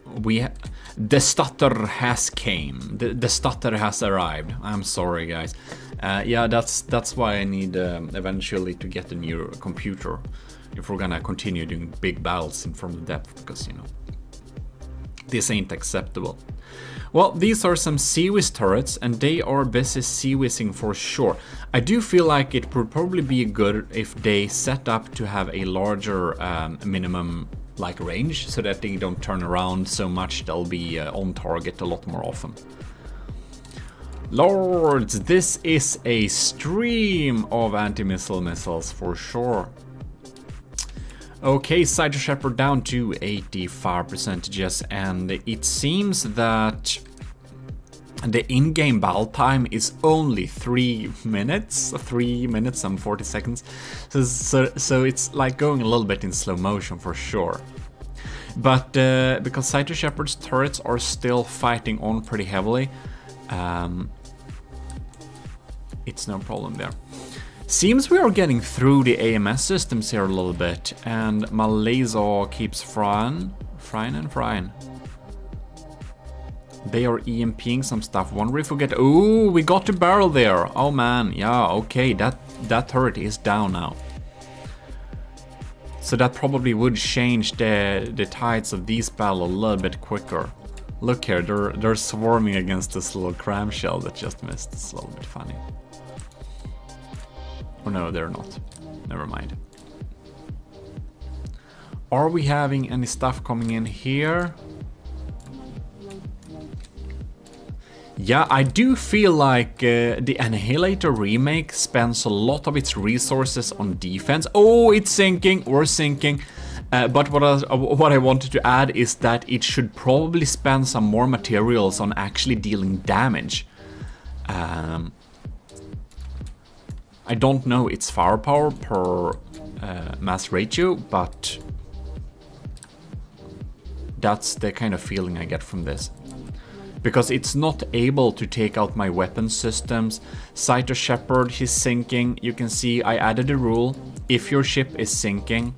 the stutter has came. The stutter has arrived. I'm sorry, guys. Yeah, that's why I need eventually to get a new computer if we're gonna continue doing big battles in from the depth, because you know this ain't acceptable. Well, these are some Sea-Whiz turrets, and they are busy Sea-Whizzing for sure. I do feel like it would probably be good if they set up to have a larger minimum like range, so that they don't turn around so much. They'll be on target a lot more often. Lords, this is a stream of anti-missile missiles for sure. Okay, Side Shepherd down to 85%, and it seems that the in-game battle time is only 3 minutes and 40 seconds. So it's like going a little bit in slow motion for sure. But because Side Shepherd's turrets are still fighting on pretty heavily, it's no problem there. Seems we are getting through the AMS systems here a little bit, and my laser keeps frying. They are EMPing some stuff. Wonder if we get... Ooh, we got the barrel there. Oh man, yeah, okay, that turret is down now. So that probably would change the tides of these battle a little bit quicker. Look here, they're swarming against this little cram shell that just missed. It's a little bit funny. Oh no, they're not. Never mind. Are we having any stuff coming in here? Yeah, I do feel like the Annihilator remake spends a lot of its resources on defense. Oh, it's sinking. We're sinking. But what I wanted to add is that it should probably spend some more materials on actually dealing damage. I don't know its firepower per mass ratio, but that's the kind of feeling I get from this. Because it's not able to take out my weapon systems. Side Shepherd, he's sinking. You can see I added a rule. If your ship is sinking,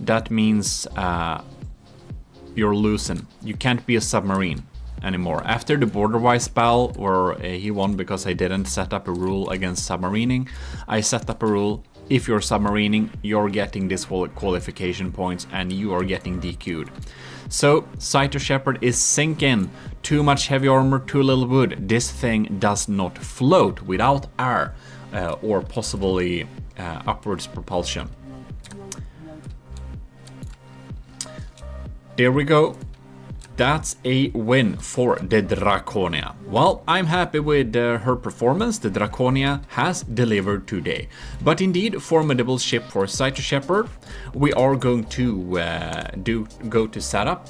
that means you're losing. You can't be a submarine anymore. After the Borderwise battle, where he won because I didn't set up a rule against submarining, I set up a rule. If you're submarining, you're getting disqualification points and you are getting DQ'd. So, Side Shepherd is sinking. Too much heavy armor, too little wood. This thing does not float without air. or possibly upwards propulsion. There we go. That's a win for the Draconia. Well, I'm happy with her performance. The Draconia has delivered today. But indeed, formidable ship for Cyto Shepherd. We are going to go to setup.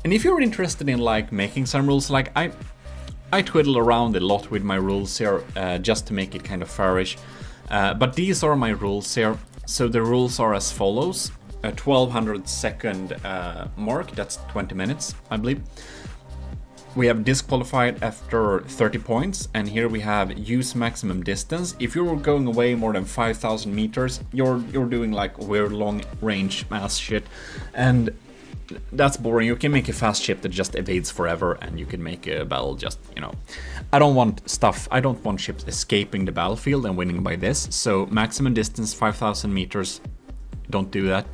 And if you're interested in like making some rules, like I twiddle around a lot with my rules here just to make it kind of fairish. But these are my rules here. So the rules are as follows. A 1200 second mark, that's 20 minutes, I believe. We have disqualified after 30 points, and here we have use maximum distance. If you're going away more than 5,000 meters, you're doing like weird long range mass shit, and that's boring. You can make a fast ship that just evades forever, and you can make a battle just, you know. I don't want ships escaping the battlefield and winning by this, so maximum distance 5,000 meters. Don't do that.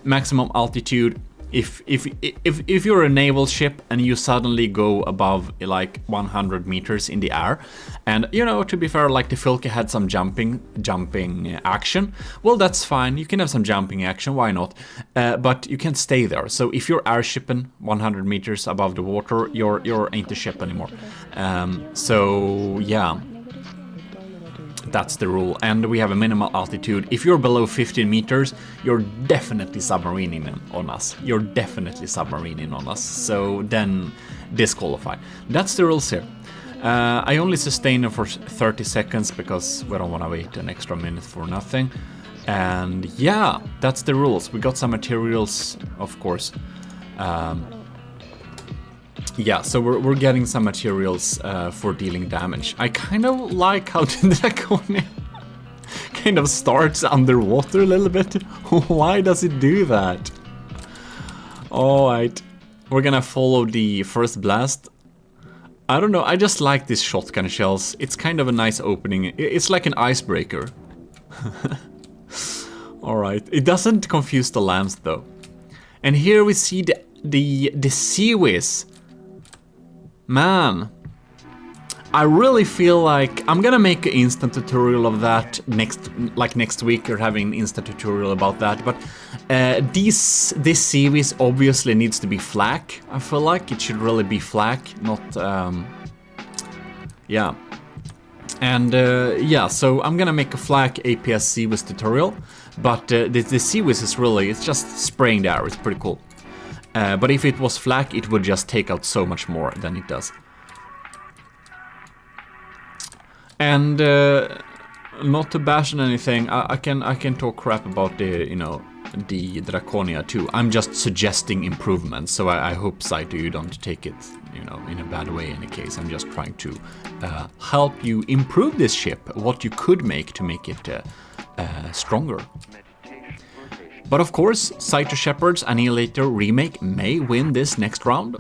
Maximum altitude. If you're a naval ship and you suddenly go above like 100 meters in the air, and you know, to be fair, like the Filke had some jumping action. Well, that's fine. You can have some jumping action. Why not? But you can't stay there. So if you're airshipping 100 meters above the water, you're ain't a ship anymore. So yeah. That's the rule, and we have a minimal altitude. If you're below 15 meters, you're definitely submarining on us. So then disqualify. That's the rules here. I only sustain them for 30 seconds because we don't want to wait an extra minute for nothing. And yeah, that's the rules. We got some materials, of course. Yeah, so we're getting some materials for dealing damage. I kind of like how the Draconia kind of starts underwater a little bit. Why does it do that? Alright, we're gonna follow the first blast. I don't know, I just like these shotgun shells. It's kind of a nice opening. It's like an icebreaker. Alright, it doesn't confuse the lambs though. And here we see the Sea Whiz. Man, I really feel like I'm gonna make an instant tutorial of that next week. You're having an instant tutorial about that, but this Sea Whiz obviously needs to be flak. I feel like it should really be flak, not yeah. And yeah, so I'm gonna make a flak APS Sea Whiz tutorial, but the Sea Whiz is really, it's just spraying the air. It's pretty cool. But if it was flak, it would just take out so much more than it does. And not to bash on anything, I can talk crap about the, you know, the Draconia too. I'm just suggesting improvements, so I hope, Cyto, you don't take it, you know, in a bad way in any case. I'm just trying to help you improve this ship, what you could make to make it stronger. But of course, Cyto Shepherd's Annihilator remake may win this next round.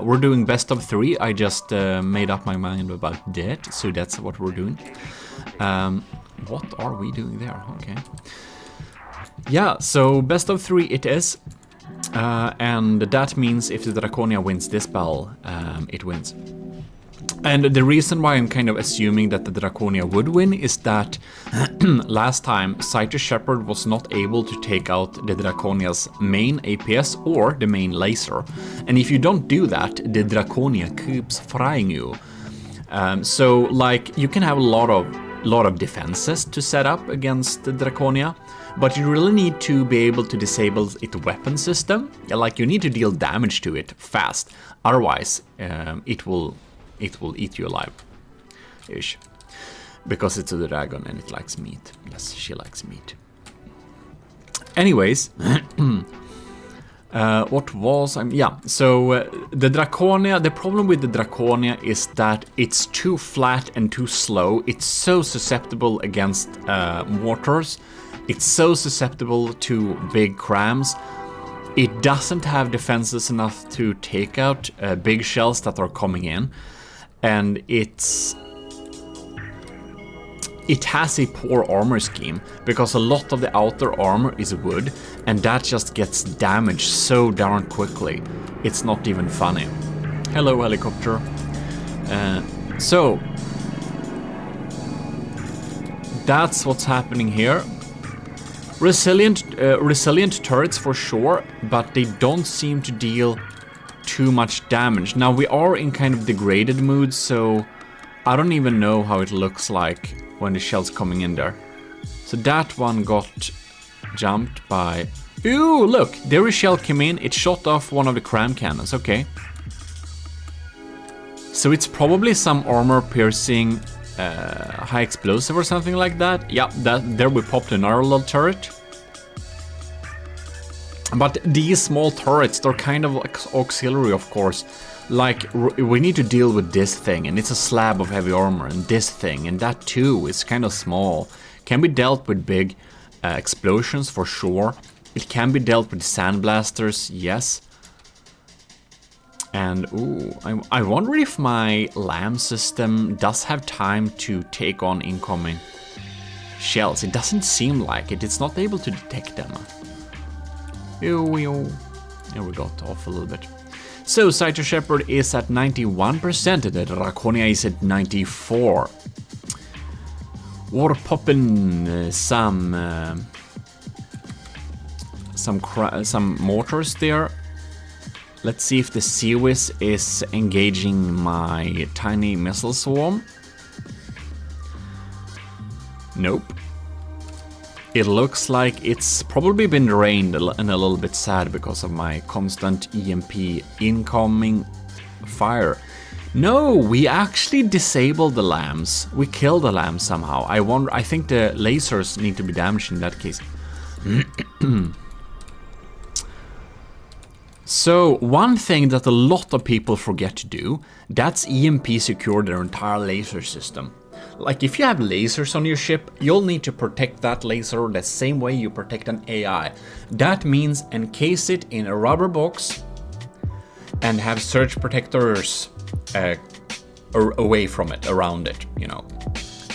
We're doing best of 3. I just made up my mind about that, so that's what we're doing. What are we doing there? Okay. Yeah, so best of 3 it is. And that means if the Draconia wins this battle, it wins. And the reason why I'm kind of assuming that the Draconia would win is that last time Cyto Shepherd was not able to take out the Draconia's main APS or the main laser. And if you don't do that, the Draconia keeps frying you. So like you can have a lot of defenses to set up against the Draconia, but you really need to be able to disable its weapon system. Like you need to deal damage to it fast, otherwise it will eat you alive, ish, because it's a dragon and it likes meat. Yes, she likes meat. Anyways, what was yeah? So the Draconia. The problem with the Draconia is that it's too flat and too slow. It's so susceptible against mortars. It's so susceptible to big crams. It doesn't have defenses enough to take out big shells that are coming in. And it has a poor armor scheme, because a lot of the outer armor is wood, and that just gets damaged so darn quickly. It's not even funny. Hello, helicopter. So, that's what's happening here. Resilient turrets for sure, but they don't seem to deal too much damage. Now we are in kind of degraded mood, so I don't even know how it looks like when the shell's coming in there. So that one got jumped by... Ooh, look! There a shell came in, it shot off one of the cram cannons, okay. So it's probably some armor-piercing high explosive or something like that. Yeah, there we popped another little turret. But these small turrets, they're kind of auxiliary, of course. Like, we need to deal with this thing, and it's a slab of heavy armor, and this thing, and that too is kind of small. Can be dealt with big explosions, for sure. It can be dealt with sandblasters, yes. And, ooh, I wonder if my LAM system does have time to take on incoming shells. It doesn't seem like it. It's not able to detect them. Ew. There we got off a little bit. So, Cyto Shepherd is at 91%, and the Draconia is at 94%. We're popping some mortars there. Let's see if the Seawiz is engaging my tiny missile swarm. Nope. It looks like it's probably been drained and a little bit sad because of my constant EMP incoming fire. No, we actually disabled the lambs. We killed the lambs somehow. I think the lasers need to be damaged in that case. So, one thing that a lot of people forget to do, that's EMP secure their entire laser system. Like, if you have lasers on your ship, you'll need to protect that laser the same way you protect an AI. That means encase it in a rubber box and have surge protectors away from it, around it, you know.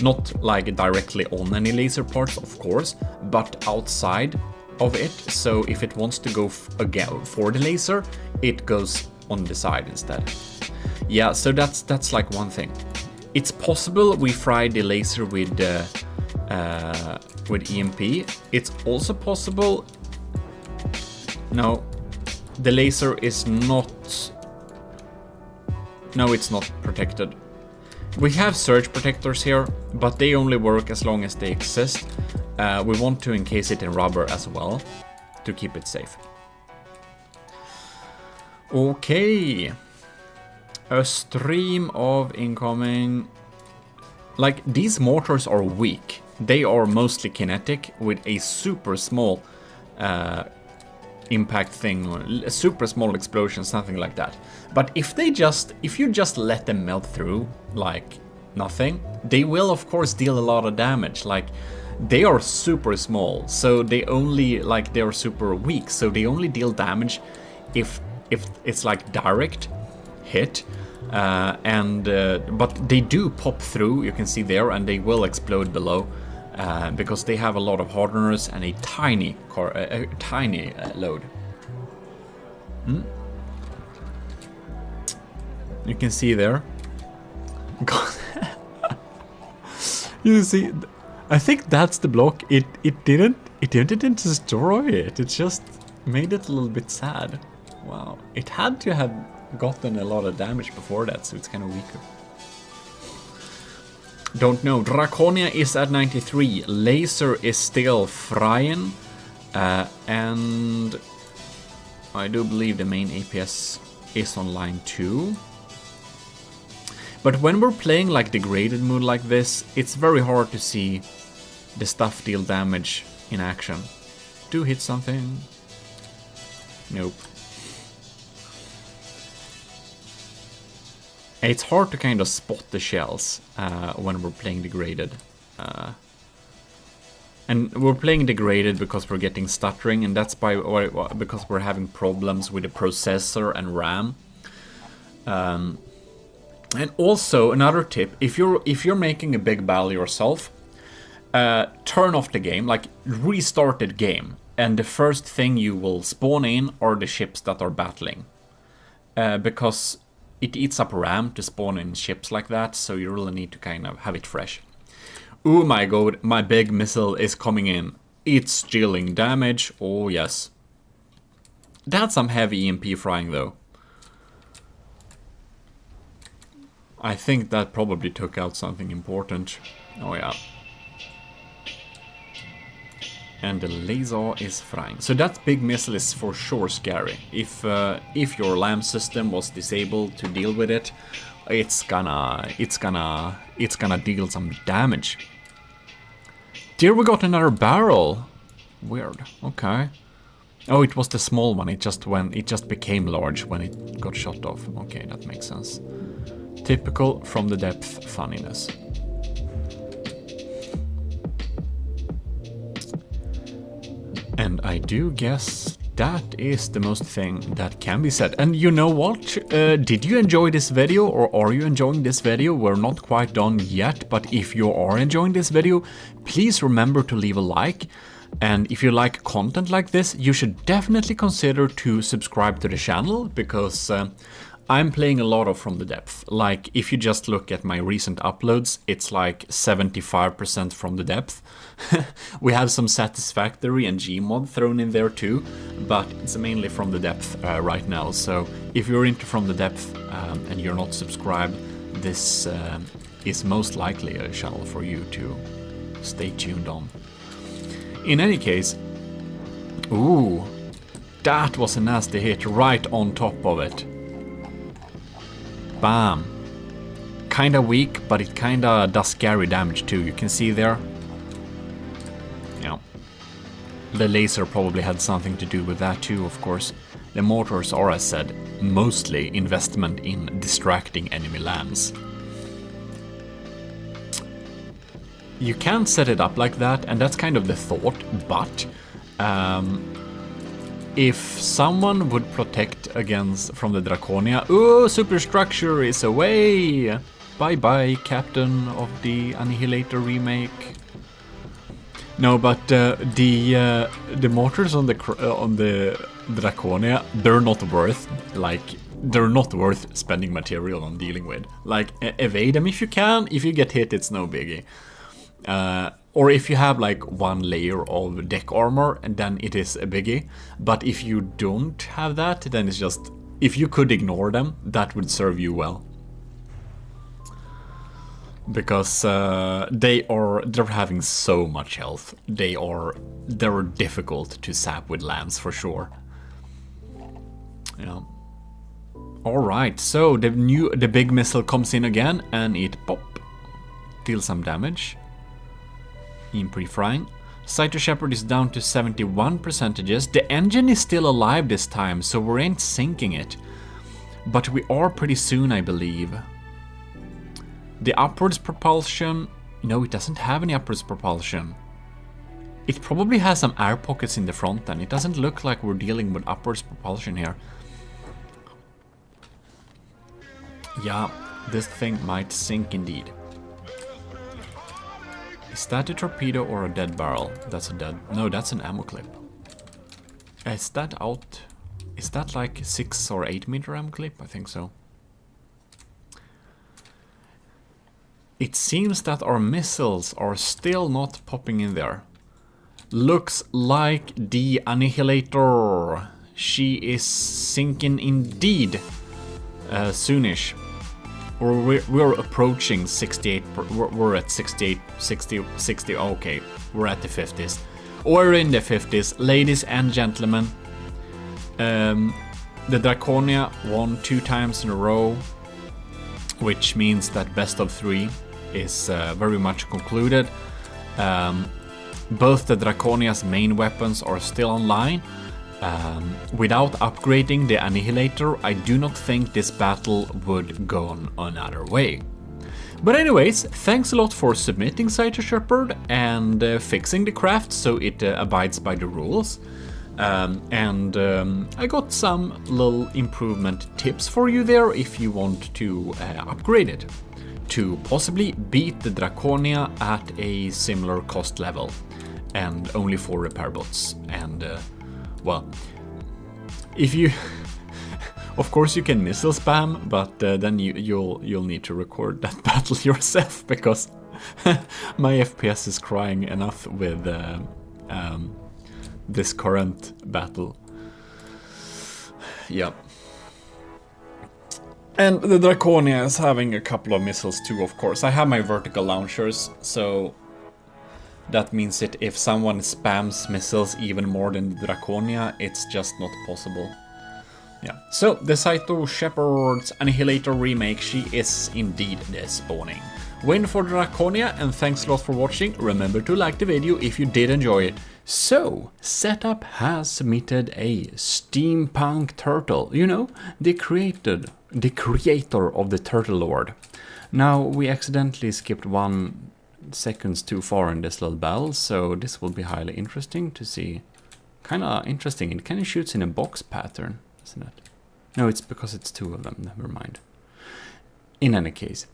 Not like directly on any laser parts, of course, but outside of it, so if it wants to go again for the laser, it goes on the side instead. Yeah, so that's like one thing. It's possible we fry the laser with EMP. It's also possible... No, the laser is not... No, it's not protected. We have surge protectors here, but they only work as long as they exist. We want to encase it in rubber as well, to keep it safe. Okay. A stream of incoming... Like, these mortars are weak. They are mostly kinetic, with a super small impact thing, or a super small explosion, something like that. But if you just let them melt through, like nothing, they will of course deal a lot of damage. Like, they are super small, so they are super weak, so they only deal damage if it's like direct hit. But they do pop through, you can see there, and they will explode below because they have a lot of hardeners and a tiny load. You can see there. You see, I think that's the block. It didn't destroy it. It just made it a little bit sad. Wow, it had to have gotten a lot of damage before that, so it's kind of weaker. Don't know. Draconia is at 93. Laser is still frying. And I do believe the main APS is on line 2. But when we're playing like degraded mode like this, it's very hard to see the stuff deal damage in action. Do hit something? Nope. It's hard to kind of spot the shells when we're playing degraded. And we're playing degraded because we're getting stuttering, and that's because we're having problems with the processor and RAM. And also another tip: if you're making a big battle yourself, turn off the game, like restart the game, and the first thing you will spawn in are the ships that are battling, because it eats up RAM to spawn in ships like that, so you really need to kind of have it fresh. Oh my god, my big missile is coming in. It's dealing damage. Oh yes. That's some heavy EMP frying though. I think that probably took out something important. Oh yeah. And the laser is frying. So that big missile is for sure scary. If your LAM system was disabled to deal with it, it's gonna deal some damage. There we got another barrel. Weird. Okay. Oh, it was the small one. It just became large when it got shot off. Okay, that makes sense. Typical from the depth funniness. And I do guess that is the most thing that can be said. And you know what? Did you enjoy this video, or are you enjoying this video? We're not quite done yet, but if you are enjoying this video, please remember to leave a like. And if you like content like this, you should definitely consider to subscribe to the channel, because I'm playing a lot of From the Depth. Like, if you just look at my recent uploads, it's like 75% From the Depth. We have some Satisfactory and Gmod thrown in there too, but it's mainly From the Depth right now. So if you're into From the Depth and you're not subscribed, this is most likely a channel for you to stay tuned on. In any case, ooh, that was a nasty hit right on top of it. Bam. Kinda weak, but it kinda does scary damage too. You can see there. Yeah. The laser probably had something to do with that too, of course. The mortars are, as said, mostly investment in distracting enemy lands. You can set it up like that, and that's kind of the thought, but if someone would protect against from the Draconia... Oh, superstructure is away! Bye-bye, Captain of the Annihilator remake. No, but the mortars on the Draconia, they're not worth spending material on dealing with. Like, evade them if you can. If you get hit, it's no biggie. Or if you have like one layer of deck armor, and then it is a biggie. But if you don't have that, then it's just... If you could ignore them, that would serve you well. Because they're having so much health. They're difficult to sap with lance for sure. Yeah. Alright, so the big missile comes in again, and it pop deals some damage. In pre-frying. Cyto Shepherd is down to 71%. The engine is still alive this time, so we ain't sinking it. But we are pretty soon, I believe. The upwards propulsion... No, it doesn't have any upwards propulsion. It probably has some air pockets in the front then. It doesn't look like we're dealing with upwards propulsion here. Yeah, this thing might sink indeed. Is that a torpedo or a dead barrel? That's a dead... No, that's an ammo clip. Is that out... Is that like 6 or 8 meter ammo clip? I think so. It seems that our missiles are still not popping in there. Looks like the Annihilator. She is sinking indeed. Soonish. Or we're approaching 68, we're at 68, 60, okay, we're at the 50s. We're in the 50s, ladies and gentlemen. The Draconia won 2 times in a row, which means that best of 3 is very much concluded. Both the Draconia's main weapons are still online. Without upgrading the Annihilator, I do not think this battle would go on another way. But anyways, thanks a lot for submitting Cyto Shepherd and fixing the craft so it abides by the rules. I got some little improvement tips for you there if you want to upgrade it to possibly beat the Draconia at a similar cost level and only 4 repair bots. And well, if you, of course you can missile spam, but then you'll need to record that battle yourself, because My FPS is crying enough with this current battle. Yeah. And the Draconia is having a couple of missiles too, of course. I have my vertical launchers, so that means that if someone spams missiles even more than the Draconia, it's just not possible. Yeah. So, the Saito Shepherd's Annihilator remake, she is indeed despawning. Win for Draconia, and thanks a lot for watching. Remember to like the video if you did enjoy it. So, Setup has submitted a steampunk turtle. You know, the creator of the Turtle Lord. Now, we accidentally skipped 1 second too far in this little battle, so this will be highly interesting to see. Kinda interesting, it kinda shoots in a box pattern, isn't it? No, it's because it's 2 of them, never mind. In any case.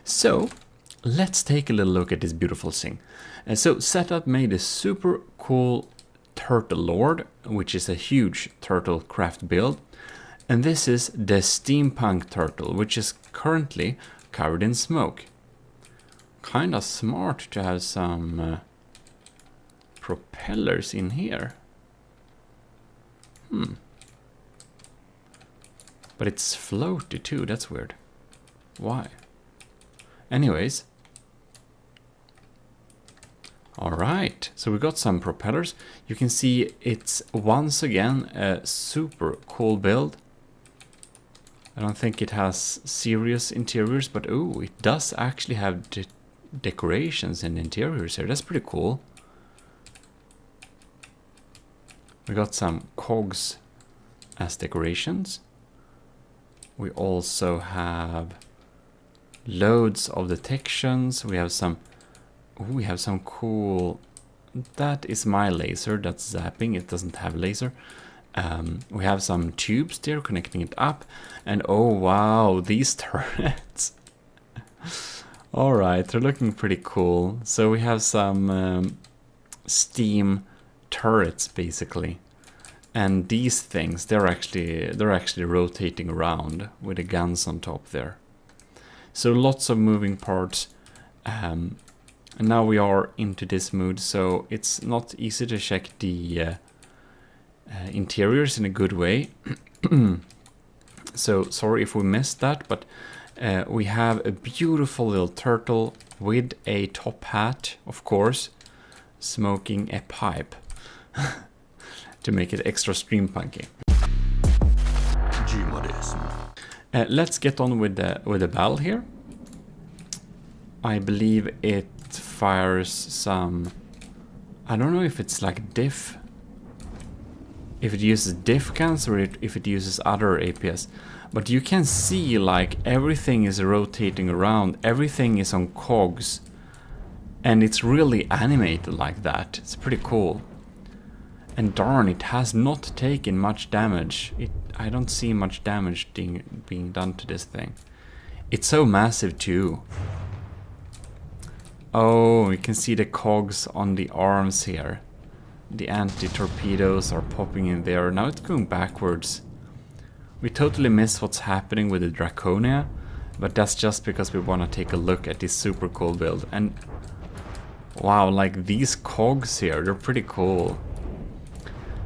So, let's take a little look at this beautiful thing. So, Setup made a super cool Turtle Lord, which is a huge turtle craft build. And this is the Steampunk Turtle, which is currently covered in smoke. Kinda smart to have some propellers in here. But it's floaty too, that's weird. Why? Anyways. Alright, so we got some propellers. You can see it's once again a super cool build. I don't think it has serious interiors, but oh, it does actually have decorations and interiors here. That's pretty cool. We got some cogs as decorations. We also have loads of detections. We have some cool. That is my laser. That's zapping. It doesn't have laser. We have some tubes there connecting it up, and oh wow, these turrets. Alright, they're looking pretty cool. So we have some steam turrets basically, and these things, they're actually rotating around with the guns on top there. So lots of moving parts, and now we are into this mood, so it's not easy to check the interiors in a good way. So sorry if we missed that, but we have a beautiful little turtle with a top hat, of course, smoking a pipe to make it extra steampunky. GMODIST. Let's get on with the battle here. I believe it fires some. I don't know if it's like diff. If it uses diff cans or if it uses other APS. But you can see like everything is rotating around, everything is on cogs, and it's really animated like that. It's pretty cool. And darn, it has not taken much damage. I don't see much damage being done to this thing. It's so massive too. Oh, you can see the cogs on the arms here. The anti-torpedoes are popping in there. Now it's going backwards. We totally miss what's happening with the Draconia, but that's just because we want to take a look at this super cool build. And wow, like these cogs here, they're pretty cool.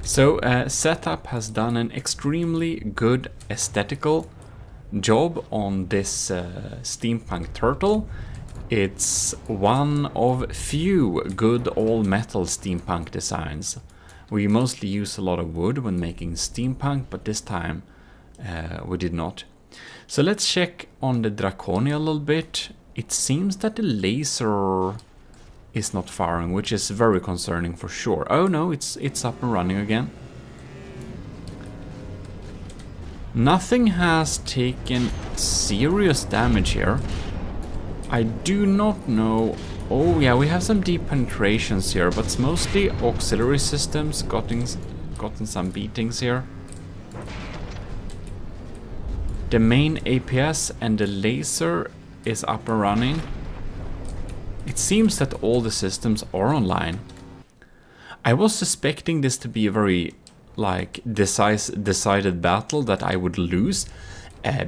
So Setup has done an extremely good aesthetical job on this steampunk turtle. It's one of few good all-metal steampunk designs. We mostly use a lot of wood when making steampunk, but this time we did not. So let's check on the Draconia a little bit. It seems that the laser is not firing, which is very concerning for sure. Oh no, it's up and running again. Nothing has taken serious damage here. I do not know. Oh yeah, we have some deep penetrations here, but it's mostly auxiliary systems gotten some beatings here. The main APS and the laser is up and running. It seems that all the systems are online. I was suspecting this to be a very like decided battle that I would lose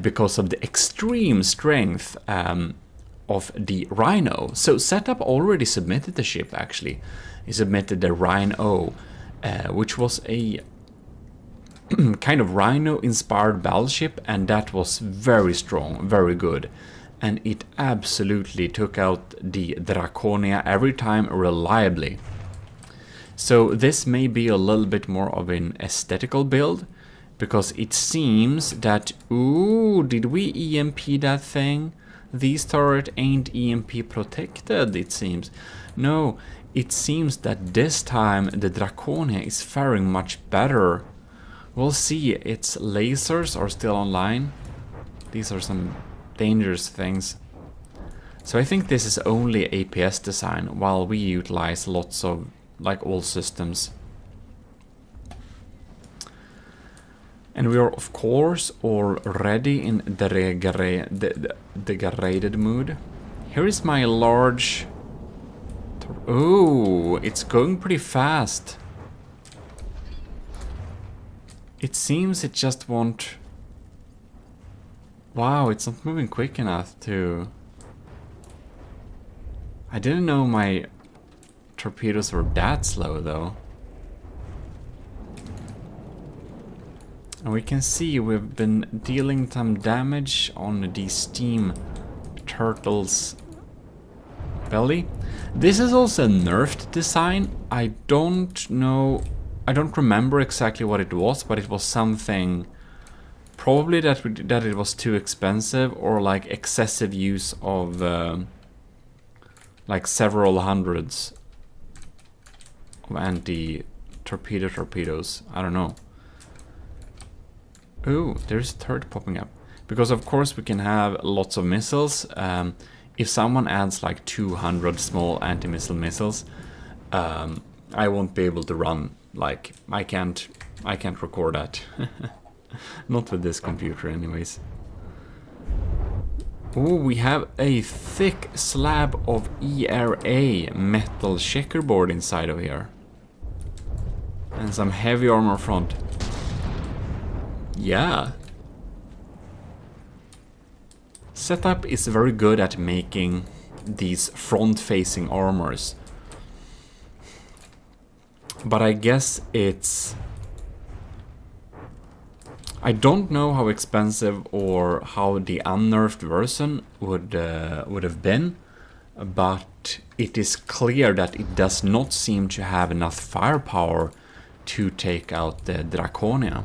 because of the extreme strength of the Rhino. So Setup already submitted the ship, actually. He submitted the Rhino, which was a kind of Rhino-inspired battleship, and that was very strong, very good. And it absolutely took out the Draconia every time reliably. So this may be a little bit more of an aesthetical build, because it seems that... Ooh, did we EMP that thing? These turret ain't EMP protected, it seems. No, it seems that this time the Draconia is faring much better. We'll see. Its lasers are still online. These are some dangerous things. So I think this is only APS design, while we utilize lots of, like, all systems. And we are, of course, already in the degraded mood. Here is my large... Oh, it's going pretty fast. It seems it just won't... Wow, it's not moving quick enough to... I didn't know my torpedoes were that slow, though. And we can see we've been dealing some damage on the steam turtle's belly. This is also a nerfed design. I don't know... I don't remember exactly what it was, but it was something... Probably that it was too expensive, or like excessive use of like several hundreds of torpedoes. I don't know. Oh, there's a turret popping up. Because of course we can have lots of missiles. If someone adds like 200 small anti-missile missiles, I won't be able to run. Like, I can't record that. Not with this computer anyways. Oh, we have a thick slab of ERA metal checkerboard inside of here. And some heavy armor front. Yeah. Setup is very good at making these front-facing armors. But I guess it's... I don't know how expensive or how the unnerfed version would have been, but it is clear that it does not seem to have enough firepower to take out the Draconia.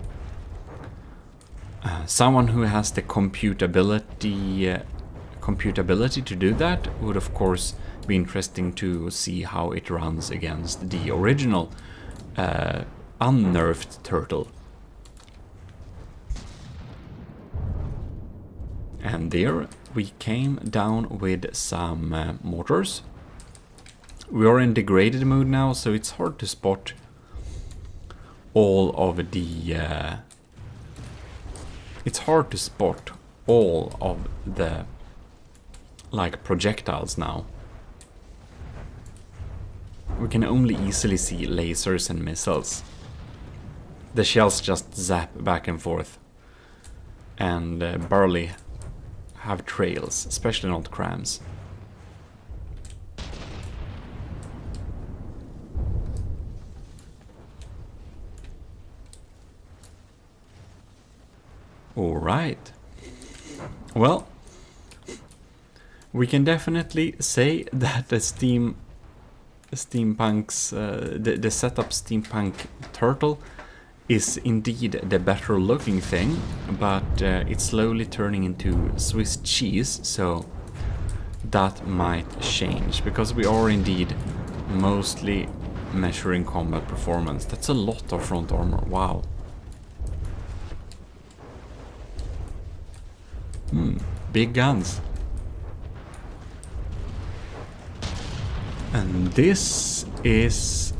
Someone who has the computability to do that would of course be interesting to see how it runs against the original unnerfed turtle. And there we came down with some mortars. We are in degraded mode now, so it's hard to spot all of the... it's hard to spot all of the like projectiles now. We can only easily see lasers and missiles. The shells just zap back and forth and barely have trails, especially not crams. Alright. Well, we can definitely say that the steampunk's the setup steampunk turtle is indeed the better looking thing, but it's slowly turning into Swiss cheese, so that might change, because we are indeed mostly measuring combat performance. That's a lot of front armor, wow. Big guns. And this is...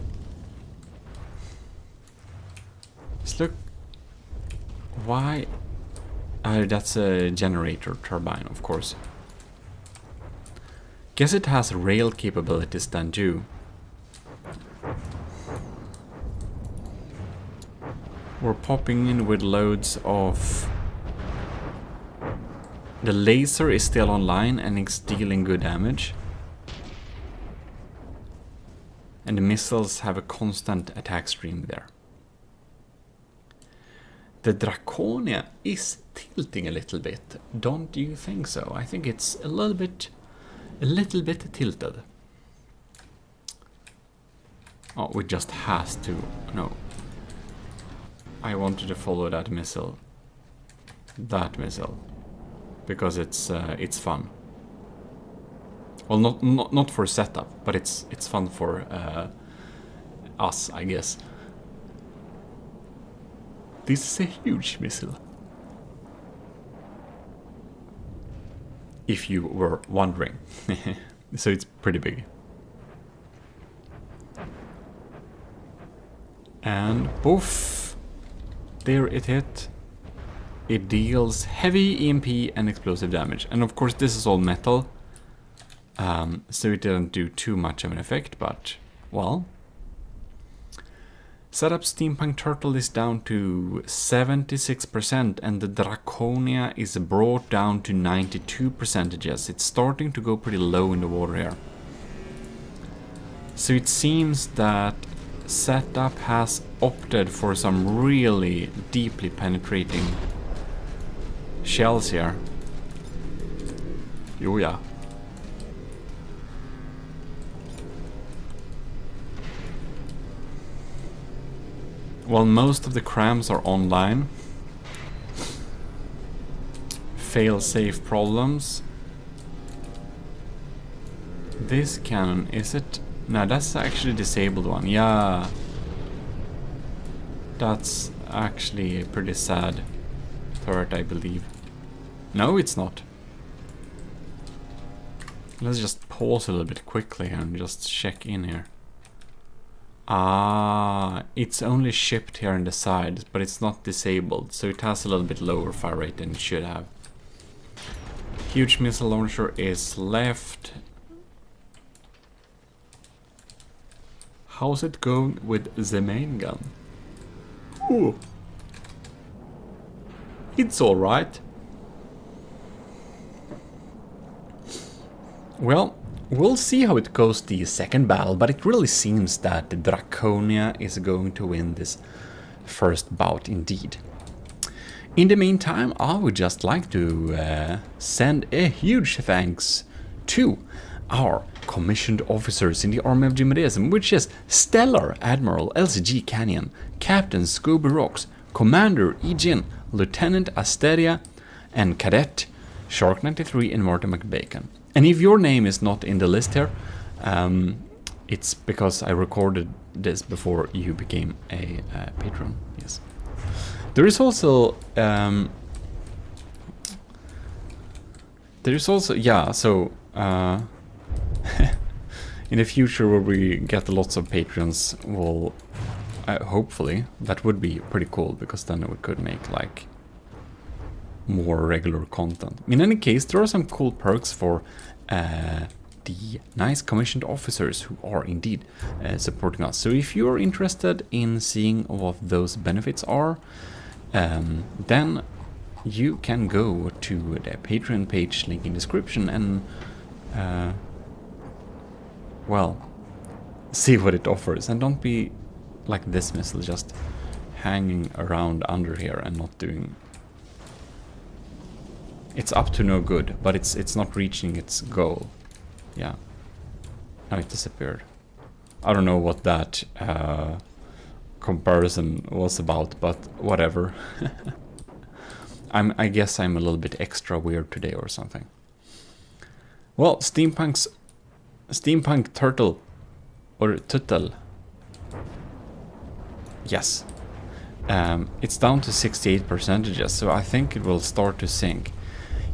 Let's look... Why? That's a generator turbine, of course. Guess it has rail capabilities then too. We're popping in with loads of The laser is still online and it's dealing good damage. And the missiles have a constant attack stream there. The Draconia is tilting a little bit, don't you think so? I think it's a little bit tilted. Oh, we just has to, no. I wanted to follow that missile. That missile. Because it's fun. Well, not for setup, but it's fun for us, I guess. This is a huge missile. If you were wondering. So it's pretty big. And poof! There it hit. It deals heavy EMP and explosive damage. And of course this is all metal. So it didn't do too much of an effect, but, well. Setup Steampunk Turtle is down to 76% and the Draconia is brought down to 92%. It's starting to go pretty low in the water here. So it seems that Setup has opted for some really deeply penetrating shells here. Oh yeah. Well, most of the crams are online. Fail-safe problems. This cannon, is it? No, that's actually a disabled one. Yeah. That's actually a pretty sad turret, I believe. No, it's not. Let's just pause a little bit quickly and just check in here. Ah, it's only shipped here on the side, but it's not disabled, so it has a little bit lower fire rate than it should have. Huge missile launcher is left. How's it going with the main gun? Ooh. It's alright. Well, we'll see how it goes the second battle, but it really seems that the Draconia is going to win this first bout indeed. In the meantime, I would just like to send a huge thanks to our commissioned officers in the Army of GMODIST, which is Stellar Admiral LCG Canyon, Captain Scooby Rocks, Commander Ejin, Lieutenant Asteria, and Cadet Shark93 and Martin McBacon. And if your name is not in the list here, it's because I recorded this before you became a patron. Yes. There is also yeah. So in the future, where we get lots of patrons, we'll hopefully that would be pretty cool, because then we could make like more regular content. In any case, there are some cool perks for the nice commissioned officers who are indeed supporting us. So if you're interested in seeing what those benefits are, then you can go to the Patreon page, link in description, and well, see what it offers. And don't be like this missile, just hanging around under here and not doing. It's up to no good, but it's not reaching its goal. Yeah. Now it disappeared. I don't know what that comparison was about, but whatever. I guess I'm a little bit extra weird today or something. Well, Steampunk Turtle or Tuttle. Yes. It's down to 68%, so I think it will start to sink.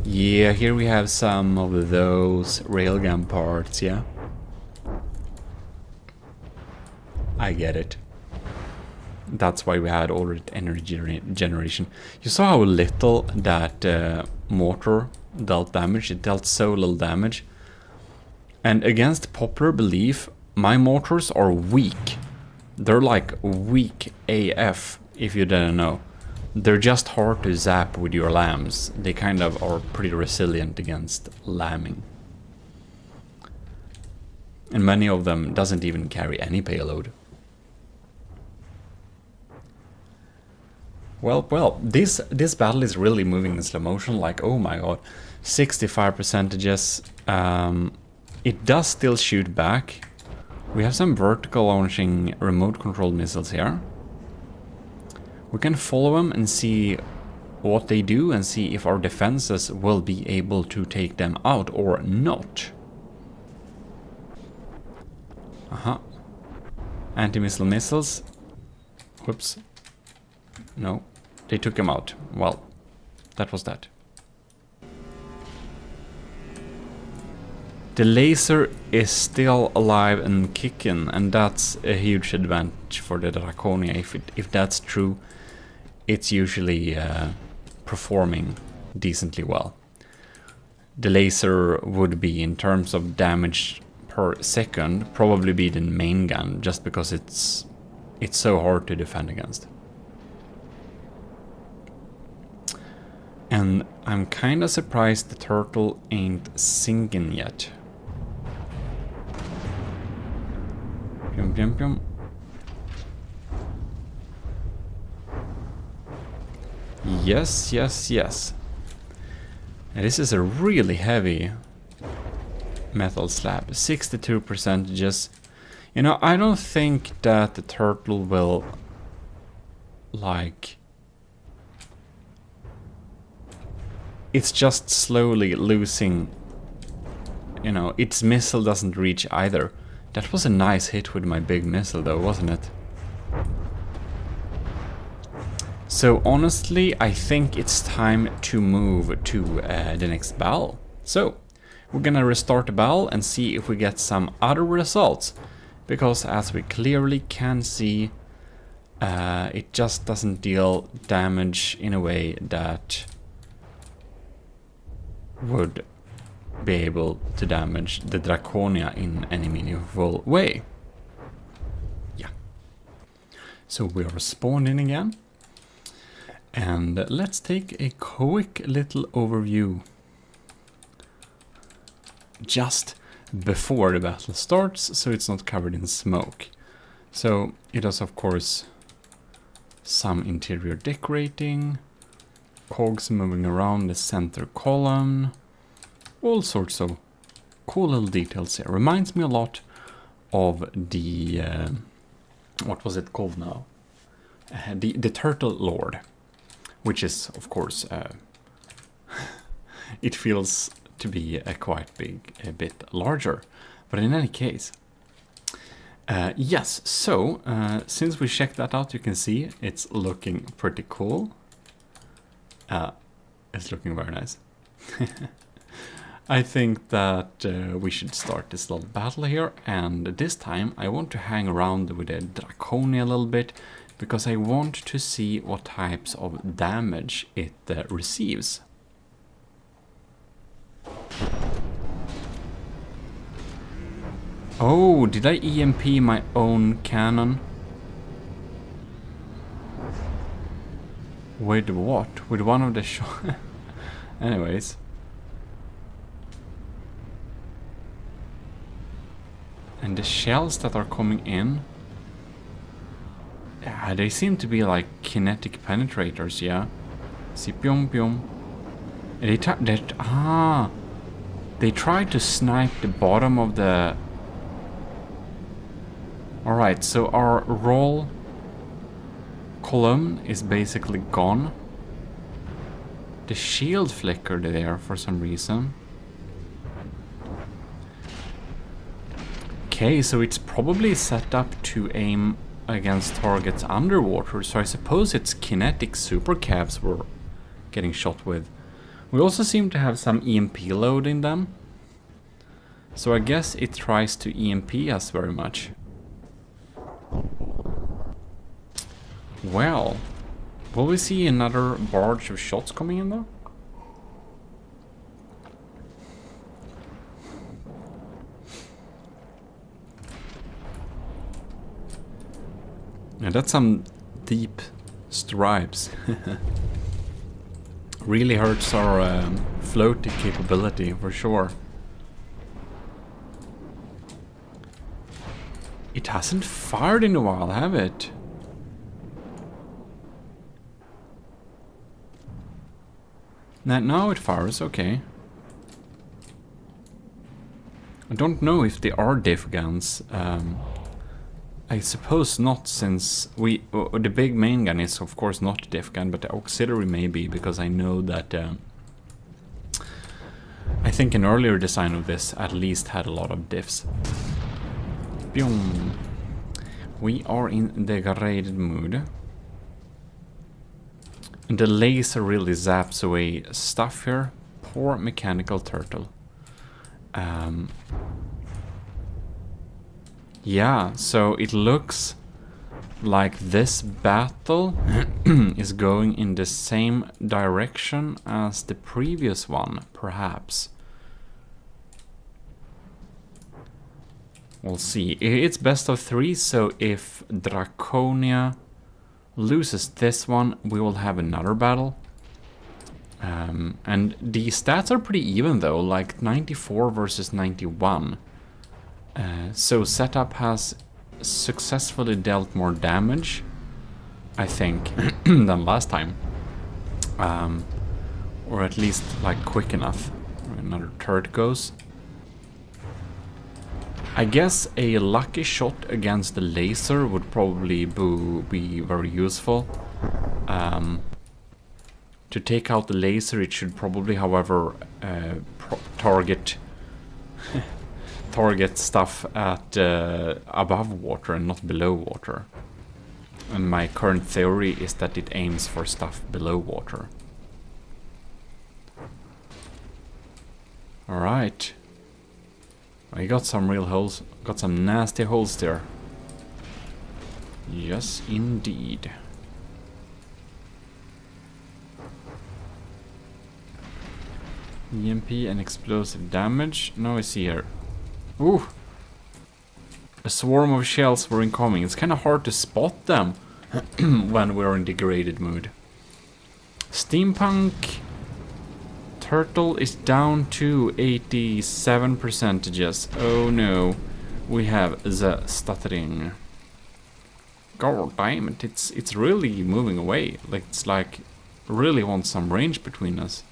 Yeah, here we have some of those railgun parts, yeah. I get it. That's why we had already energy generation. You saw how little that mortar dealt damage. It dealt so little damage. And against popular belief, my mortars are weak. They're like weak AF, if you didn't know. they're just hard to zap with your lambs. They kind of are pretty resilient against lambing. And many of them doesn't even carry any payload. Well, this battle is really moving in slow motion, like, oh my god, 65%. It does still shoot back. We have some vertical launching remote controlled missiles here. We can follow them and see what they do and see if our defenses will be able to take them out or not. Anti-missile missiles. Whoops. No, they took him out. Well, that was that. The laser is still alive and kicking, and that's a huge advantage for the Draconia. If that's true, it's usually performing decently well. The laser would be, in terms of damage per second, probably be the main gun, just because it's so hard to defend against. And I'm kinda surprised the turtle ain't sinking yet. Pium, pium, pium. Yes, yes, yes. And this is a really heavy metal slab. 62% just... You know, I don't think that the turtle will, like... It's just slowly losing... You know, its missile doesn't reach either. That was a nice hit with my big missile though, wasn't it? So honestly, I think it's time to move to the next battle. So, we're gonna restart the battle and see if we get some other results. Because as we clearly can see, it just doesn't deal damage in a way that would be able to damage the Draconia in any meaningful way. Yeah. So we are spawned in again. And let's take a quick little overview just before the battle starts, so it's not covered in smoke. So it has, of course, some interior decorating, cogs moving around the center column, all sorts of cool little details here. Reminds me a lot of the what was it called now? The Turtle Lord, which is, of course, it feels to be quite big, a bit larger. But in any case, yes, so since we checked that out, you can see it's looking pretty cool. It's looking very nice. I think that we should start this little battle here, and this time I want to hang around with the Draconia a little bit, because I want to see what types of damage it receives. Oh, did I EMP my own cannon? With what? With one of the Anyways. And the shells that are coming in, yeah, they seem to be like kinetic penetrators, yeah. See, pyom pyom. They tried to snipe the bottom of the... Alright, so our roll column is basically gone. The shield flickered there for some reason. Okay, so it's probably set up to aim against targets underwater, so I suppose it's kinetic super cavs we're getting shot with. We also seem to have some EMP load in them, so I guess it tries to EMP us very much. Well, will we see another barrage of shots coming in though? Yeah, that's some deep Stripes. Really hurts our floating capability for sure. It hasn't fired in a while, have it? Now it fires, okay. I don't know if they are diff guns. I suppose not, since the big main gun is of course not a diff gun, but the auxiliary may be, because I know that I think an earlier design of this at least had a lot of diffs. Boom. We are in the graded mood. And the laser really zaps away stuff here. Poor mechanical turtle. Yeah, so it looks like this battle is going in the same direction as the previous one, perhaps. We'll see. It's best of 3, so if Draconia loses this one, we will have another battle. And the stats are pretty even though, like 94 versus 91. So setup has successfully dealt more damage, I think, than last time. Or at least like quick enough. Another turret goes. I guess a lucky shot against the laser would probably be very useful. To take out the laser, it should probably, however, target stuff at above water and not below water. And my current theory is that it aims for stuff below water. All right. I got some real holes, got some nasty holes there. Yes, indeed. EMP and explosive damage. Now I see here. Ooh! A swarm of shells were incoming. It's kind of hard to spot them when we're in degraded mood. Steampunk turtle is down to 87%. Oh no, we have the stuttering. God damn it! It's really moving away. Like it's like really wants some range between us.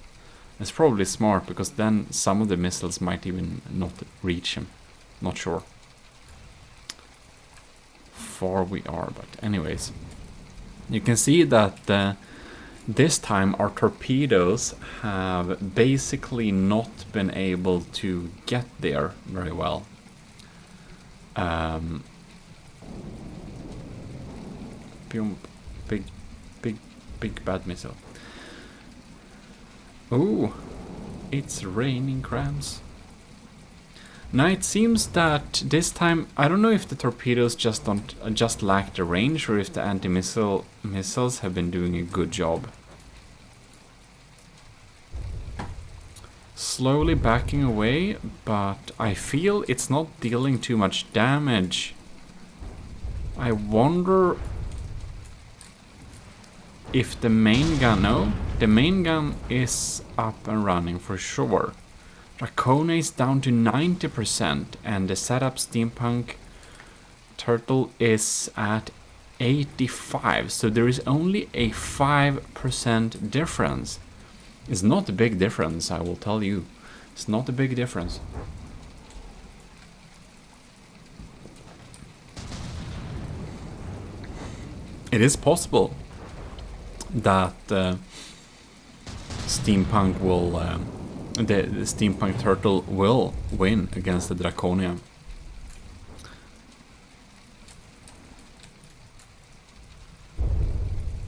It's probably smart, because then some of the missiles might even not reach him. Not sure. Far we are, but anyways. You can see that this time our torpedoes have basically not been able to get there very well. Big bad missile. Oh, it's raining crabs. Now it seems that this time, I don't know if the torpedoes just lack the range, or if the anti-missile missiles have been doing a good job. Slowly backing away, but I feel it's not dealing too much damage. I wonder if the main gun... No, the main gun is up and running for sure. Draconia is down to 90%, and the setup steampunk turtle is at 85%, so there is only a 5% difference. It's not a big difference, I will tell you. It's not a big difference. It is possible that steampunk will the steampunk turtle will win against the Draconia.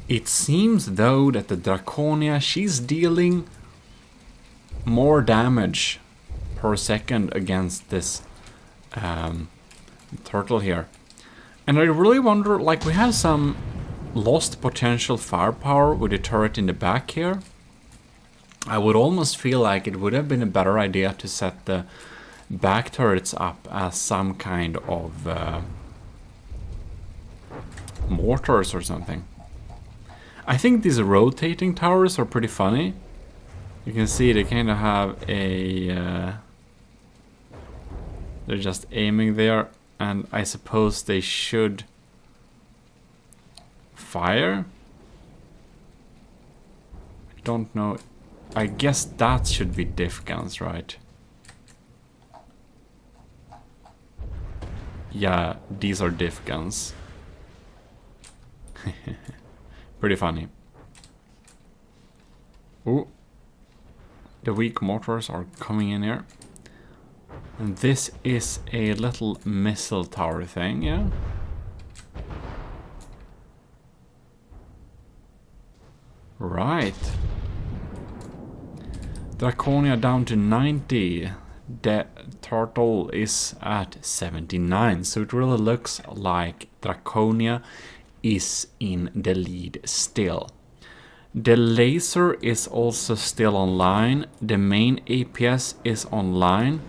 It seems though that the Draconia, she's dealing more damage per second against this turtle here. And I really wonder, like, we have some lost potential firepower with the turret in the back here. I would almost feel like it would have been a better idea to set the back turrets up as some kind of mortars or something. I think these rotating towers are pretty funny. You can see they kind of have a... they're just aiming there, and I suppose they should fire. I don't know. I guess that should be diff guns, right? Yeah, these are diff guns. Pretty funny. Ooh. The weak mortars are coming in here. And this is a little missile tower thing, yeah? Right. Draconia down to 90. The turtle is at 79. So it really looks like Draconia is in the lead still. The laser is also still online. The main APS is online.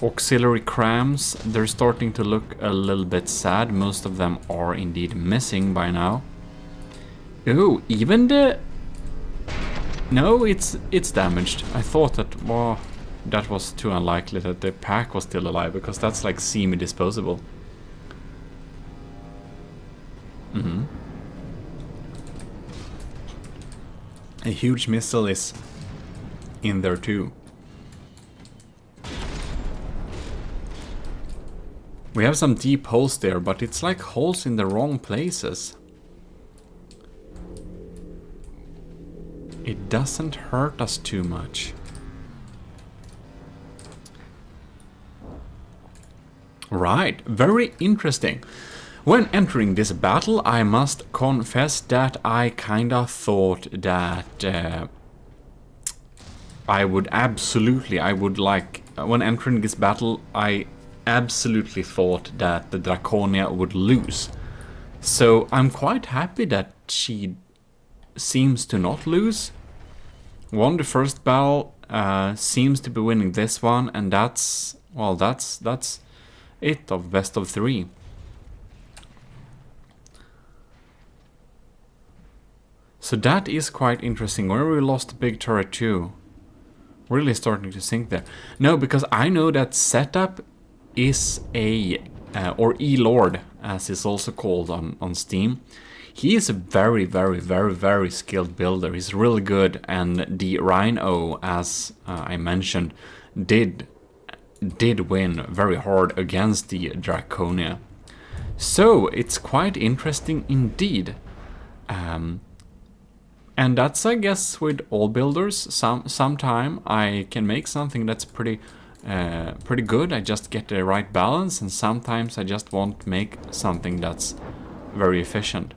Auxiliary crams, they're starting to look a little bit sad. Most of them are indeed missing by now. Oh, even the... No, it's damaged. I thought that, well, that was too unlikely that the pack was still alive, because that's like semi-disposable. A huge missile is in there too. We have some deep holes there, but it's like holes in the wrong places. It doesn't hurt us too much. Right, very interesting. When entering this battle, I must confess that I kinda thought that when entering this battle, I absolutely thought that the Draconia would lose. So I'm quite happy that she seems to not lose. Won the first battle, seems to be winning this one, and that's it of best of 3. So that is quite interesting. Where we lost the big turret too. Really starting to sink there. No, because I know that setup is a, or E-Lord, as is also called on Steam. He is a very, very, very, very skilled builder. He's really good, and the Rhino, as I mentioned, did win very hard against the Draconia. So it's quite interesting indeed. And that's, I guess, with all builders. Sometime I can make something that's pretty good. I just get the right balance, and sometimes I just won't make something that's very efficient.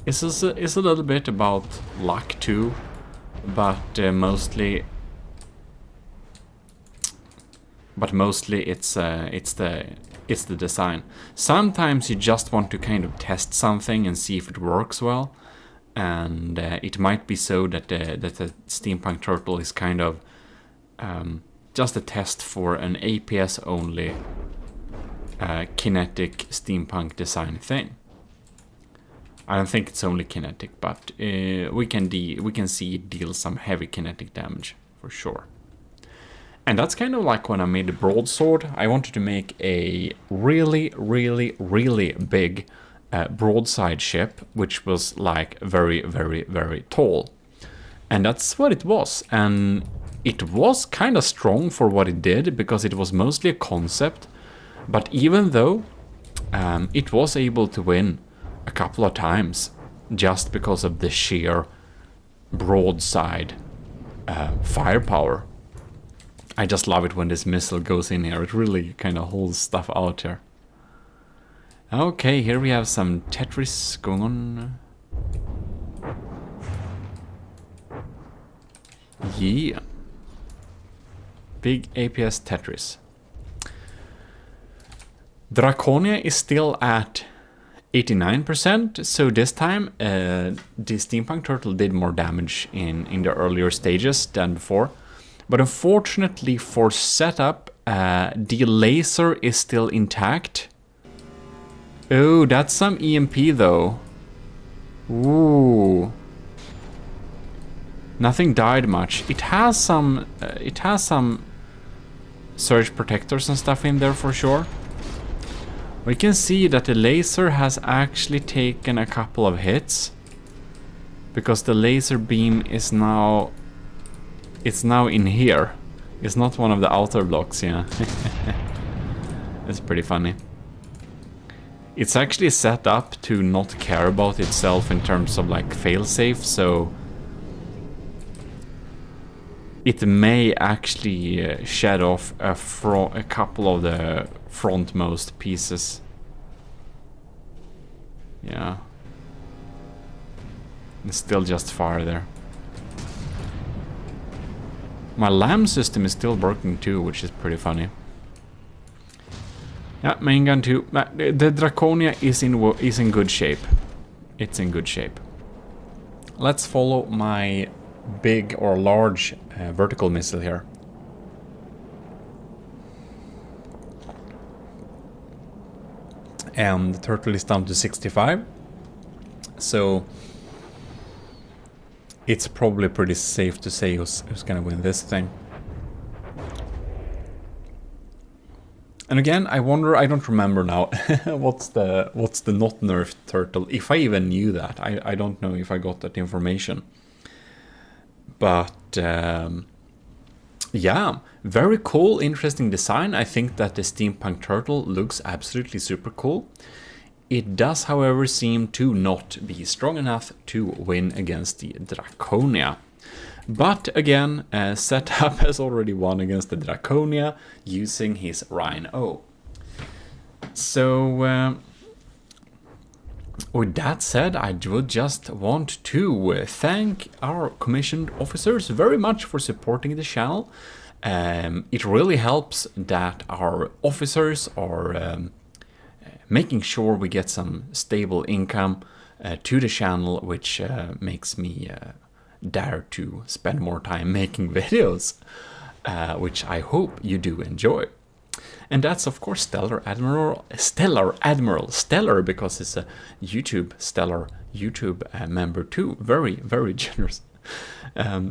It's a little bit about luck too, but mostly it's the design. Sometimes you just want to kind of test something and see if it works well. And it might be so that the steampunk turtle is kind of just a test for an APS only kinetic steampunk design thing. I don't think it's only kinetic, but we can see it deal some heavy kinetic damage for sure. And that's kind of like when I made the broadsword. I wanted to make a really, really, really big broadside ship, which was like very, very, very tall. And that's what it was. And it was kind of strong for what it did, because it was mostly a concept. But even though it was able to win a couple of times just because of the sheer broadside firepower. I just love it when this missile goes in here. It really kind of holds stuff out here. Okay, here we have some Tetris going on. Yeah. Big APS Tetris. Draconia is still at 89%, so this time the steampunk turtle did more damage in the earlier stages than before. But unfortunately for setup, the laser is still intact. Oh, that's some EMP though. Ooh. Nothing died much. It has some surge protectors and stuff in there for sure. We can see that the laser has actually taken a couple of hits, because the laser beam is now, it's now in here. It's not one of the outer blocks, yeah. It's pretty funny. It's actually set up to not care about itself in terms of like failsafe, so it may actually shed off a couple of the frontmost pieces. Yeah. It's still just fire there. My LAM system is still working too, which is pretty funny. Yeah, main gun too. The Draconia is in good shape. It's in good shape. Let's follow my big or large vertical missile here. And the turtle is down to 65. So it's probably pretty safe to say who's gonna win this thing. And again, I wonder, I don't remember now, what's the not nerfed turtle, if I even knew that. I don't know if I got that information. But yeah, very cool, interesting design. I think that the steampunk turtle looks absolutely super cool. It does, however, seem to not be strong enough to win against the Draconia. But again, Setup has already won against the Draconia using his Rhino. So with that said, I would just want to thank our commissioned officers very much for supporting the channel. It really helps that our officers are making sure we get some stable income to the channel, which makes me dare to spend more time making videos, which I hope you do enjoy. And that's of course Stellar Admiral, Stellar because it's a Stellar YouTube member too, very, very generous.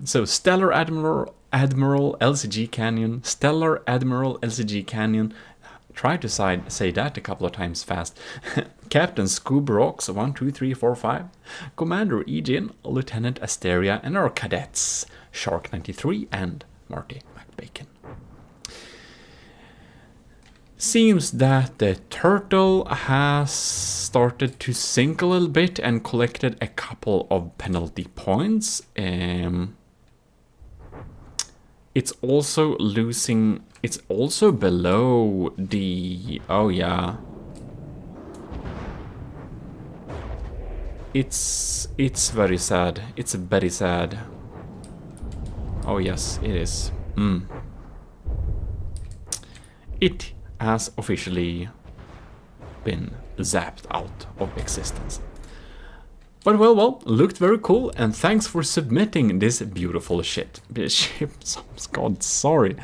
So Stellar Admiral LCG Canyon, Stellar Admiral LCG Canyon, try to say that a couple of times fast. Captain Scoobrocks 1, 2, 3, 4, 5, Commander Egin, Lieutenant Asteria, and our cadets Shark 93 and Marty McBacon. Seems that the turtle has started to sink a little bit and collected a couple of penalty points. It's also losing. It's also below the. Oh yeah. It's very sad. It's very sad. Oh yes, it is. It has officially been zapped out of existence. But well, looked very cool, and thanks for submitting this beautiful ship. God, sorry.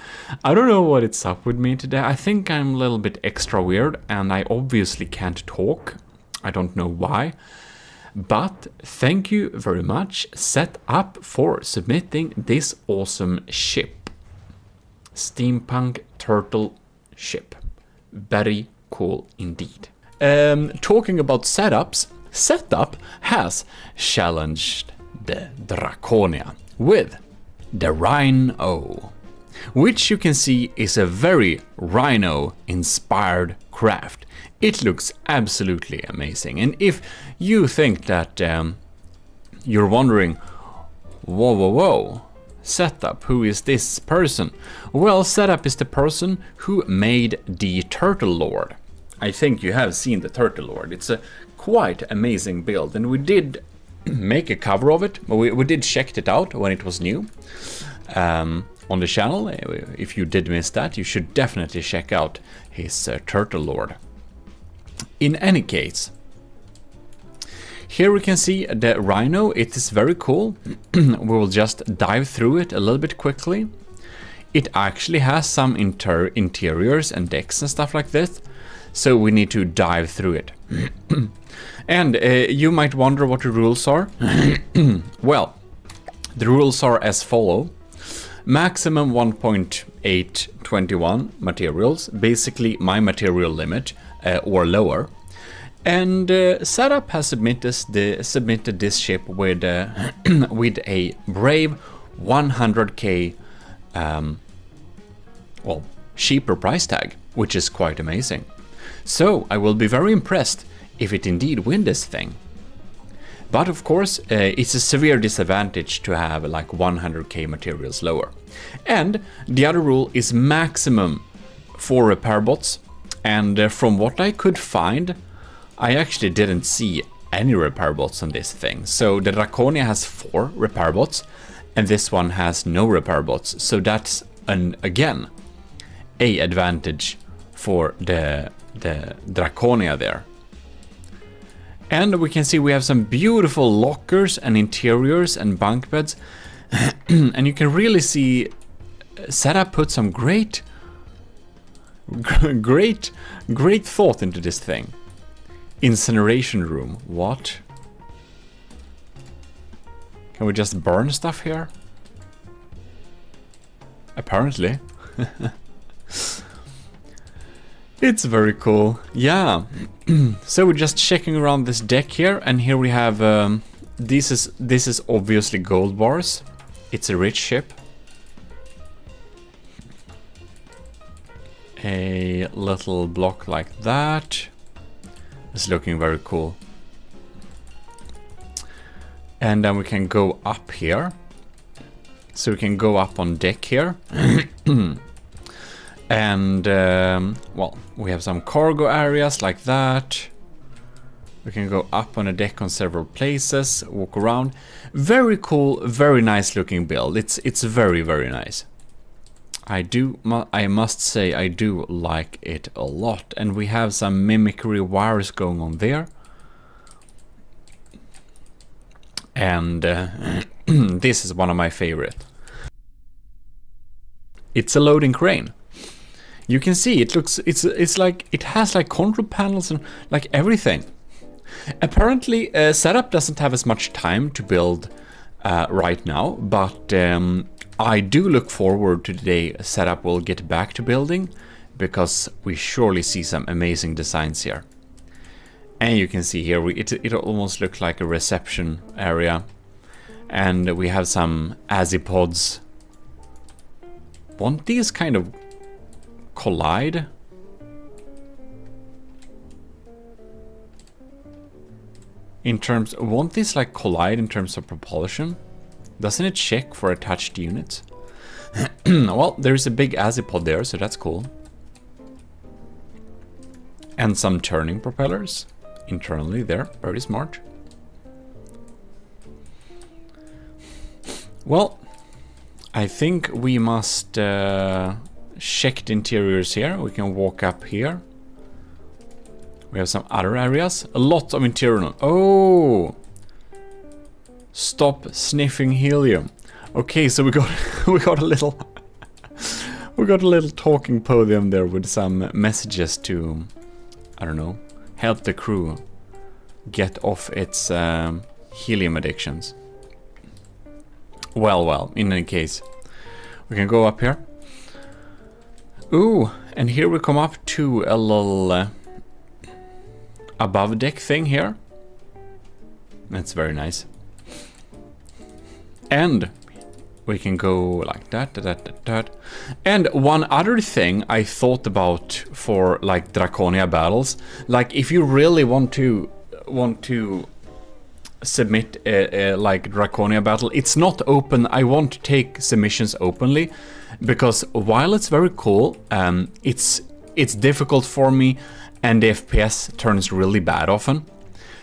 I don't know what it's up with me today. I think I'm a little bit extra weird, and I obviously can't talk. I don't know why. But thank you very much, Setup, for submitting this awesome ship. Steampunk turtle ship. Very cool indeed. Talking about setups, Setup has challenged the Draconia with the Rhino, which you can see is a very Rhino-inspired craft. It looks absolutely amazing, and if you think that you're wondering, whoa, Setup, who is this person? Well, Setup is the person who made the Turtle Lord. I think you have seen the Turtle Lord. It's a quite amazing build, and we did make a cover of it. We did check it out when it was new on the channel. If you did miss that, you should definitely check out his Turtle Lord. In any case, here we can see the Rhino. It is very cool. We will just dive through it a little bit quickly. It actually has some interiors and decks and stuff like this. so we need to dive through it. And you might wonder what the rules are. Well, the rules are as follow. Maximum 1.821 materials, basically my material limit, or lower. And Setup has submitted this ship with with a brave 100k well, cheaper price tag, which is quite amazing. So I will be very impressed if it indeed win this thing. But of course, it's a severe disadvantage to have like 100k materials lower. And the other rule is maximum 4 repair bots. And from what I could find, I actually didn't see any repair bots on this thing. So the Draconia has 4 repair bots, and this one has no repair bots. So that's again a advantage for the Draconia there. And we can see we have some beautiful lockers and interiors and bunk beds. And you can really see Setup put some great thought into this thing. Incineration room. What? Can we just burn stuff here? Apparently. It's very cool. Yeah. So we're just checking around this deck here, and here we have this is obviously gold bars. It's a rich ship. A little block like that. It's looking very cool. And then we can go up here. So we can go up on deck here. And well, we have some cargo areas like that. We can go up on a deck on several places, walk around. Very cool, very nice looking build. It's very, very nice. I must say I do like it a lot. And we have some mimicry wires going on there. And this is one of my favorite. It's a loading crane. You can see it looks, it's like, it has like control panels and like everything. Apparently Setup doesn't have as much time to build right now, but I do look forward to the day Setup will get back to building, because we surely see some amazing designs here. And you can see here, it almost looks like a reception area. And we have some azipods. Won't these kind of collide? Won't these like collide in terms of propulsion? Doesn't it check for attached units? Well, there's a big azipod there, so that's cool. And some turning propellers internally there, very smart. Well, I think we must check the interiors here. We can walk up here. We have some other areas. A lot of interior. Oh! Stop sniffing helium. Okay, so we got a little we got a little talking podium there with some messages to, I don't know, help the crew get off its helium addictions. Well, in any case, we can go up here. Ooh, and here we come up to a little above deck thing here. That's very nice. And we can go like that. And one other thing I thought about for like Draconia battles, like if you really want to submit a like Draconia battle, it's not open. I won't take submissions openly, because while it's very cool, it's difficult for me, and the FPS turns really bad often.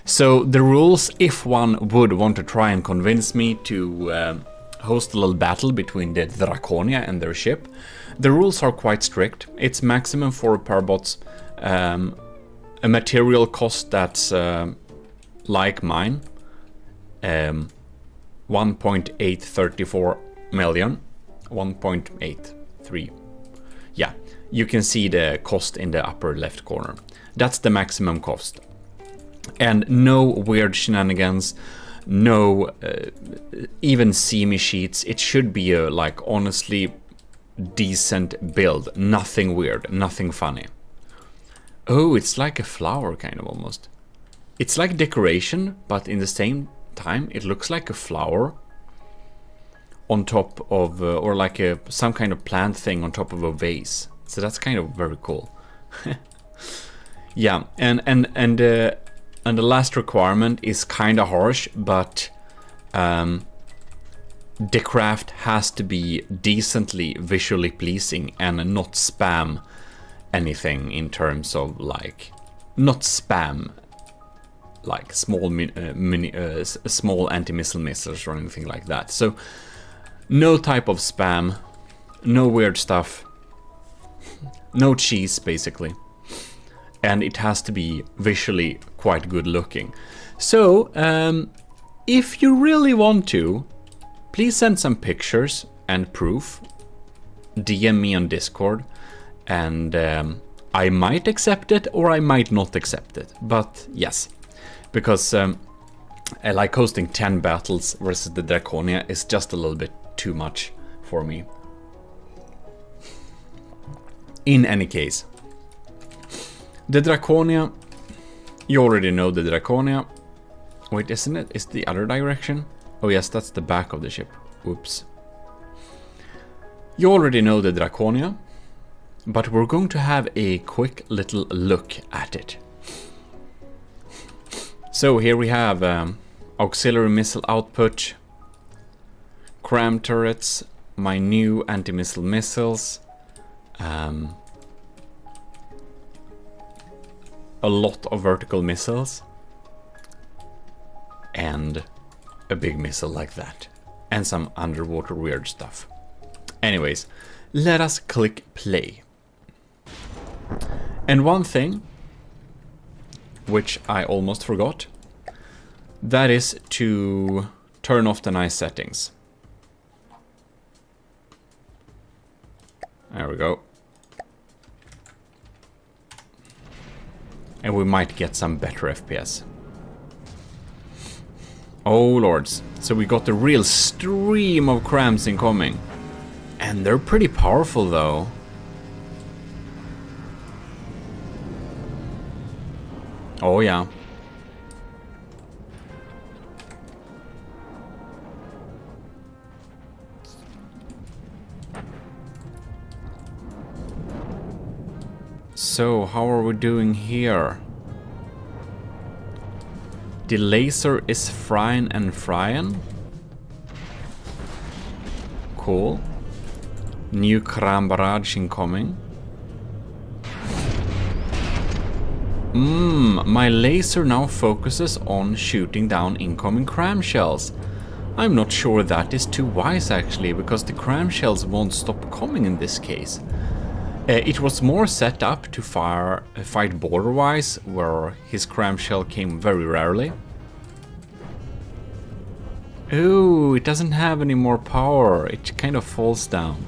So the rules, if one would want to try and convince me to host a little battle between the Draconia and their ship, the rules are quite strict. It's maximum 4 repair bots, a material cost that's like mine, 1.834 million, 1.83. Yeah, you can see the cost in the upper left corner. That's the maximum cost. And no weird shenanigans, no even seamy sheets. It should be a, like, honestly decent build. Nothing weird, nothing funny. Oh, it's like a flower, kind of, almost. It's like decoration, but in the same time, it looks like a flower on top of, or like some kind of plant thing on top of a vase. So that's kind of very cool. Yeah, and the last requirement is kind of harsh, but the craft has to be decently visually pleasing and not spam anything in terms of, like, not spam like small small anti-missile missiles or anything like that. So no type of spam, no weird stuff, no cheese basically, and it has to be visually quite good looking. So if you really want to, please send some pictures and proof, DM me on Discord, and I might accept it or I might not accept it, but yes, because I like hosting 10 battles versus the Draconia is just a little bit too much for me. In any case, the Draconia, you already know the Draconia. Wait, isn't it? Is the other direction? Oh yes, that's the back of the ship. Oops. You already know the Draconia, but we're going to have a quick little look at it. So here we have auxiliary missile output, cram turrets, my new anti-missile missiles, a lot of vertical missiles, and a big missile like that, and some underwater weird stuff. Anyways, let us click play. And one thing which I almost forgot, that is to turn off the nice settings. There we go. And we might get some better FPS. Oh lords, so we got a real stream of crams incoming. And they're pretty powerful though. Oh yeah. So how are we doing here? The laser is frying and frying. Cool. New cram barrage incoming. My laser now focuses on shooting down incoming cram shells. I'm not sure that is too wise actually, because the cram shells won't stop coming in this case. It was more set up to fight border-wise, where his cram shell came very rarely. Oh, it doesn't have any more power. It kind of falls down.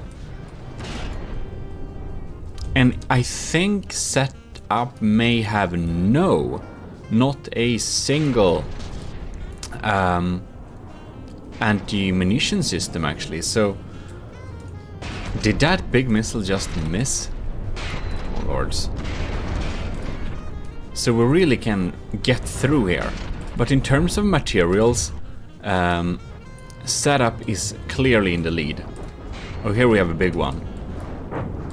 And I think setup may have not a single anti-munition system actually. So did that big missile just miss? Oh lords. So we really can get through here. But in terms of materials, setup is clearly in the lead. Oh, here we have a big one.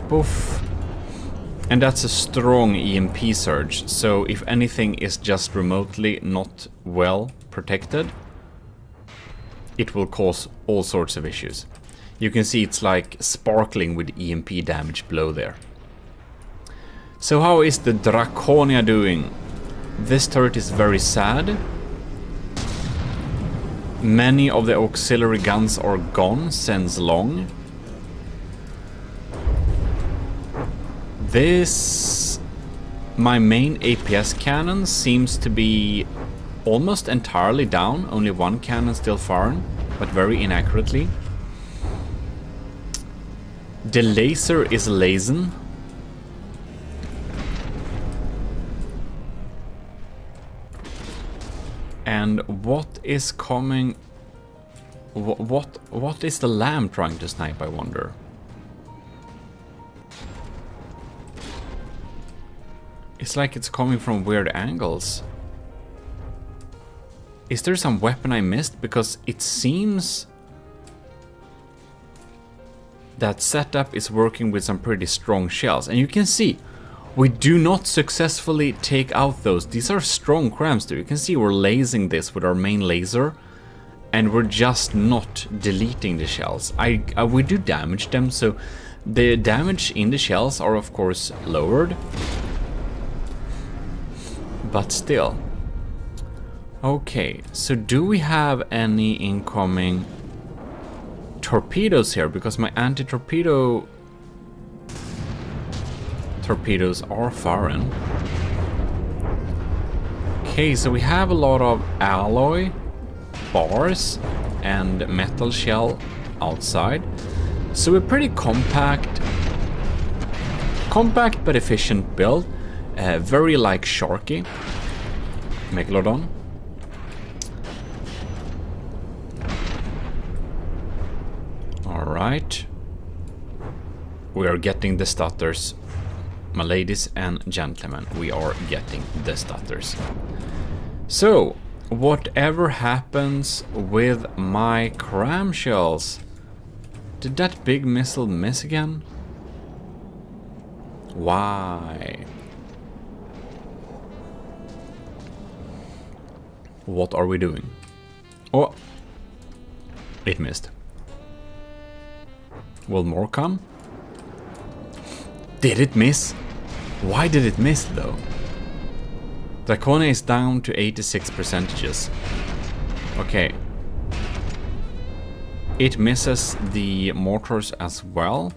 Poof. And that's a strong EMP surge, so if anything is just remotely not well protected, it will cause all sorts of issues. You can see it's like sparkling with EMP damage below there. So how is the Draconia doing? This turret is very sad. Many of the auxiliary guns are gone since long. My main APS cannon seems to be almost entirely down, only one cannon still firing, but very inaccurately. The laser is lasing. And what is coming? What is the lamb trying to snipe, I wonder? It's like it's coming from weird angles. Is there some weapon I missed? Because it seems that setup is working with some pretty strong shells. And you can see, we do not successfully take out those. These are strong crams too. You can see we're lasing this with our main laser. And we're just not deleting the shells. We do damage them, so the damage in the shells are of course lowered. But still. Okay, so do we have any incoming torpedoes here? Because my anti-torpedo torpedoes are foreign. Okay, so we have a lot of alloy bars and metal shell outside. So a pretty compact but efficient build. Very like Sharky. Megalodon. Alright. We are getting the stutters. My ladies and gentlemen, we are getting the stutters. So, whatever happens with my cram shells? Did that big missile miss again? Why? What are we doing? Oh, it missed. Will more come? Did it miss? Why did it miss though? Draconia is down to 86%. Okay. It misses the mortars as well.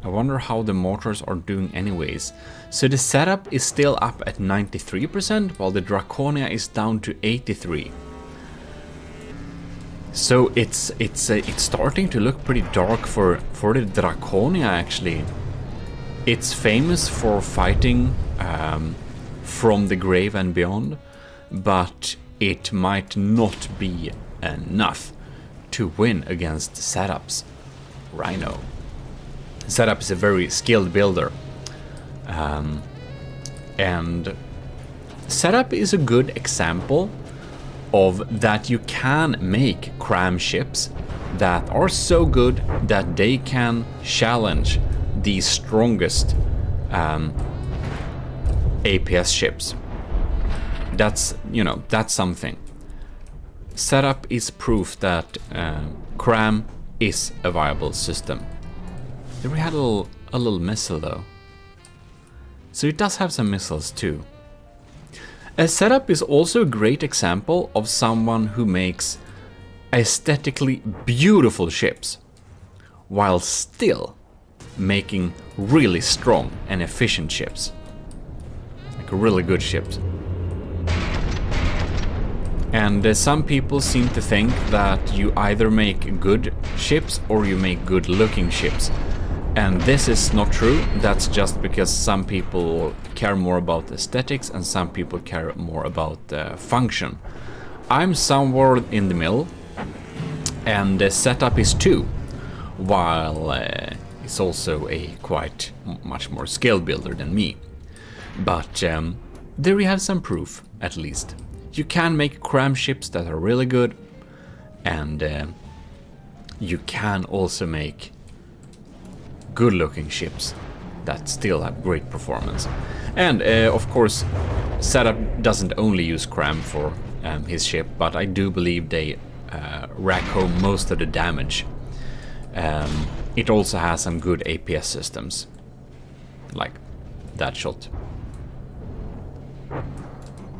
I wonder how the mortars are doing anyways. So the setup is still up at 93%, while the Draconia is down to 83%. So it's starting to look pretty dark for the Draconia actually. It's famous for fighting from the grave and beyond, but it might not be enough to win against setups. Rhino. Setup is a very skilled builder, and setup is a good example of that you can make cram ships that are so good that they can challenge the strongest APS ships. That's, you know, that's something. Setup is proof that cram is a viable system. There we had a little missile though. So it does have some missiles too. A setup is also a great example of someone who makes aesthetically beautiful ships while still making really strong and efficient ships. Like really good ships. And some people seem to think that you either make good ships or you make good looking ships. And this is not true. That's just because some people care more about aesthetics and some people care more about function. I'm somewhere in the middle, and the setup is 2, while it's also a quite much more skilled builder than me. But there we have some proof, at least. You can make cram ships that are really good, and you can also make good looking ships that still have great performance. And of course, setup doesn't only use cram for his ship, but I do believe they rack home most of the damage. It also has some good APS systems, like that shot.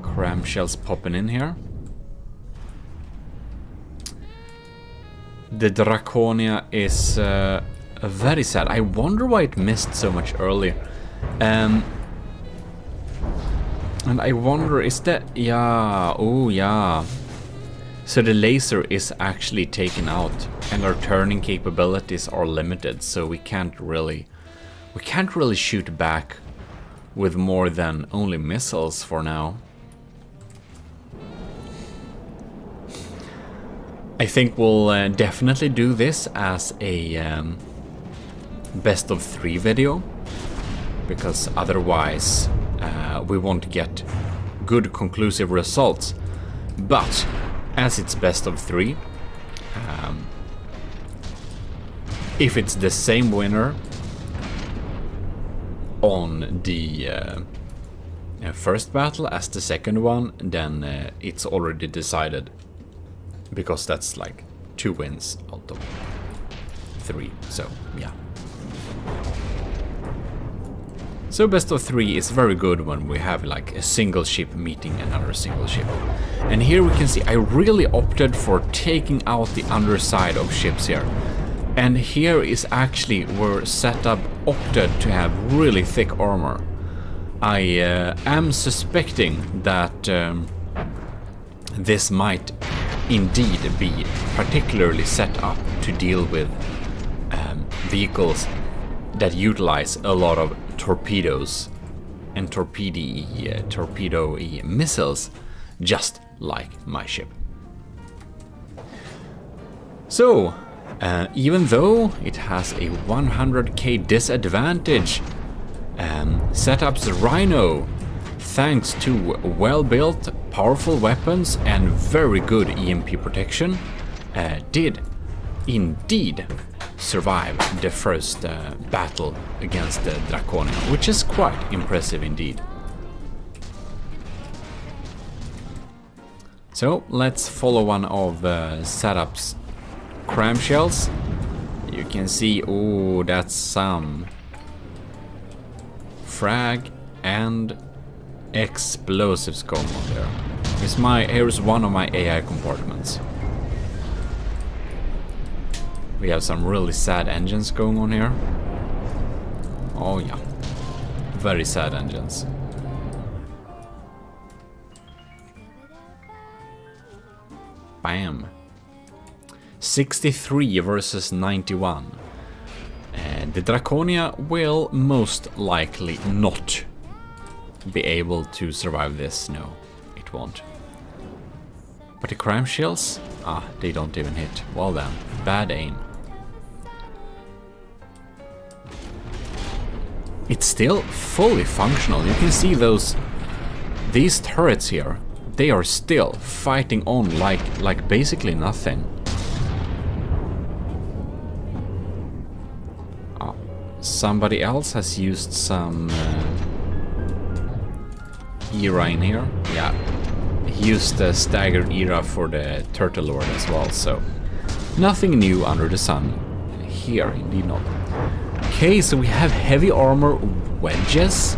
Cram shells popping in here. The Draconia is very sad. I wonder why it missed so much earlier. And I wonder, is that... Yeah, oh yeah. So the laser is actually taken out and our turning capabilities are limited, so we can't really shoot back with more than only missiles for now. I think we'll definitely do this as a best of 3 video, because otherwise we won't get good conclusive results. But as it's best of 3, if it's the same winner on the first battle as the second one, then it's already decided, because that's like 2 wins out of 3. So yeah. So best of 3 is very good when we have like a single ship meeting another single ship. And here we can see I really opted for taking out the underside of ships here. And here is actually where setup opted to have really thick armor. I am suspecting that this might indeed be particularly set up to deal with vehicles that utilize a lot of torpedoes and torpedo-y missiles, just like my ship. So, even though it has a 100k disadvantage, Setup's Rhino, thanks to well-built, powerful weapons and very good EMP protection, did indeed survive the first battle against the Draconia, which is quite impressive indeed. So let's follow one of Setup's cram shells. You can see, oh, that's some frag and explosives going on there. Here's one of my AI compartments. We have some really sad engines going on here. Oh yeah, very sad engines. Bam. 63 versus 91. And the Draconia will most likely not be able to survive this. No, it won't. But the cram shells? Ah, they don't even hit. Well then, bad aim. It's still fully functional. You can see these turrets here. They are still fighting on like basically nothing. Somebody else has used some era in here. Yeah, he used the staggered era for the Turtle Lord as well, so nothing new under the sun here, indeed not. Okay, so we have heavy armor wedges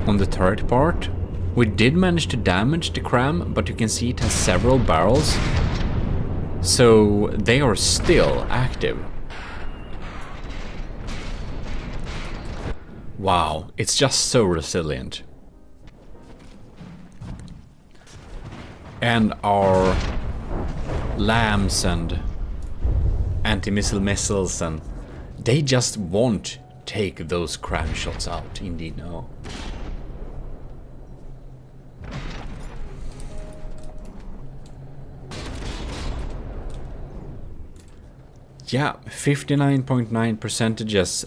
on the turret part. We did manage to damage the cram, but you can see it has several barrels, so they are still active. Wow, it's just so resilient. And our lambs and anti-missile missiles, and they just won't take those cram shots out. Indeed, no. Yeah, 59.9 percentages.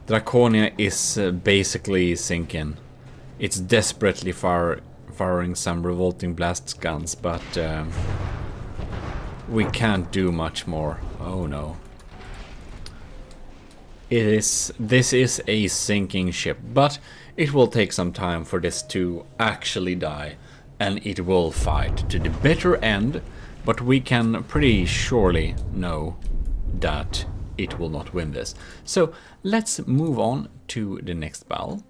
Draconia is basically sinking. It's desperately firing some revolting blast guns, but we can't do much more. Oh no. This is a sinking ship, but it will take some time for this to actually die, and it will fight to the bitter end, but we can pretty surely know that it will not win this. So let's move on to the next battle.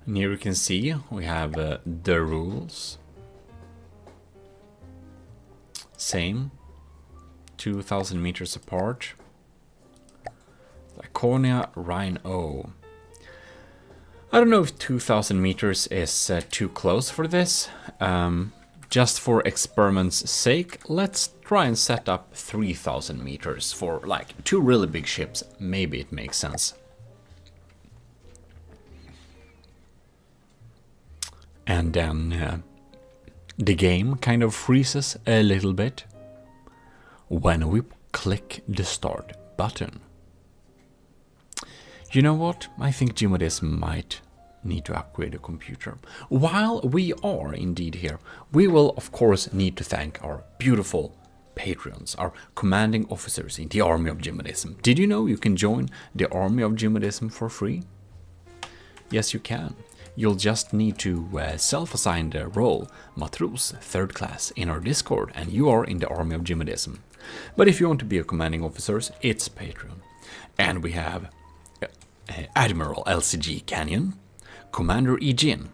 And here you can see we have the rules. Same, 2,000 meters apart. Draconia, Rhino. I don't know if 2,000 meters is too close for this. Just for experiment's sake, let's try and set up 3,000 meters for like 2 really big ships. Maybe it makes sense. And then the game kind of freezes a little bit when we click the start button. You know what? I think GMODIST might need to upgrade the computer. While we are indeed here, we will of course need to thank our beautiful patrons, our commanding officers in the army of GMODISM. Did you know you can join the army of GMODISM for free? Yes, you can. You'll just need to self-assign the role Matros 3rd class in our Discord, and you are in the army of GMODISM. But if you want to be a commanding officer, it's Patreon. And we have Admiral LCG Canyon, Commander Ejin,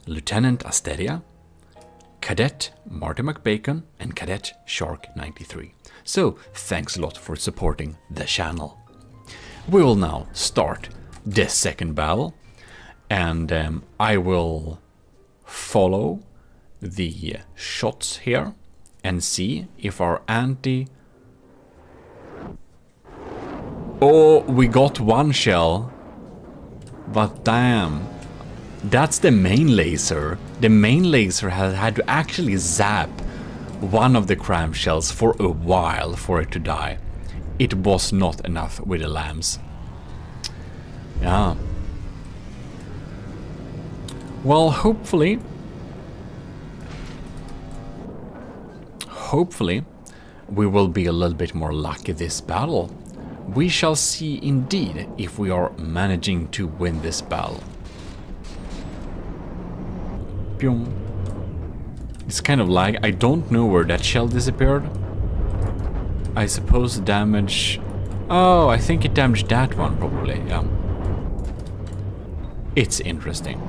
Lieutenant Asteria, Cadet Marty McBacon, and Cadet Shark 93. So thanks a lot for supporting the channel. We will now start the second battle, and I will follow the shots here and see if our anti... Oh, we got one shell, but damn, that's the main laser. The main laser has had to actually zap one of the cram shells for a while for it to die. It was not enough with the lambs. Yeah. Well, hopefully we will be a little bit more lucky this battle. We shall see indeed if we are managing to win this battle. Pyong. It's kind of like I don't know where that shell disappeared. I suppose damage... Oh, I think it damaged that one probably, yeah. It's interesting.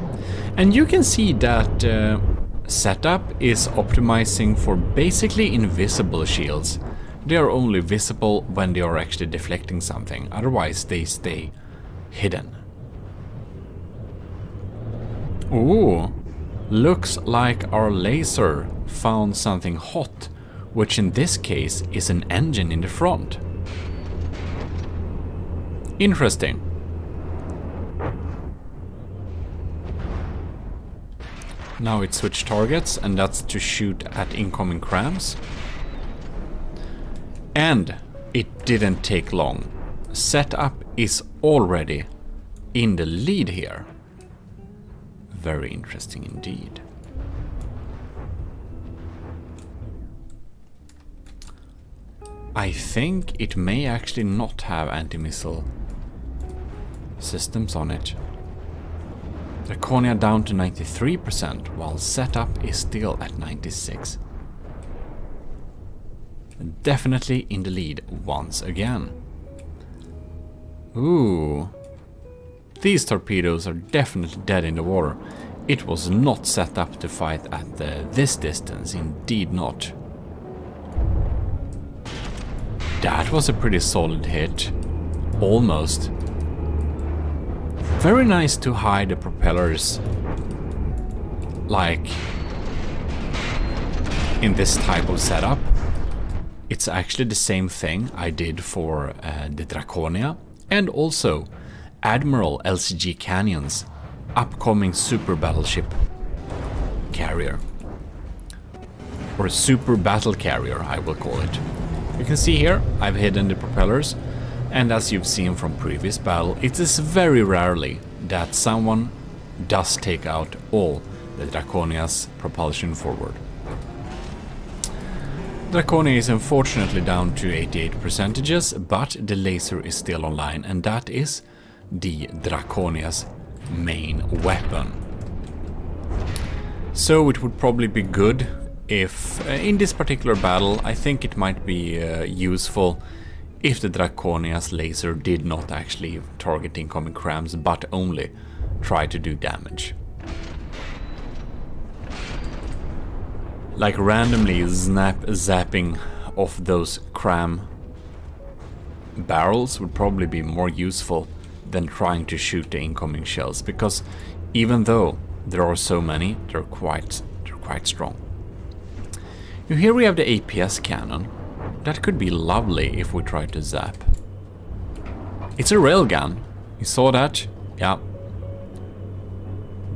And you can see that setup is optimizing for basically invisible shields. They are only visible when they are actually deflecting something, otherwise they stay hidden. Ooh, looks like our laser found something hot, which in this case is an engine in the front. Interesting. Now it switched targets, and that's to shoot at incoming crams. And it didn't take long. Setup is already in the lead here. Very interesting indeed. I think it may actually not have anti-missile systems on it. Draconia down to 93%, while setup is still at 96%. Definitely in the lead once again. Ooh. These torpedoes are definitely dead in the water. It was not set up to fight at this distance, indeed not. That was a pretty solid hit. Almost. Very nice to hide the propellers, like in this type of setup. It's actually the same thing I did for the Draconia, and also Admiral LCG Canyon's upcoming super battleship carrier. Or super battle carrier, I will call it. You can see here, I've hidden the propellers, and as you've seen from previous battle, it is very rarely that someone does take out all the Draconia's propulsion forward. Draconia is unfortunately down to 88%, but the laser is still online, and that is the Draconia's main weapon. So it would probably be good if, in this particular battle, I think it might be useful if the Draconia's laser did not actually target incoming crams, but only try to do damage. Like randomly zapping off those cram barrels would probably be more useful than trying to shoot the incoming shells, because even though there are so many, they're quite strong. Here we have the APS cannon. That could be lovely if we try to zap. It's a railgun. You saw that? Yeah.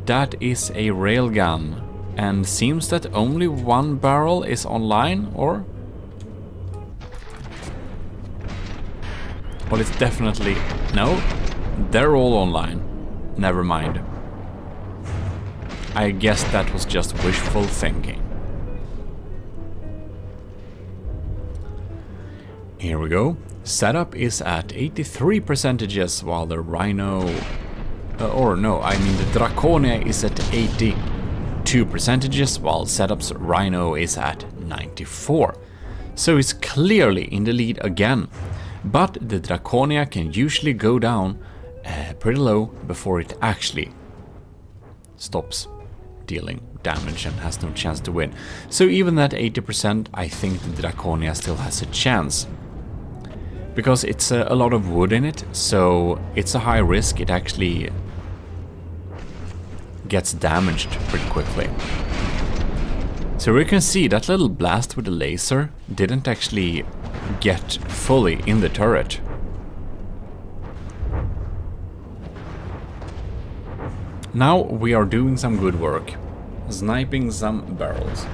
That is a railgun. And seems that only one barrel is online, or? Well, it's definitely... No, they're all online. Never mind. I guess that was just wishful thinking. Here we go. Setup is at 83%, while the Rhino... or no, I mean the Draconia is at 82%, while Setup's Rhino is at 94. So it's clearly in the lead again. But the Draconia can usually go down pretty low before it actually stops dealing damage and has no chance to win. So even at 80%, I think the Draconia still has a chance. Because it's a lot of wood in it, so it's a high risk. It actually gets damaged pretty quickly. So we can see that little blast with the laser didn't actually get fully in the turret. Now we are doing some good work, sniping some barrels.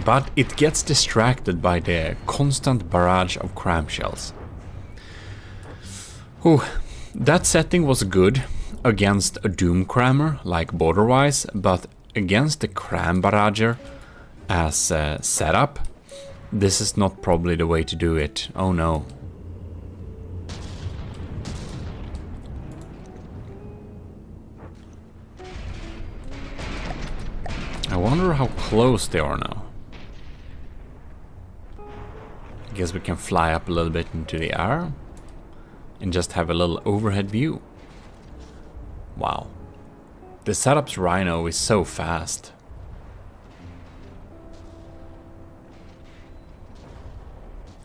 But it gets distracted by the constant barrage of cram shells. Ooh, that setting was good against a doom crammer like Borderwise, but against the cram barrager as setup, this is not probably the way to do it. Oh no. I wonder how close they are now. I guess we can fly up a little bit into the air and just have a little overhead view. Wow. The Setup's Rhino is so fast.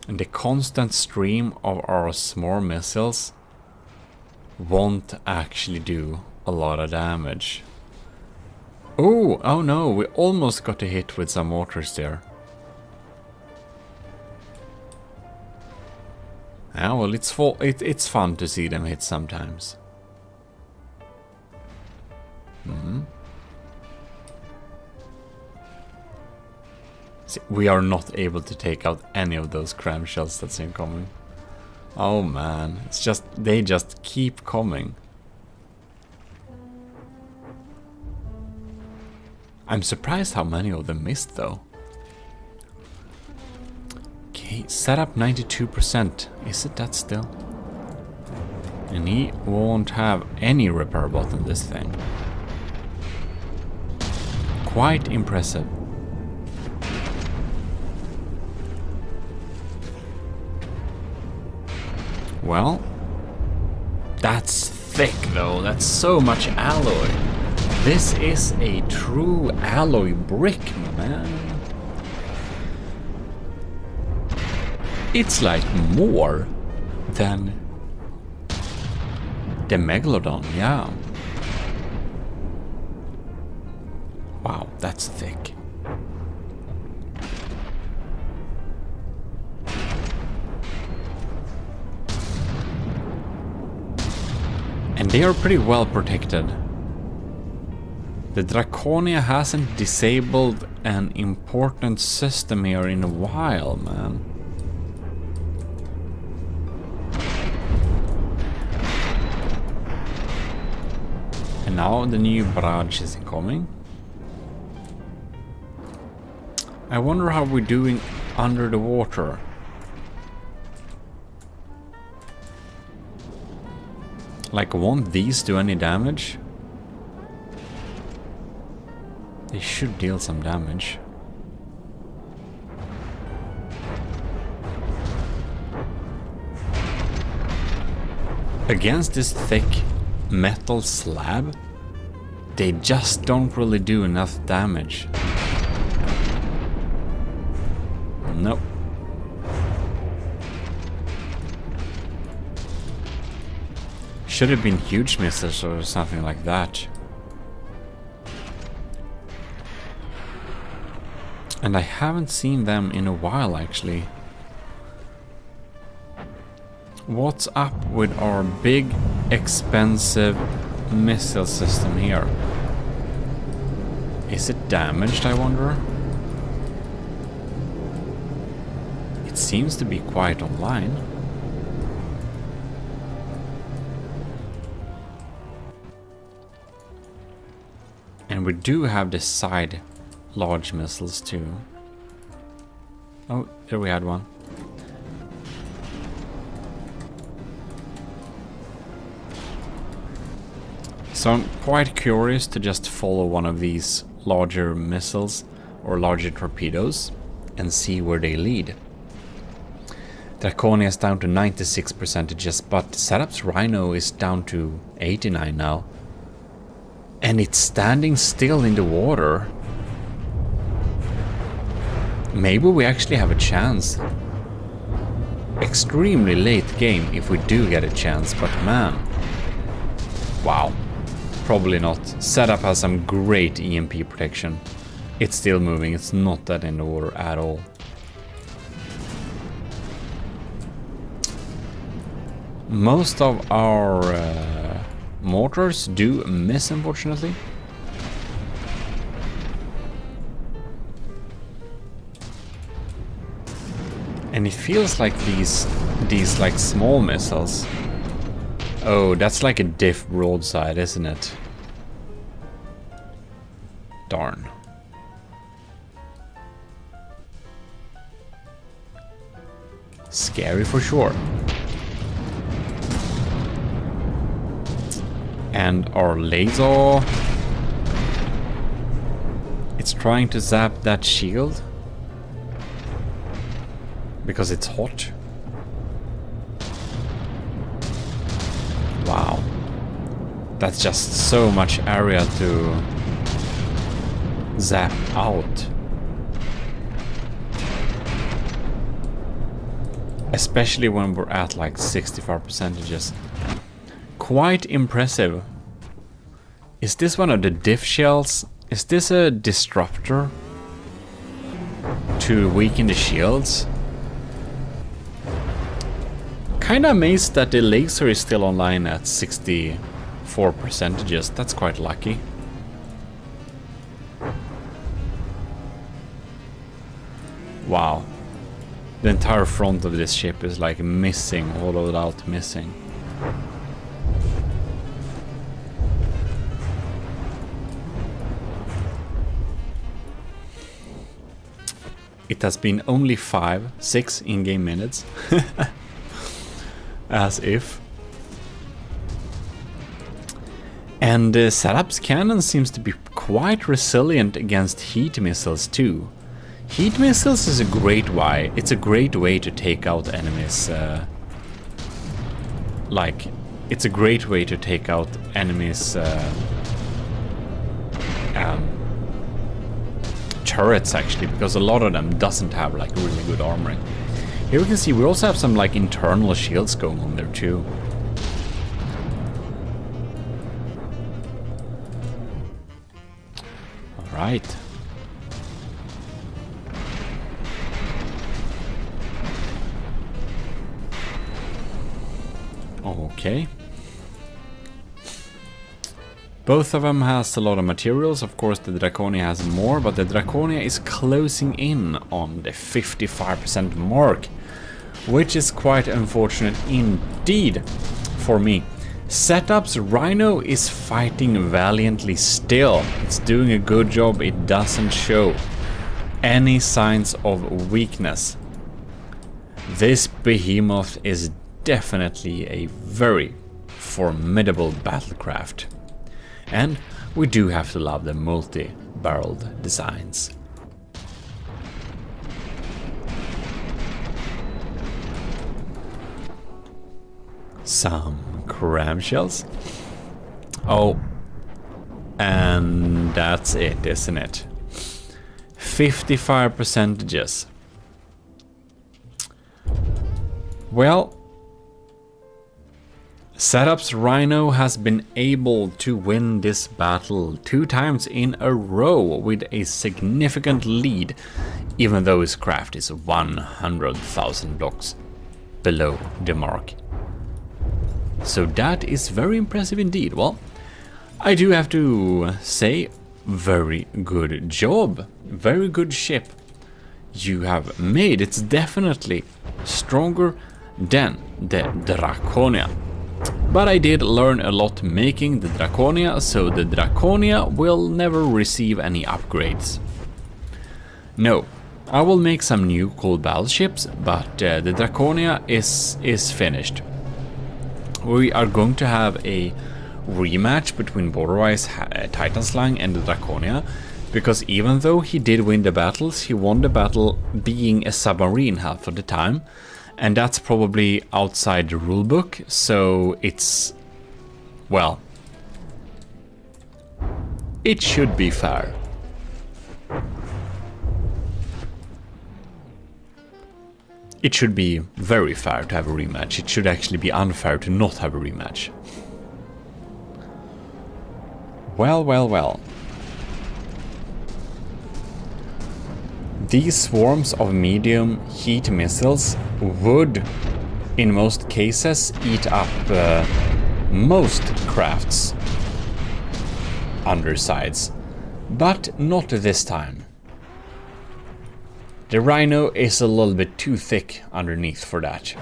And the constant stream of our small missiles won't actually do a lot of damage. Oh no, we almost got a hit with some mortars there. Yeah, well, it's fun to see them hit sometimes. See, we are not able to take out any of those cram shells that's incoming. Oh man, it's just they just keep coming. I'm surprised how many of them missed though. Okay, setup 92%. Is it that still? And he won't have any repair bot on this thing. Quite impressive. Well, that's thick though. That's so much alloy. This is a true alloy brick, man. It's like more than the Megalodon, yeah. Wow, that's thick. And they are pretty well protected. The Draconia hasn't disabled an important system here in a while, man. And now the new barrage is incoming. I wonder how we're doing under the water. Like, won't these do any damage? They should deal some damage. Against this thick metal slab, they just don't really do enough damage. Nope. Should have been huge missiles or something like that. And I haven't seen them in a while, actually. What's up with our big, expensive missile system here. Is it damaged, I wonder? It seems to be quite online. And we do have the side large missiles too. Oh, there we had one. So I'm quite curious to just follow one of these larger missiles or larger torpedoes and see where they lead. Draconia is down to 96%, but Setup's Rhino is down to 89 now. And it's standing still in the water. Maybe we actually have a chance. Extremely late game if we do get a chance, but man. Wow. Probably not. Setup has some great EMP protection. It's still moving, it's not that in the water at all. Most of our mortars do miss, unfortunately. And it feels like these like small missiles. Oh, that's like a diff broadside, isn't it? Darn. Scary for sure. And our laser, it's trying to zap that shield because it's hot. Wow, that's just so much area to zap out. Especially when we're at like 65%. Quite impressive. Is this one of the diff shells? Is this a disruptor to weaken the shields? Kinda amazed that the laser is still online at 64%. That's quite lucky. Wow. The entire front of this ship is like missing, hollowed out missing. It has been only 6 in-game minutes. As if. And Setup's cannon seems to be quite resilient against heat missiles too. Heat missiles is a great way. It's a great way to take out enemies. It's a great way to take out enemies. Turrets actually, because a lot of them doesn't have like really good armoring. Here we can see we also have some like internal shields going on there too. All right. Okay. Both of them has a lot of materials. Of course the Draconia has more, but the Draconia is closing in on the 55% mark, which is quite unfortunate indeed for me. Setup's Rhino is fighting valiantly still. It's doing a good job. It doesn't show any signs of weakness. This behemoth is definitely a very formidable battlecraft. And we do have to love the multi-barreled designs. Some cram shells. Oh, and that's it, isn't it? 55%. Well, Setup's Rhino has been able to win this battle 2 times in a row with a significant lead, even though his craft is 100,000 blocks below the mark. So that is very impressive indeed. Well, I do have to say, very good job. Very good ship you have made. It's definitely stronger than the Draconia. But I did learn a lot making the Draconia, so the Draconia will never receive any upgrades. No, I will make some new cool battleships, but the Draconia is finished. We are going to have a rematch between Borderwise Titanslang and the Draconia, because even though he did win the battles, he won the battle being a submarine half of the time, and that's probably outside the rulebook, so it's, well, it should be fair. It should be very fair to have a rematch. It should actually be unfair to not have a rematch. Well, well, well. These swarms of medium heat missiles would, in most cases, eat up most crafts' undersides, but not this time. The Rhino is a little bit too thick underneath for that.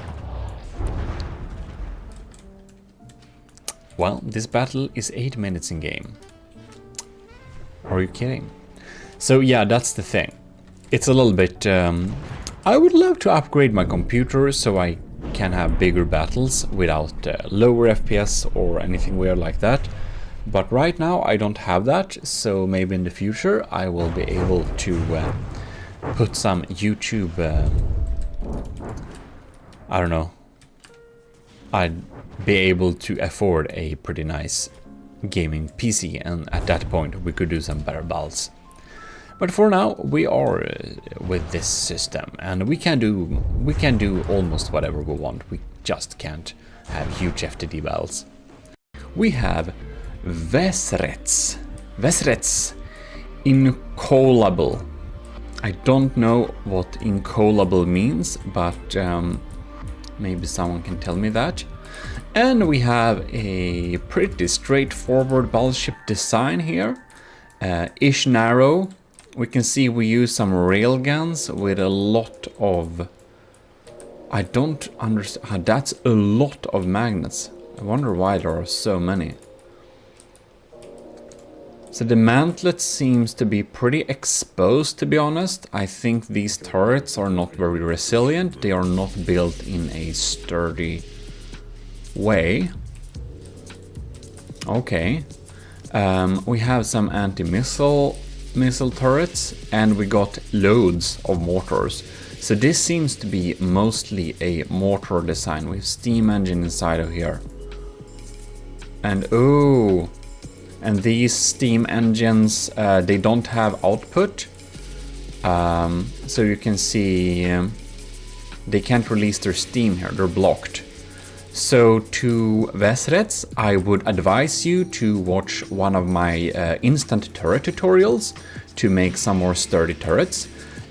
Well, this battle is 8 minutes in game. Are you kidding? So yeah, that's the thing. It's a little bit... I would love to upgrade my computer so I can have bigger battles without lower FPS or anything weird like that. But right now I don't have that, so maybe in the future I will be able to put some YouTube... I don't know. I'd be able to afford a pretty nice gaming PC, and at that point we could do some better battles. But for now we are with this system, and we can do almost whatever we want. We just can't have huge FTD battles. We have Vesrets. Vesrets Incolable. I don't know what incolable means, but maybe someone can tell me that. And we have a pretty straightforward battleship design here. Ish narrow. We can see we use some railguns with a lot of... I don't understand. That's a lot of magnets. I wonder why there are so many. So the mantlet seems to be pretty exposed, to be honest. I think these turrets are not very resilient. They are not built in a sturdy way. Okay. We have some anti-missile turrets, and we got loads of mortars. So this seems to be mostly a mortar design with steam engine inside of here. And oh... And these steam engines, they don't have output. So you can see they can't release their steam here, they're blocked. So to Vesrets, I would advise you to watch one of my instant turret tutorials to make some more sturdy turrets.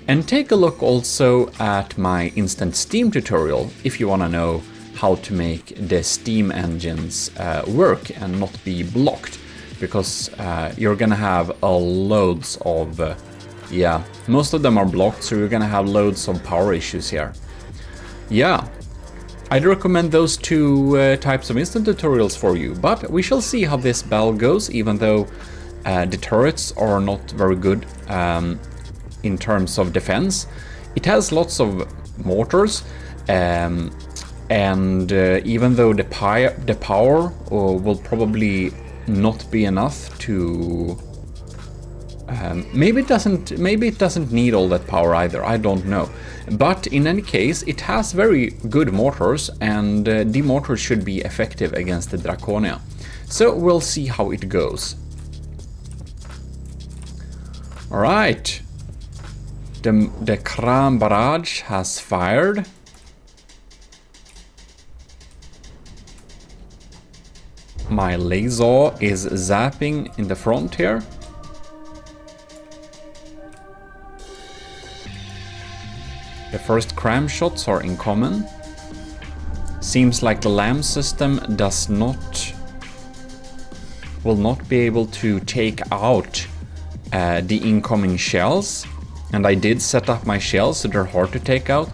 And take a look also at my instant steam tutorial if you want to know how to make the steam engines work and not be blocked. Because you're gonna have loads of... yeah, most of them are blocked, so you're gonna have loads of power issues here. Yeah, I'd recommend those two types of instant tutorials for you, but we shall see how this battle goes, even though the turrets are not very good in terms of defense. It has lots of mortars, and even though the power will probably not be enough to... maybe it doesn't need all that power either, I don't know. But in any case, it has very good mortars, and the mortars should be effective against the Draconia. So we'll see how it goes. Alright. The Kram barrage has fired. My laser is zapping in the front here. The first cram shots are incoming. Seems like the LAM system does not will not be able to take out the incoming shells. And I did set up my shells, so they're hard to take out.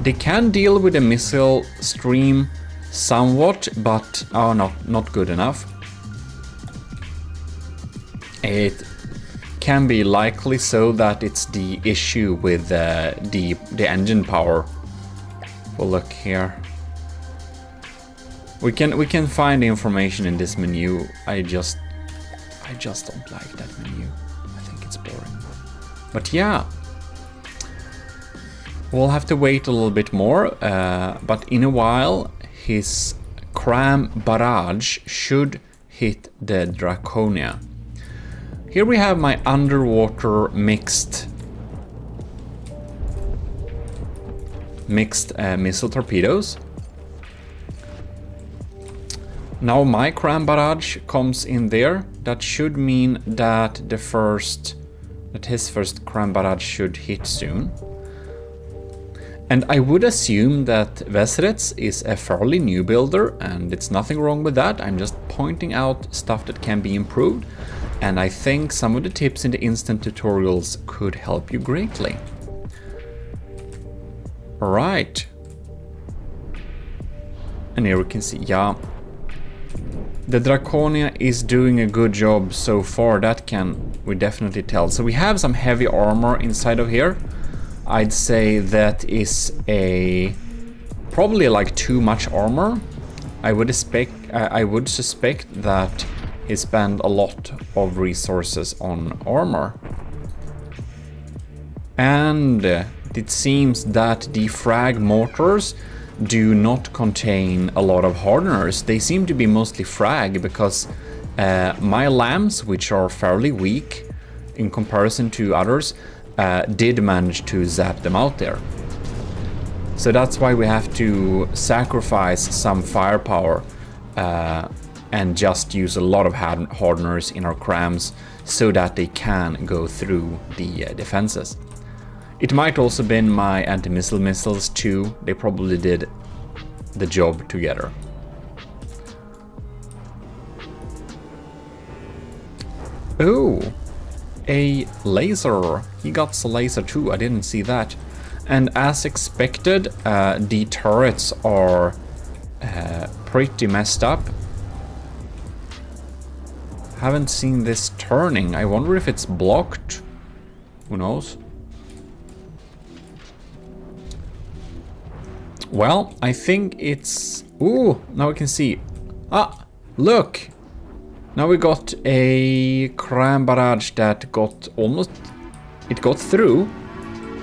They can deal with a missile stream somewhat, but no, not good enough. It can be likely so that it's the issue with the engine power. We'll look here. We can find the information in this menu. I just don't like that menu. I think it's boring. But yeah, we'll have to wait a little bit more. But in a while, his cram barrage should hit the Draconia. Here we have my underwater mixed missile torpedoes. Now my cram barrage comes in there. That should mean that his first cram barrage should hit soon. And I would assume that Vesrets is a fairly new builder, and it's nothing wrong with that. I'm just pointing out stuff that can be improved, and I think some of the tips in the instant tutorials could help you greatly. Alright. And here we can see, yeah, the Draconia is doing a good job so far, that can we definitely tell. So we have some heavy armor inside of here. I'd say that is probably like too much armor. I would suspect that he spent a lot of resources on armor. And it seems that the frag mortars do not contain a lot of hardeners. They seem to be mostly frag, because my lambs, which are fairly weak in comparison to others, did manage to zap them out there. So that's why we have to sacrifice some firepower and just use a lot of hardeners in our crams so that they can go through the defenses. It might also been my anti-missile missiles too. They probably did the job together. Oh, a laser. He got a laser too. I didn't see that. And as expected, the turrets are pretty messed up. Haven't seen this turning. I wonder if it's blocked. Who knows? Well, I think it's... Ooh, now we can see. Ah, look! Now we got a cram barrage that got almost... It got through.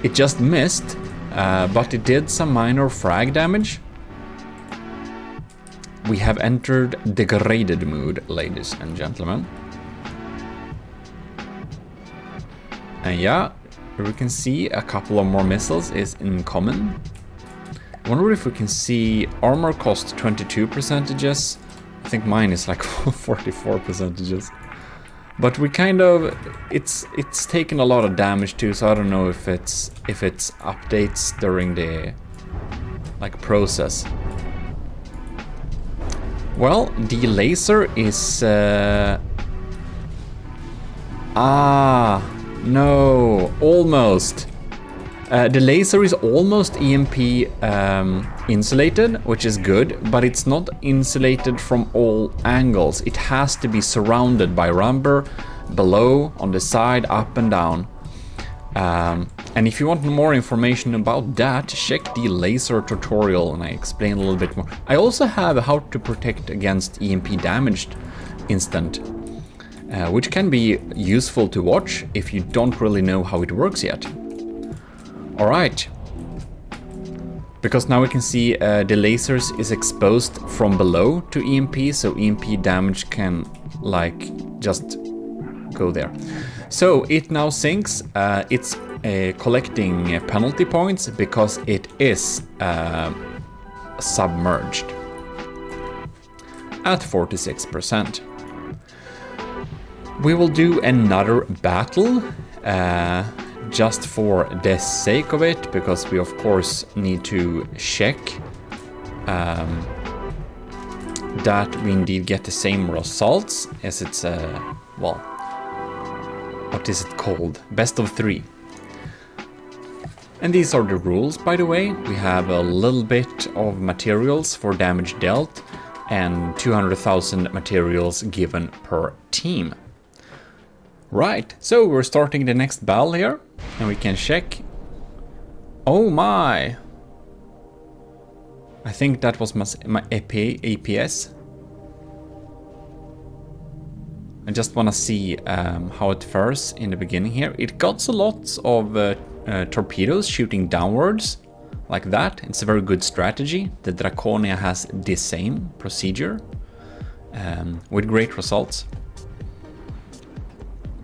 It just missed, but it did some minor frag damage. We have entered degraded mood, ladies and gentlemen. And yeah, here we can see a couple of more missiles is incoming. I wonder if we can see armor cost 22%. I think mine is like 44%. But we kind of, it's taken a lot of damage too, so I don't know if it's updates during the process. Well, the laser is no, almost. The laser is almost EMP insulated, which is good, but it's not insulated from all angles. It has to be surrounded by rubber below, on the side, up and down. And if you want more information about that, check the laser tutorial and I explain a little bit more. I also have how to protect against EMP damaged instant, which can be useful to watch if you don't really know how it works yet. Alright, because now we can see the lasers is exposed from below to EMP, so EMP damage can just go there. So it now sinks, it's collecting penalty points because it is submerged at 46%. We will do another battle. Just for the sake of it, because we of course need to check that we indeed get the same results as it's, well, what is it called? Best of 3. And these are the rules, by the way. We have a little bit of materials for damage dealt and 200,000 materials given per team. Right, so we're starting the next battle here, and we can check. Oh my! I think that was my APS. I just want to see how it fares in the beginning here. It got a lot of torpedoes shooting downwards, like that. It's a very good strategy. The Draconia has the same procedure, with great results.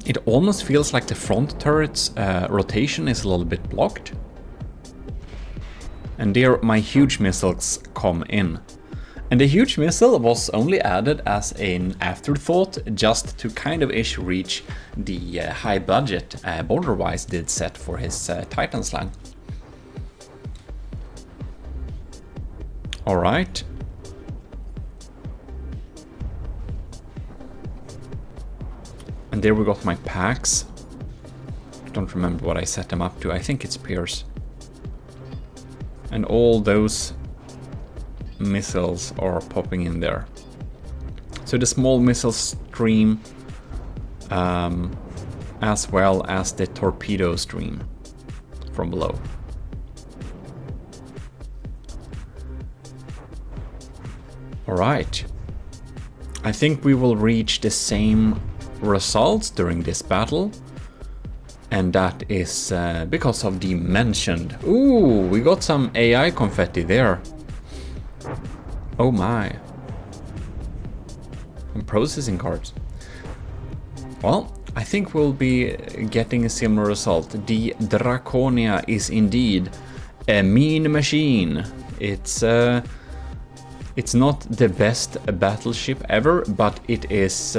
It almost feels like the front turret's rotation is a little bit blocked. And there my huge missiles come in. And the huge missile was only added as an afterthought, just to kind of ish reach the high budget Borderwise did set for his Titan Slang. Alright. And there we got my packs. I don't remember what I set them up to. I think it's Pierce. And all those missiles are popping in there. So the small missile stream, as well as the torpedo stream from below. Alright. I think we will reach the same results during this battle. And that is because of the mentioned... Ooh, we got some AI confetti there. Oh my. And processing cards. Well, I think we'll be getting a similar result. The Draconia is indeed a mean machine. It's not the best battleship ever, but it is...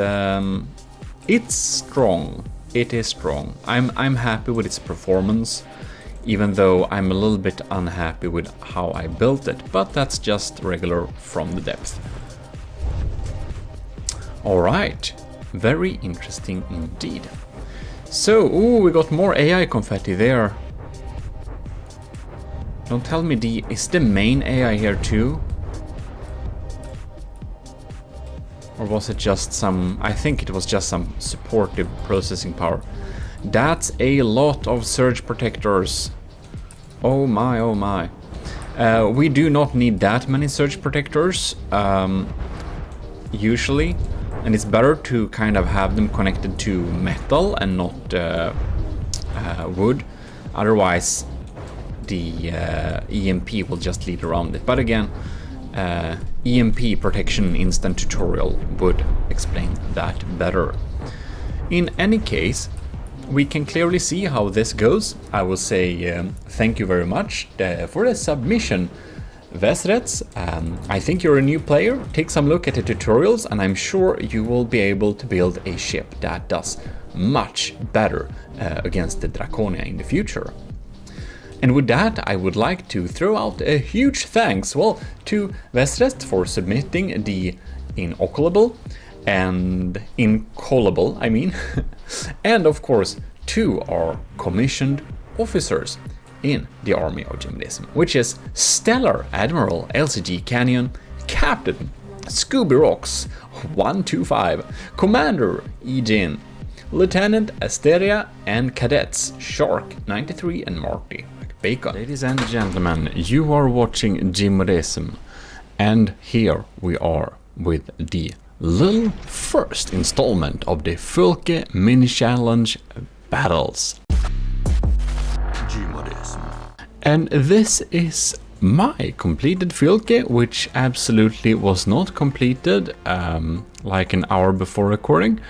it's strong. It is strong. I'm happy with its performance, even though I'm a little bit unhappy with how I built it, but that's just regular from the depth. Alright, very interesting indeed. So, ooh, we got more AI confetti there. Don't tell me is the main AI here too? Or was it just some... I think it was just some supportive processing power. That's a lot of surge protectors. Oh my, oh my. We do not need that many surge protectors, usually. And it's better to kind of have them connected to metal and not wood. Otherwise, the EMP will just lead around it. But again... EMP protection instant tutorial would explain that better. In any case, we can clearly see how this goes. I will say thank you very much for the submission, Vesrets. I think you're a new player. Take some look at the tutorials and I'm sure you will be able to build a ship that does much better against the Draconia in the future. And with that, I would like to throw out a huge thanks, well, to Vesrest for submitting the inoculable and incallable, I mean, and of course to our commissioned officers in the army of GMODism, which is Stellar Admiral LCG Canyon, Captain Scooby Rocks 125, Commander Ejin, Lieutenant Asteria, and Cadets Shark 93 and Marty Bacon. Ladies and gentlemen, you are watching GMODism, and here we are with the little first installment of the Fylke Mini Challenge battles. GMODism. And this is my completed Fylke, which absolutely was not completed like an hour before recording.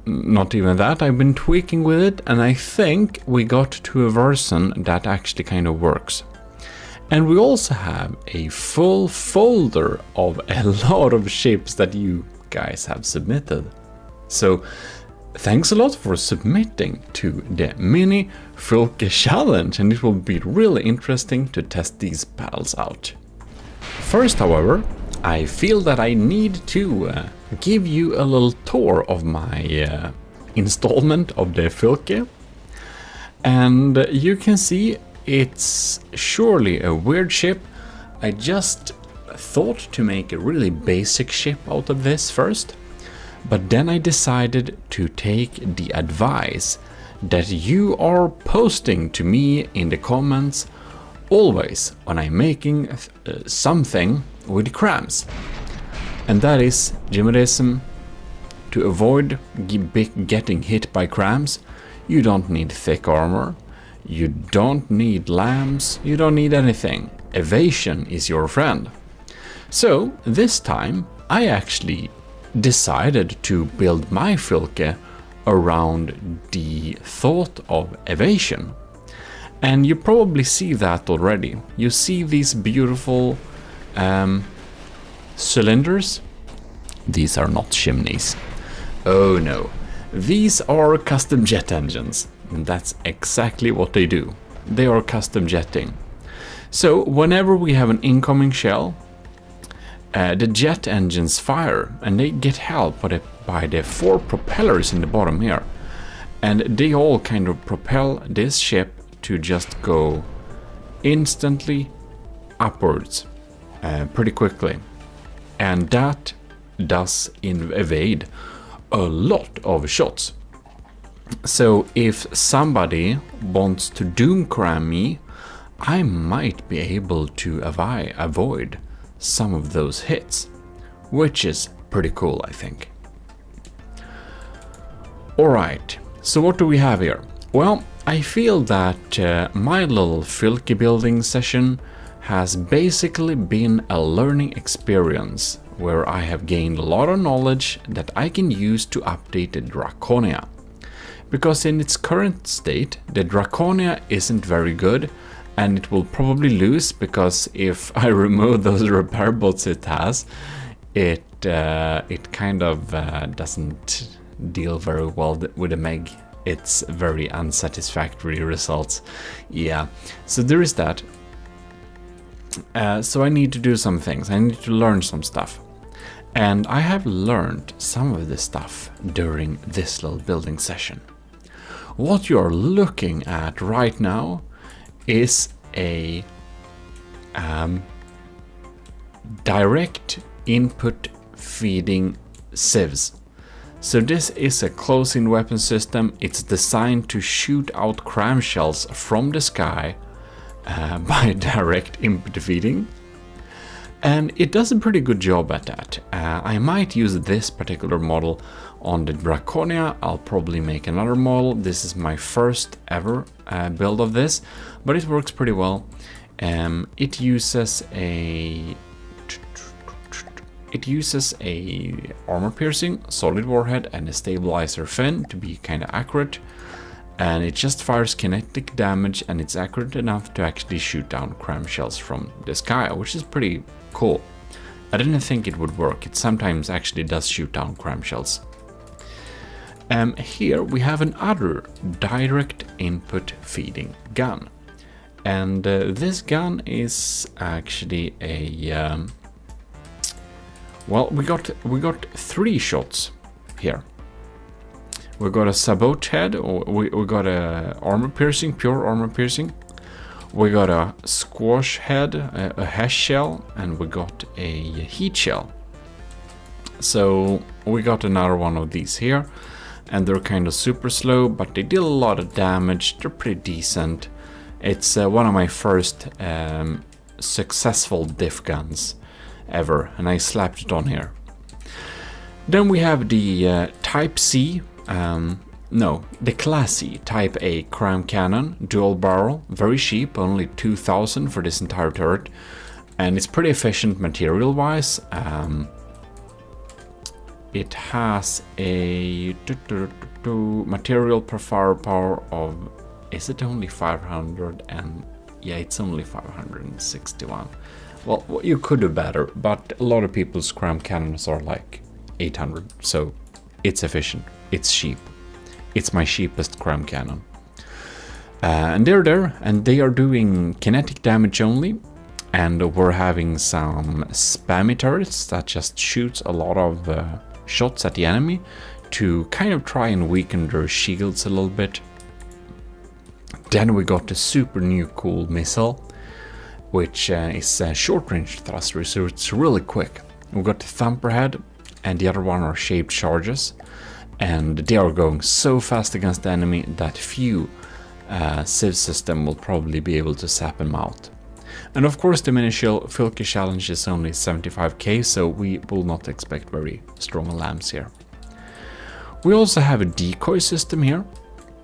Not even that, I've been tweaking with it, and I think we got to a version that actually kind of works. And we also have a full folder of a lot of ships that you guys have submitted. So thanks a lot for submitting to the mini Fylke challenge, and it will be really interesting to test these battles out. First, however, I feel that I need to give you a little tour of my installment of the Fylke. And you can see it's surely a weird ship. I just thought to make a really basic ship out of this first, but then I decided to take the advice that you are posting to me in the comments always when I'm making something with crams, and that is GMODISM. To avoid getting hit by crams, you don't need thick armor, you don't need lamps, you don't need anything. Evasion is your friend. So this time I actually decided to build my Fylke around the thought of evasion. And you probably see that already. You see these beautiful cylinders. These are not chimneys. Oh no. These are custom jet engines. And that's exactly what they do. They are custom jetting. So whenever we have an incoming shell, the jet engines fire, and they get help by the 4 propellers in the bottom here. And they all kind of propel this ship to just go instantly upwards pretty quickly. And that does evade a lot of shots. So if somebody wants to doom cram me, I might be able to avoid some of those hits, which is pretty cool, I think. Alright, so what do we have here? Well, I feel that my little Fylke building session has basically been a learning experience where I have gained a lot of knowledge that I can use to update the Draconia. Because in its current state, the Draconia isn't very good, and it will probably lose because if I remove those repair bots it has, it kind of doesn't deal very well with the Meg. It's very unsatisfactory results. Yeah, so there is that. So I need to do some things. I need to learn some stuff. And I have learned some of this stuff during this little building session. What you're looking at right now is a direct input feeding sieves. So this is a close-in weapon system. It's designed to shoot out cram shells from the sky by direct input feeding. And it does a pretty good job at that. I might use this particular model on the Draconia. I'll probably make another model. This is my first ever build of this, but it works pretty well. It uses a armor piercing, solid warhead, and a stabilizer fin to be kind of accurate. And it just fires kinetic damage, and it's accurate enough to actually shoot down cram shells from the sky, which is pretty cool. I didn't think it would work. It sometimes actually does shoot down cram shells. Here we have another direct input feeding gun. And this gun is actually a... well, we got 3 shots here. We got a sabot head, or we got a armor piercing, pure armor piercing. We got a squash head, a hash shell, and we got a heat shell. So we got another one of these here, and they're kind of super slow, but they deal a lot of damage. They're pretty decent. It's one of my first successful diff guns ever, and I slapped it on here. Then we have the Type C. The classy Type A cram cannon, dual barrel, very cheap, only 2,000 for this entire turret, and it's pretty efficient material wise. It has a material per firepower of, is it only 500? And yeah, it's only 561. Well, you could do better, but a lot of people's cram cannons are like 800, so it's efficient. It's cheap. It's my cheapest cram cannon. And they're there, and they are doing kinetic damage only. And we're having some spammy turrets that just shoots a lot of shots at the enemy to kind of try and weaken their shields a little bit. Then we got the super new cool missile, which is a short-range thruster, so it's really quick. We've got the Thumperhead, and the other one are shaped charges, and they are going so fast against the enemy that few Civ system will probably be able to sap them out. And of course the initial Filke challenge is only 75k, so we will not expect very strong lamps here. We also have a decoy system here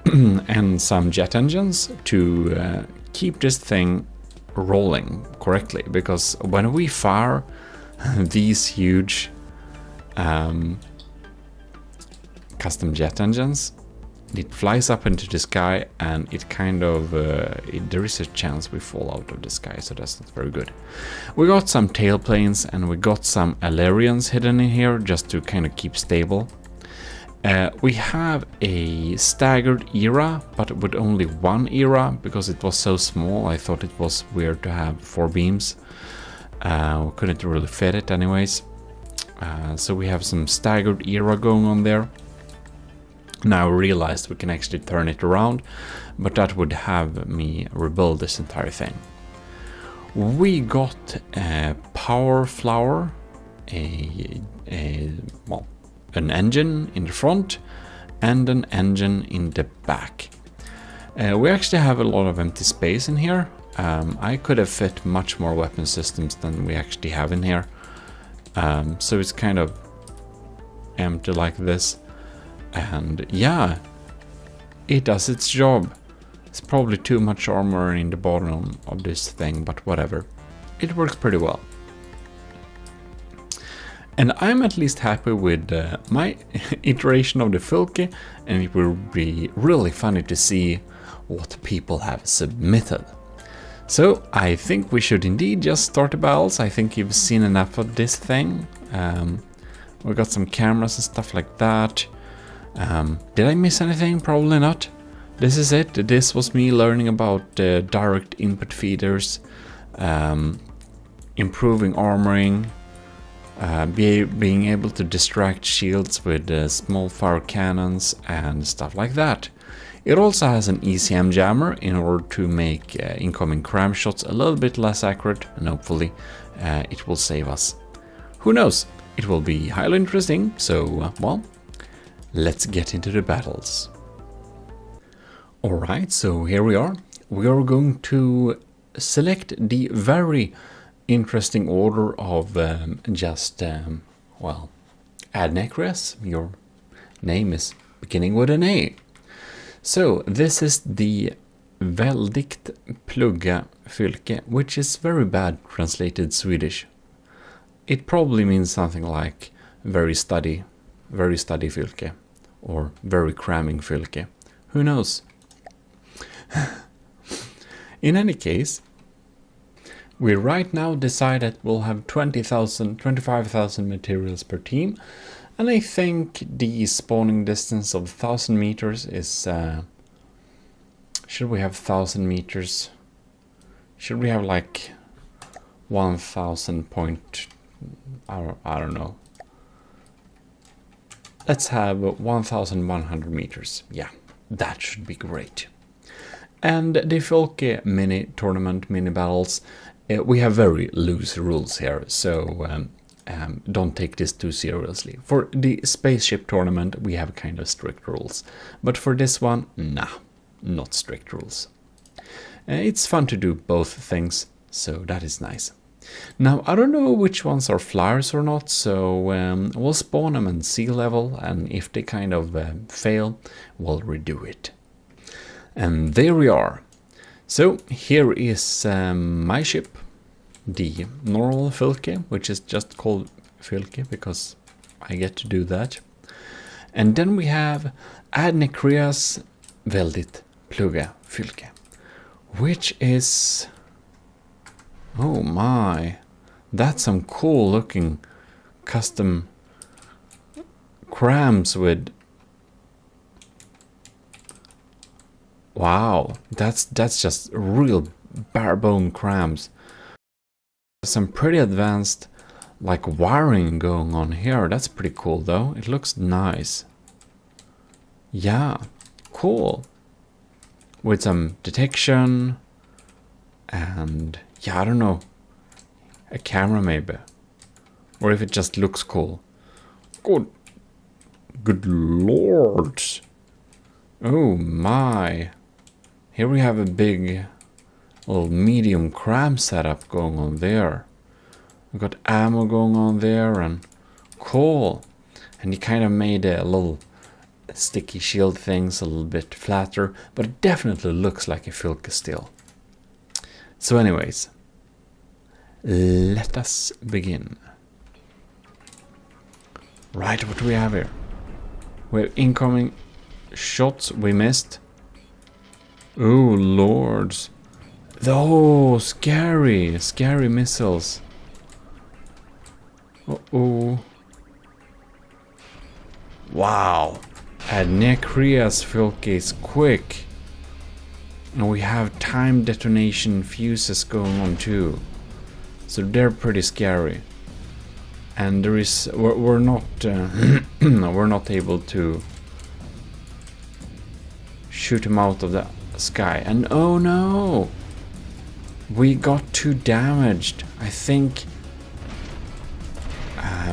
and some jet engines to keep this thing rolling correctly, because when we fire these huge custom jet engines, it flies up into the sky and it kind of there is a chance we fall out of the sky, so that's not very good. We got some tailplanes and we got some Alerians hidden in here just to kind of keep stable. We have a staggered era, but with only one era, because it was so small. I thought it was weird to have 4 beams. We couldn't really fit it anyways. So we have some staggered era going on there. Now I realized we can actually turn it around, but that would have me rebuild this entire thing. We got a power flower, well, an engine in the front and an engine in the back. We actually have a lot of empty space in here. I could have fit much more weapon systems than we actually have in here. So it's kind of empty like this. And yeah, it does its job. It's probably too much armor in the bottom of this thing, but whatever. It works pretty well. And I'm at least happy with my iteration of the Filke, and it will be really funny to see what people have submitted. So I think we should indeed just start the battles. I think you've seen enough of this thing. We got some cameras and stuff like that. Did I miss anything? Probably not. This is it. This was me learning about direct input feeders, improving armoring, being able to distract shields with small fire cannons and stuff like that. It also has an ECM jammer in order to make incoming cram shots a little bit less accurate, and hopefully it will save us. Who knows? It will be highly interesting, so well, let's get into the battles. Alright, so here we are. We are going to select the very interesting order of well, Adnecreas. Your name is beginning with an A. So this is the Väldigt plugga fylke, which is very bad translated Swedish. It probably means something like very study fylke, or very cramming fylke. Who knows? In any case, we right now decided we'll have 25,000 materials per team, and I think the spawning distance of 1,000 meters is... should we have 1,000 meters? Should we have like 1,000 point... I don't know. Let's have 1,100 meters. Yeah, that should be great. And the Folke mini tournament, mini battles, we have very loose rules here, so don't take this too seriously. For the spaceship tournament, we have kind of strict rules, but for this one, nah, not strict rules. It's fun to do both things, so that is nice. Now, I don't know which ones are flyers or not, so we'll spawn them in sea level, and if they kind of fail, we'll redo it. And there we are. So here is my ship, the normal Filke, which is just called Filke because I get to do that. And then we have Adnecreas Väldigt plugga fylke, which is... oh my, that's some cool looking custom crams with... wow, that's just real bare bone crams. Some pretty advanced like wiring going on here. That's pretty cool though. It looks nice. Yeah, cool. With some detection and yeah, I don't know, a camera maybe, or if it just looks cool. Good lord. Oh my. Here we have a big little medium cram setup going on there. We've got ammo going on there and cool. And he kind of made a little sticky shield things a little bit flatter, but it definitely looks like a Filka still. So anyways, let us begin. Right, what do we have here? We have incoming shots we missed. Oh lords. Oh, scary missiles. Uh-oh. Wow. Adnekria's Filka is quick. And we have time detonation fuses going on too. So they're pretty scary. And there is we're not we're not able to shoot him out of the sky. And oh no, we got too damaged. I think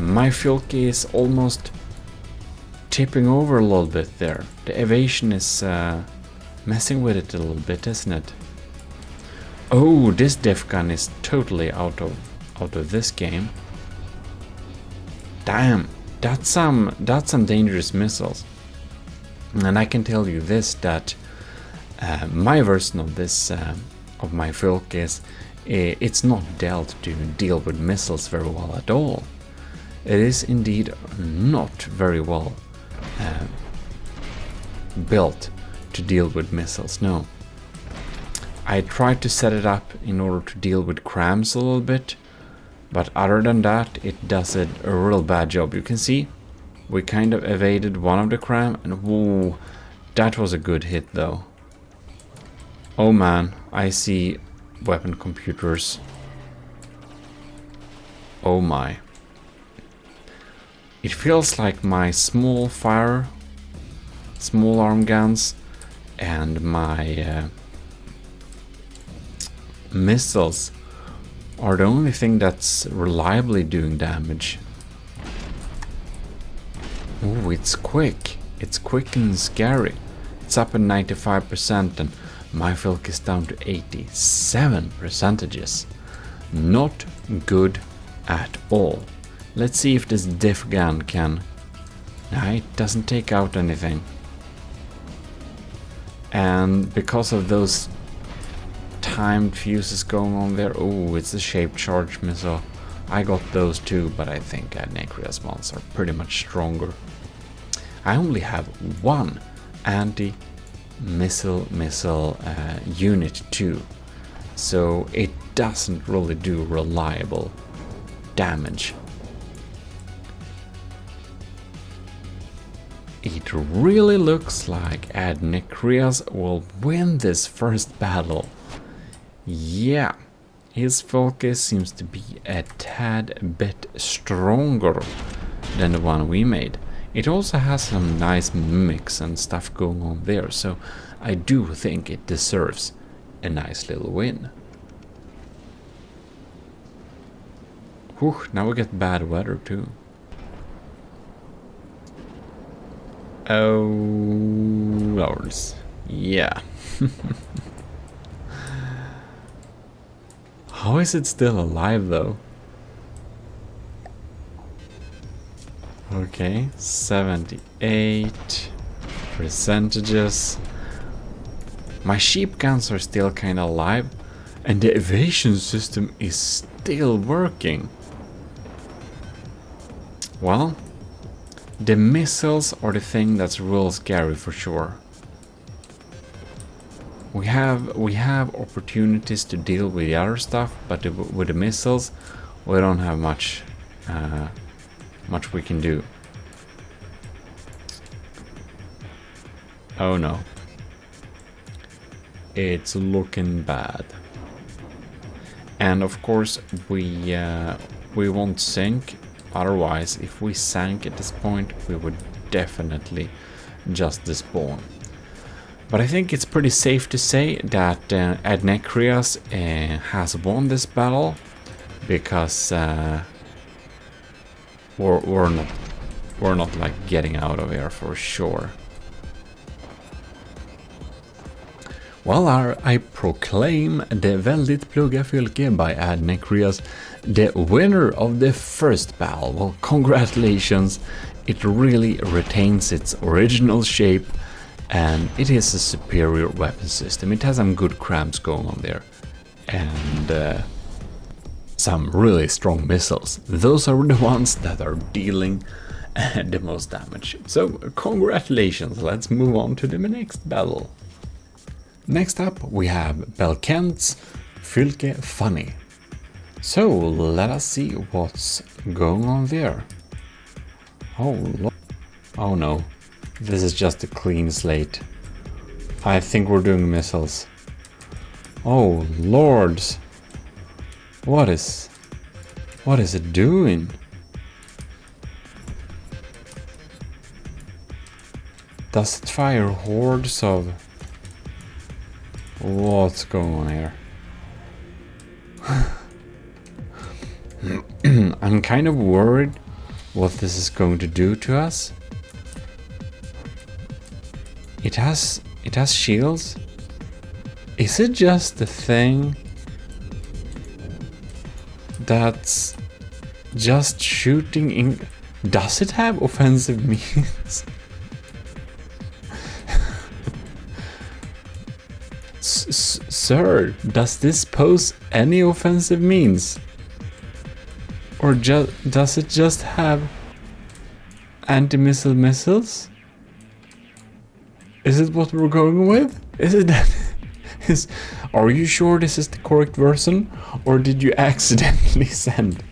my Filka is almost tipping over a little bit there. The evasion is messing with it a little bit, isn't it? Oh, this def gun is totally out of this game. Damn, that's some dangerous missiles. And I can tell you this, that my version of this of my Filka is it's not dealt to deal with missiles very well at all. It is indeed not very well built to deal with missiles, no. I tried to set it up in order to deal with crams a little bit, but other than that, it does a real bad job. You can see, we kind of evaded one of the cram, and whoa, that was a good hit though. Oh man, I see weapon computers. Oh my. It feels like my small arm guns and my missiles are the only thing that's reliably doing damage. Oh, it's quick. It's quick and scary. It's up at 95% and my Filka is down to 87%. Not good at all. Let's see if this diff gun can... Nah, it doesn't take out anything. And because of those timed fuses going on there, oh, it's a shaped charge missile. I got those too, but I think Adnekria's ones are pretty much stronger. I only have one anti-missile unit too, so it doesn't really do reliable damage. It really looks like Adnekrias will win this first battle. Yeah, his Filka seems to be a tad bit stronger than the one we made. It also has some nice mimics and stuff going on there, so I do think it deserves a nice little win. Whew, now we get bad weather too. Oh, lords. Yeah. How is it still alive though? Okay, 78%. My sheep guns are still kinda alive, and the evasion system is still working. Well, the missiles are the thing that's real scary for sure. We have opportunities to deal with the other stuff, but with the missiles, we don't have much we can do. Oh no. It's looking bad. And of course we won't sink. Otherwise, if we sank at this point, we would definitely just despawn. But I think it's pretty safe to say that Adnecrias has won this battle, because we're not like getting out of here for sure. Well, I proclaim the väldigt plugga fylke by Adnecrias the winner of the first battle. Well, congratulations, it really retains its original shape, and it is a superior weapon system. It has some good cramps going on there, and some really strong missiles. Those are the ones that are dealing the most damage. So congratulations, let's move on to the next battle. Next up we have Belkent's Fylke Funny. So let us see what's going on there. Oh no, this is just a clean slate. I think we're doing missiles. Oh lords, what is it doing? Does it fire hordes of... What's going on here? I'm kind of worried what this is going to do to us. It has shields. Is it just a thing that's just shooting in? Does it have offensive means? Sir, does this pose any offensive means? Or does it just have anti-missile missiles? Is it what we're going with? Is it that? Are you sure this is the correct version? Or did you accidentally send?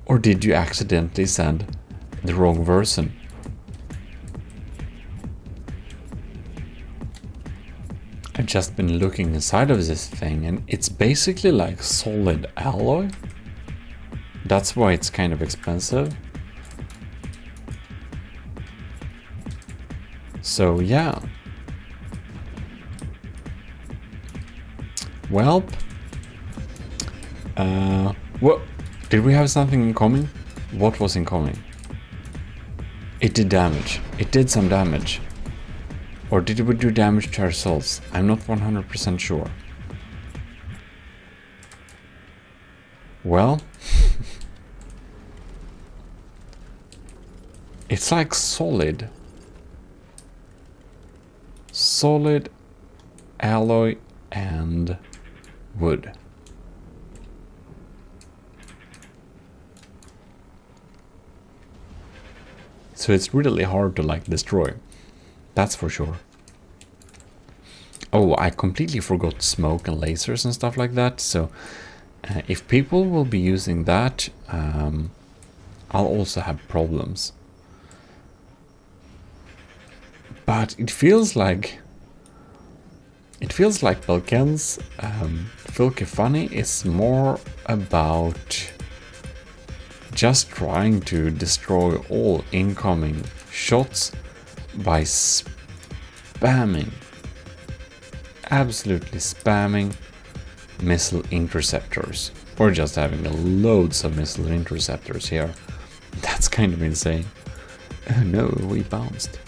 Or did you accidentally send the wrong version? I've just been looking inside of this thing, and it's basically like solid alloy. That's why it's kind of expensive. So yeah. Well, what did we have something in common? What was in common? It did damage. It did some damage. Or did we do damage to ourselves? I'm not 100% sure. Well, it's like solid alloy and wood. So it's really hard to like destroy. That's for sure. Oh, I completely forgot smoke and lasers and stuff like that. So if people will be using that, I'll also have problems. But it feels like Belken's Fylke Funny is more about just trying to destroy all incoming shots by absolutely spamming missile interceptors, or just having loads of missile interceptors here. That's kind of insane. Oh no, we bounced.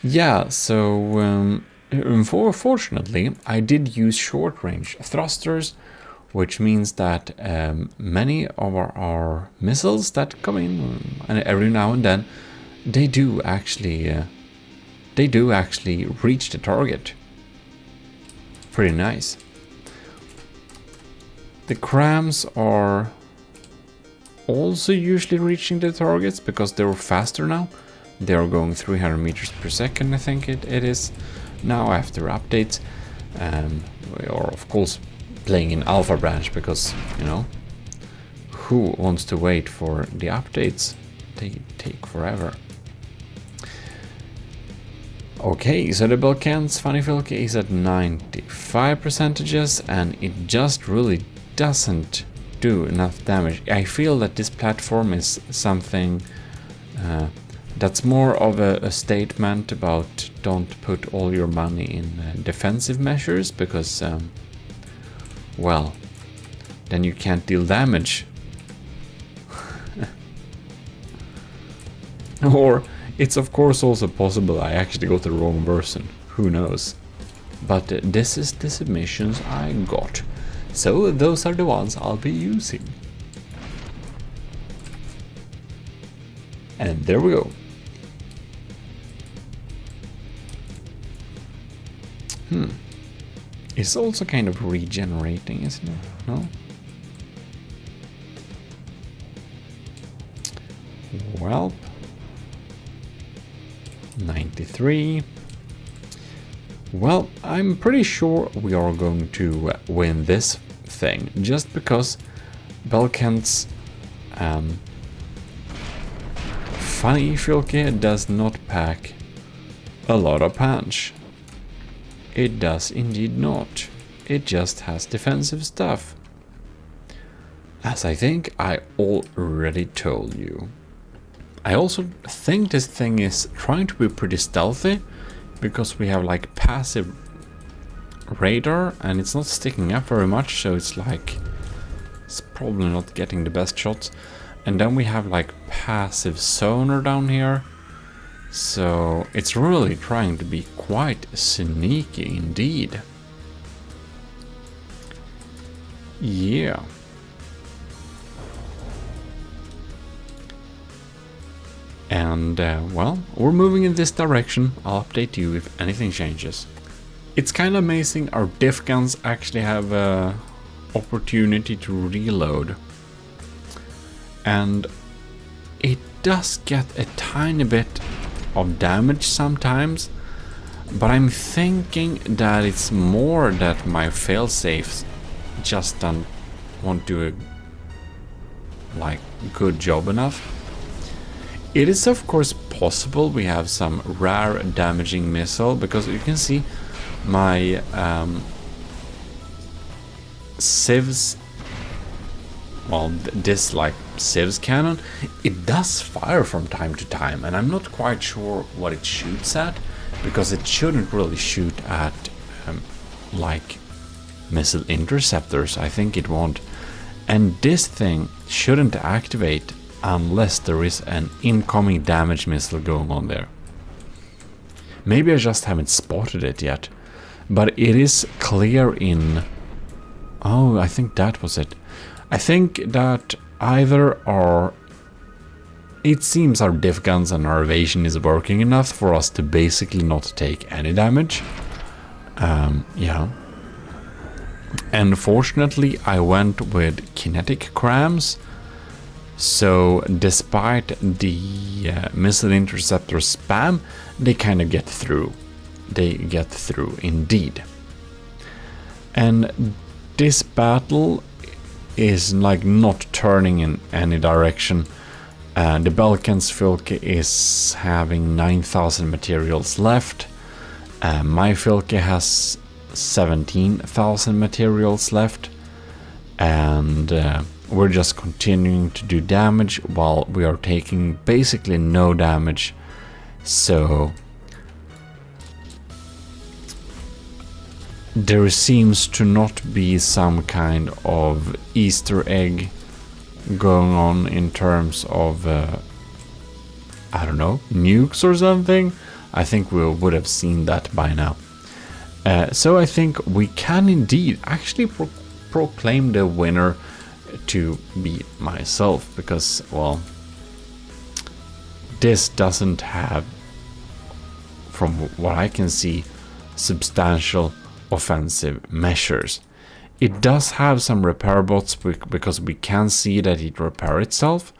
Yeah, so unfortunately I did use short range thrusters, which means that many of our missiles that come in, and every now and then, they do actually reach the target. Pretty nice. The crams are also usually reaching the targets because they're faster now. They are going 300 meters per second, I think it is now after updates. We are of course playing in alpha branch because, you know, who wants to wait for the updates? They take forever. Okay, so the Balkan's Funny Filk is at 95%, and it just really doesn't do enough damage. I feel that this platform is something that's more of a statement about don't put all your money in defensive measures, because, well, then you can't deal damage. Or it's of course also possible I actually got the wrong version, who knows. But this is the submissions I got, so those are the ones I'll be using. And there we go. It's also kind of regenerating, isn't it? No? Well, 93. Well, I'm pretty sure we are going to win this thing, just because Balkan's Funny Filke does not pack a lot of punch. It does indeed not. It just has defensive stuff. As I think I already told you. I also think this thing is trying to be pretty stealthy, because we have like passive radar and it's not sticking up very much, so it's like it's probably not getting the best shots. And then we have like passive sonar down here, so it's really trying to be quite sneaky indeed. Yeah. And, well, we're moving in this direction. I'll update you if anything changes. It's kind of amazing our diff guns actually have a opportunity to reload. And it does get a tiny bit of damage sometimes, but I'm thinking that it's more that my failsafes just won't do a good job enough. It is of course possible we have some rare damaging missile, because you can see my civs, well, this like civs cannon, it does fire from time to time, and I'm not quite sure what it shoots at, because it shouldn't really shoot at like missile interceptors. I think it won't, and this thing shouldn't activate unless there is an incoming damage missile going on there. Maybe I just haven't spotted it yet, but it is clear in... Oh, I think that was it. I think that either our... It seems our diff guns and our evasion is working enough for us to basically not take any damage. Yeah. And fortunately I went with kinetic crams. So despite the missile interceptor spam, they kind of get through. They get through indeed. And this battle is like not turning in any direction. The Balkan's Filke is having 9,000 materials left. My Filke has 17,000 materials left. And we're just continuing to do damage while we are taking basically no damage. So there seems to not be some kind of Easter egg going on in terms of I don't know, nukes or something. I think we would have seen that by now. So I think we can indeed actually proclaim the winner to be myself, because, well, this doesn't have, from what I can see, substantial offensive measures. It does have some repair bots, because we can see that it repairs itself,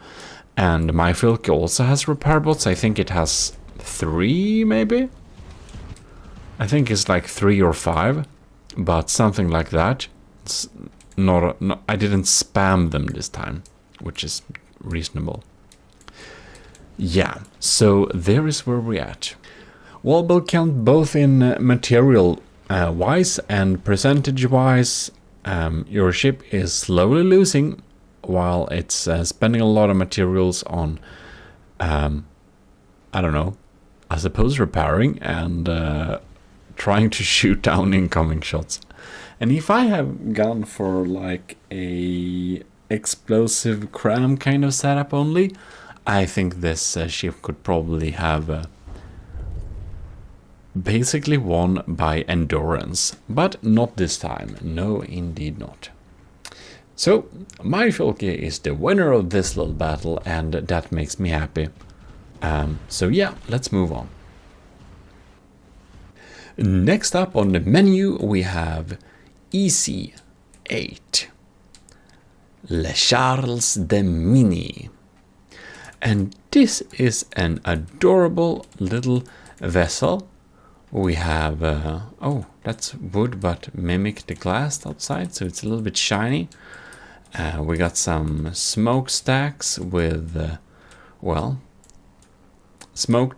and my Filke also has repair bots. I think it has 3, maybe? I think it's like 3 or 5, but something like that. It's not, I didn't spam them this time, which is reasonable. Yeah, so there is where we're at. Well, we'll count both in material wise and percentage wise. Your ship is slowly losing while it's spending a lot of materials on, I don't know, I suppose repairing and trying to shoot down incoming shots. And if I have gone for like a explosive cram kind of setup only, I think this ship could probably have basically won by endurance, but not this time. No, indeed not. So, my Filky is the winner of this little battle, and that makes me happy. So yeah, let's move on. Next up on the menu we have EC8. Le Charles de Mini. And this is an adorable little vessel. We have, oh, that's wood but mimic the glass outside, so it's a little bit shiny. We got some smokestacks with, well, smoke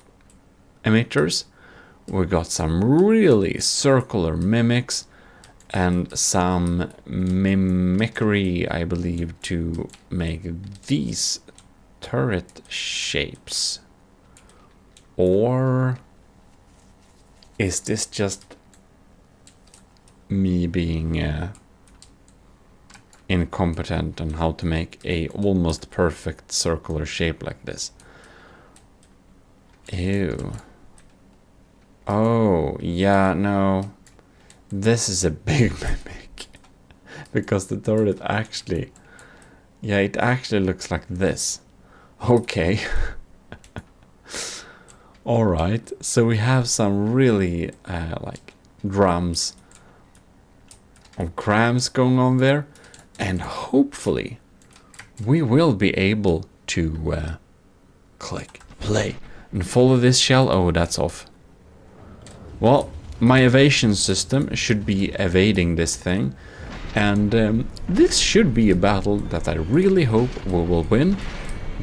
emitters. We got some really circular mimics and some mimicry, I believe, to make these turret shapes. Or is this just me being incompetent on how to make a almost perfect circular shape like this? Ew. Oh, yeah, no. This is a big mimic. Because the turret actually... Yeah, it actually looks like this. Okay. Alright, so we have some really like drums of crams going on there, and hopefully we will be able to click play and follow this shell. Oh, that's off. Well, my evasion system should be evading this thing, and this should be a battle that I really hope we will win,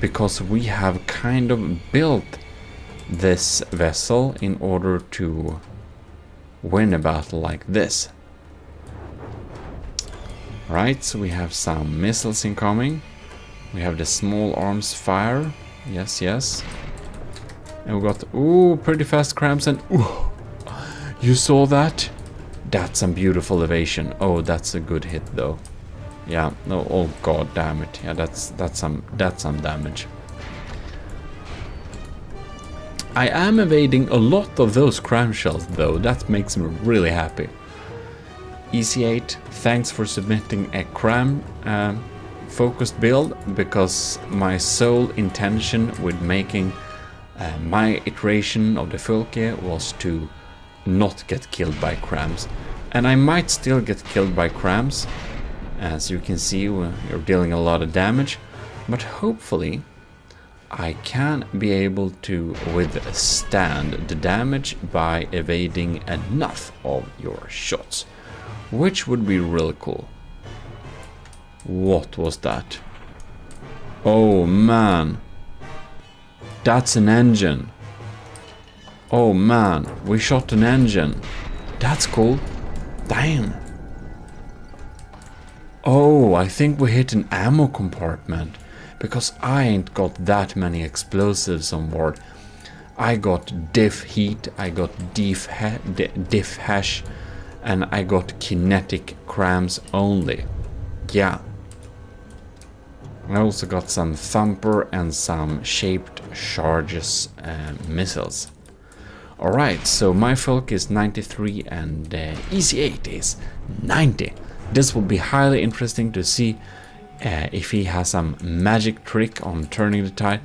because we have kind of built this vessel in order to win a battle like this. Right, so we have some missiles incoming. We have the small arms fire. Yes, yes. And we got, ooh, pretty fast crams, and ooh, you saw that? That's some beautiful evasion. Oh, that's a good hit though. Yeah, no, oh god damn it. Yeah, that's some damage. I am evading a lot of those cram shells though. That makes me really happy. EC8, thanks for submitting a cram focused build, because my sole intention with making my iteration of the Filky was to not get killed by crams. And I might still get killed by crams. As you can see, you're dealing a lot of damage, but hopefully I can be able to withstand the damage by evading enough of your shots, which would be really cool. What was that? Oh man, that's an engine. Oh man, we shot an engine. That's cool. Damn. Oh, I think we hit an ammo compartment, because I ain't got that many explosives on board. I got diff heat, I got diff hash, and I got kinetic crams only. Yeah. I also got some thumper and some shaped charges missiles. Alright, so my Filky is 93 and EC8 is 90. This will be highly interesting to see if he has some magic trick on turning the tide.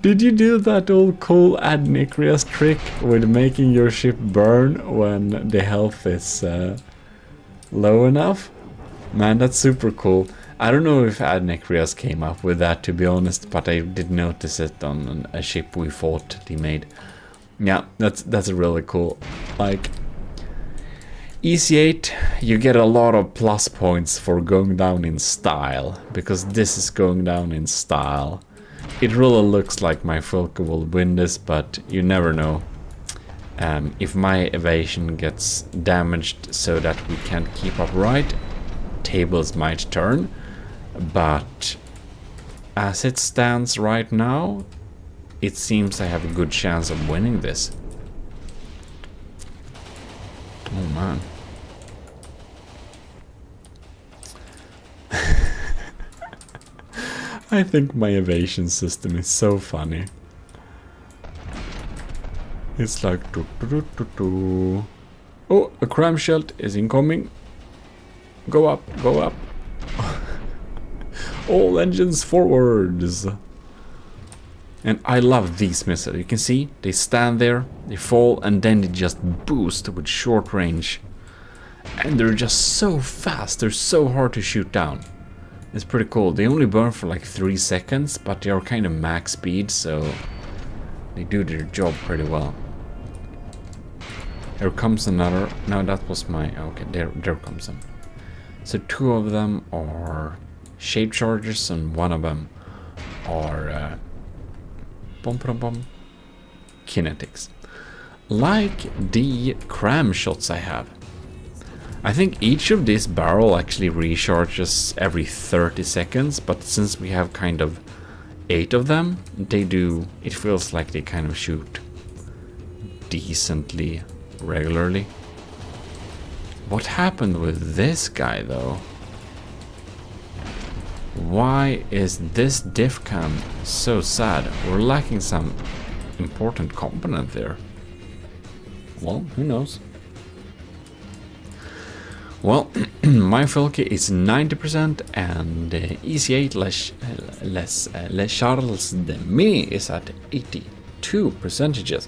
Did you do that old cool Adnikrias trick with making your ship burn when the health is low enough? Man, that's super cool. I don't know if Adnikrias came up with that, to be honest, but I did notice it on a ship we fought that he made. Yeah, that's really cool. Like, EC8, you get a lot of plus points for going down in style, because this is going down in style. It really looks like my Filka will win this, but you never know. If my evasion gets damaged so that we can't keep up right, tables might turn. But as it stands right now, it seems I have a good chance of winning this. Oh man. I think my evasion system is so funny. It's like... Oh, a cram shot is incoming. Go up, go up. All engines forwards. And I love these missiles. You can see, they stand there, they fall, and then they just boost with short range. And they're just so fast, they're so hard to shoot down. It's pretty cool. They only burn for like 3 seconds, but they are kind of max speed, so they do their job pretty well. Here comes another. No, that was my... Okay, there comes them. So 2 of them are shape charges, and 1 of them are kinetics. Like the cram shots I have. I think each of this barrel actually recharges every 30 seconds, but since we have kind of 8 of them, they do... It feels like they kind of shoot decently regularly. What happened with this guy though? Why is this diff cam so sad? We're lacking some important component there. Well, who knows? Well, my Filka is 90% and EC8 Les Charles de Me is at 82%.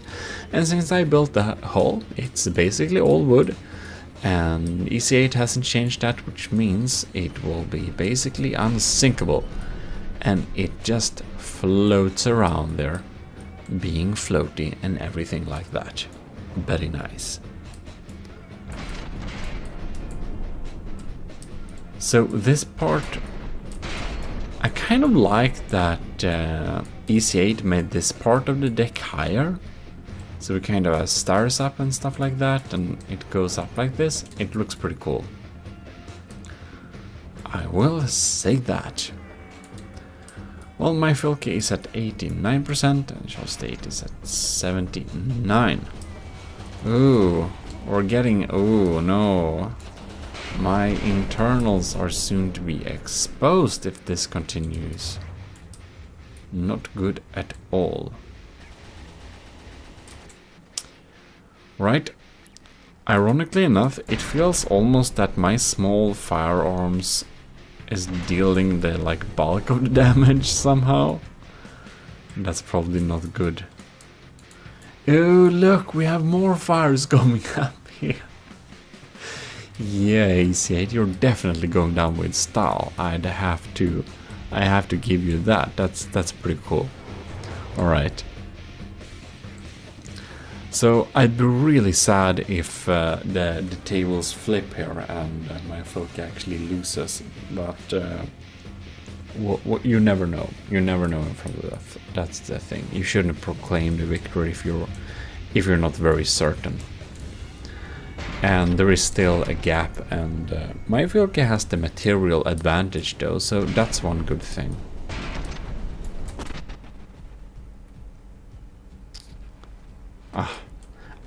And since I built the hull, it's basically all wood. And EC8 hasn't changed that, which means it will be basically unsinkable. And it just floats around there, being floaty and everything like that. Very nice. So this part, I kind of like that EC8 made this part of the deck higher. So it kind of stars up and stuff like that, and it goes up like this. It looks pretty cool. I will say that. Well, my Filka is at 89% and Shall State is at 79. Ooh, we're getting... Oh no. My internals are soon to be exposed if this continues. Not good at all. Right. Ironically enough, it feels almost that my small firearms is dealing the like bulk of the damage somehow. That's probably not good. Oh look, we have more fires coming up here. Yeah, EC8, you're definitely going down with style. I have to give you that. That's pretty cool. All right. So I'd be really sad if the tables flip here and my Filka actually loses. But you never know. You never know in front of that. That's the thing. You shouldn't proclaim the victory if you're not very certain. And there is still a gap, and my Filka has the material advantage though, so that's one good thing.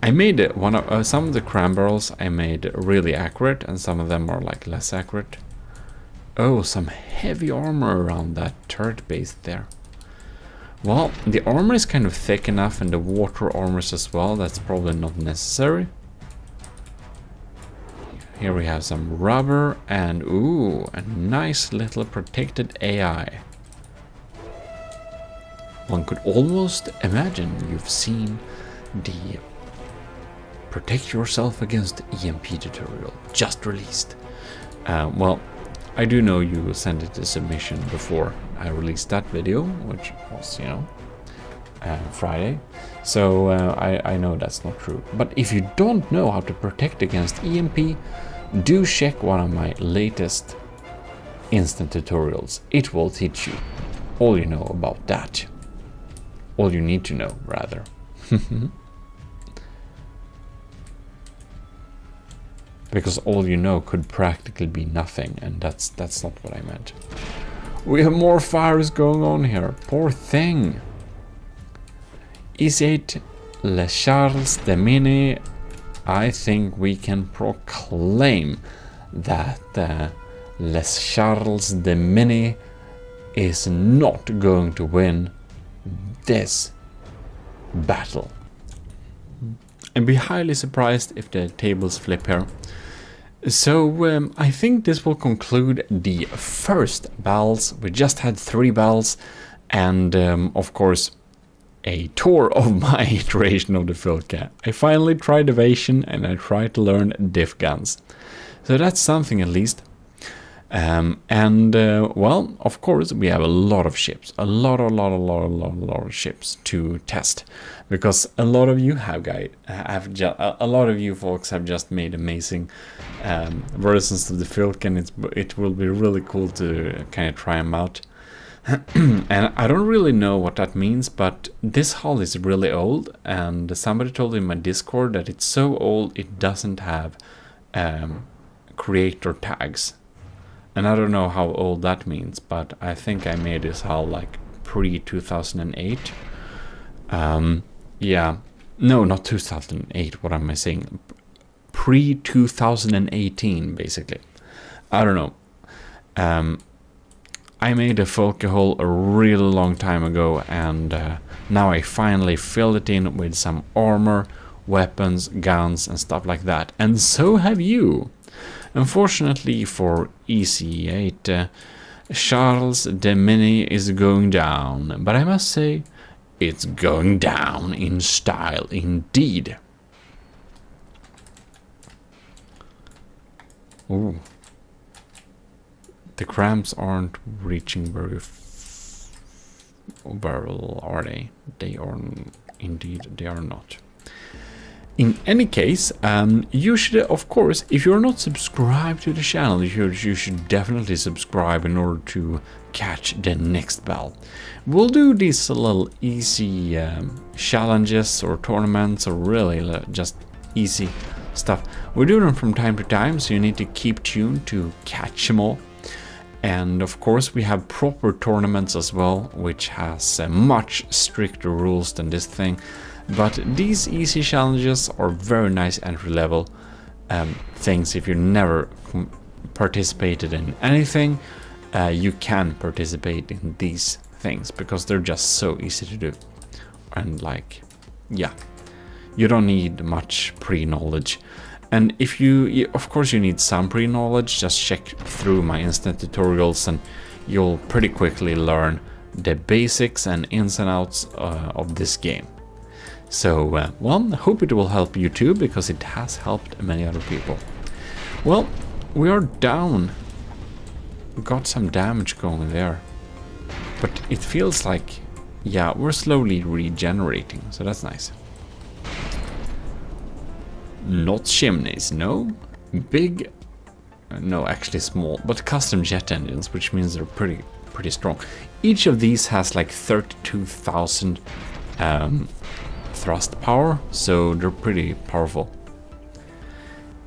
I made some of the cram barrels I made really accurate, and some of them are like less accurate. Oh, some heavy armor around that turret base there. Well, the armor is kind of thick enough, and the water armors as well. That's probably not necessary. Here we have some rubber and ooh, a nice little protected AI. One could almost imagine you've seen the Protect Yourself Against EMP tutorial just released. Well, I do know you sent it to submission before I released that video, which was, you know, Friday. So I know that's not true. But if you don't know how to protect against EMP, do check one of my latest instant tutorials. It will teach you all you know about that. all you need to know, rather. Because all you know could practically be nothing, and that's not what I meant. We have more fires going on here. Poor thing. ECCLESIARCHY the Mini. I think we can proclaim that Les Charles the Mini is not going to win this battle. I'd be highly surprised if the tables flip here. So I think this will conclude the first battles. We just had 3 battles, and of course a tour of my iteration of the Filka. I finally tried evasion and I tried to learn diff guns. So that's something at least. Well, of course, we have a lot of ships, a lot of ships to test, because a lot of you a lot of you folks have just made amazing versions of the Filk, and it will be really cool to kind of try them out. And I don't really know what that means, but this hull is really old, and somebody told in my Discord that it's so old it doesn't have creator tags. And I don't know how old that means, but I think I made this hull like pre-2008. Yeah, no, not 2008, what am I saying? Pre-2018, basically. I don't know. I made a Folke hull a really long time ago, and now I finally filled it in with some armor, weapons, guns, and stuff like that. And so have you. Unfortunately for EC8, Charles de Mini is going down, but I must say, it's going down in style indeed. Ooh. The cramps aren't reaching very well, are they? They are indeed, they are not. In any case, you should, of course, if you're not subscribed to the channel, you should definitely subscribe in order to catch the next battle. We'll do these little easy challenges or tournaments, or really just easy stuff. We do them from time to time, so you need to keep tuned to catch them all. And of course we have proper tournaments as well, which has much stricter rules than this thing. But these easy challenges are very nice entry level things. If you never participated in anything, you can participate in these things because they're just so easy to do. And like, yeah, you don't need much pre-knowledge. And if you, of course you need some pre-knowledge, just check through my instant tutorials and you'll pretty quickly learn the basics and ins and outs of this game. So, well, I hope it will help you too, because it has helped many other people. Well, we are down. We got some damage going there. But it feels like, yeah, we're slowly regenerating, so that's nice. Not chimneys, no. Big, no, actually small, but custom jet engines, which means they're pretty strong. Each of these has like 32,000 thrust power, so they're pretty powerful.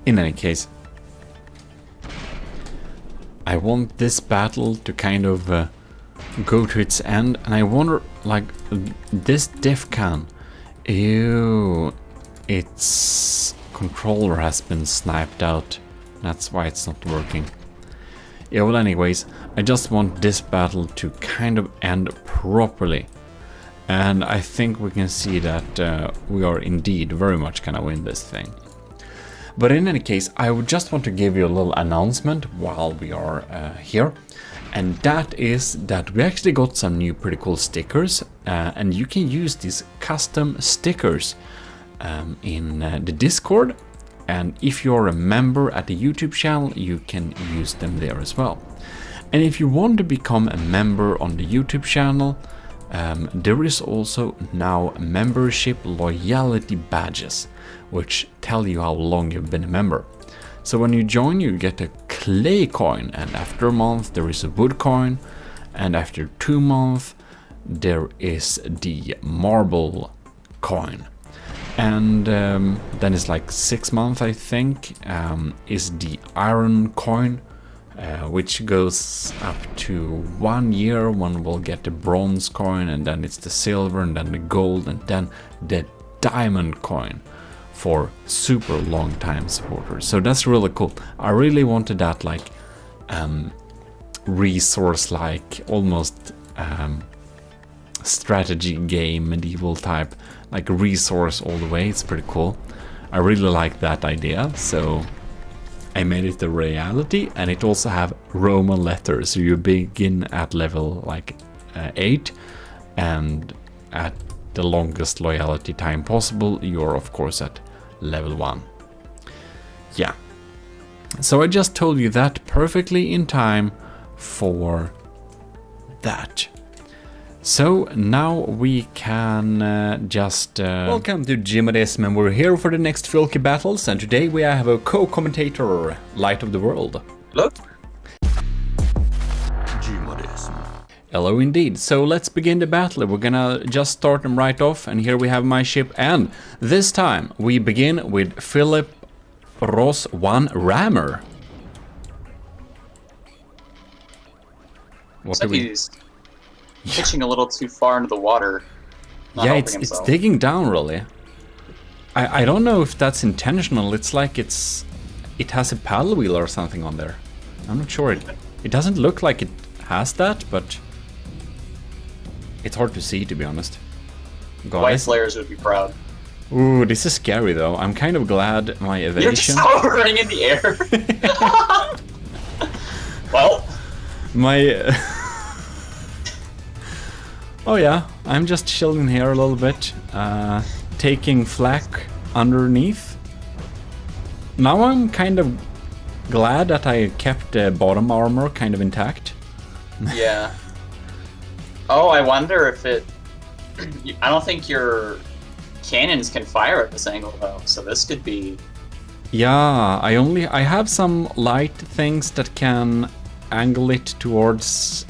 In any case, I want this battle to kind of go to its end, and I wonder, like, this diff can, ew, its controller has been sniped out. That's why it's not working. Yeah, well, anyways, I just want this battle to kind of end properly. And I think we can see that we are indeed very much gonna win this thing. But in any case, I would just want to give you a little announcement while we are here. And that is that we actually got some new pretty cool stickers. And you can use these custom stickers in the Discord. And if you're a member at the YouTube channel, you can use them there as well. And if you want to become a member on the YouTube channel, there is also now membership loyalty badges, which tell you how long you've been a member. So when you join, you get a clay coin, and after a month there is a wood coin, and after 2 months there is the marble coin. And then it's like 6 months, I think, is the iron coin, which goes up to 1 year. One will get the bronze coin, and then it's the silver, and then the gold, and then the diamond coin for super long time supporters. So that's really cool. I really wanted that like resource, like almost strategy game, medieval type, like resource all the way. It's pretty cool. I really like that idea, so I made it a reality. And it also have Roman letters, so you begin at level like 8, and at the longest loyalty time possible, you're of course at level 1. Yeah. So I just told you that perfectly in time for that. So now we can just... Welcome to GMODIST, and we're here for the next Filky battles, and today we have a co-commentator, Light of the World. Hello? GMODIST. Hello indeed. So let's begin the battle. We're gonna just start them right off, and here we have my ship, and this time we begin with Philip Ross 1 rammer. What do we... He's pitching a little too far into the water. Yeah, it's digging down really. I don't know if that's intentional. It's like it has a paddle wheel or something on there. I'm not sure. It doesn't look like it has that, but it's hard to see, to be honest. God, White players would be proud. Ooh, this is scary though. I'm kind of glad my evasion... You're just hovering in the air. Well, my... Oh yeah, I'm just chilling here a little bit, taking flak underneath. Now I'm kind of glad that I kept the bottom armor kind of intact. yeah. Oh, I wonder if it... I don't think your cannons can fire at this angle though, so this could be... Yeah, I have some light things that can angle it towards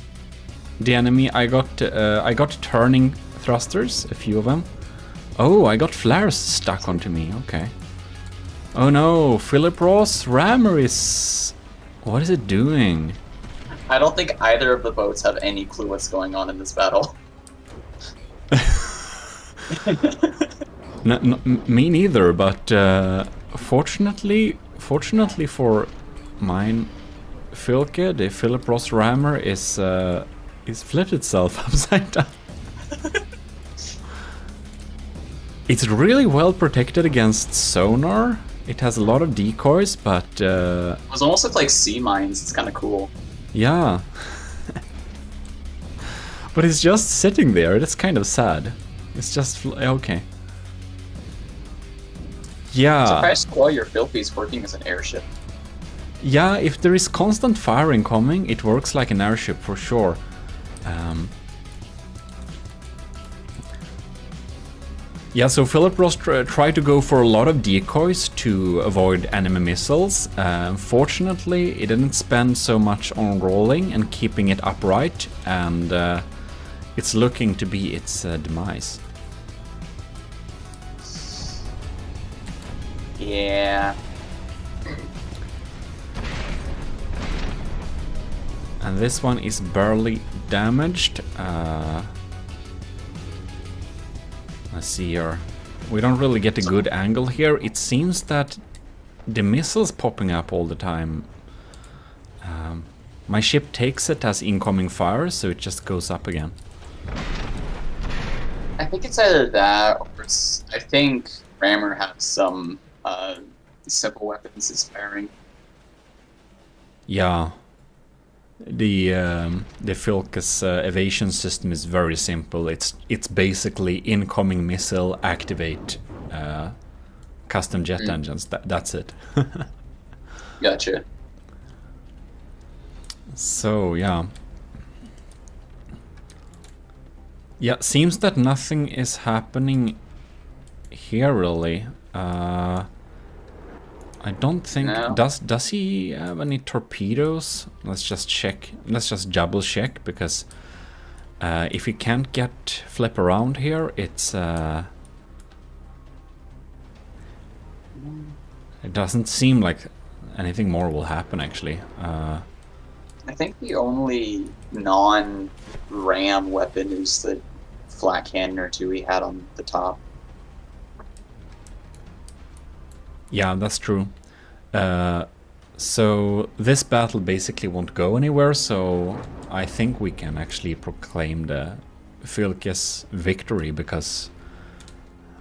the enemy. I got turning thrusters, a few of them. Oh, I got flares stuck onto me. Okay. Oh no, Philip Ross rammer is... What is it doing? I don't think either of the boats have any clue what's going on in this battle. Me neither, but fortunately for mine, Filke, the Philip Ross rammer is flipped itself upside down. It's really well protected against sonar. It has a lot of decoys, but It was almost look like sea mines. It's kind of cool. yeah. But it's just sitting there. That's kind of sad. It's just okay. Yeah. Surprised while your Filthy's working as an airship. Yeah, if there is constant fire incoming, it works like an airship for sure. Yeah, so Philip Ross tried to go for a lot of decoys to avoid enemy missiles. Fortunately, it didn't spend so much on rolling and keeping it upright, and it's looking to be its demise. Yeah. And this one is barely damaged. Let's see here. We don't really get a good angle here. It seems that the missile's popping up all the time. My ship takes it as incoming fire, so it just goes up again. I think it's either that or I think Rammer has some simple weapons it's firing. Yeah. The Filke's evasion system is very simple. It's basically incoming missile, activate custom jet engines. That's it. Gotcha. So yeah. Yeah, seems that nothing is happening here really. I don't think... No. Does he have any torpedoes? Let's just check. Let's just double check, because If you can't get flip around here, it's... it doesn't seem like anything more will happen, actually. I think the only non-ram weapon is the flat cannon or two he had on the top. Yeah, that's true. So this battle basically won't go anywhere, so I think we can actually proclaim the Fylke's victory, because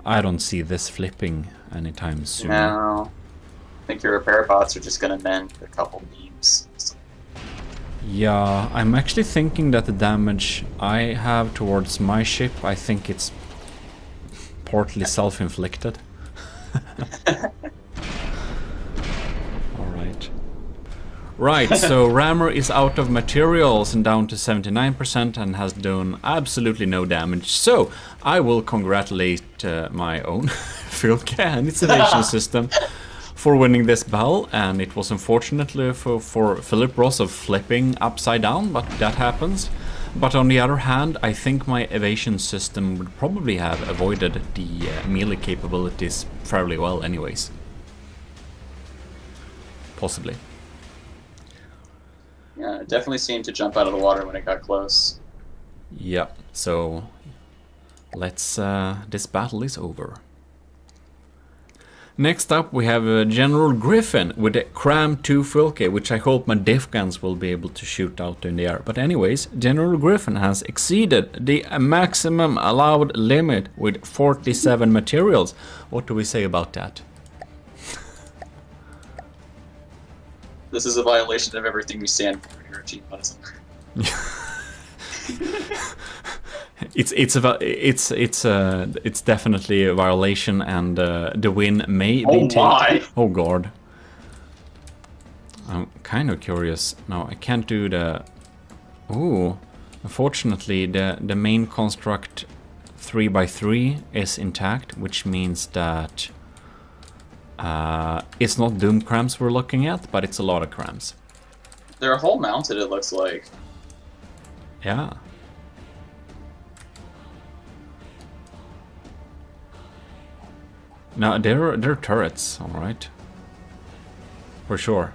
I don't see this flipping anytime soon. No. I think your repair bots are just gonna mend a couple beams. Yeah, I'm actually thinking that the damage I have towards my ship, I think it's partly self-inflicted. Alright. Right, so Rammer is out of materials and down to 79% and has done absolutely no damage. So, I will congratulate my own Fylke and its evasion system for winning this battle, and it was unfortunately for Philip Ross of flipping upside down, but that happens. But on the other hand, I think my evasion system would probably have avoided the melee capabilities fairly well anyways. Possibly. Yeah, it definitely seemed to jump out of the water when it got close. Yeah, so let's... this battle is over. Next up we have General Griffin with the Cram 2 Fylke, which I hope my diff guns will be able to shoot out in the air. But anyways, General Griffin has exceeded the maximum allowed limit with 47 materials. What do we say about that? This is a violation of everything we stand for here at GMODIST. It's definitely a violation, and the win may be taken. My. Oh god. I'm kind of curious. No, I can't do the... Ooh. Unfortunately, the main construct 3x3 is intact, which means that it's not Doom crams we're looking at, but it's a lot of crams. They're hull mounted, it looks like. Yeah. No, they're turrets, all right. For sure.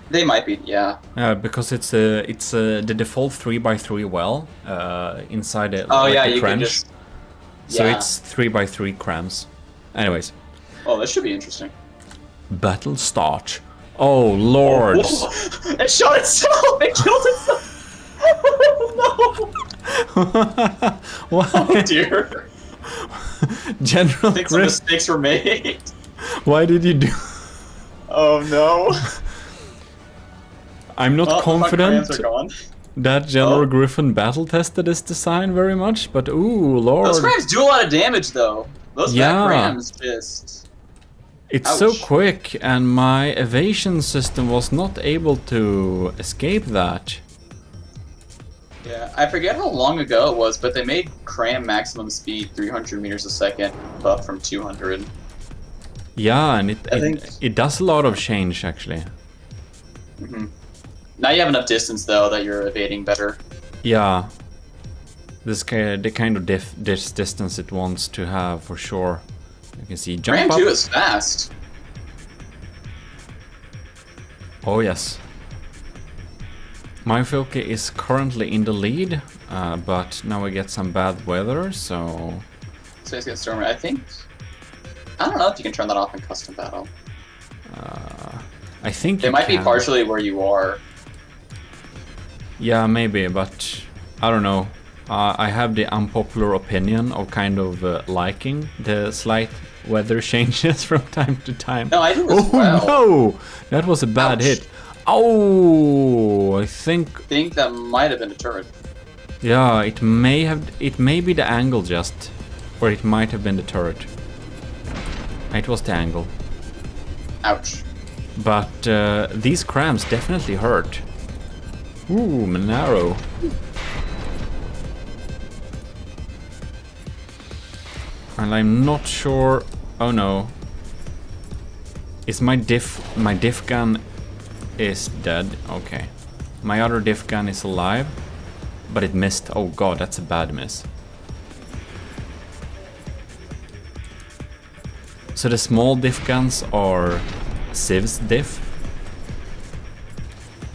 They might be, yeah. Yeah, because it's the default 3x3 well inside it. Oh like yeah, a you trench. can just. So Yeah. it's 3x3 crams. Anyways, Oh, this should be interesting. battle start. Oh lord! It shot itself. It killed itself. No. Why, Oh dear. General I think some Griff? mistakes were made. Why did you do? Oh no. I'm not Well, confident the front crams are gone. that General Oh. Griffin battle tested this design very much, but ooh lord! Those crams do a lot of damage though. Those Yeah. back crams just. It's so Ouch. quick, and my evasion system was not able to escape that. Yeah, I forget how long ago it was, but they made cram maximum speed 300 meters a second, up from 200. Yeah, and I think- it does a lot of change actually. Now you have enough distance though that you're evading better. Yeah, the kind of distance it wants to have for sure. You can see jump Cram up. 2 is fast. Oh yes. My Fylke is currently in the lead, but now we get some bad weather, so... So he's got Stormer. I think. I don't know if you can turn that off in custom battle. I think It you might be can. partially where you are. Yeah, maybe, but I don't know. I have the unpopular opinion of kind of liking the slight weather changes from time to time. No, I do as Oh well. no! That was a bad Ouch. hit. Oh, I think... I think that might have been a turret. Yeah, it may be the angle just, or it might have been the turret. It was the angle. Ouch. But these crams definitely hurt. Ooh, Monaro. And I'm not sure... Oh no. Is my diff gun is dead? Okay. My other diff gun is alive. but it missed. Oh god, that's a bad miss. So the small diff guns are Civ's diff.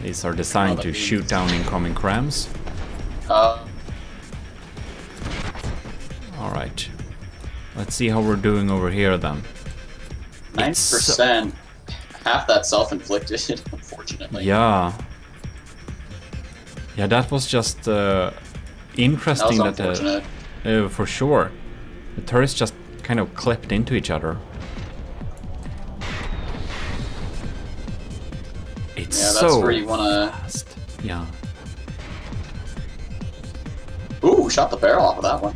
These are designed to shoot down incoming crams. Alright. Let's see how we're doing over here then. 9%. Half that self-inflicted, unfortunately. Yeah. Yeah, that was just interesting That was that unfortunate. for sure. The turrets just kind of clipped into each other. It's Yeah, that's so where you wanna... fast. Yeah. Ooh, shot the barrel off of that one.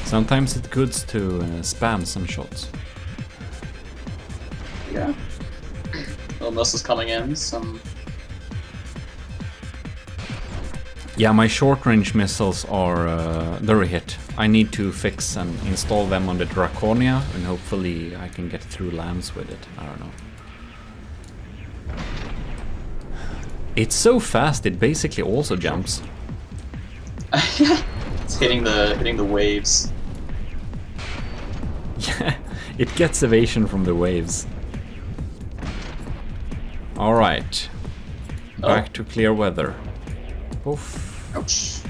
Sometimes it's good to spam some shots. Yeah. Little missiles coming in, some... Yeah, my short-range missiles are they're a hit. I need to fix and install them on the Draconia, and hopefully I can get through lambs with it. I don't know. It's so fast, it basically also jumps. It's hitting the waves. Yeah, it gets evasion from the waves. Alright. Back to clear weather. Oof. Ouch.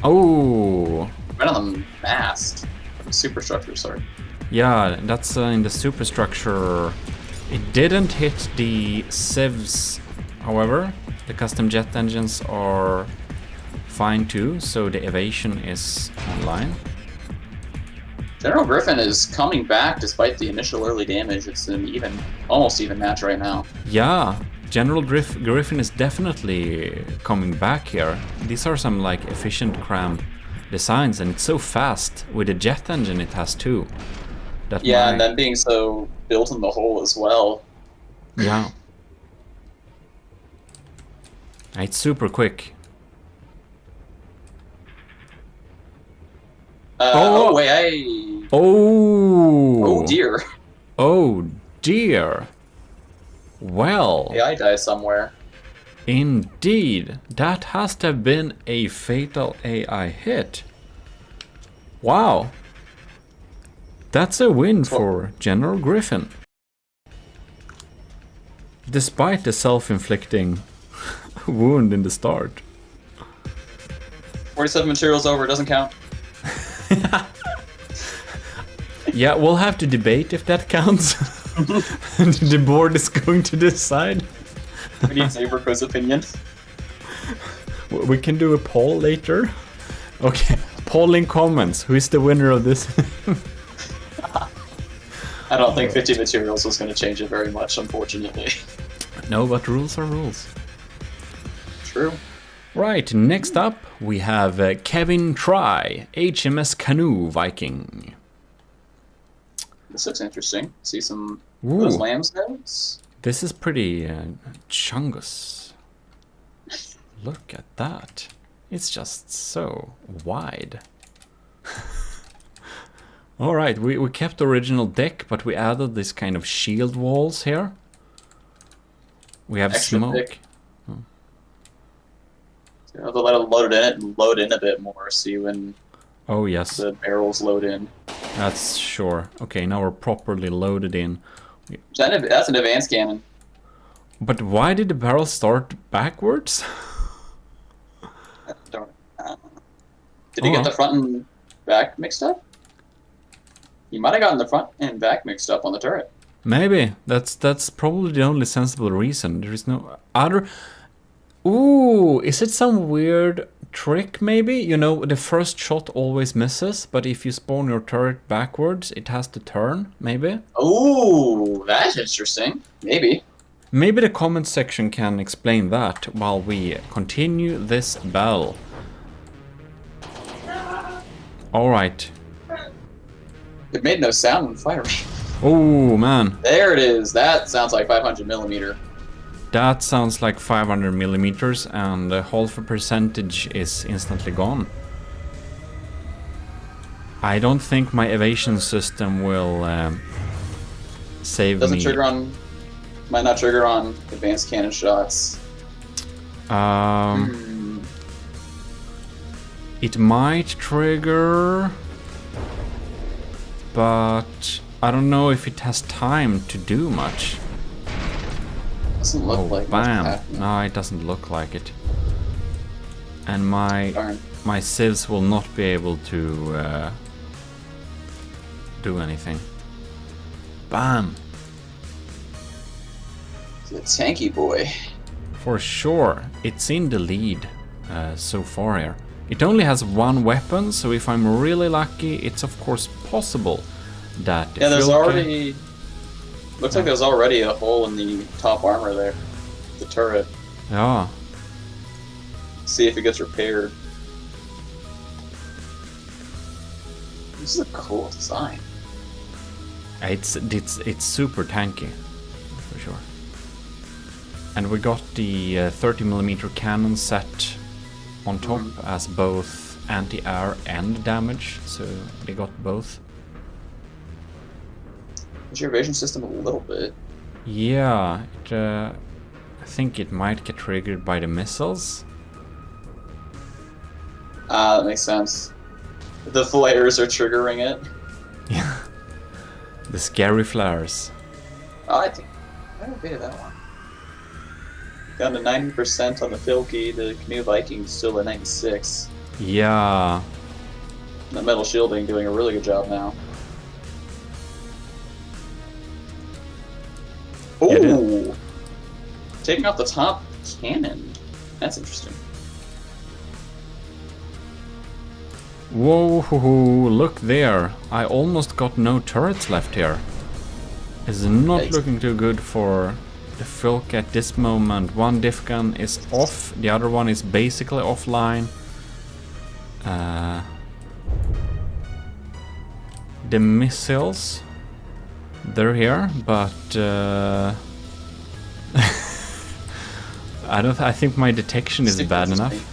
Oh! Right on the mast. Superstructure, sorry. Yeah, that's in the superstructure. It didn't hit the civs, however. The custom jet engines are fine too, so the evasion is online. General Griffin is coming back despite the initial early damage. It's an almost even match right now. Yeah, General Griffin is definitely coming back here. These are some like efficient cram designs, and it's so fast with the jet engine it has too. That Yeah, and then being so built in the hole as well. Yeah. It's super quick. Oh wait, Oh! Oh dear. Oh dear. Well, AI dies somewhere. indeed, that has to have been a fatal AI hit. Wow. That's a win for General Griffin. Despite the self-inflicting wound in the start. 47 materials over, doesn't count. Yeah, we'll have to debate if that counts. The board is going to decide. We need Zaberko's opinion. We can do a poll later. Okay, polling comments. Who is the winner of this? I don't think 50 materials was going to change it very much, unfortunately. No, but rules are rules. True. Right, next up we have Kevin Try, HMS Canoe Viking. This looks interesting. See some Ooh. those lambs notes. This is pretty chungus. Look at that. It's just so wide. Alright, we kept the original deck, but we added this kind of shield walls here. We have Extra smoke. thick. So they'll let it load in a bit more, see when Oh yes, the barrels load in. that's sure. Okay, now we're properly loaded in. That's an advanced cannon. But why did the barrel start backwards? Darn it. Did he get the front and back mixed up? He might have gotten the front and back mixed up on the turret. Maybe. That's probably the only sensible reason. There is no other... Ooh, is it some weird trick maybe? You know, the first shot always misses, but if you spawn your turret backwards, it has to turn, maybe? Ooh, that's interesting. Maybe. Maybe the comment section can explain that while we continue this battle. Alright. It made no sound when firing. Oh man, There it is. That sounds like 500 millimeter. that sounds like 500 millimeters, and half a percentage is instantly gone. I don't think my evasion system will save Doesn't me. trigger on. Might not trigger on advanced cannon shots. It might trigger, but I don't know if it has time to do much. Doesn't look like what's bam! happening. No, it doesn't look like it. And my Darn. civs will not be able to do anything. Bam! It's a tanky boy. For sure, it's in the lead so far here. It only has one weapon, so if I'm really lucky, it's of course possible that... Yeah, there's Filke- already... Looks like there's already a hole in the top armor there. The turret. Yeah, See if it gets repaired. This is a cool design. it's super tanky, for sure. And we got the 30mm cannon set on top as both anti-air and damage, so they got both. Is your evasion system a little bit? Yeah, I think it might get triggered by the missiles. Ah, that makes sense. The flares are triggering it. Yeah, the scary flares. Oh, I think I don't get that one. Down to 90% on the Filky, the Canoe Viking's still at 96. Yeah, The metal shielding doing a really good job now. Yeah, it Ooh! Taking out the top cannon. That's interesting. whoa, look there. I almost got no turrets left here. It's not Yikes. looking too good for the Filk at this moment. One diff gun is off, the other one is basically offline. The missiles, they're here, but I think my detection is bad enough.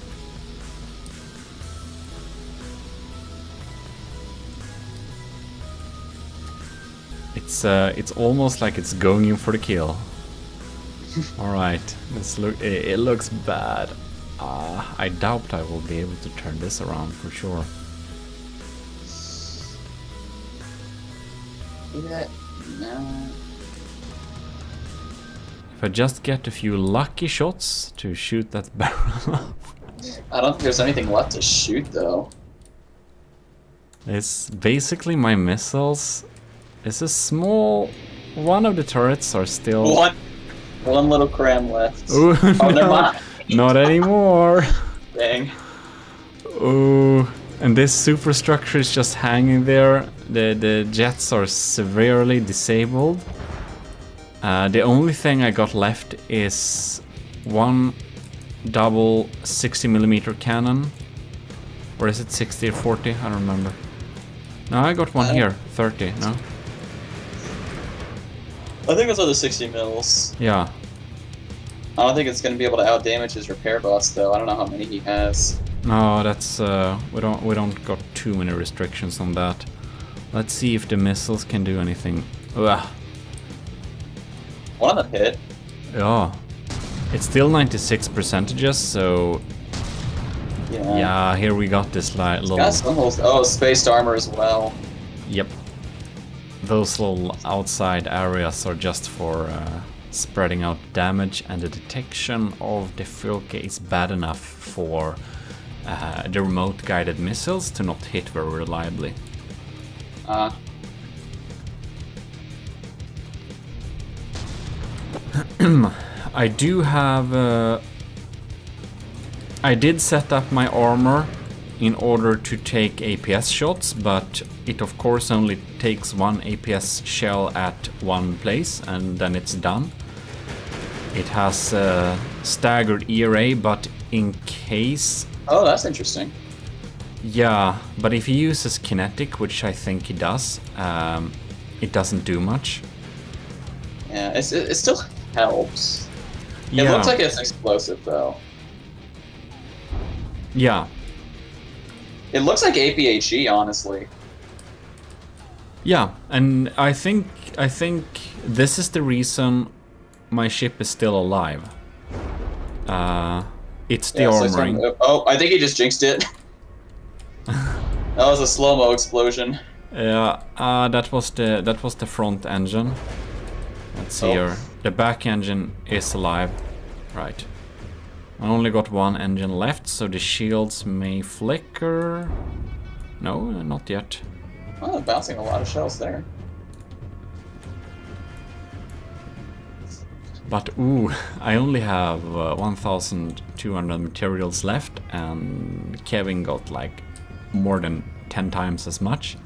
It's almost like it's going in for the kill. All right, it looks bad. I doubt I will be able to turn this around for sure. Maybe that. No. If I just get a few lucky shots to shoot that barrel off. I don't think there's anything left to shoot though. It's basically my missiles. It's a small... One of the turrets are still... One little cram left. Ooh, Oh, never mind. not anymore. Dang. Ooh, and this superstructure is just hanging there. The jets are severely disabled. The only thing I got left is one double 60mm cannon. Or is it 60 or 40? I don't remember. No, I got one here. 30, no? I think it's other 60 mils. Yeah. I don't think it's going to be able to outdamage his repair bots though. I don't know how many he has. No, that's we don't got too many restrictions on that. Let's see if the missiles can do anything. Ugh. One of them hit. Yeah. It's still 96%, so Yeah. yeah, here we got this little... Got some little, spaced armor as well. Yep. Those little outside areas are just for spreading out damage, and the detection of the Filke is bad enough for the remote guided missiles to not hit very reliably. I do have... I did set up my armor in order to take APS shots, but it of course only takes one APS shell at one place and then it's done. It has staggered ERA, but in case... Oh, that's interesting. Yeah, but if he uses kinetic, which I think he does, it doesn't do much. Yeah, it still helps. It Yeah. looks like it's explosive though. Yeah. It looks like APHE, honestly. Yeah, and I think this is the reason my ship is still alive. It's the Yeah, so armoring. oh, I think he just jinxed it. That was a slow-mo explosion. Yeah, that was the front engine. Let's see Oh. here. The back engine is alive. Right. I only got one engine left, so the shields may flicker. No, not yet. Oh, bouncing a lot of shells there. But ooh, I only have 1,200 materials left, and Kevin got like more than 10 times as much.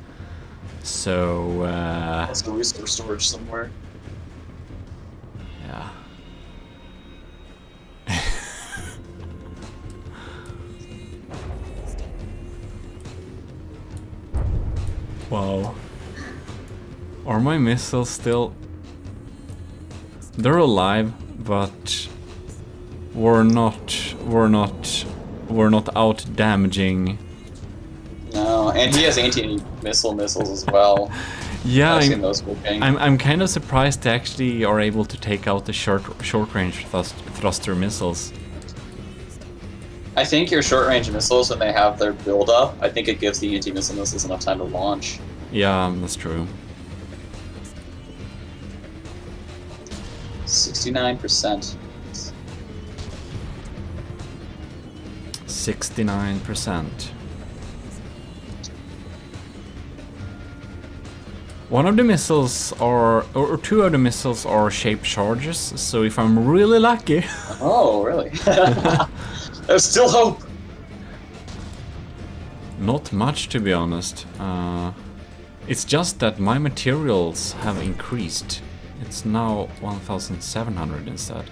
So That's a resource storage somewhere. yeah. Wow. Are my missiles still... They're alive, but we're not out damaging. No, and he has anti-missile missiles as well. Yeah, I've seen those working. I'm kind of surprised they actually are able to take out the short range thruster missiles. I think your short-range missiles, when they have their build-up, I think it gives the anti-missile missiles enough time to launch. Yeah, that's true. 69%. 69%. One of the missiles are, or two of the missiles are shaped charges, so if I'm really lucky... Oh, really? There's still hope! Not much, to be honest. It's just that my materials have increased. It's now 1,700 instead.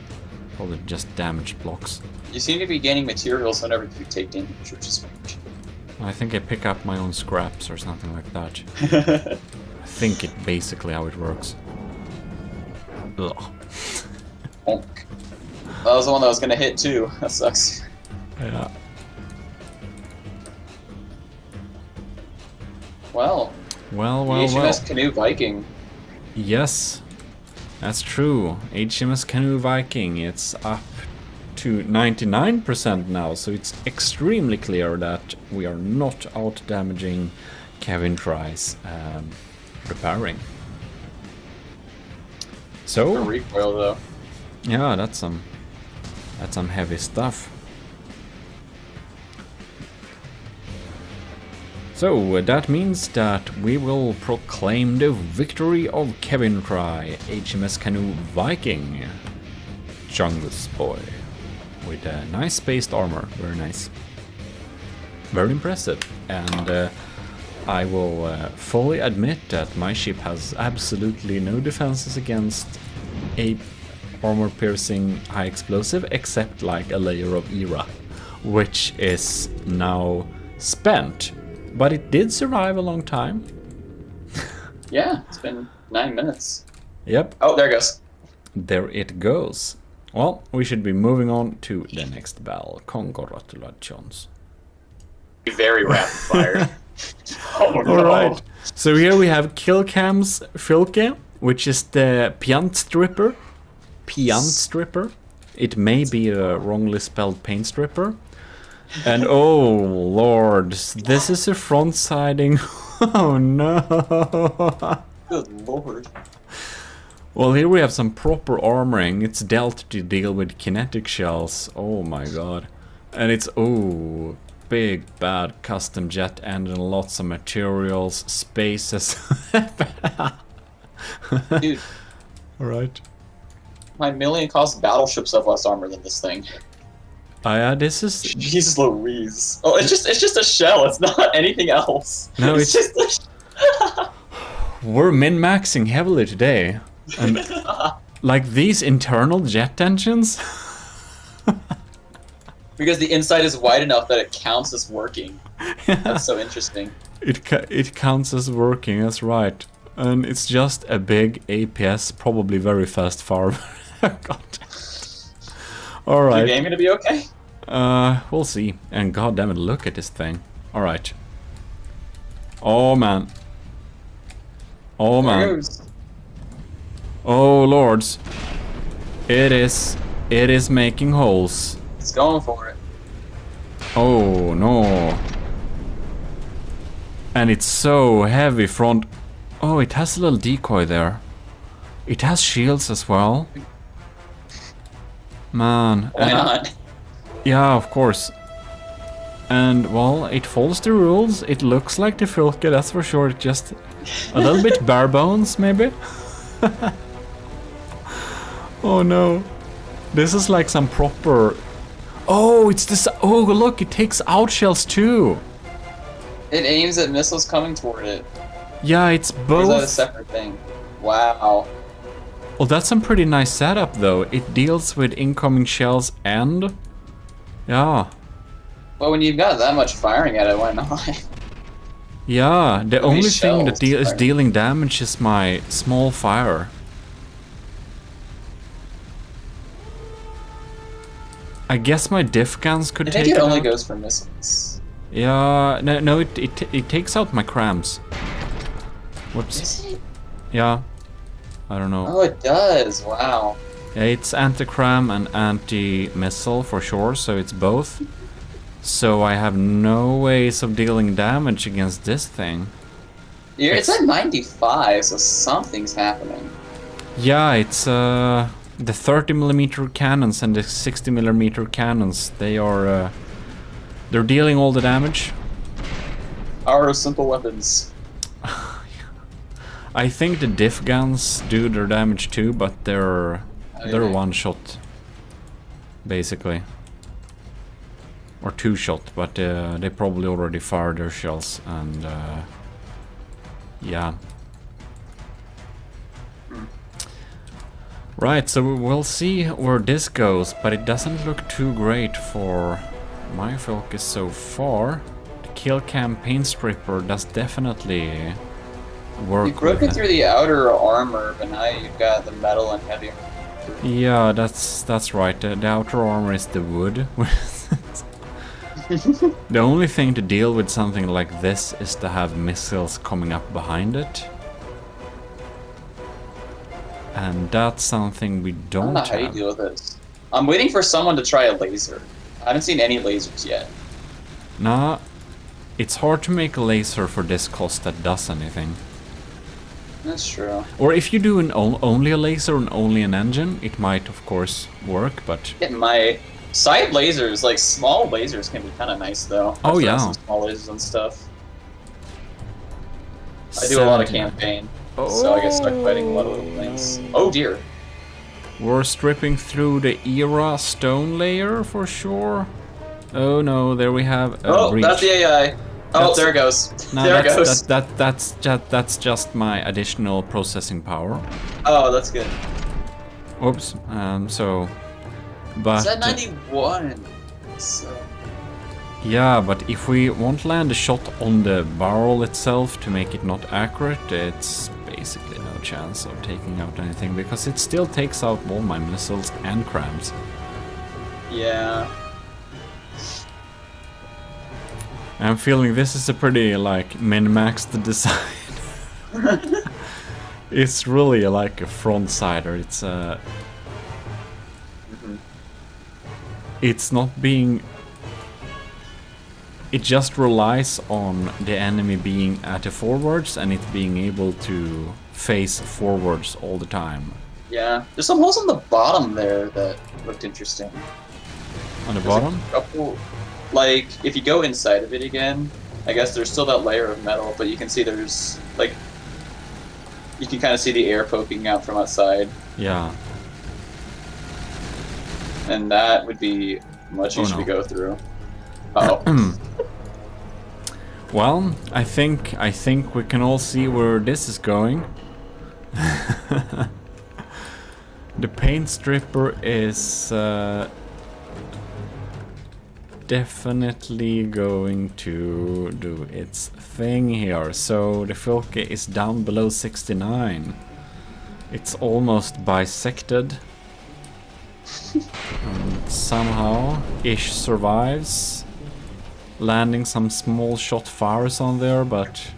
Probably just damaged blocks. You seem to be gaining materials whenever you take damage, which is strange. I think I pick up my own scraps or something like that. I think it basically how it works. Ugh. Bonk. That was the one that was gonna hit too. That sucks. Yeah. Well, Well, the HMS Canoe Viking. Yes, that's true. HMS Canoe Viking, it's up to 99% now, so it's extremely clear that we are not out damaging Kevin Try's repairing. The So, recoil though. yeah, that's some heavy stuff. So that means that we will proclaim the victory of Kevin Try, HMS Canoe Viking, Jungus Boy, with a nice spaced armor, very nice, very impressive, and I will fully admit that my ship has absolutely no defenses against a armor-piercing high explosive, except like a layer of ERA, which is now spent. But it did survive a long time. Yeah, it's been 9 minutes. Yep, Oh, there it goes. there it goes. Well, we should be moving on to the next battle. Congratulations. Very rapid fire. Oh no. Alright, so here we have Killcam's Filke, which is the Piant Stripper. Piant Stripper. It may be a wrongly spelled paint stripper. And oh lord, this is a front siding. Oh no. Good lord. Well, here we have some proper armoring. It's dealt to deal with kinetic shells. Oh my god. And it's, oh, big bad custom jet engine, lots of materials, spaces. Dude, Alright. my million cost battleships have less armor than this thing. Yeah, this is... Jesus Louise. Oh, it's just a shell. It's not anything else. No, it's just a We're min-maxing heavily today. And like these internal jet engines... because the inside is wide enough that it counts as working. That's so interesting. It counts as working, that's right. And it's just a big APS, probably very fast farm. God. Alright. Is your game gonna be okay? We'll see. And god damn it, look at this thing. Alright. Oh man. Oh There man. it goes. Oh lords. It is making holes. It's going for it. Oh no. And it's so heavy front. Oh, it has a little decoy there. It has shields as well. Man. Why not? Yeah, of course. And, well, it follows the rules. It looks like the Filke, that's for sure. Just a little bit bare bones, maybe? Oh no. This is like some proper... Oh, it's this... Oh, look, it takes out shells too. It aims at missiles coming toward it. Yeah, it's Or both... is that a separate thing? Wow. Well, that's some pretty nice setup, though. It deals with incoming shells and... Yeah. Well, when you've got that much firing at it, why not? Yeah, the How many only thing that shells is are- dealing damage is my small fire. I guess my diff guns could I take think it only out. goes for missiles. Yeah, no, it takes out my crams. Whoops. Is it? Yeah. I don't know. Oh, it does. Wow. Yeah, it's anti-cram and anti-missile for sure, so it's both. So I have no ways of dealing damage against this thing. Yeah, it's at 95, so something's happening. Yeah, it's the 30mm cannons and the 60mm cannons. They are they're dealing all the damage. Our simple weapons. I think the diff guns do their damage too, but they're Okay. one shot, basically, or two shot. But they probably already fired their shells, and yeah. Right, so we'll see where this goes, but it doesn't look too great for my focus so far. The kill campaign stripper does definitely work. You've broken with through the outer armor, but now you've got the metal and heavy armor. Yeah, that's right. The outer armor is the wood. The only thing to deal with something like this is to have missiles coming up behind it. And that's something we I don't don't know how you have. deal with this. I'm waiting for someone to try a laser. I haven't seen any lasers yet. Nah, it's hard to make a laser for this cost that does anything. That's true. Or if you do only a laser and only an engine, it might of course work, but... Getting my side lasers, like small lasers, can be kind of nice though. Oh, I've done yeah. some small lasers and stuff. I do a lot of 79. campaign, so I get stuck fighting a lot of little things. Oh dear. We're stripping through the era stone layer for sure. Oh no, there we have a Oh, breach. that's the AI. Oh, That's- there it goes. No, there it goes. that's just my additional processing power. Oh, that's good. Oops. So, but It's at 91. So, yeah, but if we won't land a shot on the barrel itself to make it not accurate, it's basically no chance of taking out anything because it still takes out all my missiles and crams. yeah. I'm feeling this is a pretty like min-maxed design. It's really like a front-sider. It's not being... It just relies on the enemy being at the forwards and it being able to face forwards all the time. Yeah. There's some holes on the bottom there that looked interesting. On the There's a bottom? couple, like, if you go inside of it again, I guess there's still that layer of metal, but you can see there's, like, you can kind of see the air poking out from outside, Yeah. and that would be much Oh, easier no. to go through. Oh. Well, I think we can all see where this is going. The paint stripper is definitely going to do its thing here. So the Filke is down below 69. It's almost bisected. And somehow ish survives, landing some small shot fires on there, but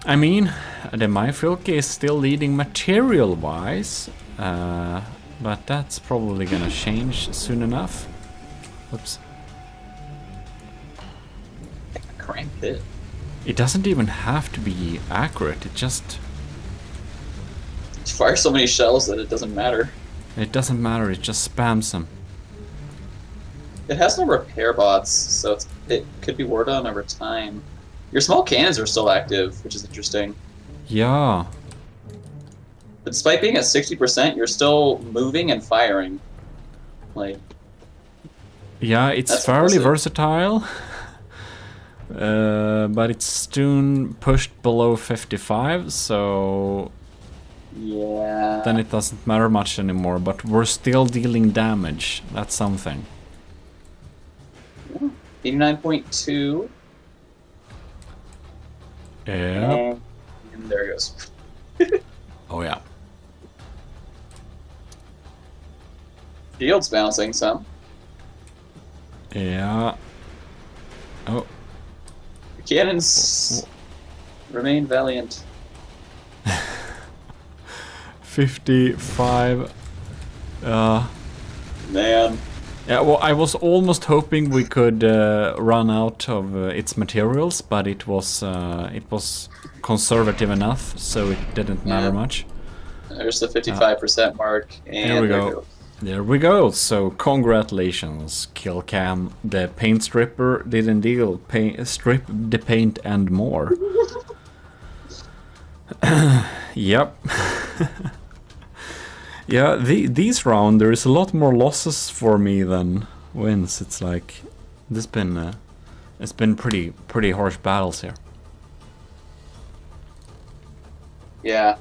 I mean, the Myfilke is still leading material wise, but that's probably gonna change soon enough. Oops. ninth hit. It doesn't even have to be accurate. It just... You fire so many shells that it doesn't matter. It doesn't matter. It just spams them. It has no repair bots, so it could be worked on over time. Your small cannons are still active, which is interesting. Yeah. But despite being at 60%, you're still moving and firing. Like... Yeah, it's That's fairly impressive. versatile. But it's soon pushed below 55, so... Yeah... Then it doesn't matter much anymore, but we're still dealing damage. That's something. 89.2. Yeah. And there it goes. Oh yeah. Shield's bouncing some. Yeah. Oh. Cannons remain valiant. 55. Man. Yeah, well, I was almost hoping we could run out of its materials, but it was conservative enough, so it didn't matter much. There's the 55% mark, and There we there go. it goes. There we go. So congratulations, Killcam. The paint stripper did indeed strip the paint and more. Yep. Yeah, these round there is a lot more losses for me than wins. It's like it's been pretty harsh battles here. Yeah.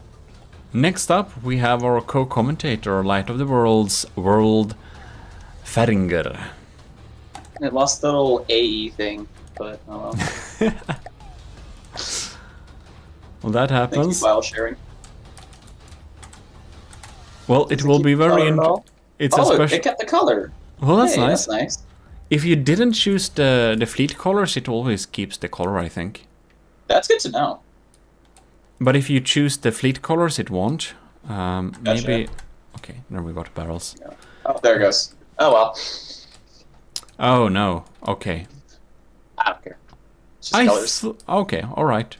Next up, we have our co-commentator, Light of the World's World Feringer. It lost the little AE thing, but oh well. Well, that Thank you, happens. file sharing. Well, it will be very. It's a special. It kept the color. Well, that's Hey, nice. That's nice. If you didn't choose the fleet colors, it always keeps the color, I think. That's good to know. But if you choose the fleet colors, it won't. Maybe. Gotcha. Okay, there we got barrels. Oh, there it goes. Oh well. Oh no. Okay. I don't care. It's just colors. Okay. All right.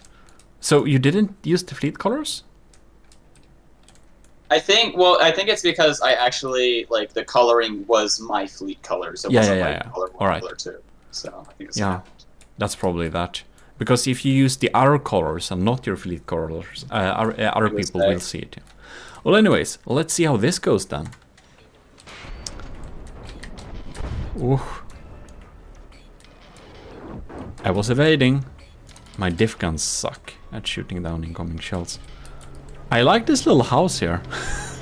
So you didn't use the fleet colors? I think it's because I actually, like, the coloring was my fleet colors. It wasn't my color All right. color too. So I think it's Yeah, that's probably that. Because if you use the other colors and not your fleet colors, other people will see it. Well, anyways, let's see how this goes then. Ooh. I was evading. My diff guns suck at shooting down incoming shells. I like this little house here.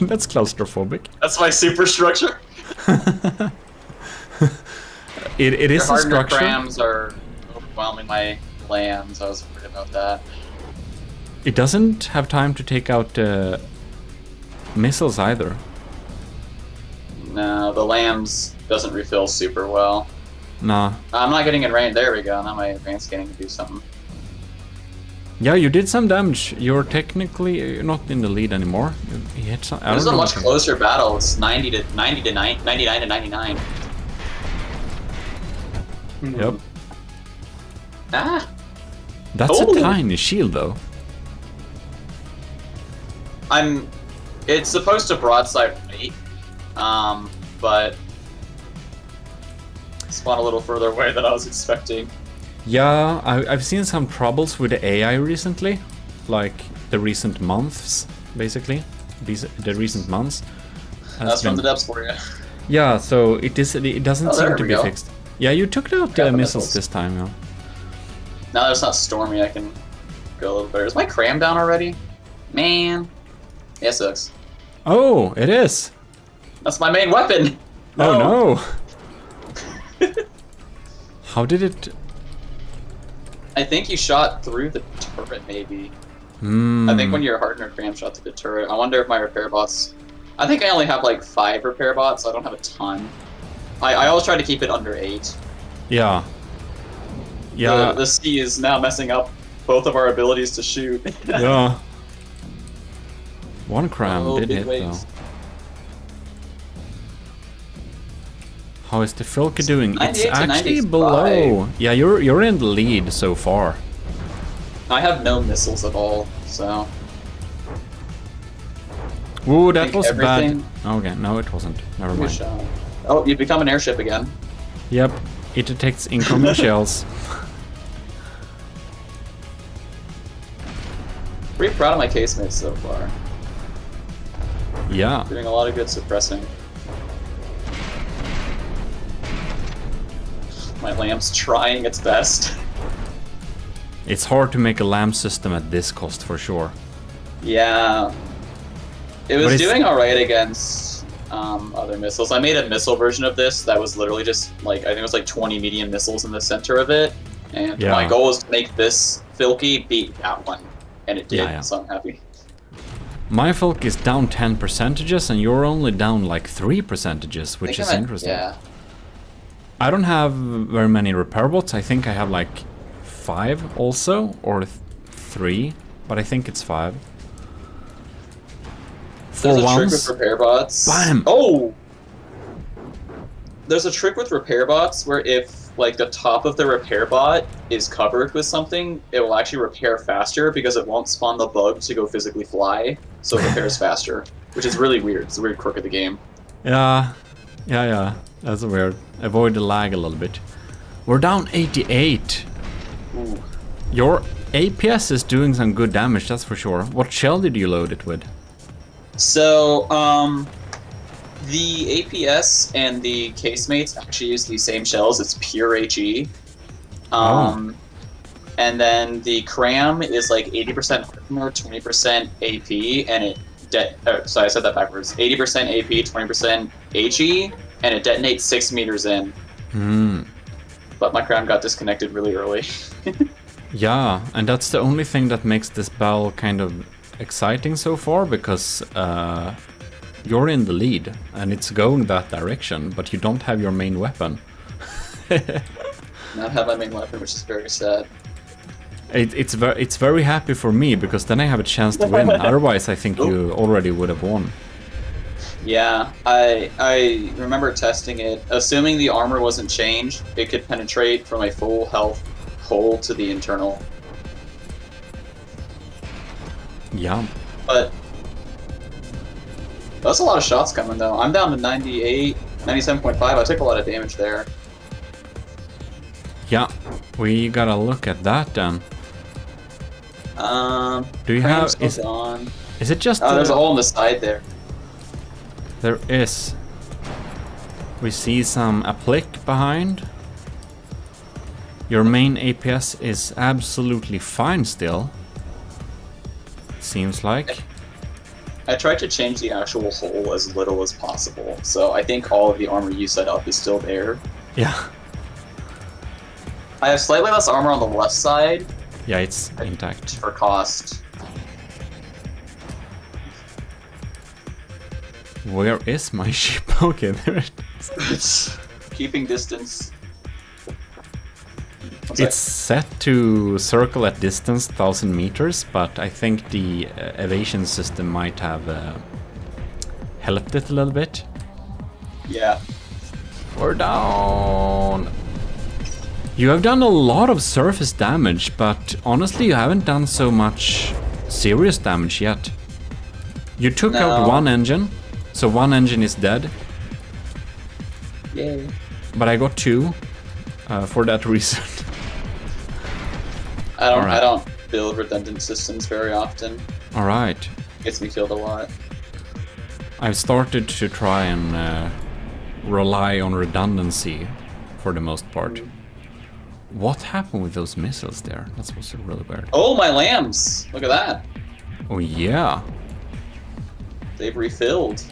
That's claustrophobic. That's my superstructure. It is a structure. Crams are overwhelming my lands. I was worried about that. It doesn't have time to take out missiles either. No, the lambs doesn't refill super well. Nah. I'm not getting in range. There we go. Now my advanced scanning can do something. Yeah, you did some damage. You're technically not in the lead anymore. You hit some. It was a much closer battle. It's 99 to 99. Yep. Ah. That's Oh. a tiny shield, though. It's supposed to broadside rate, but spawned a little further away than I was expecting. Yeah, I've seen some troubles with the AI recently, like the recent months, basically. The recent months. That's from the depths for you. Yeah, so it doesn't Oh, seem there to we be go. fixed. Yeah, you took out Got the the missiles missiles. this time, yeah. Now that it's not stormy, I can go a little better. Is my cram down already? Man. Yeah, it sucks. Oh, it is! That's my main weapon! Oh no! How did it... I think you shot through the turret, maybe. Hmm. I think when your hardener cram shot through the turret. I wonder if my repair bots... I think I only have like 5 repair bots, so I don't have a ton. I always try to keep it under 8. Yeah. Yeah. The sea is now messing up both of our abilities to shoot. Yeah. One cram Oh, did big hit, waves. though. How is the Filky doing? It's 98 to actually 95. below. Yeah, you're in the lead so far. I have no missiles at all, so. Ooh, I that think was everything- bad. Okay, no, it wasn't. Never Good mind. shot. Oh, you've become an airship again. Yep, it detects incoming shells. Pretty proud of my casemates so far. Yeah. Doing a lot of good suppressing. My lamp's trying its best. It's hard to make a LAM system at this cost for sure. Yeah. It But was it's- doing alright against other missiles. I made a missile version of this that was literally just like, I think it was like 20 medium missiles in the center of it. And Yeah. my goal was to make this Filky beat that one. And it did, Yeah. so I'm happy. My Filk is down 10 percentages and you're only down like 3 percentages, which I think is I'm at- interesting. Yeah. I don't have very many repair bots. I think I have like 5 also, or 3, but I think it's 5. For There's a trick once, with repair bots. Bam! Oh! There's a trick with repair bots where if like the top of the repair bot is covered with something, it will actually repair faster because it won't spawn the bug to go physically fly, so it repairs faster, which is really weird. It's a weird quirk of the game. yeah, that's weird. Avoid the lag a little bit. We're down 88. Ooh. Your APS is doing some good damage, that's for sure. What shell did you load it with? So, the APS and the casemates actually use the same shells. It's pure HE. And then the cram is like 80% hardener, 20% AP, and it sorry, I said that backwards. 80% AP, 20% HE, and it detonates 6 meters in. Hmm. But my cram got disconnected really early. Yeah, and that's the only thing that makes this battle kind of exciting so far, because you're in the lead and it's going that direction, but you don't have your main weapon. Not have my main weapon, which is very sad. It's very happy for me, because then I have a chance to win. Otherwise, I think you already would have won. Yeah, I remember testing it. Assuming the armor wasn't changed, it could penetrate from a full health hole to the internal. Yeah. But that's a lot of shots coming though. I'm down to 98, 97.5. I took a lot of damage there. Yeah, we gotta look at that then. Do you have? Cram's still gone. Is it just? Oh, there's a hole in the side there. There is. We see some applic behind. Your main APS is absolutely fine still. Seems like. I tried to change the actual hole as little as possible, so I think all of the armor you set up is still there. Yeah. I have slightly less armor on the left side Yeah, it's intact. for cost. Where is my ship? Okay, there it is. Keeping distance. It's set to circle at distance 1000 meters, but I think the evasion system might have helped it a little bit. Yeah. We're down. You have done a lot of surface damage, but honestly you haven't done so much serious damage yet. You took out No. one engine, so one engine is dead, Yay. but I got 2 for that reason. I Alright. don't build redundant systems very often. Alright. Gets me killed a lot. I've started to try and rely on redundancy for the most part. What happened with those missiles there? That's what's really weird. Oh, my lambs! Look at that. Oh yeah, They've refilled.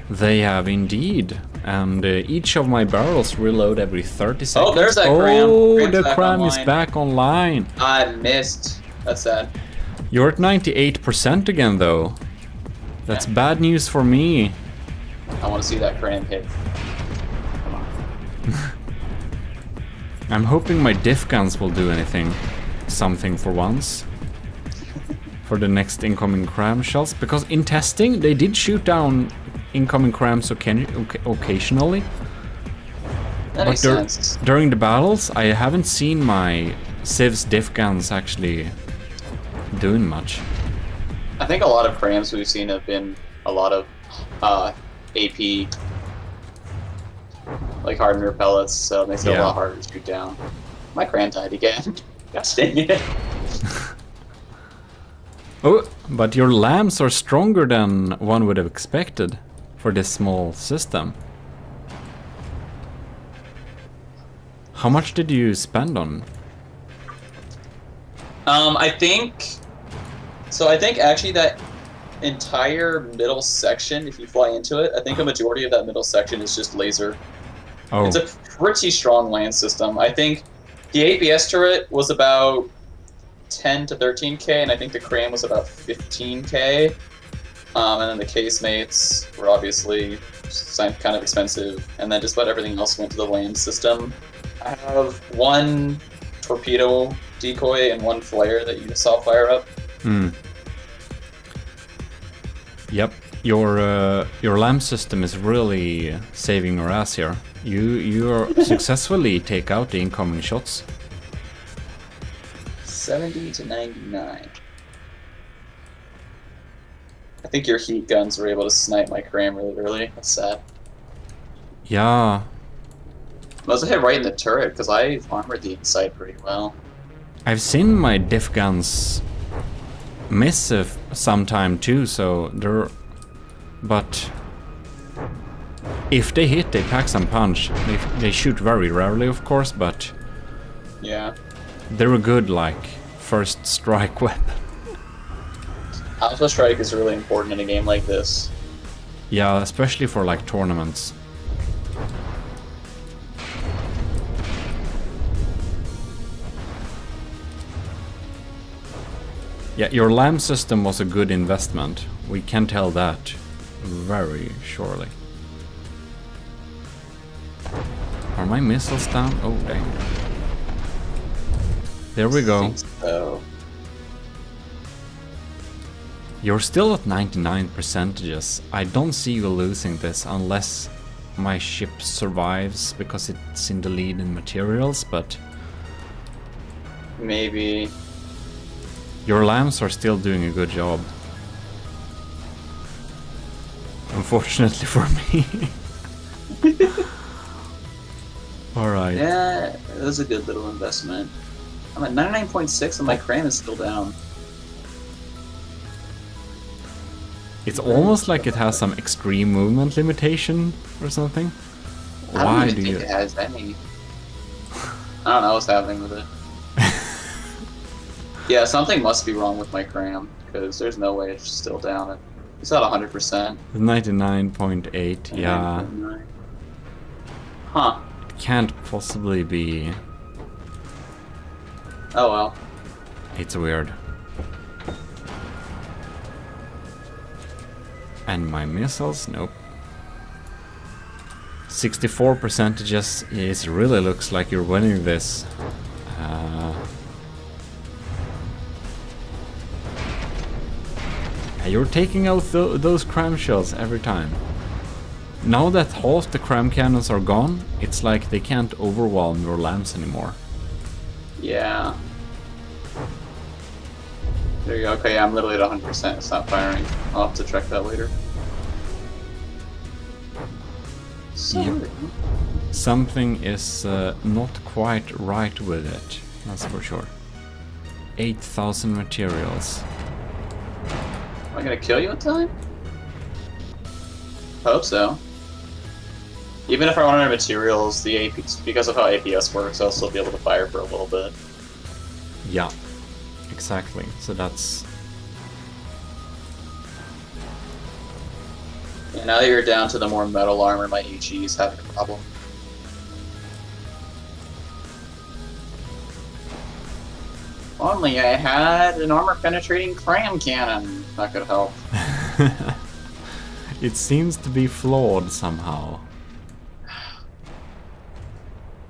they have indeed. And each of my barrels reload every 30 seconds. Oh, there's that cram. Oh, Cram's the back cram is online. back online. I missed. That's sad. You're at 98% again though. That's Yeah. bad news for me. I want to see that cram hit. Come on. I'm hoping my diff guns will do something for once. For the next incoming cram shells, because in testing they did shoot down incoming crams occasionally, That makes sense. During the battles, I haven't seen my civs diff guns actually doing much. I think a lot of crams we've seen have been a lot of AP, like hardener pellets, so it makes it a lot harder to shoot down. My cram died again. Gosh dang it. Oh, but your lambs are stronger than one would have expected for this small system. How much did you spend on? I think actually that entire middle section, if you fly into it, I think a majority of that middle section is just laser. Oh. It's a pretty strong land system. I think the APS turret was about 10 to 13k, and I think the cram was about 15k. And then the casemates were obviously kind of expensive, and then just about everything else went to the land system. I have one torpedo decoy and one flare that you saw fire up. Yep, your lamb system is really saving your ass here. You successfully take out the incoming shots. 70 to 99. I think your heat guns were able to snipe my cram really early. That's sad. Yeah. Must have hit right in the turret, because I armored the inside pretty well. I've seen my diff guns miss sometime too, so they're... But if they hit, they pack some punch. They shoot very rarely, of course, but... Yeah. They're a good, like, first strike weapon. Alpha strike is really important in a game like this. Yeah, especially for, like, tournaments. Yeah, your lamb system was a good investment. We can tell that very surely. Are my missiles down? Oh, dang. There we go. So. You're still at 99%. I don't see you losing this unless my ship survives because it's in the lead in materials, but... Maybe. Your lambs are still doing a good job. Unfortunately for me. Alright. Yeah, it was a good little investment. I'm at 99.6 and my cram is still down. It's almost like it has some extreme movement limitation or something. I don't even think it has any. I don't know what's happening with it. Yeah, something must be wrong with my cram, because there's no way it's still down. It's at 100%. 99.8, yeah. Huh. It can't possibly be... Oh well. It's weird. And my missiles? Nope. 64%. It really looks like you're winning this. You're taking out those cram shells every time. Now that half the cram cannons are gone, it's like they can't overwhelm your lambs anymore. Yeah. There you go. Okay, I'm literally at 100%. It's not firing. I'll have to check that later. Yep. Something is not quite right with it, that's for sure. 8,000 materials. Am I gonna kill you in time? Hope so. Even if I run out of materials, the AP, because of how APS works, I'll still be able to fire for a little bit. Yeah, exactly. So that's... And now that you're down to the more metal armor, my HE is having a problem. Only I had an armor-penetrating cram cannon. That could help. It seems to be flawed somehow.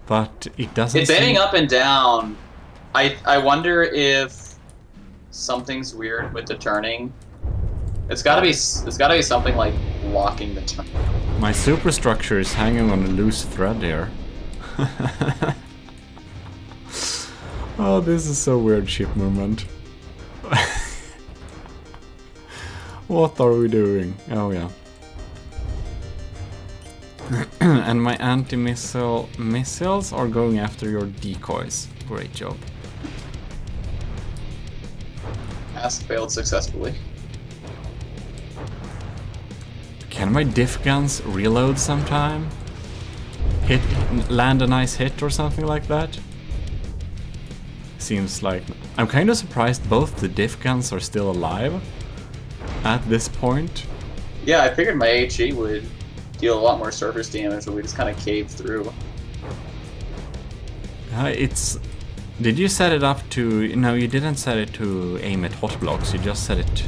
But it doesn't It's bending up and down. I wonder if something's weird with the turning. It's gotta be something like locking the turn. My superstructure is hanging on a loose thread here. Oh, this is so weird, ship movement. What are we doing? Oh yeah. And my anti-missile missiles are going after your decoys. Great job. Task failed successfully. Can my diff guns reload sometime? Land a nice hit or something like that? Seems like... I'm kind of surprised both the diff guns are still alive at this point. Yeah, I figured my HE would deal a lot more surface damage, but we just kind of caved through. It's... Did you set it up to... No, you didn't set it to aim at hot blocks, you just set it...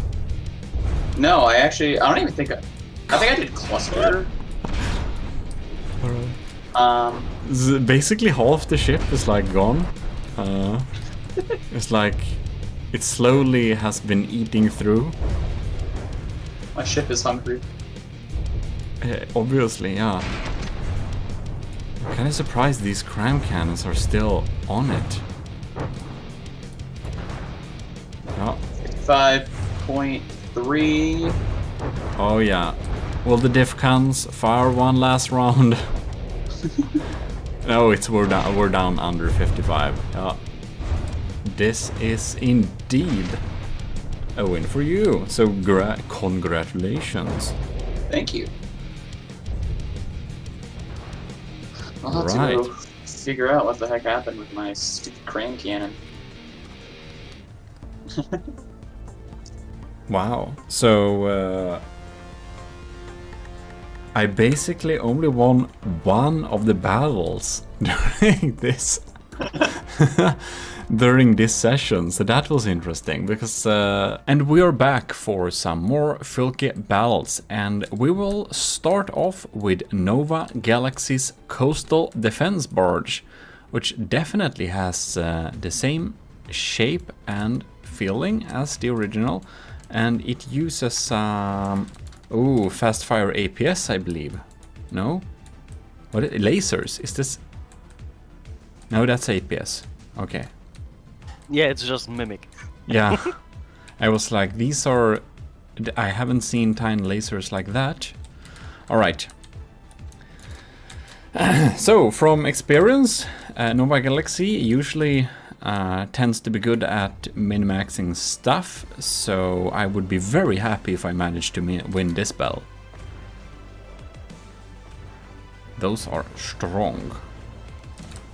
No, I don't even think I think I did cluster. Basically half the ship is like gone. It's like it slowly has been eating through. My ship is hungry. Obviously, yeah. I'm kind of surprised these cram cannons are still on it. Oh. 5.3. Oh yeah. Will the diff cans fire one last round? No, we're down under 55. Yeah. This is indeed a win for you. So congratulations. Thank you. I'll have to go figure out what the heck happened with my stupid crane cannon. Wow. So I basically only won one of the battles during this during this session, so that was interesting because and we are back for some more Filke battles, and we will start off with Nova Galaxy's coastal defense barge, which definitely has the same shape and feeling as the original, and it uses fast fire APS, I believe. No? What lasers? Is this? No, that's APS. Okay. Yeah, it's just mimic. Yeah. I was like, these are... I haven't seen tiny lasers like that. Alright. So, from experience, Nova Galaxy usually tends to be good at min-maxing stuff, so I would be very happy if I managed to win this battle. Those are strong.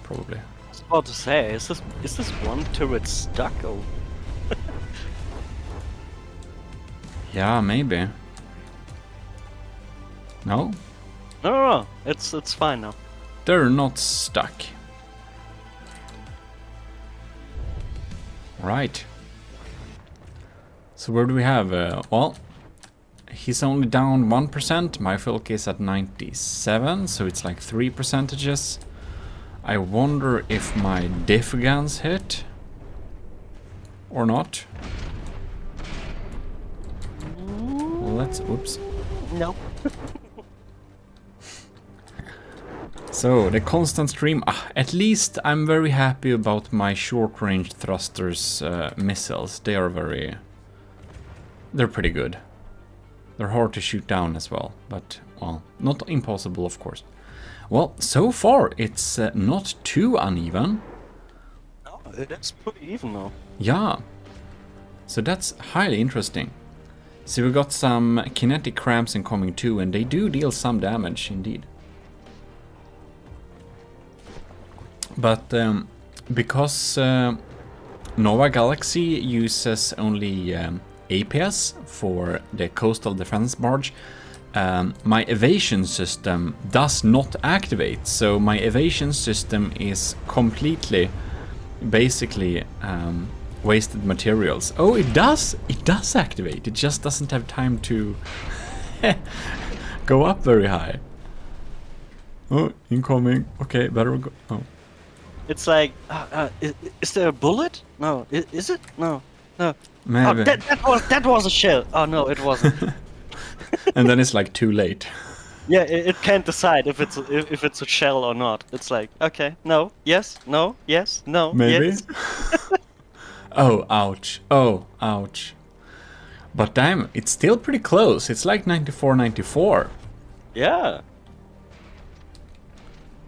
Probably. I was about to say, is this one turret stuck or? Yeah, maybe. No? No, it's fine now. They're not stuck. Right. So where do we have? Well, he's only down 1%. My Filk is at 97, so it's like 3 percentages. I wonder if my diff guns hit or not. Let's. Oops. No. So, the constant stream, at least I'm very happy about my short-range thrusters missiles. They're pretty good. They're hard to shoot down as well, but, well, not impossible, of course. Well, so far, it's not too uneven. No, it's pretty even now. Yeah. So that's highly interesting. So we got some kinetic cramps incoming too, and they do deal some damage, indeed. But because Nova Galaxy uses only APS for the coastal defense barge, my evasion system does not activate. So my evasion system is completely, basically, wasted materials. Oh, it does! It does activate. It just doesn't have time to go up very high. Oh, incoming. Okay, better go. Oh. It's like, is there a bullet? No, is it? No, no. Maybe. Oh, that was a shell. Oh no, it wasn't. And then it's like too late. Yeah, it can't decide if it's a shell or not. It's like, okay, no, yes, no, yes, no, Maybe. yes. Oh, ouch. Oh, ouch. But damn, it's still pretty close. It's like 94-94. Yeah.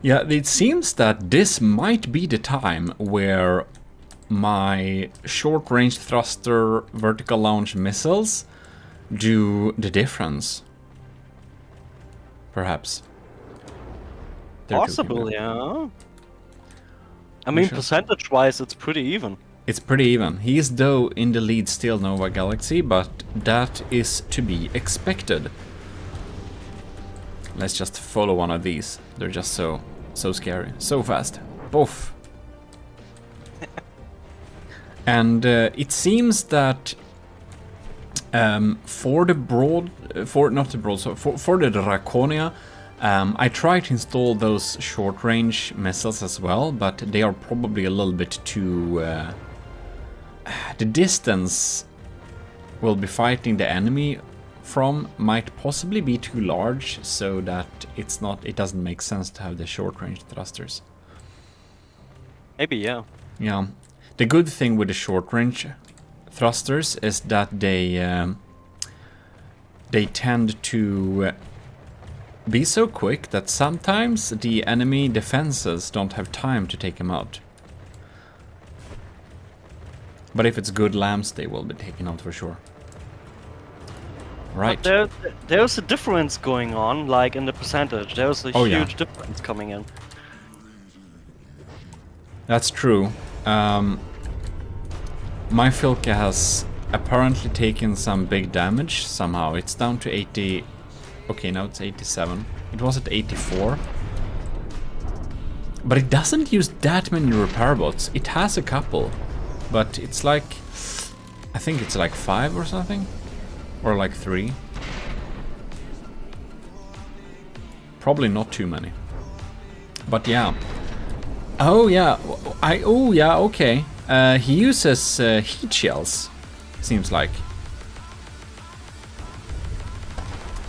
Yeah, it seems that this might be the time where my short-range thruster vertical launch missiles do the difference. Perhaps. They're too Possible, good. yeah. I mean, sure. percentage-wise, it's pretty even. It's pretty even. He is though in the lead still, Nova Galaxy, but that is to be expected. Let's just follow one of these. They're just so scary. So fast. Boof. And it seems that for the Draconia, I tried to install those short-range missiles as well, but they are probably a little bit too... the distance we'll be fighting the enemy from might possibly be too large, so that it doesn't make sense to have the short-range thrusters. Maybe, yeah. Yeah. The good thing with the short-range thrusters is that they tend to be so quick that sometimes the enemy defenses don't have time to take them out. But if it's good lambs, they will be taken out for sure. Right. But there's a difference going on, like in the percentage. There's a huge difference coming in. That's true. My Filka has apparently taken some big damage somehow. It's down to 80... Okay, now it's 87. It was at 84. But it doesn't use that many repair bots. It has a couple. But it's like... I think it's like 5 or something? Or like 3. Probably not too many. But yeah. Oh yeah, okay. He uses heat shells, seems like.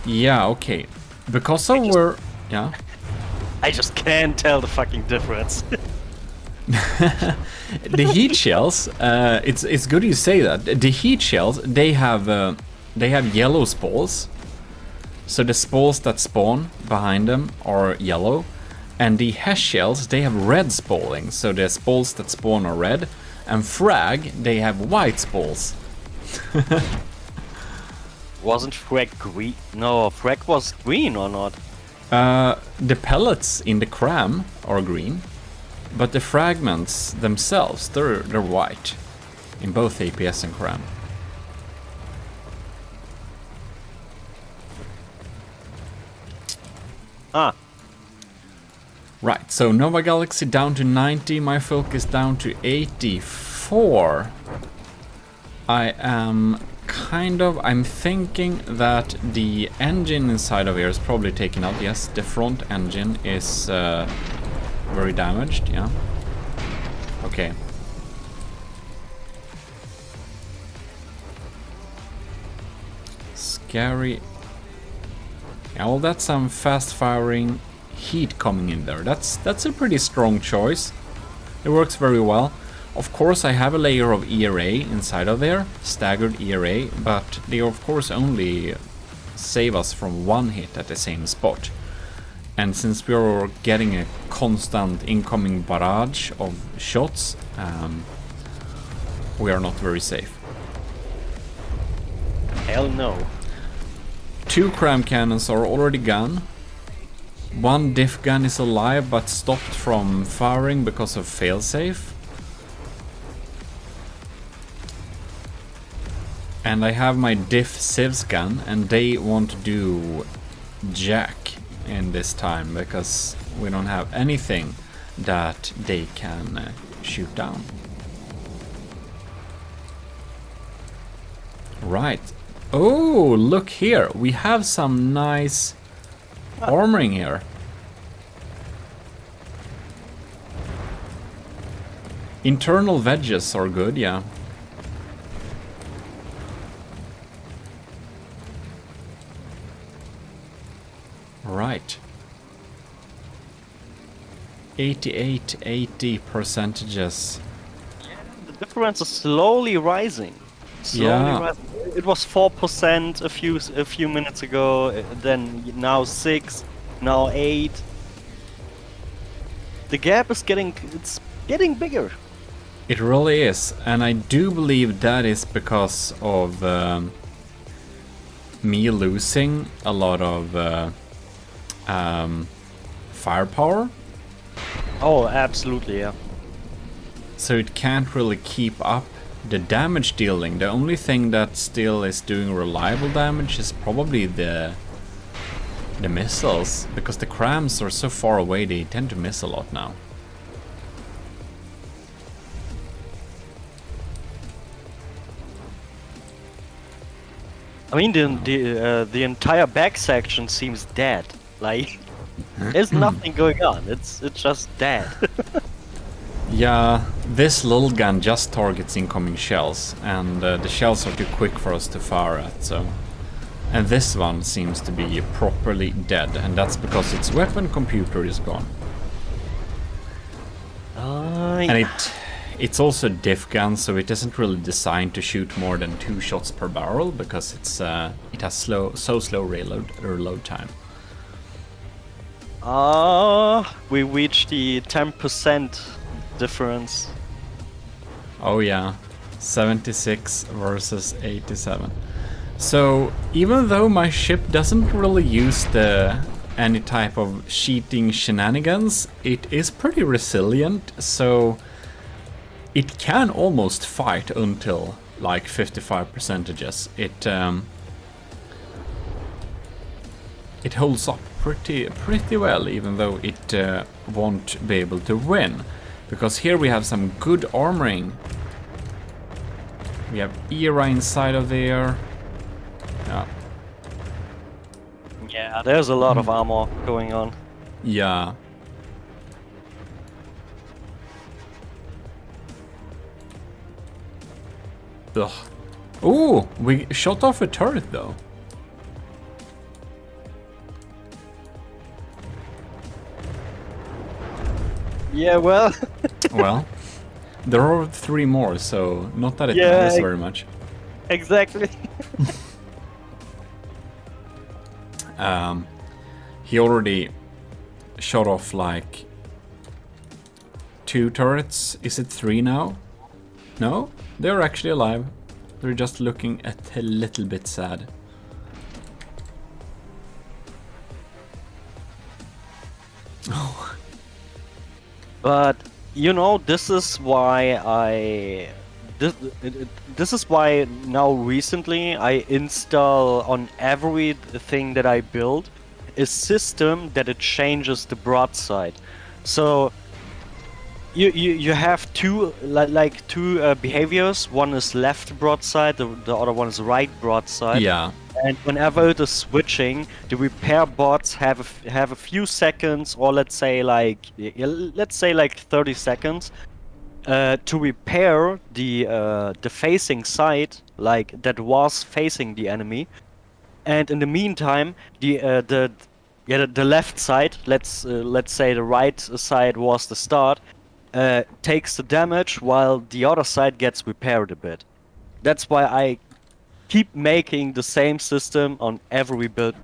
Yeah, okay. Because of where... Yeah? I just can't tell the fucking difference. The heat shells, it's good you say that. The heat shells, they have yellow spawls. So the spawls that spawn behind them are yellow. And the HESH shells, they have red spawling. So the spawls that spawn are red. And frag, they have white spawls. Wasn't frag green? No, frag was green or not? The pellets in the cram are green. But the fragments themselves, they're white. In both APS and cram. Ah. Right, so Nova Galaxy down to 90, my focus down to 84. I'm thinking that the engine inside of here is probably taken out. Yes, the front engine is very damaged, yeah. Okay. Scary. Yeah, well, that's some fast-firing heat coming in there. That's a pretty strong choice. It works very well. Of course, I have a layer of ERA inside of there, staggered ERA, but they of course only save us from one hit at the same spot. And since we're getting a constant incoming barrage of shots, we are not very safe. Hell no. 2 cram cannons are already gone. 1 diff gun is alive but stopped from firing because of failsafe. And I have my diff civs gun, and they want to do jack in this time because we don't have anything that they can shoot down. Right. Oh, look here. We have some nice armoring here. Internal wedges are good, yeah. Alright. 80 percentages. The difference is slowly rising. Yeah. Rising. It was 4% a few minutes ago, then now 6, now 8. The gap is getting bigger. It really is, and I do believe that is because of me losing a lot of firepower. Oh, absolutely, yeah. So it can't really keep up the damage dealing. The only thing that still is doing reliable damage is probably the missiles, because the crams are so far away they tend to miss a lot now. I mean, the entire back section seems dead. Like, there's nothing going on. It's just dead. Yeah, this little gun just targets incoming shells, and the shells are too quick for us to fire at, so... And this one seems to be properly dead, and that's because its weapon computer is gone. And it's also a diff gun, so it isn't really designed to shoot more than 2 shots per barrel, because it has slow reload time. We reached the 10% difference. Oh yeah, 76 versus 87. So even though my ship doesn't really use any type of cheating shenanigans, it is pretty resilient, so it can almost fight until like 55 percentages. It holds up pretty well, even though it won't be able to win. Because here we have some good armoring. We have ERA inside of there. Yeah, there's a lot of armor going on. Yeah. Ugh. Ooh, we shot off a turret though. Yeah, well... Well, there are 3 more, so not that it matters very much. Exactly. He already shot off like 2 turrets. Is it 3 now? No, they're actually alive. They're just looking a little bit sad. Oh. But you know, this is why this is why now recently I install on everything that I build a system that it changes the broadside. So you have two behaviors. One is left broadside, the other one is right broadside. Yeah. And whenever it is switching, the repair bots have a few seconds, or let's say like 30 seconds, to repair the facing side, like that was facing the enemy. And in the meantime, the left side, let's say the right side was the start, takes the damage while the other side gets repaired a bit. That's why I keep making the same system on every build,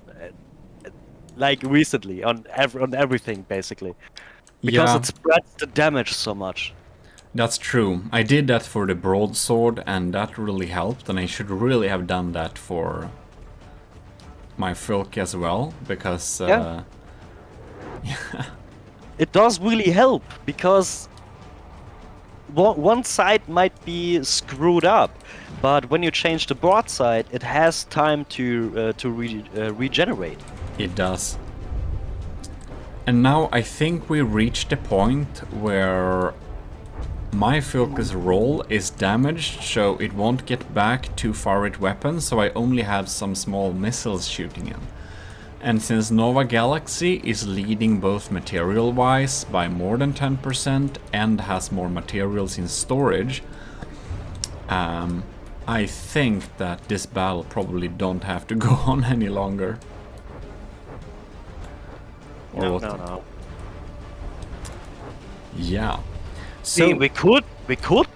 like recently on everything basically, because it spreads the damage so much. That's true. I did that for the broadsword, and that really helped, and I should really have done that for my Filk as well, because it does really help, because one side might be screwed up, but when you change the broadside, it has time to regenerate. It does. And now I think we reached the point where my Filk's roll is damaged, so it won't get back to far-range weapons, so I only have some small missiles shooting in. And since Nova Galaxy is leading both material-wise by more than 10% and has more materials in storage, I think that this battle probably don't have to go on any longer. Or No, what? no, no. Yeah. See, So we could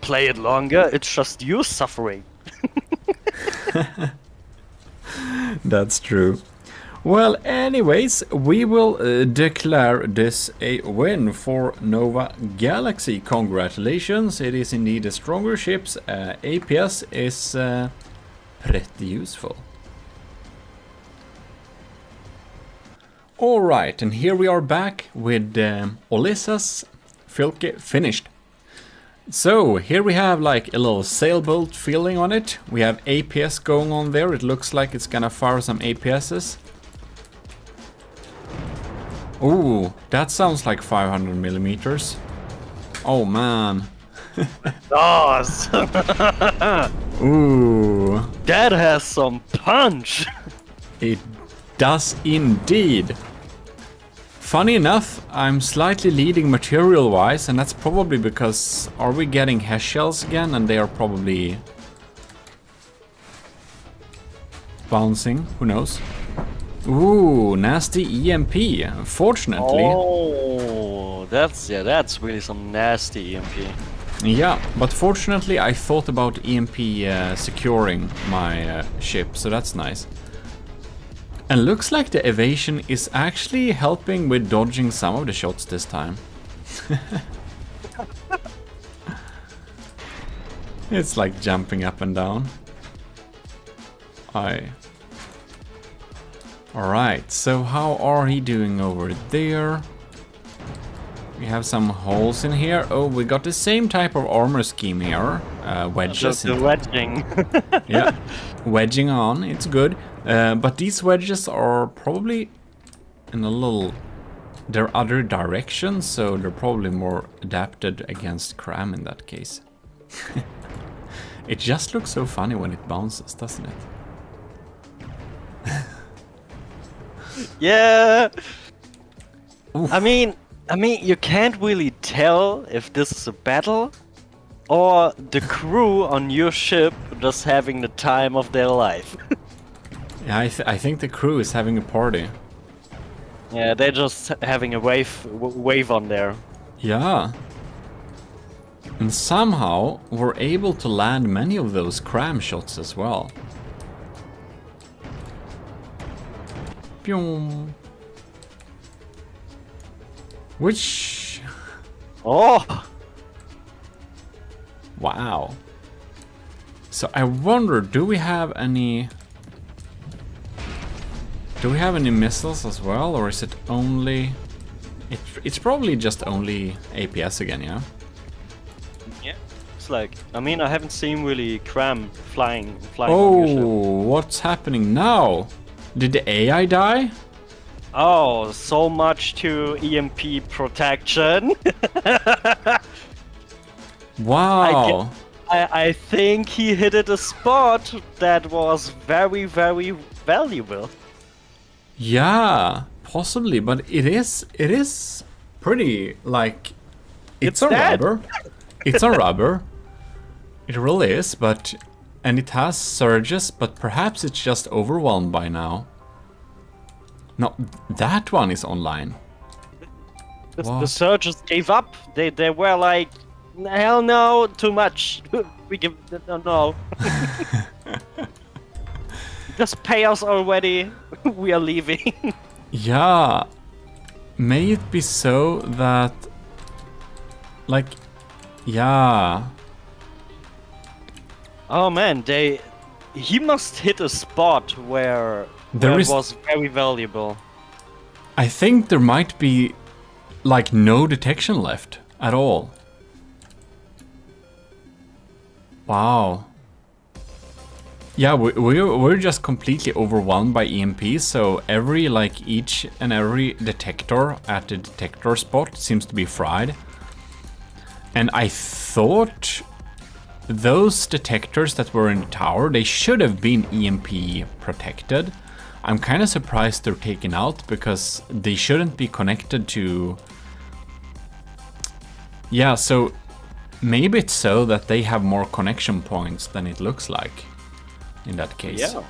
play it longer. It's just you suffering. that's true. Well, anyways, we will declare this a win for Nova Galaxy. Congratulations, it is indeed a stronger ship. APS is pretty useful. Alright, and here we are back with Olyssa's Filke finished. So, here we have like a little sailboat feeling on it. We have APS going on there. It looks like it's gonna fire some APSs. Ooh, that sounds like 500 millimeters. Oh man. Yes. Ooh, That has some punch. it does indeed. Funny enough, I'm slightly leading material-wise, and that's probably because are we getting HESH shells again, and they are probably bouncing. Who knows? Ooh, nasty EMP. Fortunately. Oh, that's really some nasty EMP. Yeah, but fortunately I thought about EMP securing my ship, so that's nice. And looks like the evasion is actually helping with dodging some of the shots this time. It's like jumping up and down. Alright, so how are he doing over there? We have some holes in here. Oh, we got the same type of armor scheme here. Wedges. Just the wedging. Yeah, wedging on, it's good. But these wedges are probably in a little... They're other directions, so they're probably more adapted against cram in that case. It just looks so funny when it bounces, doesn't it? Yeah. Oof. I mean, you can't really tell if this is a battle or the crew on your ship just having the time of their life. Yeah, I think the crew is having a party. Yeah, they're just having a wave on there. Yeah. And somehow we're able to land many of those cram shots as well. Pyong. Which... Oh! Wow. So I wonder, do we have any missiles as well, or is it only... It's probably just only APS again, yeah? Yeah. It's like, I mean, I haven't seen really cram flying on your ship. Oh, what's happening now? Did the AI die? Oh, so much to EMP protection. Wow. I think he hit at a spot that was very, very valuable. Yeah, possibly, but it is pretty like it's on dead. rubber. It's on rubber. It really is, and it has surges, but perhaps it's just overwhelmed by now. No, that one is online. The surgeons gave up. They were like, hell no, too much. We give no. Just pay us already. We are leaving. Yeah. May it be so that, like, yeah. Oh man, he must hit a spot where it was very valuable. I think there might be like no detection left at all. Wow. Yeah, we're just completely overwhelmed by EMPs, so each and every detector at the detector spot seems to be fried. And I thought those detectors that were in the tower, they should have been EMP protected. I'm kind of surprised they're taken out because they shouldn't be connected to... Yeah, so maybe it's so that they have more connection points than it looks like in that case. Yeah.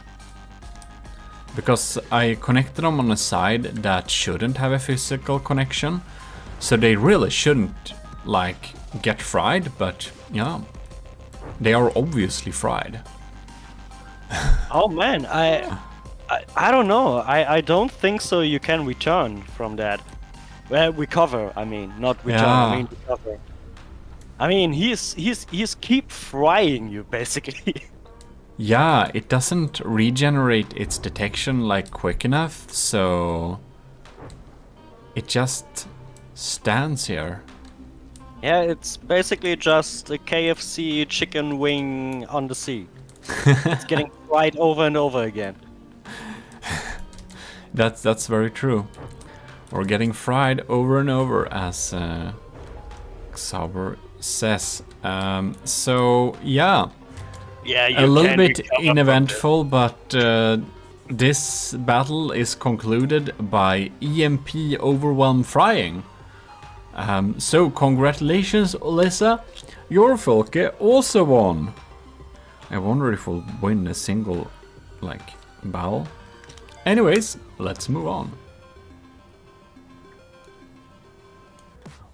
because I connected them on a side that shouldn't have a physical connection, so they really shouldn't like get fried, but yeah, they are obviously fried. Oh man, I don't know. I don't think so. You can return from that. Well, recover. I mean, not return. Yeah. I mean recover. I mean, he's keep frying you basically. Yeah, it doesn't regenerate its detection like quick enough, so it just stands here. Yeah, it's basically just a KFC chicken wing on the sea. It's getting fried over and over again. That's very true. We're getting fried over and over, as Xaver says. So yeah, Yeah, you a little can bit recover from uneventful, but this battle is concluded by EMP Overwhelm Frying. So congratulations, Alyssa. Your Folke also won. I wonder if we'll win a single, like, battle. Anyways, let's move on.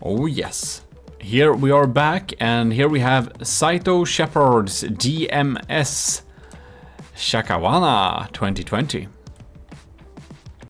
Oh yes. Here we are back, and here we have Saito Shepard's DMS Shakawana 2020.